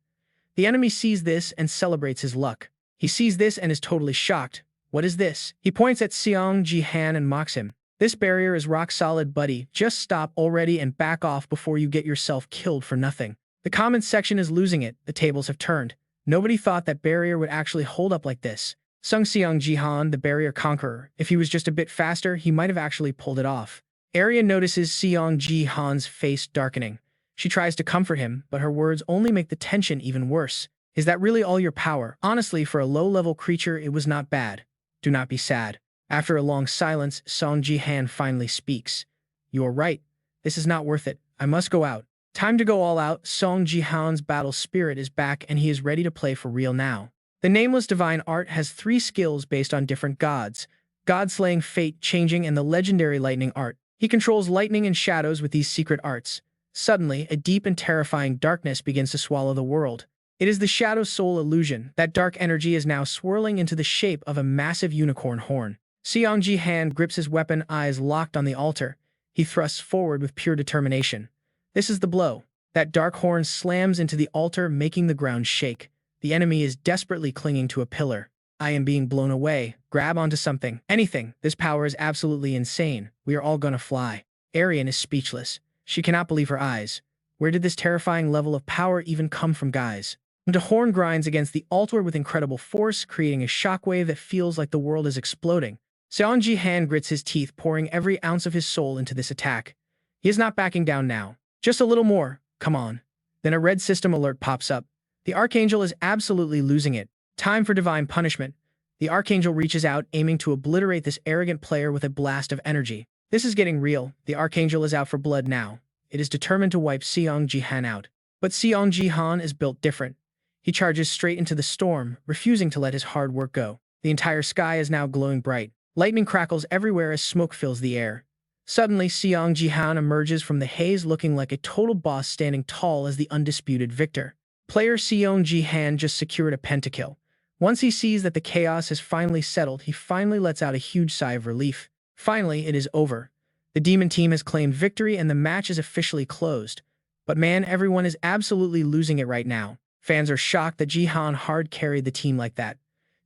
The enemy sees this and celebrates his luck. He sees this and is totally shocked. What is this? He points at Seong Ji Han and mocks him. This barrier is rock solid, buddy. Just stop already and back off before you get yourself killed for nothing. The comments section is losing it. The tables have turned. Nobody thought that barrier would actually hold up like this. Seong Ji Han, the barrier conqueror. If he was just a bit faster, he might have actually pulled it off. Arya notices Seong Ji Han's face darkening. She tries to comfort him, but her words only make the tension even worse. Is that really all your power? Honestly, for a low-level creature, it was not bad. Do not be sad. After a long silence, Shang Jihan finally speaks. You are right. This is not worth it. I must go out. Time to go all out. Seong Ji Han's battle spirit is back and he is ready to play for real now. The Nameless Divine Art has 3 skills based on different gods. God-slaying, fate-changing, and the legendary lightning art. He controls lightning and shadows with these secret arts. Suddenly, a deep and terrifying darkness begins to swallow the world. It is the Shadow Soul illusion. That dark energy is now swirling into the shape of a massive unicorn horn. Seong Ji Han grips his weapon, eyes locked on the altar. He thrusts forward with pure determination. This is the blow. That dark horn slams into the altar, making the ground shake. The enemy is desperately clinging to a pillar. I am being blown away. Grab onto something. Anything. This power is absolutely insane. We are all gonna fly. Arian is speechless. She cannot believe her eyes. Where did this terrifying level of power even come from, guys? The horn grinds against the altar with incredible force, creating a shockwave that feels like the world is exploding. Seong Ji Han grits his teeth, pouring every ounce of his soul into this attack. He is not backing down now. Just a little more. Come on. Then a red system alert pops up. The Archangel is absolutely losing it. Time for divine punishment. The Archangel reaches out, aiming to obliterate this arrogant player with a blast of energy. This is getting real. The Archangel is out for blood now. It is determined to wipe Seong Ji Han out. But Seong Ji Han is built different. He charges straight into the storm, refusing to let his hard work go. The entire sky is now glowing bright. Lightning crackles everywhere as smoke fills the air. Suddenly, Seong Ji Han emerges from the haze looking like a total boss, standing tall as the undisputed victor. Player Seong Ji Han just secured a pentakill. Once he sees that the chaos has finally settled, he finally lets out a huge sigh of relief. Finally, it is over. The demon team has claimed victory and the match is officially closed. But man, everyone is absolutely losing it right now. Fans are shocked that Ji Han hard carried the team like that.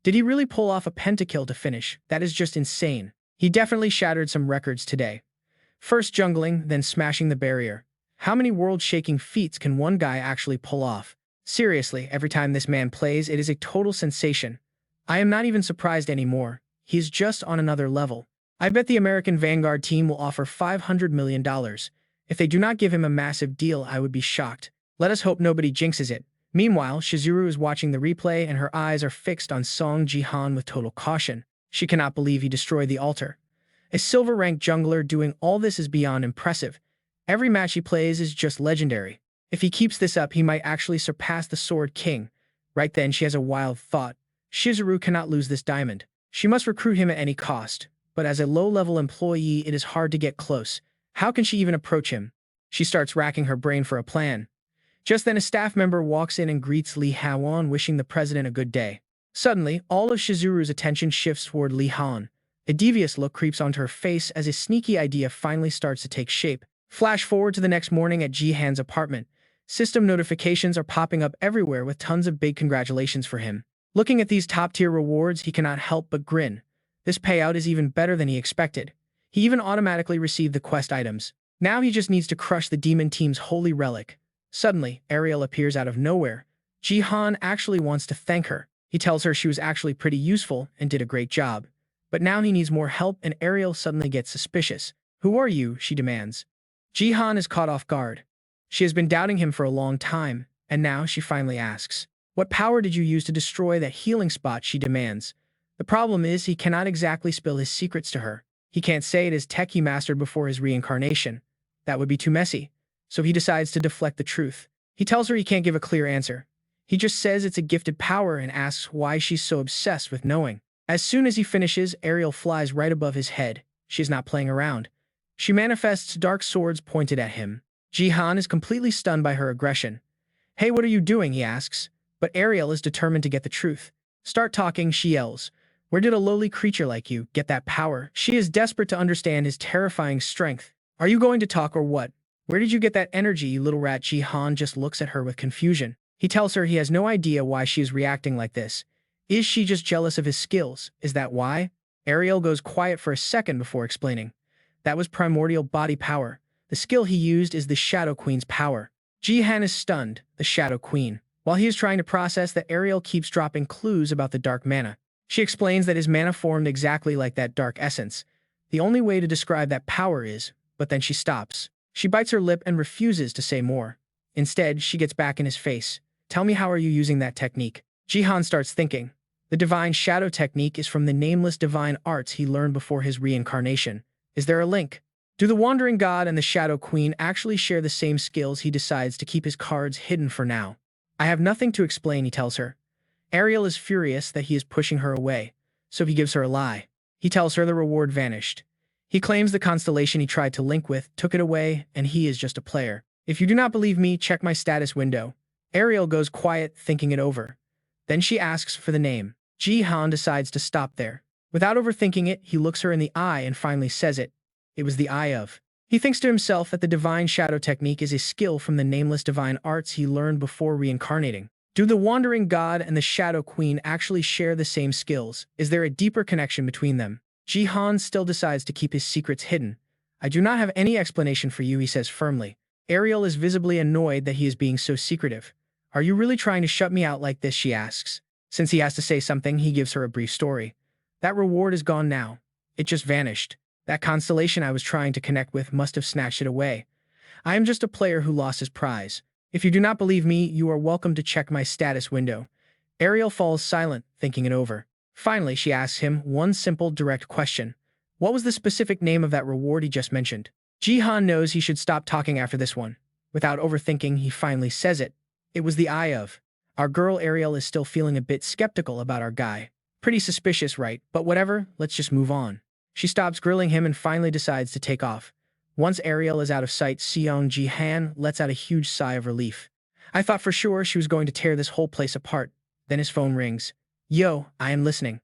Did he really pull off a pentakill to finish? That is just insane. He definitely shattered some records today. First jungling, then smashing the barrier. How many world-shaking feats can one guy actually pull off? Seriously, every time this man plays, it is a total sensation. I am not even surprised anymore. He is just on another level. I bet the American Vanguard team will offer $500 million. If they do not give him a massive deal, I would be shocked. Let us hope nobody jinxes it. Meanwhile, Shizuru is watching the replay and her eyes are fixed on Seong Ji Han with total caution. She cannot believe he destroyed the altar. A silver-ranked jungler doing all this is beyond impressive. Every match he plays is just legendary. If he keeps this up, he might actually surpass the Sword King. Right then, she has a wild thought. Shizuru cannot lose this diamond. She must recruit him at any cost. But as a low-level employee, it is hard to get close. How can she even approach him? She starts racking her brain for a plan. Just then, a staff member walks in and greets Li Hawan, wishing the president a good day. Suddenly, all of Shizuru's attention shifts toward Li Han. A devious look creeps onto her face as a sneaky idea finally starts to take shape. Flash forward to the next morning at Ji Han's apartment. System notifications are popping up everywhere with tons of big congratulations for him. Looking at these top-tier rewards, he cannot help but grin. This payout is even better than he expected. He even automatically received the quest items. Now he just needs to crush the demon team's holy relic. Suddenly, Ariel appears out of nowhere. Ji Han actually wants to thank her. He tells her she was actually pretty useful and did a great job. But now he needs more help and Ariel suddenly gets suspicious. Who are you? She demands. Ji Han is caught off guard. She has been doubting him for a long time, and now she finally asks. What power did you use to destroy that healing spot? She demands. The problem is he cannot exactly spill his secrets to her. He can't say it is tech he mastered before his reincarnation. That would be too messy. So he decides to deflect the truth. He tells her he can't give a clear answer. He just says it's a gifted power and asks why she's so obsessed with knowing. As soon as he finishes, Ariel flies right above his head. She's not playing around. She manifests dark swords pointed at him. Ji Han is completely stunned by her aggression. Hey, what are you doing? He asks. But Ariel is determined to get the truth. Start talking, she yells. Where did a lowly creature like you get that power? She is desperate to understand his terrifying strength. Are you going to talk or what? Where did you get that energy, you little rat? Ji Han just looks at her with confusion. He tells her he has no idea why she is reacting like this. Is she just jealous of his skills? Is that why? Ariel goes quiet for a second before explaining. That was primordial body power. The skill he used is the Shadow Queen's power. Jihan is stunned, the Shadow Queen. While he is trying to process that Ariel keeps dropping clues about the dark mana. She explains that his mana formed exactly like that dark essence. The only way to describe that power is, but then she stops. She bites her lip and refuses to say more. Instead, she gets back in his face. Tell me, how are you using that technique? Jihan starts thinking. The Divine Shadow technique is from the Nameless Divine Arts he learned before his reincarnation. Is there a link? Do the Wandering God and the Shadow Queen actually share the same skills? He decides to keep his cards hidden for now. I have nothing to explain, he tells her. Ariel is furious that he is pushing her away, so he gives her a lie. He tells her the reward vanished. He claims the constellation he tried to link with took it away, and he is just a player. If you do not believe me, check my status window. Ariel goes quiet, thinking it over. Then she asks for the name. Jihan decides to stop there. Without overthinking it, he looks her in the eye and finally says it. It was the eye of. He thinks to himself that the Divine Shadow technique is a skill from the Nameless Divine Arts he learned before reincarnating. Do the Wandering God and the Shadow Queen actually share the same skills? Is there a deeper connection between them? Jihan still decides to keep his secrets hidden. I do not have any explanation for you, he says firmly. Ariel is visibly annoyed that he is being so secretive. Are you really trying to shut me out like this, she asks. Since he has to say something, he gives her a brief story. That reward is gone now. It just vanished. That constellation I was trying to connect with must have snatched it away. I am just a player who lost his prize. If you do not believe me, you are welcome to check my status window. Ariel falls silent, thinking it over. Finally, she asks him one simple, direct question. What was the specific name of that reward he just mentioned? Jihan knows he should stop talking after this one. Without overthinking, he finally says it. It was the eye of. Our girl Ariel is still feeling a bit skeptical about our guy. Pretty suspicious, right? But whatever, let's just move on. She stops grilling him and finally decides to take off. Once Ariel is out of sight, Seong Ji Han lets out a huge sigh of relief. I thought for sure she was going to tear this whole place apart. Then his phone rings. Yo, I am listening.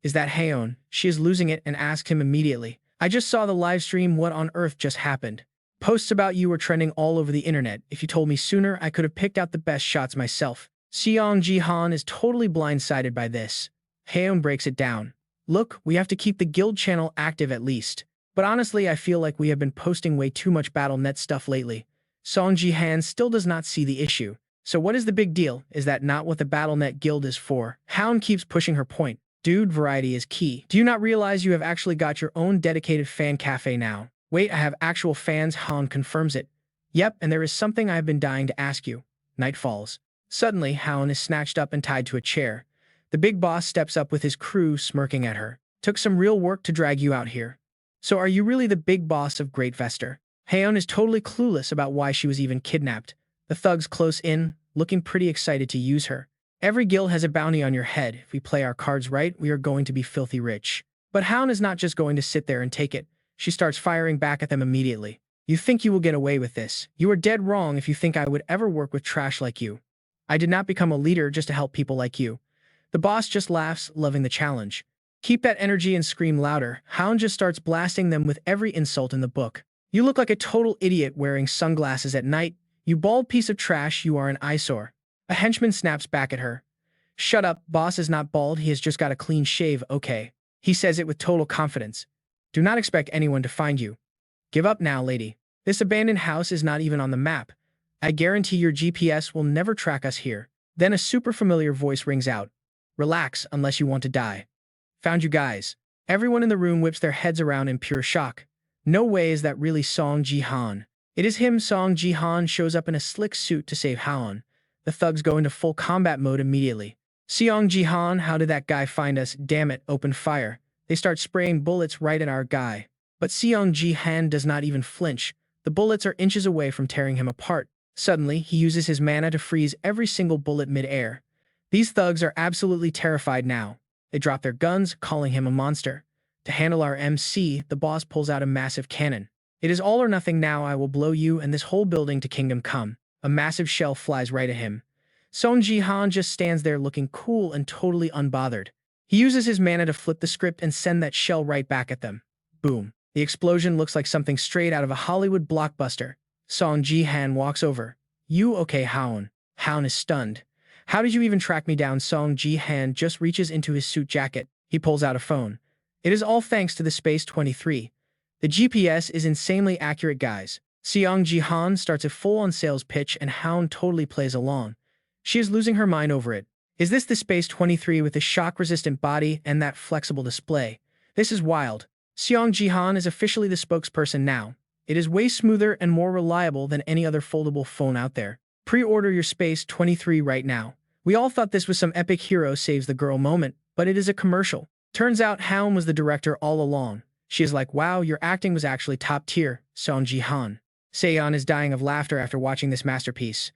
Is that Haeon? She is losing it and asks him immediately. I just saw the live stream. What on earth just happened? Posts about you were trending all over the internet. If you told me sooner, I could have picked out the best shots myself. Seong Ji Han is totally blindsided by this. Haeon breaks it down. Look, we have to keep the guild channel active at least. But honestly, I feel like we have been posting way too much Battle.net stuff lately. Seong Ji Han still does not see the issue. So what is the big deal? Is that not what the Battle.net guild is for? Haeon keeps pushing her point. Dude, variety is key. Do you not realize you have actually got your own dedicated fan cafe now? Wait, I have actual fans? Haeon confirms it. Yep, and there is something I have been dying to ask you. Night falls. Suddenly, Haeon is snatched up and tied to a chair. The big boss steps up with his crew, smirking at her. Took some real work to drag you out here. So are you really the big boss of Great Vester? Haeon is totally clueless about why she was even kidnapped. The thugs close in, looking pretty excited to use her. Every guild has a bounty on your head. If we play our cards right, we are going to be filthy rich. But Haeon is not just going to sit there and take it. She starts firing back at them immediately. You think you will get away with this? You are dead wrong if you think I would ever work with trash like you. I did not become a leader just to help people like you. The boss just laughs, loving the challenge. Keep that energy and scream louder. Haeon just starts blasting them with every insult in the book. You look like a total idiot wearing sunglasses at night. You bald piece of trash, you are an eyesore. A henchman snaps back at her. Shut up, boss is not bald, he has just got a clean shave, okay. He says it with total confidence. Do not expect anyone to find you. Give up now, lady. This abandoned house is not even on the map. I guarantee your GPS will never track us here. Then a super familiar voice rings out. Relax, unless you want to die. Found you guys. Everyone in the room whips their heads around in pure shock. No way is that really Seong Ji Han. It is him. Seong Ji Han shows up in a slick suit to save Haeon. The thugs go into full combat mode immediately. Seong Ji Han, how did that guy find us? Damn it, open fire. They start spraying bullets right at our guy. But Seong Ji Han does not even flinch. The bullets are inches away from tearing him apart. Suddenly, he uses his mana to freeze every single bullet mid-air. These thugs are absolutely terrified now. They drop their guns, calling him a monster. To handle our MC, the boss pulls out a massive cannon. It is all or nothing now. I will blow you and this whole building to kingdom come. A massive shell flies right at him. Seong Ji Han just stands there looking cool and totally unbothered. He uses his mana to flip the script and send that shell right back at them. Boom. The explosion looks like something straight out of a Hollywood blockbuster. Seong Ji Han walks over. You okay, Haeon? Haeon is stunned. How did you even track me down? Seong Ji Han just reaches into his suit jacket. He pulls out a phone. It is all thanks to the Space 23. The GPS is insanely accurate, guys. Seong Ji Han starts a full-on sales pitch and Hound totally plays along. She is losing her mind over it. Is this the Space 23 with the shock-resistant body and that flexible display? This is wild. Seong Ji Han is officially the spokesperson now. It is way smoother and more reliable than any other foldable phone out there. Pre-order your Space 23 right now. We all thought this was some epic hero saves the girl moment, but it is a commercial. Turns out Hound was the director all along. She is like, wow, your acting was actually top tier, Seong Ji Han. Seon is dying of laughter after watching this masterpiece.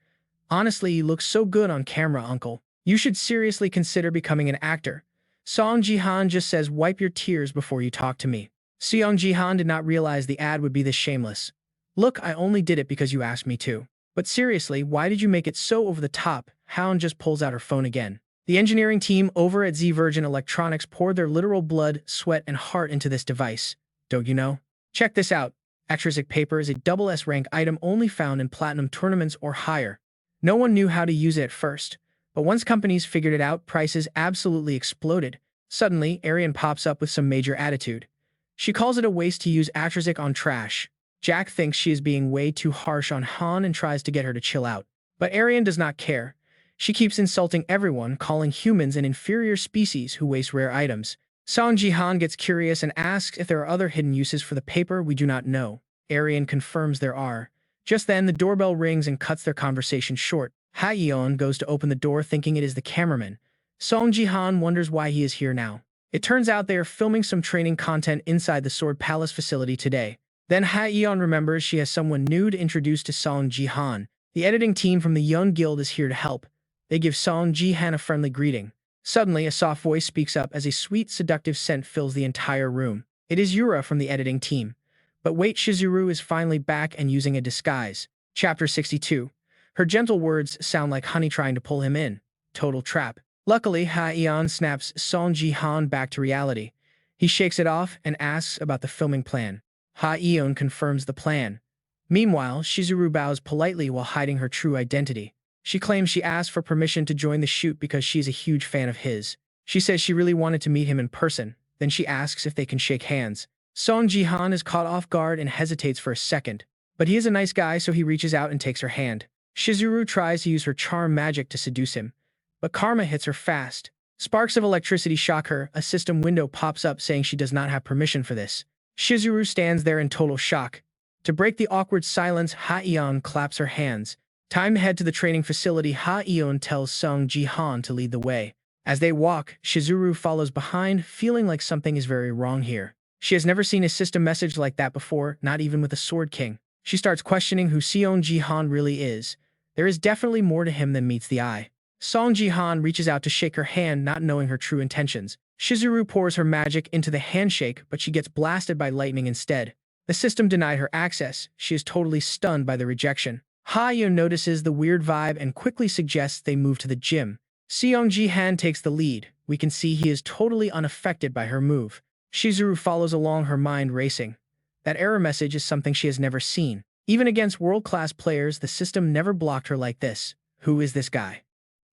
Honestly, you look so good on camera, uncle. You should seriously consider becoming an actor. Seong Ji Han just says, wipe your tears before you talk to me. Seong Ji Han did not realize the ad would be this shameless. Look, I only did it because you asked me to. But seriously, why did you make it so over the top? Hound just pulls out her phone again. The engineering team over at Z Virgin Electronics poured their literal blood, sweat, and heart into this device. Don't you know? Check this out. Extrinsic paper is a SS rank item only found in platinum tournaments or higher. No one knew how to use it at first, but once companies figured it out, prices absolutely exploded. Suddenly, Arian pops up with some major attitude. She calls it a waste to use extrinsic on trash. Jack thinks she is being way too harsh on Han and tries to get her to chill out. But Arian does not care. She keeps insulting everyone, calling humans an inferior species who waste rare items. Seong Ji Han gets curious and asks if there are other hidden uses for the paper we do not know. Arian confirms there are. Just then, the doorbell rings and cuts their conversation short. Ha Yeon goes to open the door thinking it is the cameraman. Seong Ji Han wonders why he is here now. It turns out they are filming some training content inside the Sword Palace facility today. Then Ha Yeon remembers she has someone new to introduce to Seong Ji Han. The editing team from the Young Guild is here to help. They give Seong Ji Han a friendly greeting. Suddenly, a soft voice speaks up as a sweet, seductive scent fills the entire room. It is Yura from the editing team. But wait, Shizuru is finally back and using a disguise. Chapter 62. Her gentle words sound like honey trying to pull him in. Total trap. Luckily, Ha-eon snaps Seong Ji Han back to reality. He shakes it off and asks about the filming plan. Ha-eon confirms the plan. Meanwhile, Shizuru bows politely while hiding her true identity. She claims she asked for permission to join the shoot because she's a huge fan of his. She says she really wanted to meet him in person. Then she asks if they can shake hands. Seong Ji Han is caught off guard and hesitates for a second. But he is a nice guy, so he reaches out and takes her hand. Shizuru tries to use her charm magic to seduce him. But karma hits her fast. Sparks of electricity shock her. A system window pops up saying she does not have permission for this. Shizuru stands there in total shock. To break the awkward silence, Ha-eon claps her hands. Time to head to the training facility. Ha-eon tells Seong Ji Han to lead the way. As they walk, Shizuru follows behind, feeling like something is very wrong here. She has never seen a system message like that before, not even with a Sword King. She starts questioning who Seong Ji Han really is. There is definitely more to him than meets the eye. Seong Ji Han reaches out to shake her hand, not knowing her true intentions. Shizuru pours her magic into the handshake, but she gets blasted by lightning instead. The system denied her access. She is totally stunned by the rejection. Ha-yeon notices the weird vibe and quickly suggests they move to the gym. Seong Ji Han takes the lead. We can see he is totally unaffected by her move. Shizuru follows along, her mind racing. That error message is something she has never seen. Even against world-class players, the system never blocked her like this. Who is this guy?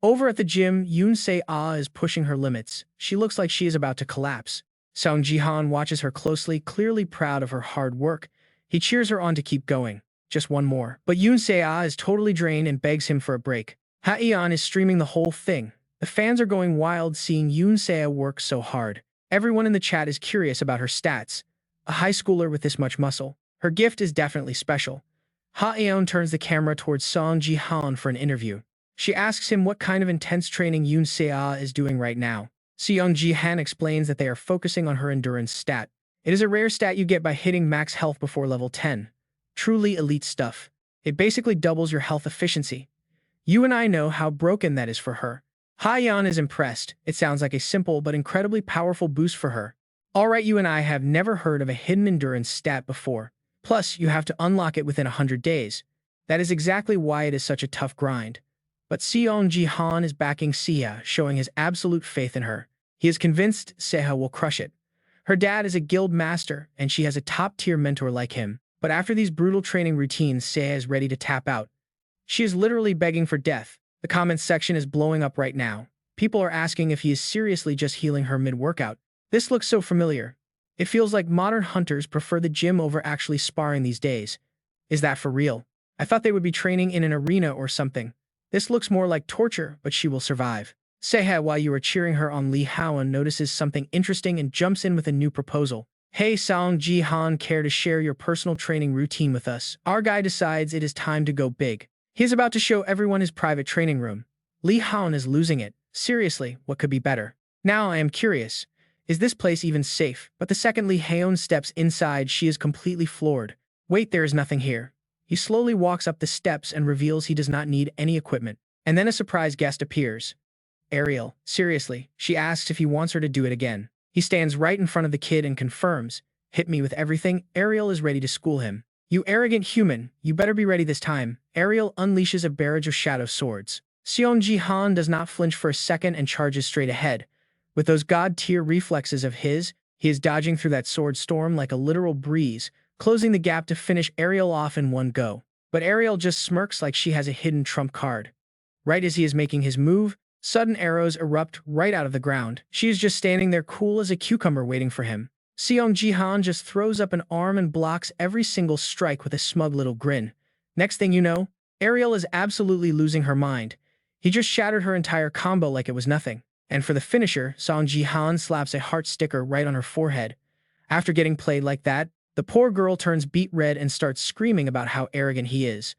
Over at the gym, Yoon Se-ah is pushing her limits. She looks like she is about to collapse. Seong Ji Han watches her closely, clearly proud of her hard work. He cheers her on to keep going. Just one more. But Yoon Se-ah is totally drained and begs him for a break. Ha-eon is streaming the whole thing. The fans are going wild seeing Yoon Se-ah work so hard. Everyone in the chat is curious about her stats. A high schooler with this much muscle. Her gift is definitely special. Ha-eon turns the camera towards Seong Ji Han for an interview. She asks him what kind of intense training Yoon Se-ah is doing right now. Seong Ji Han explains that they are focusing on her endurance stat. It is a rare stat you get by hitting max health before level 10. Truly elite stuff. It basically doubles your health efficiency. You and I know how broken that is for her. Ha-yeon is impressed. It sounds like a simple but incredibly powerful boost for her. Alright, you and I have never heard of a hidden endurance stat before. Plus, you have to unlock it within 100 days. That is exactly why it is such a tough grind. But Seong Ji Han is backing Seha, showing his absolute faith in her. He is convinced Seha will crush it. Her dad is a guild master, and she has a top-tier mentor like him. But after these brutal training routines, Seha is ready to tap out. She is literally begging for death. The comments section is blowing up right now. People are asking if he is seriously just healing her mid-workout. This looks so familiar. It feels like modern hunters prefer the gym over actually sparring these days. Is that for real? I thought they would be training in an arena or something. This looks more like torture, but she will survive. Seha, while you are cheering her on, Lee Haon notices something interesting and jumps in with a new proposal. Hey Seong Ji Han, care to share your personal training routine with us? Our guy decides it is time to go big. He is about to show everyone his private training room. Lee Haon is losing it. Seriously, what could be better? Now I am curious. Is this place even safe? But the second Lee Haon steps inside, she is completely floored. Wait, there is nothing here. He slowly walks up the steps and reveals he does not need any equipment. And then a surprise guest appears. Ariel. Seriously, she asks if he wants her to do it again. He stands right in front of the kid and confirms. Hit me with everything. Ariel is ready to school him. You arrogant human, you better be ready this time. Ariel unleashes a barrage of shadow swords. Seong Ji Han does not flinch for a second and charges straight ahead. With those god-tier reflexes of his, he is dodging through that sword storm like a literal breeze, closing the gap to finish Ariel off in one go. But Ariel just smirks like she has a hidden trump card. Right as he is making his move, sudden arrows erupt right out of the ground. She is just standing there cool as a cucumber waiting for him. Seong Ji Han just throws up an arm and blocks every single strike with a smug little grin. Next thing you know, Ariel is absolutely losing her mind. He just shattered her entire combo like it was nothing. And for the finisher, Seong Ji Han slaps a heart sticker right on her forehead. After getting played like that, the poor girl turns beet red and starts screaming about how arrogant he is.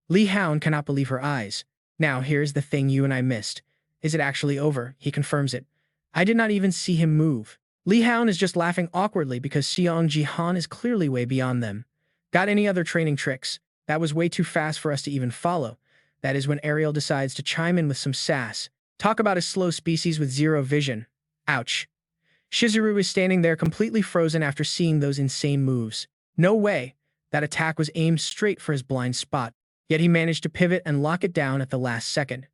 Lee Haon cannot believe her eyes. Now here's the thing you and I missed. Is it actually over? He confirms it. I did not even see him move. Lee Haon is just laughing awkwardly because Seong Ji Han is clearly way beyond them. Got any other training tricks? That was way too fast for us to even follow. That is when Ariel decides to chime in with some sass. Talk about a slow species with zero vision. Ouch. Shizuru is standing there completely frozen after seeing those insane moves. No way. That attack was aimed straight for his blind spot. Yet he managed to pivot and lock it down at the last second.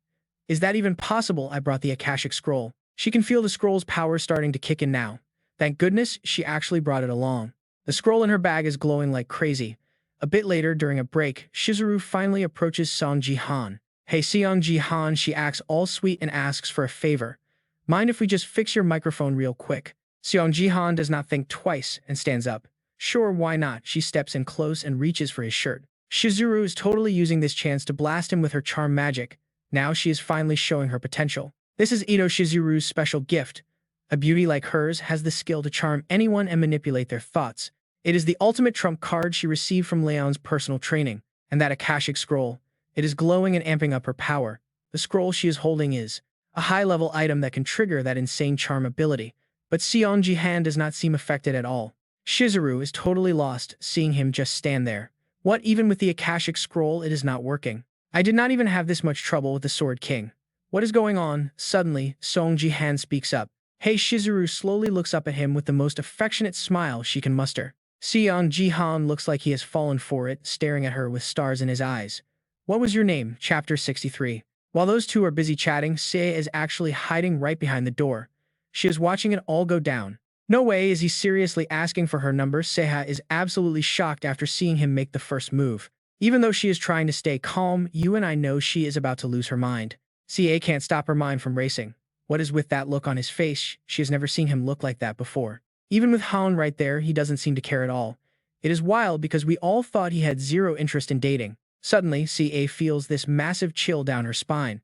Is that even possible? I brought the Akashic Scroll. She can feel the scroll's power starting to kick in now. Thank goodness she actually brought it along. The scroll in her bag is glowing like crazy. A bit later, during a break, Shizuru finally approaches Seong Ji Han. Hey Seong Ji Han, she acts all sweet and asks for a favor. Mind if we just fix your microphone real quick? Seong Ji Han does not think twice and stands up. Sure, why not? She steps in close and reaches for his shirt. Shizuru is totally using this chance to blast him with her charm magic. Now she is finally showing her potential. This is Ito Shizuru's special gift. A beauty like hers has the skill to charm anyone and manipulate their thoughts. It is the ultimate trump card she received from Leon's personal training. And that Akashic Scroll. It is glowing and amping up her power. The scroll she is holding is a high-level item that can trigger that insane charm ability. But Seong Ji Han does not seem affected at all. Shizuru is totally lost, seeing him just stand there. What, even with the Akashic Scroll, it is not working. I did not even have this much trouble with the Sword King. What is going on? Suddenly, Seong Ji Han speaks up. Hey, Shizuru slowly looks up at him with the most affectionate smile she can muster. Seong Ji Han looks like he has fallen for it, staring at her with stars in his eyes. What was your name? Chapter 63. While those two are busy chatting, Seiya is actually hiding right behind the door. She is watching it all go down. No way is he seriously asking for her number. Seiya is absolutely shocked after seeing him make the first move. Even though she is trying to stay calm, you and I know she is about to lose her mind. Seiya can't stop her mind from racing. What is with that look on his face? She has never seen him look like that before. Even with Han right there, he doesn't seem to care at all. It is wild because we all thought he had zero interest in dating. Suddenly, Ca feels this massive chill down her spine.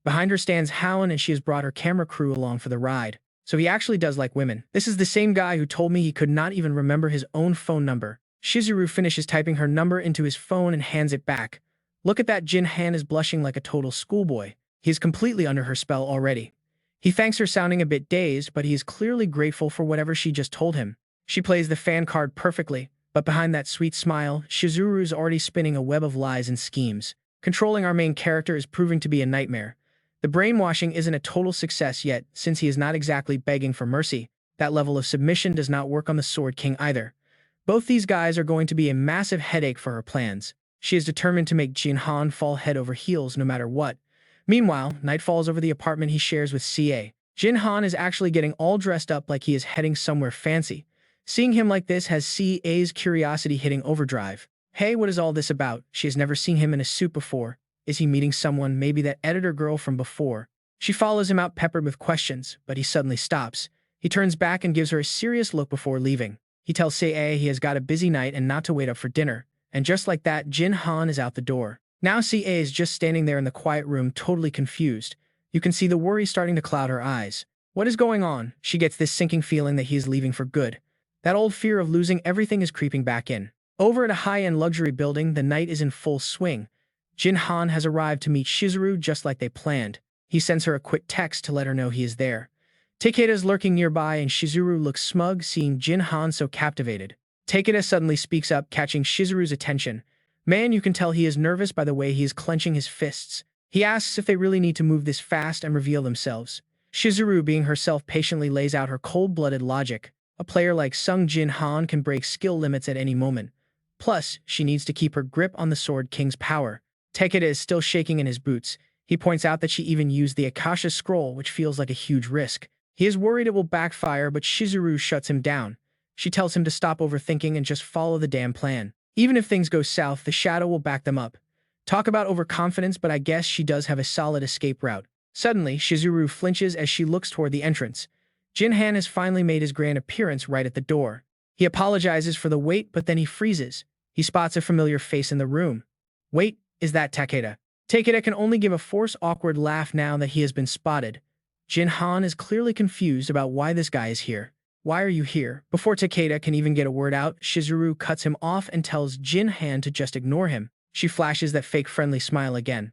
Behind her stands Howland and she has brought her camera crew along for the ride. So he actually does like women. This is the same guy who told me he could not even remember his own phone number. Shizuru finishes typing her number into his phone and hands it back. Look at that, Jin Han is blushing like a total schoolboy. He is completely under her spell already. He thanks her, sounding a bit dazed, but he is clearly grateful for whatever she just told him. She plays the fan card perfectly, but behind that sweet smile, Shizuru is already spinning a web of lies and schemes. Controlling our main character is proving to be a nightmare. The brainwashing isn't a total success yet, since he is not exactly begging for mercy. That level of submission does not work on the Sword King either. Both these guys are going to be a massive headache for her plans. She is determined to make Jin Han fall head over heels no matter what. Meanwhile, night falls over the apartment he shares with CA. Jin Han is actually getting all dressed up like he is heading somewhere fancy. Seeing him like this has CA's curiosity hitting overdrive. Hey, what is all this about? She has never seen him in a suit before. Is he meeting someone, maybe that editor girl from before? She follows him out, peppered with questions, but he suddenly stops. He turns back and gives her a serious look before leaving. He tells CA he has got a busy night and not to wait up for dinner, And just like that, Jin Han is out the door. Now CA is just standing there in the quiet room, totally confused. You can see the worry starting to cloud her eyes. What is going on? She gets this sinking feeling that he is leaving for good. That old fear of losing everything is creeping back in. Over at a high-end luxury building, the night is in full swing. Jin Han has arrived to meet Shizuru just like they planned. He sends her a quick text to let her know he is there. Takeda is lurking nearby and Shizuru looks smug seeing Jin Han so captivated. Takeda suddenly speaks up, catching Shizuru's attention. Man, you can tell he is nervous by the way he is clenching his fists. He asks if they really need to move this fast and reveal themselves. Shizuru, being herself, patiently lays out her cold-blooded logic. A player like Seong Ji Han can break skill limits at any moment. Plus, she needs to keep her grip on the Sword King's power. Takeda is still shaking in his boots. He points out that she even used the Akasha Scroll, which feels like a huge risk. He is worried it will backfire, but Shizuru shuts him down. She tells him to stop overthinking and just follow the damn plan. Even if things go south, the shadow will back them up. Talk about overconfidence, but I guess she does have a solid escape route. Suddenly, Shizuru flinches as she looks toward the entrance. Jin Han has finally made his grand appearance right at the door. He apologizes for the wait, but then he freezes. He spots a familiar face in the room. Wait, is that Takeda? Takeda can only give a forced, awkward laugh now that he has been spotted. Jin Han is clearly confused about why this guy is here. Why are you here? Before Takeda can even get a word out, Shizuru cuts him off and tells Jin Han to just ignore him. She flashes that fake friendly smile again.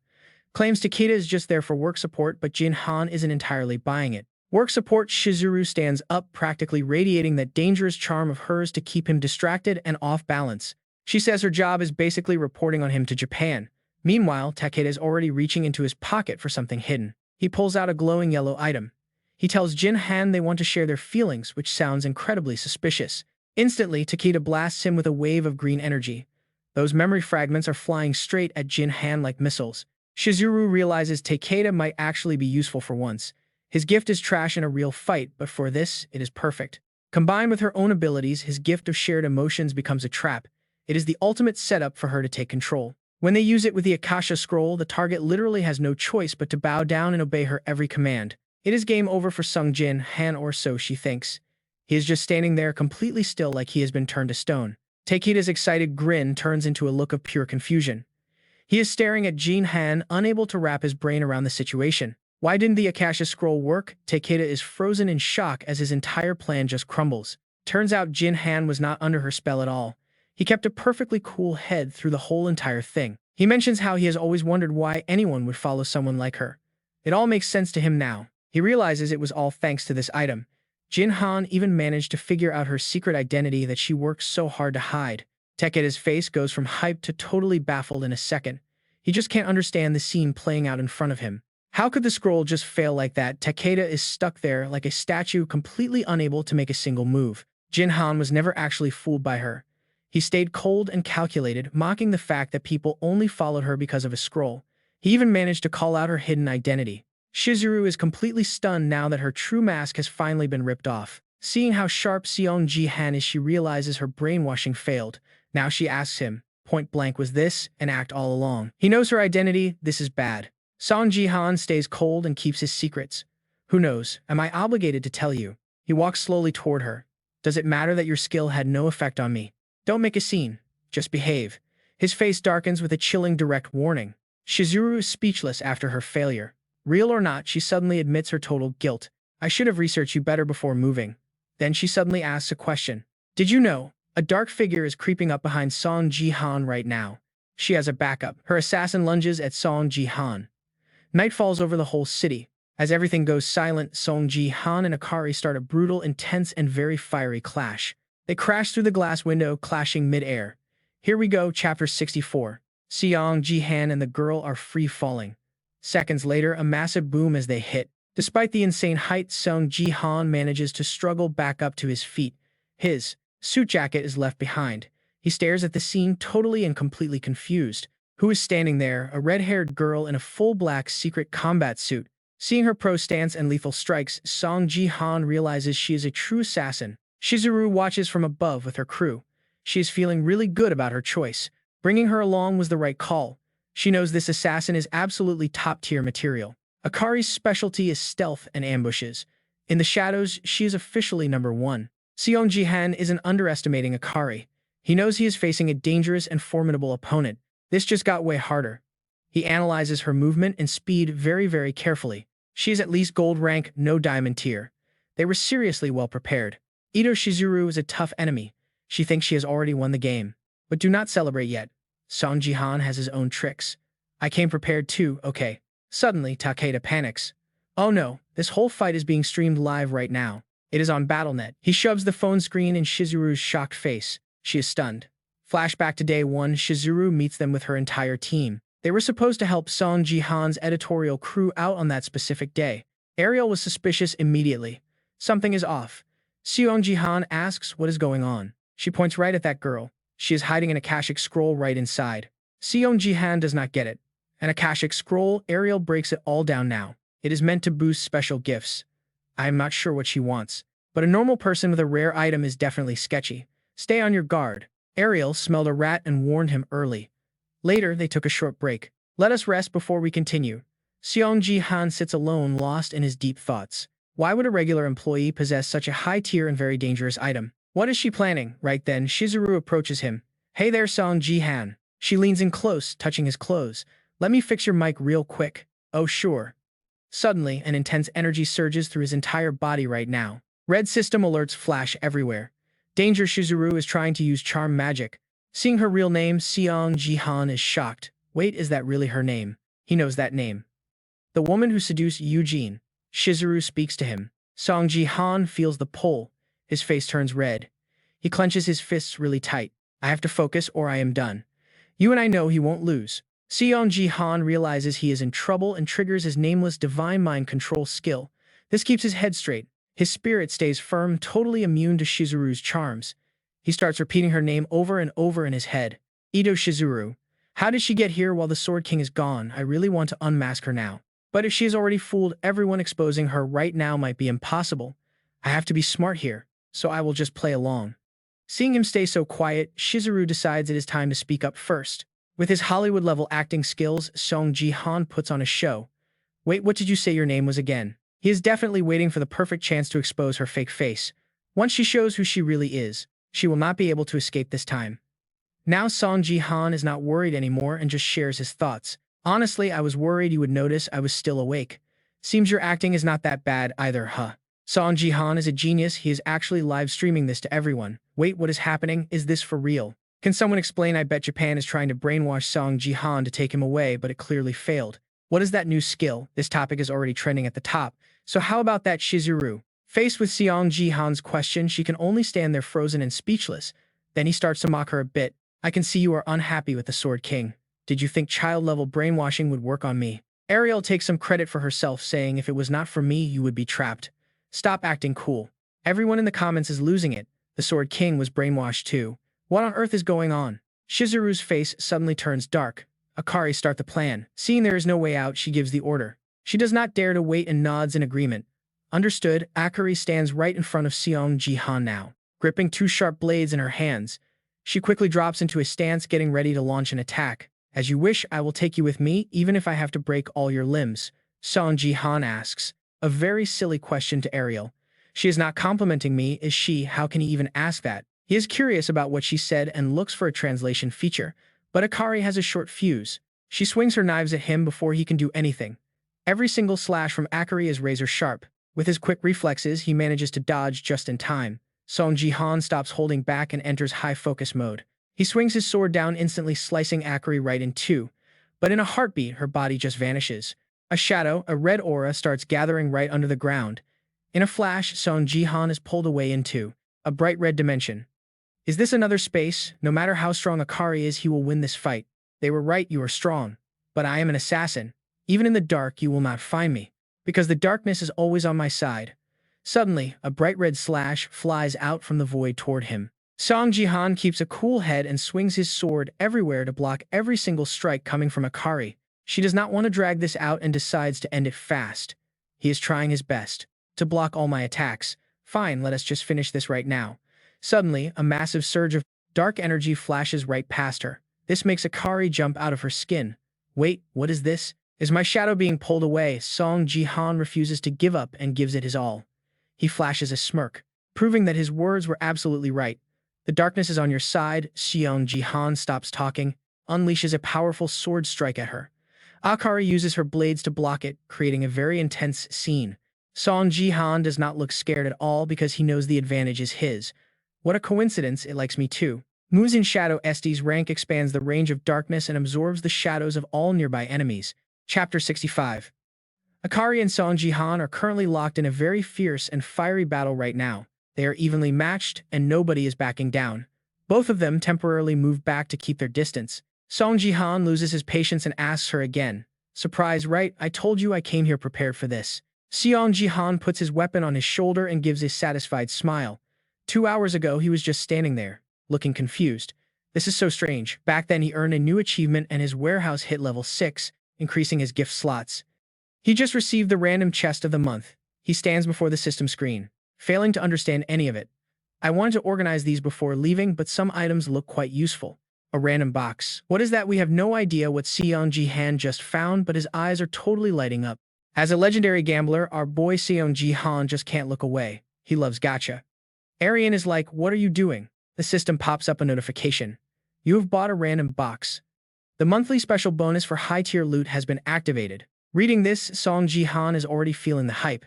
Claims Takeda is just there for work support, but Jin Han isn't entirely buying it. Work support? Shizuru stands up, practically radiating that dangerous charm of hers to keep him distracted and off balance. She says her job is basically reporting on him to Japan. Meanwhile, Takeda is already reaching into his pocket for something hidden. He pulls out a glowing yellow item. He tells Jin Han they want to share their feelings, which sounds incredibly suspicious. Instantly, Takeda blasts him with a wave of green energy. Those memory fragments are flying straight at Jin Han like missiles. Shizuru realizes Takeda might actually be useful for once. His gift is trash in a real fight, but for this, it is perfect. Combined with her own abilities, his gift of shared emotions becomes a trap. It is the ultimate setup for her to take control. When they use it with the Akasha Scroll, the target literally has no choice but to bow down and obey her every command. It is game over for Seong Ji Han, or so she thinks. He is just standing there completely still like he has been turned to stone. Takeda's excited grin turns into a look of pure confusion. He is staring at Jin Han, unable to wrap his brain around the situation. Why didn't the Akasha Scroll work? Takeda is frozen in shock as his entire plan just crumbles. Turns out Jin Han was not under her spell at all. He kept a perfectly cool head through the whole entire thing. He mentions how he has always wondered why anyone would follow someone like her. It all makes sense to him now. He realizes it was all thanks to this item. Jin Han even managed to figure out her secret identity that she works so hard to hide. Takeda's face goes from hyped to totally baffled in a second. He just can't understand the scene playing out in front of him. How could the scroll just fail like that? Takeda is stuck there like a statue, completely unable to make a single move. Jin Han was never actually fooled by her. He stayed cold and calculated, mocking the fact that people only followed her because of a scroll. He even managed to call out her hidden identity. Shizuru is completely stunned now that her true mask has finally been ripped off. Seeing how sharp Seong Ji Han is, she realizes her brainwashing failed. Now she asks him, point blank, was this an act all along? He knows her identity. This is bad. Seong Ji Han stays cold and keeps his secrets. Who knows? Am I obligated to tell you? He walks slowly toward her. Does it matter that your skill had no effect on me? Don't make a scene. Just behave. His face darkens with a chilling direct warning. Shizuru is speechless after her failure. Real or not, she suddenly admits her total guilt. I should have researched you better before moving. Then she suddenly asks a question. Did you know? A dark figure is creeping up behind Seong Ji Han right now. She has a backup. Her assassin lunges at Seong Ji Han. Night falls over the whole city. As everything goes silent, Seong Ji Han and Akari start a brutal, intense, and very fiery clash. They crash through the glass window, clashing mid-air. Here we go, Chapter 64. Seong Ji Han and the girl are free-falling. Seconds later, a massive boom as they hit. Despite the insane height, Seong Ji Han manages to struggle back up to his feet. His suit jacket is left behind. He stares at the scene, totally and completely confused. Who is standing there? A red-haired girl in a full black secret combat suit. Seeing her pro stance and lethal strikes, Seong Ji Han realizes she is a true assassin. Shizuru watches from above with her crew. She is feeling really good about her choice. Bringing her along was the right call. She knows this assassin is absolutely top-tier material. Akari's specialty is stealth and ambushes. In the shadows, she is officially number one. Seong Ji Han isn't underestimating Akari. He knows he is facing a dangerous and formidable opponent. This just got way harder. He analyzes her movement and speed very, very carefully. She is at least gold rank, no diamond tier. They were seriously well prepared. Ito Shizuru is a tough enemy. She thinks she has already won the game. But do not celebrate yet. Seong Ji Han has his own tricks. I came prepared too, okay. Suddenly, Takeda panics. Oh no, this whole fight is being streamed live right now. It is on BattleNet. He shoves the phone screen in Shizuru's shocked face. She is stunned. Flashback to day 1, Shizuru meets them with her entire team. They were supposed to help Seong Ji Han's editorial crew out on that specific day. Ariel was suspicious immediately. Something is off. Seong Ji Han asks what is going on. She points right at that girl. She is hiding an Akashic scroll right inside. Seong Ji Han does not get it. An Akashic scroll, Ariel breaks it all down now. It is meant to boost special gifts. I am not sure what she wants, but a normal person with a rare item is definitely sketchy. Stay on your guard. Ariel smelled a rat and warned him early. Later, they took a short break. Let us rest before we continue. Seong Ji Han sits alone, lost in his deep thoughts. Why would a regular employee possess such a high-tier and very dangerous item? What is she planning? Right then, Shizuru approaches him. Hey there, Seong Ji Han. She leans in close, touching his clothes. Let me fix your mic real quick. Oh, sure. Suddenly, an intense energy surges through his entire body right now. Red system alerts flash everywhere. Danger. Shizuru is trying to use charm magic. Seeing her real name, Seong Ji Han is shocked. Wait, is that really her name? He knows that name. The woman who seduced Eugene. Shizuru speaks to him. Seong Ji Han feels the pull. His face turns red. He clenches his fists really tight. I have to focus or I am done. You and I know he won't lose. Seong Ji Han realizes he is in trouble and triggers his nameless divine mind control skill. This keeps his head straight. His spirit stays firm, totally immune to Shizuru's charms. He starts repeating her name over and over in his head. Ito Shizuru. How did she get here while the Sword King is gone? I really want to unmask her now. But if she has already fooled everyone, exposing her right now might be impossible. I have to be smart here, so I will just play along. Seeing him stay so quiet, Shizuru decides it is time to speak up first. With his Hollywood-level acting skills, Seong Ji Han puts on a show. Wait, what did you say your name was again? He is definitely waiting for the perfect chance to expose her fake face. Once she shows who she really is, she will not be able to escape this time. Now Seong Ji Han is not worried anymore and just shares his thoughts. Honestly, I was worried you would notice I was still awake. Seems your acting is not that bad either, huh? Seong Ji Han is a genius. He is actually live streaming this to everyone. Wait, what is happening? Is this for real? Can someone explain? I bet Japan is trying to brainwash Seong Ji Han to take him away, but it clearly failed. What is that new skill? This topic is already trending at the top. So how about that, Shizuru? Faced with Seong Ji Han's question, she can only stand there frozen and speechless. Then he starts to mock her a bit. I can see you are unhappy with the Sword King. Did you think child-level brainwashing would work on me? Ariel takes some credit for herself, saying if it was not for me, you would be trapped. Stop acting cool. Everyone in the comments is losing it. The Sword King was brainwashed too. What on earth is going on? Shizuru's face suddenly turns dark. Akari, start the plan. Seeing there is no way out, she gives the order. She does not dare to wait and nods in agreement. Understood. Akari stands right in front of Seong Ji Han now, gripping two sharp blades in her hands. She quickly drops into a stance, getting ready to launch an attack. As you wish, I will take you with me, even if I have to break all your limbs. Seong Ji Han asks. A very silly question to Ariel. She is not complimenting me, is she? How can he even ask that? He is curious about what she said and looks for a translation feature. But Akari has a short fuse. She swings her knives at him before he can do anything. Every single slash from Akari is razor sharp. With his quick reflexes, he manages to dodge just in time. Seong Ji Han stops holding back and enters high focus mode. He swings his sword down, instantly slicing Akari right in two. But in a heartbeat, her body just vanishes. A shadow, a red aura, starts gathering right under the ground. In a flash, Seong Ji Han is pulled away into a bright red dimension. Is this another space? No matter how strong Akari is, he will win this fight. They were right, you are strong. But I am an assassin. Even in the dark, you will not find me, because the darkness is always on my side. Suddenly, a bright red slash flies out from the void toward him. Seong Ji Han keeps a cool head and swings his sword everywhere to block every single strike coming from Akari. She does not want to drag this out and decides to end it fast. He is trying his best to block all my attacks. Fine, let us just finish this right now. Suddenly, a massive surge of dark energy flashes right past her. This makes Akari jump out of her skin. Wait, what is this? Is my shadow being pulled away? Seong Ji Han refuses to give up and gives it his all. He flashes a smirk, proving that his words were absolutely right. The darkness is on your side. Seong Ji Han stops talking, unleashes a powerful sword strike at her. Akari uses her blades to block it, creating a very intense scene. Seong Ji Han does not look scared at all because he knows the advantage is his. What a coincidence, it likes me too. Moves in Shadow SSS-Rank expands the range of darkness and absorbs the shadows of all nearby enemies. Chapter 65. Akari and Seong Ji Han are currently locked in a very fierce and fiery battle right now. They are evenly matched, and nobody is backing down. Both of them temporarily move back to keep their distance. Seong Ji Han loses his patience and asks her again. Surprise, right? I told you I came here prepared for this. Seong Ji Han puts his weapon on his shoulder and gives a satisfied smile. 2 hours ago, he was just standing there, looking confused. This is so strange. Back then, he earned a new achievement and his warehouse hit level 6, increasing his gift slots. He just received the random chest of the month. He stands before the system screen, failing to understand any of it. I wanted to organize these before leaving, but some items look quite useful. A random box. What is that? We have no idea what Seong Ji Han just found, but his eyes are totally lighting up. As a legendary gambler, our boy Seong Ji Han just can't look away. He loves gacha. Arian is like, what are you doing? The system pops up a notification. You have bought a random box. The monthly special bonus for high-tier loot has been activated. Reading this, Seong Ji Han is already feeling the hype.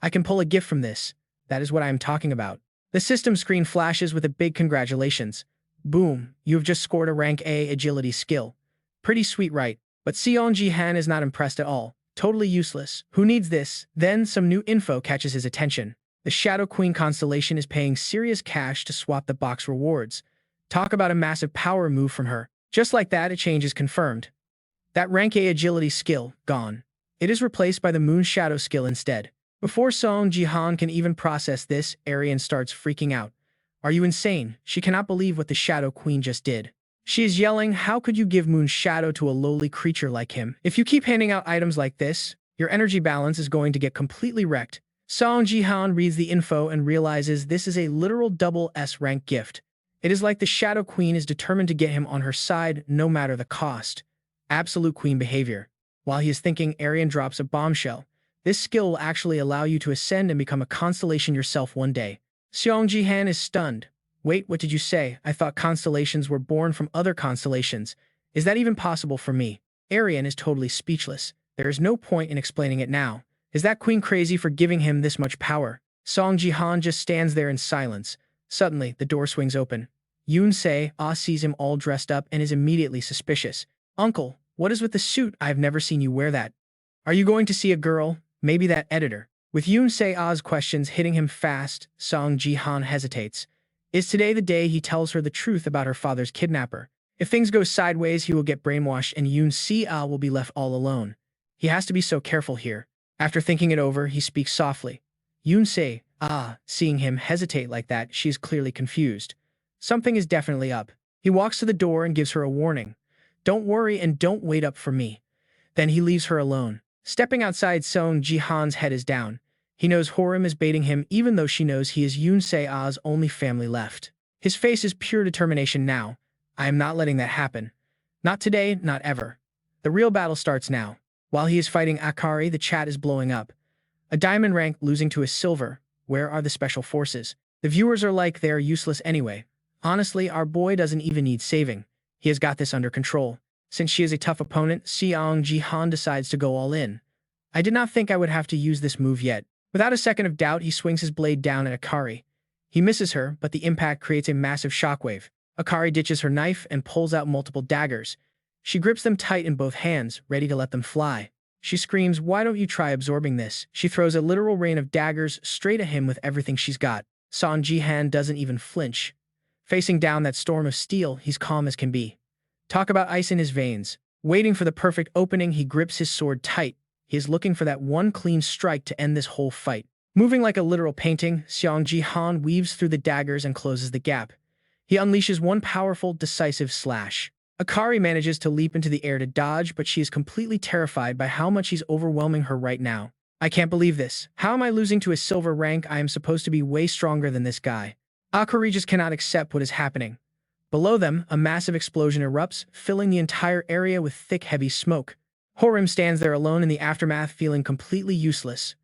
I can pull a gift from this. That is what I am talking about. The system screen flashes with a big congratulations. Boom, you have just scored a rank A agility skill. Pretty sweet, right? But Seong Ji Han is not impressed at all. Totally useless. Who needs this? Then some new info catches his attention. The Shadow Queen constellation is paying serious cash to swap the box rewards. Talk about a massive power move from her. Just like that, a change is confirmed. That rank A agility skill, gone. It is replaced by the Moon Shadow skill instead. Before Seong Ji Han can even process this, Arian starts freaking out. Are you insane? She cannot believe what the Shadow Queen just did. She is yelling, how could you give Moon Shadow to a lowly creature like him? If you keep handing out items like this, your energy balance is going to get completely wrecked. Seong Ji Han reads the info and realizes this is a literal double S rank gift. It is like the Shadow Queen is determined to get him on her side no matter the cost. Absolute queen behavior. While he is thinking, Arian drops a bombshell. This skill will actually allow you to ascend and become a constellation yourself one day. Seong Ji Han is stunned. Wait, what did you say? I thought constellations were born from other constellations. Is that even possible for me? Arian is totally speechless. There is no point in explaining it now. Is that queen crazy for giving him this much power? Seong Ji Han just stands there in silence. Suddenly, the door swings open. Yoon Se sees him all dressed up and is immediately suspicious. Uncle, what is with the suit? I have never seen you wear that. Are you going to see a girl? Maybe that editor. With Yoon Se-ah's questions hitting him fast, Seong Ji Han hesitates. Is today the day he tells her the truth about her father's kidnapper? If things go sideways, he will get brainwashed and Yoon Se-ah will be left all alone. He has to be so careful here. After thinking it over, he speaks softly. Yoon Se-ah, seeing him hesitate like that, she is clearly confused. Something is definitely up. He walks to the door and gives her a warning. Don't worry and don't wait up for me. Then he leaves her alone. Stepping outside, Seong Ji Han's head is down. He knows Horim is baiting him even though she knows he is Yoon Se-ah's only family left. His face is pure determination now. I am not letting that happen. Not today, not ever. The real battle starts now. While he is fighting Akari, the chat is blowing up. A diamond rank losing to a silver. Where are the special forces? The viewers are like they are useless anyway. Honestly, our boy doesn't even need saving. He has got this under control. Since she is a tough opponent, Seong Ji Han decides to go all in. I did not think I would have to use this move yet. Without a second of doubt, he swings his blade down at Akari. He misses her, but the impact creates a massive shockwave. Akari ditches her knife and pulls out multiple daggers. She grips them tight in both hands, ready to let them fly. She screams, why don't you try absorbing this? She throws a literal rain of daggers straight at him with everything she's got. Seong Ji Han doesn't even flinch. Facing down that storm of steel, he's calm as can be. Talk about ice in his veins. Waiting for the perfect opening, he grips his sword tight. He is looking for that one clean strike to end this whole fight. Moving like a literal painting, Seong Ji Han weaves through the daggers and closes the gap. He unleashes one powerful, decisive slash. Akari manages to leap into the air to dodge, but she is completely terrified by how much he's overwhelming her right now. I can't believe this. How am I losing to a silver rank? I am supposed to be way stronger than this guy. Akari just cannot accept what is happening. Below them, a massive explosion erupts, filling the entire area with thick, heavy smoke. Horim stands there alone in the aftermath, feeling completely useless.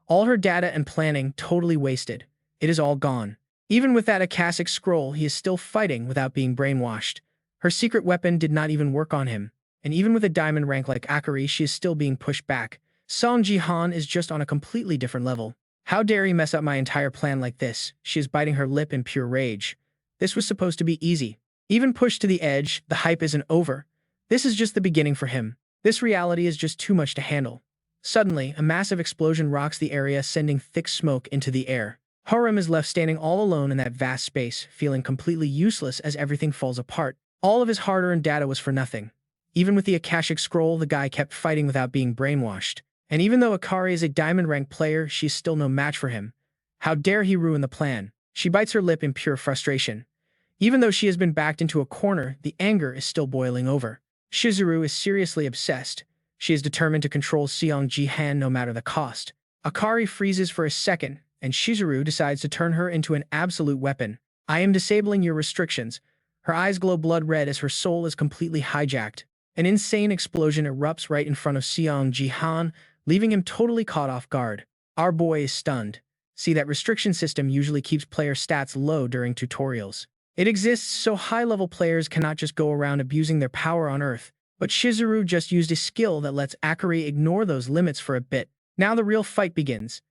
All her data and planning totally wasted. It is all gone. Even with that Akashic scroll, he is still fighting without being brainwashed. Her secret weapon did not even work on him, and even with a diamond rank like Akari, she is still being pushed back. Seong Ji Han is just on a completely different level. How dare he mess up my entire plan like this? She is biting her lip in pure rage. This was supposed to be easy. Even pushed to the edge, the hype isn't over. This is just the beginning for him. This reality is just too much to handle. Suddenly, a massive explosion rocks the area, sending thick smoke into the air. Harem is left standing all alone in that vast space, feeling completely useless as everything falls apart. All of his hard-earned data was for nothing. Even with the Akashic scroll, the guy kept fighting without being brainwashed. And even though Akari is a diamond-ranked player, she's still no match for him. How dare he ruin the plan? She bites her lip in pure frustration. Even though she has been backed into a corner, the anger is still boiling over. Shizuru is seriously obsessed. She is determined to control Seong Ji Han no matter the cost. Akari freezes for a second, and Shizuru decides to turn her into an absolute weapon. I am disabling your restrictions. Her eyes glow blood red as her soul is completely hijacked. An insane explosion erupts right in front of Seong Ji Han, leaving him totally caught off guard. Our boy is stunned. See, that restriction system usually keeps player stats low during tutorials. It exists so high-level players cannot just go around abusing their power on Earth. But Shizuru just used a skill that lets Akari ignore those limits for a bit. Now the real fight begins.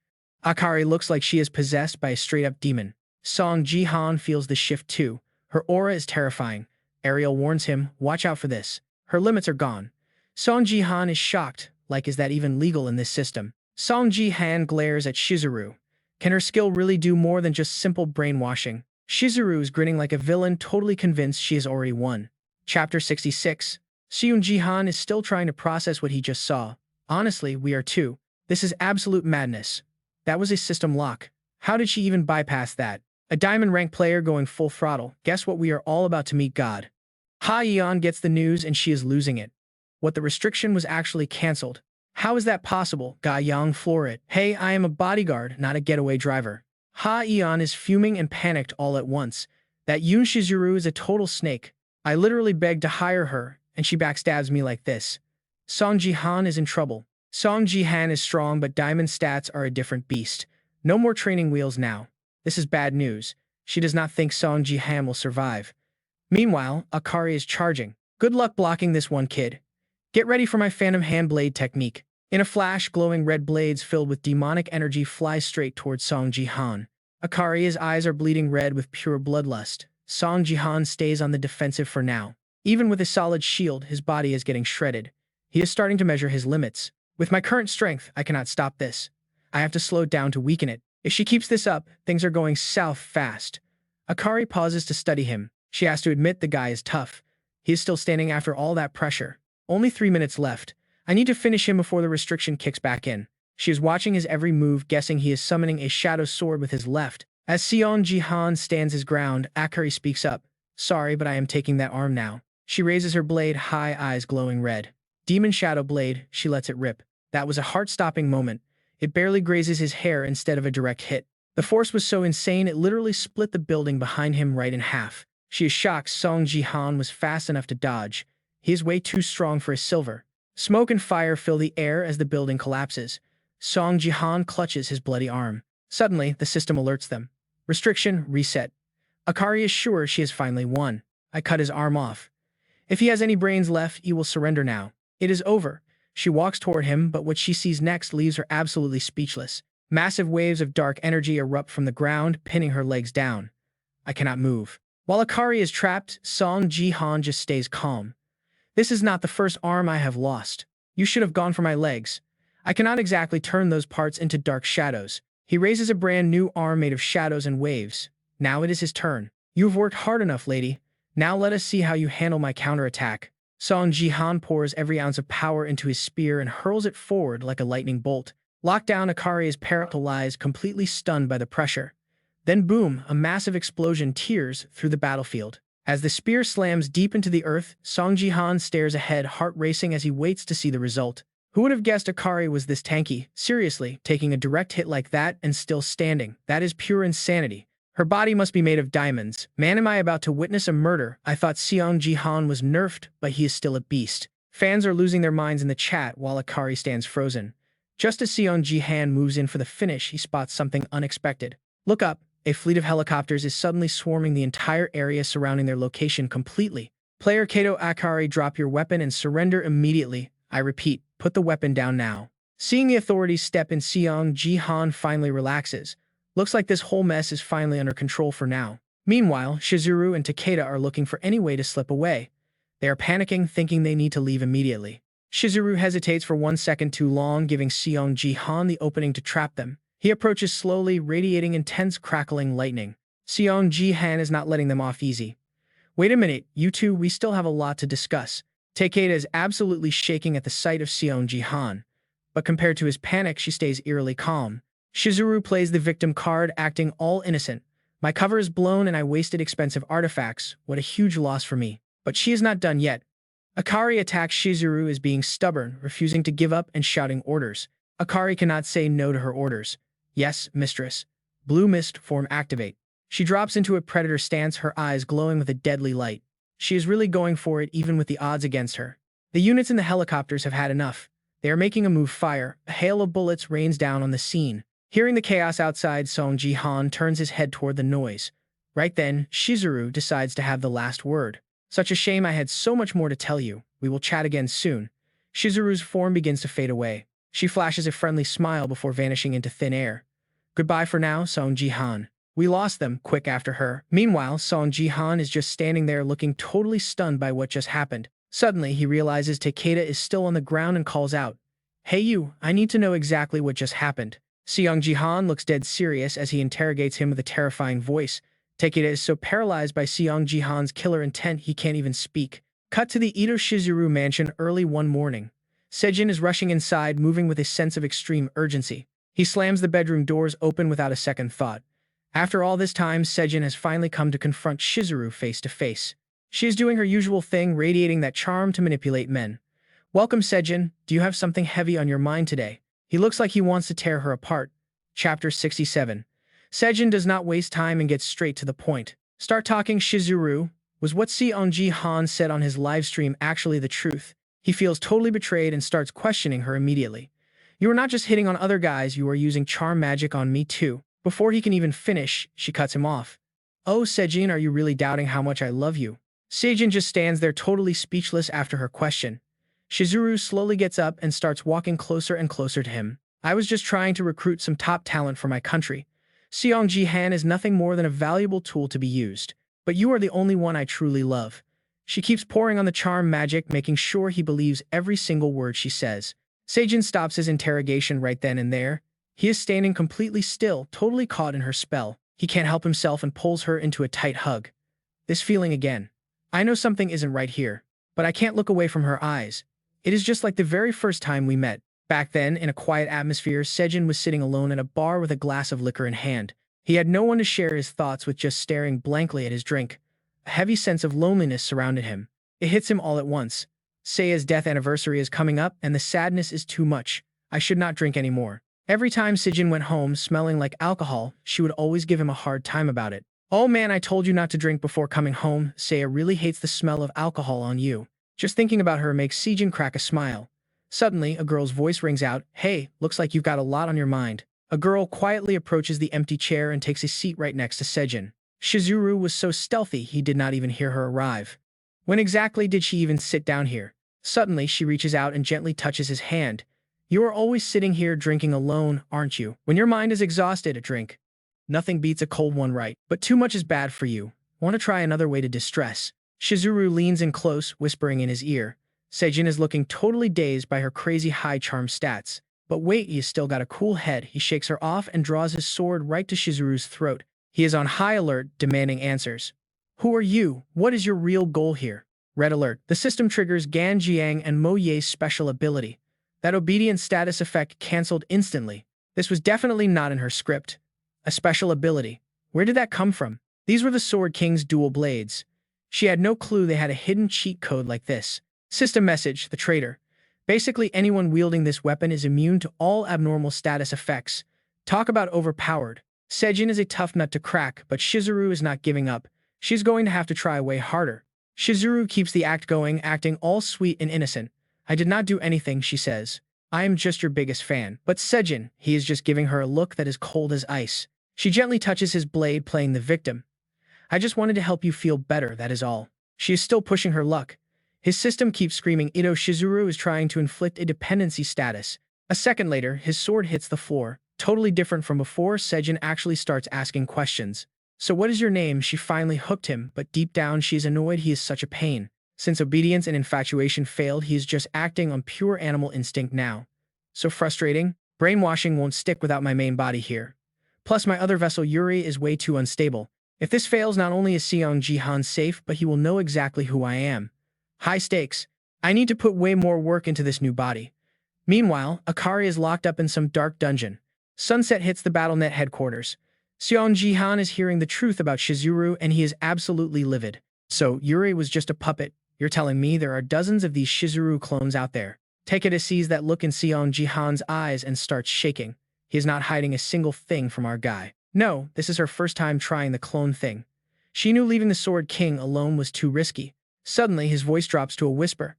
Akari looks like she is possessed by a straight-up demon. Seong Ji Han feels the shift too. Her aura is terrifying. Ariel warns him, watch out for this. Her limits are gone. Seong Ji Han is shocked, like is that even legal in this system? Seong Ji Han glares at Shizuru. Can her skill really do more than just simple brainwashing? Shizuru is grinning like a villain, totally convinced she has already won. Chapter 66. Seong Ji Han is still trying to process what he just saw. Honestly, we are too. This is absolute madness. That was a system lock. How did she even bypass that? A diamond rank player going full throttle. Guess what, we are all about to meet God. Ha Yeon gets the news and she is losing it. What, the restriction was actually cancelled? How is that possible? Ga Yang floor it. Hey, I am a bodyguard, not a getaway driver. Ha Yeon is fuming and panicked all at once. That Yoon Shizuru is a total snake. I literally begged to hire her, and she backstabs me like this. Seong Ji Han is in trouble. Seong Ji Han is strong, but diamond stats are a different beast. No more training wheels now. This is bad news. She does not think Seong Ji Han will survive. Meanwhile, Akari is charging. Good luck blocking this one, kid. Get ready for my Phantom Hand Blade technique. In a flash, glowing red blades filled with demonic energy fly straight towards Seong Ji Han. Akari's eyes are bleeding red with pure bloodlust. Seong Ji Han stays on the defensive for now. Even with a solid shield, his body is getting shredded. He is starting to measure his limits. With my current strength, I cannot stop this. I have to slow it down to weaken it. If she keeps this up, things are going south fast. Akari pauses to study him. She has to admit the guy is tough. He is still standing after all that pressure. Only 3 minutes left. I need to finish him before the restriction kicks back in. She is watching his every move, guessing he is summoning a shadow sword with his left. As Seong Ji Han stands his ground, Akari speaks up. Sorry, but I am taking that arm now. She raises her blade high, eyes glowing red. Demon Shadow Blade, she lets it rip. That was a heart-stopping moment. It barely grazes his hair instead of a direct hit. The force was so insane it literally split the building behind him right in half. She is shocked Seong Ji Han was fast enough to dodge. He is way too strong for his silver. Smoke and fire fill the air as the building collapses. Seong Ji Han clutches his bloody arm. Suddenly, the system alerts them. Restriction reset. Akari is sure she has finally won. I cut his arm off. If he has any brains left, you will surrender now. It is over. She walks toward him, but what she sees next leaves her absolutely speechless. Massive waves of dark energy erupt from the ground, pinning her legs down. I cannot move. While Akari is trapped, Seong Ji Han just stays calm. This is not the first arm I have lost. You should have gone for my legs. I cannot exactly turn those parts into dark shadows. He raises a brand new arm made of shadows and waves. Now it is his turn. You have worked hard enough, lady. Now let us see how you handle my counterattack. Seong Ji Han pours every ounce of power into his spear and hurls it forward like a lightning bolt. Lockdown, Akari is paralyzed, completely stunned by the pressure. Then boom, a massive explosion tears through the battlefield. As the spear slams deep into the earth, Seong Ji Han stares ahead, heart racing as he waits to see the result. Who would have guessed Akari was this tanky? Seriously, taking a direct hit like that and still standing. That is pure insanity. Her body must be made of diamonds. Man, am I about to witness a murder. I thought Seong Ji Han was nerfed, but he is still a beast. Fans are losing their minds in the chat while Akari stands frozen. Just as Seong Ji Han moves in for the finish, he spots something unexpected. Look up. A fleet of helicopters is suddenly swarming the entire area surrounding their location completely. Player Kato Akari, drop your weapon and surrender immediately. I repeat, put the weapon down now. Seeing the authorities step in, Seong Ji Han finally relaxes. Looks like this whole mess is finally under control for now. Meanwhile, Shizuru and Takeda are looking for any way to slip away. They are panicking, thinking they need to leave immediately. Shizuru hesitates for 1 second too long, giving Seong Ji Han the opening to trap them. He approaches slowly, radiating intense crackling lightning. Seong Ji Han is not letting them off easy. Wait a minute, you two, we still have a lot to discuss. Takeda is absolutely shaking at the sight of Seong Ji Han, but compared to his panic, she stays eerily calm. Shizuru plays the victim card, acting all innocent. My cover is blown and I wasted expensive artifacts. What a huge loss for me. But she is not done yet. Akari attacks Shizuru as being stubborn, refusing to give up and shouting orders. Akari cannot say no to her orders. Yes, mistress. Blue mist form activate. She drops into a predator stance, her eyes glowing with a deadly light. She is really going for it even with the odds against her. The units in the helicopters have had enough. They are making a move. Fire. A hail of bullets rains down on the scene. Hearing the chaos outside, Seong Ji Han turns his head toward the noise. Right then, Shizuru decides to have the last word. Such a shame, I had so much more to tell you. We will chat again soon. Shizuru's form begins to fade away. She flashes a friendly smile before vanishing into thin air. Goodbye for now, Seong Ji Han. We lost them quick after her. Meanwhile, Seong Ji Han is just standing there looking totally stunned by what just happened. Suddenly, he realizes Takeda is still on the ground and calls out, "Hey you, I need to know exactly what just happened." Seong Ji Han looks dead serious as he interrogates him with a terrifying voice. Takeda is so paralyzed by Seong Ji Han's killer intent he can't even speak. Cut to the Ito Shizuru mansion early one morning. Sejin is rushing inside, moving with a sense of extreme urgency. He slams the bedroom doors open without a second thought. After all this time, Sejin has finally come to confront Shizuru face to face. She is doing her usual thing, radiating that charm to manipulate men. "Welcome, Sejin. Do you have something heavy on your mind today?" He looks like he wants to tear her apart. Chapter 67. Sejin does not waste time and gets straight to the point. "Start talking, Shizuru." Was what Seong Ji Han said on his livestream actually the truth? He feels totally betrayed and starts questioning her immediately. "You are not just hitting on other guys, you are using charm magic on me too." Before he can even finish, she cuts him off. "Oh, Sejin, are you really doubting how much I love you?" Sejin just stands there totally speechless after her question. Shizuru slowly gets up and starts walking closer and closer to him. "I was just trying to recruit some top talent for my country. Seong Ji Han is nothing more than a valuable tool to be used. But you are the only one I truly love." She keeps pouring on the charm magic, making sure he believes every single word she says. Sejin stops his interrogation right then and there. He is standing completely still, totally caught in her spell. He can't help himself and pulls her into a tight hug. This feeling again. I know something isn't right here, but I can't look away from her eyes. It is just like the very first time we met. Back then, in a quiet atmosphere, Sejin was sitting alone at a bar with a glass of liquor in hand. He had no one to share his thoughts with, just staring blankly at his drink. A heavy sense of loneliness surrounded him. It hits him all at once. Seiya's death anniversary is coming up, and the sadness is too much. I should not drink anymore. Every time Sejin went home smelling like alcohol, she would always give him a hard time about it. "Oh man, I told you not to drink before coming home. Seiya really hates the smell of alcohol on you." Just thinking about her makes Sejin crack a smile. Suddenly, a girl's voice rings out, "Hey, looks like you've got a lot on your mind." A girl quietly approaches the empty chair and takes a seat right next to Sejin. Shizuru was so stealthy he did not even hear her arrive. When exactly did she even sit down here? Suddenly, she reaches out and gently touches his hand. "You are always sitting here drinking alone, aren't you? When your mind is exhausted, a drink. Nothing beats a cold one, right? But too much is bad for you. Want to try another way to distress?" Shizuru leans in close, whispering in his ear. Sejin is looking totally dazed by her crazy high charm stats. "But wait, you still got a cool head." He shakes her off and draws his sword right to Shizuru's throat. He is on high alert, demanding answers. "Who are you? What is your real goal here?" Red alert. The system triggers Gan Jiang and Mo Ye's special ability. That obedience status effect cancelled instantly. This was definitely not in her script. A special ability. Where did that come from? These were the Sword King's dual blades. She had no clue they had a hidden cheat code like this. System message, the traitor. Basically, anyone wielding this weapon is immune to all abnormal status effects. Talk about overpowered. Sejin is a tough nut to crack, but Shizuru is not giving up. She's going to have to try way harder. Shizuru keeps the act going, acting all sweet and innocent. "I did not do anything," she says. "I am just your biggest fan." But Sejin, he is just giving her a look that is cold as ice. She gently touches his blade, playing the victim. I just wanted to help you feel better, that is all. She is still pushing her luck. His system keeps screaming Ito Shizuru is trying to inflict a dependency status. A second later, his sword hits the floor. Totally different from before, Sejin actually starts asking questions. So what is your name? She finally hooked him, but deep down she is annoyed he is such a pain. Since obedience and infatuation failed, he is just acting on pure animal instinct now. So frustrating. Brainwashing won't stick without my main body here. Plus my other vessel Yuri is way too unstable. If this fails, not only is Seong Ji Han safe, but he will know exactly who I am. High stakes. I need to put way more work into this new body. Meanwhile, Akari is locked up in some dark dungeon. Sunset hits the BattleNet headquarters. Seong Ji Han is hearing the truth about Shizuru and he is absolutely livid. So, Yuri was just a puppet. You're telling me there are dozens of these Shizuru clones out there. Takeda sees that look in Seong Ji Han's eyes and starts shaking. He is not hiding a single thing from our guy. No, this is her first time trying the clone thing. She knew leaving the Sword King alone was too risky. Suddenly, his voice drops to a whisper.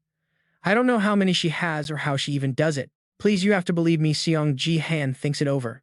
I don't know how many she has or how she even does it. Please, you have to believe me. Seong Ji Han thinks it over.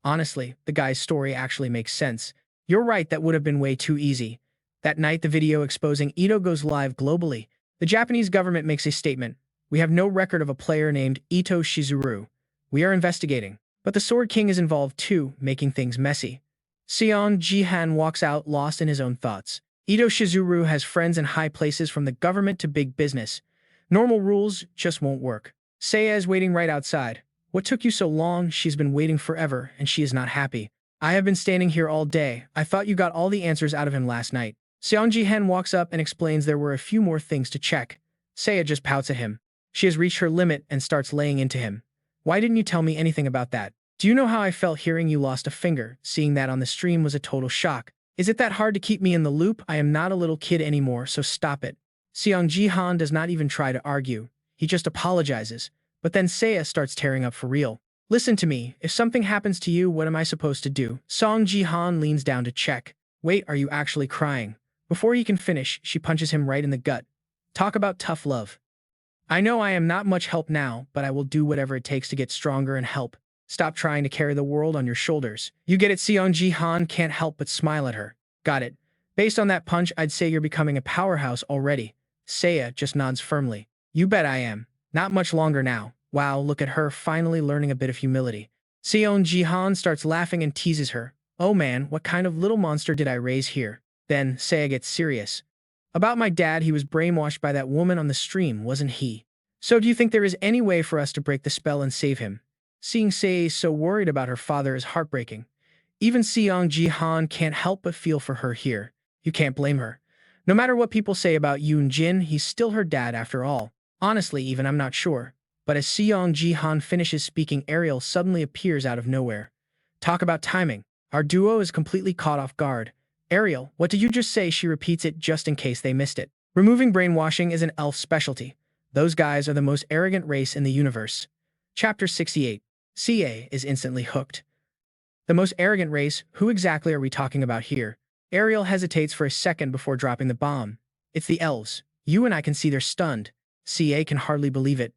Honestly, the guy's story actually makes sense. You're right, that would have been way too easy. That night, the video exposing Ito goes live globally. The Japanese government makes a statement. We have no record of a player named Ito Shizuru. We are investigating. But the Sword King is involved too, making things messy. Seong Ji Han walks out, lost in his own thoughts. Ito Shizuru has friends in high places, from the government to big business. Normal rules just won't work. Seiya is waiting right outside. What took you so long? She's been waiting forever, and she is not happy. I have been standing here all day. I thought you got all the answers out of him last night. Seong Ji Han walks up and explains there were a few more things to check. Seiya just pouts at him. She has reached her limit and starts laying into him. Why didn't you tell me anything about that? Do you know how I felt hearing you lost a finger? Seeing that on the stream was a total shock. Is it that hard to keep me in the loop? I am not a little kid anymore, so stop it. Seong Ji Han does not even try to argue. He just apologizes. But then Seiya starts tearing up for real. Listen to me. If something happens to you, what am I supposed to do? Seong Ji Han leans down to check. Wait, are you actually crying? Before he can finish, she punches him right in the gut. Talk about tough love. I know I am not much help now, but I will do whatever it takes to get stronger and help. Stop trying to carry the world on your shoulders. You get it? Seong Ji Han can't help but smile at her. Got it. Based on that punch, I'd say you're becoming a powerhouse already. Seiya just nods firmly. You bet I am. Not much longer now. Wow, look at her, finally learning a bit of humility. Seong Ji Han starts laughing and teases her. Oh man, what kind of little monster did I raise here? Then Seiya gets serious. About my dad, he was brainwashed by that woman on the stream, wasn't he? So do you think there is any way for us to break the spell and save him? Seeing Seiya so worried about her father is heartbreaking. Even Seong Ji Han can't help but feel for her here. You can't blame her. No matter what people say about Yoon Jin, he's still her dad after all. Honestly, even I'm not sure. But as Seong Ji Han finishes speaking, Ariel suddenly appears out of nowhere. Talk about timing. Our duo is completely caught off guard. Ariel, what did you just say? She repeats it just in case they missed it. Removing brainwashing is an elf specialty. Those guys are the most arrogant race in the universe. Chapter 68. CA is instantly hooked. The most arrogant race? Who exactly are we talking about here? Ariel hesitates for a second before dropping the bomb. It's the elves. You and I can see they're stunned. CA can hardly believe it.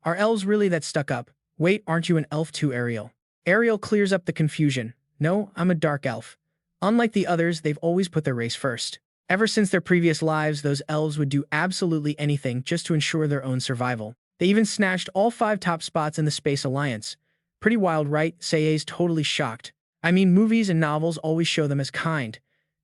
Are elves really that stuck up? Wait, aren't you an elf too, Ariel? Ariel clears up the confusion. No, I'm a dark elf. Unlike the others, they've always put their race first. Ever since their previous lives, those elves would do absolutely anything just to ensure their own survival. They even snatched all 5 top spots in the Space Alliance. Pretty wild, right? Seiya's totally shocked. I mean, movies and novels always show them as kind.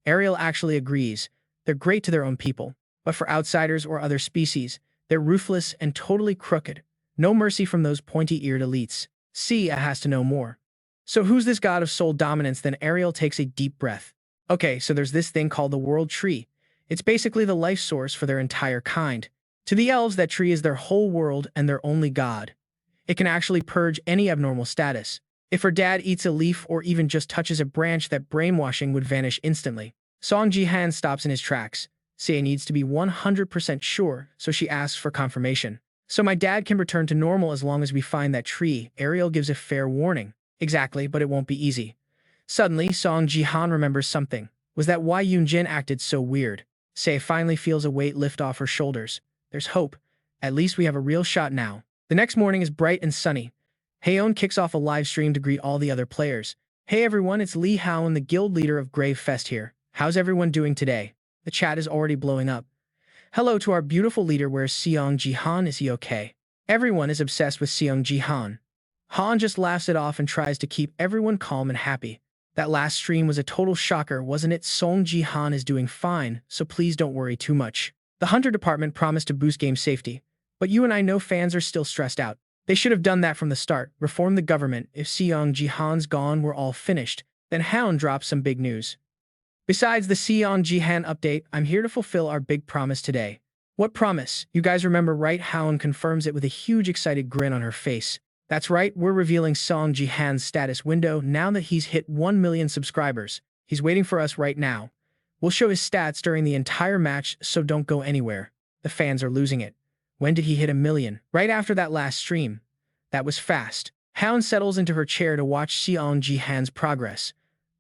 Ariel actually agrees. They're great to their own people. But for outsiders or other species, they're ruthless and totally crooked. No mercy from those pointy-eared elites. Seiya has to know more. So who's this god of soul dominance? Then Ariel takes a deep breath. Okay, so there's this thing called the World Tree. It's basically the life source for their entire kind. To the elves, that tree is their whole world and their only god. It can actually purge any abnormal status. If her dad eats a leaf or even just touches a branch, that brainwashing would vanish instantly. Seong Ji Han stops in his tracks. Seiya needs to be 100% sure, so she asks for confirmation. So my dad can return to normal as long as we find that tree. Ariel gives a fair warning. Exactly, but it won't be easy. Suddenly, Seong Ji Han remembers something. Was that why Yoon Jin acted so weird? Seiya finally feels a weight lift off her shoulders. There's hope. At least we have a real shot now. The next morning is bright and sunny. Haeon kicks off a live stream to greet all the other players. Hey everyone, it's Lee Howen, the guild leader of Grave Fest here. How's everyone doing today? The chat is already blowing up. Hello to our beautiful leader, where's Seong Ji Han? Is he okay? Everyone is obsessed with Seong Ji Han. Han just laughs it off and tries to keep everyone calm and happy. That last stream was a total shocker, wasn't it? Seong Ji Han is doing fine, so please don't worry too much. The Hunter department promised to boost game safety, but you and I know fans are still stressed out. They should have done that from the start, reform the government. If Seong Ji Han's gone, we're all finished. Then Hound drops some big news. Besides the Seong Ji Han update, I'm here to fulfill our big promise today. What promise? You guys remember, right? Hound confirms it with a huge excited grin on her face. That's right, we're revealing Seong Ji Han's status window now that he's hit 1 million subscribers. He's waiting for us right now. We'll show his stats during the entire match, so don't go anywhere. The fans are losing it. When did he hit 1 million? Right after that last stream. That was fast. Hound settles into her chair to watch Seong Ji Han's progress.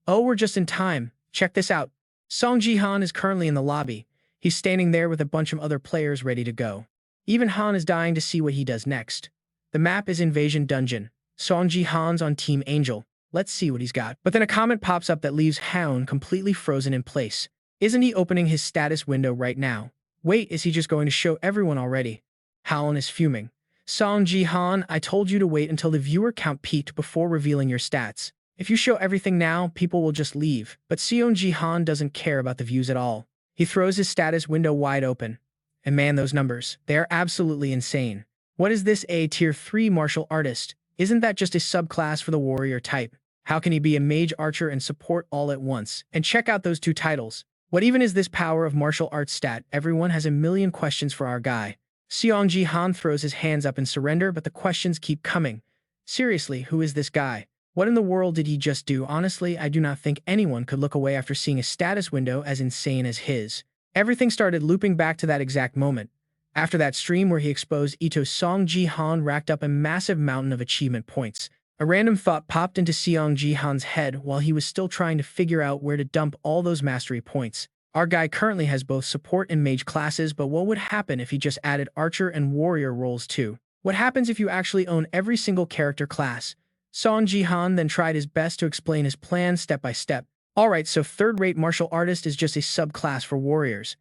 Oh, we're just in time. Check this out. Seong Ji Han is currently in the lobby. He's standing there with a bunch of other players ready to go. Even Han is dying to see what he does next. The map is Invasion Dungeon. Seong Ji Han's on Team Angel. Let's see what he's got. But then a comment pops up that leaves Hound completely frozen in place. Isn't he opening his status window right now? Wait, is he just going to show everyone already? Hound is fuming. Seong Ji Han, I told you to wait until the viewer count peaked before revealing your stats. If you show everything now, people will just leave. But Seong Ji Han doesn't care about the views at all. He throws his status window wide open. And man, those numbers, they are absolutely insane. What is this, a tier 3 martial artist? Isn't that just a subclass for the warrior type? How can he be a mage, archer, and support all at once? And check out those two titles. What even is this power of martial arts stat? Everyone has a million questions for our guy. Seong Ji Han throws his hands up in surrender, but the questions keep coming. Seriously, who is this guy? What in the world did he just do? Honestly, I do not think anyone could look away after seeing a status window as insane as his. Everything started looping back to that exact moment. After that stream where he exposed Ito, Seong Ji Han racked up a massive mountain of achievement points. A random thought popped into Seong Ji Han's head while he was still trying to figure out where to dump all those mastery points. Our guy currently has both support and mage classes, but what would happen if he just added archer and warrior roles too? What happens if you actually own every single character class? Seong Ji Han then tried his best to explain his plan step by step. Alright, so third-rate martial artist is just a subclass for warriors.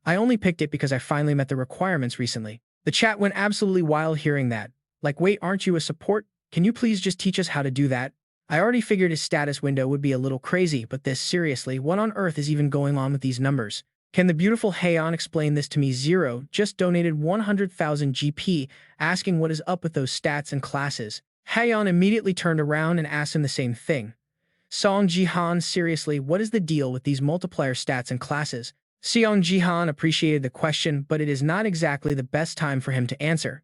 I only picked it because I finally met the requirements recently. The chat went absolutely wild hearing that. Like, wait, aren't you a support? Can you please just teach us how to do that? I already figured his status window would be a little crazy, but this, seriously, what on earth is even going on with these numbers? Can the beautiful Haeon explain this to me? Zero just donated 100,000 GP, asking what is up with those stats and classes. Haeon immediately turned around and asked him the same thing. Seong Ji Han, seriously, what is the deal with these multiplier stats and classes? Seong Ji Han appreciated the question, but it is not exactly the best time for him to answer.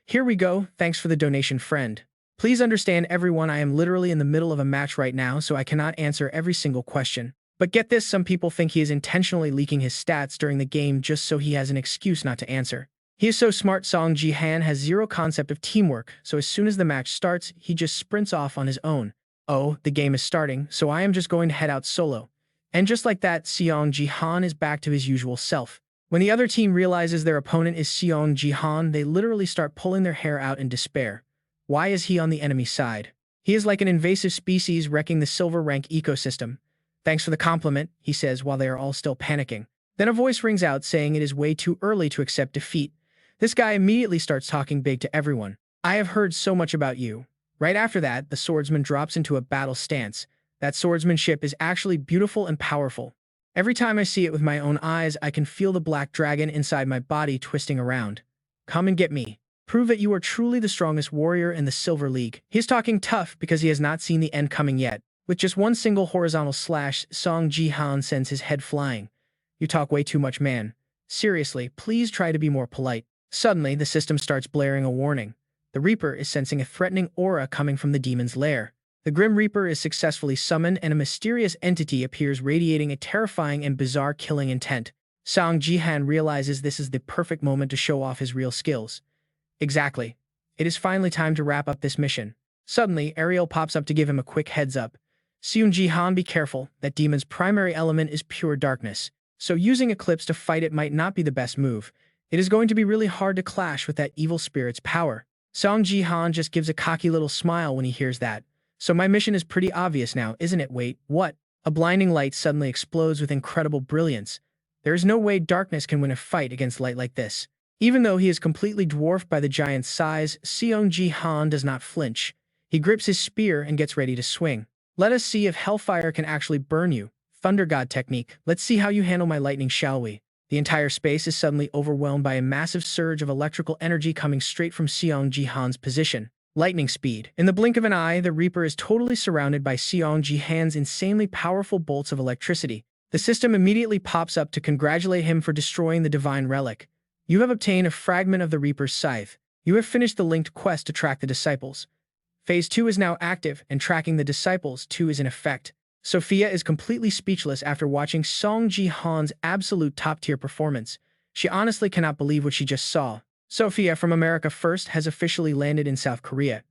Here we go, thanks for the donation, friend. Please understand, everyone, I am literally in the middle of a match right now, so I cannot answer every single question. But get this, some people think he is intentionally leaking his stats during the game just so he has an excuse not to answer. He is so smart. Seong Ji Han has zero concept of teamwork, so as soon as the match starts, he just sprints off on his own. Oh, the game is starting, so I am just going to head out solo. And just like that, Seong Ji Han is back to his usual self. When the other team realizes their opponent is Seong Ji Han, they literally start pulling their hair out in despair. Why is he on the enemy side? He is like an invasive species wrecking the silver rank ecosystem. Thanks for the compliment, he says while they are all still panicking. Then a voice rings out saying it is way too early to accept defeat. This guy immediately starts talking big to everyone. I have heard so much about you. Right after that, the swordsman drops into a battle stance. That swordsmanship is actually beautiful and powerful. Every time I see it with my own eyes, I can feel the black dragon inside my body twisting around. Come and get me. Prove that you are truly the strongest warrior in the Silver League. He's talking tough because he has not seen the end coming yet. With just one single horizontal slash, Seong Ji Han sends his head flying. You talk way too much, man. Seriously, please try to be more polite. Suddenly, the system starts blaring a warning. The Reaper is sensing a threatening aura coming from the demon's lair. The Grim Reaper is successfully summoned and a mysterious entity appears radiating a terrifying and bizarre killing intent. Shang Jihan realizes this is the perfect moment to show off his real skills. Exactly. It is finally time to wrap up this mission. Suddenly, Ariel pops up to give him a quick heads up. Seong Ji Han, be careful. That demon's primary element is pure darkness. So using Eclipse to fight it might not be the best move. It is going to be really hard to clash with that evil spirit's power. Seong Ji Han just gives a cocky little smile when he hears that. So my mission is pretty obvious now, isn't it? Wait, what? A blinding light suddenly explodes with incredible brilliance. There is no way darkness can win a fight against light like this. Even though he is completely dwarfed by the giant's size, Seong Ji Han does not flinch. He grips his spear and gets ready to swing. Let us see if hellfire can actually burn you. Thunder God technique. Let's see how you handle my lightning, shall we? The entire space is suddenly overwhelmed by a massive surge of electrical energy coming straight from Seong Ji Han's position. Lightning speed. In the blink of an eye, the Reaper is totally surrounded by Seong Ji Han's insanely powerful bolts of electricity. The system immediately pops up to congratulate him for destroying the divine relic. You have obtained a fragment of the Reaper's scythe. You have finished the linked quest to track the disciples. Phase 2 is now active, and tracking the disciples 2 is in effect. Sophia is completely speechless after watching Seong Ji Han's absolute top-tier performance. She honestly cannot believe what she just saw. Sophia from America First has officially landed in South Korea.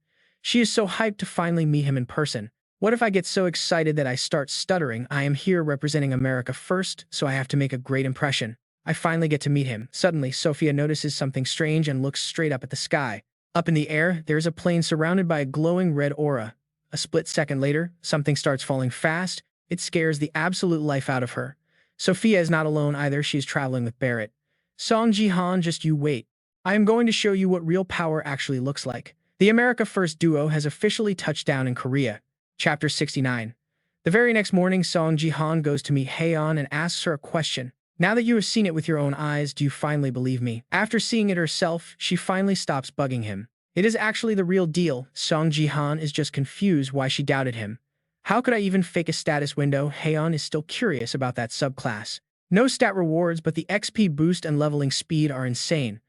She is so hyped to finally meet him in person. What if I get so excited that I start stuttering? I am here representing America First, so I have to make a great impression. I finally get to meet him. Suddenly, Sophia notices something strange and looks straight up at the sky. Up in the air, there is a plane surrounded by a glowing red aura. A split second later, something starts falling fast. It scares the absolute life out of her. Sophia is not alone either. She is traveling with Barrett. Seong Ji Han, just you wait. I am going to show you what real power actually looks like. The America First duo has officially touched down in Korea. Chapter 69. The very next morning, Seong Ji Han goes to meet Haeyeon and asks her a question. Now that you have seen it with your own eyes, do you finally believe me? After seeing it herself, she finally stops bugging him. It is actually the real deal. Seong Ji Han is just confused why she doubted him. How could I even fake a status window? Haeyeon is still curious about that subclass. No stat rewards, but the XP boost and leveling speed are insane.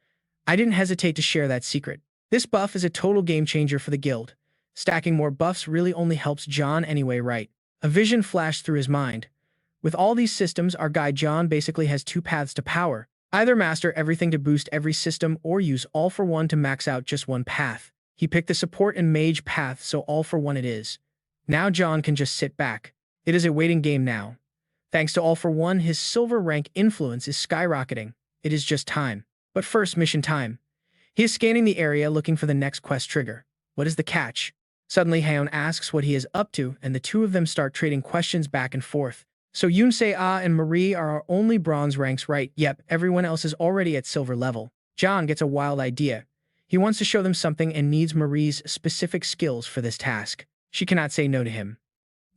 I didn't hesitate to share that secret. This buff is a total game changer for the guild. Stacking more buffs really only helps John anyway, right? A vision flashed through his mind. With all these systems, our guy John basically has 2 paths to power. Either master everything to boost every system or use all for one to max out just one path. He picked the support and mage path, so all for one it is. Now John can just sit back. It is a waiting game now. Thanks to all for one, his silver rank influence is skyrocketing. It is just time. But first, mission time. He is scanning the area looking for the next quest trigger. What is the catch? Suddenly, Haeyeon asks what he is up to, and the two of them start trading questions back and forth. So Yoon-se-ah and Marie are our only bronze ranks, right? Yep, everyone else is already at silver level. John gets a wild idea. He wants to show them something and needs Marie's specific skills for this task. She cannot say no to him.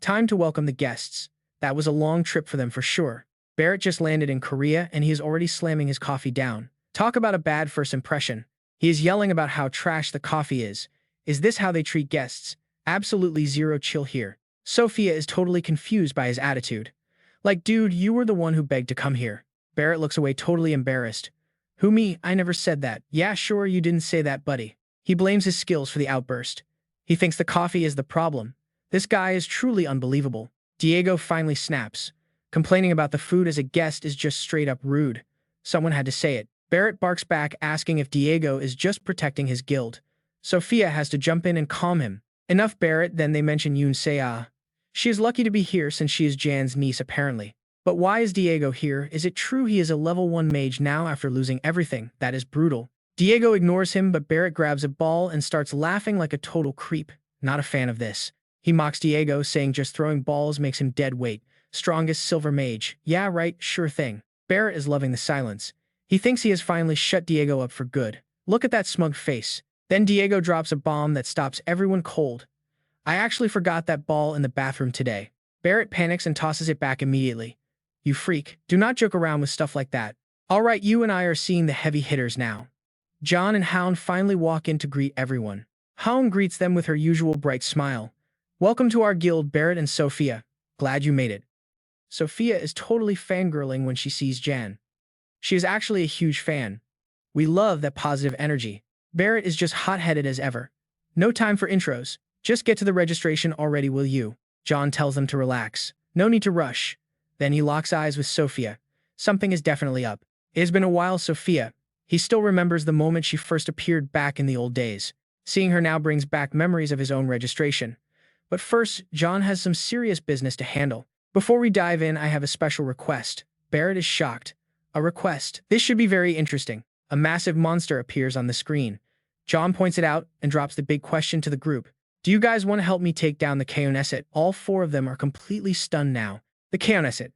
Time to welcome the guests. That was a long trip for them for sure. Barrett just landed in Korea and he is already slamming his coffee down. Talk about a bad first impression. He is yelling about how trash the coffee is. Is this how they treat guests? Absolutely zero chill here. Sophia is totally confused by his attitude. Like, dude, you were the one who begged to come here. Barrett looks away totally embarrassed. Who, me? I never said that. Yeah, sure, you didn't say that, buddy. He blames his skills for the outburst. He thinks the coffee is the problem. This guy is truly unbelievable. Diego finally snaps. Complaining about the food as a guest is just straight up rude. Someone had to say it. Barrett barks back, asking if Diego is just protecting his guild. Sophia has to jump in and calm him. Enough, Barrett. Then they mention Yoon-se-ah. She is lucky to be here since she is Jan's niece, apparently. But why is Diego here? Is it true he is a level 1 mage now after losing everything? That is brutal. Diego ignores him, but Barrett grabs a ball and starts laughing like a total creep. Not a fan of this. He mocks Diego, saying just throwing balls makes him dead weight. Strongest silver mage. Yeah, right, sure thing. Barrett is loving the silence. He thinks he has finally shut Diego up for good. Look at that smug face. Then Diego drops a bomb that stops everyone cold. I actually forgot that ball in the bathroom today. Barrett panics and tosses it back immediately. You freak. Do not joke around with stuff like that. Alright, you and I are seeing the heavy hitters now. John and Hound finally walk in to greet everyone. Hound greets them with her usual bright smile. Welcome to our guild, Barrett and Sophia. Glad you made it. Sophia is totally fangirling when she sees Jan. She is actually a huge fan. We love that positive energy. Barrett is just hot-headed as ever. No time for intros. Just get to the registration already, will you? John tells them to relax. No need to rush. Then he locks eyes with Sophia. Something is definitely up. It has been a while, Sophia. He still remembers the moment she first appeared back in the old days. Seeing her now brings back memories of his own registration. But first, John has some serious business to handle. Before we dive in, I have a special request. Barrett is shocked. A request. This should be very interesting. A massive monster appears on the screen. John points it out and drops the big question to the group. Do you guys want to help me take down the Kaoneset? All four of them are completely stunned now. The Kaoneset,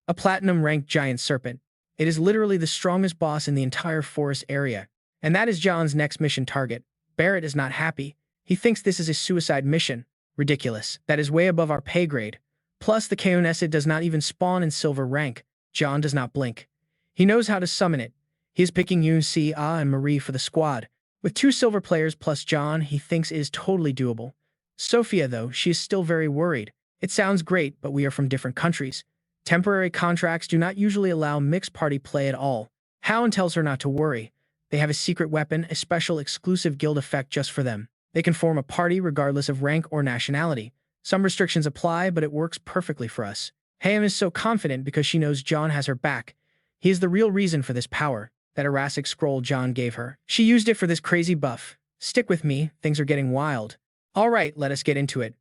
a platinum-ranked giant serpent. It is literally the strongest boss in the entire forest area, and that is John's next mission target. Barrett is not happy. He thinks this is a suicide mission. Ridiculous. That is way above our pay grade. Plus, the Kaoneset does not even spawn in silver rank. John does not blink. He knows how to summon it. He is picking Yoon Si Ah and Marie for the squad. With 2 silver players plus John, he thinks it is totally doable. Sophia, though, she is still very worried. It sounds great, but we are from different countries. Temporary contracts do not usually allow mixed party play at all. Howen tells her not to worry. They have a secret weapon, a special exclusive guild effect just for them. They can form a party regardless of rank or nationality. Some restrictions apply, but it works perfectly for us. Haeum is so confident because she knows John has her back. He is the real reason for this power, that erratic scroll John gave her. She used it for this crazy buff. Stick with me, things are getting wild. All right, let us get into it.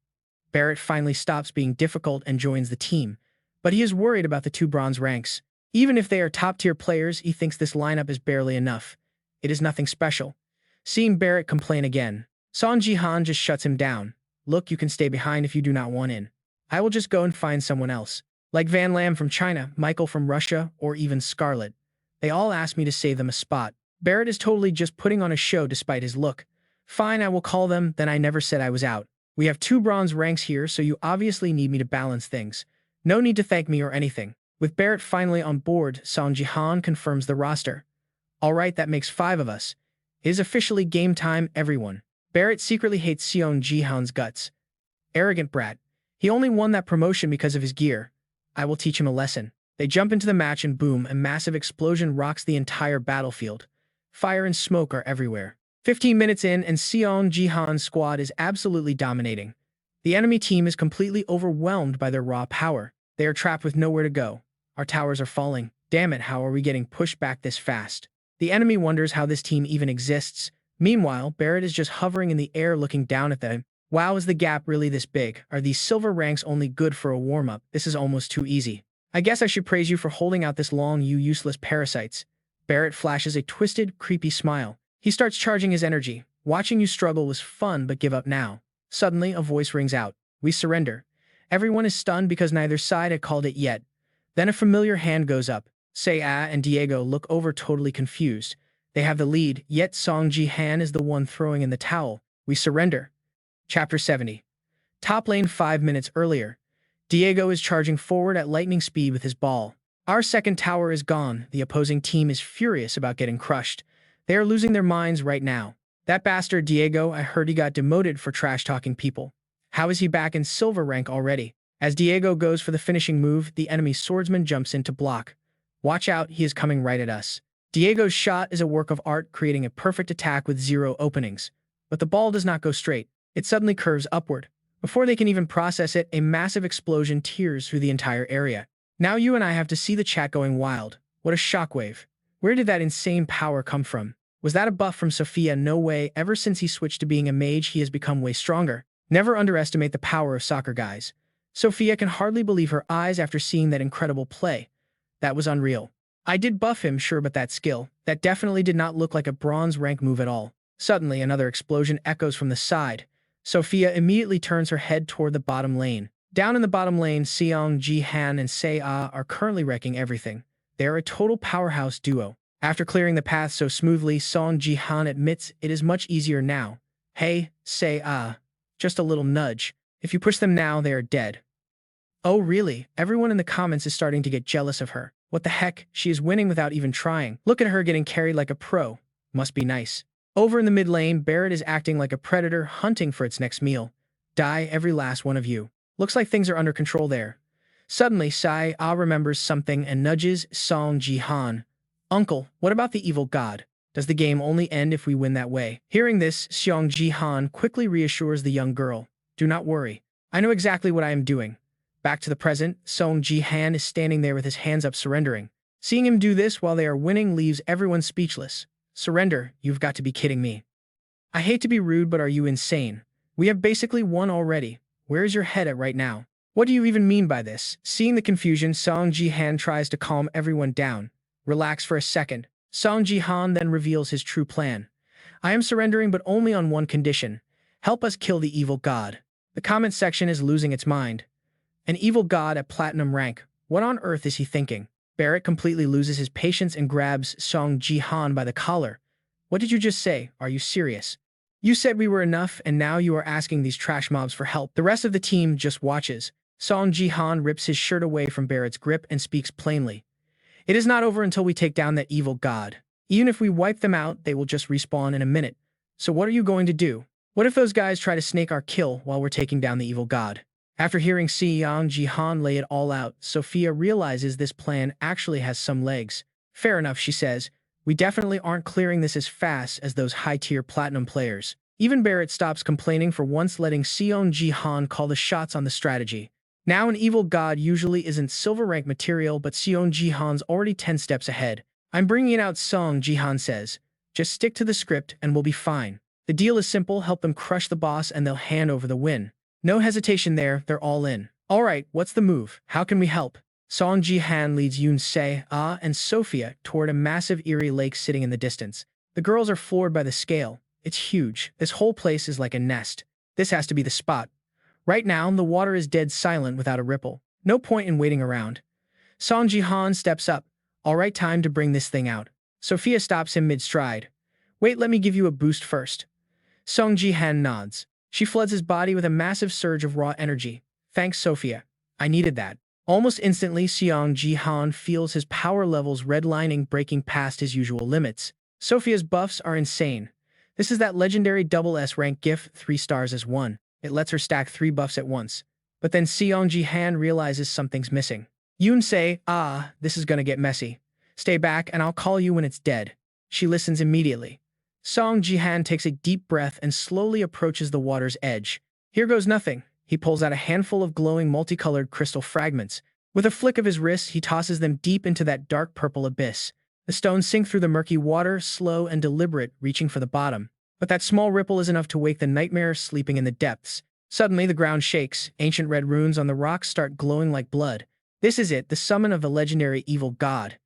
Barrett finally stops being difficult and joins the team, but he is worried about the 2 bronze ranks. Even if they are top-tier players, he thinks this lineup is barely enough. It is nothing special. Seeing Barrett complain again, Seong Ji Han just shuts him down. Look, you can stay behind if you do not want in. I will just go and find someone else. Like Van Lam from China, Michael from Russia, or even Scarlet. They all asked me to save them a spot. Barrett is totally just putting on a show despite his look. Fine, I will call them, then I never said I was out. We have 2 bronze ranks here, so you obviously need me to balance things. No need to thank me or anything. With Barrett finally on board, Shang Jihan confirms the roster. Alright, that makes 5 of us. It is officially game time, everyone. Barrett secretly hates Seong Ji Han's guts. Arrogant brat. He only won that promotion because of his gear. I will teach him a lesson. They jump into the match and boom, a massive explosion rocks the entire battlefield. Fire and smoke are everywhere. 15 minutes in and Seong Ji Han's squad is absolutely dominating. The enemy team is completely overwhelmed by their raw power. They are trapped with nowhere to go. Our towers are falling. Damn it, how are we getting pushed back this fast? The enemy wonders how this team even exists. Meanwhile, Barrett is just hovering in the air looking down at them. Wow, is the gap really this big? Are these silver ranks only good for a warm-up? This is almost too easy. I guess I should praise you for holding out this long, you useless parasites. Barrett flashes a twisted, creepy smile. He starts charging his energy. Watching you struggle was fun, but give up now. Suddenly, a voice rings out. We surrender. Everyone is stunned because neither side had called it yet. Then a familiar hand goes up. Sei and Diego look over totally confused. They have the lead, yet Seong Ji Han is the one throwing in the towel. We surrender. Chapter 70. Top lane 5 minutes earlier. Diego is charging forward at lightning speed with his ball. Our second tower is gone. The opposing team is furious about getting crushed. They are losing their minds right now. That bastard Diego, I heard he got demoted for trash-talking people. How is he back in silver rank already? As Diego goes for the finishing move, the enemy swordsman jumps in to block. Watch out, he is coming right at us. Diego's shot is a work of art, creating a perfect attack with 0 openings. But the ball does not go straight. It suddenly curves upward. Before they can even process it, a massive explosion tears through the entire area. Now you and I have to see the chat going wild. What a shockwave. Where did that insane power come from? Was that a buff from Sophia? No way. Ever since he switched to being a mage, he has become way stronger. Never underestimate the power of soccer guys. Sophia can hardly believe her eyes after seeing that incredible play. That was unreal. I did buff him, sure, but that skill, that definitely did not look like a bronze rank move at all. Suddenly, another explosion echoes from the side. Sophia immediately turns her head toward the bottom lane. Down in the bottom lane, Seong Ji Han and Sei are currently wrecking everything. They are a total powerhouse duo. After clearing the path so smoothly, Seong Ji Han admits it is much easier now. Hey, Sei just a little nudge. If you push them now, they are dead. Oh really? Everyone in the comments is starting to get jealous of her. What the heck? She is winning without even trying. Look at her getting carried like a pro. Must be nice. Over in the mid lane, Barrett is acting like a predator hunting for its next meal. Die, every last one of you. Looks like things are under control there. Suddenly, Sei remembers something and nudges Seong Ji Han. Uncle, what about the evil god? Does the game only end if we win that way? Hearing this, Seong Ji Han quickly reassures the young girl. Do not worry. I know exactly what I am doing. Back to the present, Seong Ji Han is standing there with his hands up surrendering. Seeing him do this while they are winning leaves everyone speechless. Surrender? You've got to be kidding me. I hate to be rude, but are you insane? We have basically won already. Where is your head at right now? What do you even mean by this? Seeing the confusion, Seong Ji Han tries to calm everyone down. Relax for a second. Seong Ji Han then reveals his true plan. I am surrendering, but only on one condition. Help us kill the evil god. The comment section is losing its mind. An evil god at platinum rank. What on earth is he thinking? Barrett completely loses his patience and grabs Seong Ji Han by the collar. What did you just say? Are you serious? You said we were enough, and now you are asking these trash mobs for help. The rest of the team just watches. Seong Ji Han rips his shirt away from Barrett's grip and speaks plainly. It is not over until we take down that evil god. Even if we wipe them out, they will just respawn in a minute. So what are you going to do? What if those guys try to snake our kill while we're taking down the evil god? After hearing Seong Ji Han lay it all out, Sophia realizes this plan actually has some legs. Fair enough, she says. We definitely aren't clearing this as fast as those high-tier platinum players. Even Barrett stops complaining for once, letting Seong Ji Han call the shots on the strategy. Now an evil god usually isn't silver rank material, but Seong Ji Han's already 10 steps ahead. I'm bringing it out, Seong Ji Han says. Just stick to the script and we'll be fine. The deal is simple, help them crush the boss and they'll hand over the win. No hesitation there, they're all in. Alright, what's the move? How can we help? Seong Ji Han leads Yoon Se, and Sophia toward a massive eerie lake sitting in the distance. The girls are floored by the scale. It's huge. This whole place is like a nest. This has to be the spot. Right now, the water is dead silent without a ripple. No point in waiting around. Seong Ji Han steps up. Alright, time to bring this thing out. Sophia stops him mid-stride. Wait, let me give you a boost first. Seong Ji Han nods. She floods his body with a massive surge of raw energy. Thanks, Sophia. I needed that. Almost instantly, Seong Ji Han feels his power levels redlining, breaking past his usual limits. Sophia's buffs are insane. This is that legendary SS rank gift, 3 stars as 1. It lets her stack 3 buffs at once. But then Seong Ji Han realizes something's missing. Yoon Se, this is gonna get messy. Stay back and I'll call you when it's dead. She listens immediately. Seong Ji Han takes a deep breath and slowly approaches the water's edge. Here goes nothing. He pulls out a handful of glowing multicolored crystal fragments. With a flick of his wrist, he tosses them deep into that dark purple abyss. The stones sink through the murky water, slow and deliberate, reaching for the bottom. But that small ripple is enough to wake the nightmare sleeping in the depths. Suddenly, the ground shakes. Ancient red runes on the rocks start glowing like blood. This is it, the summon of the legendary evil god.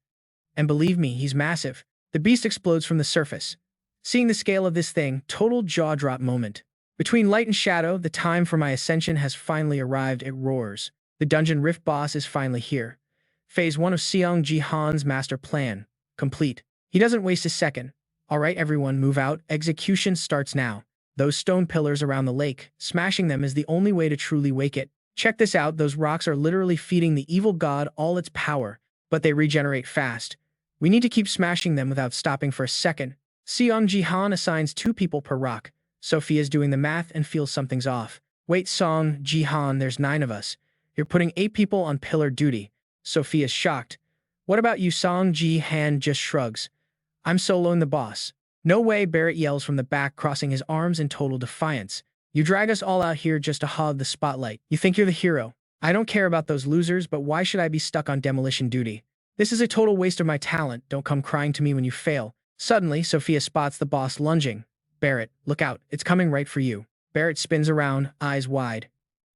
And believe me, he's massive. The beast explodes from the surface. Seeing the scale of this thing, total jaw-drop moment. Between light and shadow, the time for my ascension has finally arrived, it roars. The dungeon rift boss is finally here. Phase 1 of Seong Ji Han's master plan. Complete. He doesn't waste a second. Alright everyone, move out. Execution starts now. Those stone pillars around the lake, smashing them is the only way to truly wake it. Check this out, those rocks are literally feeding the evil god all its power, but they regenerate fast. We need to keep smashing them without stopping for a second. Seong Ji Han assigns 2 people per rock. Sophia's doing the math and feels something's off. Wait, Seong Ji Han, there's 9 of us. You're putting 8 people on pillar duty. Sophia's shocked. What about you? Seong Ji Han just shrugs. I'm soloing the boss. No way, Barrett yells from the back, crossing his arms in total defiance. You drag us all out here just to hog the spotlight. You think you're the hero. I don't care about those losers, but why should I be stuck on demolition duty? This is a total waste of my talent. Don't come crying to me when you fail. Suddenly, Sophia spots the boss lunging. Barrett, look out, it's coming right for you. Barrett spins around, eyes wide.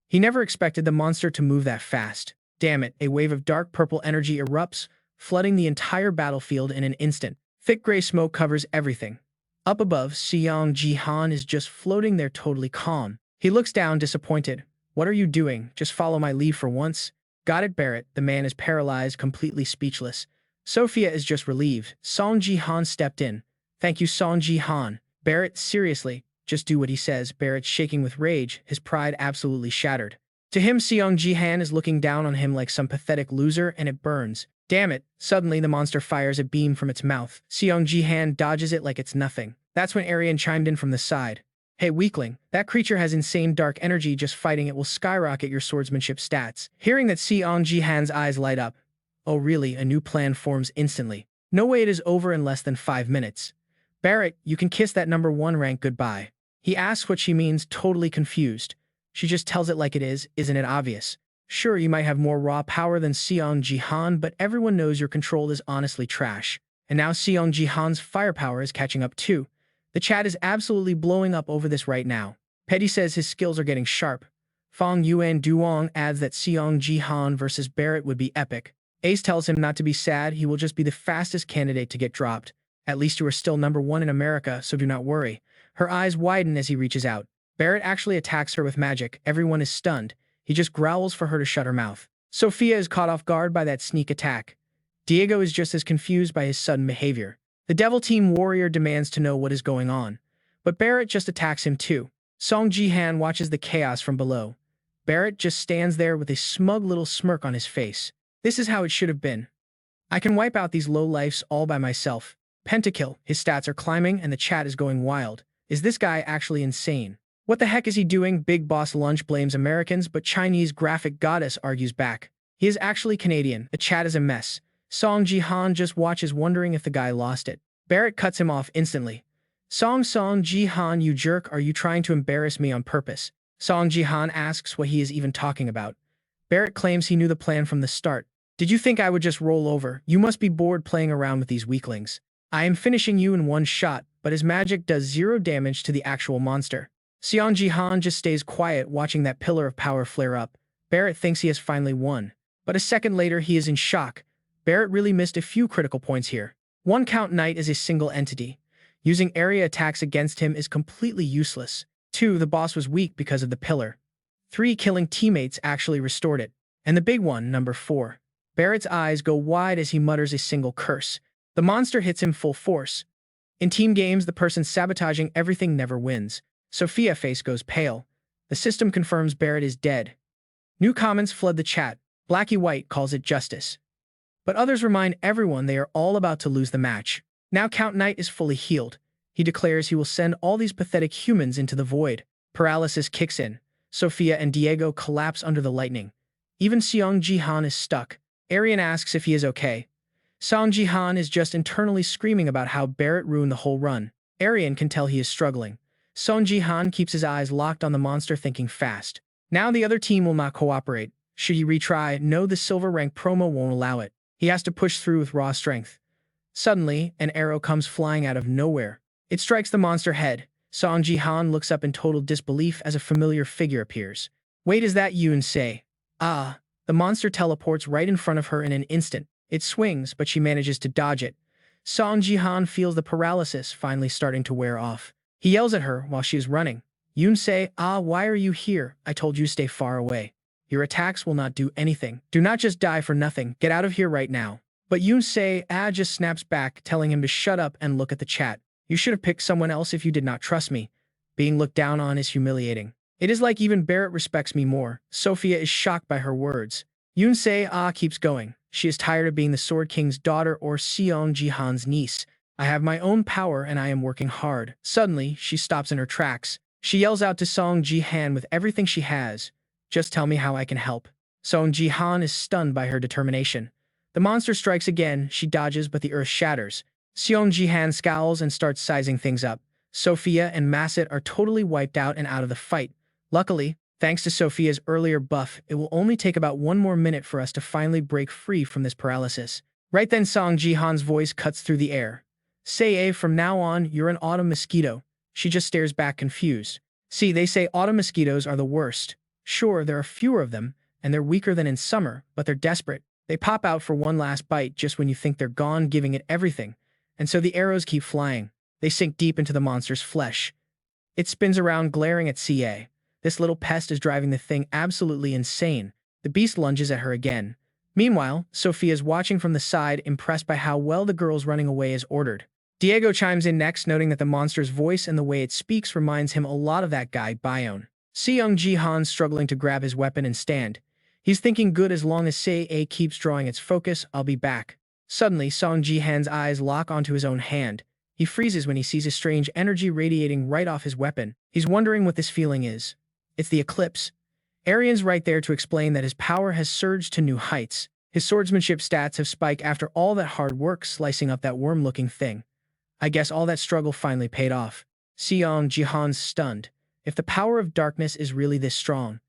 He never expected the monster to move that fast. Damn it, a wave of dark purple energy erupts, flooding the entire battlefield in an instant. Thick gray smoke covers everything. Up above, Seong Ji Han is just floating there totally calm. He looks down, disappointed. What are you doing? Just follow my lead for once. Got it, Barrett. The man is paralyzed, completely speechless. Sophia is just relieved. Seong Ji Han stepped in. Thank you, Seong Ji Han. Barrett, seriously, just do what he says. Barrett shaking with rage, his pride absolutely shattered. To him, Seong Ji Han is looking down on him like some pathetic loser, and it burns. Damn it. Suddenly, the monster fires a beam from its mouth. Seong Ji Han dodges it like it's nothing. That's when Arian chimed in from the side. Hey, weakling, that creature has insane dark energy. Just fighting it will skyrocket your swordsmanship stats. Hearing that, Seong Ji Han's eyes light up. Oh really, a new plan forms instantly. No way, it is over in less than 5 minutes. Barrett, you can kiss that number 1 rank goodbye. He asks what she means, totally confused. She just tells it like it is, isn't it obvious? Sure, you might have more raw power than Seong Ji Han, but everyone knows your control is honestly trash. And now Seong Ji Han's firepower is catching up too. The chat is absolutely blowing up over this right now. Petty says his skills are getting sharp. Fong Yuan Duong adds that Seong Ji Han versus Barrett would be epic. Ace tells him not to be sad, he will just be the fastest candidate to get dropped. At least you are still number 1 in America, so do not worry. Her eyes widen as he reaches out. Barrett actually attacks her with magic. Everyone is stunned. He just growls for her to shut her mouth. Sophia is caught off guard by that sneak attack. Diego is just as confused by his sudden behavior. The Devil Team warrior demands to know what is going on, but Barrett just attacks him too. Seong Ji Han watches the chaos from below. Barrett just stands there with a smug little smirk on his face. This is how it should have been. I can wipe out these low-lifes all by myself. Pentakill, his stats are climbing and the chat is going wild. Is this guy actually insane? What the heck is he doing? Big Boss Lunch blames Americans, but Chinese graphic goddess argues back. He is actually Canadian. The chat is a mess. Seong Ji Han just watches, wondering if the guy lost it. Barrett cuts him off instantly. Seong Ji Han, you jerk, are you trying to embarrass me on purpose? Seong Ji Han asks what he is even talking about. Barrett claims he knew the plan from the start. Did you think I would just roll over? You must be bored playing around with these weaklings. I am finishing you in one shot, but his magic does 0 damage to the actual monster. Seong Ji Han just stays quiet watching that pillar of power flare up. Barrett thinks he has finally won. But a second later he is in shock. Barrett really missed a few critical points here. 1. Count Knight is a single entity. Using area attacks against him is completely useless. 2. The boss was weak because of the pillar. 3. Killing teammates actually restored it. And the big one, number 4. Barrett's eyes go wide as he mutters a single curse. The monster hits him full force. In team games, the person sabotaging everything never wins. Sophia's face goes pale. The system confirms Barrett is dead. New comments flood the chat. Blacky White calls it justice. But others remind everyone they are all about to lose the match. Now Count Knight is fully healed. He declares he will send all these pathetic humans into the void. Paralysis kicks in. Sophia and Diego collapse under the lightning. Even Seong Ji Han is stuck. Arian asks if he is okay. Shang Jihan is just internally screaming about how Barrett ruined the whole run. Arian can tell he is struggling. Seong Ji Han keeps his eyes locked on the monster, thinking fast. Now the other team will not cooperate. Should he retry? No, the silver rank promo won't allow it. He has to push through with raw strength. Suddenly, an arrow comes flying out of nowhere. It strikes the monster head. Seong Ji Han looks up in total disbelief as a familiar figure appears. Wait, is that Yoon Se? Ah, the monster teleports right in front of her in an instant. It swings, but she manages to dodge it. Seong Ji Han feels the paralysis finally starting to wear off. He yells at her while she is running. Yoon Se, why are you here? I told you to stay far away. Your attacks will not do anything. Do not just die for nothing. Get out of here right now. But Yoon Se, just snaps back, telling him to shut up and look at the chat. You should have picked someone else if you did not trust me. Being looked down on is humiliating. It is like even Barrett respects me more. Sophia is shocked by her words. Yoon Se, keeps going. She is tired of being the Sword King's daughter or Seong Ji Han's niece. I have my own power and I am working hard. Suddenly, she stops in her tracks. She yells out to Seong Ji Han with everything she has. Just tell me how I can help. Seong Ji Han is stunned by her determination. The monster strikes again. She dodges, but the earth shatters. Seong Ji Han scowls and starts sizing things up. Sophia and Masset are totally wiped out and out of the fight. Luckily, thanks to Sophia's earlier buff, it will only take about 1 more minute for us to finally break free from this paralysis. Right then, Seong Ji Han's voice cuts through the air. Say, from now on, you're an autumn mosquito. She just stares back confused. See, they say autumn mosquitoes are the worst. Sure, there are fewer of them, and they're weaker than in summer, but they're desperate. They pop out for one last bite just when you think they're gone, giving it everything. And so the arrows keep flying. They sink deep into the monster's flesh. It spins around, glaring at CA. This little pest is driving the thing absolutely insane. The beast lunges at her again. Meanwhile, Sophia's watching from the side, impressed by how well the girl's running away as ordered. Diego chimes in next, noting that the monster's voice and the way it speaks reminds him a lot of that guy, Bion. Seong Ji Han struggling to grab his weapon and stand. He's thinking, good, as long as Say keeps drawing its focus, I'll be back. Suddenly, Seong Ji Han's eyes lock onto his own hand. He freezes when he sees a strange energy radiating right off his weapon. He's wondering what this feeling is. It's the eclipse. Arian's right there to explain that his power has surged to new heights. His swordsmanship stats have spiked after all that hard work slicing up that worm-looking thing. I guess all that struggle finally paid off. Seong Ji Han's stunned. If the power of darkness is really this strong.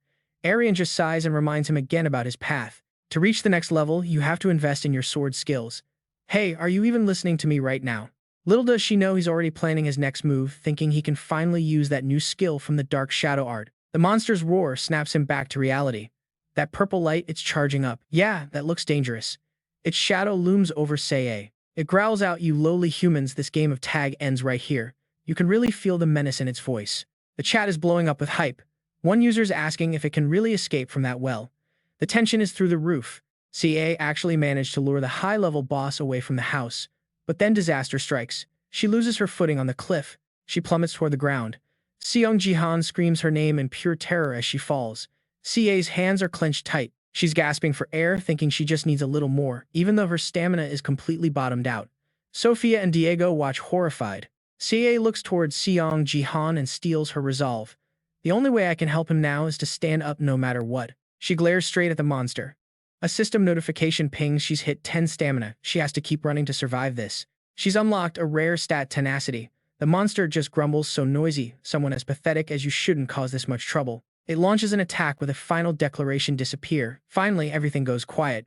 Arian just sighs and reminds him again about his path. To reach the next level, you have to invest in your sword skills. Hey, are you even listening to me right now? Little does she know he's already planning his next move, thinking he can finally use that new skill from the dark shadow art. The monster's roar snaps him back to reality. That purple light, it's charging up. Yeah, that looks dangerous. Its shadow looms over Say. It growls out, you lowly humans, this game of tag ends right here. You can really feel the menace in its voice. The chat is blowing up with hype. One user is asking if it can really escape from that well. The tension is through the roof. CA actually managed to lure the high-level boss away from the house. But then disaster strikes. She loses her footing on the cliff. She plummets toward the ground. Seong Ji Han screams her name in pure terror as she falls. CA's hands are clenched tight. She's gasping for air, thinking she just needs a little more, even though her stamina is completely bottomed out. Sophia and Diego watch horrified. CA looks towards Seong Ji Han and steals her resolve. The only way I can help him now is to stand up no matter what. She glares straight at the monster. A system notification pings she's hit 10 stamina. She has to keep running to survive this. She's unlocked a rare stat, tenacity. The monster just grumbles, so noisy. Someone as pathetic as you shouldn't cause this much trouble. It launches an attack with a final declaration, disappear. Finally, everything goes quiet.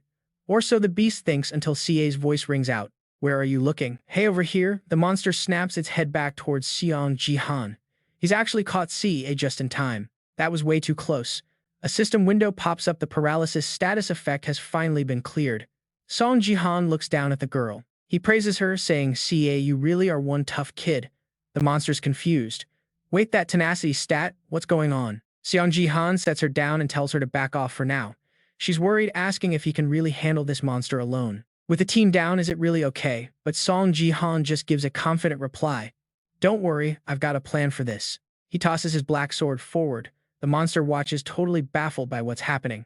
Or so the beast thinks until CA's voice rings out. Where are you looking? Hey, over here. The monster snaps its head back towards Seong Ji Han. He's actually caught CA just in time. That was way too close. A system window pops up. The paralysis status effect has finally been cleared. Seong Ji Han looks down at the girl. He praises her, saying, CA, you really are one tough kid. The monster's confused. Wait, that tenacity stat? What's going on? Seong Ji Han sets her down and tells her to back off for now. She's worried, asking if he can really handle this monster alone. With the team down, is it really okay? But Seong Ji Han just gives a confident reply. Don't worry, I've got a plan for this. He tosses his black sword forward. The monster watches, totally baffled by what's happening.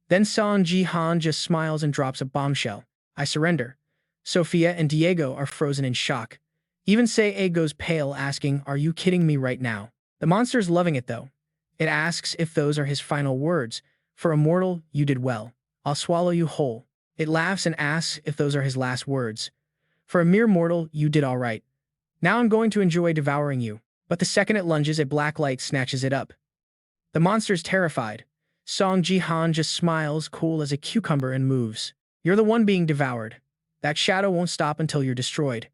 Then Seong Ji Han just smiles and drops a bombshell. I surrender. Sophia and Diego are frozen in shock. Even Sei goes pale, asking, are you kidding me right now? The monster's loving it though. It asks if those are his final words. For a mortal, you did well. I'll swallow you whole. It laughs and asks if those are his last words. For a mere mortal, you did all right. Now I'm going to enjoy devouring you. But the second it lunges, a black light snatches it up. The monster's terrified. Seong Ji Han just smiles, cool as a cucumber, and moves. You're the one being devoured. That shadow won't stop until you're destroyed.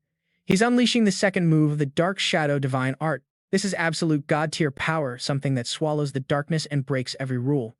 He's unleashing the second move of the Dark Shadow Divine Art. This is absolute god-tier power, something that swallows the darkness and breaks every rule.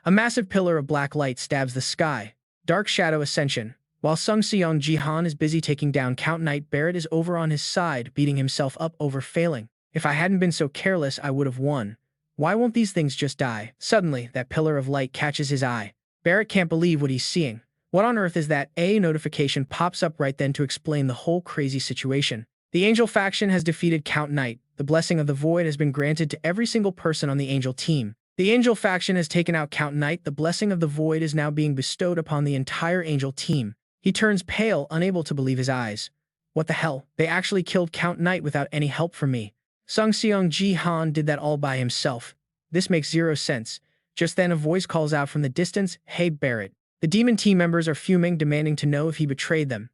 A massive pillar of black light stabs the sky. Dark Shadow Ascension. While Seong Ji Han is busy taking down Count Knight, Barrett is over on his side, beating himself up over failing. If I hadn't been so careless, I would have won. Why won't these things just die? Suddenly, that pillar of light catches his eye. Barrett can't believe what he's seeing. What on earth is that? A notification pops up right then to explain the whole crazy situation. The Angel faction has defeated Count Knight. The blessing of the Void has been granted to every single person on the Angel team. The Angel faction has taken out Count Knight. The blessing of the Void is now being bestowed upon the entire Angel team. He turns pale, unable to believe his eyes. What the hell? They actually killed Count Knight without any help from me. Seong Ji Han did that all by himself. This makes zero sense. Just then a voice calls out from the distance, hey Barrett. The demon team members are fuming, demanding to know if he betrayed them.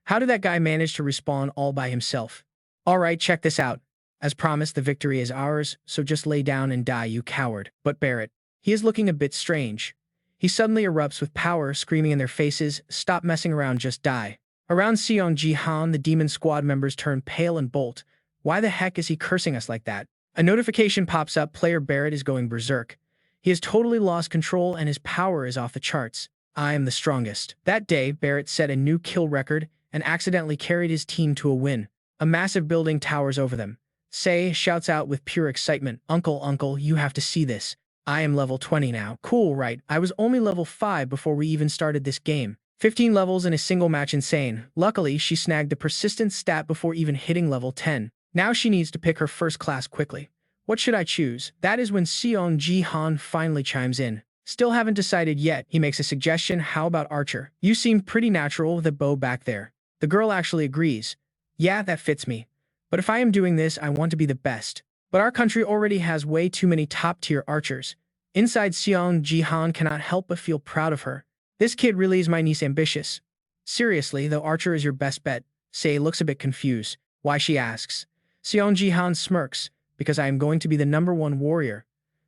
How did that guy manage to respawn all by himself? Alright, check this out. As promised, the victory is ours, so just lay down and die, you coward. But Barrett, he is looking a bit strange. He suddenly erupts with power, screaming in their faces, stop messing around, just die. Around Seong Ji Han, the demon squad members turn pale and bolt. Why the heck is he cursing us like that? A notification pops up, player Barrett is going berserk. He has totally lost control and his power is off the charts. I am the strongest. That day, Barrett set a new kill record and accidentally carried his team to a win. A massive building towers over them. Sei shouts out with pure excitement, Uncle, you have to see this. I am level 20 now. Cool, right? I was only level 5 before we even started this game. 15 levels in a single match, insane. Luckily, she snagged the persistence stat before even hitting level 10. Now she needs to pick her first class quickly. What should I choose? That is when Seong Ji Han finally chimes in. Still haven't decided yet. He makes a suggestion. How about Archer? You seem pretty natural with a bow back there. The girl actually agrees. Yeah, that fits me. But if I am doing this, I want to be the best. But our country already has way too many top-tier archers. Inside, Seong Ji Han cannot help but feel proud of her. This kid really is my niece ambitious. Seriously, though, Archer is your best bet. Sei looks a bit confused. Why, she asks. Seong Ji Han smirks. Because I am going to be the #1 warrior.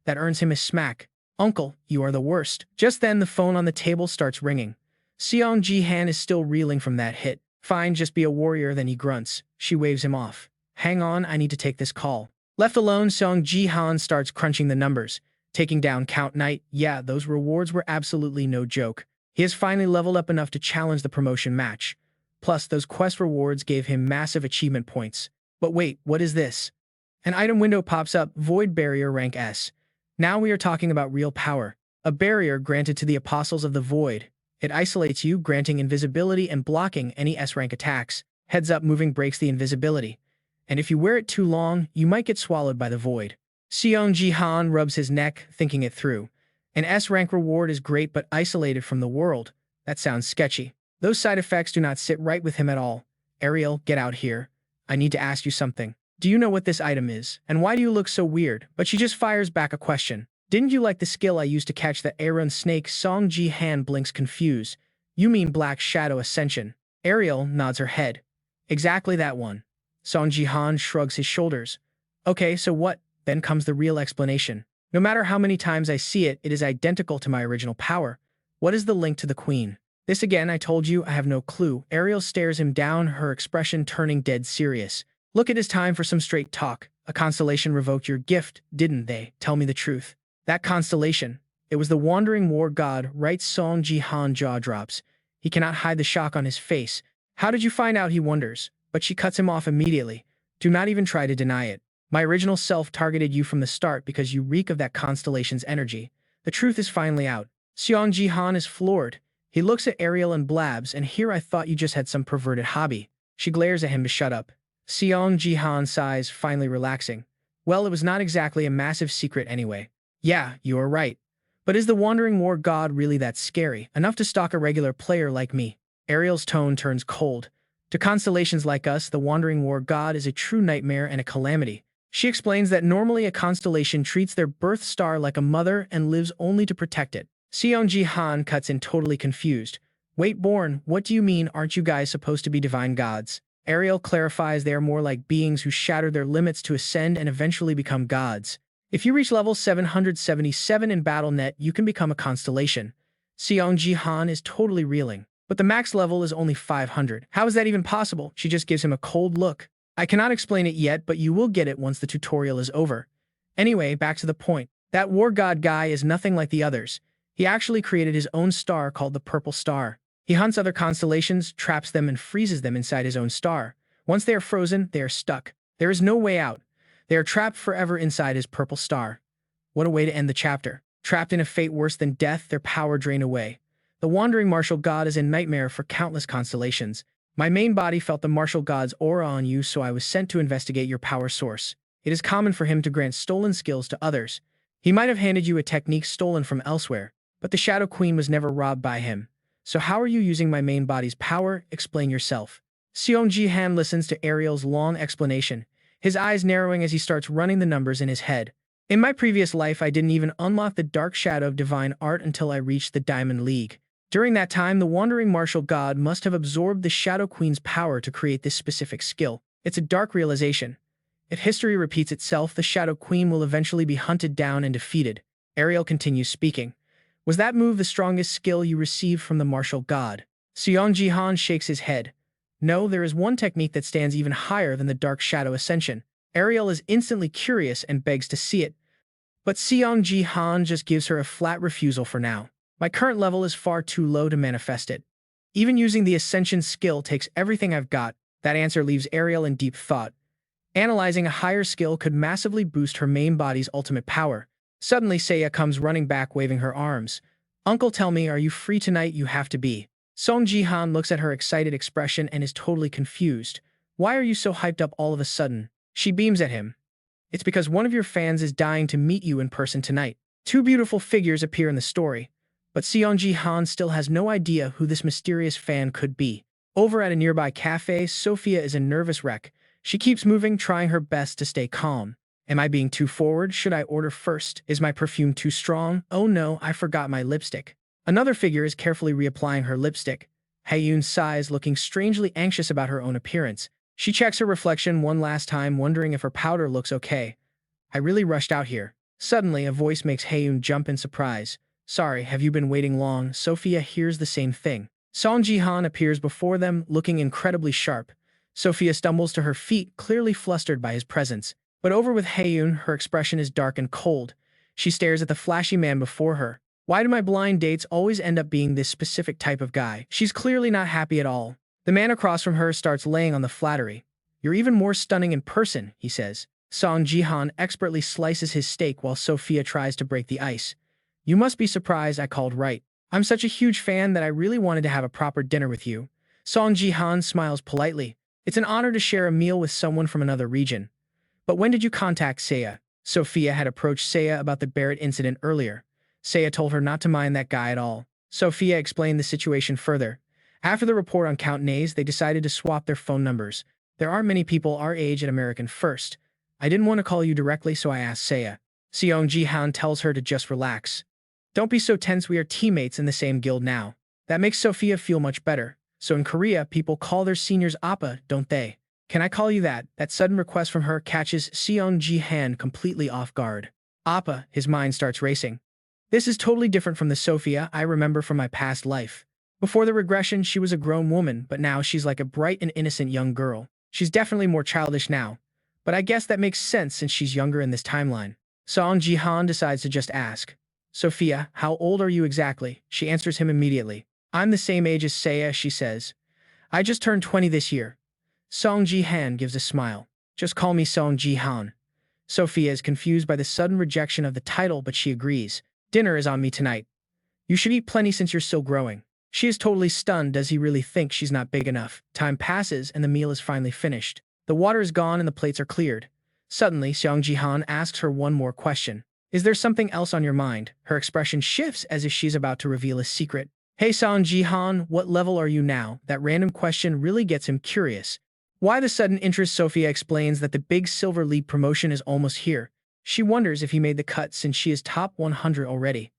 That earns him a smack. Uncle, you are the worst. Just then, the phone on the table starts ringing. Seong Ji Han is still reeling from that hit. Fine, just be a warrior, then he grunts. She waves him off. Hang on, I need to take this call. Left alone, Seong Ji Han starts crunching the numbers. Taking down Count Knight, yeah, those rewards were absolutely no joke. He has finally leveled up enough to challenge the promotion match. Plus, those quest rewards gave him massive achievement points. But wait, what is this? An item window pops up, Void Barrier rank S. Now we are talking about real power. A barrier granted to the Apostles of the Void. It isolates you, granting invisibility and blocking any S-rank attacks. Heads up moving breaks the invisibility. And if you wear it too long, you might get swallowed by the void. Seong Ji Han rubs his neck, thinking it through. An S-rank reward is great but isolated from the world. That sounds sketchy. Those side effects do not sit right with him at all. Ariel, get out here. I need to ask you something. Do you know what this item is? And why do you look so weird? But she just fires back a question. Didn't you like the skill I used to catch the Aaron snake? Seong Ji Han blinks confused. You mean Black Shadow Ascension? Ariel nods her head. Exactly that one. Seong Ji Han shrugs his shoulders. Okay, so what? Then comes the real explanation. No matter how many times I see it, it is identical to my original power. What is the link to the queen? This again, I told you, I have no clue. Ariel stares him down, her expression turning dead serious. Look, it is time for some straight talk. A constellation revoked your gift, didn't they? Tell me the truth. That constellation. It was the wandering war god, right? Seong Ji Han jaw drops. He cannot hide the shock on his face. How did you find out, he wonders. But she cuts him off immediately. Do not even try to deny it. My original self targeted you from the start because you reek of that constellation's energy. The truth is finally out. Seong Ji Han is floored. He looks at Ariel and blabs, and here I thought you just had some perverted hobby. She glares at him to shut up. Seong Ji Han sighs, finally relaxing. Well, it was not exactly a massive secret anyway. Yeah, you are right. But is the wandering war god really that scary, enough to stalk a regular player like me? Ariel's tone turns cold. To constellations like us, the wandering war god is a true nightmare and a calamity. She explains that normally a constellation treats their birth star like a mother and lives only to protect it. Seong Ji Han cuts in, totally confused. Wait, Born, what do you mean? Aren't you guys supposed to be divine gods? Ariel clarifies they are more like beings who shatter their limits to ascend and eventually become gods. If you reach level 777 in BattleNet, you can become a constellation. Seong Ji Han is totally reeling. But the max level is only 500. How is that even possible? She just gives him a cold look. I cannot explain it yet, but you will get it once the tutorial is over. Anyway, back to the point. That war god guy is nothing like the others. He actually created his own star called the Purple Star. He hunts other constellations, traps them, and freezes them inside his own star. Once they are frozen, they are stuck. There is no way out. They are trapped forever inside his purple star. What a way to end the chapter. Trapped in a fate worse than death, their power drained away. The wandering martial god is a nightmare for countless constellations. My main body felt the martial god's aura on you, so I was sent to investigate your power source. It is common for him to grant stolen skills to others. He might have handed you a technique stolen from elsewhere, but the Shadow Queen was never robbed by him. So how are you using my main body's power? Explain yourself. Seong Ji Han listens to Ariel's long explanation, his eyes narrowing as he starts running the numbers in his head. In my previous life, I didn't even unlock the dark shadow of divine art until I reached the Diamond League. During that time, the wandering martial god must have absorbed the Shadow Queen's power to create this specific skill. It's a dark realization. If history repeats itself, the Shadow Queen will eventually be hunted down and defeated. Ariel continues speaking. Was that move the strongest skill you received from the martial god? Seong Ji Han shakes his head. No, there is one technique that stands even higher than the Dark Shadow Ascension. Ariel is instantly curious and begs to see it. But Seong Ji Han just gives her a flat refusal for now. My current level is far too low to manifest it. Even using the Ascension skill takes everything I've got. That answer leaves Ariel in deep thought. Analyzing a higher skill could massively boost her main body's ultimate power. Suddenly, Seiya comes running back, waving her arms. Uncle, tell me, are you free tonight? You have to be. Seong Ji Han looks at her excited expression and is totally confused. Why are you so hyped up all of a sudden? She beams at him. It's because one of your fans is dying to meet you in person tonight. Two beautiful figures appear in the story, but Seong Ji Han still has no idea who this mysterious fan could be. Over at a nearby cafe, Sophia is a nervous wreck. She keeps moving, trying her best to stay calm. Am I being too forward? Should I order first? Is my perfume too strong? Oh no, I forgot my lipstick. Another figure is carefully reapplying her lipstick. Haeyoon sighs, looking strangely anxious about her own appearance. She checks her reflection one last time, wondering if her powder looks okay. I really rushed out here. Suddenly, a voice makes Haeyoon jump in surprise. Sorry, have you been waiting long? Sophia hears the same thing. Seong Ji Han appears before them, looking incredibly sharp. Sophia stumbles to her feet, clearly flustered by his presence. But over with Haeyoon, her expression is dark and cold. She stares at the flashy man before her. Why do my blind dates always end up being this specific type of guy? She's clearly not happy at all. The man across from her starts laying on the flattery. You're even more stunning in person, he says. Seong Ji Han expertly slices his steak while Sophia tries to break the ice. You must be surprised I called right. I'm such a huge fan that I really wanted to have a proper dinner with you. Seong Ji Han smiles politely. It's an honor to share a meal with someone from another region. But when did you contact Seiya? Sophia had approached Seiya about the Barrett incident earlier. Seiya told her not to mind that guy at all. Sophia explained the situation further. After the report on Count Nays, they decided to swap their phone numbers. There aren't many people our age at American First. I didn't want to call you directly, so I asked Seiya. Seong Ji Han tells her to just relax. Don't be so tense, we are teammates in the same guild now. That makes Sophia feel much better. So in Korea, people call their seniors Appa, don't they? Can I call you that? That sudden request from her catches Seong Ji Han completely off guard. Appa, his mind starts racing. This is totally different from the Sophia I remember from my past life. Before the regression, she was a grown woman, but now she's like a bright and innocent young girl. She's definitely more childish now. But I guess that makes sense since she's younger in this timeline. Seong Ji Han decides to just ask. Sophia, how old are you exactly? She answers him immediately. I'm the same age as Seiya, she says. I just turned 20 this year. Seong Ji Han gives a smile. Just call me Seong Ji Han. Sophia is confused by the sudden rejection of the title, but she agrees. Dinner is on me tonight. You should eat plenty since you're still growing. She is totally stunned. Does he really think she's not big enough? Time passes and the meal is finally finished. The water is gone and the plates are cleared. Suddenly, Seong Ji Han asks her one more question. Is there something else on your mind? Her expression shifts as if she's about to reveal a secret. Hey Seong Ji Han, what level are you now? That random question really gets him curious. Why the sudden interest? Sophia explains that the big Silver League promotion is almost here. She wonders if he made the cut since she is top 100 already.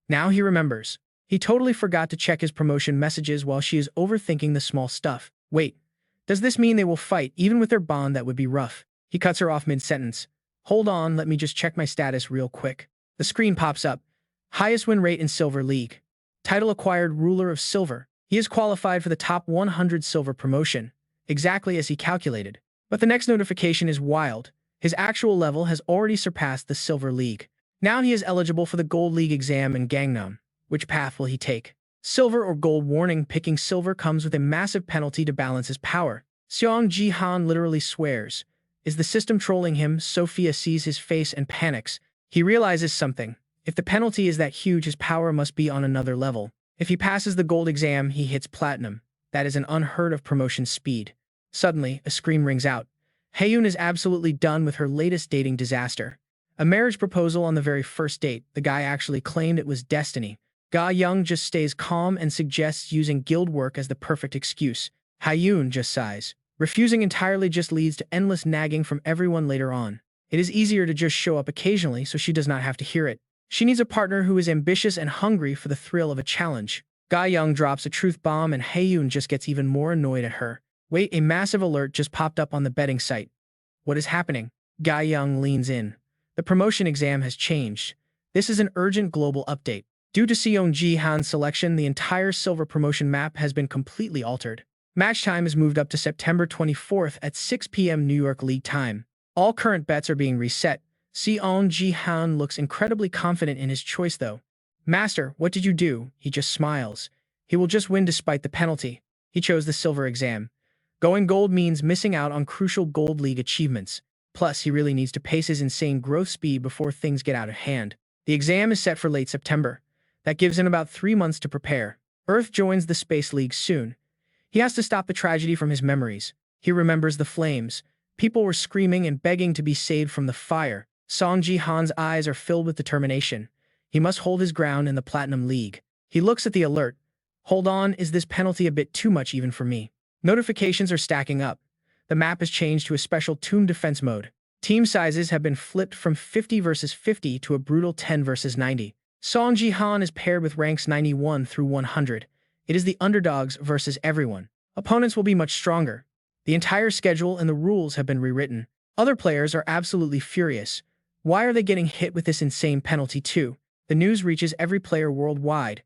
Now he remembers. He totally forgot to check his promotion messages while she is overthinking the small stuff. Wait, does this mean they will fight even with their bond? That would be rough. He cuts her off mid-sentence. Hold on, let me just check my status real quick. The screen pops up. Highest win rate in Silver League. Title acquired Ruler of Silver. He is qualified for the top 100 silver promotion, exactly as he calculated. But the next notification is wild. His actual level has already surpassed the Silver League. Now he is eligible for the Gold League exam in Gangnam. Which path will he take? Silver or gold? Warning, picking silver comes with a massive penalty to balance his power. Seong Ji Han literally swears. Is the system trolling him? Sophia sees his face and panics. He realizes something. If the penalty is that huge, his power must be on another level. If he passes the gold exam, he hits platinum. That is an unheard of promotion speed. Suddenly, a scream rings out. Haeyoon is absolutely done with her latest dating disaster. A marriage proposal on the very first date. The guy actually claimed it was destiny. Ga Young just stays calm and suggests using guild work as the perfect excuse. Haeyoon just sighs. Refusing entirely just leads to endless nagging from everyone later on. It is easier to just show up occasionally so she does not have to hear it. She needs a partner who is ambitious and hungry for the thrill of a challenge. Ga Young drops a truth bomb and Haeyoon just gets even more annoyed at her. Wait, a massive alert just popped up on the betting site. What is happening? Ga Young leans in. The promotion exam has changed. This is an urgent global update. Due to Seong Ji Han's selection, the entire silver promotion map has been completely altered. Match time is moved up to September 24th at 6 p.m. New York League time. All current bets are being reset. Seong Ji Han looks incredibly confident in his choice though. Master, what did you do? He just smiles. He will just win despite the penalty. He chose the silver exam. Going gold means missing out on crucial Gold League achievements. Plus, he really needs to pace his insane growth speed before things get out of hand. The exam is set for late September. That gives him about 3 months to prepare. Earth joins the Space League soon. He has to stop the tragedy from his memories. He remembers the flames. People were screaming and begging to be saved from the fire. Seong Ji Han's eyes are filled with determination. He must hold his ground in the Platinum League. He looks at the alert. Hold on, is this penalty a bit too much even for me? Notifications are stacking up. The map has changed to a special Tomb Defense mode. Team sizes have been flipped from 50 versus 50 to a brutal 10 versus 90. Seong Ji Han is paired with ranks 91 through 100. It is the underdogs versus everyone. Opponents will be much stronger. The entire schedule and the rules have been rewritten. Other players are absolutely furious. Why are they getting hit with this insane penalty too? The news reaches every player worldwide.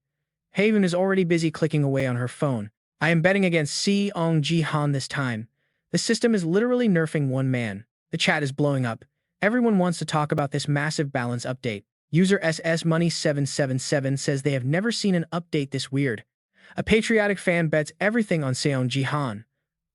Haven is already busy clicking away on her phone. I am betting against Seong Ji Han this time. The system is literally nerfing one man. The chat is blowing up. Everyone wants to talk about this massive balance update. User SS Money 777 says they have never seen an update this weird. A patriotic fan bets everything on Seong Ji Han.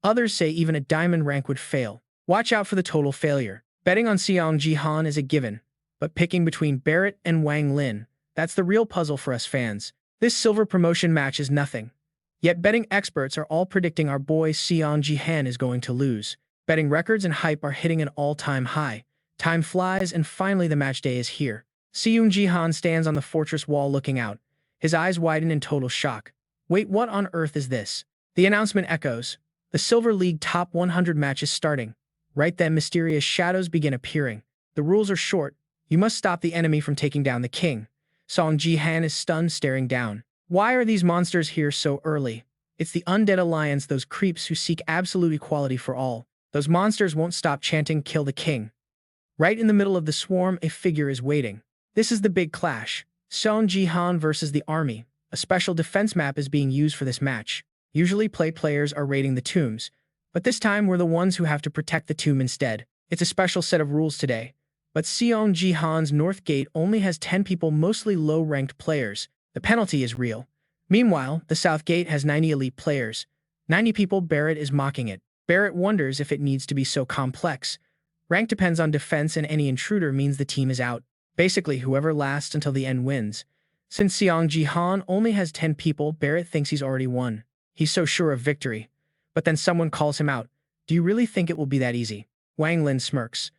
Others say even a diamond rank would fail. Watch out for the total failure. Betting on Seong Ji Han is a given, but picking between Barrett and Wang Lin, that's the real puzzle for us fans. This silver promotion match is nothing. Yet betting experts are all predicting our boy Seong Ji Han is going to lose. Betting records and hype are hitting an all-time high. Time flies and finally the match day is here. Seong Ji Han stands on the fortress wall looking out. His eyes widen in total shock. Wait, what on earth is this? The announcement echoes. The Silver League Top 100 match is starting. Right then, mysterious shadows begin appearing. The rules are short. You must stop the enemy from taking down the king. Shang Jihan is stunned, staring down. Why are these monsters here so early? It's the Undead Alliance, those creeps who seek absolute equality for all. Those monsters won't stop chanting, "Kill the king." Right in the middle of the swarm, a figure is waiting. This is the big clash. Shang Jihan versus the army. A special defense map is being used for this match. Usually players are raiding the tombs, but this time we're the ones who have to protect the tomb instead. It's a special set of rules today. But Seong Ji Han's North Gate only has 10 people, mostly low-ranked players. The penalty is real. Meanwhile, the South Gate has 90 elite players. 90 people. Barrett is mocking it. Barrett wonders if it needs to be so complex. Rank depends on defense and any intruder means the team is out. Basically, whoever lasts until the end wins. Since Seong Ji Han only has 10 people, Barrett thinks he's already won. He's so sure of victory. But then someone calls him out. Do you really think it will be that easy? Wang Lin smirks.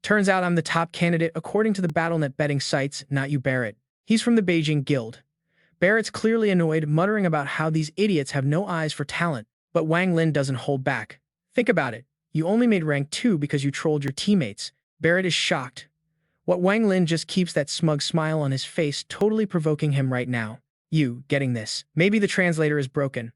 Turns out I'm the top candidate according to the BattleNet betting sites, not you, Barrett. He's from the Beijing Guild. Barrett's clearly annoyed, muttering about how these idiots have no eyes for talent. But Wang Lin doesn't hold back. Think about it. You only made rank 2 because you trolled your teammates. Barrett is shocked. What Wang Lin just keeps that smug smile on his face, totally provoking him right now. You, getting this. Maybe the translator is broken.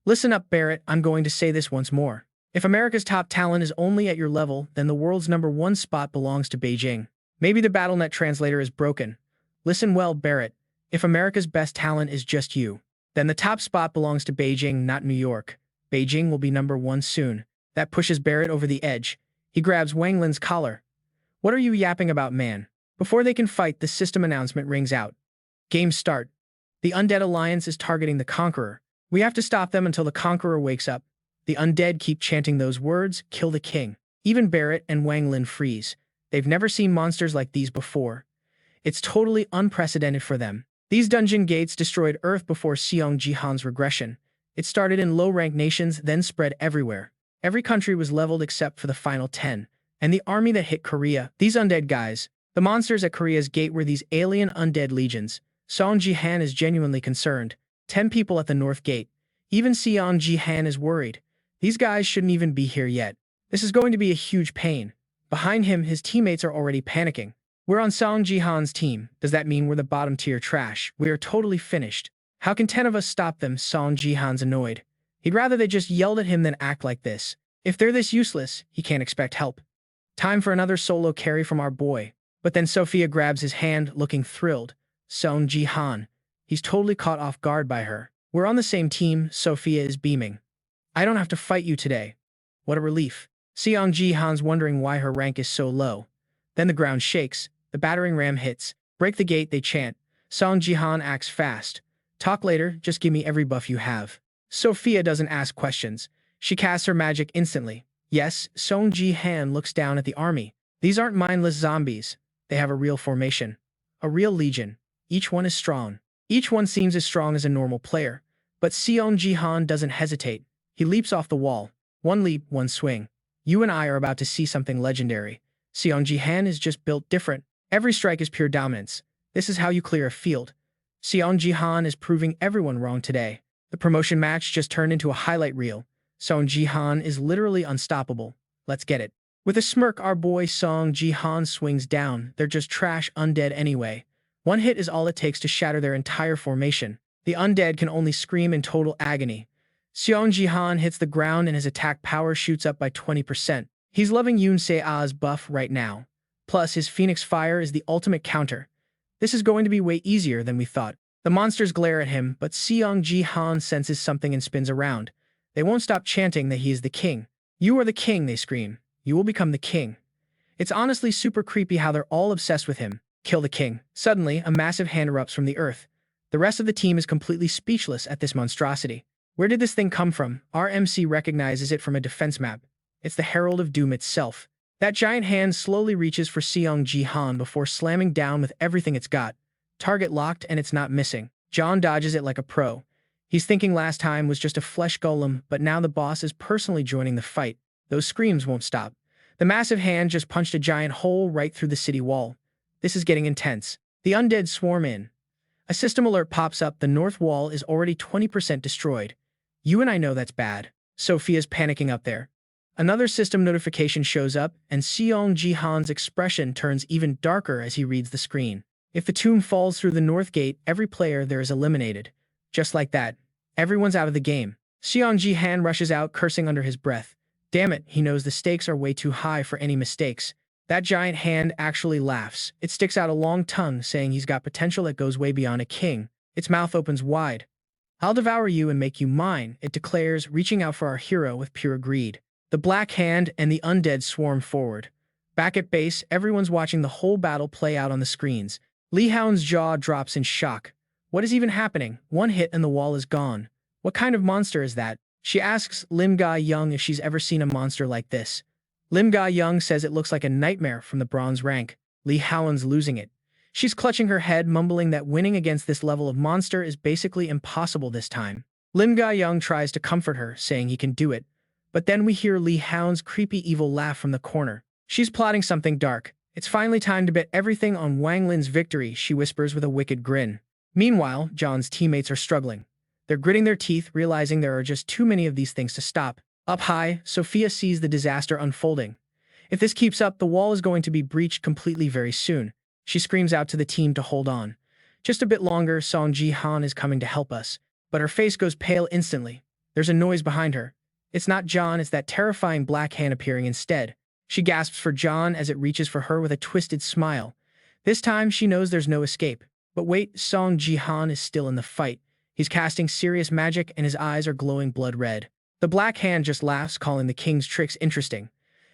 Listen up, Barrett, I'm going to say this once more. If America's top talent is only at your level, then the world's #1 spot belongs to Beijing. Maybe the BattleNet translator is broken. Listen well, Barrett. If America's best talent is just you, then the top spot belongs to Beijing, not New York. Beijing will be #1 soon. That pushes Barrett over the edge. He grabs Wang Lin's collar. What are you yapping about, man? Before they can fight, the system announcement rings out. Game start. The Undead Alliance is targeting the Conqueror. We have to stop them until the Conqueror wakes up. The Undead keep chanting those words, "Kill the king." Even Barrett and Wang Lin freeze. They've never seen monsters like these before. It's totally unprecedented for them. These dungeon gates destroyed Earth before Seong Ji Han's regression. It started in low-ranked nations, then spread everywhere. Every country was leveled except for the final 10. And the army that hit Korea. These undead guys. The monsters at Korea's gate were these alien undead legions. Shang Jihan is genuinely concerned. 10 people at the North Gate. Even Seong Ji Han is worried. These guys shouldn't even be here yet. This is going to be a huge pain. Behind him, his teammates are already panicking. We're on Shang Jihan's team. Does that mean we're the bottom tier trash? We are totally finished. How can 10 of us stop them? Shang Jihan's annoyed. He'd rather they just yelled at him than act like this. If they're this useless, he can't expect help. Time for another solo carry from our boy. But then Sophia grabs his hand, looking thrilled. Seong Ji Han. He's totally caught off guard by her. We're on the same team. Sophia is beaming. I don't have to fight you today. What a relief. Seong Ji Han's wondering why her rank is so low. Then the ground shakes. The battering ram hits. Break the gate, they chant. Seong Ji Han acts fast. Talk later, just give me every buff you have. Sophia doesn't ask questions. She casts her magic instantly. Yes, Seong Ji Han looks down at the army. These aren't mindless zombies. They have a real formation. A real legion. Each one is strong. Each one seems as strong as a normal player. But Seong Ji Han doesn't hesitate. He leaps off the wall. One leap, one swing. You and I are about to see something legendary. Seong Ji Han is just built different. Every strike is pure dominance. This is how you clear a field. Seong Ji Han is proving everyone wrong today. The promotion match just turned into a highlight reel. Seong Ji Han is literally unstoppable. Let's get it. With a smirk, our boy Seong Ji Han swings down. They're just trash undead anyway. One hit is all it takes to shatter their entire formation. The undead can only scream in total agony. Seong Ji Han hits the ground and his attack power shoots up by 20%. He's loving Yoon Se-ah's buff right now. Plus, his Phoenix Fire is the ultimate counter. This is going to be way easier than we thought. The monsters glare at him, but Seong Ji Han senses something and spins around. They won't stop chanting that he is the king. You are the king, they scream. You will become the king. It's honestly super creepy how they're all obsessed with him. Kill the king. Suddenly, a massive hand erupts from the earth. The rest of the team is completely speechless at this monstrosity. Where did this thing come from? Our MC recognizes it from a defense map. It's the Herald of Doom itself. That giant hand slowly reaches for Seong Ji Han before slamming down with everything it's got. Target locked and it's not missing. John dodges it like a pro. He's thinking last time was just a flesh golem, but now the boss is personally joining the fight. Those screams won't stop. The massive hand just punched a giant hole right through the city wall. This is getting intense. The undead swarm in. A system alert pops up. The north wall is already 20% destroyed. You and I know that's bad. Sophia's panicking up there. Another system notification shows up, and Seong Ji Han's expression turns even darker as he reads the screen. If the tomb falls through the north gate, every player there is eliminated. Just like that. Everyone's out of the game. Seong Ji Han rushes out, cursing under his breath. Damn it, he knows the stakes are way too high for any mistakes. That giant hand actually laughs. It sticks out a long tongue, saying he's got potential that goes way beyond a king. Its mouth opens wide. I'll devour you and make you mine, it declares, reaching out for our hero with pure greed. The black hand and the undead swarm forward. Back at base, everyone's watching the whole battle play out on the screens. Li Hao's jaw drops in shock. What is even happening? One hit and the wall is gone. What kind of monster is that? She asks Lim Ga-young if she's ever seen a monster like this. Lim Ga-young says it looks like a nightmare from the bronze rank. Li Hao's losing it. She's clutching her head, mumbling that winning against this level of monster is basically impossible this time. Lim Ga-young tries to comfort her, saying he can do it. But then we hear Li Hao's creepy evil laugh from the corner. She's plotting something dark. It's finally time to bet everything on Wang Lin's victory, she whispers with a wicked grin. Meanwhile, John's teammates are struggling. They're gritting their teeth, realizing there are just too many of these things to stop. Up high, Sophia sees the disaster unfolding. If this keeps up, the wall is going to be breached completely very soon. She screams out to the team to hold on. Just a bit longer, Seong Ji Han is coming to help us. But her face goes pale instantly. There's a noise behind her. It's not John, it's that terrifying black hand appearing instead. She gasps for John as it reaches for her with a twisted smile. This time, she knows there's no escape. But wait, Seong Ji Han is still in the fight. He's casting serious magic and his eyes are glowing blood red. The black hand just laughs, calling the king's tricks interesting.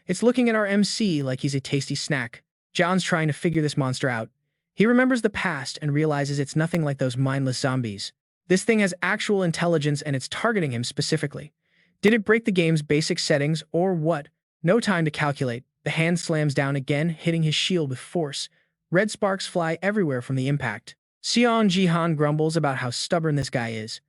It's looking at our MC like he's a tasty snack. John's trying to figure this monster out. He remembers the past and realizes it's nothing like those mindless zombies. This thing has actual intelligence and it's targeting him specifically. Did it break the game's basic settings or what? No time to calculate. The hand slams down again, hitting his shield with force. Red sparks fly everywhere from the impact. Seong Ji Han grumbles about how stubborn this guy is.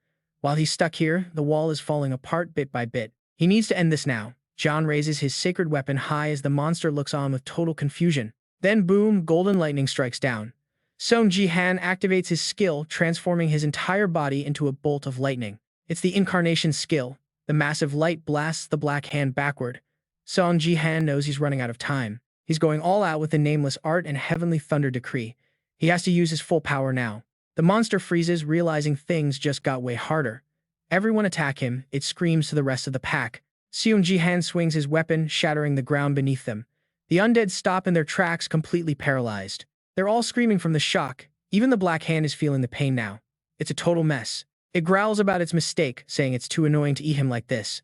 While he's stuck here, the wall is falling apart bit by bit. He needs to end this now. John raises his sacred weapon high as the monster looks on with total confusion. Then boom, golden lightning strikes down. Seong Ji Han activates his skill, transforming his entire body into a bolt of lightning. It's the incarnation skill. The massive light blasts the black hand backward. Seong Ji Han knows he's running out of time. He's going all out with the Nameless Art and Heavenly Thunder Decree. He has to use his full power now. The monster freezes, realizing things just got way harder. Everyone attack him, it screams to the rest of the pack. Seong Ji Han swings his weapon, shattering the ground beneath them. The undead stop in their tracks, completely paralyzed. They're all screaming from the shock. Even the black hand is feeling the pain now. It's a total mess. It growls about its mistake, saying it's too annoying to eat him like this.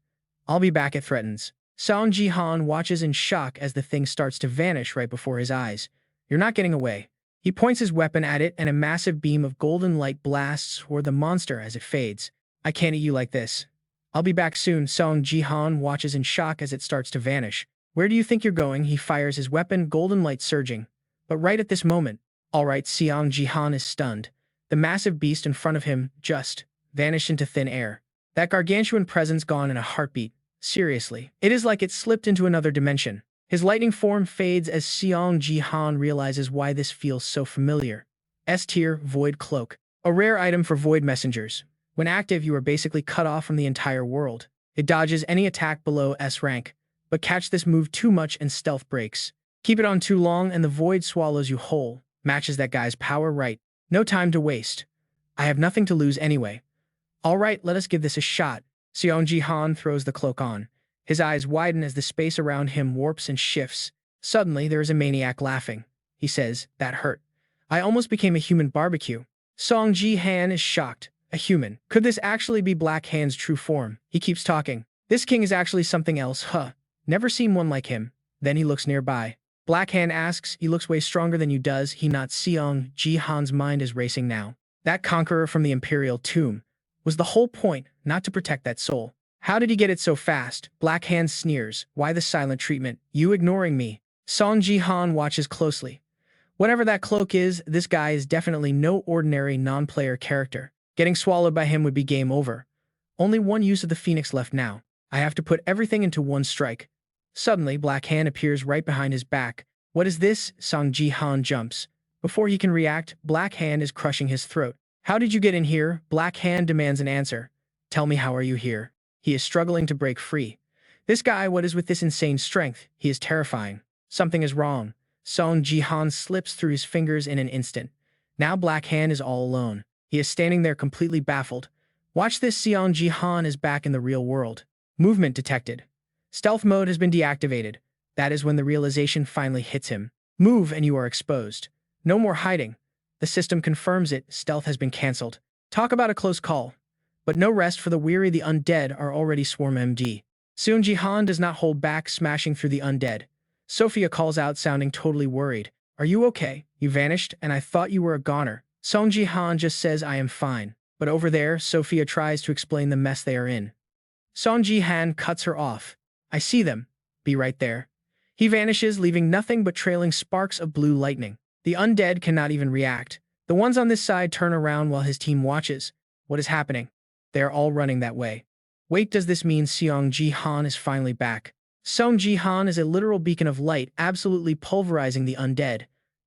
I'll be back, it threatens. Seong Ji Han watches in shock as the thing starts to vanish right before his eyes. You're not getting away. He points his weapon at it and a massive beam of golden light blasts toward the monster as it fades. I can't eat you like this. I'll be back soon. Seong Ji Han watches in shock as it starts to vanish. Where do you think you're going? He fires his weapon, golden light surging. But right at this moment, alright, Seong Ji Han is stunned. The massive beast in front of him just vanished into thin air. That gargantuan presence gone in a heartbeat. Seriously. It is like it slipped into another dimension. His lightning form fades as Seong Ji Han realizes why this feels so familiar. S-tier, Void Cloak. A rare item for Void Messengers. When active, you are basically cut off from the entire world. It dodges any attack below S rank. But catch this move too much and stealth breaks. Keep it on too long and the Void swallows you whole. Matches that guy's power right. No time to waste. I have nothing to lose anyway. Alright, let us give this a shot. Seong Ji Han throws the cloak on. His eyes widen as the space around him warps and shifts. Suddenly, there is a maniac laughing. He says, that hurt. I almost became a human barbecue. Seong Ji Han is shocked. A human. Could this actually be Black Hand's true form? He keeps talking. This king is actually something else, huh? Never seen one like him. Then he looks nearby. Black Hand asks, he looks way stronger than you does he not? Seong Ji Han's mind is racing now. That conqueror from the Imperial Tomb was the whole point, not to protect that soul. How did he get it so fast? Black Hand sneers. Why the silent treatment? You ignoring me. Seong Ji Han watches closely. Whatever that cloak is, this guy is definitely no ordinary non-player character. Getting swallowed by him would be game over. Only one use of the Phoenix left now. I have to put everything into one strike. Suddenly, Black Hand appears right behind his back. What is this? Seong Ji Han jumps. Before he can react, Black Hand is crushing his throat. How did you get in here? Black Hand demands an answer. Tell me, how are you here? He is struggling to break free. This guy, what is with this insane strength? He is terrifying. Something is wrong. Seong Ji Han slips through his fingers in an instant. Now Black Hand is all alone. He is standing there completely baffled. Watch this. Seong Ji Han is back in the real world. Movement detected. Stealth mode has been deactivated. That is when the realization finally hits him. Move and you are exposed. No more hiding. The system confirms it. Stealth has been cancelled. Talk about a close call. But no rest for the weary. The undead are already swarm MD. Seong Ji Han does not hold back, smashing through the undead. Sophia calls out, sounding totally worried. Are you okay? You vanished, and I thought you were a goner. Seong Ji Han just says I am fine. But over there, Sophia tries to explain the mess they are in. Seong Ji Han cuts her off. I see them. Be right there. He vanishes, leaving nothing but trailing sparks of blue lightning. The undead cannot even react. The ones on this side turn around while his team watches. What is happening? They are all running that way. Wait, does this mean Seong Ji Han is finally back? Seong Ji Han is a literal beacon of light, absolutely pulverizing the undead.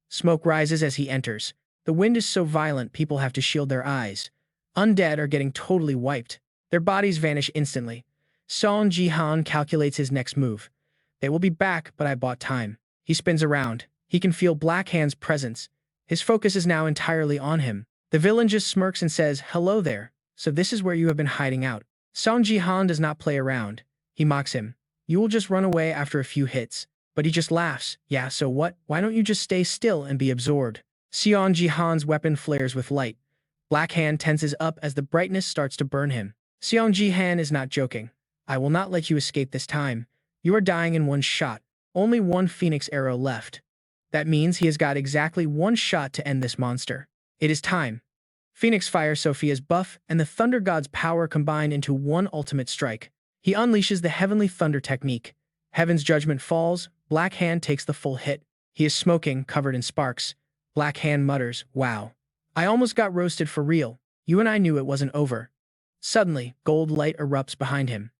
Smoke rises as he enters. The wind is so violent people have to shield their eyes. Undead are getting totally wiped. Their bodies vanish instantly. Seong Ji Han calculates his next move. They will be back, but I bought time. He spins around. He can feel Black Hand's presence. His focus is now entirely on him. The villain just smirks and says, hello there. So this is where you have been hiding out. Seong Ji Han does not play around. He mocks him. You will just run away after a few hits. But he just laughs. Yeah, so what? Why don't you just stay still and be absorbed? Seong Ji Han's weapon flares with light. Black Hand tenses up as the brightness starts to burn him. Seong Ji Han is not joking. I will not let you escape this time. You are dying in one shot. Only one Phoenix arrow left. That means he has got exactly one shot to end this monster. It is time. Phoenix fires Sophia's buff and the Thunder God's power combined into one ultimate strike. He unleashes the Heavenly Thunder technique. Heaven's judgment falls. Black Hand takes the full hit. He is smoking, covered in sparks. Black Hand mutters, wow. I almost got roasted for real. You and I knew it wasn't over. Suddenly, gold light erupts behind him.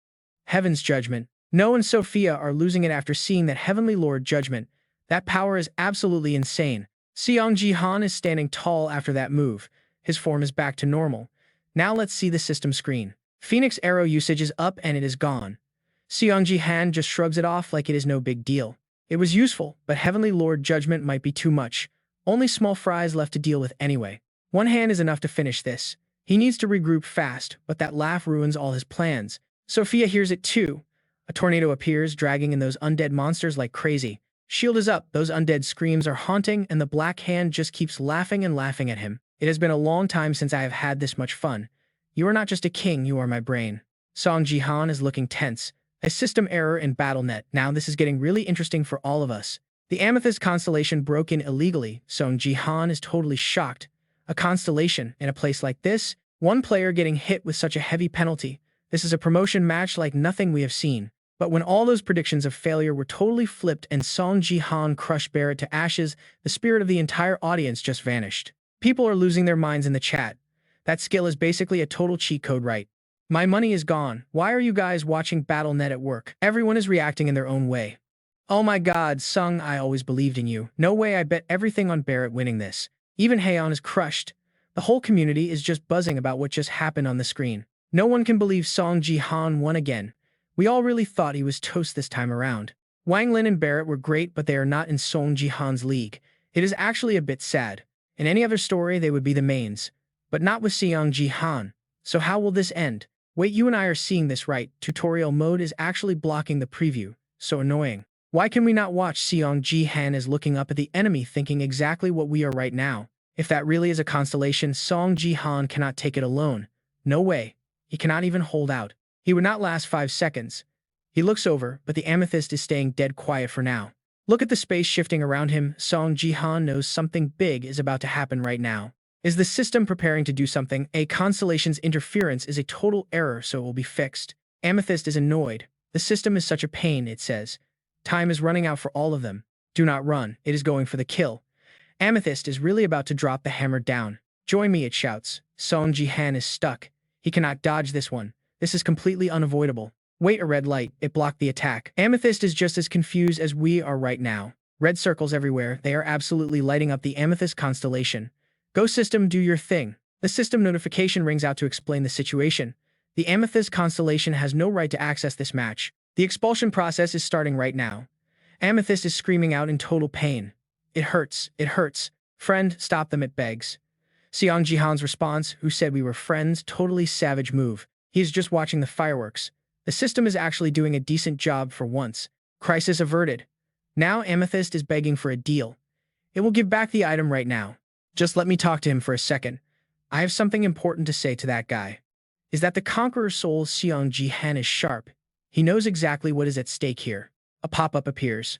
Heaven's judgment. No and Sophia are losing it after seeing that Heavenly Lord judgment. That power is absolutely insane. Seong Ji Han is standing tall after that move. His form is back to normal. Now let's see the system screen. Phoenix arrow usage is up and it is gone. Seong Ji Han just shrugs it off like it is no big deal. It was useful, but Heavenly Lord judgment might be too much. Only small fries left to deal with anyway. One hand is enough to finish this. He needs to regroup fast, but that laugh ruins all his plans. Sophia hears it too. A tornado appears, dragging in those undead monsters like crazy. Shield is up, those undead screams are haunting, and the Black Hand just keeps laughing and laughing at him. It has been a long time since I have had this much fun. You are not just a king, you are my brain. Seong Ji Han is looking tense. A system error in BattleNet. Now this is getting really interesting for all of us. The Amethyst constellation broke in illegally. Seong Ji Han is totally shocked. A constellation in a place like this? One player getting hit with such a heavy penalty. This is a promotion match like nothing we have seen. But when all those predictions of failure were totally flipped and Seong Ji Han crushed Barrett to ashes, the spirit of the entire audience just vanished. People are losing their minds in the chat. That skill is basically a total cheat code, right? My money is gone. Why are you guys watching BattleNet at work? Everyone is reacting in their own way. Oh my god, Sung, I always believed in you. No way, I bet everything on Barrett winning this. Even Haeon is crushed. The whole community is just buzzing about what just happened on the screen. No one can believe Seong Ji Han won again. We all really thought he was toast this time around. Wang Lin and Barrett were great, but they are not in Seong Ji Han's league. It is actually a bit sad. In any other story, they would be the mains. But not with Seong Ji Han. So how will this end? Wait, you and I are seeing this right. Tutorial mode is actually blocking the preview. So annoying. Why can we not watch Seong Ji Han is looking up at the enemy thinking exactly what we are right now? If that really is a constellation, Seong Ji Han cannot take it alone. No way. He cannot even hold out. He would not last 5 seconds. He looks over, but the amethyst is staying dead quiet for now. Look at the space shifting around him. Seong Ji Han knows something big is about to happen right now. Is the system preparing to do something? A constellation's interference is a total error, so it will be fixed. Amethyst is annoyed. The system is such a pain, it says. Time is running out for all of them. Do not run, it is going for the kill. Amethyst is really about to drop the hammer down. Join me, it shouts. Seong Ji Han is stuck. He cannot dodge this one. This is completely unavoidable. Wait, a red light. It blocked the attack. Amethyst is just as confused as we are right now. Red circles everywhere. They are absolutely lighting up the Amethyst constellation. Go system, do your thing. The system notification rings out to explain the situation. The Amethyst constellation has no right to access this match. The expulsion process is starting right now. Amethyst is screaming out in total pain. It hurts. It hurts. Friend, stop them, it begs. Seong Ji Han's response, who said we were friends, totally savage move. He is just watching the fireworks. The system is actually doing a decent job for once. Crisis averted. Now Amethyst is begging for a deal. It will give back the item right now. Just let me talk to him for a second. I have something important to say to that guy. Is that the Conqueror's soul? Seong Ji Han is sharp. He knows exactly what is at stake here. A pop-up appears.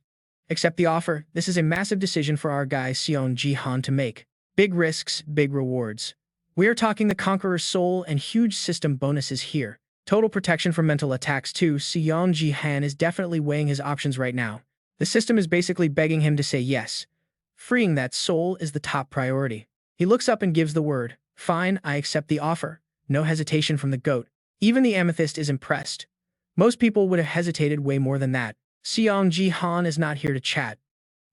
Accept the offer. This is a massive decision for our guy Seong Ji Han to make. Big risks, big rewards. We are talking the Conqueror's soul and huge system bonuses here. Total protection from mental attacks too. Seong Ji Han is definitely weighing his options right now. The system is basically begging him to say yes. Freeing that soul is the top priority. He looks up and gives the word. Fine, I accept the offer. No hesitation from the goat. Even the Amethyst is impressed. Most people would have hesitated way more than that. Seong Ji Han is not here to chat.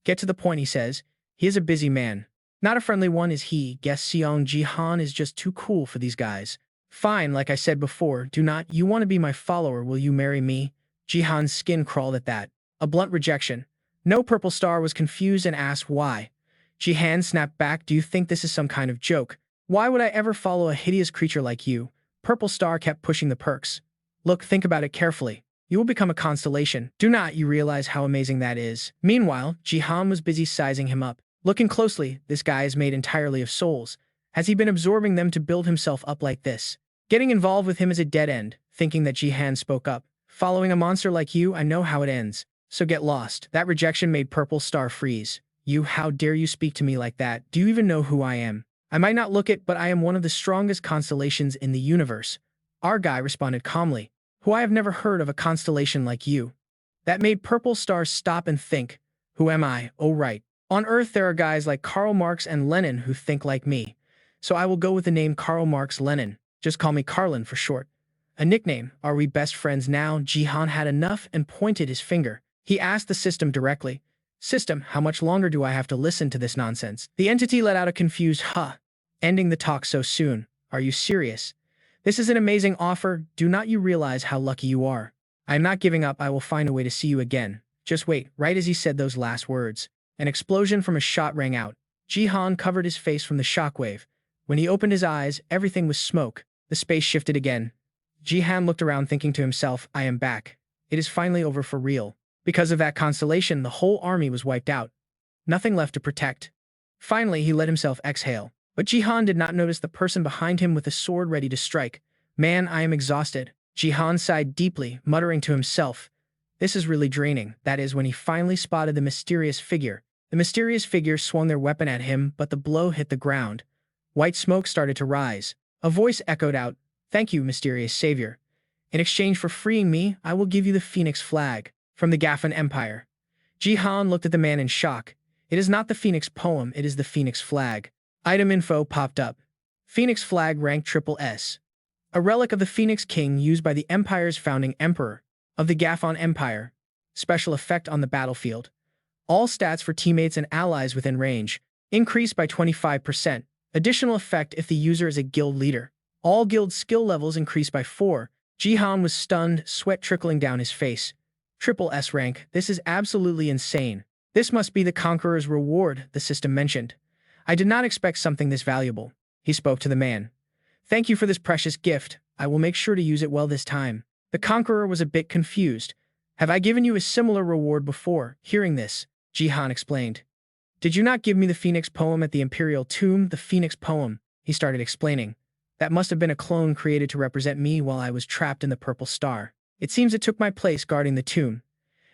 Get to the point, he says. He is a busy man. Not a friendly one, is he? Guess Seong Ji Han is just too cool for these guys. Fine, like I said before, do not you want to be my follower? Will you marry me? Ji Han's skin crawled at that. A blunt rejection. No. Purple Star was confused and asked why. Ji Han snapped back, do you think this is some kind of joke? Why would I ever follow a hideous creature like you? Purple Star kept pushing the perks. Look, think about it carefully. You will become a constellation. Do not you realize how amazing that is? Meanwhile, Ji Han was busy sizing him up. Looking closely, this guy is made entirely of souls. Has he been absorbing them to build himself up like this? Getting involved with him is a dead end. Thinking that Ji Han spoke up. Following a monster like you, I know how it ends. So get lost. That rejection made Purple Star freeze. You, how dare you speak to me like that? Do you even know who I am? I might not look it, but I am one of the strongest constellations in the universe. Our guy responded calmly. Who I have never heard of a constellation like you. That made Purple Star stop and think. Who am I? Oh right. On Earth there are guys like Karl Marx and Lenin who think like me. So I will go with the name Karl Marx Lenin. Just call me Carlin for short. A nickname. Are we best friends now? Ji Han had enough and pointed his finger. He asked the system directly. System, how much longer do I have to listen to this nonsense? The entity let out a confused huh. Ending the talk so soon. Are you serious? This is an amazing offer. Do not you realize how lucky you are? I am not giving up. I will find a way to see you again. Just wait. Right as he said those last words, an explosion from a shot rang out. Ji Han covered his face from the shockwave. When he opened his eyes, everything was smoke. The space shifted again. Ji Han looked around thinking to himself, I am back. It is finally over for real. Because of that constellation, the whole army was wiped out. Nothing left to protect. Finally, he let himself exhale. But Ji Han did not notice the person behind him with a sword ready to strike. Man, I am exhausted. Ji Han sighed deeply, muttering to himself. This is really draining. That is when he finally spotted the mysterious figure. The mysterious figure swung their weapon at him, but the blow hit the ground. White smoke started to rise. A voice echoed out, Thank you, mysterious savior. In exchange for freeing me, I will give you the Phoenix flag. From the Gaffan Empire. Ji Han looked at the man in shock. It is not the Phoenix poem, it is the Phoenix flag. Item info popped up. Phoenix flag rank SSS. A relic of the Phoenix King used by the Empire's founding emperor of the Gaffan Empire. Special effect on the battlefield. All stats for teammates and allies within range. Increased by 25%. Additional effect if the user is a guild leader. All guild skill levels increased by 4. Ji Han was stunned, sweat trickling down his face. SSS rank, this is absolutely insane. This must be the Conqueror's reward, the system mentioned. I did not expect something this valuable. He spoke to the man. Thank you for this precious gift. I will make sure to use it well this time. The Conqueror was a bit confused. Have I given you a similar reward before? Hearing this, Ji Han explained. Did you not give me the Phoenix poem at the Imperial Tomb? The Phoenix poem, he started explaining. That must have been a clone created to represent me while I was trapped in the Purple Star. It seems it took my place guarding the tomb.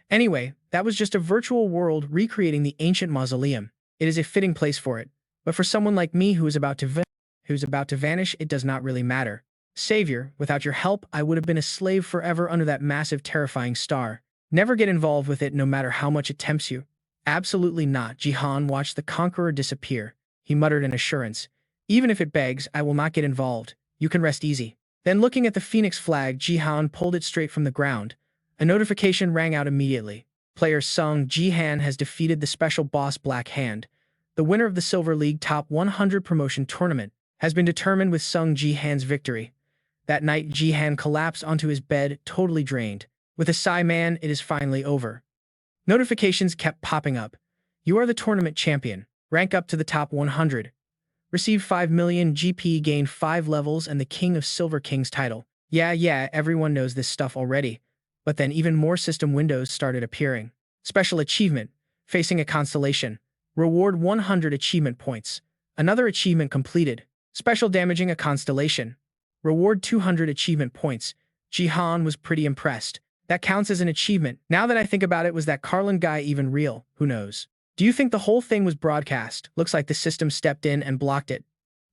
Anyway, that was just a virtual world recreating the ancient mausoleum. It is a fitting place for it. But for someone like me who is about to vanish, it does not really matter. Savior, without your help, I would have been a slave forever under that massive, terrifying star. Never get involved with it no matter how much it tempts you. Absolutely not. Jihan watched the conqueror disappear. He muttered an assurance. Even if it begs, I will not get involved. You can rest easy. Then looking at the phoenix flag, Jihan pulled it straight from the ground. A notification rang out immediately. Player Seong Ji Han has defeated the special boss Black Hand. The winner of the Silver League Top 100 promotion tournament has been determined with Seong Ji Han's victory. That night, Ji Han collapsed onto his bed, totally drained. With a sigh, man, it is finally over. Notifications kept popping up. You are the tournament champion. Rank up to the top 100. Receive 5 million GP, gain 5 levels, and the King of Silver King's title. Yeah, everyone knows this stuff already. But then even more system windows started appearing. Special achievement. Facing a constellation. Reward 100 achievement points. Another achievement completed. Special damaging a constellation. Reward 200 achievement points. Jihan was pretty impressed. That counts as an achievement. Now that I think about it, was that Carlin guy even real? Who knows? Do you think the whole thing was broadcast? Looks like the system stepped in and blocked it.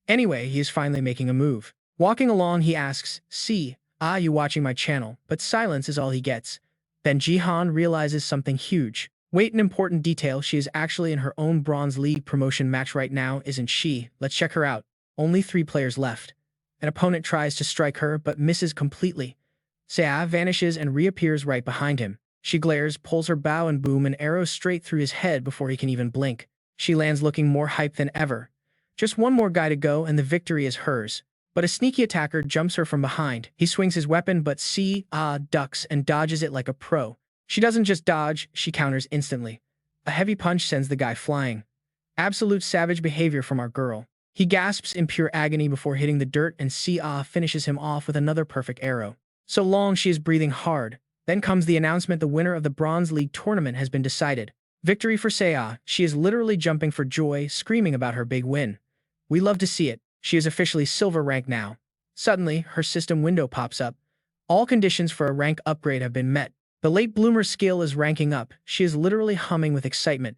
Anyway, he is finally making a move. Walking along, he asks, "See, you watching my channel?" But silence is all he gets. Then Jihan realizes something huge. Wait, an important detail, she is actually in her own Bronze League promotion match right now, isn't she? Let's check her out. Only 3 players left. An opponent tries to strike her, but misses completely. Sea vanishes and reappears right behind him. She glares, pulls her bow, and boom, an arrow straight through his head before he can even blink. She lands looking more hyped than ever. Just one more guy to go and the victory is hers. But a sneaky attacker jumps her from behind. He swings his weapon, but ducks and dodges it like a pro. She doesn't just dodge, she counters instantly. A heavy punch sends the guy flying. Absolute savage behavior from our girl. He gasps in pure agony before hitting the dirt, and finishes him off with another perfect arrow. So long, she is breathing hard. Then comes the announcement: the winner of the Bronze League tournament has been decided. Victory for Sea. She is literally jumping for joy, screaming about her big win. We love to see it. She is officially silver rank now. Suddenly, her system window pops up. All conditions for a rank upgrade have been met. The late bloomer skill is ranking up. She is literally humming with excitement.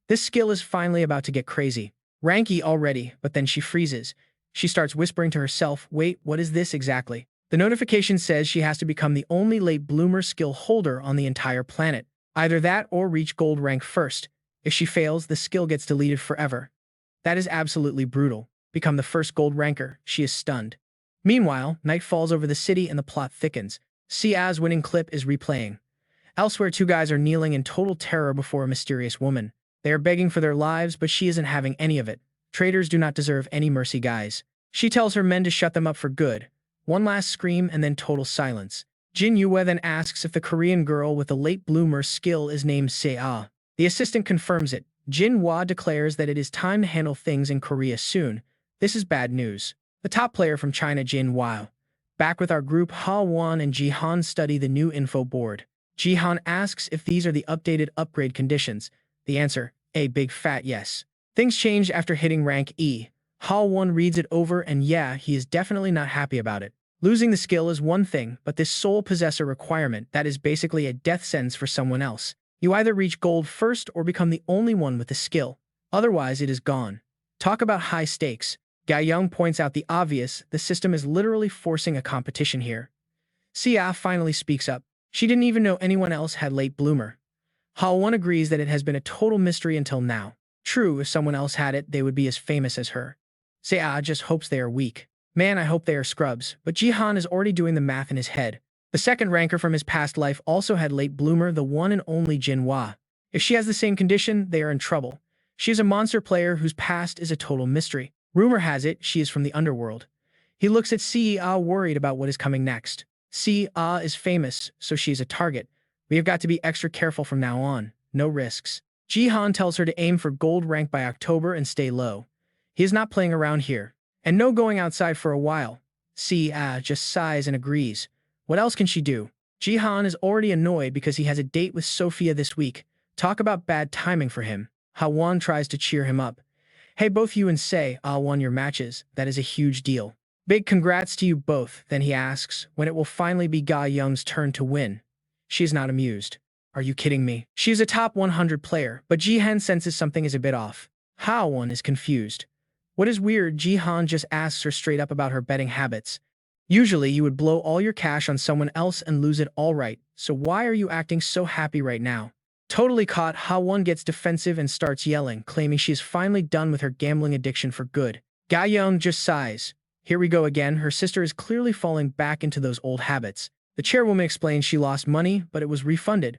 This skill is finally about to get crazy. Ranky already, but then she freezes. She starts whispering to herself, wait, what is this exactly? The notification says she has to become the only late bloomer skill holder on the entire planet. Either that or reach gold rank first. If she fails, the skill gets deleted forever. That is absolutely brutal. Become the first gold ranker. She is stunned. Meanwhile, night falls over the city and the plot thickens. Sia's winning clip is replaying. Elsewhere, 2 guys are kneeling in total terror before a mysterious woman. They are begging for their lives, but she isn't having any of it. Traitors do not deserve any mercy, guys. She tells her men to shut them up for good. One last scream and then total silence. Jin Yue then asks if the Korean girl with the late bloomer skill is named Sea. The assistant confirms it. Jin Hua declares that it is time to handle things in Korea soon. This is bad news. The top player from China, Jin Hua. Back with our group, Ha Wan and Jihan study the new info board. Jihan asks if these are the updated upgrade conditions. The answer, a big fat yes. Things change after hitting rank E. Ha Wan reads it over and yeah, he is definitely not happy about it. Losing the skill is one thing, but this soul possessor requirement, that is basically a death sentence for someone else. You either reach gold first or become the only one with the skill. Otherwise, it is gone. Talk about high stakes. Ga Young points out the obvious, the system is literally forcing a competition here. Sia finally speaks up. She didn't even know anyone else had late bloomer. Ha Wan agrees that it has been a total mystery until now. True, if someone else had it, they would be as famous as her. Sia just hopes they are weak. Man, I hope they are scrubs, but Jihan is already doing the math in his head. The second ranker from his past life also had late bloomer, the one and only Jin Hua. If she has the same condition, they are in trouble. She is a monster player whose past is a total mystery. Rumor has it she is from the underworld. He looks at Sia worried about what is coming next. Sia is famous, so she is a target. We have got to be extra careful from now on. No risks. Jihan tells her to aim for gold rank by October and stay low. He is not playing around here. And no going outside for a while. Sia just sighs and agrees. What else can she do? Jihan is already annoyed because he has a date with Sophia this week. Talk about bad timing for him. Ha Wan tries to cheer him up. Hey, both you and Say won your matches. That is a huge deal. Big congrats to you both. Then he asks when it will finally be Ga Young's turn to win. She is not amused. Are you kidding me? She is a top 100 player, but Jihan senses something is a bit off. Ha Wan is confused. What is weird, Jihan just asks her straight up about her betting habits. Usually, you would blow all your cash on someone else and lose it all right, so why are you acting so happy right now? Totally caught, Ha-won gets defensive and starts yelling, claiming she is finally done with her gambling addiction for good. Ga-young just sighs. Here we go again, her sister is clearly falling back into those old habits. The chairwoman explains she lost money, but it was refunded.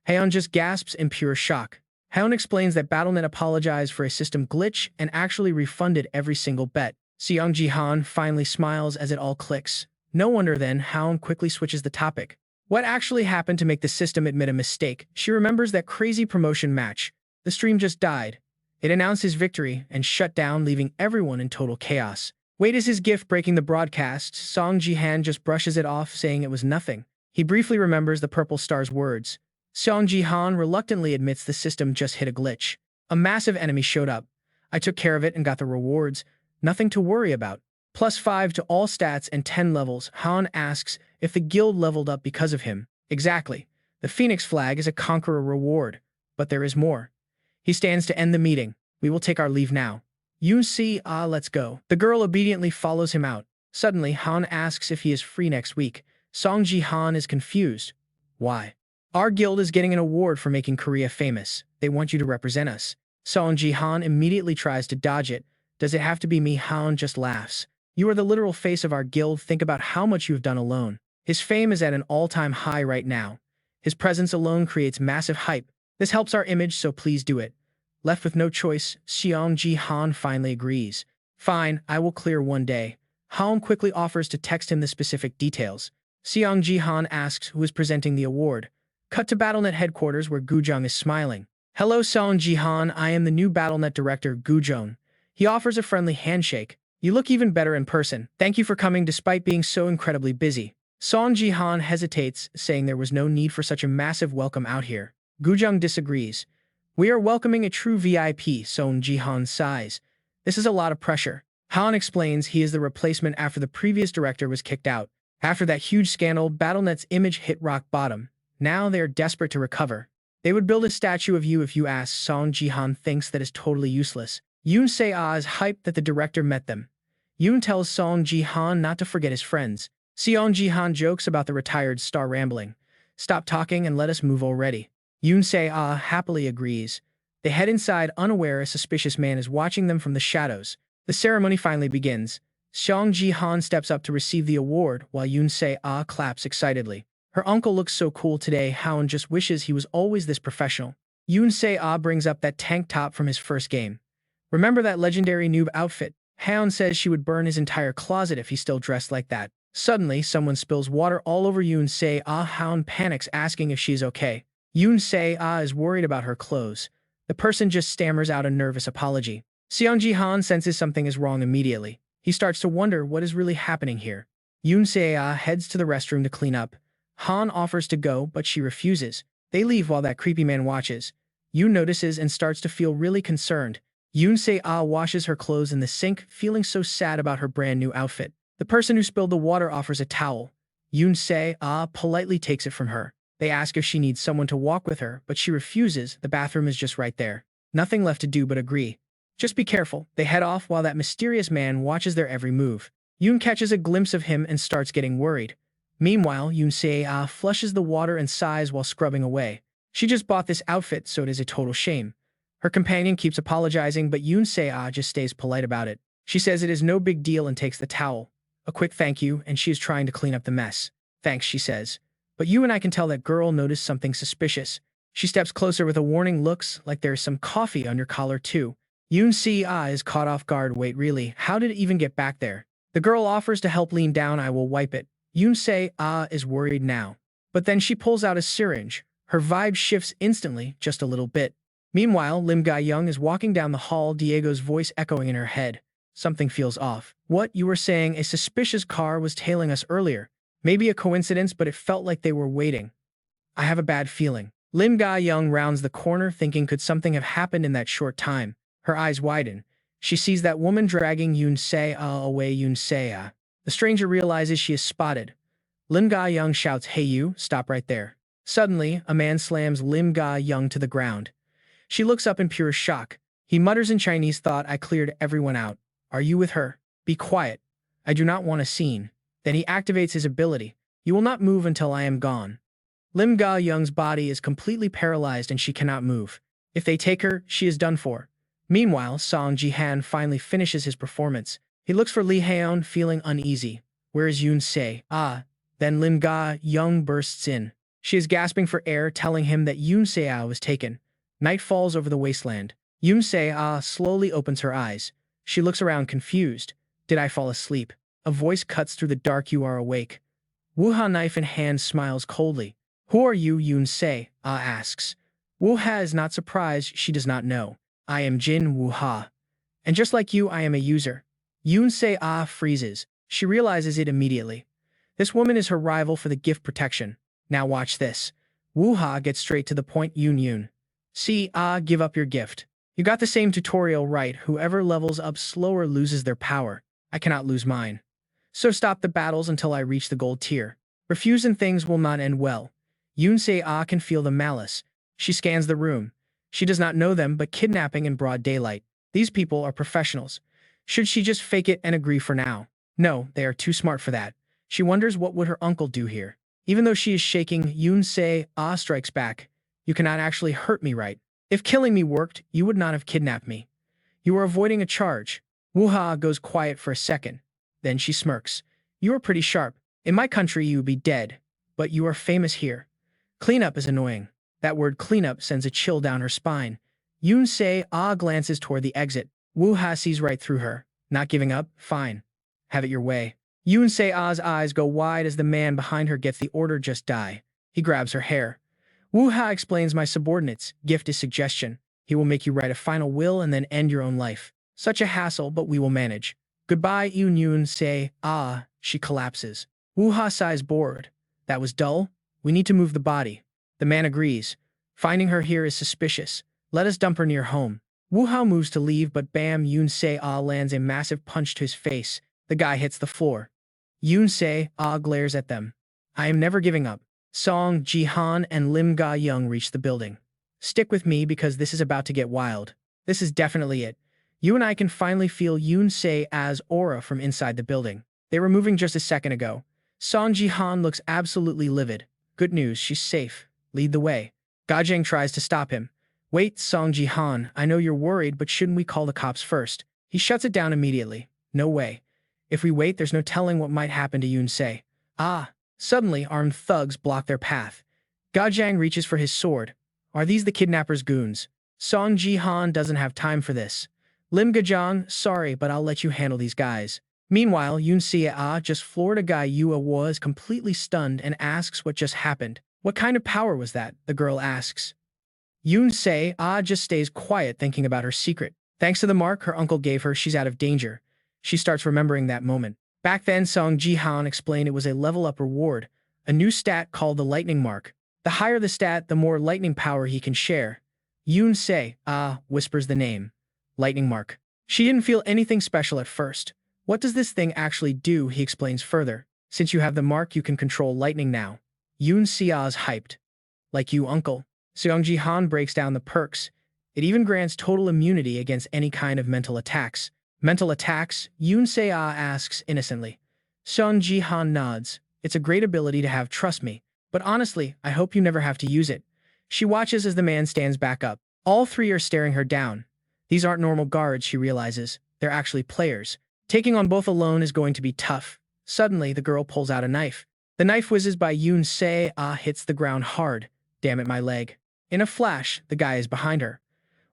Haeun just gasps in pure shock. Haeun explains that BattleNet apologized for a system glitch and actually refunded every single bet. Seong Ji Han finally smiles as it all clicks. No wonder then, Haeun quickly switches the topic. What actually happened to make the system admit a mistake? She remembers that crazy promotion match. The stream just died. It announced his victory and shut down, leaving everyone in total chaos. Wait, is his gift breaking the broadcast? Seong Ji Han just brushes it off, saying it was nothing. He briefly remembers the Purple Star's words. Seong Ji Han reluctantly admits the system just hit a glitch. A massive enemy showed up. I took care of it and got the rewards. Nothing to worry about. +5 to all stats and 10 levels. Han asks if the guild leveled up because of him. Exactly. The Phoenix flag is a conqueror reward. But there is more. He stands to end the meeting. We will take our leave now. Yoon-si, let's go. The girl obediently follows him out. Suddenly, Han asks if he is free next week. Seong Ji Han is confused. Why? Our guild is getting an award for making Korea famous. They want you to represent us. Seong Ji Han immediately tries to dodge it. Does it have to be me? Han just laughs. You are the literal face of our guild. Think about how much you have done alone. His fame is at an all-time high right now. His presence alone creates massive hype. This helps our image, so please do it. Left with no choice, Seong Ji Han finally agrees. Fine, I will clear one day. Han quickly offers to text him the specific details. Seong Ji Han asks who is presenting the award. Cut to BattleNet headquarters where Gujong is smiling. Hello Seong Ji Han, I am the new BattleNet director, Gujong. He offers a friendly handshake. You look even better in person. Thank you for coming despite being so incredibly busy. Seong Ji Han hesitates, saying there was no need for such a massive welcome out here. Gujong disagrees. We are welcoming a true VIP, Seong Ji Han sighs. This is a lot of pressure. Han explains he is the replacement after the previous director was kicked out. After that huge scandal, BattleNet's image hit rock bottom. Now they are desperate to recover. They would build a statue of you if you ask. Seong Ji Han thinks that is totally useless. Yoon Se-ah is hyped that the director met them. Yoon tells Seong Ji Han not to forget his friends. Seong Ji Han jokes about the retired star rambling. Stop talking and let us move already. Yoon Se-ah happily agrees. They head inside unaware a suspicious man is watching them from the shadows. The ceremony finally begins. Seong Ji Han steps up to receive the award while Yoon Se-ah claps excitedly. Her uncle looks so cool today. Haeun just wishes he was always this professional. Yoon Se-ah brings up that tank top from his first game. Remember that legendary noob outfit? Haeun says she would burn his entire closet if he still dressed like that. Suddenly, someone spills water all over Yoon Se-ah. Haeun panics, asking if she is okay. Yoon Se-ah is worried about her clothes. The person just stammers out a nervous apology. Seong Ji Han senses something is wrong immediately. He starts to wonder what is really happening here. Yoon Se-ah heads to the restroom to clean up. Han offers to go, but she refuses. They leave while that creepy man watches. Yoon notices and starts to feel really concerned. Yoon Se-ah washes her clothes in the sink, feeling so sad about her brand new outfit. The person who spilled the water offers a towel. Yoon Se-ah politely takes it from her. They ask if she needs someone to walk with her, but she refuses. The bathroom is just right there. Nothing left to do but agree. Just be careful. They head off while that mysterious man watches their every move. Yoon catches a glimpse of him and starts getting worried. Meanwhile, Yoon Se-ah flushes the water and sighs while scrubbing away. She just bought this outfit, so it is a total shame. Her companion keeps apologizing, but Yoon Se-ah just stays polite about it. She says it is no big deal and takes the towel. A quick thank you, and she is trying to clean up the mess. Thanks, she says. But you and I can tell that girl noticed something suspicious. She steps closer with a warning. Looks like there is some coffee on your collar too. Yoon Se-ah is caught off guard. Wait, really? How did it even get back there? The girl offers to help. Lean down, I will wipe it. Yoon Se-ah is worried now. But then she pulls out a syringe. Her vibe shifts instantly, just a little bit. Meanwhile, Lim Ga-young is walking down the hall, Diego's voice echoing in her head. Something feels off. What? You were saying a suspicious car was tailing us earlier. Maybe a coincidence, but it felt like they were waiting. I have a bad feeling. Lim Ga-young rounds the corner, thinking could something have happened in that short time. Her eyes widen. She sees that woman dragging Yoon Se-ah away. Yoon Se-ah. The stranger realizes she is spotted. Lim Ga-young shouts, "Hey you, stop right there." Suddenly, a man slams Lim Ga-young to the ground. She looks up in pure shock. He mutters in Chinese, "Thought I cleared everyone out. Are you with her? Be quiet. I do not want a scene." Then he activates his ability. You will not move until I am gone. Lim Ga-young's body is completely paralyzed and she cannot move. If they take her, she is done for. Meanwhile, Seong Ji Han finally finishes his performance. He looks for Lee Haeon, feeling uneasy. Where is Yoon Se? Ah. Then Lim Ga-young bursts in. She is gasping for air, telling him that Yoon Se-ah was taken. Night falls over the wasteland. Yoon Se-ah slowly opens her eyes. She looks around confused. Did I fall asleep? A voice cuts through the dark. You are awake. Woo-ha, knife in hand, smiles coldly. Who are you? Yoon Se-ah asks. Woo-ha is not surprised. She does not know. I am Jin Woo-ha. And just like you, I am a user. Yoon Se-ah freezes. She realizes it immediately. This woman is her rival for the gift protection. Now watch this. Woo-ha gets straight to the point. Yoon. Give up your gift. You got the same tutorial right. Whoever levels up slower loses their power. I cannot lose mine. So stop the battles until I reach the gold tier. Refuse and things will not end well. Yoon Se-ah can feel the malice. She scans the room. She does not know them, but kidnapping in broad daylight. These people are professionals. Should she just fake it and agree for now? No, they are too smart for that. She wonders what would her uncle do here. Even though she is shaking, Yoon Se-ah strikes back. You cannot actually hurt me, right? If killing me worked, you would not have kidnapped me. You are avoiding a charge. Woo-ha goes quiet for a second. Then she smirks. You are pretty sharp. In my country, you would be dead. But you are famous here. Cleanup is annoying. That word cleanup sends a chill down her spine. Yoon Se-ah glances toward the exit. Woo-ha sees right through her. Not giving up? Fine. Have it your way. Yoon Se-ah's eyes go wide as the man behind her gets the order, just die. He grabs her hair. Woo-ha explains, my subordinates. Gift is suggestion. He will make you write a final will and then end your own life. Such a hassle, but we will manage. Goodbye, Yoon Se-ah. She collapses. Woo-ha sighs, bored. That was dull. We need to move the body. The man agrees. Finding her here is suspicious. Let us dump her near home. Woo-ha moves to leave, but bam, Yoon Se-ah lands a massive punch to his face. The guy hits the floor. Yoon Se-ah glares at them. I am never giving up. Seong Ji Han and Lim Ga-young reach the building. Stick with me because this is about to get wild. This is definitely it. You and I can finally feel Yoon Se-ah's aura from inside the building. They were moving just a second ago. Seong Ji Han looks absolutely livid. Good news, she's safe. Lead the way. Gajang tries to stop him. Wait, Seong Ji Han, I know you're worried, but shouldn't we call the cops first? He shuts it down immediately. No way. If we wait, there's no telling what might happen to Yoon Se. Suddenly, armed thugs block their path. Gajang reaches for his sword. Are these the kidnappers' goons? Seong Ji Han doesn't have time for this. Lim Gajang, sorry, but I'll let you handle these guys. Meanwhile, Yoon Se-ah just floored a guy. Yua was completely stunned and asks what just happened. What kind of power was that? The girl asks. Yoon Se-ah just stays quiet, thinking about her secret. Thanks to the mark her uncle gave her, she's out of danger. She starts remembering that moment. Back then, Seong Ji Han explained it was a level-up reward, a new stat called the lightning mark. The higher the stat, the more lightning power he can share. Yoon Se-ah whispers the name. Lightning mark. She didn't feel anything special at first. What does this thing actually do? He explains further. Since you have the mark, you can control lightning now. Yoon Se-ah's hyped. Like you, uncle. Seong Ji Han breaks down the perks. It even grants total immunity against any kind of mental attacks. Mental attacks? Yoon Se-ah asks innocently. Seong Ji Han nods. It's a great ability to have, trust me. But honestly, I hope you never have to use it. She watches as the man stands back up. All three are staring her down. These aren't normal guards, she realizes. They're actually players. Taking on both alone is going to be tough. Suddenly, the girl pulls out a knife. The knife whizzes by. Yoon Se-ah hits the ground hard. Damn it, my leg. In a flash, the guy is behind her.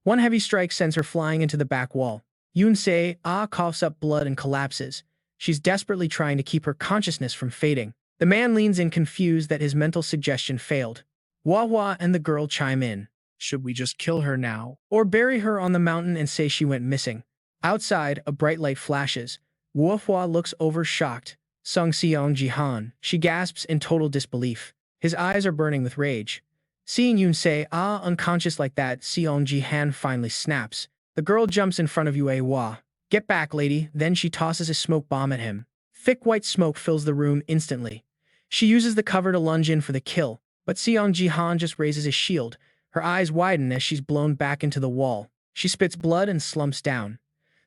One heavy strike sends her flying into the back wall. Yoon Se-ah coughs up blood and collapses. She's desperately trying to keep her consciousness from fading. The man leans in, confused that his mental suggestion failed. Wah and the girl chime in. Should we just kill her now? Or bury her on the mountain and say she went missing? Outside, a bright light flashes. Wah looks over, shocked. Seong Ji Han. She gasps in total disbelief. His eyes are burning with rage. Seeing Yoon Se-ah unconscious like that, Seong Ji Han finally snaps. The girl jumps in front of Wah. Get back, lady. Then she tosses a smoke bomb at him. Thick white smoke fills the room instantly. She uses the cover to lunge in for the kill, but Seong Ji Han just raises his shield. Her eyes widen as she's blown back into the wall. She spits blood and slumps down.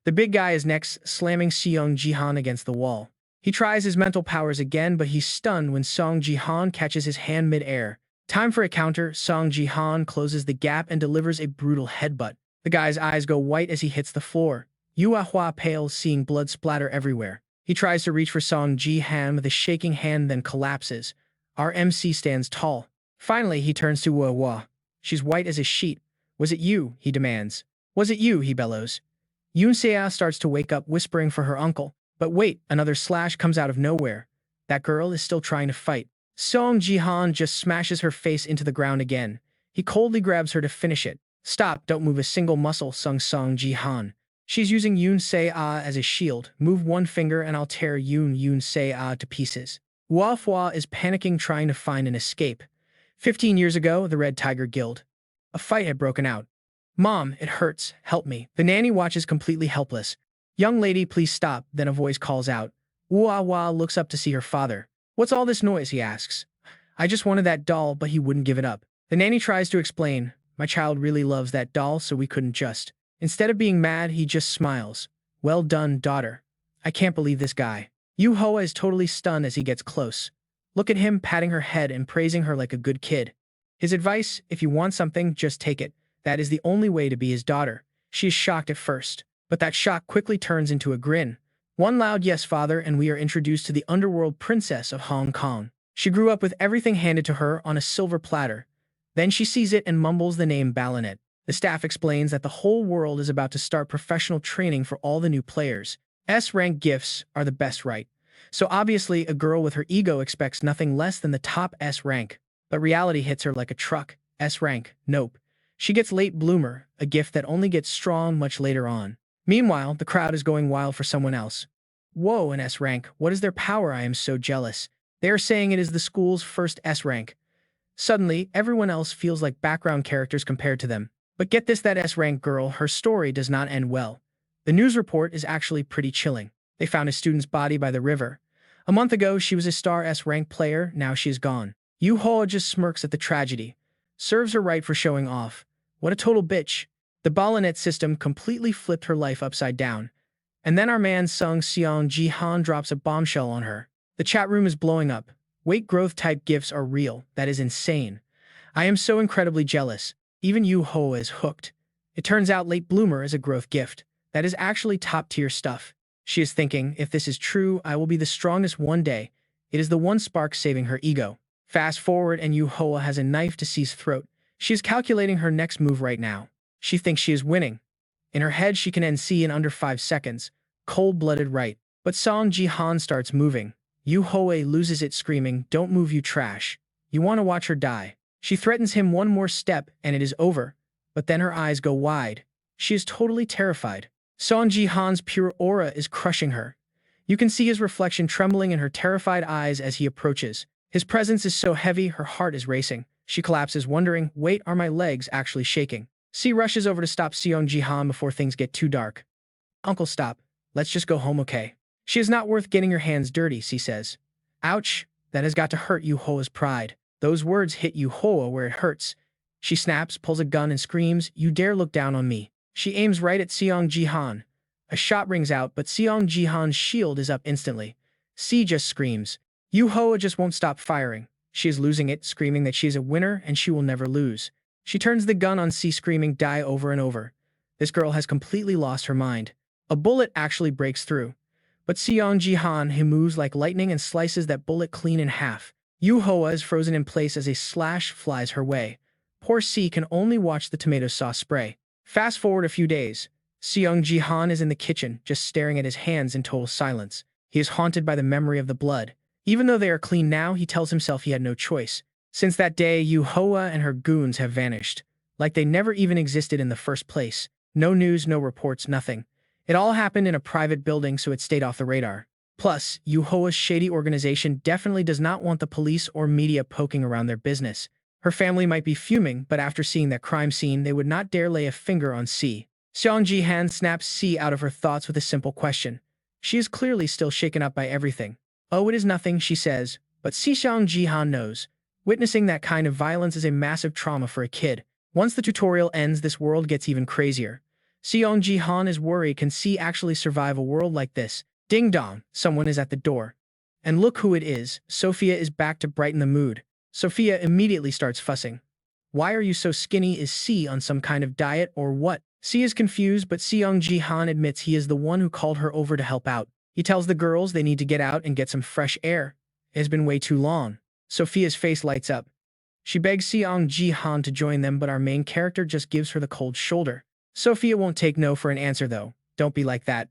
The big guy is next, slamming Seong Ji Han against the wall. He tries his mental powers again, but he's stunned when Seong Ji Han catches his hand mid-air. Time for a counter. Seong Ji Han closes the gap and delivers a brutal headbutt. The guy's eyes go white as he hits the floor. Yu Hua pales, seeing blood splatter everywhere. He tries to reach for Seong Ji Han with a shaking hand, then collapses. Our MC stands tall. Finally, he turns to Hua. She's white as a sheet. Was it you? He demands. Was it you? He bellows. Yoon Sea starts to wake up, whispering for her uncle. But wait, another slash comes out of nowhere. That girl is still trying to fight. Seong Ji Han just smashes her face into the ground again. He coldly grabs her to finish it. Stop, don't move a single muscle, sung Seong Ji Han. She's using Yoon Sea as a shield. Move one finger and I'll tear Yoon Sea to pieces. Hua is panicking, trying to find an escape. 15 years ago, the Red Tiger Guild. A fight had broken out. Mom, it hurts. Help me. The nanny watches, completely helpless. Young lady, please stop. Then a voice calls out. Hua looks up to see her father. What's all this noise? He asks. I just wanted that doll, but he wouldn't give it up. The nanny tries to explain. My child really loves that doll, so we couldn't just. Instead of being mad, he just smiles. Well done, daughter. I can't believe this guy. Yu Hoa is totally stunned as he gets close. Look at him, patting her head and praising her like a good kid. His advice, if you want something, just take it. That is the only way to be his daughter. She is shocked at first, but that shock quickly turns into a grin. One loud yes, father, and we are introduced to the underworld princess of Hong Kong. She grew up with everything handed to her on a silver platter. Then she sees it and mumbles the name Baronet. The staff explains that the whole world is about to start professional training for all the new players. S-rank gifts are the best, right? So obviously, a girl with her ego expects nothing less than the top S-rank. But reality hits her like a truck. S-rank, nope. She gets late bloomer, a gift that only gets strong much later on. Meanwhile, the crowd is going wild for someone else. Whoa, an S-rank. What is their power? I am so jealous. They are saying it is the school's first S-rank. Suddenly, everyone else feels like background characters compared to them. But get this, that S-rank girl, her story does not end well. The news report is actually pretty chilling. They found a student's body by the river. A month ago, she was a star S-rank player, now she is gone. Yu Hoa just smirks at the tragedy. Serves her right for showing off. What a total bitch. The Baronet system completely flipped her life upside down. And then our man Seong Ji Han drops a bombshell on her. The chat room is blowing up. Weight growth type gifts are real. That is insane. I am so incredibly jealous. Even Yu Hoa is hooked. It turns out late bloomer is a growth gift. That is actually top-tier stuff. She is thinking, if this is true, I will be the strongest one day. It is the one spark saving her ego. Fast forward and Yu Hoa has a knife to C's throat. She is calculating her next move right now. She thinks she is winning. In her head, she can end C in under 5 seconds. Cold-blooded right. But Seong Ji Han starts moving. Yu Hoa loses it, screaming, don't move, you trash. You want to watch her die. She threatens him one more step and it is over. But then her eyes go wide. She is totally terrified. Seong Ji Han's pure aura is crushing her. You can see his reflection trembling in her terrified eyes as he approaches. His presence is so heavy, her heart is racing. She collapses, wondering, wait, are my legs actually shaking? C rushes over to stop Seong Ji Han before things get too dark. Uncle, stop. Let's just go home, okay? She is not worth getting your hands dirty, C says. Ouch, that has got to hurt Yu Hoa's pride. Those words hit Yu Hoa where it hurts. She snaps, pulls a gun and screams, you dare look down on me. She aims right at Seong Ji Han. A shot rings out, but Seong Ji Han's shield is up instantly. C just screams. Yu Hoa just won't stop firing. She is losing it, screaming that she is a winner and she will never lose. She turns the gun on C, screaming, die, over and over. This girl has completely lost her mind. A bullet actually breaks through. But Seong Ji Han, he moves like lightning and slices that bullet clean in half. Yu Hoa is frozen in place as a slash flies her way. Poor C can only watch the tomato sauce spray. Fast forward a few days. Seong Ji Han is in the kitchen, just staring at his hands in total silence. He is haunted by the memory of the blood. Even though they are clean now, he tells himself he had no choice. Since that day, Yu Hoa and her goons have vanished. Like they never even existed in the first place. No news, no reports, nothing. It all happened in a private building, so it stayed off the radar. Plus, Yu Hoa's shady organization definitely does not want the police or media poking around their business. Her family might be fuming, but after seeing that crime scene, they would not dare lay a finger on C. Shang Jihan snaps C out of her thoughts with a simple question. She is clearly still shaken up by everything. Oh, it is nothing, she says, but Shang Jihan knows. Witnessing that kind of violence is a massive trauma for a kid. Once the tutorial ends, this world gets even crazier. Seong Ji Han is worried, can C actually survive a world like this? Ding dong, someone is at the door. And look who it is, Sophia is back to brighten the mood. Sophia immediately starts fussing. Why are you so skinny? Is C on some kind of diet or what? C is confused, but Seong Ji Han admits he is the one who called her over to help out. He tells the girls they need to get out and get some fresh air. It has been way too long. Sophia's face lights up. She begs Seong Ji Han to join them, but our main character just gives her the cold shoulder. Sophia won't take no for an answer though. Don't be like that.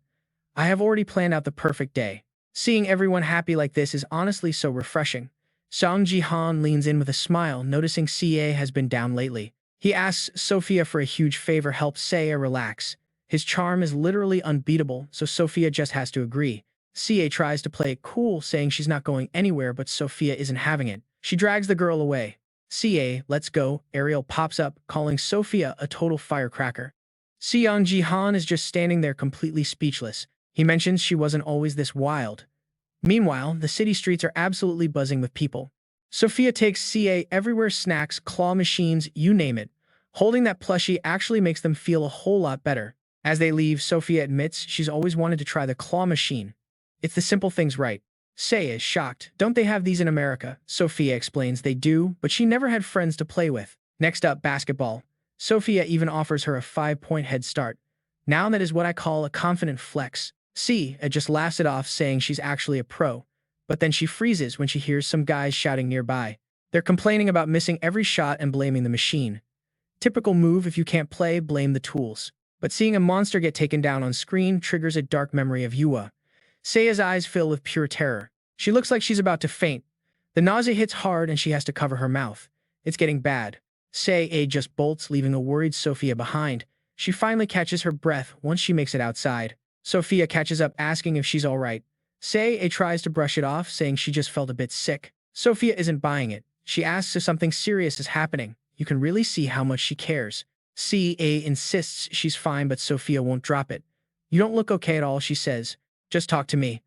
I have already planned out the perfect day. Seeing everyone happy like this is honestly so refreshing. Shang Jihan leans in with a smile, noticing CA has been down lately. He asks Sophia for a huge favor, help Saya relax. His charm is literally unbeatable, so Sophia just has to agree. CA tries to play it cool, saying she's not going anywhere, but Sophia isn't having it. She drags the girl away. CA, let's go. Ariel pops up, calling Sophia a total firecracker. Seong Ji Han is just standing there completely speechless. He mentions she wasn't always this wild. Meanwhile, the city streets are absolutely buzzing with people. Sophia takes CA everywhere, snacks, claw machines, you name it. Holding that plushie actually makes them feel a whole lot better. As they leave, Sophia admits she's always wanted to try the claw machine. It's the simple things, right? Saya is shocked. Don't they have these in America? Sophia explains they do, but she never had friends to play with. Next up, basketball. Sophia even offers her a 5-point head start. Now that is what I call a confident flex. Sia just laughs it off, saying she's actually a pro. But then she freezes when she hears some guys shouting nearby. They're complaining about missing every shot and blaming the machine. Typical move: if you can't play, blame the tools. But seeing a monster get taken down on screen triggers a dark memory of Yua. Saya's eyes fill with pure terror. She looks like she's about to faint. The nausea hits hard and she has to cover her mouth. It's getting bad. Saya just bolts, leaving a worried Sophia behind. She finally catches her breath once she makes it outside. Sophia catches up, asking if she's alright. Saya tries to brush it off, saying she just felt a bit sick. Sophia isn't buying it. She asks if something serious is happening. You can really see how much she cares. Ca insists she's fine, but Sophia won't drop it. You don't look okay at all, she says. Just talk to me.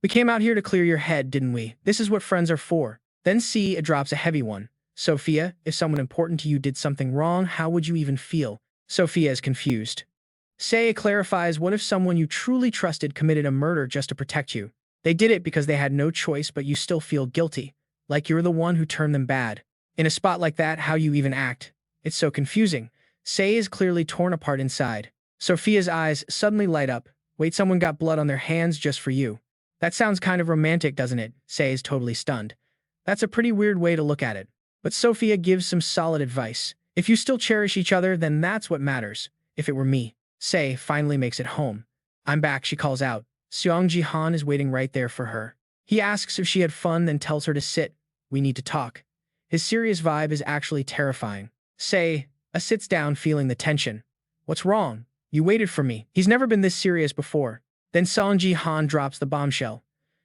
We came out here to clear your head, didn't we? This is what friends are for. Then C drops a heavy one. Sophia, if someone important to you did something wrong, how would you even feel? Sophia is confused. Saya clarifies, what if someone you truly trusted committed a murder just to protect you? They did it because they had no choice, but you still feel guilty. Like you're the one who turned them bad. In a spot like that, how you even act? It's so confusing. Saya is clearly torn apart inside. Sophia's eyes suddenly light up. Wait, someone got blood on their hands just for you. That sounds kind of romantic, doesn't it? Saya is totally stunned. That's a pretty weird way to look at it. But Sophia gives some solid advice. If you still cherish each other, then that's what matters. If it were me. Say finally makes it home. I'm back, she calls out. Seong Ji Han is waiting right there for her. He asks if she had fun, then tells her to sit. We need to talk. His serious vibe is actually terrifying. Say sits down, feeling the tension. What's wrong? You waited for me. He's never been this serious before. Then Seong Ji Han drops the bombshell.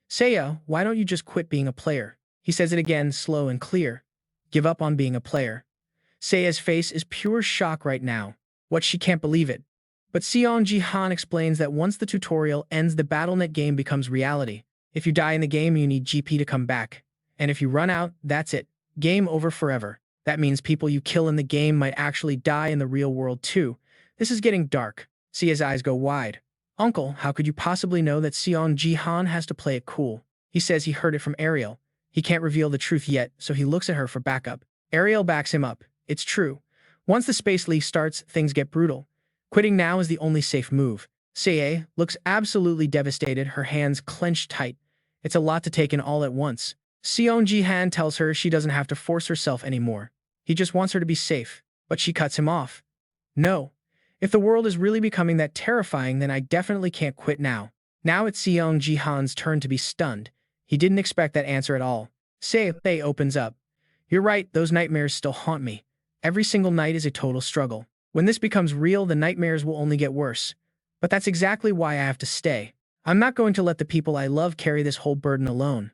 Saya, why don't you just quit being a player? He says it again, slow and clear. Give up on being a player. Saya's face is pure shock right now. What, she can't believe it. But Seong Ji Han explains that once the tutorial ends, the BattleNet game becomes reality. If you die in the game, you need GP to come back. And if you run out, that's it. Game over forever. That means people you kill in the game might actually die in the real world too. This is getting dark. Sia's eyes go wide. Uncle, how could you possibly know that Seong Ji Han has to play it cool? He says he heard it from Ariel. He can't reveal the truth yet, so he looks at her for backup. Ariel backs him up. It's true. Once the space leaf starts, things get brutal. Quitting now is the only safe move. Sae looks absolutely devastated, her hands clenched tight. It's a lot to take in all at once. Seong Ji Han tells her she doesn't have to force herself anymore. He just wants her to be safe. But she cuts him off. No. If the world is really becoming that terrifying, then I definitely can't quit now. Now it's Seong Ji Han's turn to be stunned. He didn't expect that answer at all. Sae opens up. You're right, those nightmares still haunt me. Every single night is a total struggle. When this becomes real, the nightmares will only get worse. But that's exactly why I have to stay. I'm not going to let the people I love carry this whole burden alone.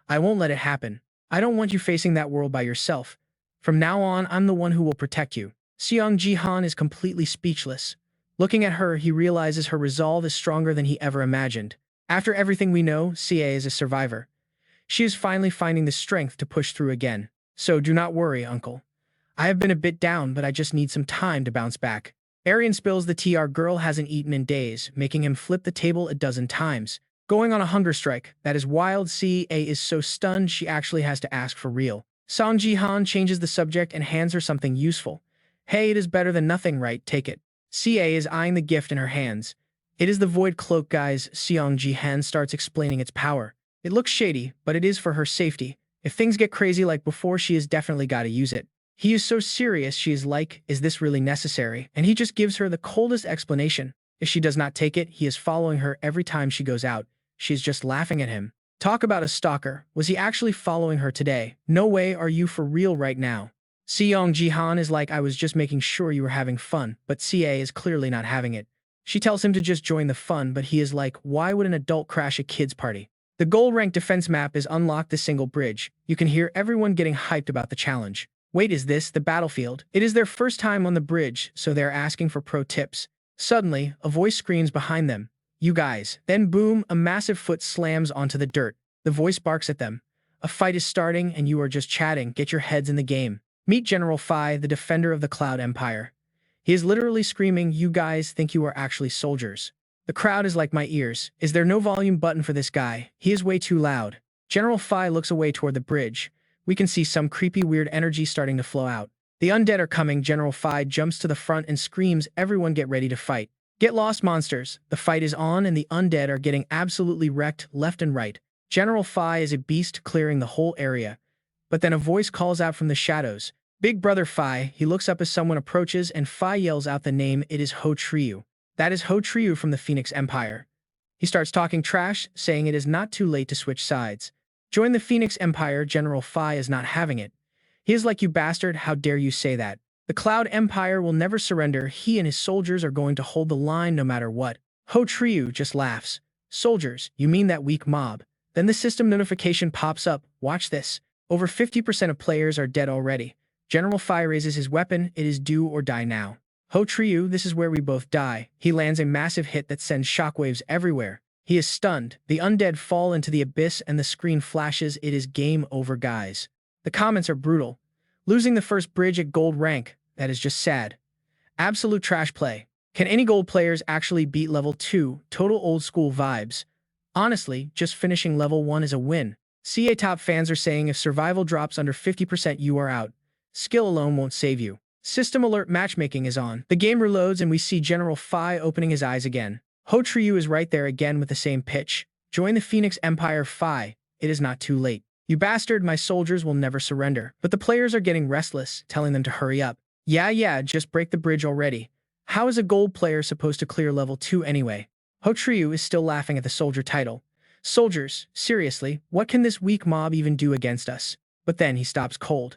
I won't let it happen. I don't want you facing that world by yourself. From now on, I'm the one who will protect you. Seong Ji Han is completely speechless. Looking at her, he realizes her resolve is stronger than he ever imagined. After everything we know, CA is a survivor. She is finally finding the strength to push through again. So do not worry, Uncle. I have been a bit down, but I just need some time to bounce back. Arian spills the tea our girl hasn't eaten in days, making him flip the table a dozen times. Going on a hunger strike. That is wild. CA is so stunned she actually has to ask for real. Seong Ji Han changes the subject and hands her something useful. Hey, it is better than nothing, right? Take it. CA is eyeing the gift in her hands. It is the void cloak, guys. Seong Ji Han starts explaining its power. It looks shady, but it is for her safety. If things get crazy like before, she has definitely got to use it. He is so serious, she is like, is this really necessary? And he just gives her the coldest explanation. If she does not take it, he is following her every time she goes out. She is just laughing at him. Talk about a stalker. Was he actually following her today? No way, are you for real right now? Seong Ji Han is like, I was just making sure you were having fun, but CA is clearly not having it. She tells him to just join the fun, but he is like, why would an adult crash a kid's party? The gold rank defense map is unlocked, the single bridge. You can hear everyone getting hyped about the challenge. Wait, is this the battlefield? It is their first time on the bridge, so they're asking for pro tips. Suddenly, a voice screams behind them. You guys. Then boom, a massive foot slams onto the dirt. The voice barks at them. A fight is starting and you are just chatting. Get your heads in the game. Meet General Phi, the defender of the Cloud Empire. He is literally screaming, you guys think you are actually soldiers. The crowd is like my ears. Is there no volume button for this guy? He is way too loud. General Phi looks away toward the bridge. We can see some creepy weird energy starting to flow out. The undead are coming. General Phi jumps to the front and screams, everyone get ready to fight. Get lost, monsters. The fight is on and the undead are getting absolutely wrecked left and right. General Phi is a beast clearing the whole area. But then a voice calls out from the shadows. Big Brother Phi. He looks up as someone approaches and Phi yells out the name. It is Ho Triu. That is Ho Triu from the Phoenix Empire. He starts talking trash, saying it is not too late to switch sides. Join the Phoenix Empire. General Phi is not having it. He is like, you bastard, how dare you say that? The Cloud Empire will never surrender. He and his soldiers are going to hold the line no matter what. Ho Triu just laughs. Soldiers, you mean that weak mob? Then the system notification pops up. Watch this. Over 50% of players are dead already. General Phi raises his weapon. It is do or die now. Ho Triu, this is where we both die. He lands a massive hit that sends shockwaves everywhere. He is stunned. The undead fall into the abyss and the screen flashes. It is game over, guys. The comments are brutal. Losing the first bridge at gold rank. That is just sad. Absolute trash play. Can any gold players actually beat level 2? Total old school vibes. Honestly, just finishing level 1 is a win. CA top fans are saying if survival drops under 50% you are out. Skill alone won't save you. System alert, matchmaking is on. The game reloads and we see General Phi opening his eyes again. Ho Triu is right there again with the same pitch. Join the Phoenix Empire, Phi. It is not too late. You bastard, my soldiers will never surrender. But the players are getting restless, telling them to hurry up. Yeah, just break the bridge already. How is a gold player supposed to clear level 2 anyway? Ho Triu is still laughing at the soldier title. Soldiers, seriously, what can this weak mob even do against us? But then he stops cold.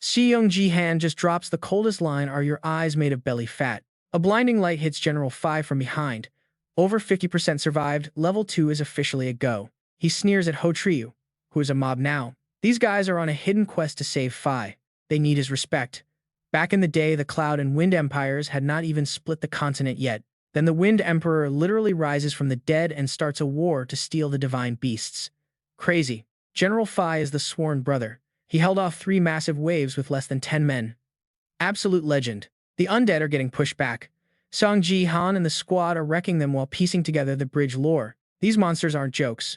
Seong Ji Han just drops the coldest line, are your eyes made of belly fat? A blinding light hits General Phi from behind. Over 50% survived, level 2 is officially a go. He sneers at Ho Triu, who is a mob now. These guys are on a hidden quest to save Phi. They need his respect. Back in the day, the Cloud and Wind Empires had not even split the continent yet. Then the Wind Emperor literally rises from the dead and starts a war to steal the divine beasts. Crazy. General Phi is the sworn brother. He held off 3 massive waves with less than 10 men. Absolute legend. The undead are getting pushed back. Shang Jihan and the squad are wrecking them while piecing together the bridge lore. These monsters aren't jokes.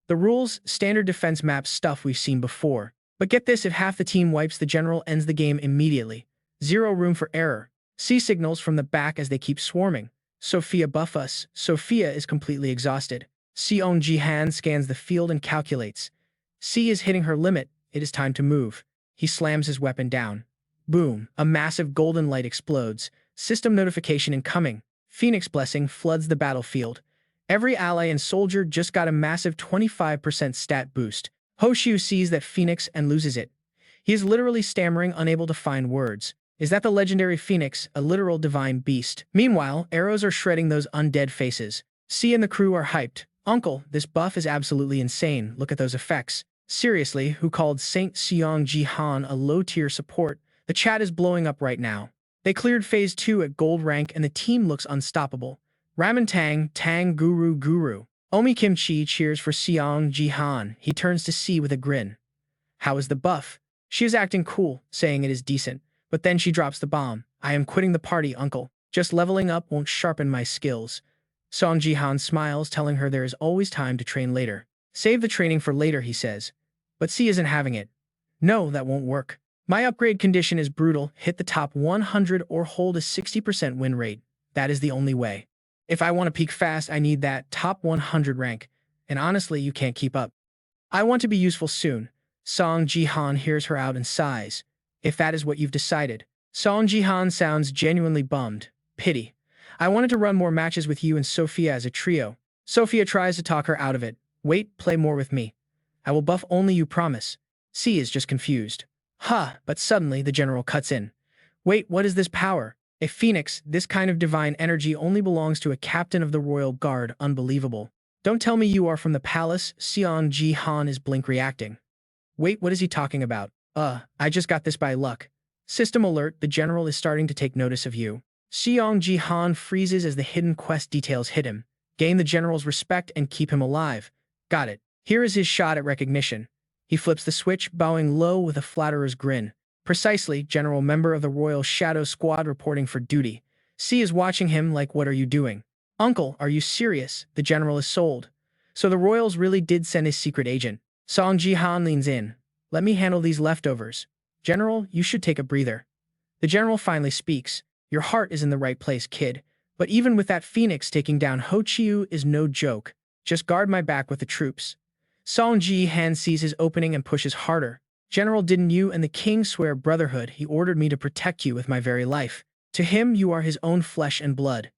The rules, standard defense map stuff we've seen before. But get this, if half the team wipes, the general ends the game immediately. Zero room for error. See signals from the back as they keep swarming. Sophia buff us. Sophia is completely exhausted. Seong Ji Han scans the field and calculates. C is hitting her limit. It is time to move. He slams his weapon down. Boom. A massive golden light explodes. System notification incoming. Phoenix blessing floods the battlefield. Every ally and soldier just got a massive 25% stat boost. Ho Triu sees that Phoenix and loses it. He is literally stammering, unable to find words. Is that the legendary Phoenix, a literal divine beast? Meanwhile, arrows are shredding those undead faces. C and the crew are hyped. Uncle, this buff is absolutely insane. Look at those effects. Seriously, who called Saint Seong Ji Han a low-tier support? The chat is blowing up right now. They cleared phase 2 at gold rank and the team looks unstoppable. Ramen Tang Guru. Omi Kimchi cheers for Seong Ji Han. He turns to C with a grin. How is the buff? She is acting cool, saying it is decent. But then she drops the bomb. I am quitting the party, uncle. Just leveling up won't sharpen my skills. Seong Ji Han smiles, telling her there is always time to train later. Save the training for later, he says. But C isn't having it. No, that won't work. My upgrade condition is brutal. Hit the top 100 or hold a 60% win rate. That is the only way. If I want to peak fast, I need that top 100 rank. And honestly, you can't keep up. I want to be useful soon. Seong Ji Han hears her out and sighs. If that is what you've decided. Seong Ji Han sounds genuinely bummed. Pity. I wanted to run more matches with you and Sophia as a trio. Sophia tries to talk her out of it. Wait, play more with me. I will buff only you promise. C is just confused. But suddenly the general cuts in. Wait, what is this power? A phoenix, this kind of divine energy only belongs to a captain of the royal guard. Unbelievable. Don't tell me you are from the palace. Seong Ji Han is blink reacting. Wait, what is he talking about? I just got this by luck. System alert, the general is starting to take notice of you. Seong Ji Han freezes as the hidden quest details hit him. Gain the general's respect and keep him alive. Got it. Here is his shot at recognition. He flips the switch, bowing low with a flatterer's grin. Precisely, general member of the Royal Shadow Squad reporting for duty. C is watching him like, what are you doing? Uncle, are you serious? The general is sold. So the royals really did send his secret agent. Seong Ji Han leans in. Let me handle these leftovers. General, you should take a breather. The general finally speaks. Your heart is in the right place, kid. But even with that phoenix taking down Ho Chiu is no joke. Just guard my back with the troops. Seong Ji Han sees his opening and pushes harder. General, didn't you and the king swear brotherhood? He ordered me to protect you with my very life. To him, you are his own flesh and blood.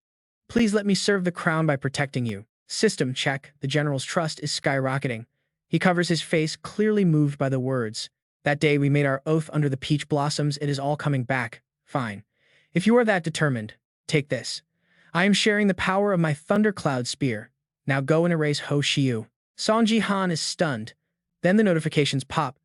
Please let me serve the crown by protecting you. System check. The general's trust is skyrocketing. He covers his face, clearly moved by the words. That day we made our oath under the peach blossoms. It is all coming back. Fine. If you are that determined, take this. I am sharing the power of my thundercloud spear. Now go and erase Ho Shiu. Seong Ji Han is stunned. Then the notifications pop.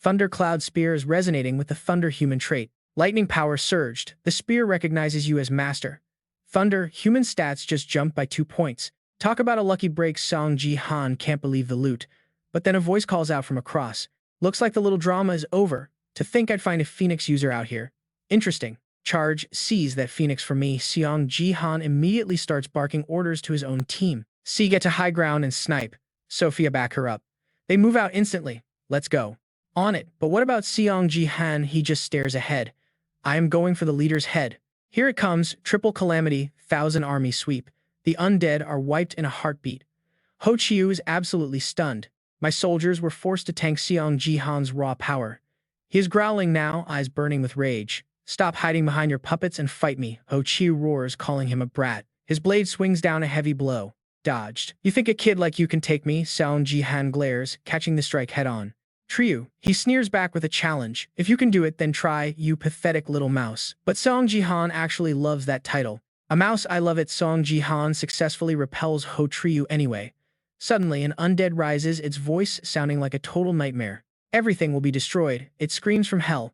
Thundercloud spear is resonating with the thunder human trait. Lightning power surged. The spear recognizes you as master. Thunder, human stats just jumped by 2 points. Talk about a lucky break. Seong Ji Han can't believe the loot. But then a voice calls out from across. Looks like the little drama is over. To think I'd find a Phoenix user out here. Interesting. Charge, seize that Phoenix for me. Seong Ji Han immediately starts barking orders to his own team. C, get to high ground and snipe. Sophia, back her up. They move out instantly. Let's go. On it. But what about Seong Ji Han? He just stares ahead. I am going for the leader's head. Here it comes. Triple calamity, 1,000 army sweep. The undead are wiped in a heartbeat. Ho Chiu is absolutely stunned. My soldiers were forced to tank Seong Ji Han's raw power. He is growling now, eyes burning with rage. Stop hiding behind your puppets and fight me. Ho Chiu roars, calling him a brat. His blade swings down a heavy blow. Dodged. You think a kid like you can take me? Seong Ji Han glares, catching the strike head-on. Triu. He sneers back with a challenge. If you can do it, then try, you pathetic little mouse. But Seong Ji Han actually loves that title. A mouse, I love it. Seong Ji Han successfully repels Ho Triu anyway. Suddenly, an undead rises, its voice sounding like a total nightmare. Everything will be destroyed. It screams from hell.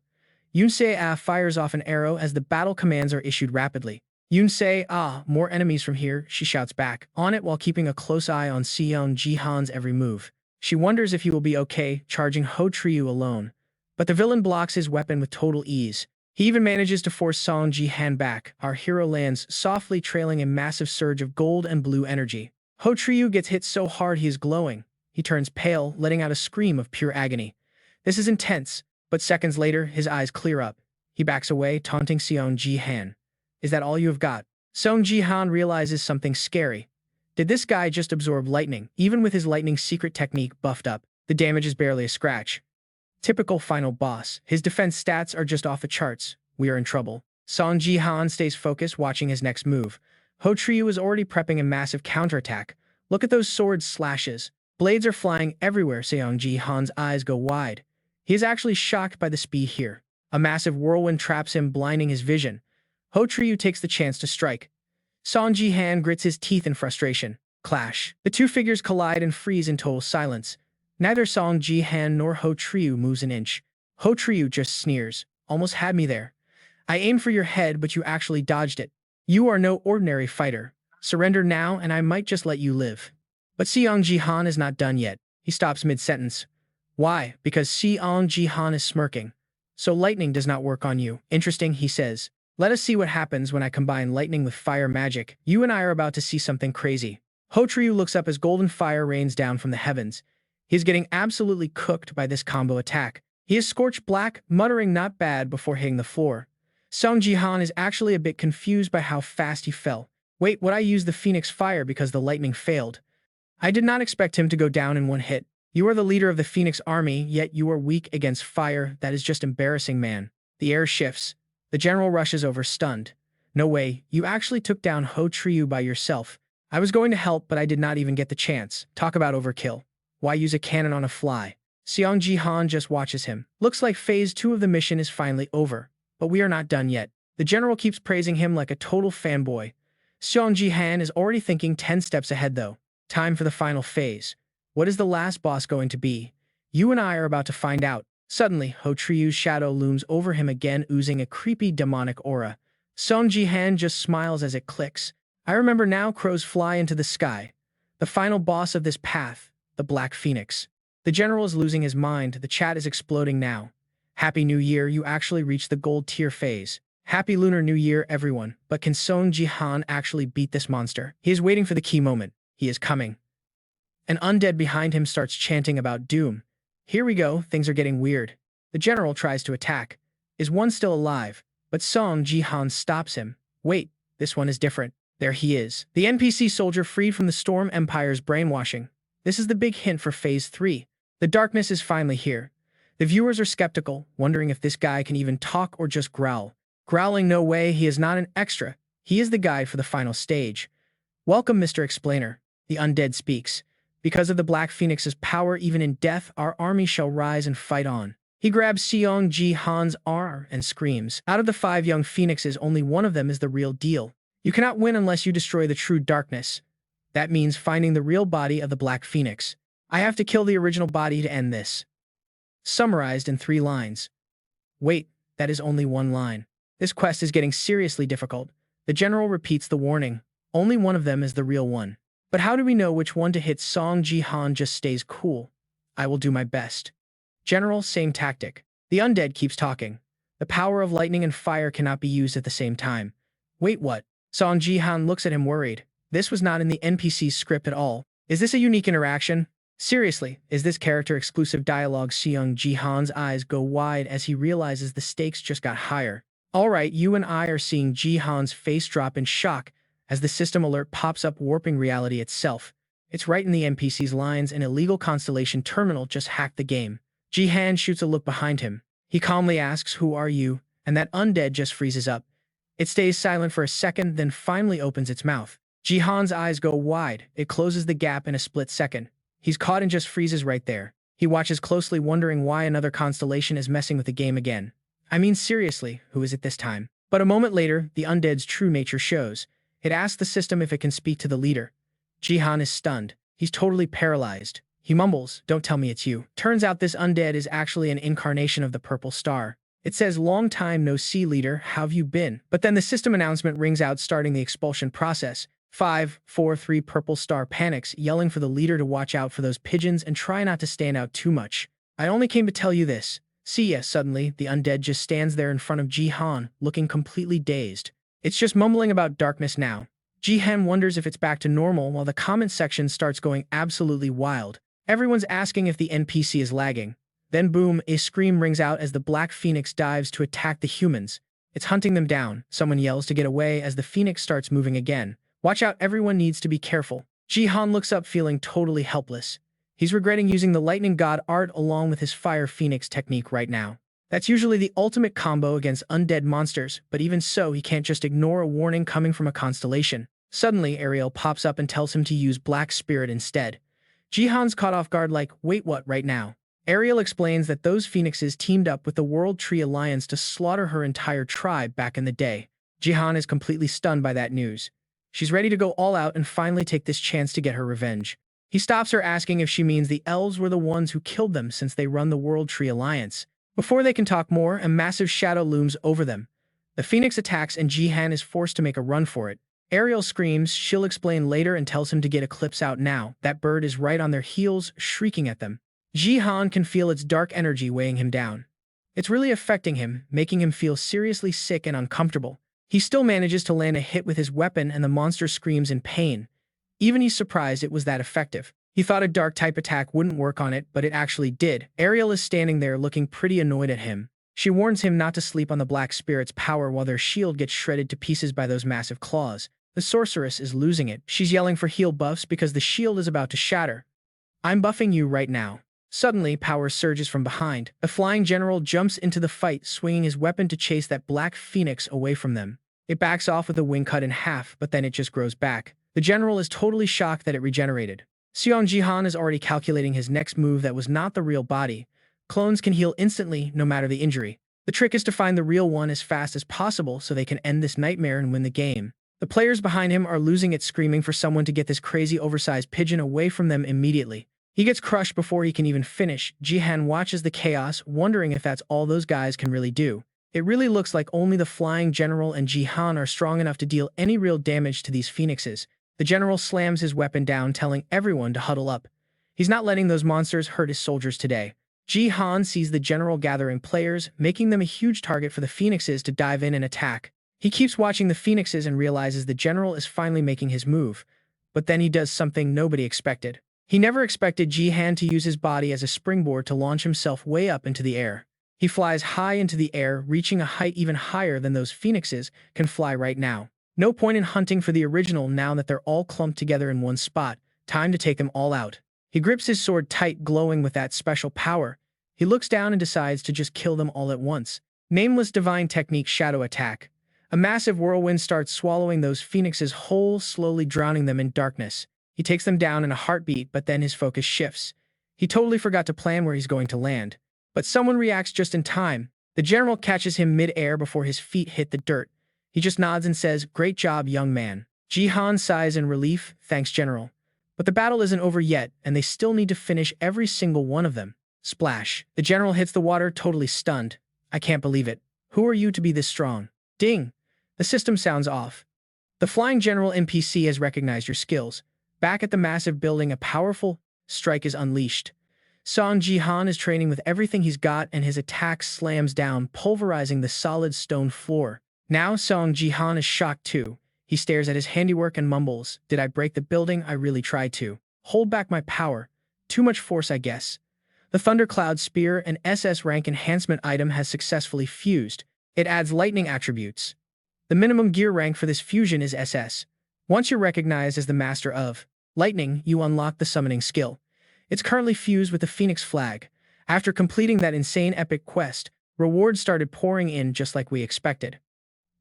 Yunsei fires off an arrow as the battle commands are issued rapidly. Yunsei, more enemies from here, she shouts back, on it while keeping a close eye on Seong Ji Han's every move. She wonders if he will be okay, charging Ho Triu alone. But the villain blocks his weapon with total ease. He even manages to force Seong Ji Han back. Our hero lands softly, trailing a massive surge of gold and blue energy. Ho Triu gets hit so hard he is glowing. He turns pale, letting out a scream of pure agony. This is intense, but seconds later, his eyes clear up. He backs away, taunting Seong Ji Han. Is that all you have got? Seong Ji Han realizes something scary. Did this guy just absorb lightning? Even with his lightning secret technique buffed up, the damage is barely a scratch. Typical final boss. His defense stats are just off the charts. We are in trouble. Seong Ji Han stays focused, watching his next move. Ho Triu is already prepping a massive counterattack. Look at those sword slashes. Blades are flying everywhere. Seong Ji Han's eyes go wide. He is actually shocked by the speed here. A massive whirlwind traps him, blinding his vision. Ho Triu takes the chance to strike. Seong Ji Han grits his teeth in frustration. Clash. The two figures collide and freeze in total silence. Neither Seong Ji Han nor Ho Triu moves an inch. Ho Triu just sneers. Almost had me there. I aimed for your head, but you actually dodged it. You are no ordinary fighter. Surrender now, and I might just let you live. But Seong Ji Han is not done yet. He stops mid-sentence. Why? Because Seong Ji Han is smirking. So lightning does not work on you. Interesting, he says. Let us see what happens when I combine lightning with fire magic. You and I are about to see something crazy. Ho-Ryu looks up as golden fire rains down from the heavens. He's getting absolutely cooked by this combo attack. He is scorched black, muttering not bad before hitting the floor. Seong Ji Han is actually a bit confused by how fast he fell. Wait, would I use the Phoenix Fire because the lightning failed? I did not expect him to go down in one hit. You are the leader of the Phoenix Army, yet you are weak against fire. That is just embarrassing, man. The air shifts. The general rushes over, stunned. No way, you actually took down Ho-Ryu by yourself. I was going to help, but I did not even get the chance. Talk about overkill. Why use a cannon on a fly? Seong Ji Han just watches him. Looks like phase 2 of the mission is finally over. But we are not done yet. The general keeps praising him like a total fanboy. Shang Jihan is already thinking 10 steps ahead though. Time for the final phase. What is the last boss going to be? You and I are about to find out. Suddenly, Ho-Ryu's shadow looms over him again, oozing a creepy demonic aura. Seong Jihan just smiles as it clicks. I remember now, crows fly into the sky. The final boss of this path, the Black Phoenix. The general is losing his mind. The chat is exploding now. Happy New Year, you actually reached the gold tier phase. Happy Lunar New Year, everyone. But can Seong Ji Han actually beat this monster? He is waiting for the key moment. He is coming. An undead behind him starts chanting about doom. Here we go, things are getting weird. The general tries to attack. Is one still alive? But Seong Ji Han stops him. Wait, this one is different. There he is. The NPC soldier freed from the Storm Empire's brainwashing. This is the big hint for Phase 3. The darkness is finally here. The viewers are skeptical, wondering if this guy can even talk or just growl. Growling, no way, he is not an extra. He is the guide for the final stage. Welcome, Mr. Explainer. The undead speaks. Because of the Black Phoenix's power, even in death, our army shall rise and fight on. He grabs Seong Ji Han's arm and screams. Out of the 5 young phoenixes, only one of them is the real deal. You cannot win unless you destroy the true darkness. That means finding the real body of the Black Phoenix. I have to kill the original body to end this. Summarized in 3 lines. Wait, that is only 1 line. This quest is getting seriously difficult. The general repeats the warning. Only one of them is the real one. But how do we know which one to hit? Seong Ji Han just stays cool. I will do my best. General, same tactic. The undead keeps talking. The power of lightning and fire cannot be used at the same time. Wait, what? Seong Ji Han looks at him worried. This was not in the NPC's script at all. Is this a unique interaction? Seriously, is this character-exclusive dialogue? Seong Ji Han's eyes go wide as he realizes the stakes just got higher. Alright, you and I are seeing Ji Han's face drop in shock as the system alert pops up, warping reality itself. It's right in the NPC's lines. An illegal Constellation terminal just hacked the game. Ji Han shoots a look behind him. He calmly asks, "Who are you?" And that undead just freezes up. It stays silent for a second, then finally opens its mouth. Ji Han's eyes go wide. It closes the gap in a split second. He's caught and just freezes right there. He watches closely, wondering why another Constellation is messing with the game again. I mean, seriously, who is it this time? But a moment later, the undead's true nature shows. It asks the system if it can speak to the leader. Ji Han is stunned. He's totally paralyzed. He mumbles, "Don't tell me it's you." Turns out this undead is actually an incarnation of the Purple Star. It says, "Long time no see, leader. How have you been?" But then the system announcement rings out, starting the expulsion process. 5, 4, 3 Purple Star panics, yelling for the leader to watch out for those pigeons and try not to stand out too much. "I only came to tell you this." See ya. Suddenly, the undead just stands there in front of Ji Han, looking completely dazed. It's just mumbling about darkness now. Ji Han wonders if it's back to normal while the comment section starts going absolutely wild. Everyone's asking if the NPC is lagging. Then boom, a scream rings out as the Black Phoenix dives to attack the humans. It's hunting them down. Someone yells to get away as the Phoenix starts moving again. Watch out, everyone needs to be careful. Ji Han looks up, feeling totally helpless. He's regretting using the Lightning God art along with his Fire Phoenix technique right now. That's usually the ultimate combo against undead monsters, but even so, he can't just ignore a warning coming from a Constellation. Suddenly, Ariel pops up and tells him to use Black Spirit instead. Ji Han's caught off guard like, "Wait, what, right now?" Ariel explains that those phoenixes teamed up with the World Tree Alliance to slaughter her entire tribe back in the day. Ji Han is completely stunned by that news. She's ready to go all out and finally take this chance to get her revenge. He stops her, asking if she means the elves were the ones who killed them since they run the World Tree Alliance. Before they can talk more, a massive shadow looms over them. The phoenix attacks and Ji Han is forced to make a run for it. Ariel screams, she'll explain later, and tells him to get Eclipse out now. That bird is right on their heels, shrieking at them. Ji Han can feel its dark energy weighing him down. It's really affecting him, making him feel seriously sick and uncomfortable. He still manages to land a hit with his weapon and the monster screams in pain. Even he's surprised it was that effective. He thought a dark-type attack wouldn't work on it, but it actually did. Ariel is standing there looking pretty annoyed at him. She warns him not to sleep on the Black Spirit's power while their shield gets shredded to pieces by those massive claws. The sorceress is losing it. She's yelling for heal buffs because the shield is about to shatter. "I'm buffing you right now." Suddenly, power surges from behind. A flying general jumps into the fight, swinging his weapon to chase that black phoenix away from them. It backs off with a wing cut in half, but then it just grows back. The general is totally shocked that it regenerated. Seong Ji Han is already calculating his next move that was not the real body. Clones can heal instantly, no matter the injury. The trick is to find the real one as fast as possible so they can end this nightmare and win the game. The players behind him are losing it, screaming for someone to get this crazy oversized pigeon away from them immediately. He gets crushed before he can even finish. Jihan watches the chaos, wondering if that's all those guys can really do. It really looks like only the flying general and Jihan are strong enough to deal any real damage to these phoenixes. The general slams his weapon down, telling everyone to huddle up. He's not letting those monsters hurt his soldiers today. Jihan sees the general gathering players, making them a huge target for the phoenixes to dive in and attack. He keeps watching the phoenixes and realizes the general is finally making his move. But then he does something nobody expected. He never expected Jihan to use his body as a springboard to launch himself way up into the air. He flies high into the air, reaching a height even higher than those phoenixes can fly right now. No point in hunting for the original now that they're all clumped together in one spot. Time to take them all out. He grips his sword tight, glowing with that special power. He looks down and decides to just kill them all at once. Nameless Divine Technique Shadow Attack. A massive whirlwind starts swallowing those phoenixes whole, slowly drowning them in darkness. He takes them down in a heartbeat, but then his focus shifts. He totally forgot to plan where he's going to land. But someone reacts just in time. The general catches him mid-air before his feet hit the dirt. He just nods and says, "Great job, young man." Jihan sighs in relief, "Thanks, General." But the battle isn't over yet, and they still need to finish every single one of them. Splash. The general hits the water, totally stunned. "I can't believe it. Who are you to be this strong?" Ding. The system sounds off. The flying general NPC has recognized your skills. Back at the massive building, a powerful strike is unleashed. Shang Jihan is training with everything he's got, and his attack slams down, pulverizing the solid stone floor. Now Seong Ji Han is shocked too. He stares at his handiwork and mumbles, "Did I break the building? I really tried to. Hold back my power. Too much force, I guess." The Thundercloud Spear, an SS-Rank enhancement item, has successfully fused. It adds lightning attributes. The minimum gear rank for this fusion is SS. Once you're recognized as the master of lightning, you unlock the summoning skill. It's currently fused with the Phoenix Flag. After completing that insane epic quest, rewards started pouring in just like we expected.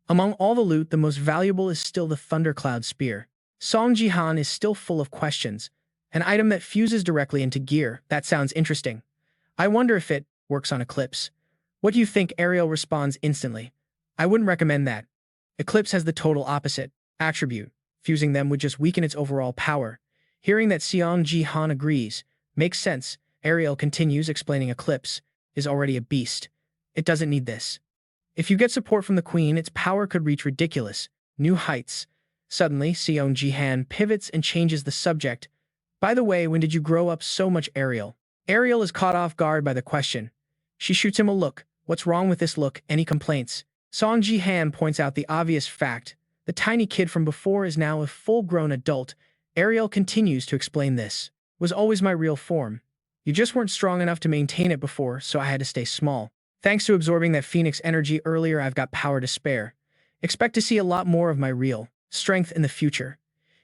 Among all the loot, the most valuable is still the Thundercloud Spear. Seong Ji Han is still full of questions. An item that fuses directly into gear. That sounds interesting. I wonder if it works on Eclipse. What do you think? Ariel responds instantly. I wouldn't recommend that. Eclipse has the total opposite attribute. Fusing them would just weaken its overall power. Hearing that Seong Ji Han agrees, makes sense. Ariel continues, explaining Eclipse is already a beast. It doesn't need this. If you get support from the Queen, its power could reach ridiculous new heights. Suddenly, Seong Ji Han pivots and changes the subject. By the way, when did you grow up so much, Ariel? Ariel is caught off guard by the question. She shoots him a look. What's wrong with this look? Any complaints? Seong Ji Han points out the obvious fact. The tiny kid from before is now a full-grown adult. Ariel continues to explain this. Was always my real form. You just weren't strong enough to maintain it before, so I had to stay small. Thanks to absorbing that Phoenix energy earlier, I've got power to spare. Expect to see a lot more of my real strength in the future.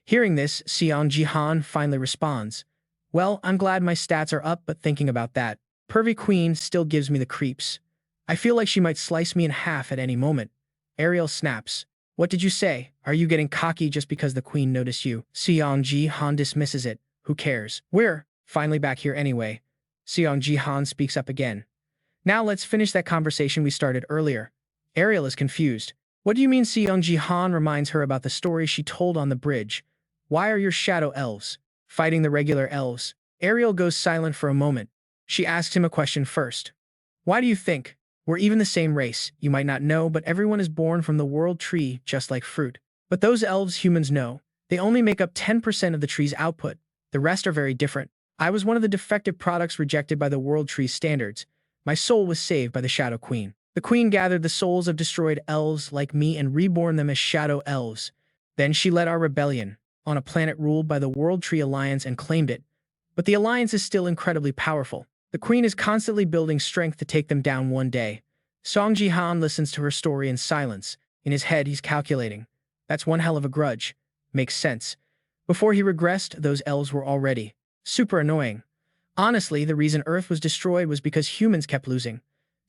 Hearing this, Seong Ji Han finally responds. Well, I'm glad my stats are up, but thinking about that, Pervy Queen still gives me the creeps. I feel like she might slice me in half at any moment. Ariel snaps. What did you say? Are you getting cocky just because the Queen noticed you? Seong Ji Han dismisses it. Who cares? We're finally back here anyway. Seong Ji Han speaks up again. Now let's finish that conversation we started earlier. Ariel is confused. What do you mean? Seong Ji Han reminds her about the story she told on the bridge. Why are your shadow elves fighting the regular elves? Ariel goes silent for a moment. She asks him a question first. Why do you think? We're even the same race. You might not know, but everyone is born from the world tree, just like fruit. But those elves humans know. They only make up 10% of the tree's output. The rest are very different. I was one of the defective products rejected by the world tree standards. My soul was saved by the Shadow Queen. The queen gathered the souls of destroyed elves like me and reborn them as shadow elves. Then she led our rebellion on a planet ruled by the World Tree Alliance and claimed it. But the alliance is still incredibly powerful. The queen is constantly building strength to take them down one day. Seong Ji Han listens to her story in silence. In his head, he's calculating. That's one hell of a grudge. Makes sense. Before he regressed, those elves were already super annoying. Honestly, the reason Earth was destroyed was because humans kept losing.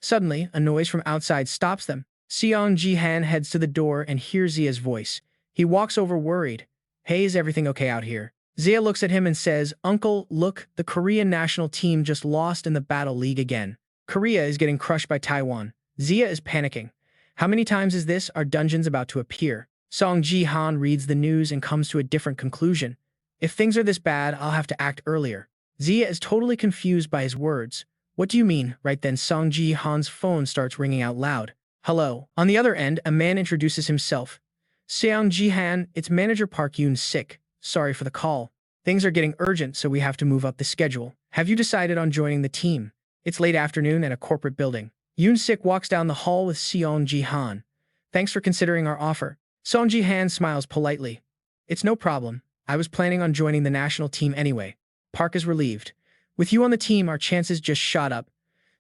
Suddenly, a noise from outside stops them. Seong Ji Han heads to the door and hears Zia's voice. He walks over worried. Hey, is everything okay out here? Zia looks at him and says, Uncle, look, the Korean national team just lost in the Battle League again. Korea is getting crushed by Taiwan. Zia is panicking. How many times is this? Our dungeon's about to appear. Seong Ji Han reads the news and comes to a different conclusion. If things are this bad, I'll have to act earlier. Zia is totally confused by his words. What do you mean? Right then, Seong Ji Han's phone starts ringing out loud. Hello. On the other end, a man introduces himself. Seong Ji Han, it's Manager Park Yoon-sik. Sorry for the call. Things are getting urgent, so we have to move up the schedule. Have you decided on joining the team? It's late afternoon at a corporate building. Yoon-sik walks down the hall with Seong Ji Han. Thanks for considering our offer. Seong Ji Han smiles politely. It's no problem. I was planning on joining the national team anyway. Park is relieved. With you on the team, our chances just shot up.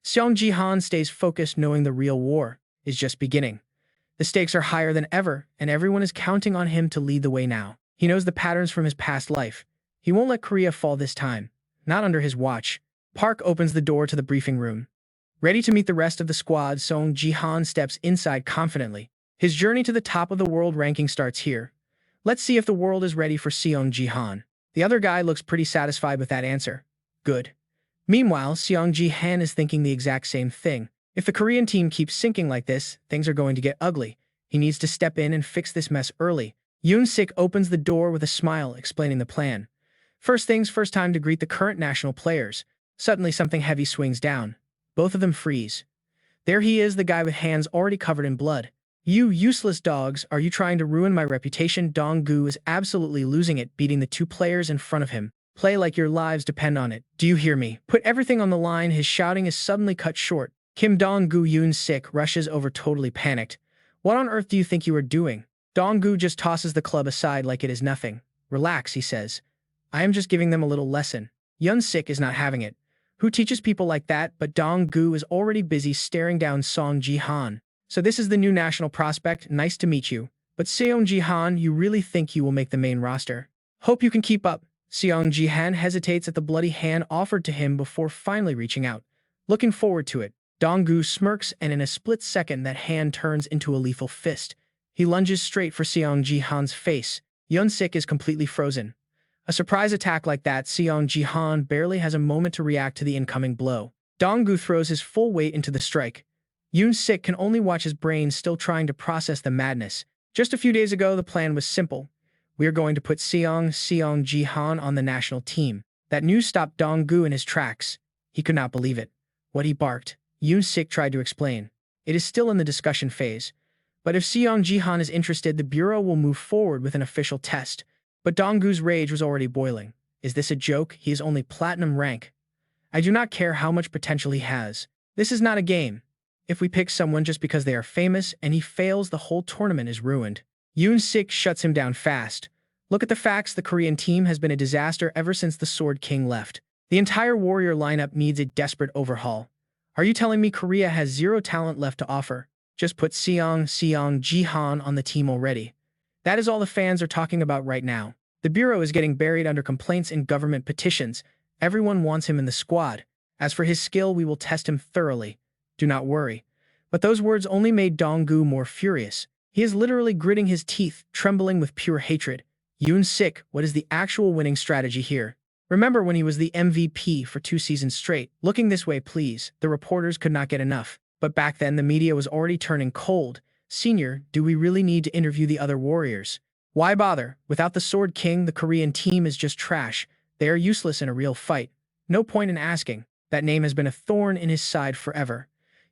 Seong Ji Han stays focused knowing the real war is just beginning. The stakes are higher than ever, and everyone is counting on him to lead the way now. He knows the patterns from his past life. He won't let Korea fall this time. Not under his watch. Park opens the door to the briefing room. Ready to meet the rest of the squad, Seong Ji Han steps inside confidently. His journey to the top of the world ranking starts here. Let's see if the world is ready for Seong Ji Han. The other guy looks pretty satisfied with that answer. Good. Meanwhile, Seong Ji Han is thinking the exact same thing. If the Korean team keeps sinking like this, things are going to get ugly. He needs to step in and fix this mess early. Yoon-sik opens the door with a smile, explaining the plan. First things first, time to greet the current national players. Suddenly something heavy swings down. Both of them freeze. There he is, the guy with hands already covered in blood. You useless dogs, are you trying to ruin my reputation? Dong-gu is absolutely losing it, beating the two players in front of him. Play like your lives depend on it. Do you hear me? Put everything on the line. His shouting is suddenly cut short. Kim Dong-gu Yoon-sik rushes over totally panicked. What on earth do you think you are doing? Dong-gu just tosses the club aside like it is nothing. Relax, he says. I am just giving them a little lesson. Yoon-sik is not having it. Who teaches people like that? But Dong-gu is already busy staring down Seong Ji Han. So this is the new national prospect. Nice to meet you. But Seong Ji Han, you really think you will make the main roster? Hope you can keep up. Seong Ji Han hesitates at the bloody hand offered to him before finally reaching out. Looking forward to it. Dong-gu smirks, and in a split second that hand turns into a lethal fist. He lunges straight for Seong Ji Han's face. Yoon-sik is completely frozen. A surprise attack like that, Seong Ji Han barely has a moment to react to the incoming blow. Dong-gu throws his full weight into the strike. Yoon-sik can only watch his brain still trying to process the madness. Just a few days ago, the plan was simple. We are going to put Seong Ji Han on the national team. That news stopped Dong-gu in his tracks. He could not believe it. What he barked. Yoon-sik tried to explain. It is still in the discussion phase. But if Seong Ji Han is interested, the Bureau will move forward with an official test. But Dong-gu's rage was already boiling. Is this a joke? He is only platinum rank. I do not care how much potential he has. This is not a game. If we pick someone just because they are famous and he fails, the whole tournament is ruined. Yoon-sik shuts him down fast. Look at the facts. The Korean team has been a disaster ever since the Sword King left. The entire warrior lineup needs a desperate overhaul. Are you telling me Korea has zero talent left to offer? Just put Seong Ji Han on the team already. That is all the fans are talking about right now. The Bureau is getting buried under complaints and government petitions. Everyone wants him in the squad. As for his skill, we will test him thoroughly. Do not worry. But those words only made Dong-gu more furious. He is literally gritting his teeth, trembling with pure hatred. Yoon-sik, what is the actual winning strategy here? Remember when he was the MVP for 2 seasons straight? Looking this way, please. The reporters could not get enough. But back then, the media was already turning cold. Senior, do we really need to interview the other warriors? Why bother? Without the Sword King, the Korean team is just trash. They are useless in a real fight. No point in asking. That name has been a thorn in his side forever.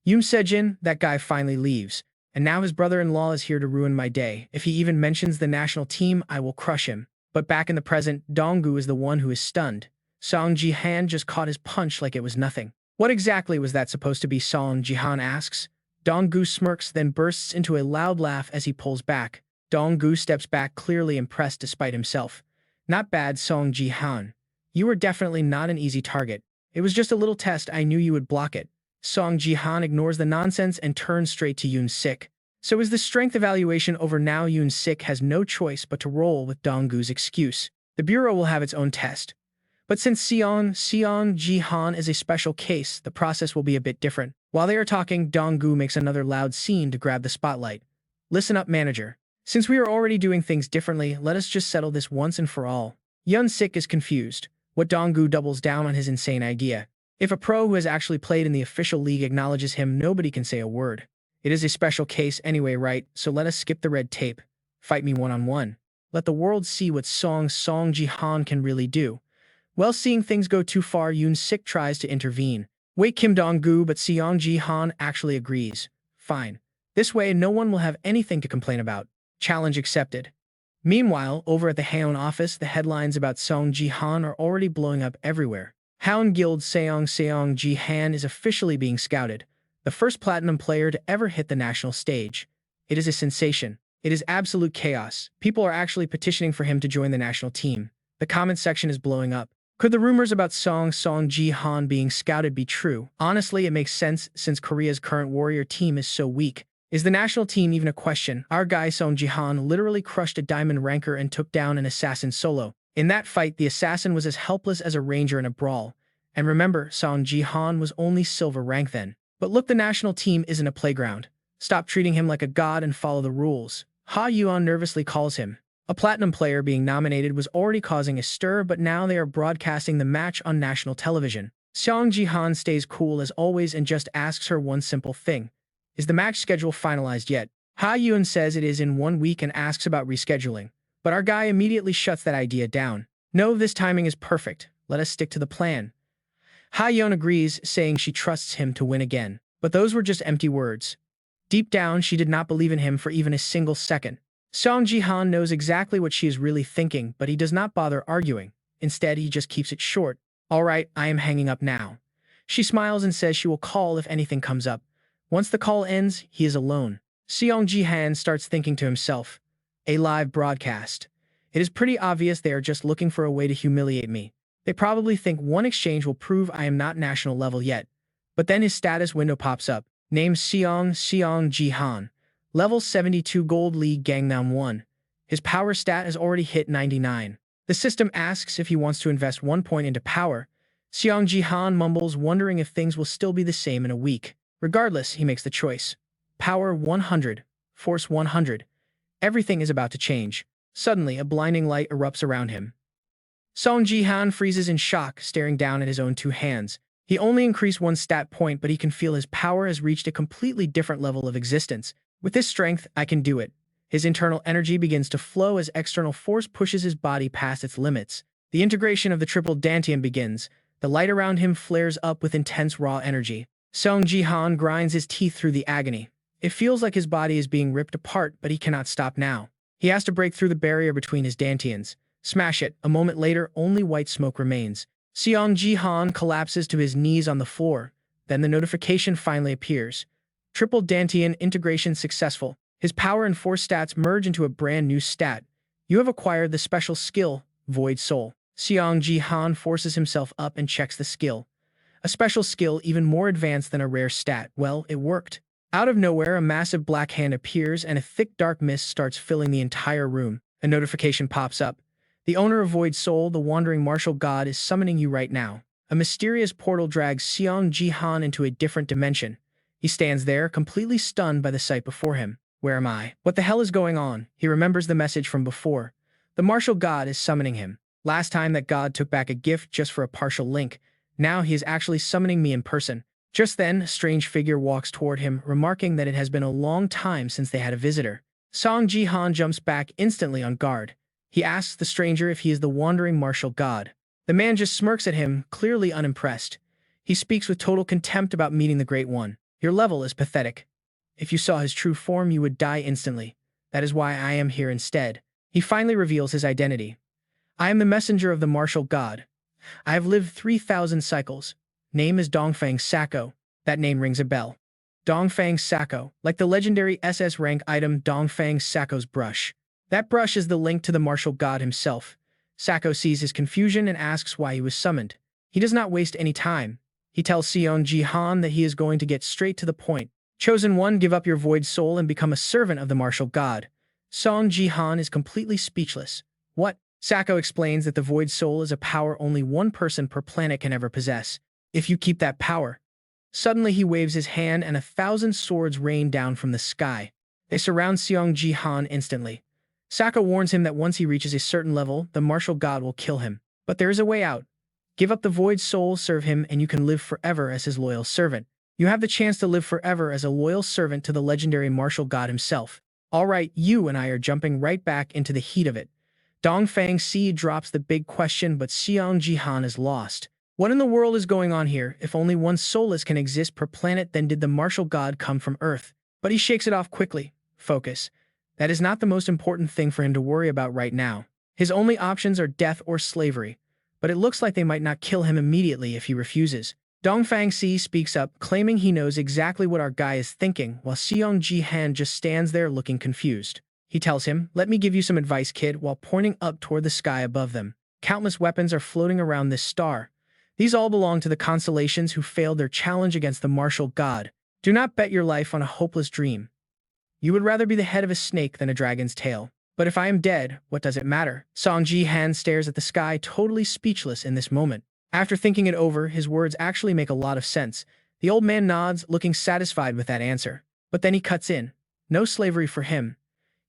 Yoon Se-jin, that guy finally leaves. And now his brother-in-law is here to ruin my day. If he even mentions the national team, I will crush him. But back in the present, Dong-gu is the one who is stunned. Seong Ji Han just caught his punch like it was nothing. What exactly was that supposed to be? Seong Ji Han asks. Dong-gu smirks, then bursts into a loud laugh as he pulls back. Dong-gu steps back, clearly impressed despite himself. Not bad, Seong Ji Han. You were definitely not an easy target. It was just a little test, I knew you would block it. Seong Ji Han ignores the nonsense and turns straight to Yoon-sik. So is the strength evaluation over now? Yoon-sik has no choice but to roll with Dong-gu's excuse. The Bureau will have its own test. But since Seong Ji Han is a special case, the process will be a bit different. While they are talking, Dong-gu makes another loud scene to grab the spotlight. Listen up, manager. Since we are already doing things differently, let us just settle this once and for all. Yoon-sik is confused. What Dong-gu doubles down on his insane idea. If a pro who has actually played in the official league acknowledges him, nobody can say a word. It is a special case anyway, right? So let us skip the red tape. Fight me one-on-one. Let the world see what Seong Ji Han can really do. Well, seeing things go too far, Yoon-sik tries to intervene. Wait, Kim Dong-gu, but Seong Ji Han actually agrees. Fine. This way, no one will have anything to complain about. Challenge accepted. Meanwhile, over at the Haeun office, the headlines about Seong Ji Han are already blowing up everywhere. Haeun Guild Seong Ji Han is officially being scouted. The first platinum player to ever hit the national stage. It is a sensation. It is absolute chaos. People are actually petitioning for him to join the national team. The comment section is blowing up. Could the rumors about Seong Ji Han being scouted be true? Honestly, it makes sense since Korea's current warrior team is so weak. Is the national team even a question? Our guy Seong Ji Han literally crushed a diamond ranker and took down an assassin solo. In that fight, the assassin was as helpless as a ranger in a brawl. And remember, Seong Ji Han was only silver rank then. But look, the national team isn't a playground. Stop treating him like a god and follow the rules. Ha Yuan nervously calls him. A platinum player being nominated was already causing a stir, but now they are broadcasting the match on national television. Seong Ji Han stays cool as always and just asks her one simple thing. Is the match schedule finalized yet? Ha Yuan says it is in 1 week and asks about rescheduling. But our guy immediately shuts that idea down. No, this timing is perfect. Let us stick to the plan. Ha Yuan agrees, saying she trusts him to win again. But those were just empty words. Deep down, she did not believe in him for even a single second. Seong Ji Han knows exactly what she is really thinking, but he does not bother arguing. Instead, he just keeps it short. All right, I am hanging up now. She smiles and says she will call if anything comes up. Once the call ends, he is alone. Seong Ji Han starts thinking to himself. A live broadcast. It is pretty obvious they are just looking for a way to humiliate me. They probably think one exchange will prove I am not national level yet. But then his status window pops up. Name Seong Ji Han. Level 72 Gold League Gangnam 1. His power stat has already hit 99. The system asks if he wants to invest 1 point into power. Seong Ji Han mumbles, wondering if things will still be the same in a week. Regardless, he makes the choice. Power 100. Force 100. Everything is about to change. Suddenly, a blinding light erupts around him. Seong Ji Han freezes in shock, staring down at his own 2 hands. He only increased 1 stat point, but he can feel his power has reached a completely different level of existence. With this strength, I can do it. His internal energy begins to flow as external force pushes his body past its limits. The integration of the triple dantian begins. The light around him flares up with intense raw energy. Seong Ji Han grinds his teeth through the agony. It feels like his body is being ripped apart, but he cannot stop now. He has to break through the barrier between his dantians. Smash it. A moment later, only white smoke remains. Seong Ji Han collapses to his knees on the floor. Then the notification finally appears. Triple dantian integration successful. His power and force stats merge into a brand new stat. You have acquired the special skill, Void Soul. Seong Ji Han forces himself up and checks the skill. A special skill even more advanced than a rare stat. Well, it worked. Out of nowhere, a massive black hand appears and a thick dark mist starts filling the entire room. A notification pops up. The owner of Void Soul, the wandering martial god, is summoning you right now. A mysterious portal drags Seong Ji Han into a different dimension. He stands there, completely stunned by the sight before him. Where am I? What the hell is going on? He remembers the message from before. The martial god is summoning him. Last time that god took back a gift just for a partial link. Now he is actually summoning me in person. Just then, a strange figure walks toward him, remarking that it has been a long time since they had a visitor. Seong Ji Han jumps back instantly on guard. He asks the stranger if he is the wandering martial god. The man just smirks at him, clearly unimpressed. He speaks with total contempt about meeting the Great One. Your level is pathetic. If you saw his true form, you would die instantly. That is why I am here instead. He finally reveals his identity. I am the messenger of the martial god. I have lived 3,000 cycles. Name is Dongfang Sako. That name rings a bell. Dongfang's Sacco, like the legendary SS rank item Dongfang's Sacco's brush. That brush is the link to the martial god himself. Sacco sees his confusion and asks why he was summoned. He does not waste any time. He tells Seong Ji Han that he is going to get straight to the point. Chosen one, give up your void soul and become a servant of the martial god. Seong Ji Han is completely speechless. What? Sacco explains that the void soul is a power only one person per planet can ever possess. If you keep that power. Suddenly he waves his hand and 1,000 swords rain down from the sky. They surround Seong Ji Han instantly. Sacco warns him that once he reaches a certain level, the martial god will kill him. But there is a way out. Give up the void soul, serve him, and you can live forever as his loyal servant. You have the chance to live forever as a loyal servant to the legendary martial god himself. Alright, you and I are jumping right back into the heat of it. Dongfang Si drops the big question, but Seong Ji Han is lost. What in the world is going on here? If only one soulless can exist per planet, then did the martial god come from Earth? But he shakes it off quickly. Focus. That is not the most important thing for him to worry about right now. His only options are death or slavery. But it looks like they might not kill him immediately if he refuses. Dongfang Si speaks up, claiming he knows exactly what our guy is thinking, while Seong Ji Han just stands there looking confused. He tells him, "Let me give you some advice, kid," while pointing up toward the sky above them. Countless weapons are floating around this star. These all belong to the constellations who failed their challenge against the martial god. Do not bet your life on a hopeless dream. You would rather be the head of a snake than a dragon's tail. But if I am dead, what does it matter? Shang Jihan stares at the sky, totally speechless in this moment. After thinking it over, his words actually make a lot of sense. The old man nods, looking satisfied with that answer. But then he cuts in. No slavery for him.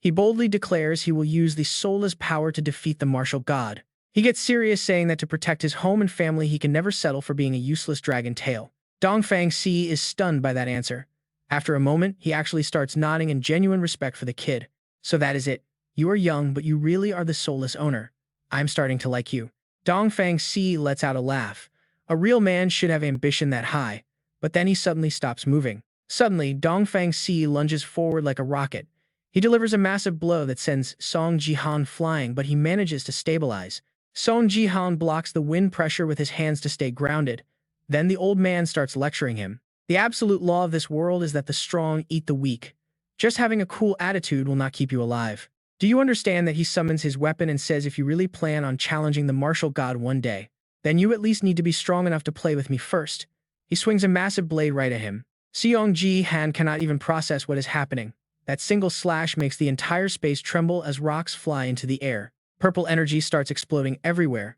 He boldly declares he will use the soulless power to defeat the martial god. He gets serious, saying that to protect his home and family he can never settle for being a useless dragon tail. Dongfang Si is stunned by that answer. After a moment, he actually starts nodding in genuine respect for the kid. So that is it. You are young, but you really are the soulless owner. I'm starting to like you. Dongfang Si lets out a laugh. A real man should have ambition that high. But then he suddenly stops moving. Suddenly, Dongfang Si lunges forward like a rocket. He delivers a massive blow that sends Seong Ji Han flying, but he manages to stabilize. Seong Ji Han blocks the wind pressure with his hands to stay grounded. Then the old man starts lecturing him. The absolute law of this world is that the strong eat the weak. Just having a cool attitude will not keep you alive. Do you understand that he summons his weapon and says if you really plan on challenging the martial god one day, then you at least need to be strong enough to play with me first. He swings a massive blade right at him. Seong Ji Han cannot even process what is happening. That single slash makes the entire space tremble as rocks fly into the air. Purple energy starts exploding everywhere.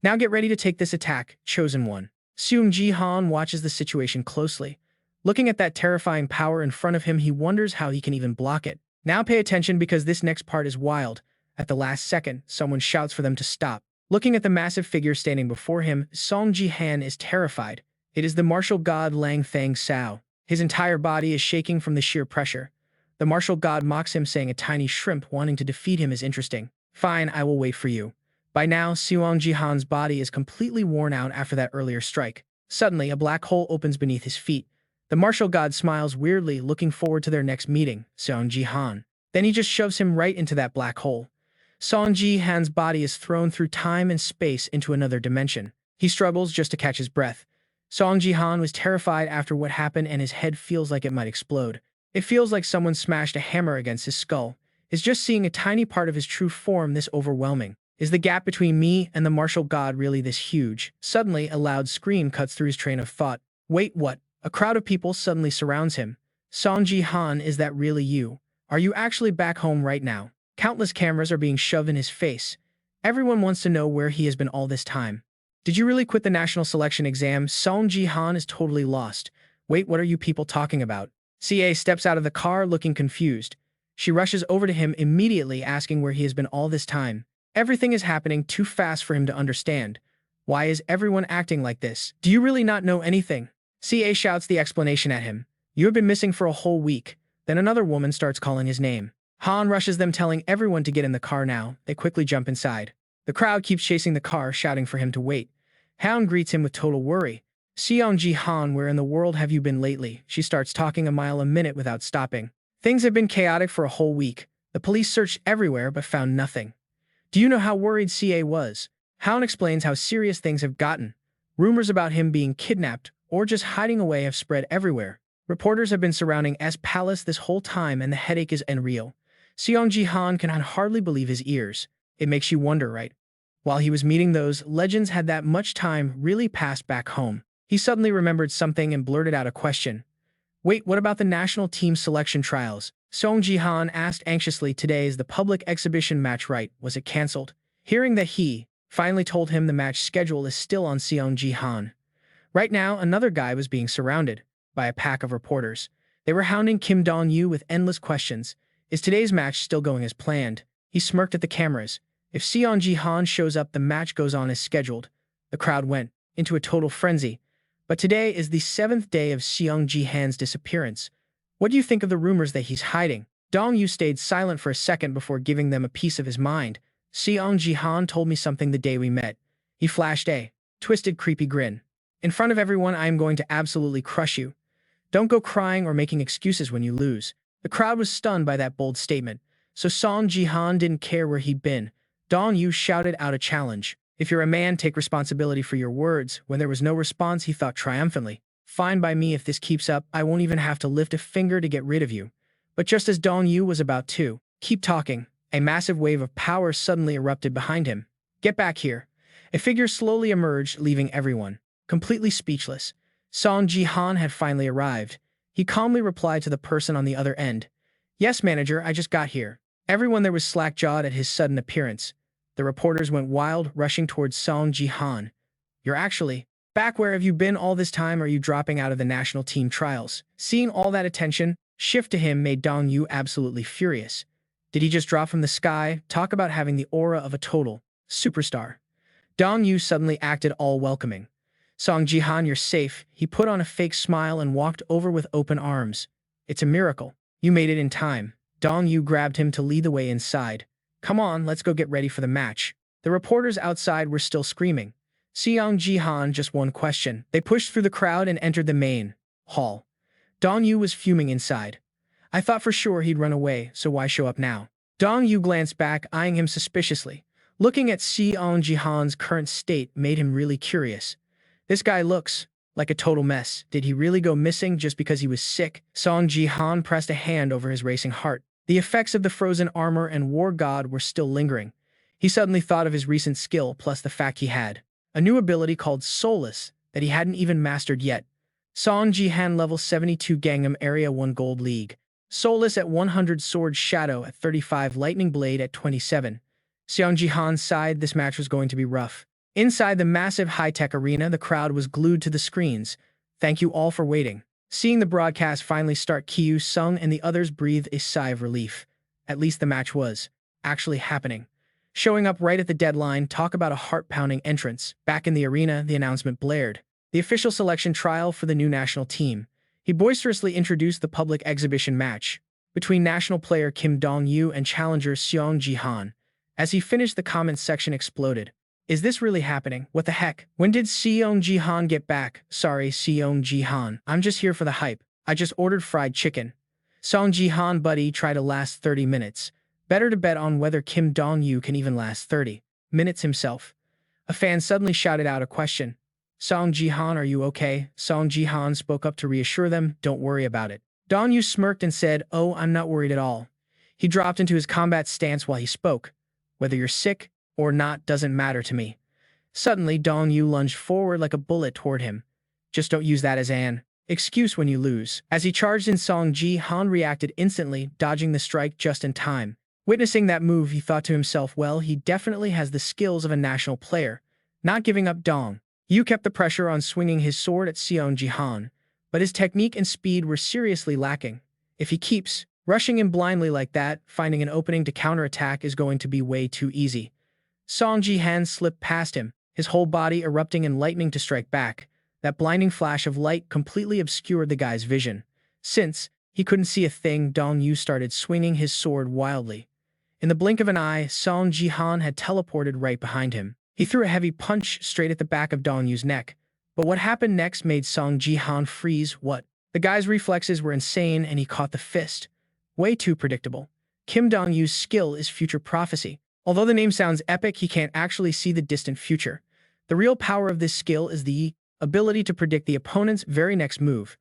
Now get ready to take this attack, chosen one. Seong Ji Han watches the situation closely. Looking at that terrifying power in front of him, he wonders how he can even block it. Now pay attention because this next part is wild. At the last second, someone shouts for them to stop. Looking at the massive figure standing before him, Seong Ji Han is terrified. It is the martial god Lang Thang Sao. His entire body is shaking from the sheer pressure. The martial god mocks him, saying a tiny shrimp wanting to defeat him is interesting. Fine, I will wait for you. By now, Seong Ji Han's body is completely worn out after that earlier strike. Suddenly, a black hole opens beneath his feet. The martial god smiles weirdly, looking forward to their next meeting, Seong Ji Han. Then he just shoves him right into that black hole. Seong Ji Han's body is thrown through time and space into another dimension. He struggles just to catch his breath. Seong Ji Han was terrified after what happened, and his head feels like it might explode. It feels like someone smashed a hammer against his skull. Is just seeing a tiny part of his true form this overwhelming? Is the gap between me and the martial god really this huge? Suddenly, a loud scream cuts through his train of thought. Wait, what? A crowd of people suddenly surrounds him. Seong Ji Han, is that really you? Are you actually back home right now? Countless cameras are being shoved in his face. Everyone wants to know where he has been all this time. Did you really quit the national selection exam? Seong Ji Han is totally lost. Wait, what are you people talking about? CA steps out of the car looking confused. She rushes over to him immediately, asking where he has been all this time. Everything is happening too fast for him to understand. Why is everyone acting like this? Do you really not know anything? CA shouts the explanation at him. You have been missing for a whole week. Then another woman starts calling his name. Han rushes them, telling everyone to get in the car now. They quickly jump inside. The crowd keeps chasing the car, shouting for him to wait. Han greets him with total worry. Seong Ji Han, where in the world have you been lately? She starts talking a mile a minute without stopping. Things have been chaotic for a whole week. The police searched everywhere but found nothing. Do you know how worried CA was? Han explains how serious things have gotten. Rumors about him being kidnapped or just hiding away have spread everywhere. Reporters have been surrounding S Palace this whole time and the headache is unreal. Seong Ji Han can hardly believe his ears. It makes you wonder, right? While he was meeting those legends had that much time really passed back home. He suddenly remembered something and blurted out a question. Wait, what about the national team selection trials? Seong Ji Han asked anxiously. Today is the public exhibition match, right? Was it cancelled? Hearing that he finally told him the match schedule is still on. Seong Ji Han. Right now, another guy was being surrounded by a pack of reporters. They were hounding Kim Dong-yu with endless questions. Is today's match still going as planned? He smirked at the cameras. If Seong Ji Han shows up, the match goes on as scheduled. The crowd went into a total frenzy. But today is the 7th day of Seong Ji Han's disappearance. What do you think of the rumors that he's hiding? Dong-yu stayed silent for a second before giving them a piece of his mind. Seong Ji Han told me something the day we met. He flashed a twisted, creepy grin. In front of everyone, I am going to absolutely crush you. Don't go crying or making excuses when you lose. The crowd was stunned by that bold statement, so Seong Ji Han didn't care where he'd been. Dong-yu shouted out a challenge. If you're a man, take responsibility for your words. When there was no response, he thought triumphantly. Fine by me. If this keeps up, I won't even have to lift a finger to get rid of you. But just as Dong-yu was about to keep talking, a massive wave of power suddenly erupted behind him. Get back here. A figure slowly emerged, leaving everyone completely speechless. Seong Ji Han had finally arrived. He calmly replied to the person on the other end. Yes, manager, I just got here. Everyone there was slack-jawed at his sudden appearance. The reporters went wild, rushing towards Seong Ji Han. You're actually back. Where have you been all this time? Are you dropping out of the national team trials? Seeing all that attention shift to him made Dong-yu absolutely furious. Did he just drop from the sky? Talk about having the aura of a total superstar. Dong-yu suddenly acted all welcoming. Seong Ji Han, you're safe. He put on a fake smile and walked over with open arms. It's a miracle. You made it in time. Dong-yu grabbed him to lead the way inside. Come on, let's go get ready for the match. The reporters outside were still screaming. Seong Ji Han, just one question. They pushed through the crowd and entered the main hall. Dong-yu was fuming inside. I thought for sure he'd run away, so why show up now? Dong-yu glanced back, eyeing him suspiciously. Looking at Seong Ji Han's current state made him really curious. This guy looks like a total mess. Did he really go missing just because he was sick? Seong Ji Han pressed a hand over his racing heart. The effects of the frozen armor and war god were still lingering. He suddenly thought of his recent skill plus the fact he had a new ability called Soulless that he hadn't even mastered yet. Seong Ji Han level 72 Gangnam Area 1 Gold League. Soulless at 100 Sword Shadow at 35 Lightning Blade at 27. Seong Ji Han sighed. This match was going to be rough. Inside the massive high-tech arena, the crowd was glued to the screens. Thank you all for waiting. Seeing the broadcast finally start, Kyu Sung and the others breathed a sigh of relief. At least the match was actually happening. Showing up right at the deadline, talk about a heart-pounding entrance. Back in the arena, the announcement blared. The official selection trial for the new national team. He boisterously introduced the public exhibition match between national player Kim Dong-yu and challenger Seong Ji Han. As he finished, the comments section exploded. Is this really happening? What the heck? When did Seong Ji Han get back? Sorry, Seong Ji Han. I'm just here for the hype. I just ordered fried chicken. Seong Ji Han, buddy, try to last 30 minutes. Better to bet on whether Kim Dong-yu can even last 30 minutes himself. A fan suddenly shouted out a question. Seong Ji Han, are you okay? Seong Ji Han spoke up to reassure them, don't worry about it. Dong-yu smirked and said, oh, I'm not worried at all. He dropped into his combat stance while he spoke. Whether you're sick or not doesn't matter to me. Suddenly, Dong-yu lunged forward like a bullet toward him. Just don't use that as an excuse when you lose. As he charged in, Seong Ji Han reacted instantly, dodging the strike just in time. Witnessing that move, he thought to himself, well, he definitely has the skills of a national player. Not giving up, Dong-yu kept the pressure on, swinging his sword at Seong Ji Han, but his technique and speed were seriously lacking. If he keeps rushing him blindly like that, finding an opening to counterattack is going to be way too easy. Seong Ji Han slipped past him, his whole body erupting in lightning to strike back. That blinding flash of light completely obscured the guy's vision. Since he couldn't see a thing, Dong-yu started swinging his sword wildly. In the blink of an eye, Seong Ji Han had teleported right behind him. He threw a heavy punch straight at the back of Dong-yu's neck. But what happened next made Seong Ji Han freeze. What? The guy's reflexes were insane and he caught the fist. Way too predictable. Kim Dong-yu's skill is future prophecy. Although the name sounds epic, he can't actually see the distant future. The real power of this skill is the ability to predict the opponent's very next move.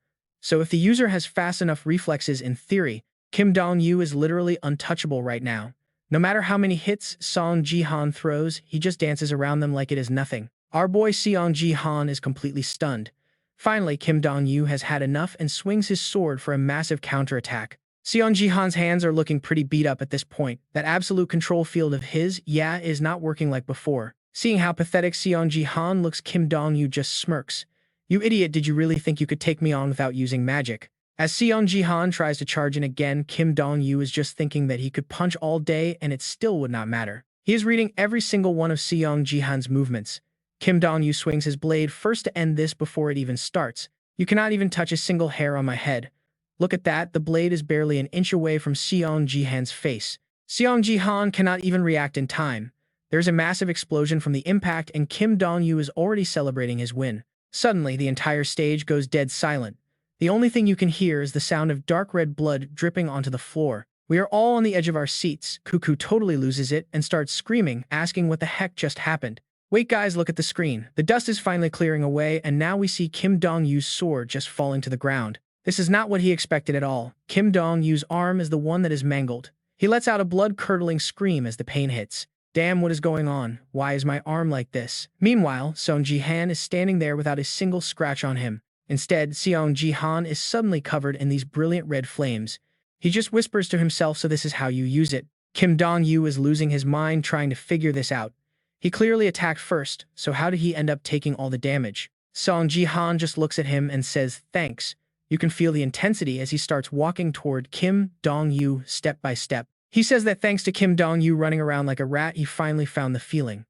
So if the user has fast enough reflexes in theory, Kim Dong-yu is literally untouchable right now. No matter how many hits Seong Ji Han throws, he just dances around them like it is nothing. Our boy Seong Ji Han is completely stunned. Finally, Kim Dong-yu has had enough and swings his sword for a massive counterattack. Seong Ji Han's hands are looking pretty beat up at this point. That absolute control field of his, is not working like before. Seeing how pathetic Seong Ji Han looks, Kim Dong-yu just smirks. You idiot, did you really think you could take me on without using magic? As Seong Ji Han tries to charge in again, Kim Dong-yu is just thinking that he could punch all day and it still would not matter. He is reading every single one of Seong Ji Han's movements. Kim Dong-yu swings his blade first to end this before it even starts. You cannot even touch a single hair on my head. Look at that, the blade is barely an inch away from Seong Ji Han's face. Seong Ji Han cannot even react in time. There's a massive explosion from the impact and Kim Dong-yu is already celebrating his win. Suddenly, the entire stage goes dead silent. The only thing you can hear is the sound of dark red blood dripping onto the floor. We are all on the edge of our seats. Cuckoo totally loses it and starts screaming, asking what the heck just happened. Wait guys, look at the screen. The dust is finally clearing away and now we see Kim Dong-yu's sword just falling to the ground. This is not what he expected at all. Kim Dong-yu's arm is the one that is mangled. He lets out a blood-curdling scream as the pain hits. Damn, what is going on? Why is my arm like this? Meanwhile, Shang Jihan is standing there without a single scratch on him. Instead, Seong Ji Han is suddenly covered in these brilliant red flames. He just whispers to himself, so this is how you use it. Kim Dong-yu is losing his mind trying to figure this out. He clearly attacked first, so how did he end up taking all the damage? Seong Ji Han just looks at him and says, thanks. You can feel the intensity as he starts walking toward Kim Dong-yu step by step. He says that thanks to Kim Dong-yu running around like a rat, he finally found the feeling.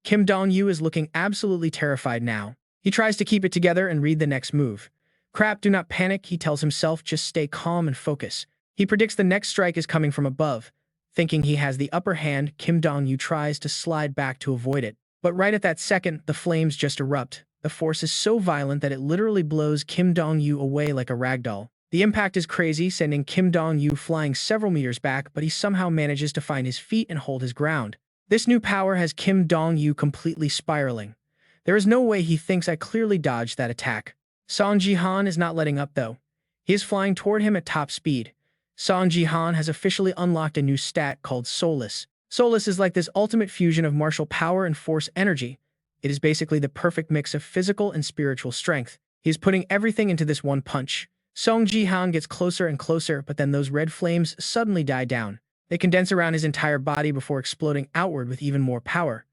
Kim Dong-yu is looking absolutely terrified now. He tries to keep it together and read the next move. Crap, do not panic, he tells himself, just stay calm and focus. He predicts the next strike is coming from above. Thinking he has the upper hand, Kim Dong-yu tries to slide back to avoid it. But right at that second, the flames just erupt. The force is so violent that it literally blows Kim Dong-yu away like a ragdoll. The impact is crazy, sending Kim Dong-yu flying several meters back, but he somehow manages to find his feet and hold his ground. This new power has Kim Dong-yu completely spiraling. There is no way he thinks I clearly dodged that attack. Shang Jihan is not letting up though. He is flying toward him at top speed. Shang Jihan has officially unlocked a new stat called Soulless. Soulless is like this ultimate fusion of martial power and force energy. It is basically the perfect mix of physical and spiritual strength. He is putting everything into this one punch. Seong Ji Han gets closer and closer, but then those red flames suddenly die down. They condense around his entire body before exploding outward with even more power.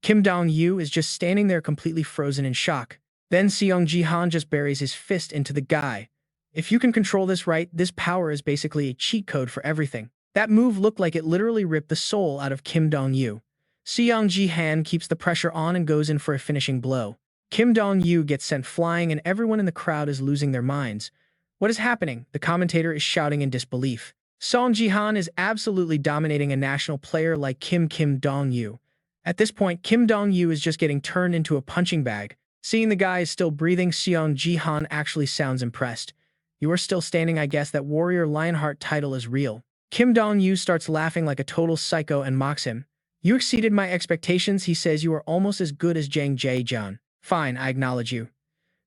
Kim Dong-yu is just standing there completely frozen in shock. Then Seong Ji Han just buries his fist into the guy. If you can control this right, this power is basically a cheat code for everything. That move looked like it literally ripped the soul out of Kim Dong-yu. Seong Ji Han keeps the pressure on and goes in for a finishing blow. Kim Dong-yu gets sent flying and everyone in the crowd is losing their minds. What is happening? The commentator is shouting in disbelief. Seong Ji Han is absolutely dominating a national player like Kim Dong-yu. At this point, Kim Dong-yu is just getting turned into a punching bag. Seeing the guy is still breathing, Seong Ji Han actually sounds impressed. You are still standing, I guess that Warrior Lionheart title is real. Kim Dong-yu starts laughing like a total psycho and mocks him. You exceeded my expectations, he says. You are almost as good as Jang Jae-jeon. Fine, I acknowledge you.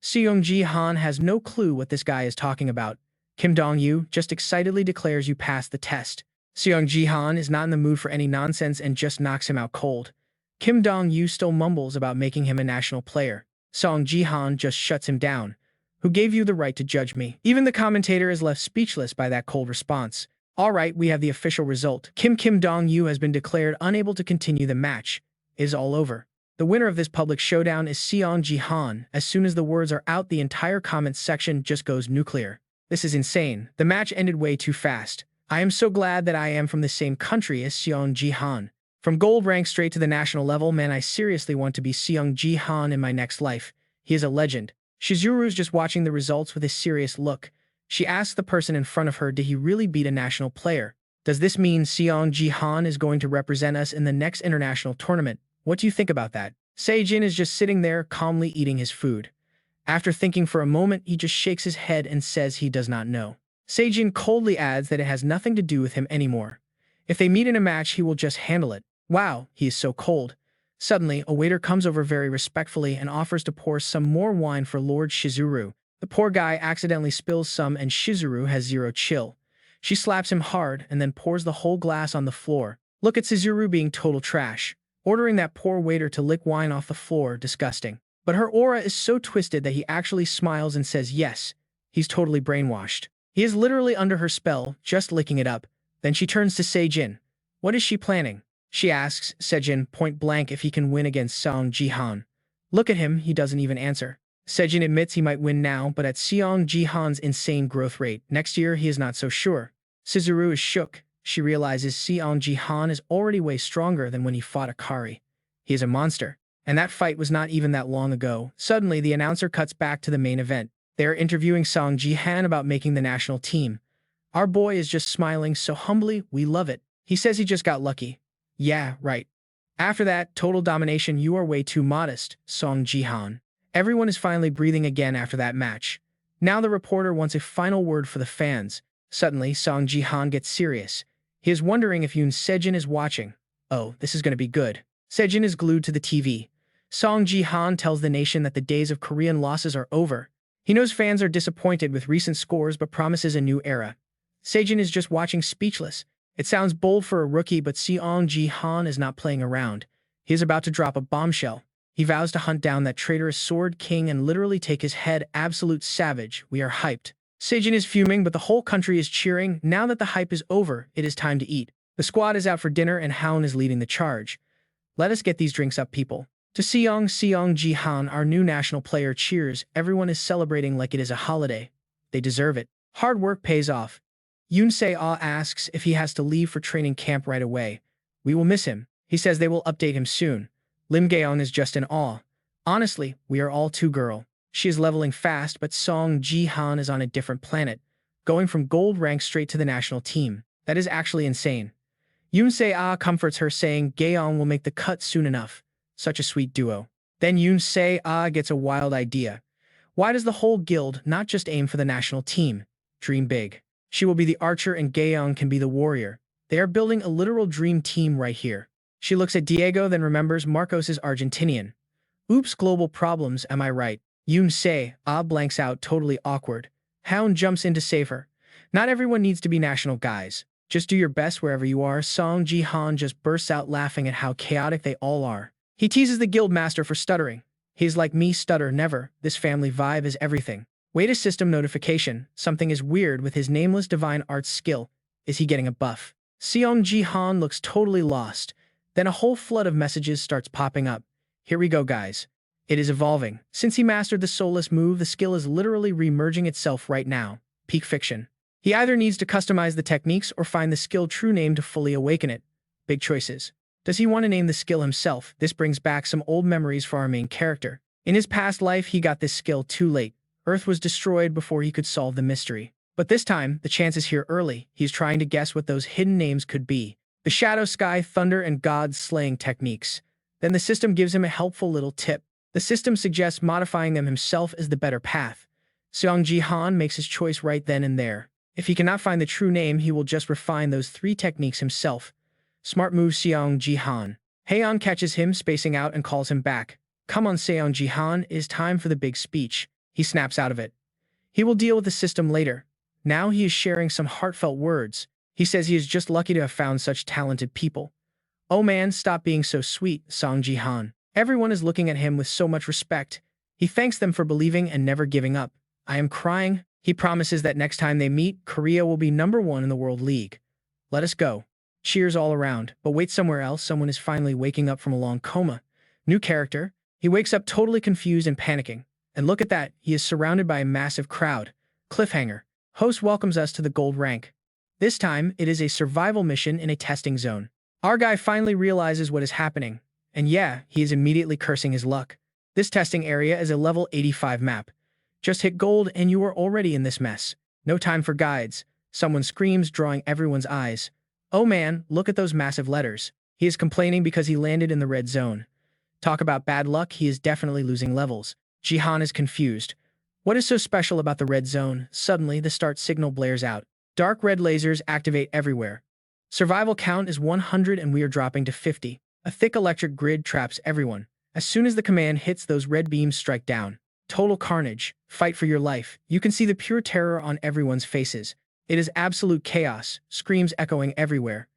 Seong Ji Han has no clue what this guy is talking about. Kim Dong-yu just excitedly declares you passed the test. Seong Ji Han is not in the mood for any nonsense and just knocks him out cold. Kim Dong-yu still mumbles about making him a national player. Seong Ji Han just shuts him down. Who gave you the right to judge me? Even the commentator is left speechless by that cold response. Alright, we have the official result. Kim Dong-yu has been declared unable to continue the match. It is all over. The winner of this public showdown is Seong Ji Han. As soon as the words are out, the entire comments section just goes nuclear. This is insane. The match ended way too fast. I am so glad that I am from the same country as Seong Ji Han. From gold rank straight to the national level, man, I seriously want to be Seong Ji Han in my next life. He is a legend. Shizuru's just watching the results with a serious look. She asks the person in front of her, did he really beat a national player? Does this mean Seong Ji Han is going to represent us in the next international tournament? What do you think about that? Sejin is just sitting there calmly eating his food. After thinking for a moment, he just shakes his head and says he does not know. Sejin coldly adds that it has nothing to do with him anymore. If they meet in a match, he will just handle it. Wow, he is so cold. Suddenly, a waiter comes over very respectfully and offers to pour some more wine for Lord Shizuru. The poor guy accidentally spills some and Shizuru has zero chill. She slaps him hard and then pours the whole glass on the floor. Look at Shizuru being total trash. Ordering that poor waiter to lick wine off the floor, disgusting. But her aura is so twisted that he actually smiles and says yes. He's totally brainwashed. He is literally under her spell, just licking it up. Then she turns to Sejin. What is she planning? She asks Sejin point blank if he can win against Seong Ji Han. Look at him, he doesn't even answer. Sejin admits he might win now, but at Seong Ji Han's insane growth rate, next year he is not so sure. Shizuru is shook. She realizes Seong Ji Han is already way stronger than when he fought Akari. He is a monster. And that fight was not even that long ago. Suddenly, the announcer cuts back to the main event. They are interviewing Shang Jihan about making the national team. Our boy is just smiling so humbly, we love it. He says he just got lucky. Yeah, right. After that, total domination, you are way too modest, Shang Jihan. Everyone is finally breathing again after that match. Now the reporter wants a final word for the fans. Suddenly, Shang Jihan gets serious. He is wondering if Yoon Sejin is watching. Oh, this is going to be good. Sejin is glued to the TV. Shang Jihan tells the nation that the days of Korean losses are over. He knows fans are disappointed with recent scores but promises a new era. Sejin is just watching speechless. It sounds bold for a rookie, but Seong Ji Han is not playing around. He is about to drop a bombshell. He vows to hunt down that traitorous Sword King and literally take his head. Absolute savage. We are hyped. Sejin is fuming, but the whole country is cheering. Now that the hype is over, it is time to eat. The squad is out for dinner and Haon is leading the charge. Let us get these drinks up, people. To Seong Ji Han, our new national player, cheers. Everyone is celebrating like it is a holiday. They deserve it. Hard work pays off. Yoon Se-ah asks if he has to leave for training camp right away. We will miss him. He says they will update him soon. Lim Gaeon is just in awe. Honestly, we are all too girl. She is leveling fast, but Seong Ji Han is on a different planet, going from gold rank straight to the national team. That is actually insane. Yoon Se-ah comforts her, saying Gaeon will make the cut soon enough. Such a sweet duo. Then Yoon Se-ah gets a wild idea. Why does the whole guild not just aim for the national team? Dream big. She will be the archer and Gaeon can be the warrior. They are building a literal dream team right here. She looks at Diego, then remembers Marcos is Argentinian. Oops, global problems, am I right? Yoon Se-ah blanks out, totally awkward. Haon jumps in to save her. Not everyone needs to be national guys. Just do your best wherever you are. Seong Ji Han just bursts out laughing at how chaotic they all are. He teases the guild master for stuttering. He's like me, stutter never. This family vibe is everything. Wait, a system notification. Something is weird with his Nameless Divine Arts skill. Is he getting a buff? Seong Ji Han looks totally lost. Then a whole flood of messages starts popping up. Here we go, guys. It is evolving. Since he mastered the soulless move, the skill is literally re-merging itself right now. Peak fiction. He either needs to customize the techniques or find the skill true name to fully awaken it. Big choices. Does he want to name the skill himself? This brings back some old memories for our main character. In his past life, he got this skill too late. Earth was destroyed before he could solve the mystery. But this time, the chance is here early. He's trying to guess what those hidden names could be. The shadow, sky, thunder, and god-slaying techniques. Then the system gives him a helpful little tip. The system suggests modifying them himself is the better path. Seong Ji Han makes his choice right then and there. If he cannot find the true name, he will just refine those 3 techniques himself. Smart move, Seong Ji Han. Haon catches him spacing out and calls him back. Come on, Seong Ji Han, it is time for the big speech. He snaps out of it. He will deal with the system later. Now he is sharing some heartfelt words. He says he is just lucky to have found such talented people. Oh man, stop being so sweet, Seong Ji Han. Everyone is looking at him with so much respect. He thanks them for believing and never giving up. I am crying. He promises that next time they meet, Korea will be #1 in the World League. Let us go. Cheers all around. But wait, somewhere else, someone is finally waking up from a long coma. New character. He wakes up totally confused and panicking. And look at that, he is surrounded by a massive crowd. Cliffhanger. Host welcomes us to the gold rank. This time, it is a survival mission in a testing zone. Our guy finally realizes what is happening. And yeah, he is immediately cursing his luck. This testing area is a level 85 map. Just hit gold and you are already in this mess. No time for guides. Someone screams, drawing everyone's eyes. Oh man, look at those massive letters. He is complaining because he landed in the red zone. Talk about bad luck, he is definitely losing levels. Jihan is confused. What is so special about the red zone? Suddenly, the start signal blares out. Dark red lasers activate everywhere. Survival count is 100 and we are dropping to 50. A thick electric grid traps everyone. As soon as the command hits, those red beams strike down. Total carnage. Fight for your life. You can see the pure terror on everyone's faces. It is absolute chaos, screams echoing everywhere.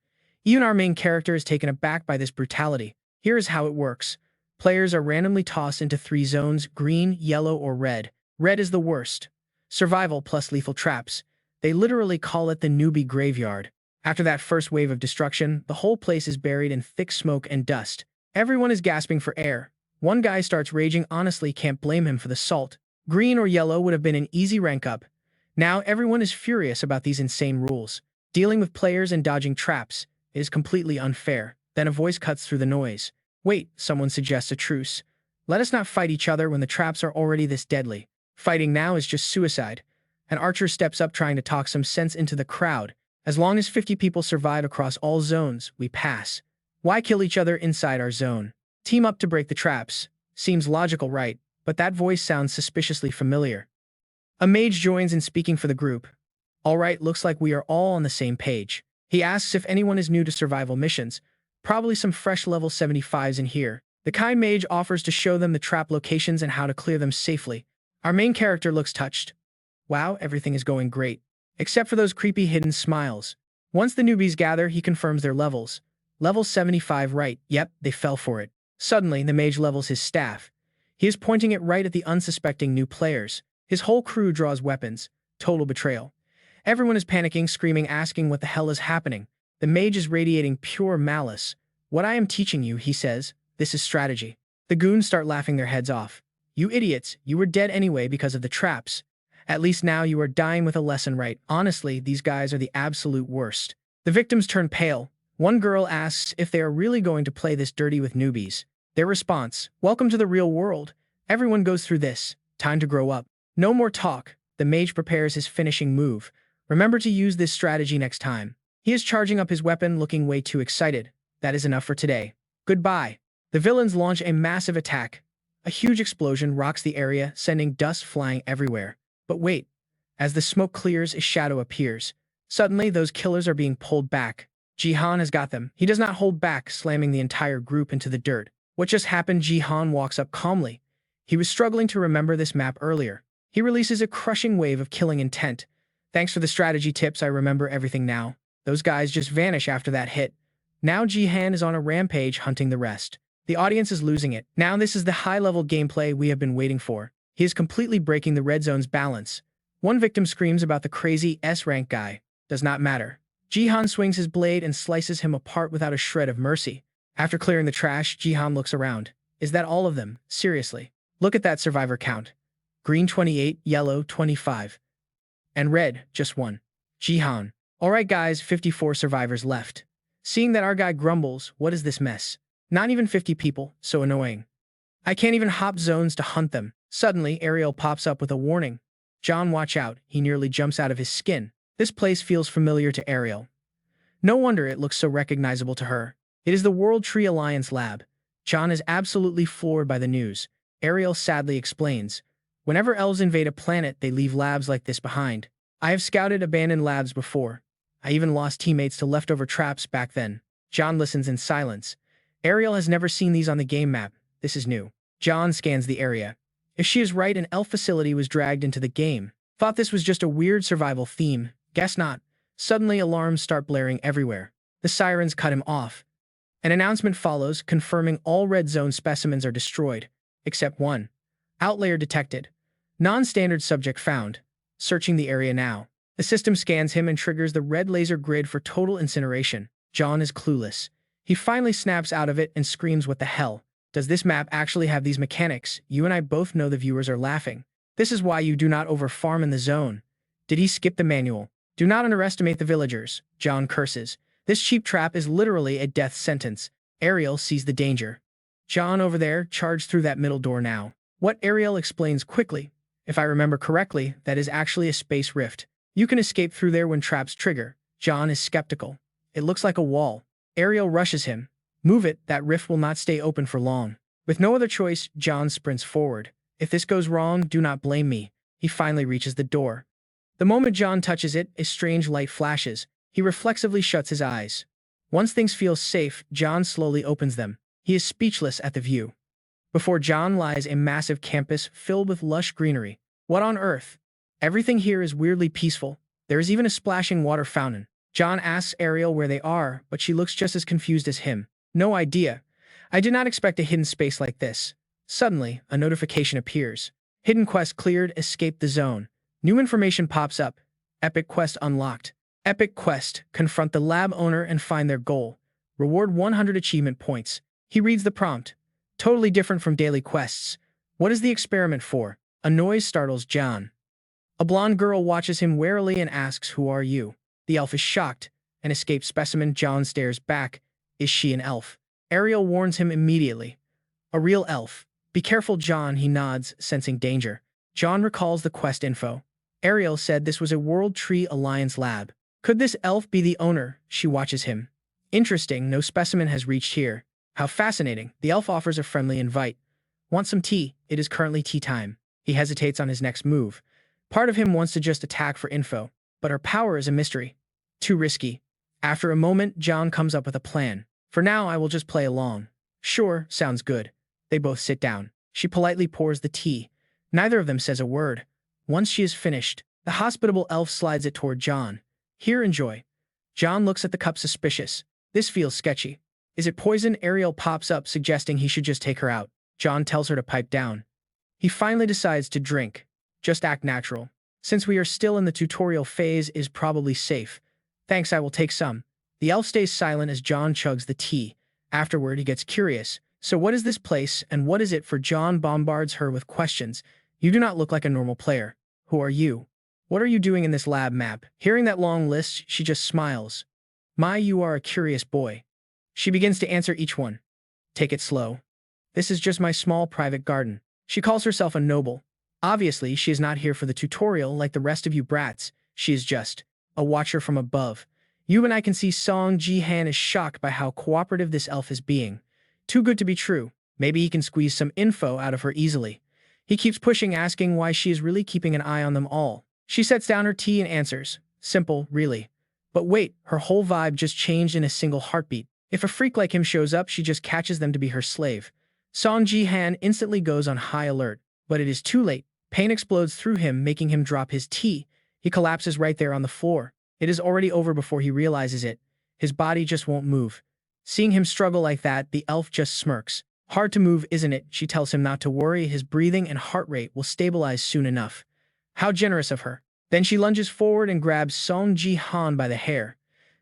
Even our main character is taken aback by this brutality. Here is how it works. Players are randomly tossed into 3 zones: green, yellow, or red. Red is the worst. Survival plus lethal traps. They literally call it the newbie graveyard. After that first wave of destruction, the whole place is buried in thick smoke and dust. Everyone is gasping for air. One guy starts raging. Honestly, can't blame him for the salt. Green or yellow would have been an easy rank up. Now everyone is furious about these insane rules. Dealing with players and dodging traps is completely unfair. Then a voice cuts through the noise. Wait, someone suggests a truce. Let us not fight each other when the traps are already this deadly. Fighting now is just suicide. An archer steps up trying to talk some sense into the crowd. As long as 50 people survive across all zones, we pass. Why kill each other inside our zone? Team up to break the traps. Seems logical, right? But that voice sounds suspiciously familiar. A mage joins in speaking for the group. All right, looks like we are all on the same page. He asks if anyone is new to survival missions. Probably some fresh level 75s in here. The kind mage offers to show them the trap locations and how to clear them safely. Our main character looks touched. Wow, everything is going great. Except for those creepy hidden smiles. Once the newbies gather, he confirms their levels. Level 75, right? Yep, they fell for it. Suddenly, the mage levels his staff. He is pointing it right at the unsuspecting new players. His whole crew draws weapons. Total betrayal. Everyone is panicking, screaming, asking what the hell is happening. The mage is radiating pure malice. What I am teaching you, he says, this is strategy. The goons start laughing their heads off. You idiots, you were dead anyway because of the traps. At least now you are dying with a lesson, right? Honestly, these guys are the absolute worst. The victims turn pale. One girl asks if they are really going to play this dirty with newbies. Their response, welcome to the real world. Everyone goes through this. Time to grow up. No more talk. The mage prepares his finishing move. Remember to use this strategy next time. He is charging up his weapon, looking way too excited. That is enough for today. Goodbye. The villains launch a massive attack. A huge explosion rocks the area, sending dust flying everywhere. But wait. As the smoke clears, a shadow appears. Suddenly, those killers are being pulled back. Jihan has got them. He does not hold back, slamming the entire group into the dirt. What just happened? Jihan walks up calmly. He was struggling to remember this map earlier. He releases a crushing wave of killing intent. Thanks for the strategy tips, I remember everything now. Those guys just vanish after that hit. Now Jihan is on a rampage hunting the rest. The audience is losing it. Now this is the high-level gameplay we have been waiting for. He is completely breaking the red zone's balance. One victim screams about the crazy S-rank guy. Does not matter. Jihan swings his blade and slices him apart without a shred of mercy. After clearing the trash, Jihan looks around. Is that all of them? Seriously. Look at that survivor count. Green 28, yellow 25. And red, just 1. Jihan. Alright guys, 54 survivors left. Seeing that our guy grumbles, what is this mess? Not even 50 people, so annoying. I can't even hop zones to hunt them. Suddenly, Ariel pops up with a warning. John, watch out. He nearly jumps out of his skin. This place feels familiar to Ariel. No wonder it looks so recognizable to her. It is the World Tree Alliance lab. John is absolutely floored by the news. Ariel sadly explains. Whenever elves invade a planet, they leave labs like this behind. I have scouted abandoned labs before. I even lost teammates to leftover traps back then. John listens in silence. Ariel has never seen these on the game map. This is new. John scans the area. If she is right, an elf facility was dragged into the game. Thought this was just a weird survival theme. Guess not. Suddenly, alarms start blaring everywhere. The sirens cut him off. An announcement follows, confirming all red zone specimens are destroyed. Except one. Outlier detected. Non-standard subject found. Searching the area now. The system scans him and triggers the red laser grid for total incineration. John is clueless. He finally snaps out of it and screams, what the hell? Does this map actually have these mechanics? You and I both know the viewers are laughing. This is why you do not overfarm in the zone. Did he skip the manual? Do not underestimate the villagers. John curses. This cheap trap is literally a death sentence. Ariel sees the danger. John over there, charge through that middle door now. What? Ariel explains quickly. If I remember correctly, that is actually a space rift. You can escape through there when traps trigger. John is skeptical. It looks like a wall. Ariel rushes him. Move it, that rift will not stay open for long. With no other choice, John sprints forward. If this goes wrong, do not blame me. He finally reaches the door. The moment John touches it, a strange light flashes. He reflexively shuts his eyes. Once things feel safe, John slowly opens them. He is speechless at the view. Before John lies a massive campus filled with lush greenery. What on earth? Everything here is weirdly peaceful. There is even a splashing water fountain. John asks Ariel where they are, but she looks just as confused as him. No idea. I did not expect a hidden space like this. Suddenly, a notification appears. Hidden quest cleared, escape the zone. New information pops up. Epic quest unlocked. Epic quest, confront the lab owner and find their goal. Reward 100 achievement points. He reads the prompt. Totally different from daily quests. What is the experiment for? A noise startles John. A blonde girl watches him warily and asks, "Who are you?" The elf is shocked. An escaped specimen. John stares back. Is she an elf? Ariel warns him immediately. A real elf. Be careful, John, he nods, sensing danger. John recalls the quest info. Ariel said this was a World Tree Alliance lab. Could this elf be the owner? She watches him. Interesting, no specimen has reached here. How fascinating. The elf offers a friendly invite. Want some tea? It is currently tea time. He hesitates on his next move. Part of him wants to just attack for info, but her power is a mystery. Too risky. After a moment, John comes up with a plan. For now, I will just play along. Sure, sounds good. They both sit down. She politely pours the tea. Neither of them says a word. Once she is finished, the hospitable elf slides it toward John. Here, enjoy. John looks at the cup suspicious. This feels sketchy. Is it poison? Ariel pops up, suggesting he should just take her out. John tells her to pipe down. He finally decides to drink. Just act natural. Since we are still in the tutorial phase, is probably safe. Thanks, I will take some. The elf stays silent as John chugs the tea. Afterward, he gets curious. So what is this place, and what is it for? John bombards her with questions. You do not look like a normal player. Who are you? What are you doing in this lab map? Hearing that long list, she just smiles. My, you are a curious boy. She begins to answer each one. Take it slow. This is just my small private garden. She calls herself a noble. Obviously, she is not here for the tutorial like the rest of you brats. She is just a watcher from above. You and I can see Seong Ji Han is shocked by how cooperative this elf is being. Too good to be true. Maybe he can squeeze some info out of her easily. He keeps pushing, asking why she is really keeping an eye on them all. She sets down her tea and answers. Simple, really. But wait, her whole vibe just changed in a single heartbeat. If a freak like him shows up, she just catches them to be her slave. Seong Ji Han instantly goes on high alert. But it is too late. Pain explodes through him, making him drop his tea. He collapses right there on the floor. It is already over before he realizes it. His body just won't move. Seeing him struggle like that, the elf just smirks. Hard to move, isn't it? She tells him not to worry. His breathing and heart rate will stabilize soon enough. How generous of her. Then she lunges forward and grabs Seong Ji Han by the hair.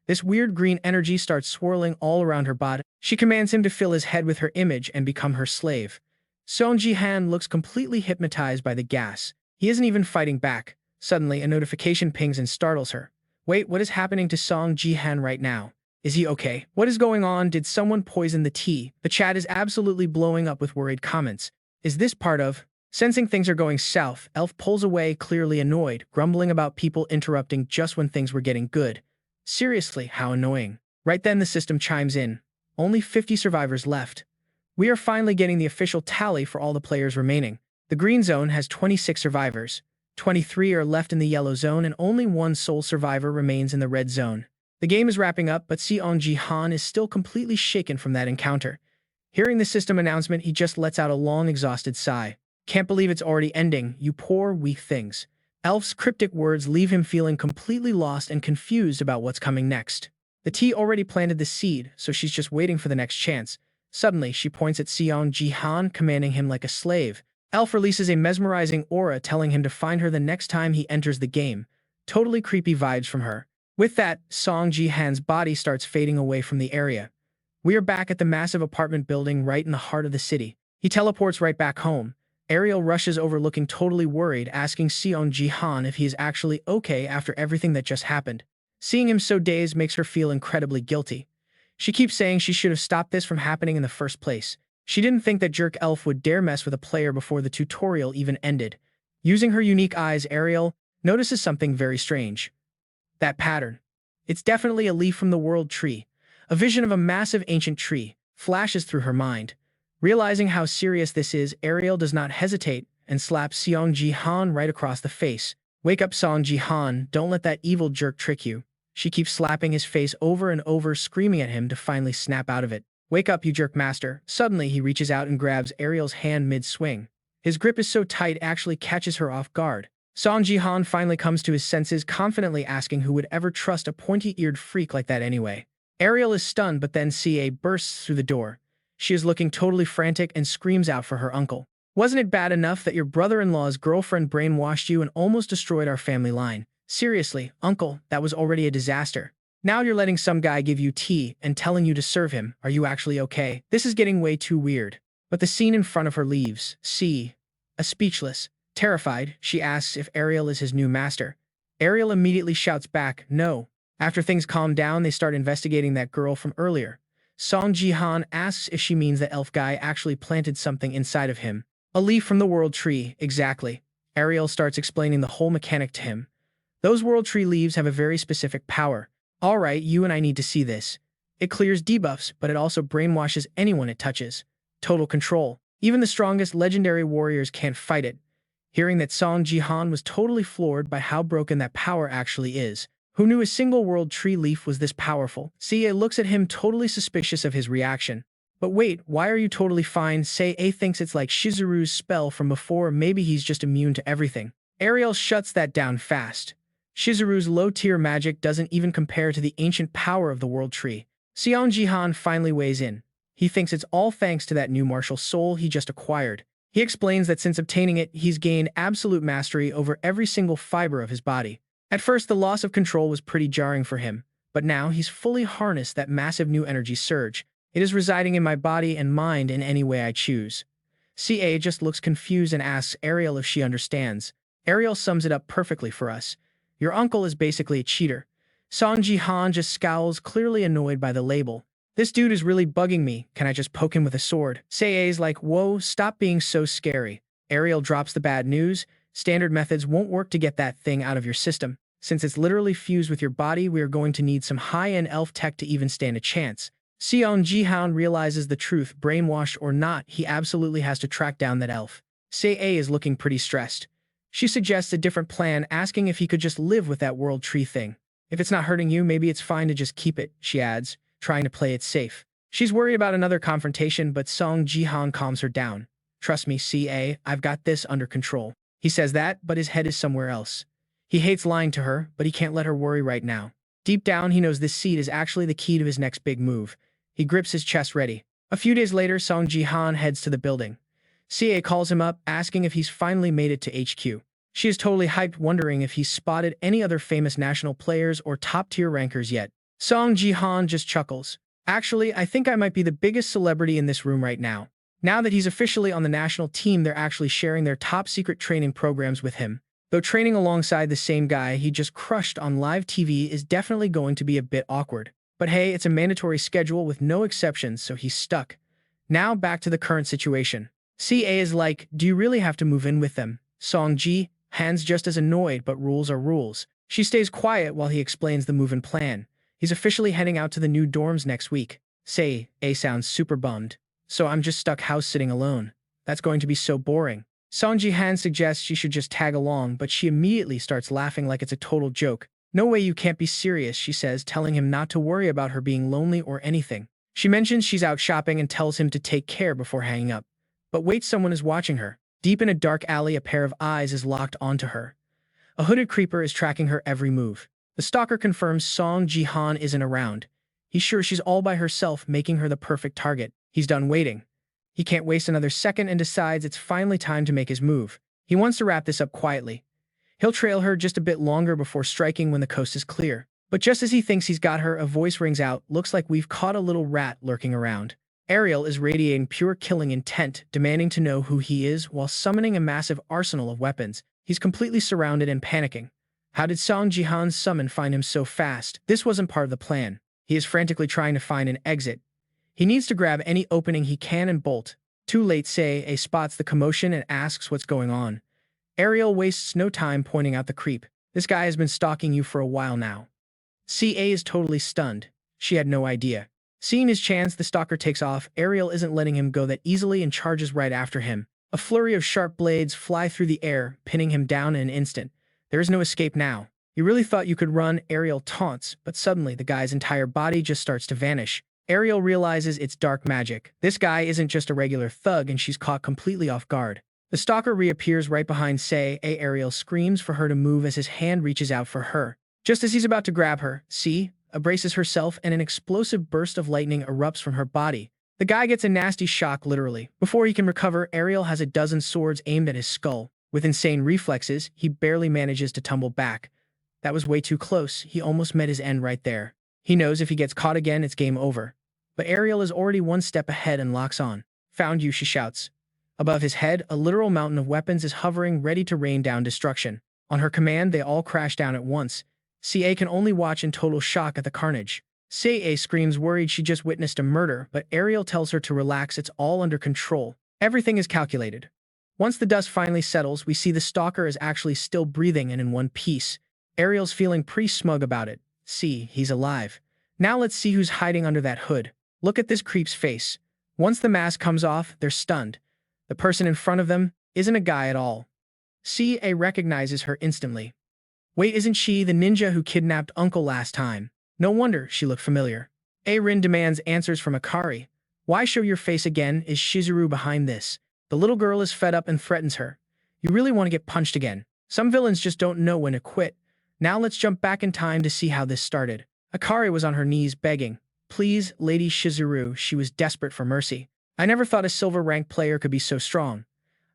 This weird green energy starts swirling all around her body. She commands him to fill his head with her image and become her slave. Seong Ji Han looks completely hypnotized by the gas. He isn't even fighting back. Suddenly, a notification pings and startles her. Wait, what is happening to Seong Ji Han right now? Is he okay? What is going on? Did someone poison the tea? The chat is absolutely blowing up with worried comments. Is this part of? Sensing things are going south, Elf pulls away, clearly annoyed, grumbling about people interrupting just when things were getting good. Seriously, how annoying. Right then the system chimes in. Only 50 survivors left. We are finally getting the official tally for all the players remaining. The green zone has 26 survivors. 23 are left in the yellow zone and only one sole survivor remains in the red zone. The game is wrapping up, but Seong Ji Han is still completely shaken from that encounter. Hearing the system announcement, he just lets out a long, exhausted sigh. Can't believe it's already ending, you poor, weak things. Elf's cryptic words leave him feeling completely lost and confused about what's coming next. The tea already planted the seed, so she's just waiting for the next chance. Suddenly, she points at Seong Ji Han, commanding him like a slave. Elf releases a mesmerizing aura, telling him to find her the next time he enters the game. Totally creepy vibes from her. With that, Seong Ji Han's body starts fading away from the area. We are back at the massive apartment building right in the heart of the city. He teleports right back home. Ariel rushes over looking totally worried, asking Seong Ji Han if he is actually okay after everything that just happened. Seeing him so dazed makes her feel incredibly guilty. She keeps saying she should have stopped this from happening in the first place. She didn't think that jerk elf would dare mess with a player before the tutorial even ended. Using her unique eyes, Ariel notices something very strange. That pattern. It's definitely a leaf from the world tree. A vision of a massive ancient tree flashes through her mind. Realizing how serious this is, Ariel does not hesitate and slaps Seong Ji Han right across the face. Wake up, Seong Ji Han, don't let that evil jerk trick you. She keeps slapping his face over and over, screaming at him to finally snap out of it. Wake up, you jerk master. Suddenly, he reaches out and grabs Ariel's hand mid-swing. His grip is so tight it actually catches her off guard. Seong Ji Han finally comes to his senses, confidently asking who would ever trust a pointy-eared freak like that anyway. Ariel is stunned, but then CA bursts through the door. She is looking totally frantic and screams out for her uncle. Wasn't it bad enough that your brother-in-law's girlfriend brainwashed you and almost destroyed our family line? Seriously, uncle, that was already a disaster. Now you're letting some guy give you tea and telling you to serve him. Are you actually okay? This is getting way too weird. But the scene in front of her leaves. Speechless. Terrified, she asks if Ariel is his new master. Ariel immediately shouts back, no. After things calm down, they start investigating that girl from earlier. Seong Ji Han asks if she means that elf guy actually planted something inside of him. A leaf from the world tree, exactly. Ariel starts explaining the whole mechanic to him. Those world tree leaves have a very specific power. Alright, you and I need to see this. It clears debuffs, but it also brainwashes anyone it touches. Total control. Even the strongest legendary warriors can't fight it. Hearing that Seong Ji Han was totally floored by how broken that power actually is. Who knew a single world tree leaf was this powerful? CA looks at him totally suspicious of his reaction. But wait, why are you totally fine? CA thinks it's like Shizuru's spell from before, maybe he's just immune to everything. Ariel shuts that down fast. Shizuru's low-tier magic doesn't even compare to the ancient power of the world tree. Seong Ji Han finally weighs in. He thinks it's all thanks to that new martial soul he just acquired. He explains that since obtaining it, he's gained absolute mastery over every single fiber of his body. At first, the loss of control was pretty jarring for him, but now he's fully harnessed that massive new energy surge. It is residing in my body and mind in any way I choose. CA just looks confused and asks Ariel if she understands. Ariel sums it up perfectly for us. Your uncle is basically a cheater. Seong Ji Han just scowls, clearly annoyed by the label. This dude is really bugging me. Can I just poke him with a sword? CA's like, whoa, stop being so scary. Ariel drops the bad news. Standard methods won't work to get that thing out of your system. Since it's literally fused with your body, we are going to need some high-end elf tech to even stand a chance. Seong Ji Han realizes the truth, brainwashed or not, he absolutely has to track down that elf. CA is looking pretty stressed. She suggests a different plan, asking if he could just live with that world tree thing. If it's not hurting you, maybe it's fine to just keep it, she adds, trying to play it safe. She's worried about another confrontation, but Seong Ji Han calms her down. Trust me, CA, I've got this under control. He says that, but his head is somewhere else. He hates lying to her, but he can't let her worry right now. Deep down, he knows this seed is actually the key to his next big move. He grips his chest ready. A few days later, Seong Ji Han heads to the building. CA calls him up, asking if he's finally made it to HQ. She is totally hyped, wondering if he's spotted any other famous national players or top-tier rankers yet. Seong Ji Han just chuckles. Actually, I think I might be the biggest celebrity in this room right now. Now that he's officially on the national team, they're actually sharing their top-secret training programs with him. Though training alongside the same guy he just crushed on live TV is definitely going to be a bit awkward. But hey, it's a mandatory schedule with no exceptions, so he's stuck. Now back to the current situation. CA is like, do you really have to move in with them? Seong Ji Han's just as annoyed, but rules are rules. She stays quiet while he explains the move-in plan. He's officially heading out to the new dorms next week. A sounds super bummed. So I'm just stuck house-sitting alone. That's going to be so boring. Seong Ji Han suggests she should just tag along, but she immediately starts laughing like it's a total joke. No way, you can't be serious, she says, telling him not to worry about her being lonely or anything. She mentions she's out shopping and tells him to take care before hanging up. But wait, someone is watching her. Deep in a dark alley, a pair of eyes is locked onto her. A hooded creeper is tracking her every move. The stalker confirms Seong Ji Han isn't around. He's sure she's all by herself, making her the perfect target. He's done waiting. He can't waste another second and decides it's finally time to make his move. He wants to wrap this up quietly. He'll trail her just a bit longer before striking when the coast is clear. But just as he thinks he's got her, a voice rings out. Looks like we've caught a little rat lurking around. Ariel is radiating pure killing intent, demanding to know who he is while summoning a massive arsenal of weapons. He's completely surrounded and panicking. How did Seong Ji Han's summon find him so fast? This wasn't part of the plan. He is frantically trying to find an exit. He needs to grab any opening he can and bolt. Too late, CA spots the commotion and asks what's going on. Ariel wastes no time pointing out the creep. This guy has been stalking you for a while now. CA is totally stunned. She had no idea. Seeing his chance, the stalker takes off. Ariel isn't letting him go that easily and charges right after him. A flurry of sharp blades fly through the air, pinning him down in an instant. There is no escape now. You really thought you could run, Ariel taunts, but suddenly the guy's entire body just starts to vanish. Ariel realizes it's dark magic. This guy isn't just a regular thug and she's caught completely off guard. The stalker reappears right behind Sei. Ariel screams for her to move as his hand reaches out for her. Just as he's about to grab her, Sei braces herself and an explosive burst of lightning erupts from her body. The guy gets a nasty shock literally. Before he can recover, Ariel has a dozen swords aimed at his skull. With insane reflexes, he barely manages to tumble back. That was way too close. He almost met his end right there. He knows if he gets caught again, it's game over. But Ariel is already one step ahead and locks on. "Found you," she shouts. Above his head, a literal mountain of weapons is hovering, ready to rain down destruction. On her command, they all crash down at once. Ca can only watch in total shock at the carnage. Ca screams, worried she just witnessed a murder, but Ariel tells her to relax, it's all under control. Everything is calculated. Once the dust finally settles, we see the stalker is actually still breathing and in one piece. Ariel's feeling pretty smug about it. See, he's alive. Now let's see who's hiding under that hood. Look at this creep's face. Once the mask comes off, they're stunned. The person in front of them isn't a guy at all. Ca recognizes her instantly. Wait, isn't she the ninja who kidnapped Uncle last time? No wonder she looked familiar. Rin demands answers from Akari. Why show your face again? Is Shizuru behind this? The little girl is fed up and threatens her. You really want to get punched again. Some villains just don't know when to quit. Now let's jump back in time to see how this started. Akari was on her knees begging. Please, Lady Shizuru, she was desperate for mercy. I never thought a silver rank player could be so strong.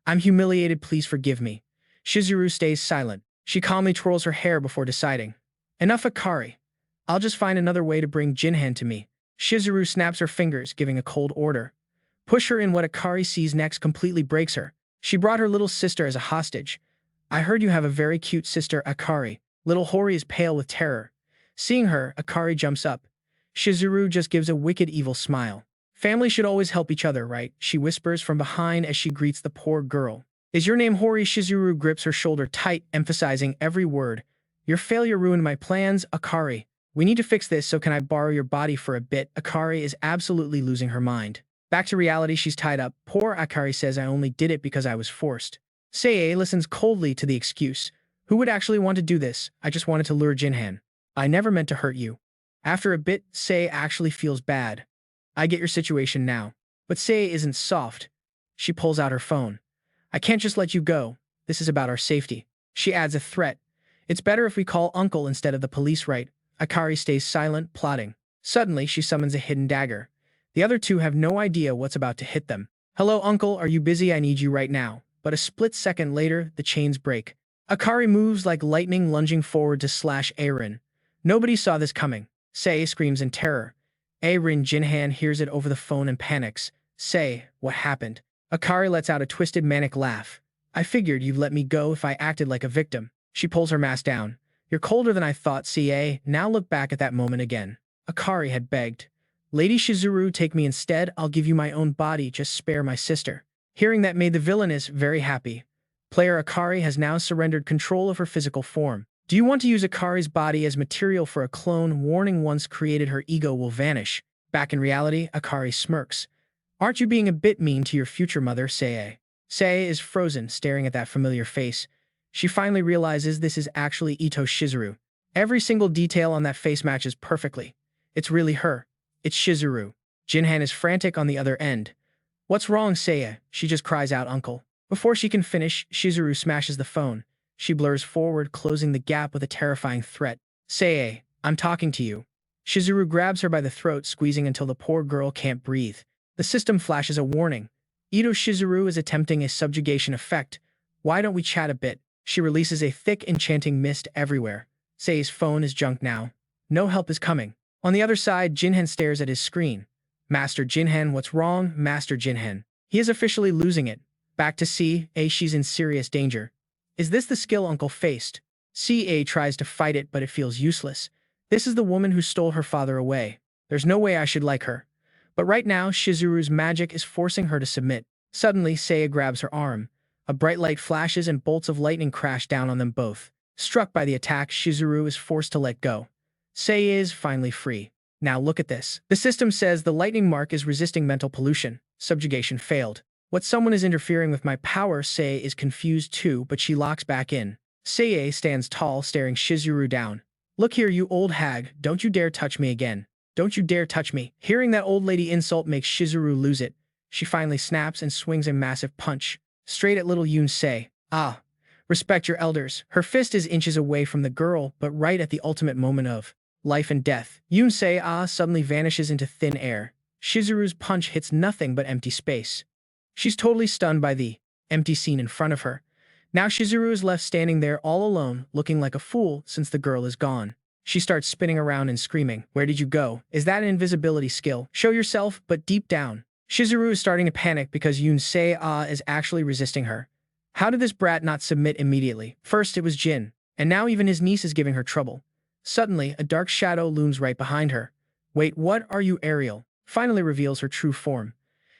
I'm humiliated, please forgive me. Shizuru stays silent. She calmly twirls her hair before deciding. Enough, Akari. I'll just find another way to bring Jinhan to me. Shizuru snaps her fingers, giving a cold order. Push her in. What Akari sees next completely breaks her. She brought her little sister as a hostage. I heard you have a very cute sister, Akari. Little Hori is pale with terror. Seeing her, Akari jumps up. Shizuru just gives a wicked evil smile. Family should always help each other, right? She whispers from behind as she greets the poor girl. Is your name Hori? Shizuru grips her shoulder tight, emphasizing every word. Your failure ruined my plans, Akari. We need to fix this, so can I borrow your body for a bit? Akari is absolutely losing her mind. Back to reality, she's tied up. Poor Akari says, I only did it because I was forced. Sei listens coldly to the excuse. Who would actually want to do this? I just wanted to lure Jinhan. I never meant to hurt you. After a bit, Sei actually feels bad. I get your situation now. But Sei isn't soft. She pulls out her phone. I can't just let you go. This is about our safety. She adds a threat. It's better if we call Uncle instead of the police, right? Akari stays silent, plotting. Suddenly, she summons a hidden dagger. The other two have no idea what's about to hit them. Hello, Uncle, are you busy? I need you right now. But a split second later, the chains break. Akari moves like lightning, lunging forward to slash Rin. Nobody saw this coming. Sei screams in terror. Rin Jinhan hears it over the phone and panics. Sei, what happened? Akari lets out a twisted manic laugh. I figured you'd let me go if I acted like a victim. She pulls her mask down. You're colder than I thought, Ca. Now look back at that moment again. Akari had begged. Lady Shizuru, take me instead. I'll give you my own body, just spare my sister. Hearing that made the villainess very happy. Player Akari has now surrendered control of her physical form. Do you want to use Akari's body as material for a clone? Warning, once created, her ego will vanish. Back in reality, Akari smirks. Aren't you being a bit mean to your future mother, Sei? Sei is frozen, staring at that familiar face. She finally realizes this is actually Ito Shizuru. Every single detail on that face matches perfectly. It's really her. It's Shizuru. Jinhan is frantic on the other end. What's wrong, Sei? She just cries out, Uncle. Before she can finish, Shizuru smashes the phone. She blurs forward, closing the gap with a terrifying threat. Sei, I'm talking to you. Shizuru grabs her by the throat, squeezing until the poor girl can't breathe. The system flashes a warning. Ito Shizuru is attempting a subjugation effect. Why don't we chat a bit? She releases a thick, enchanting mist everywhere. Sei's phone is junk now. No help is coming. On the other side, Jinhan stares at his screen. Master Jinhan, what's wrong? Master Jinhan. He is officially losing it. Back to Ca, she's in serious danger. Is this the skill Uncle faced? Ca tries to fight it, but it feels useless. This is the woman who stole her father away. There's no way I should like her. But right now, Shizuru's magic is forcing her to submit. Suddenly, Sei grabs her arm. A bright light flashes and bolts of lightning crash down on them both. Struck by the attack, Shizuru is forced to let go. Sei is finally free. Now look at this. The system says the lightning mark is resisting mental pollution. Subjugation failed. What, someone is interfering with my power? Sei is confused too, but she locks back in. Sei stands tall, staring Shizuru down. Look here, you old hag, don't you dare touch me again. Don't you dare touch me. Hearing that old lady insult makes Shizuru lose it. She finally snaps and swings a massive punch, straight at little Yoon-se. Ah, respect your elders. Her fist is inches away from the girl, but right at the ultimate moment of life and death. Yoon-se suddenly vanishes into thin air. Shizuru's punch hits nothing but empty space. She's totally stunned by the empty scene in front of her. Now Shizuru is left standing there all alone, looking like a fool since the girl is gone. She starts spinning around and screaming, "Where did you go? Is that an invisibility skill? Show yourself," but deep down, Shizuru is starting to panic because Yoon-se is actually resisting her. How did this brat not submit immediately? First it was Jin, and now even his niece is giving her trouble. Suddenly, a dark shadow looms right behind her. "Wait, what are you, Ariel?" Finally reveals her true form.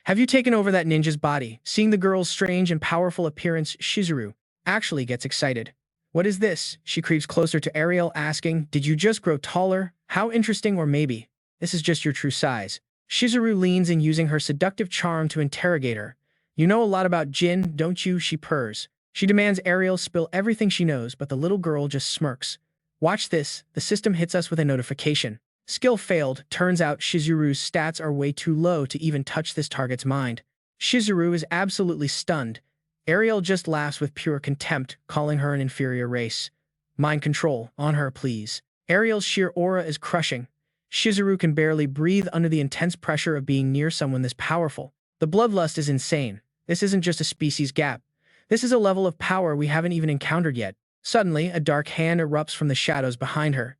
"Have you taken over that ninja's body?" Seeing the girl's strange and powerful appearance, Shizuru actually gets excited. "What is this?" She creeps closer to Ariel, asking, "Did you just grow taller? How interesting, or maybe this is just your true size." Shizuru leans in, using her seductive charm to interrogate her. "You know a lot about Jin, don't you?" She purrs. She demands Ariel spill everything she knows, but the little girl just smirks. "Watch this." The system hits us with a notification. Skill failed. Turns out Shizuru's stats are way too low to even touch this target's mind. Shizuru is absolutely stunned. Ariel just laughs with pure contempt, calling her an inferior race. "Mind control. On her, please." Ariel's sheer aura is crushing. Shizuru can barely breathe under the intense pressure of being near someone this powerful. The bloodlust is insane. This isn't just a species gap. This is a level of power we haven't even encountered yet. Suddenly, a dark hand erupts from the shadows behind her.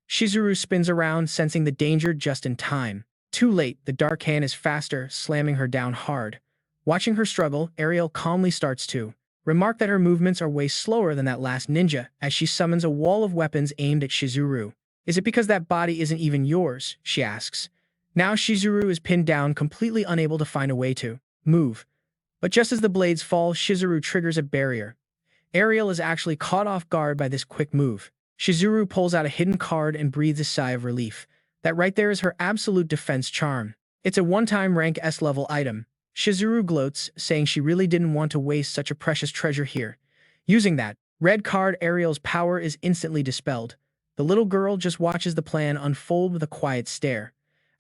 Shizuru spins around, sensing the danger just in time. Too late, the dark hand is faster, slamming her down hard. Watching her struggle, Ariel calmly starts to remark that her movements are way slower than that last ninja, as she summons a wall of weapons aimed at Shizuru. "Is it because that body isn't even yours?" she asks. Now Shizuru is pinned down, completely unable to find a way to move. But just as the blades fall, Shizuru triggers a barrier. Ariel is actually caught off guard by this quick move. Shizuru pulls out a hidden card and breathes a sigh of relief. That right there is her absolute defense charm. It's a one-time rank S level item. Shizuru gloats, saying she really didn't want to waste such a precious treasure here. Using that red card, Ariel's power is instantly dispelled. The little girl just watches the plan unfold with a quiet stare.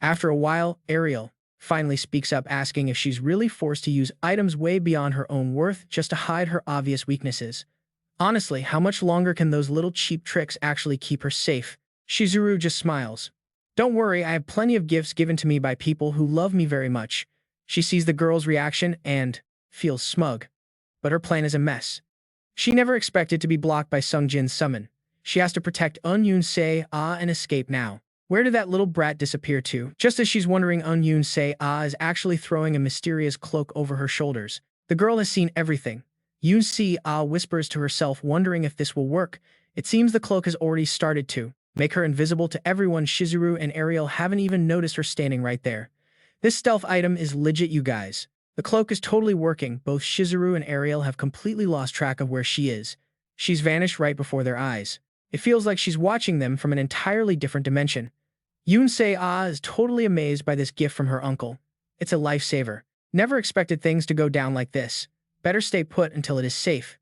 After a while, Ariel finally speaks up, asking if she's really forced to use items way beyond her own worth just to hide her obvious weaknesses. Honestly, how much longer can those little cheap tricks actually keep her safe? Shizuru just smiles. "Don't worry, I have plenty of gifts given to me by people who love me very much." She sees the girl's reaction and feels smug. But her plan is a mess. She never expected to be blocked by Seong Jin's summon. She has to protect Yoon-se and escape now. Where did that little brat disappear to? Just as she's wondering, Yoon-se is actually throwing a mysterious cloak over her shoulders. The girl has seen everything. Yoon-se whispers to herself, wondering if this will work. It seems the cloak has already started to make her invisible to everyone. Shizuru and Ariel haven't even noticed her standing right there. This stealth item is legit, you guys. The cloak is totally working. Both Shizuru and Ariel have completely lost track of where she is. She's vanished right before their eyes. It feels like she's watching them from an entirely different dimension. Yoon-se is totally amazed by this gift from her uncle. It's a lifesaver. Never expected things to go down like this. Better stay put until it is safe.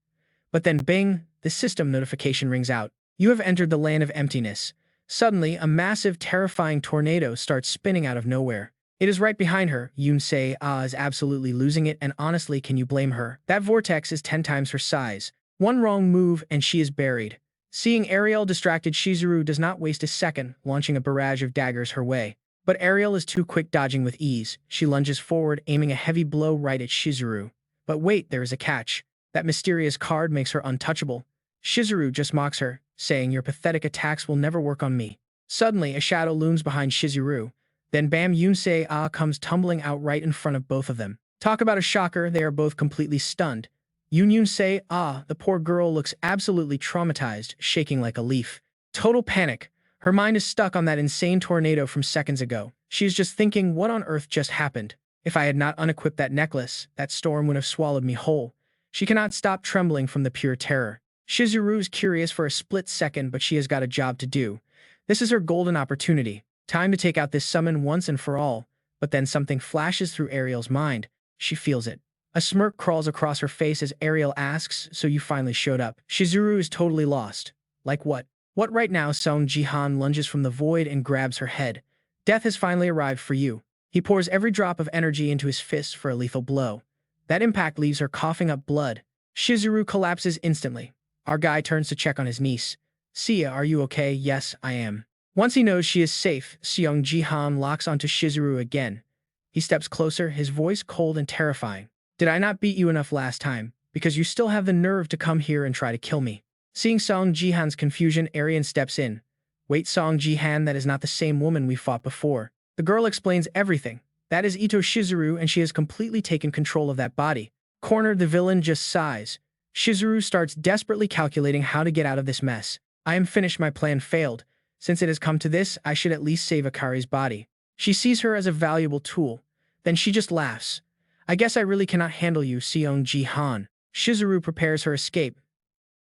But then bing, the system notification rings out. You have entered the land of emptiness. Suddenly, a massive, terrifying tornado starts spinning out of nowhere. It is right behind her. Yoon-se is absolutely losing it, and honestly, can you blame her? That vortex is 10 times her size. One wrong move and she is buried. Seeing Ariel distracted, Shizuru does not waste a second, launching a barrage of daggers her way. But Ariel is too quick, dodging with ease. She lunges forward, aiming a heavy blow right at Shizuru. But wait, there is a catch. That mysterious card makes her untouchable. Shizuru just mocks her, saying, "Your pathetic attacks will never work on me." Suddenly, a shadow looms behind Shizuru. Then bam, Yoon-se comes tumbling out right in front of both of them. Talk about a shocker, they are both completely stunned. Yoon-se, the poor girl looks absolutely traumatized, shaking like a leaf. Total panic. Her mind is stuck on that insane tornado from seconds ago. She is just thinking, what on earth just happened? If I had not unequipped that necklace, that storm would have swallowed me whole. She cannot stop trembling from the pure terror. Shizuru is curious for a split second, but she has got a job to do. This is her golden opportunity. Time to take out this summon once and for all. But then something flashes through Ariel's mind. She feels it. A smirk crawls across her face as Ariel asks, "So you finally showed up?" Shizuru is totally lost. Like what? What right now? Seong Ji Han lunges from the void and grabs her head. Death has finally arrived for you. He pours every drop of energy into his fist for a lethal blow. That impact leaves her coughing up blood. Shizuru collapses instantly. Our guy turns to check on his niece. Sia, are you okay? Yes, I am. Once he knows she is safe, Seong Ji Han locks onto Shizuru again. He steps closer, his voice cold and terrifying. Did I not beat you enough last time? Because you still have the nerve to come here and try to kill me. Seeing Seong Ji Han's confusion, Arian steps in. Wait, Seong Ji Han, that is not the same woman we fought before. The girl explains everything. That is Ito Shizuru, and she has completely taken control of that body. Cornered, the villain just sighs. Shizuru starts desperately calculating how to get out of this mess. I am finished, my plan failed. Since it has come to this, I should at least save Akari's body. She sees her as a valuable tool. Then she just laughs. I guess I really cannot handle you, Seong Ji Han. Shizuru prepares her escape.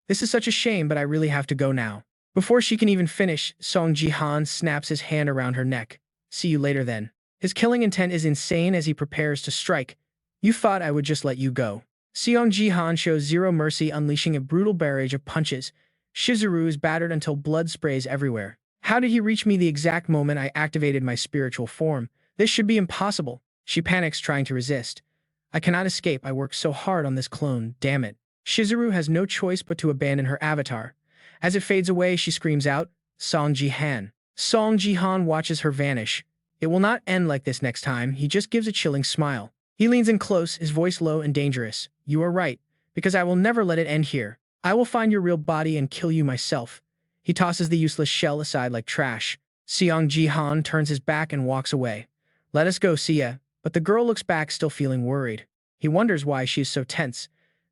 This is such a shame, but I really have to go now. Before she can even finish, Seong Ji Han snaps his hand around her neck. See you later then. His killing intent is insane as he prepares to strike. You thought I would just let you go. Seong Ji Han shows zero mercy, unleashing a brutal barrage of punches. Shizuru is battered until blood sprays everywhere. How did he reach me the exact moment I activated my spiritual form? This should be impossible. She panics, trying to resist. I cannot escape. I worked so hard on this clone, damn it. Shizuru has no choice but to abandon her avatar. As it fades away, she screams out, Seong Ji Han. Seong Ji Han watches her vanish. It will not end like this next time. He just gives a chilling smile. He leans in close, his voice low and dangerous. You are right, because I will never let it end here. I will find your real body and kill you myself. He tosses the useless shell aside like trash. Seong Ji Han turns his back and walks away. Let us go, Sia. But the girl looks back, still feeling worried. He wonders why she is so tense.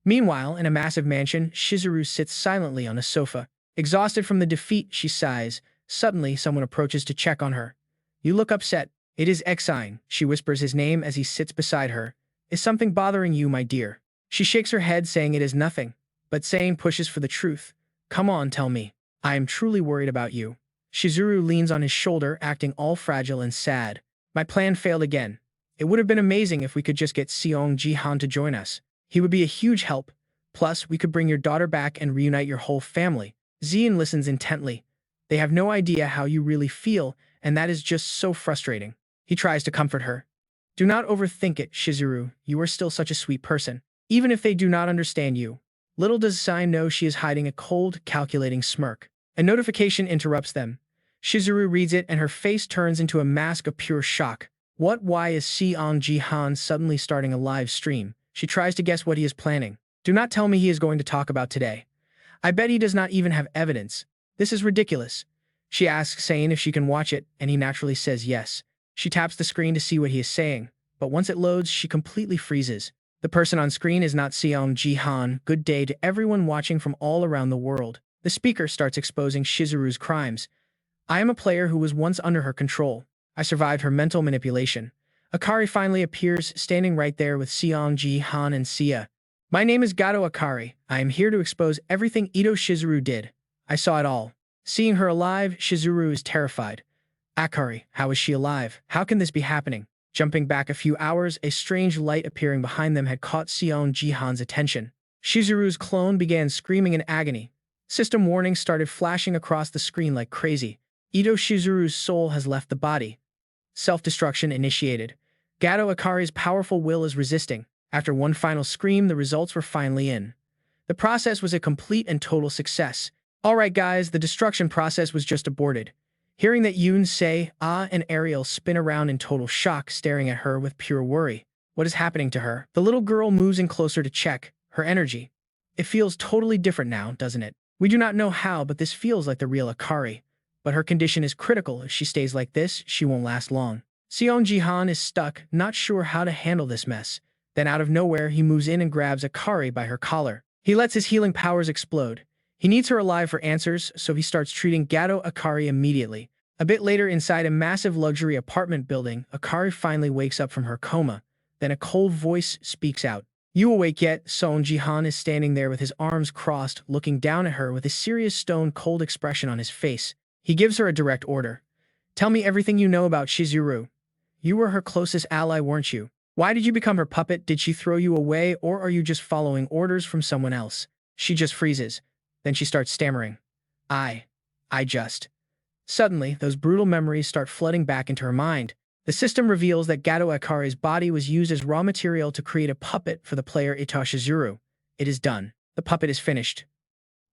Meanwhile, in a massive mansion, Shizuru sits silently on a sofa. Exhausted from the defeat, she sighs. Suddenly, someone approaches to check on her. You look upset. It is Exine. She whispers his name as he sits beside her. Is something bothering you, my dear? She shakes her head, saying it is nothing. But Sang pushes for the truth. Come on, tell me. I am truly worried about you. Shizuru leans on his shoulder, acting all fragile and sad. My plan failed again. It would have been amazing if we could just get Seong Ji Han to join us. He would be a huge help. Plus, we could bring your daughter back and reunite your whole family. Zian listens intently. They have no idea how you really feel, and that is just so frustrating. He tries to comfort her. Do not overthink it, Shizuru. You are still such a sweet person. Even if they do not understand you. Little does Sai know she is hiding a cold, calculating smirk. A notification interrupts them. Shizuru reads it and her face turns into a mask of pure shock. What? Why is Seong Ji Han suddenly starting a live stream? She tries to guess what he is planning. Do not tell me he is going to talk about today. I bet he does not even have evidence. This is ridiculous. She asks Sane if she can watch it, and he naturally says yes. She taps the screen to see what he is saying, but once it loads, she completely freezes. The person on screen is not Seong Ji Han. Good day to everyone watching from all around the world. The speaker starts exposing Shizuru's crimes. I am a player who was once under her control. I survived her mental manipulation. Akari finally appears, standing right there with Seong Ji Han and Sia. My name is Gato Akari. I am here to expose everything Ito Shizuru did. I saw it all. Seeing her alive, Shizuru is terrified. Akari, how is she alive? How can this be happening? Jumping back a few hours, a strange light appearing behind them had caught Seong Ji Han's attention. Shizuru's clone began screaming in agony. System warnings started flashing across the screen like crazy. Ito Shizuru's soul has left the body. Self-destruction initiated. Gato Akari's powerful will is resisting. After one final scream, the results were finally in. The process was a complete and total success. Alright guys, the destruction process was just aborted. Hearing that Yoon say, and Ariel spin around in total shock, staring at her with pure worry. What is happening to her? The little girl moves in closer to check. Her energy. It feels totally different now, doesn't it? We do not know how, but this feels like the real Akari. But her condition is critical. If she stays like this, she won't last long. Seong Ji Han is stuck, not sure how to handle this mess. Then out of nowhere, he moves in and grabs Akari by her collar. He lets his healing powers explode. He needs her alive for answers, so he starts treating Gato Akari immediately. A bit later, inside a massive luxury apartment building, Akari finally wakes up from her coma. Then a cold voice speaks out. You awake yet? Seong Ji Han is standing there with his arms crossed, looking down at her with a serious stone-cold expression on his face. He gives her a direct order. Tell me everything you know about Shizuru. You were her closest ally, weren't you? Why did you become her puppet? Did she throw you away, or are you just following orders from someone else? She just freezes. Then she starts stammering. I just... Suddenly, those brutal memories start flooding back into her mind. The system reveals that Gato Akari's body was used as raw material to create a puppet for the player Ito Shizuru. It is done. The puppet is finished.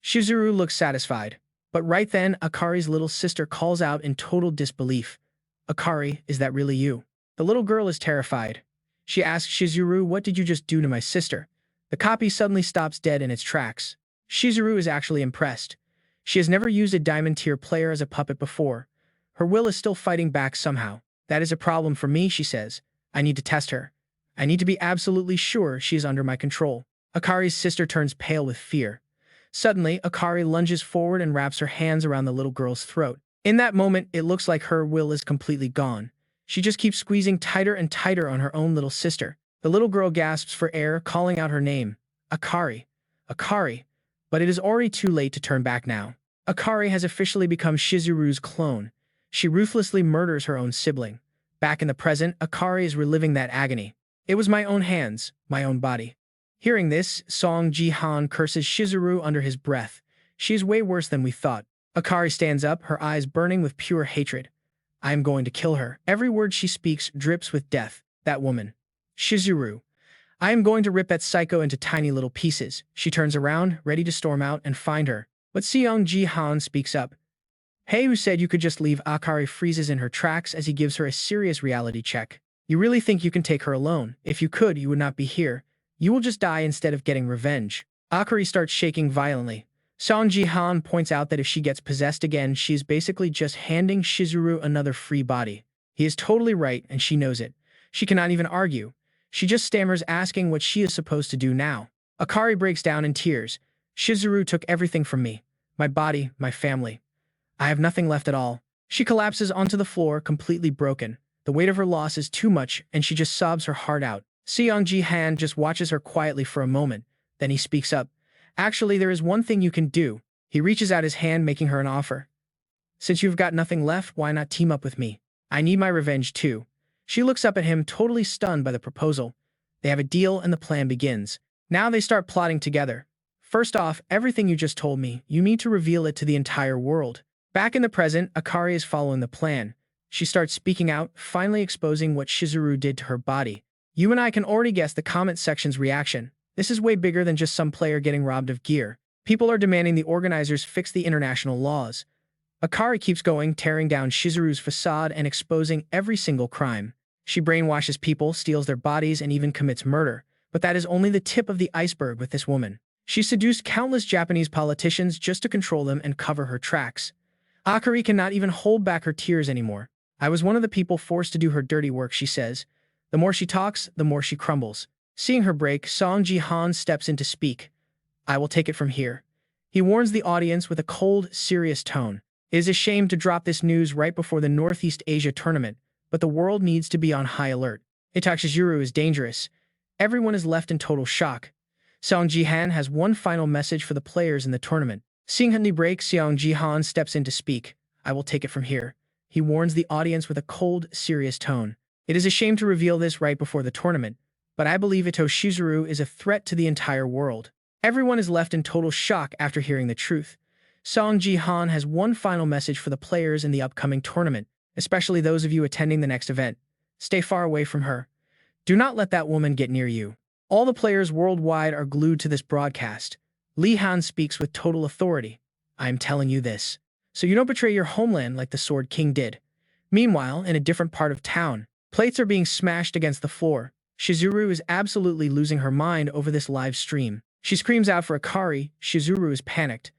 Shizuru looks satisfied. But right then, Akari's little sister calls out in total disbelief. Akari, is that really you? The little girl is terrified. She asks Shizuru, what did you just do to my sister? The copy suddenly stops dead in its tracks. Shizuru is actually impressed. She has never used a diamond-tier player as a puppet before. Her will is still fighting back somehow. That is a problem for me, she says. I need to test her. I need to be absolutely sure she is under my control. Akari's sister turns pale with fear. Suddenly, Akari lunges forward and wraps her hands around the little girl's throat. In that moment, it looks like her will is completely gone. She just keeps squeezing tighter and tighter on her own little sister. The little girl gasps for air, calling out her name. Akari. Akari. But it is already too late to turn back now. Akari has officially become Shizuru's clone. She ruthlessly murders her own sibling. Back in the present, Akari is reliving that agony. It was my own hands, my own body. Hearing this, Seong Ji Han curses Shizuru under his breath. She is way worse than we thought. Akari stands up, her eyes burning with pure hatred. I am going to kill her. Every word she speaks drips with death. That woman. Shizuru. I am going to rip that psycho into tiny little pieces. She turns around, ready to storm out and find her. But Seong Ji Han speaks up. Hey, who said you could just leave? Akari freezes in her tracks as he gives her a serious reality check. You really think you can take her alone? If you could, you would not be here. You will just die instead of getting revenge. Akari starts shaking violently. Seong Ji Han points out that if she gets possessed again, she is basically just handing Shizuru another free body. He is totally right, and she knows it. She cannot even argue. She just stammers, asking what she is supposed to do now. Akari breaks down in tears. Shizuru took everything from me. My body, my family. I have nothing left at all. She collapses onto the floor, completely broken. The weight of her loss is too much, and she just sobs her heart out. Seong Ji Han just watches her quietly for a moment. Then he speaks up. Actually, there is one thing you can do. He reaches out his hand, making her an offer. Since you've got nothing left, why not team up with me? I need my revenge too. She looks up at him, totally stunned by the proposal. They have a deal, and the plan begins. Now they start plotting together. First off, everything you just told me, you need to reveal it to the entire world. Back in the present, Akari is following the plan. She starts speaking out, finally exposing what Shizuru did to her body. You and I can already guess the comment section's reaction. This is way bigger than just some player getting robbed of gear. People are demanding the organizers fix the international laws. Akari keeps going, tearing down Shizuru's facade and exposing every single crime. She brainwashes people, steals their bodies, and even commits murder. But that is only the tip of the iceberg with this woman. She seduced countless Japanese politicians just to control them and cover her tracks. Akari cannot even hold back her tears anymore. I was one of the people forced to do her dirty work, she says. The more she talks, the more she crumbles. Seeing her break, Seong Ji Han steps in to speak. I will take it from here. He warns the audience with a cold, serious tone. It is a shame to drop this news right before the Northeast Asia tournament, but the world needs to be on high alert. Itachi is dangerous. Everyone is left in total shock. Seong Ji Han has one final message for the players in the tournament. Seeing Huntley break, Seong Ji Han steps in to speak. I will take it from here. He warns the audience with a cold, serious tone. It is a shame to reveal this right before the tournament, but I believe Ito Shizuru is a threat to the entire world. Everyone is left in total shock after hearing the truth. Seong Ji Han has one final message for the players in the upcoming tournament, especially those of you attending the next event. Stay far away from her. Do not let that woman get near you. All the players worldwide are glued to this broadcast. Li Han speaks with total authority. I am telling you this, so you don't betray your homeland like the Sword King did. Meanwhile, in a different part of town, plates are being smashed against the floor. Shizuru is absolutely losing her mind over this live stream. She screams out for Akari. Shizuru is panicked.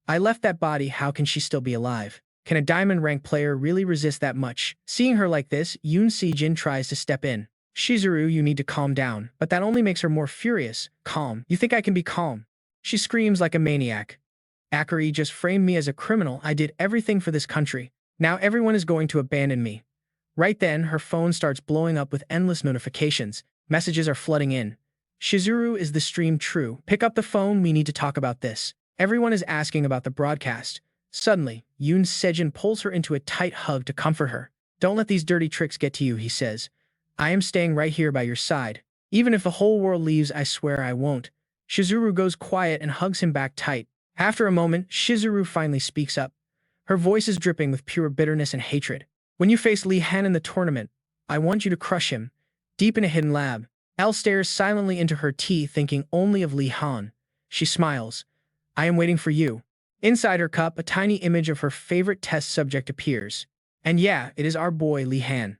I left that body, how can she still be alive? Can a diamond rank player really resist that much? Seeing her like this, Yoon Si-jin tries to step in. Shizuru, you need to calm down, but that only makes her more furious. Calm. You think I can be calm? She screams like a maniac. Akari just framed me as a criminal. I did everything for this country. Now everyone is going to abandon me. Right then, her phone starts blowing up with endless notifications. Messages are flooding in. Shizuru, is the stream true? Pick up the phone, we need to talk about this. Everyone is asking about the broadcast. Suddenly, Yoon Si-jin pulls her into a tight hug to comfort her. Don't let these dirty tricks get to you, he says. I am staying right here by your side. Even if the whole world leaves, I swear I won't. Shizuru goes quiet and hugs him back tight. After a moment, Shizuru finally speaks up. Her voice is dripping with pure bitterness and hatred. When you face Li Han in the tournament, I want you to crush him, deep in a hidden lab. Elle stares silently into her tea, thinking only of Li Han. She smiles. I am waiting for you. Inside her cup, a tiny image of her favorite test subject appears. And yeah, it is our boy Li Han.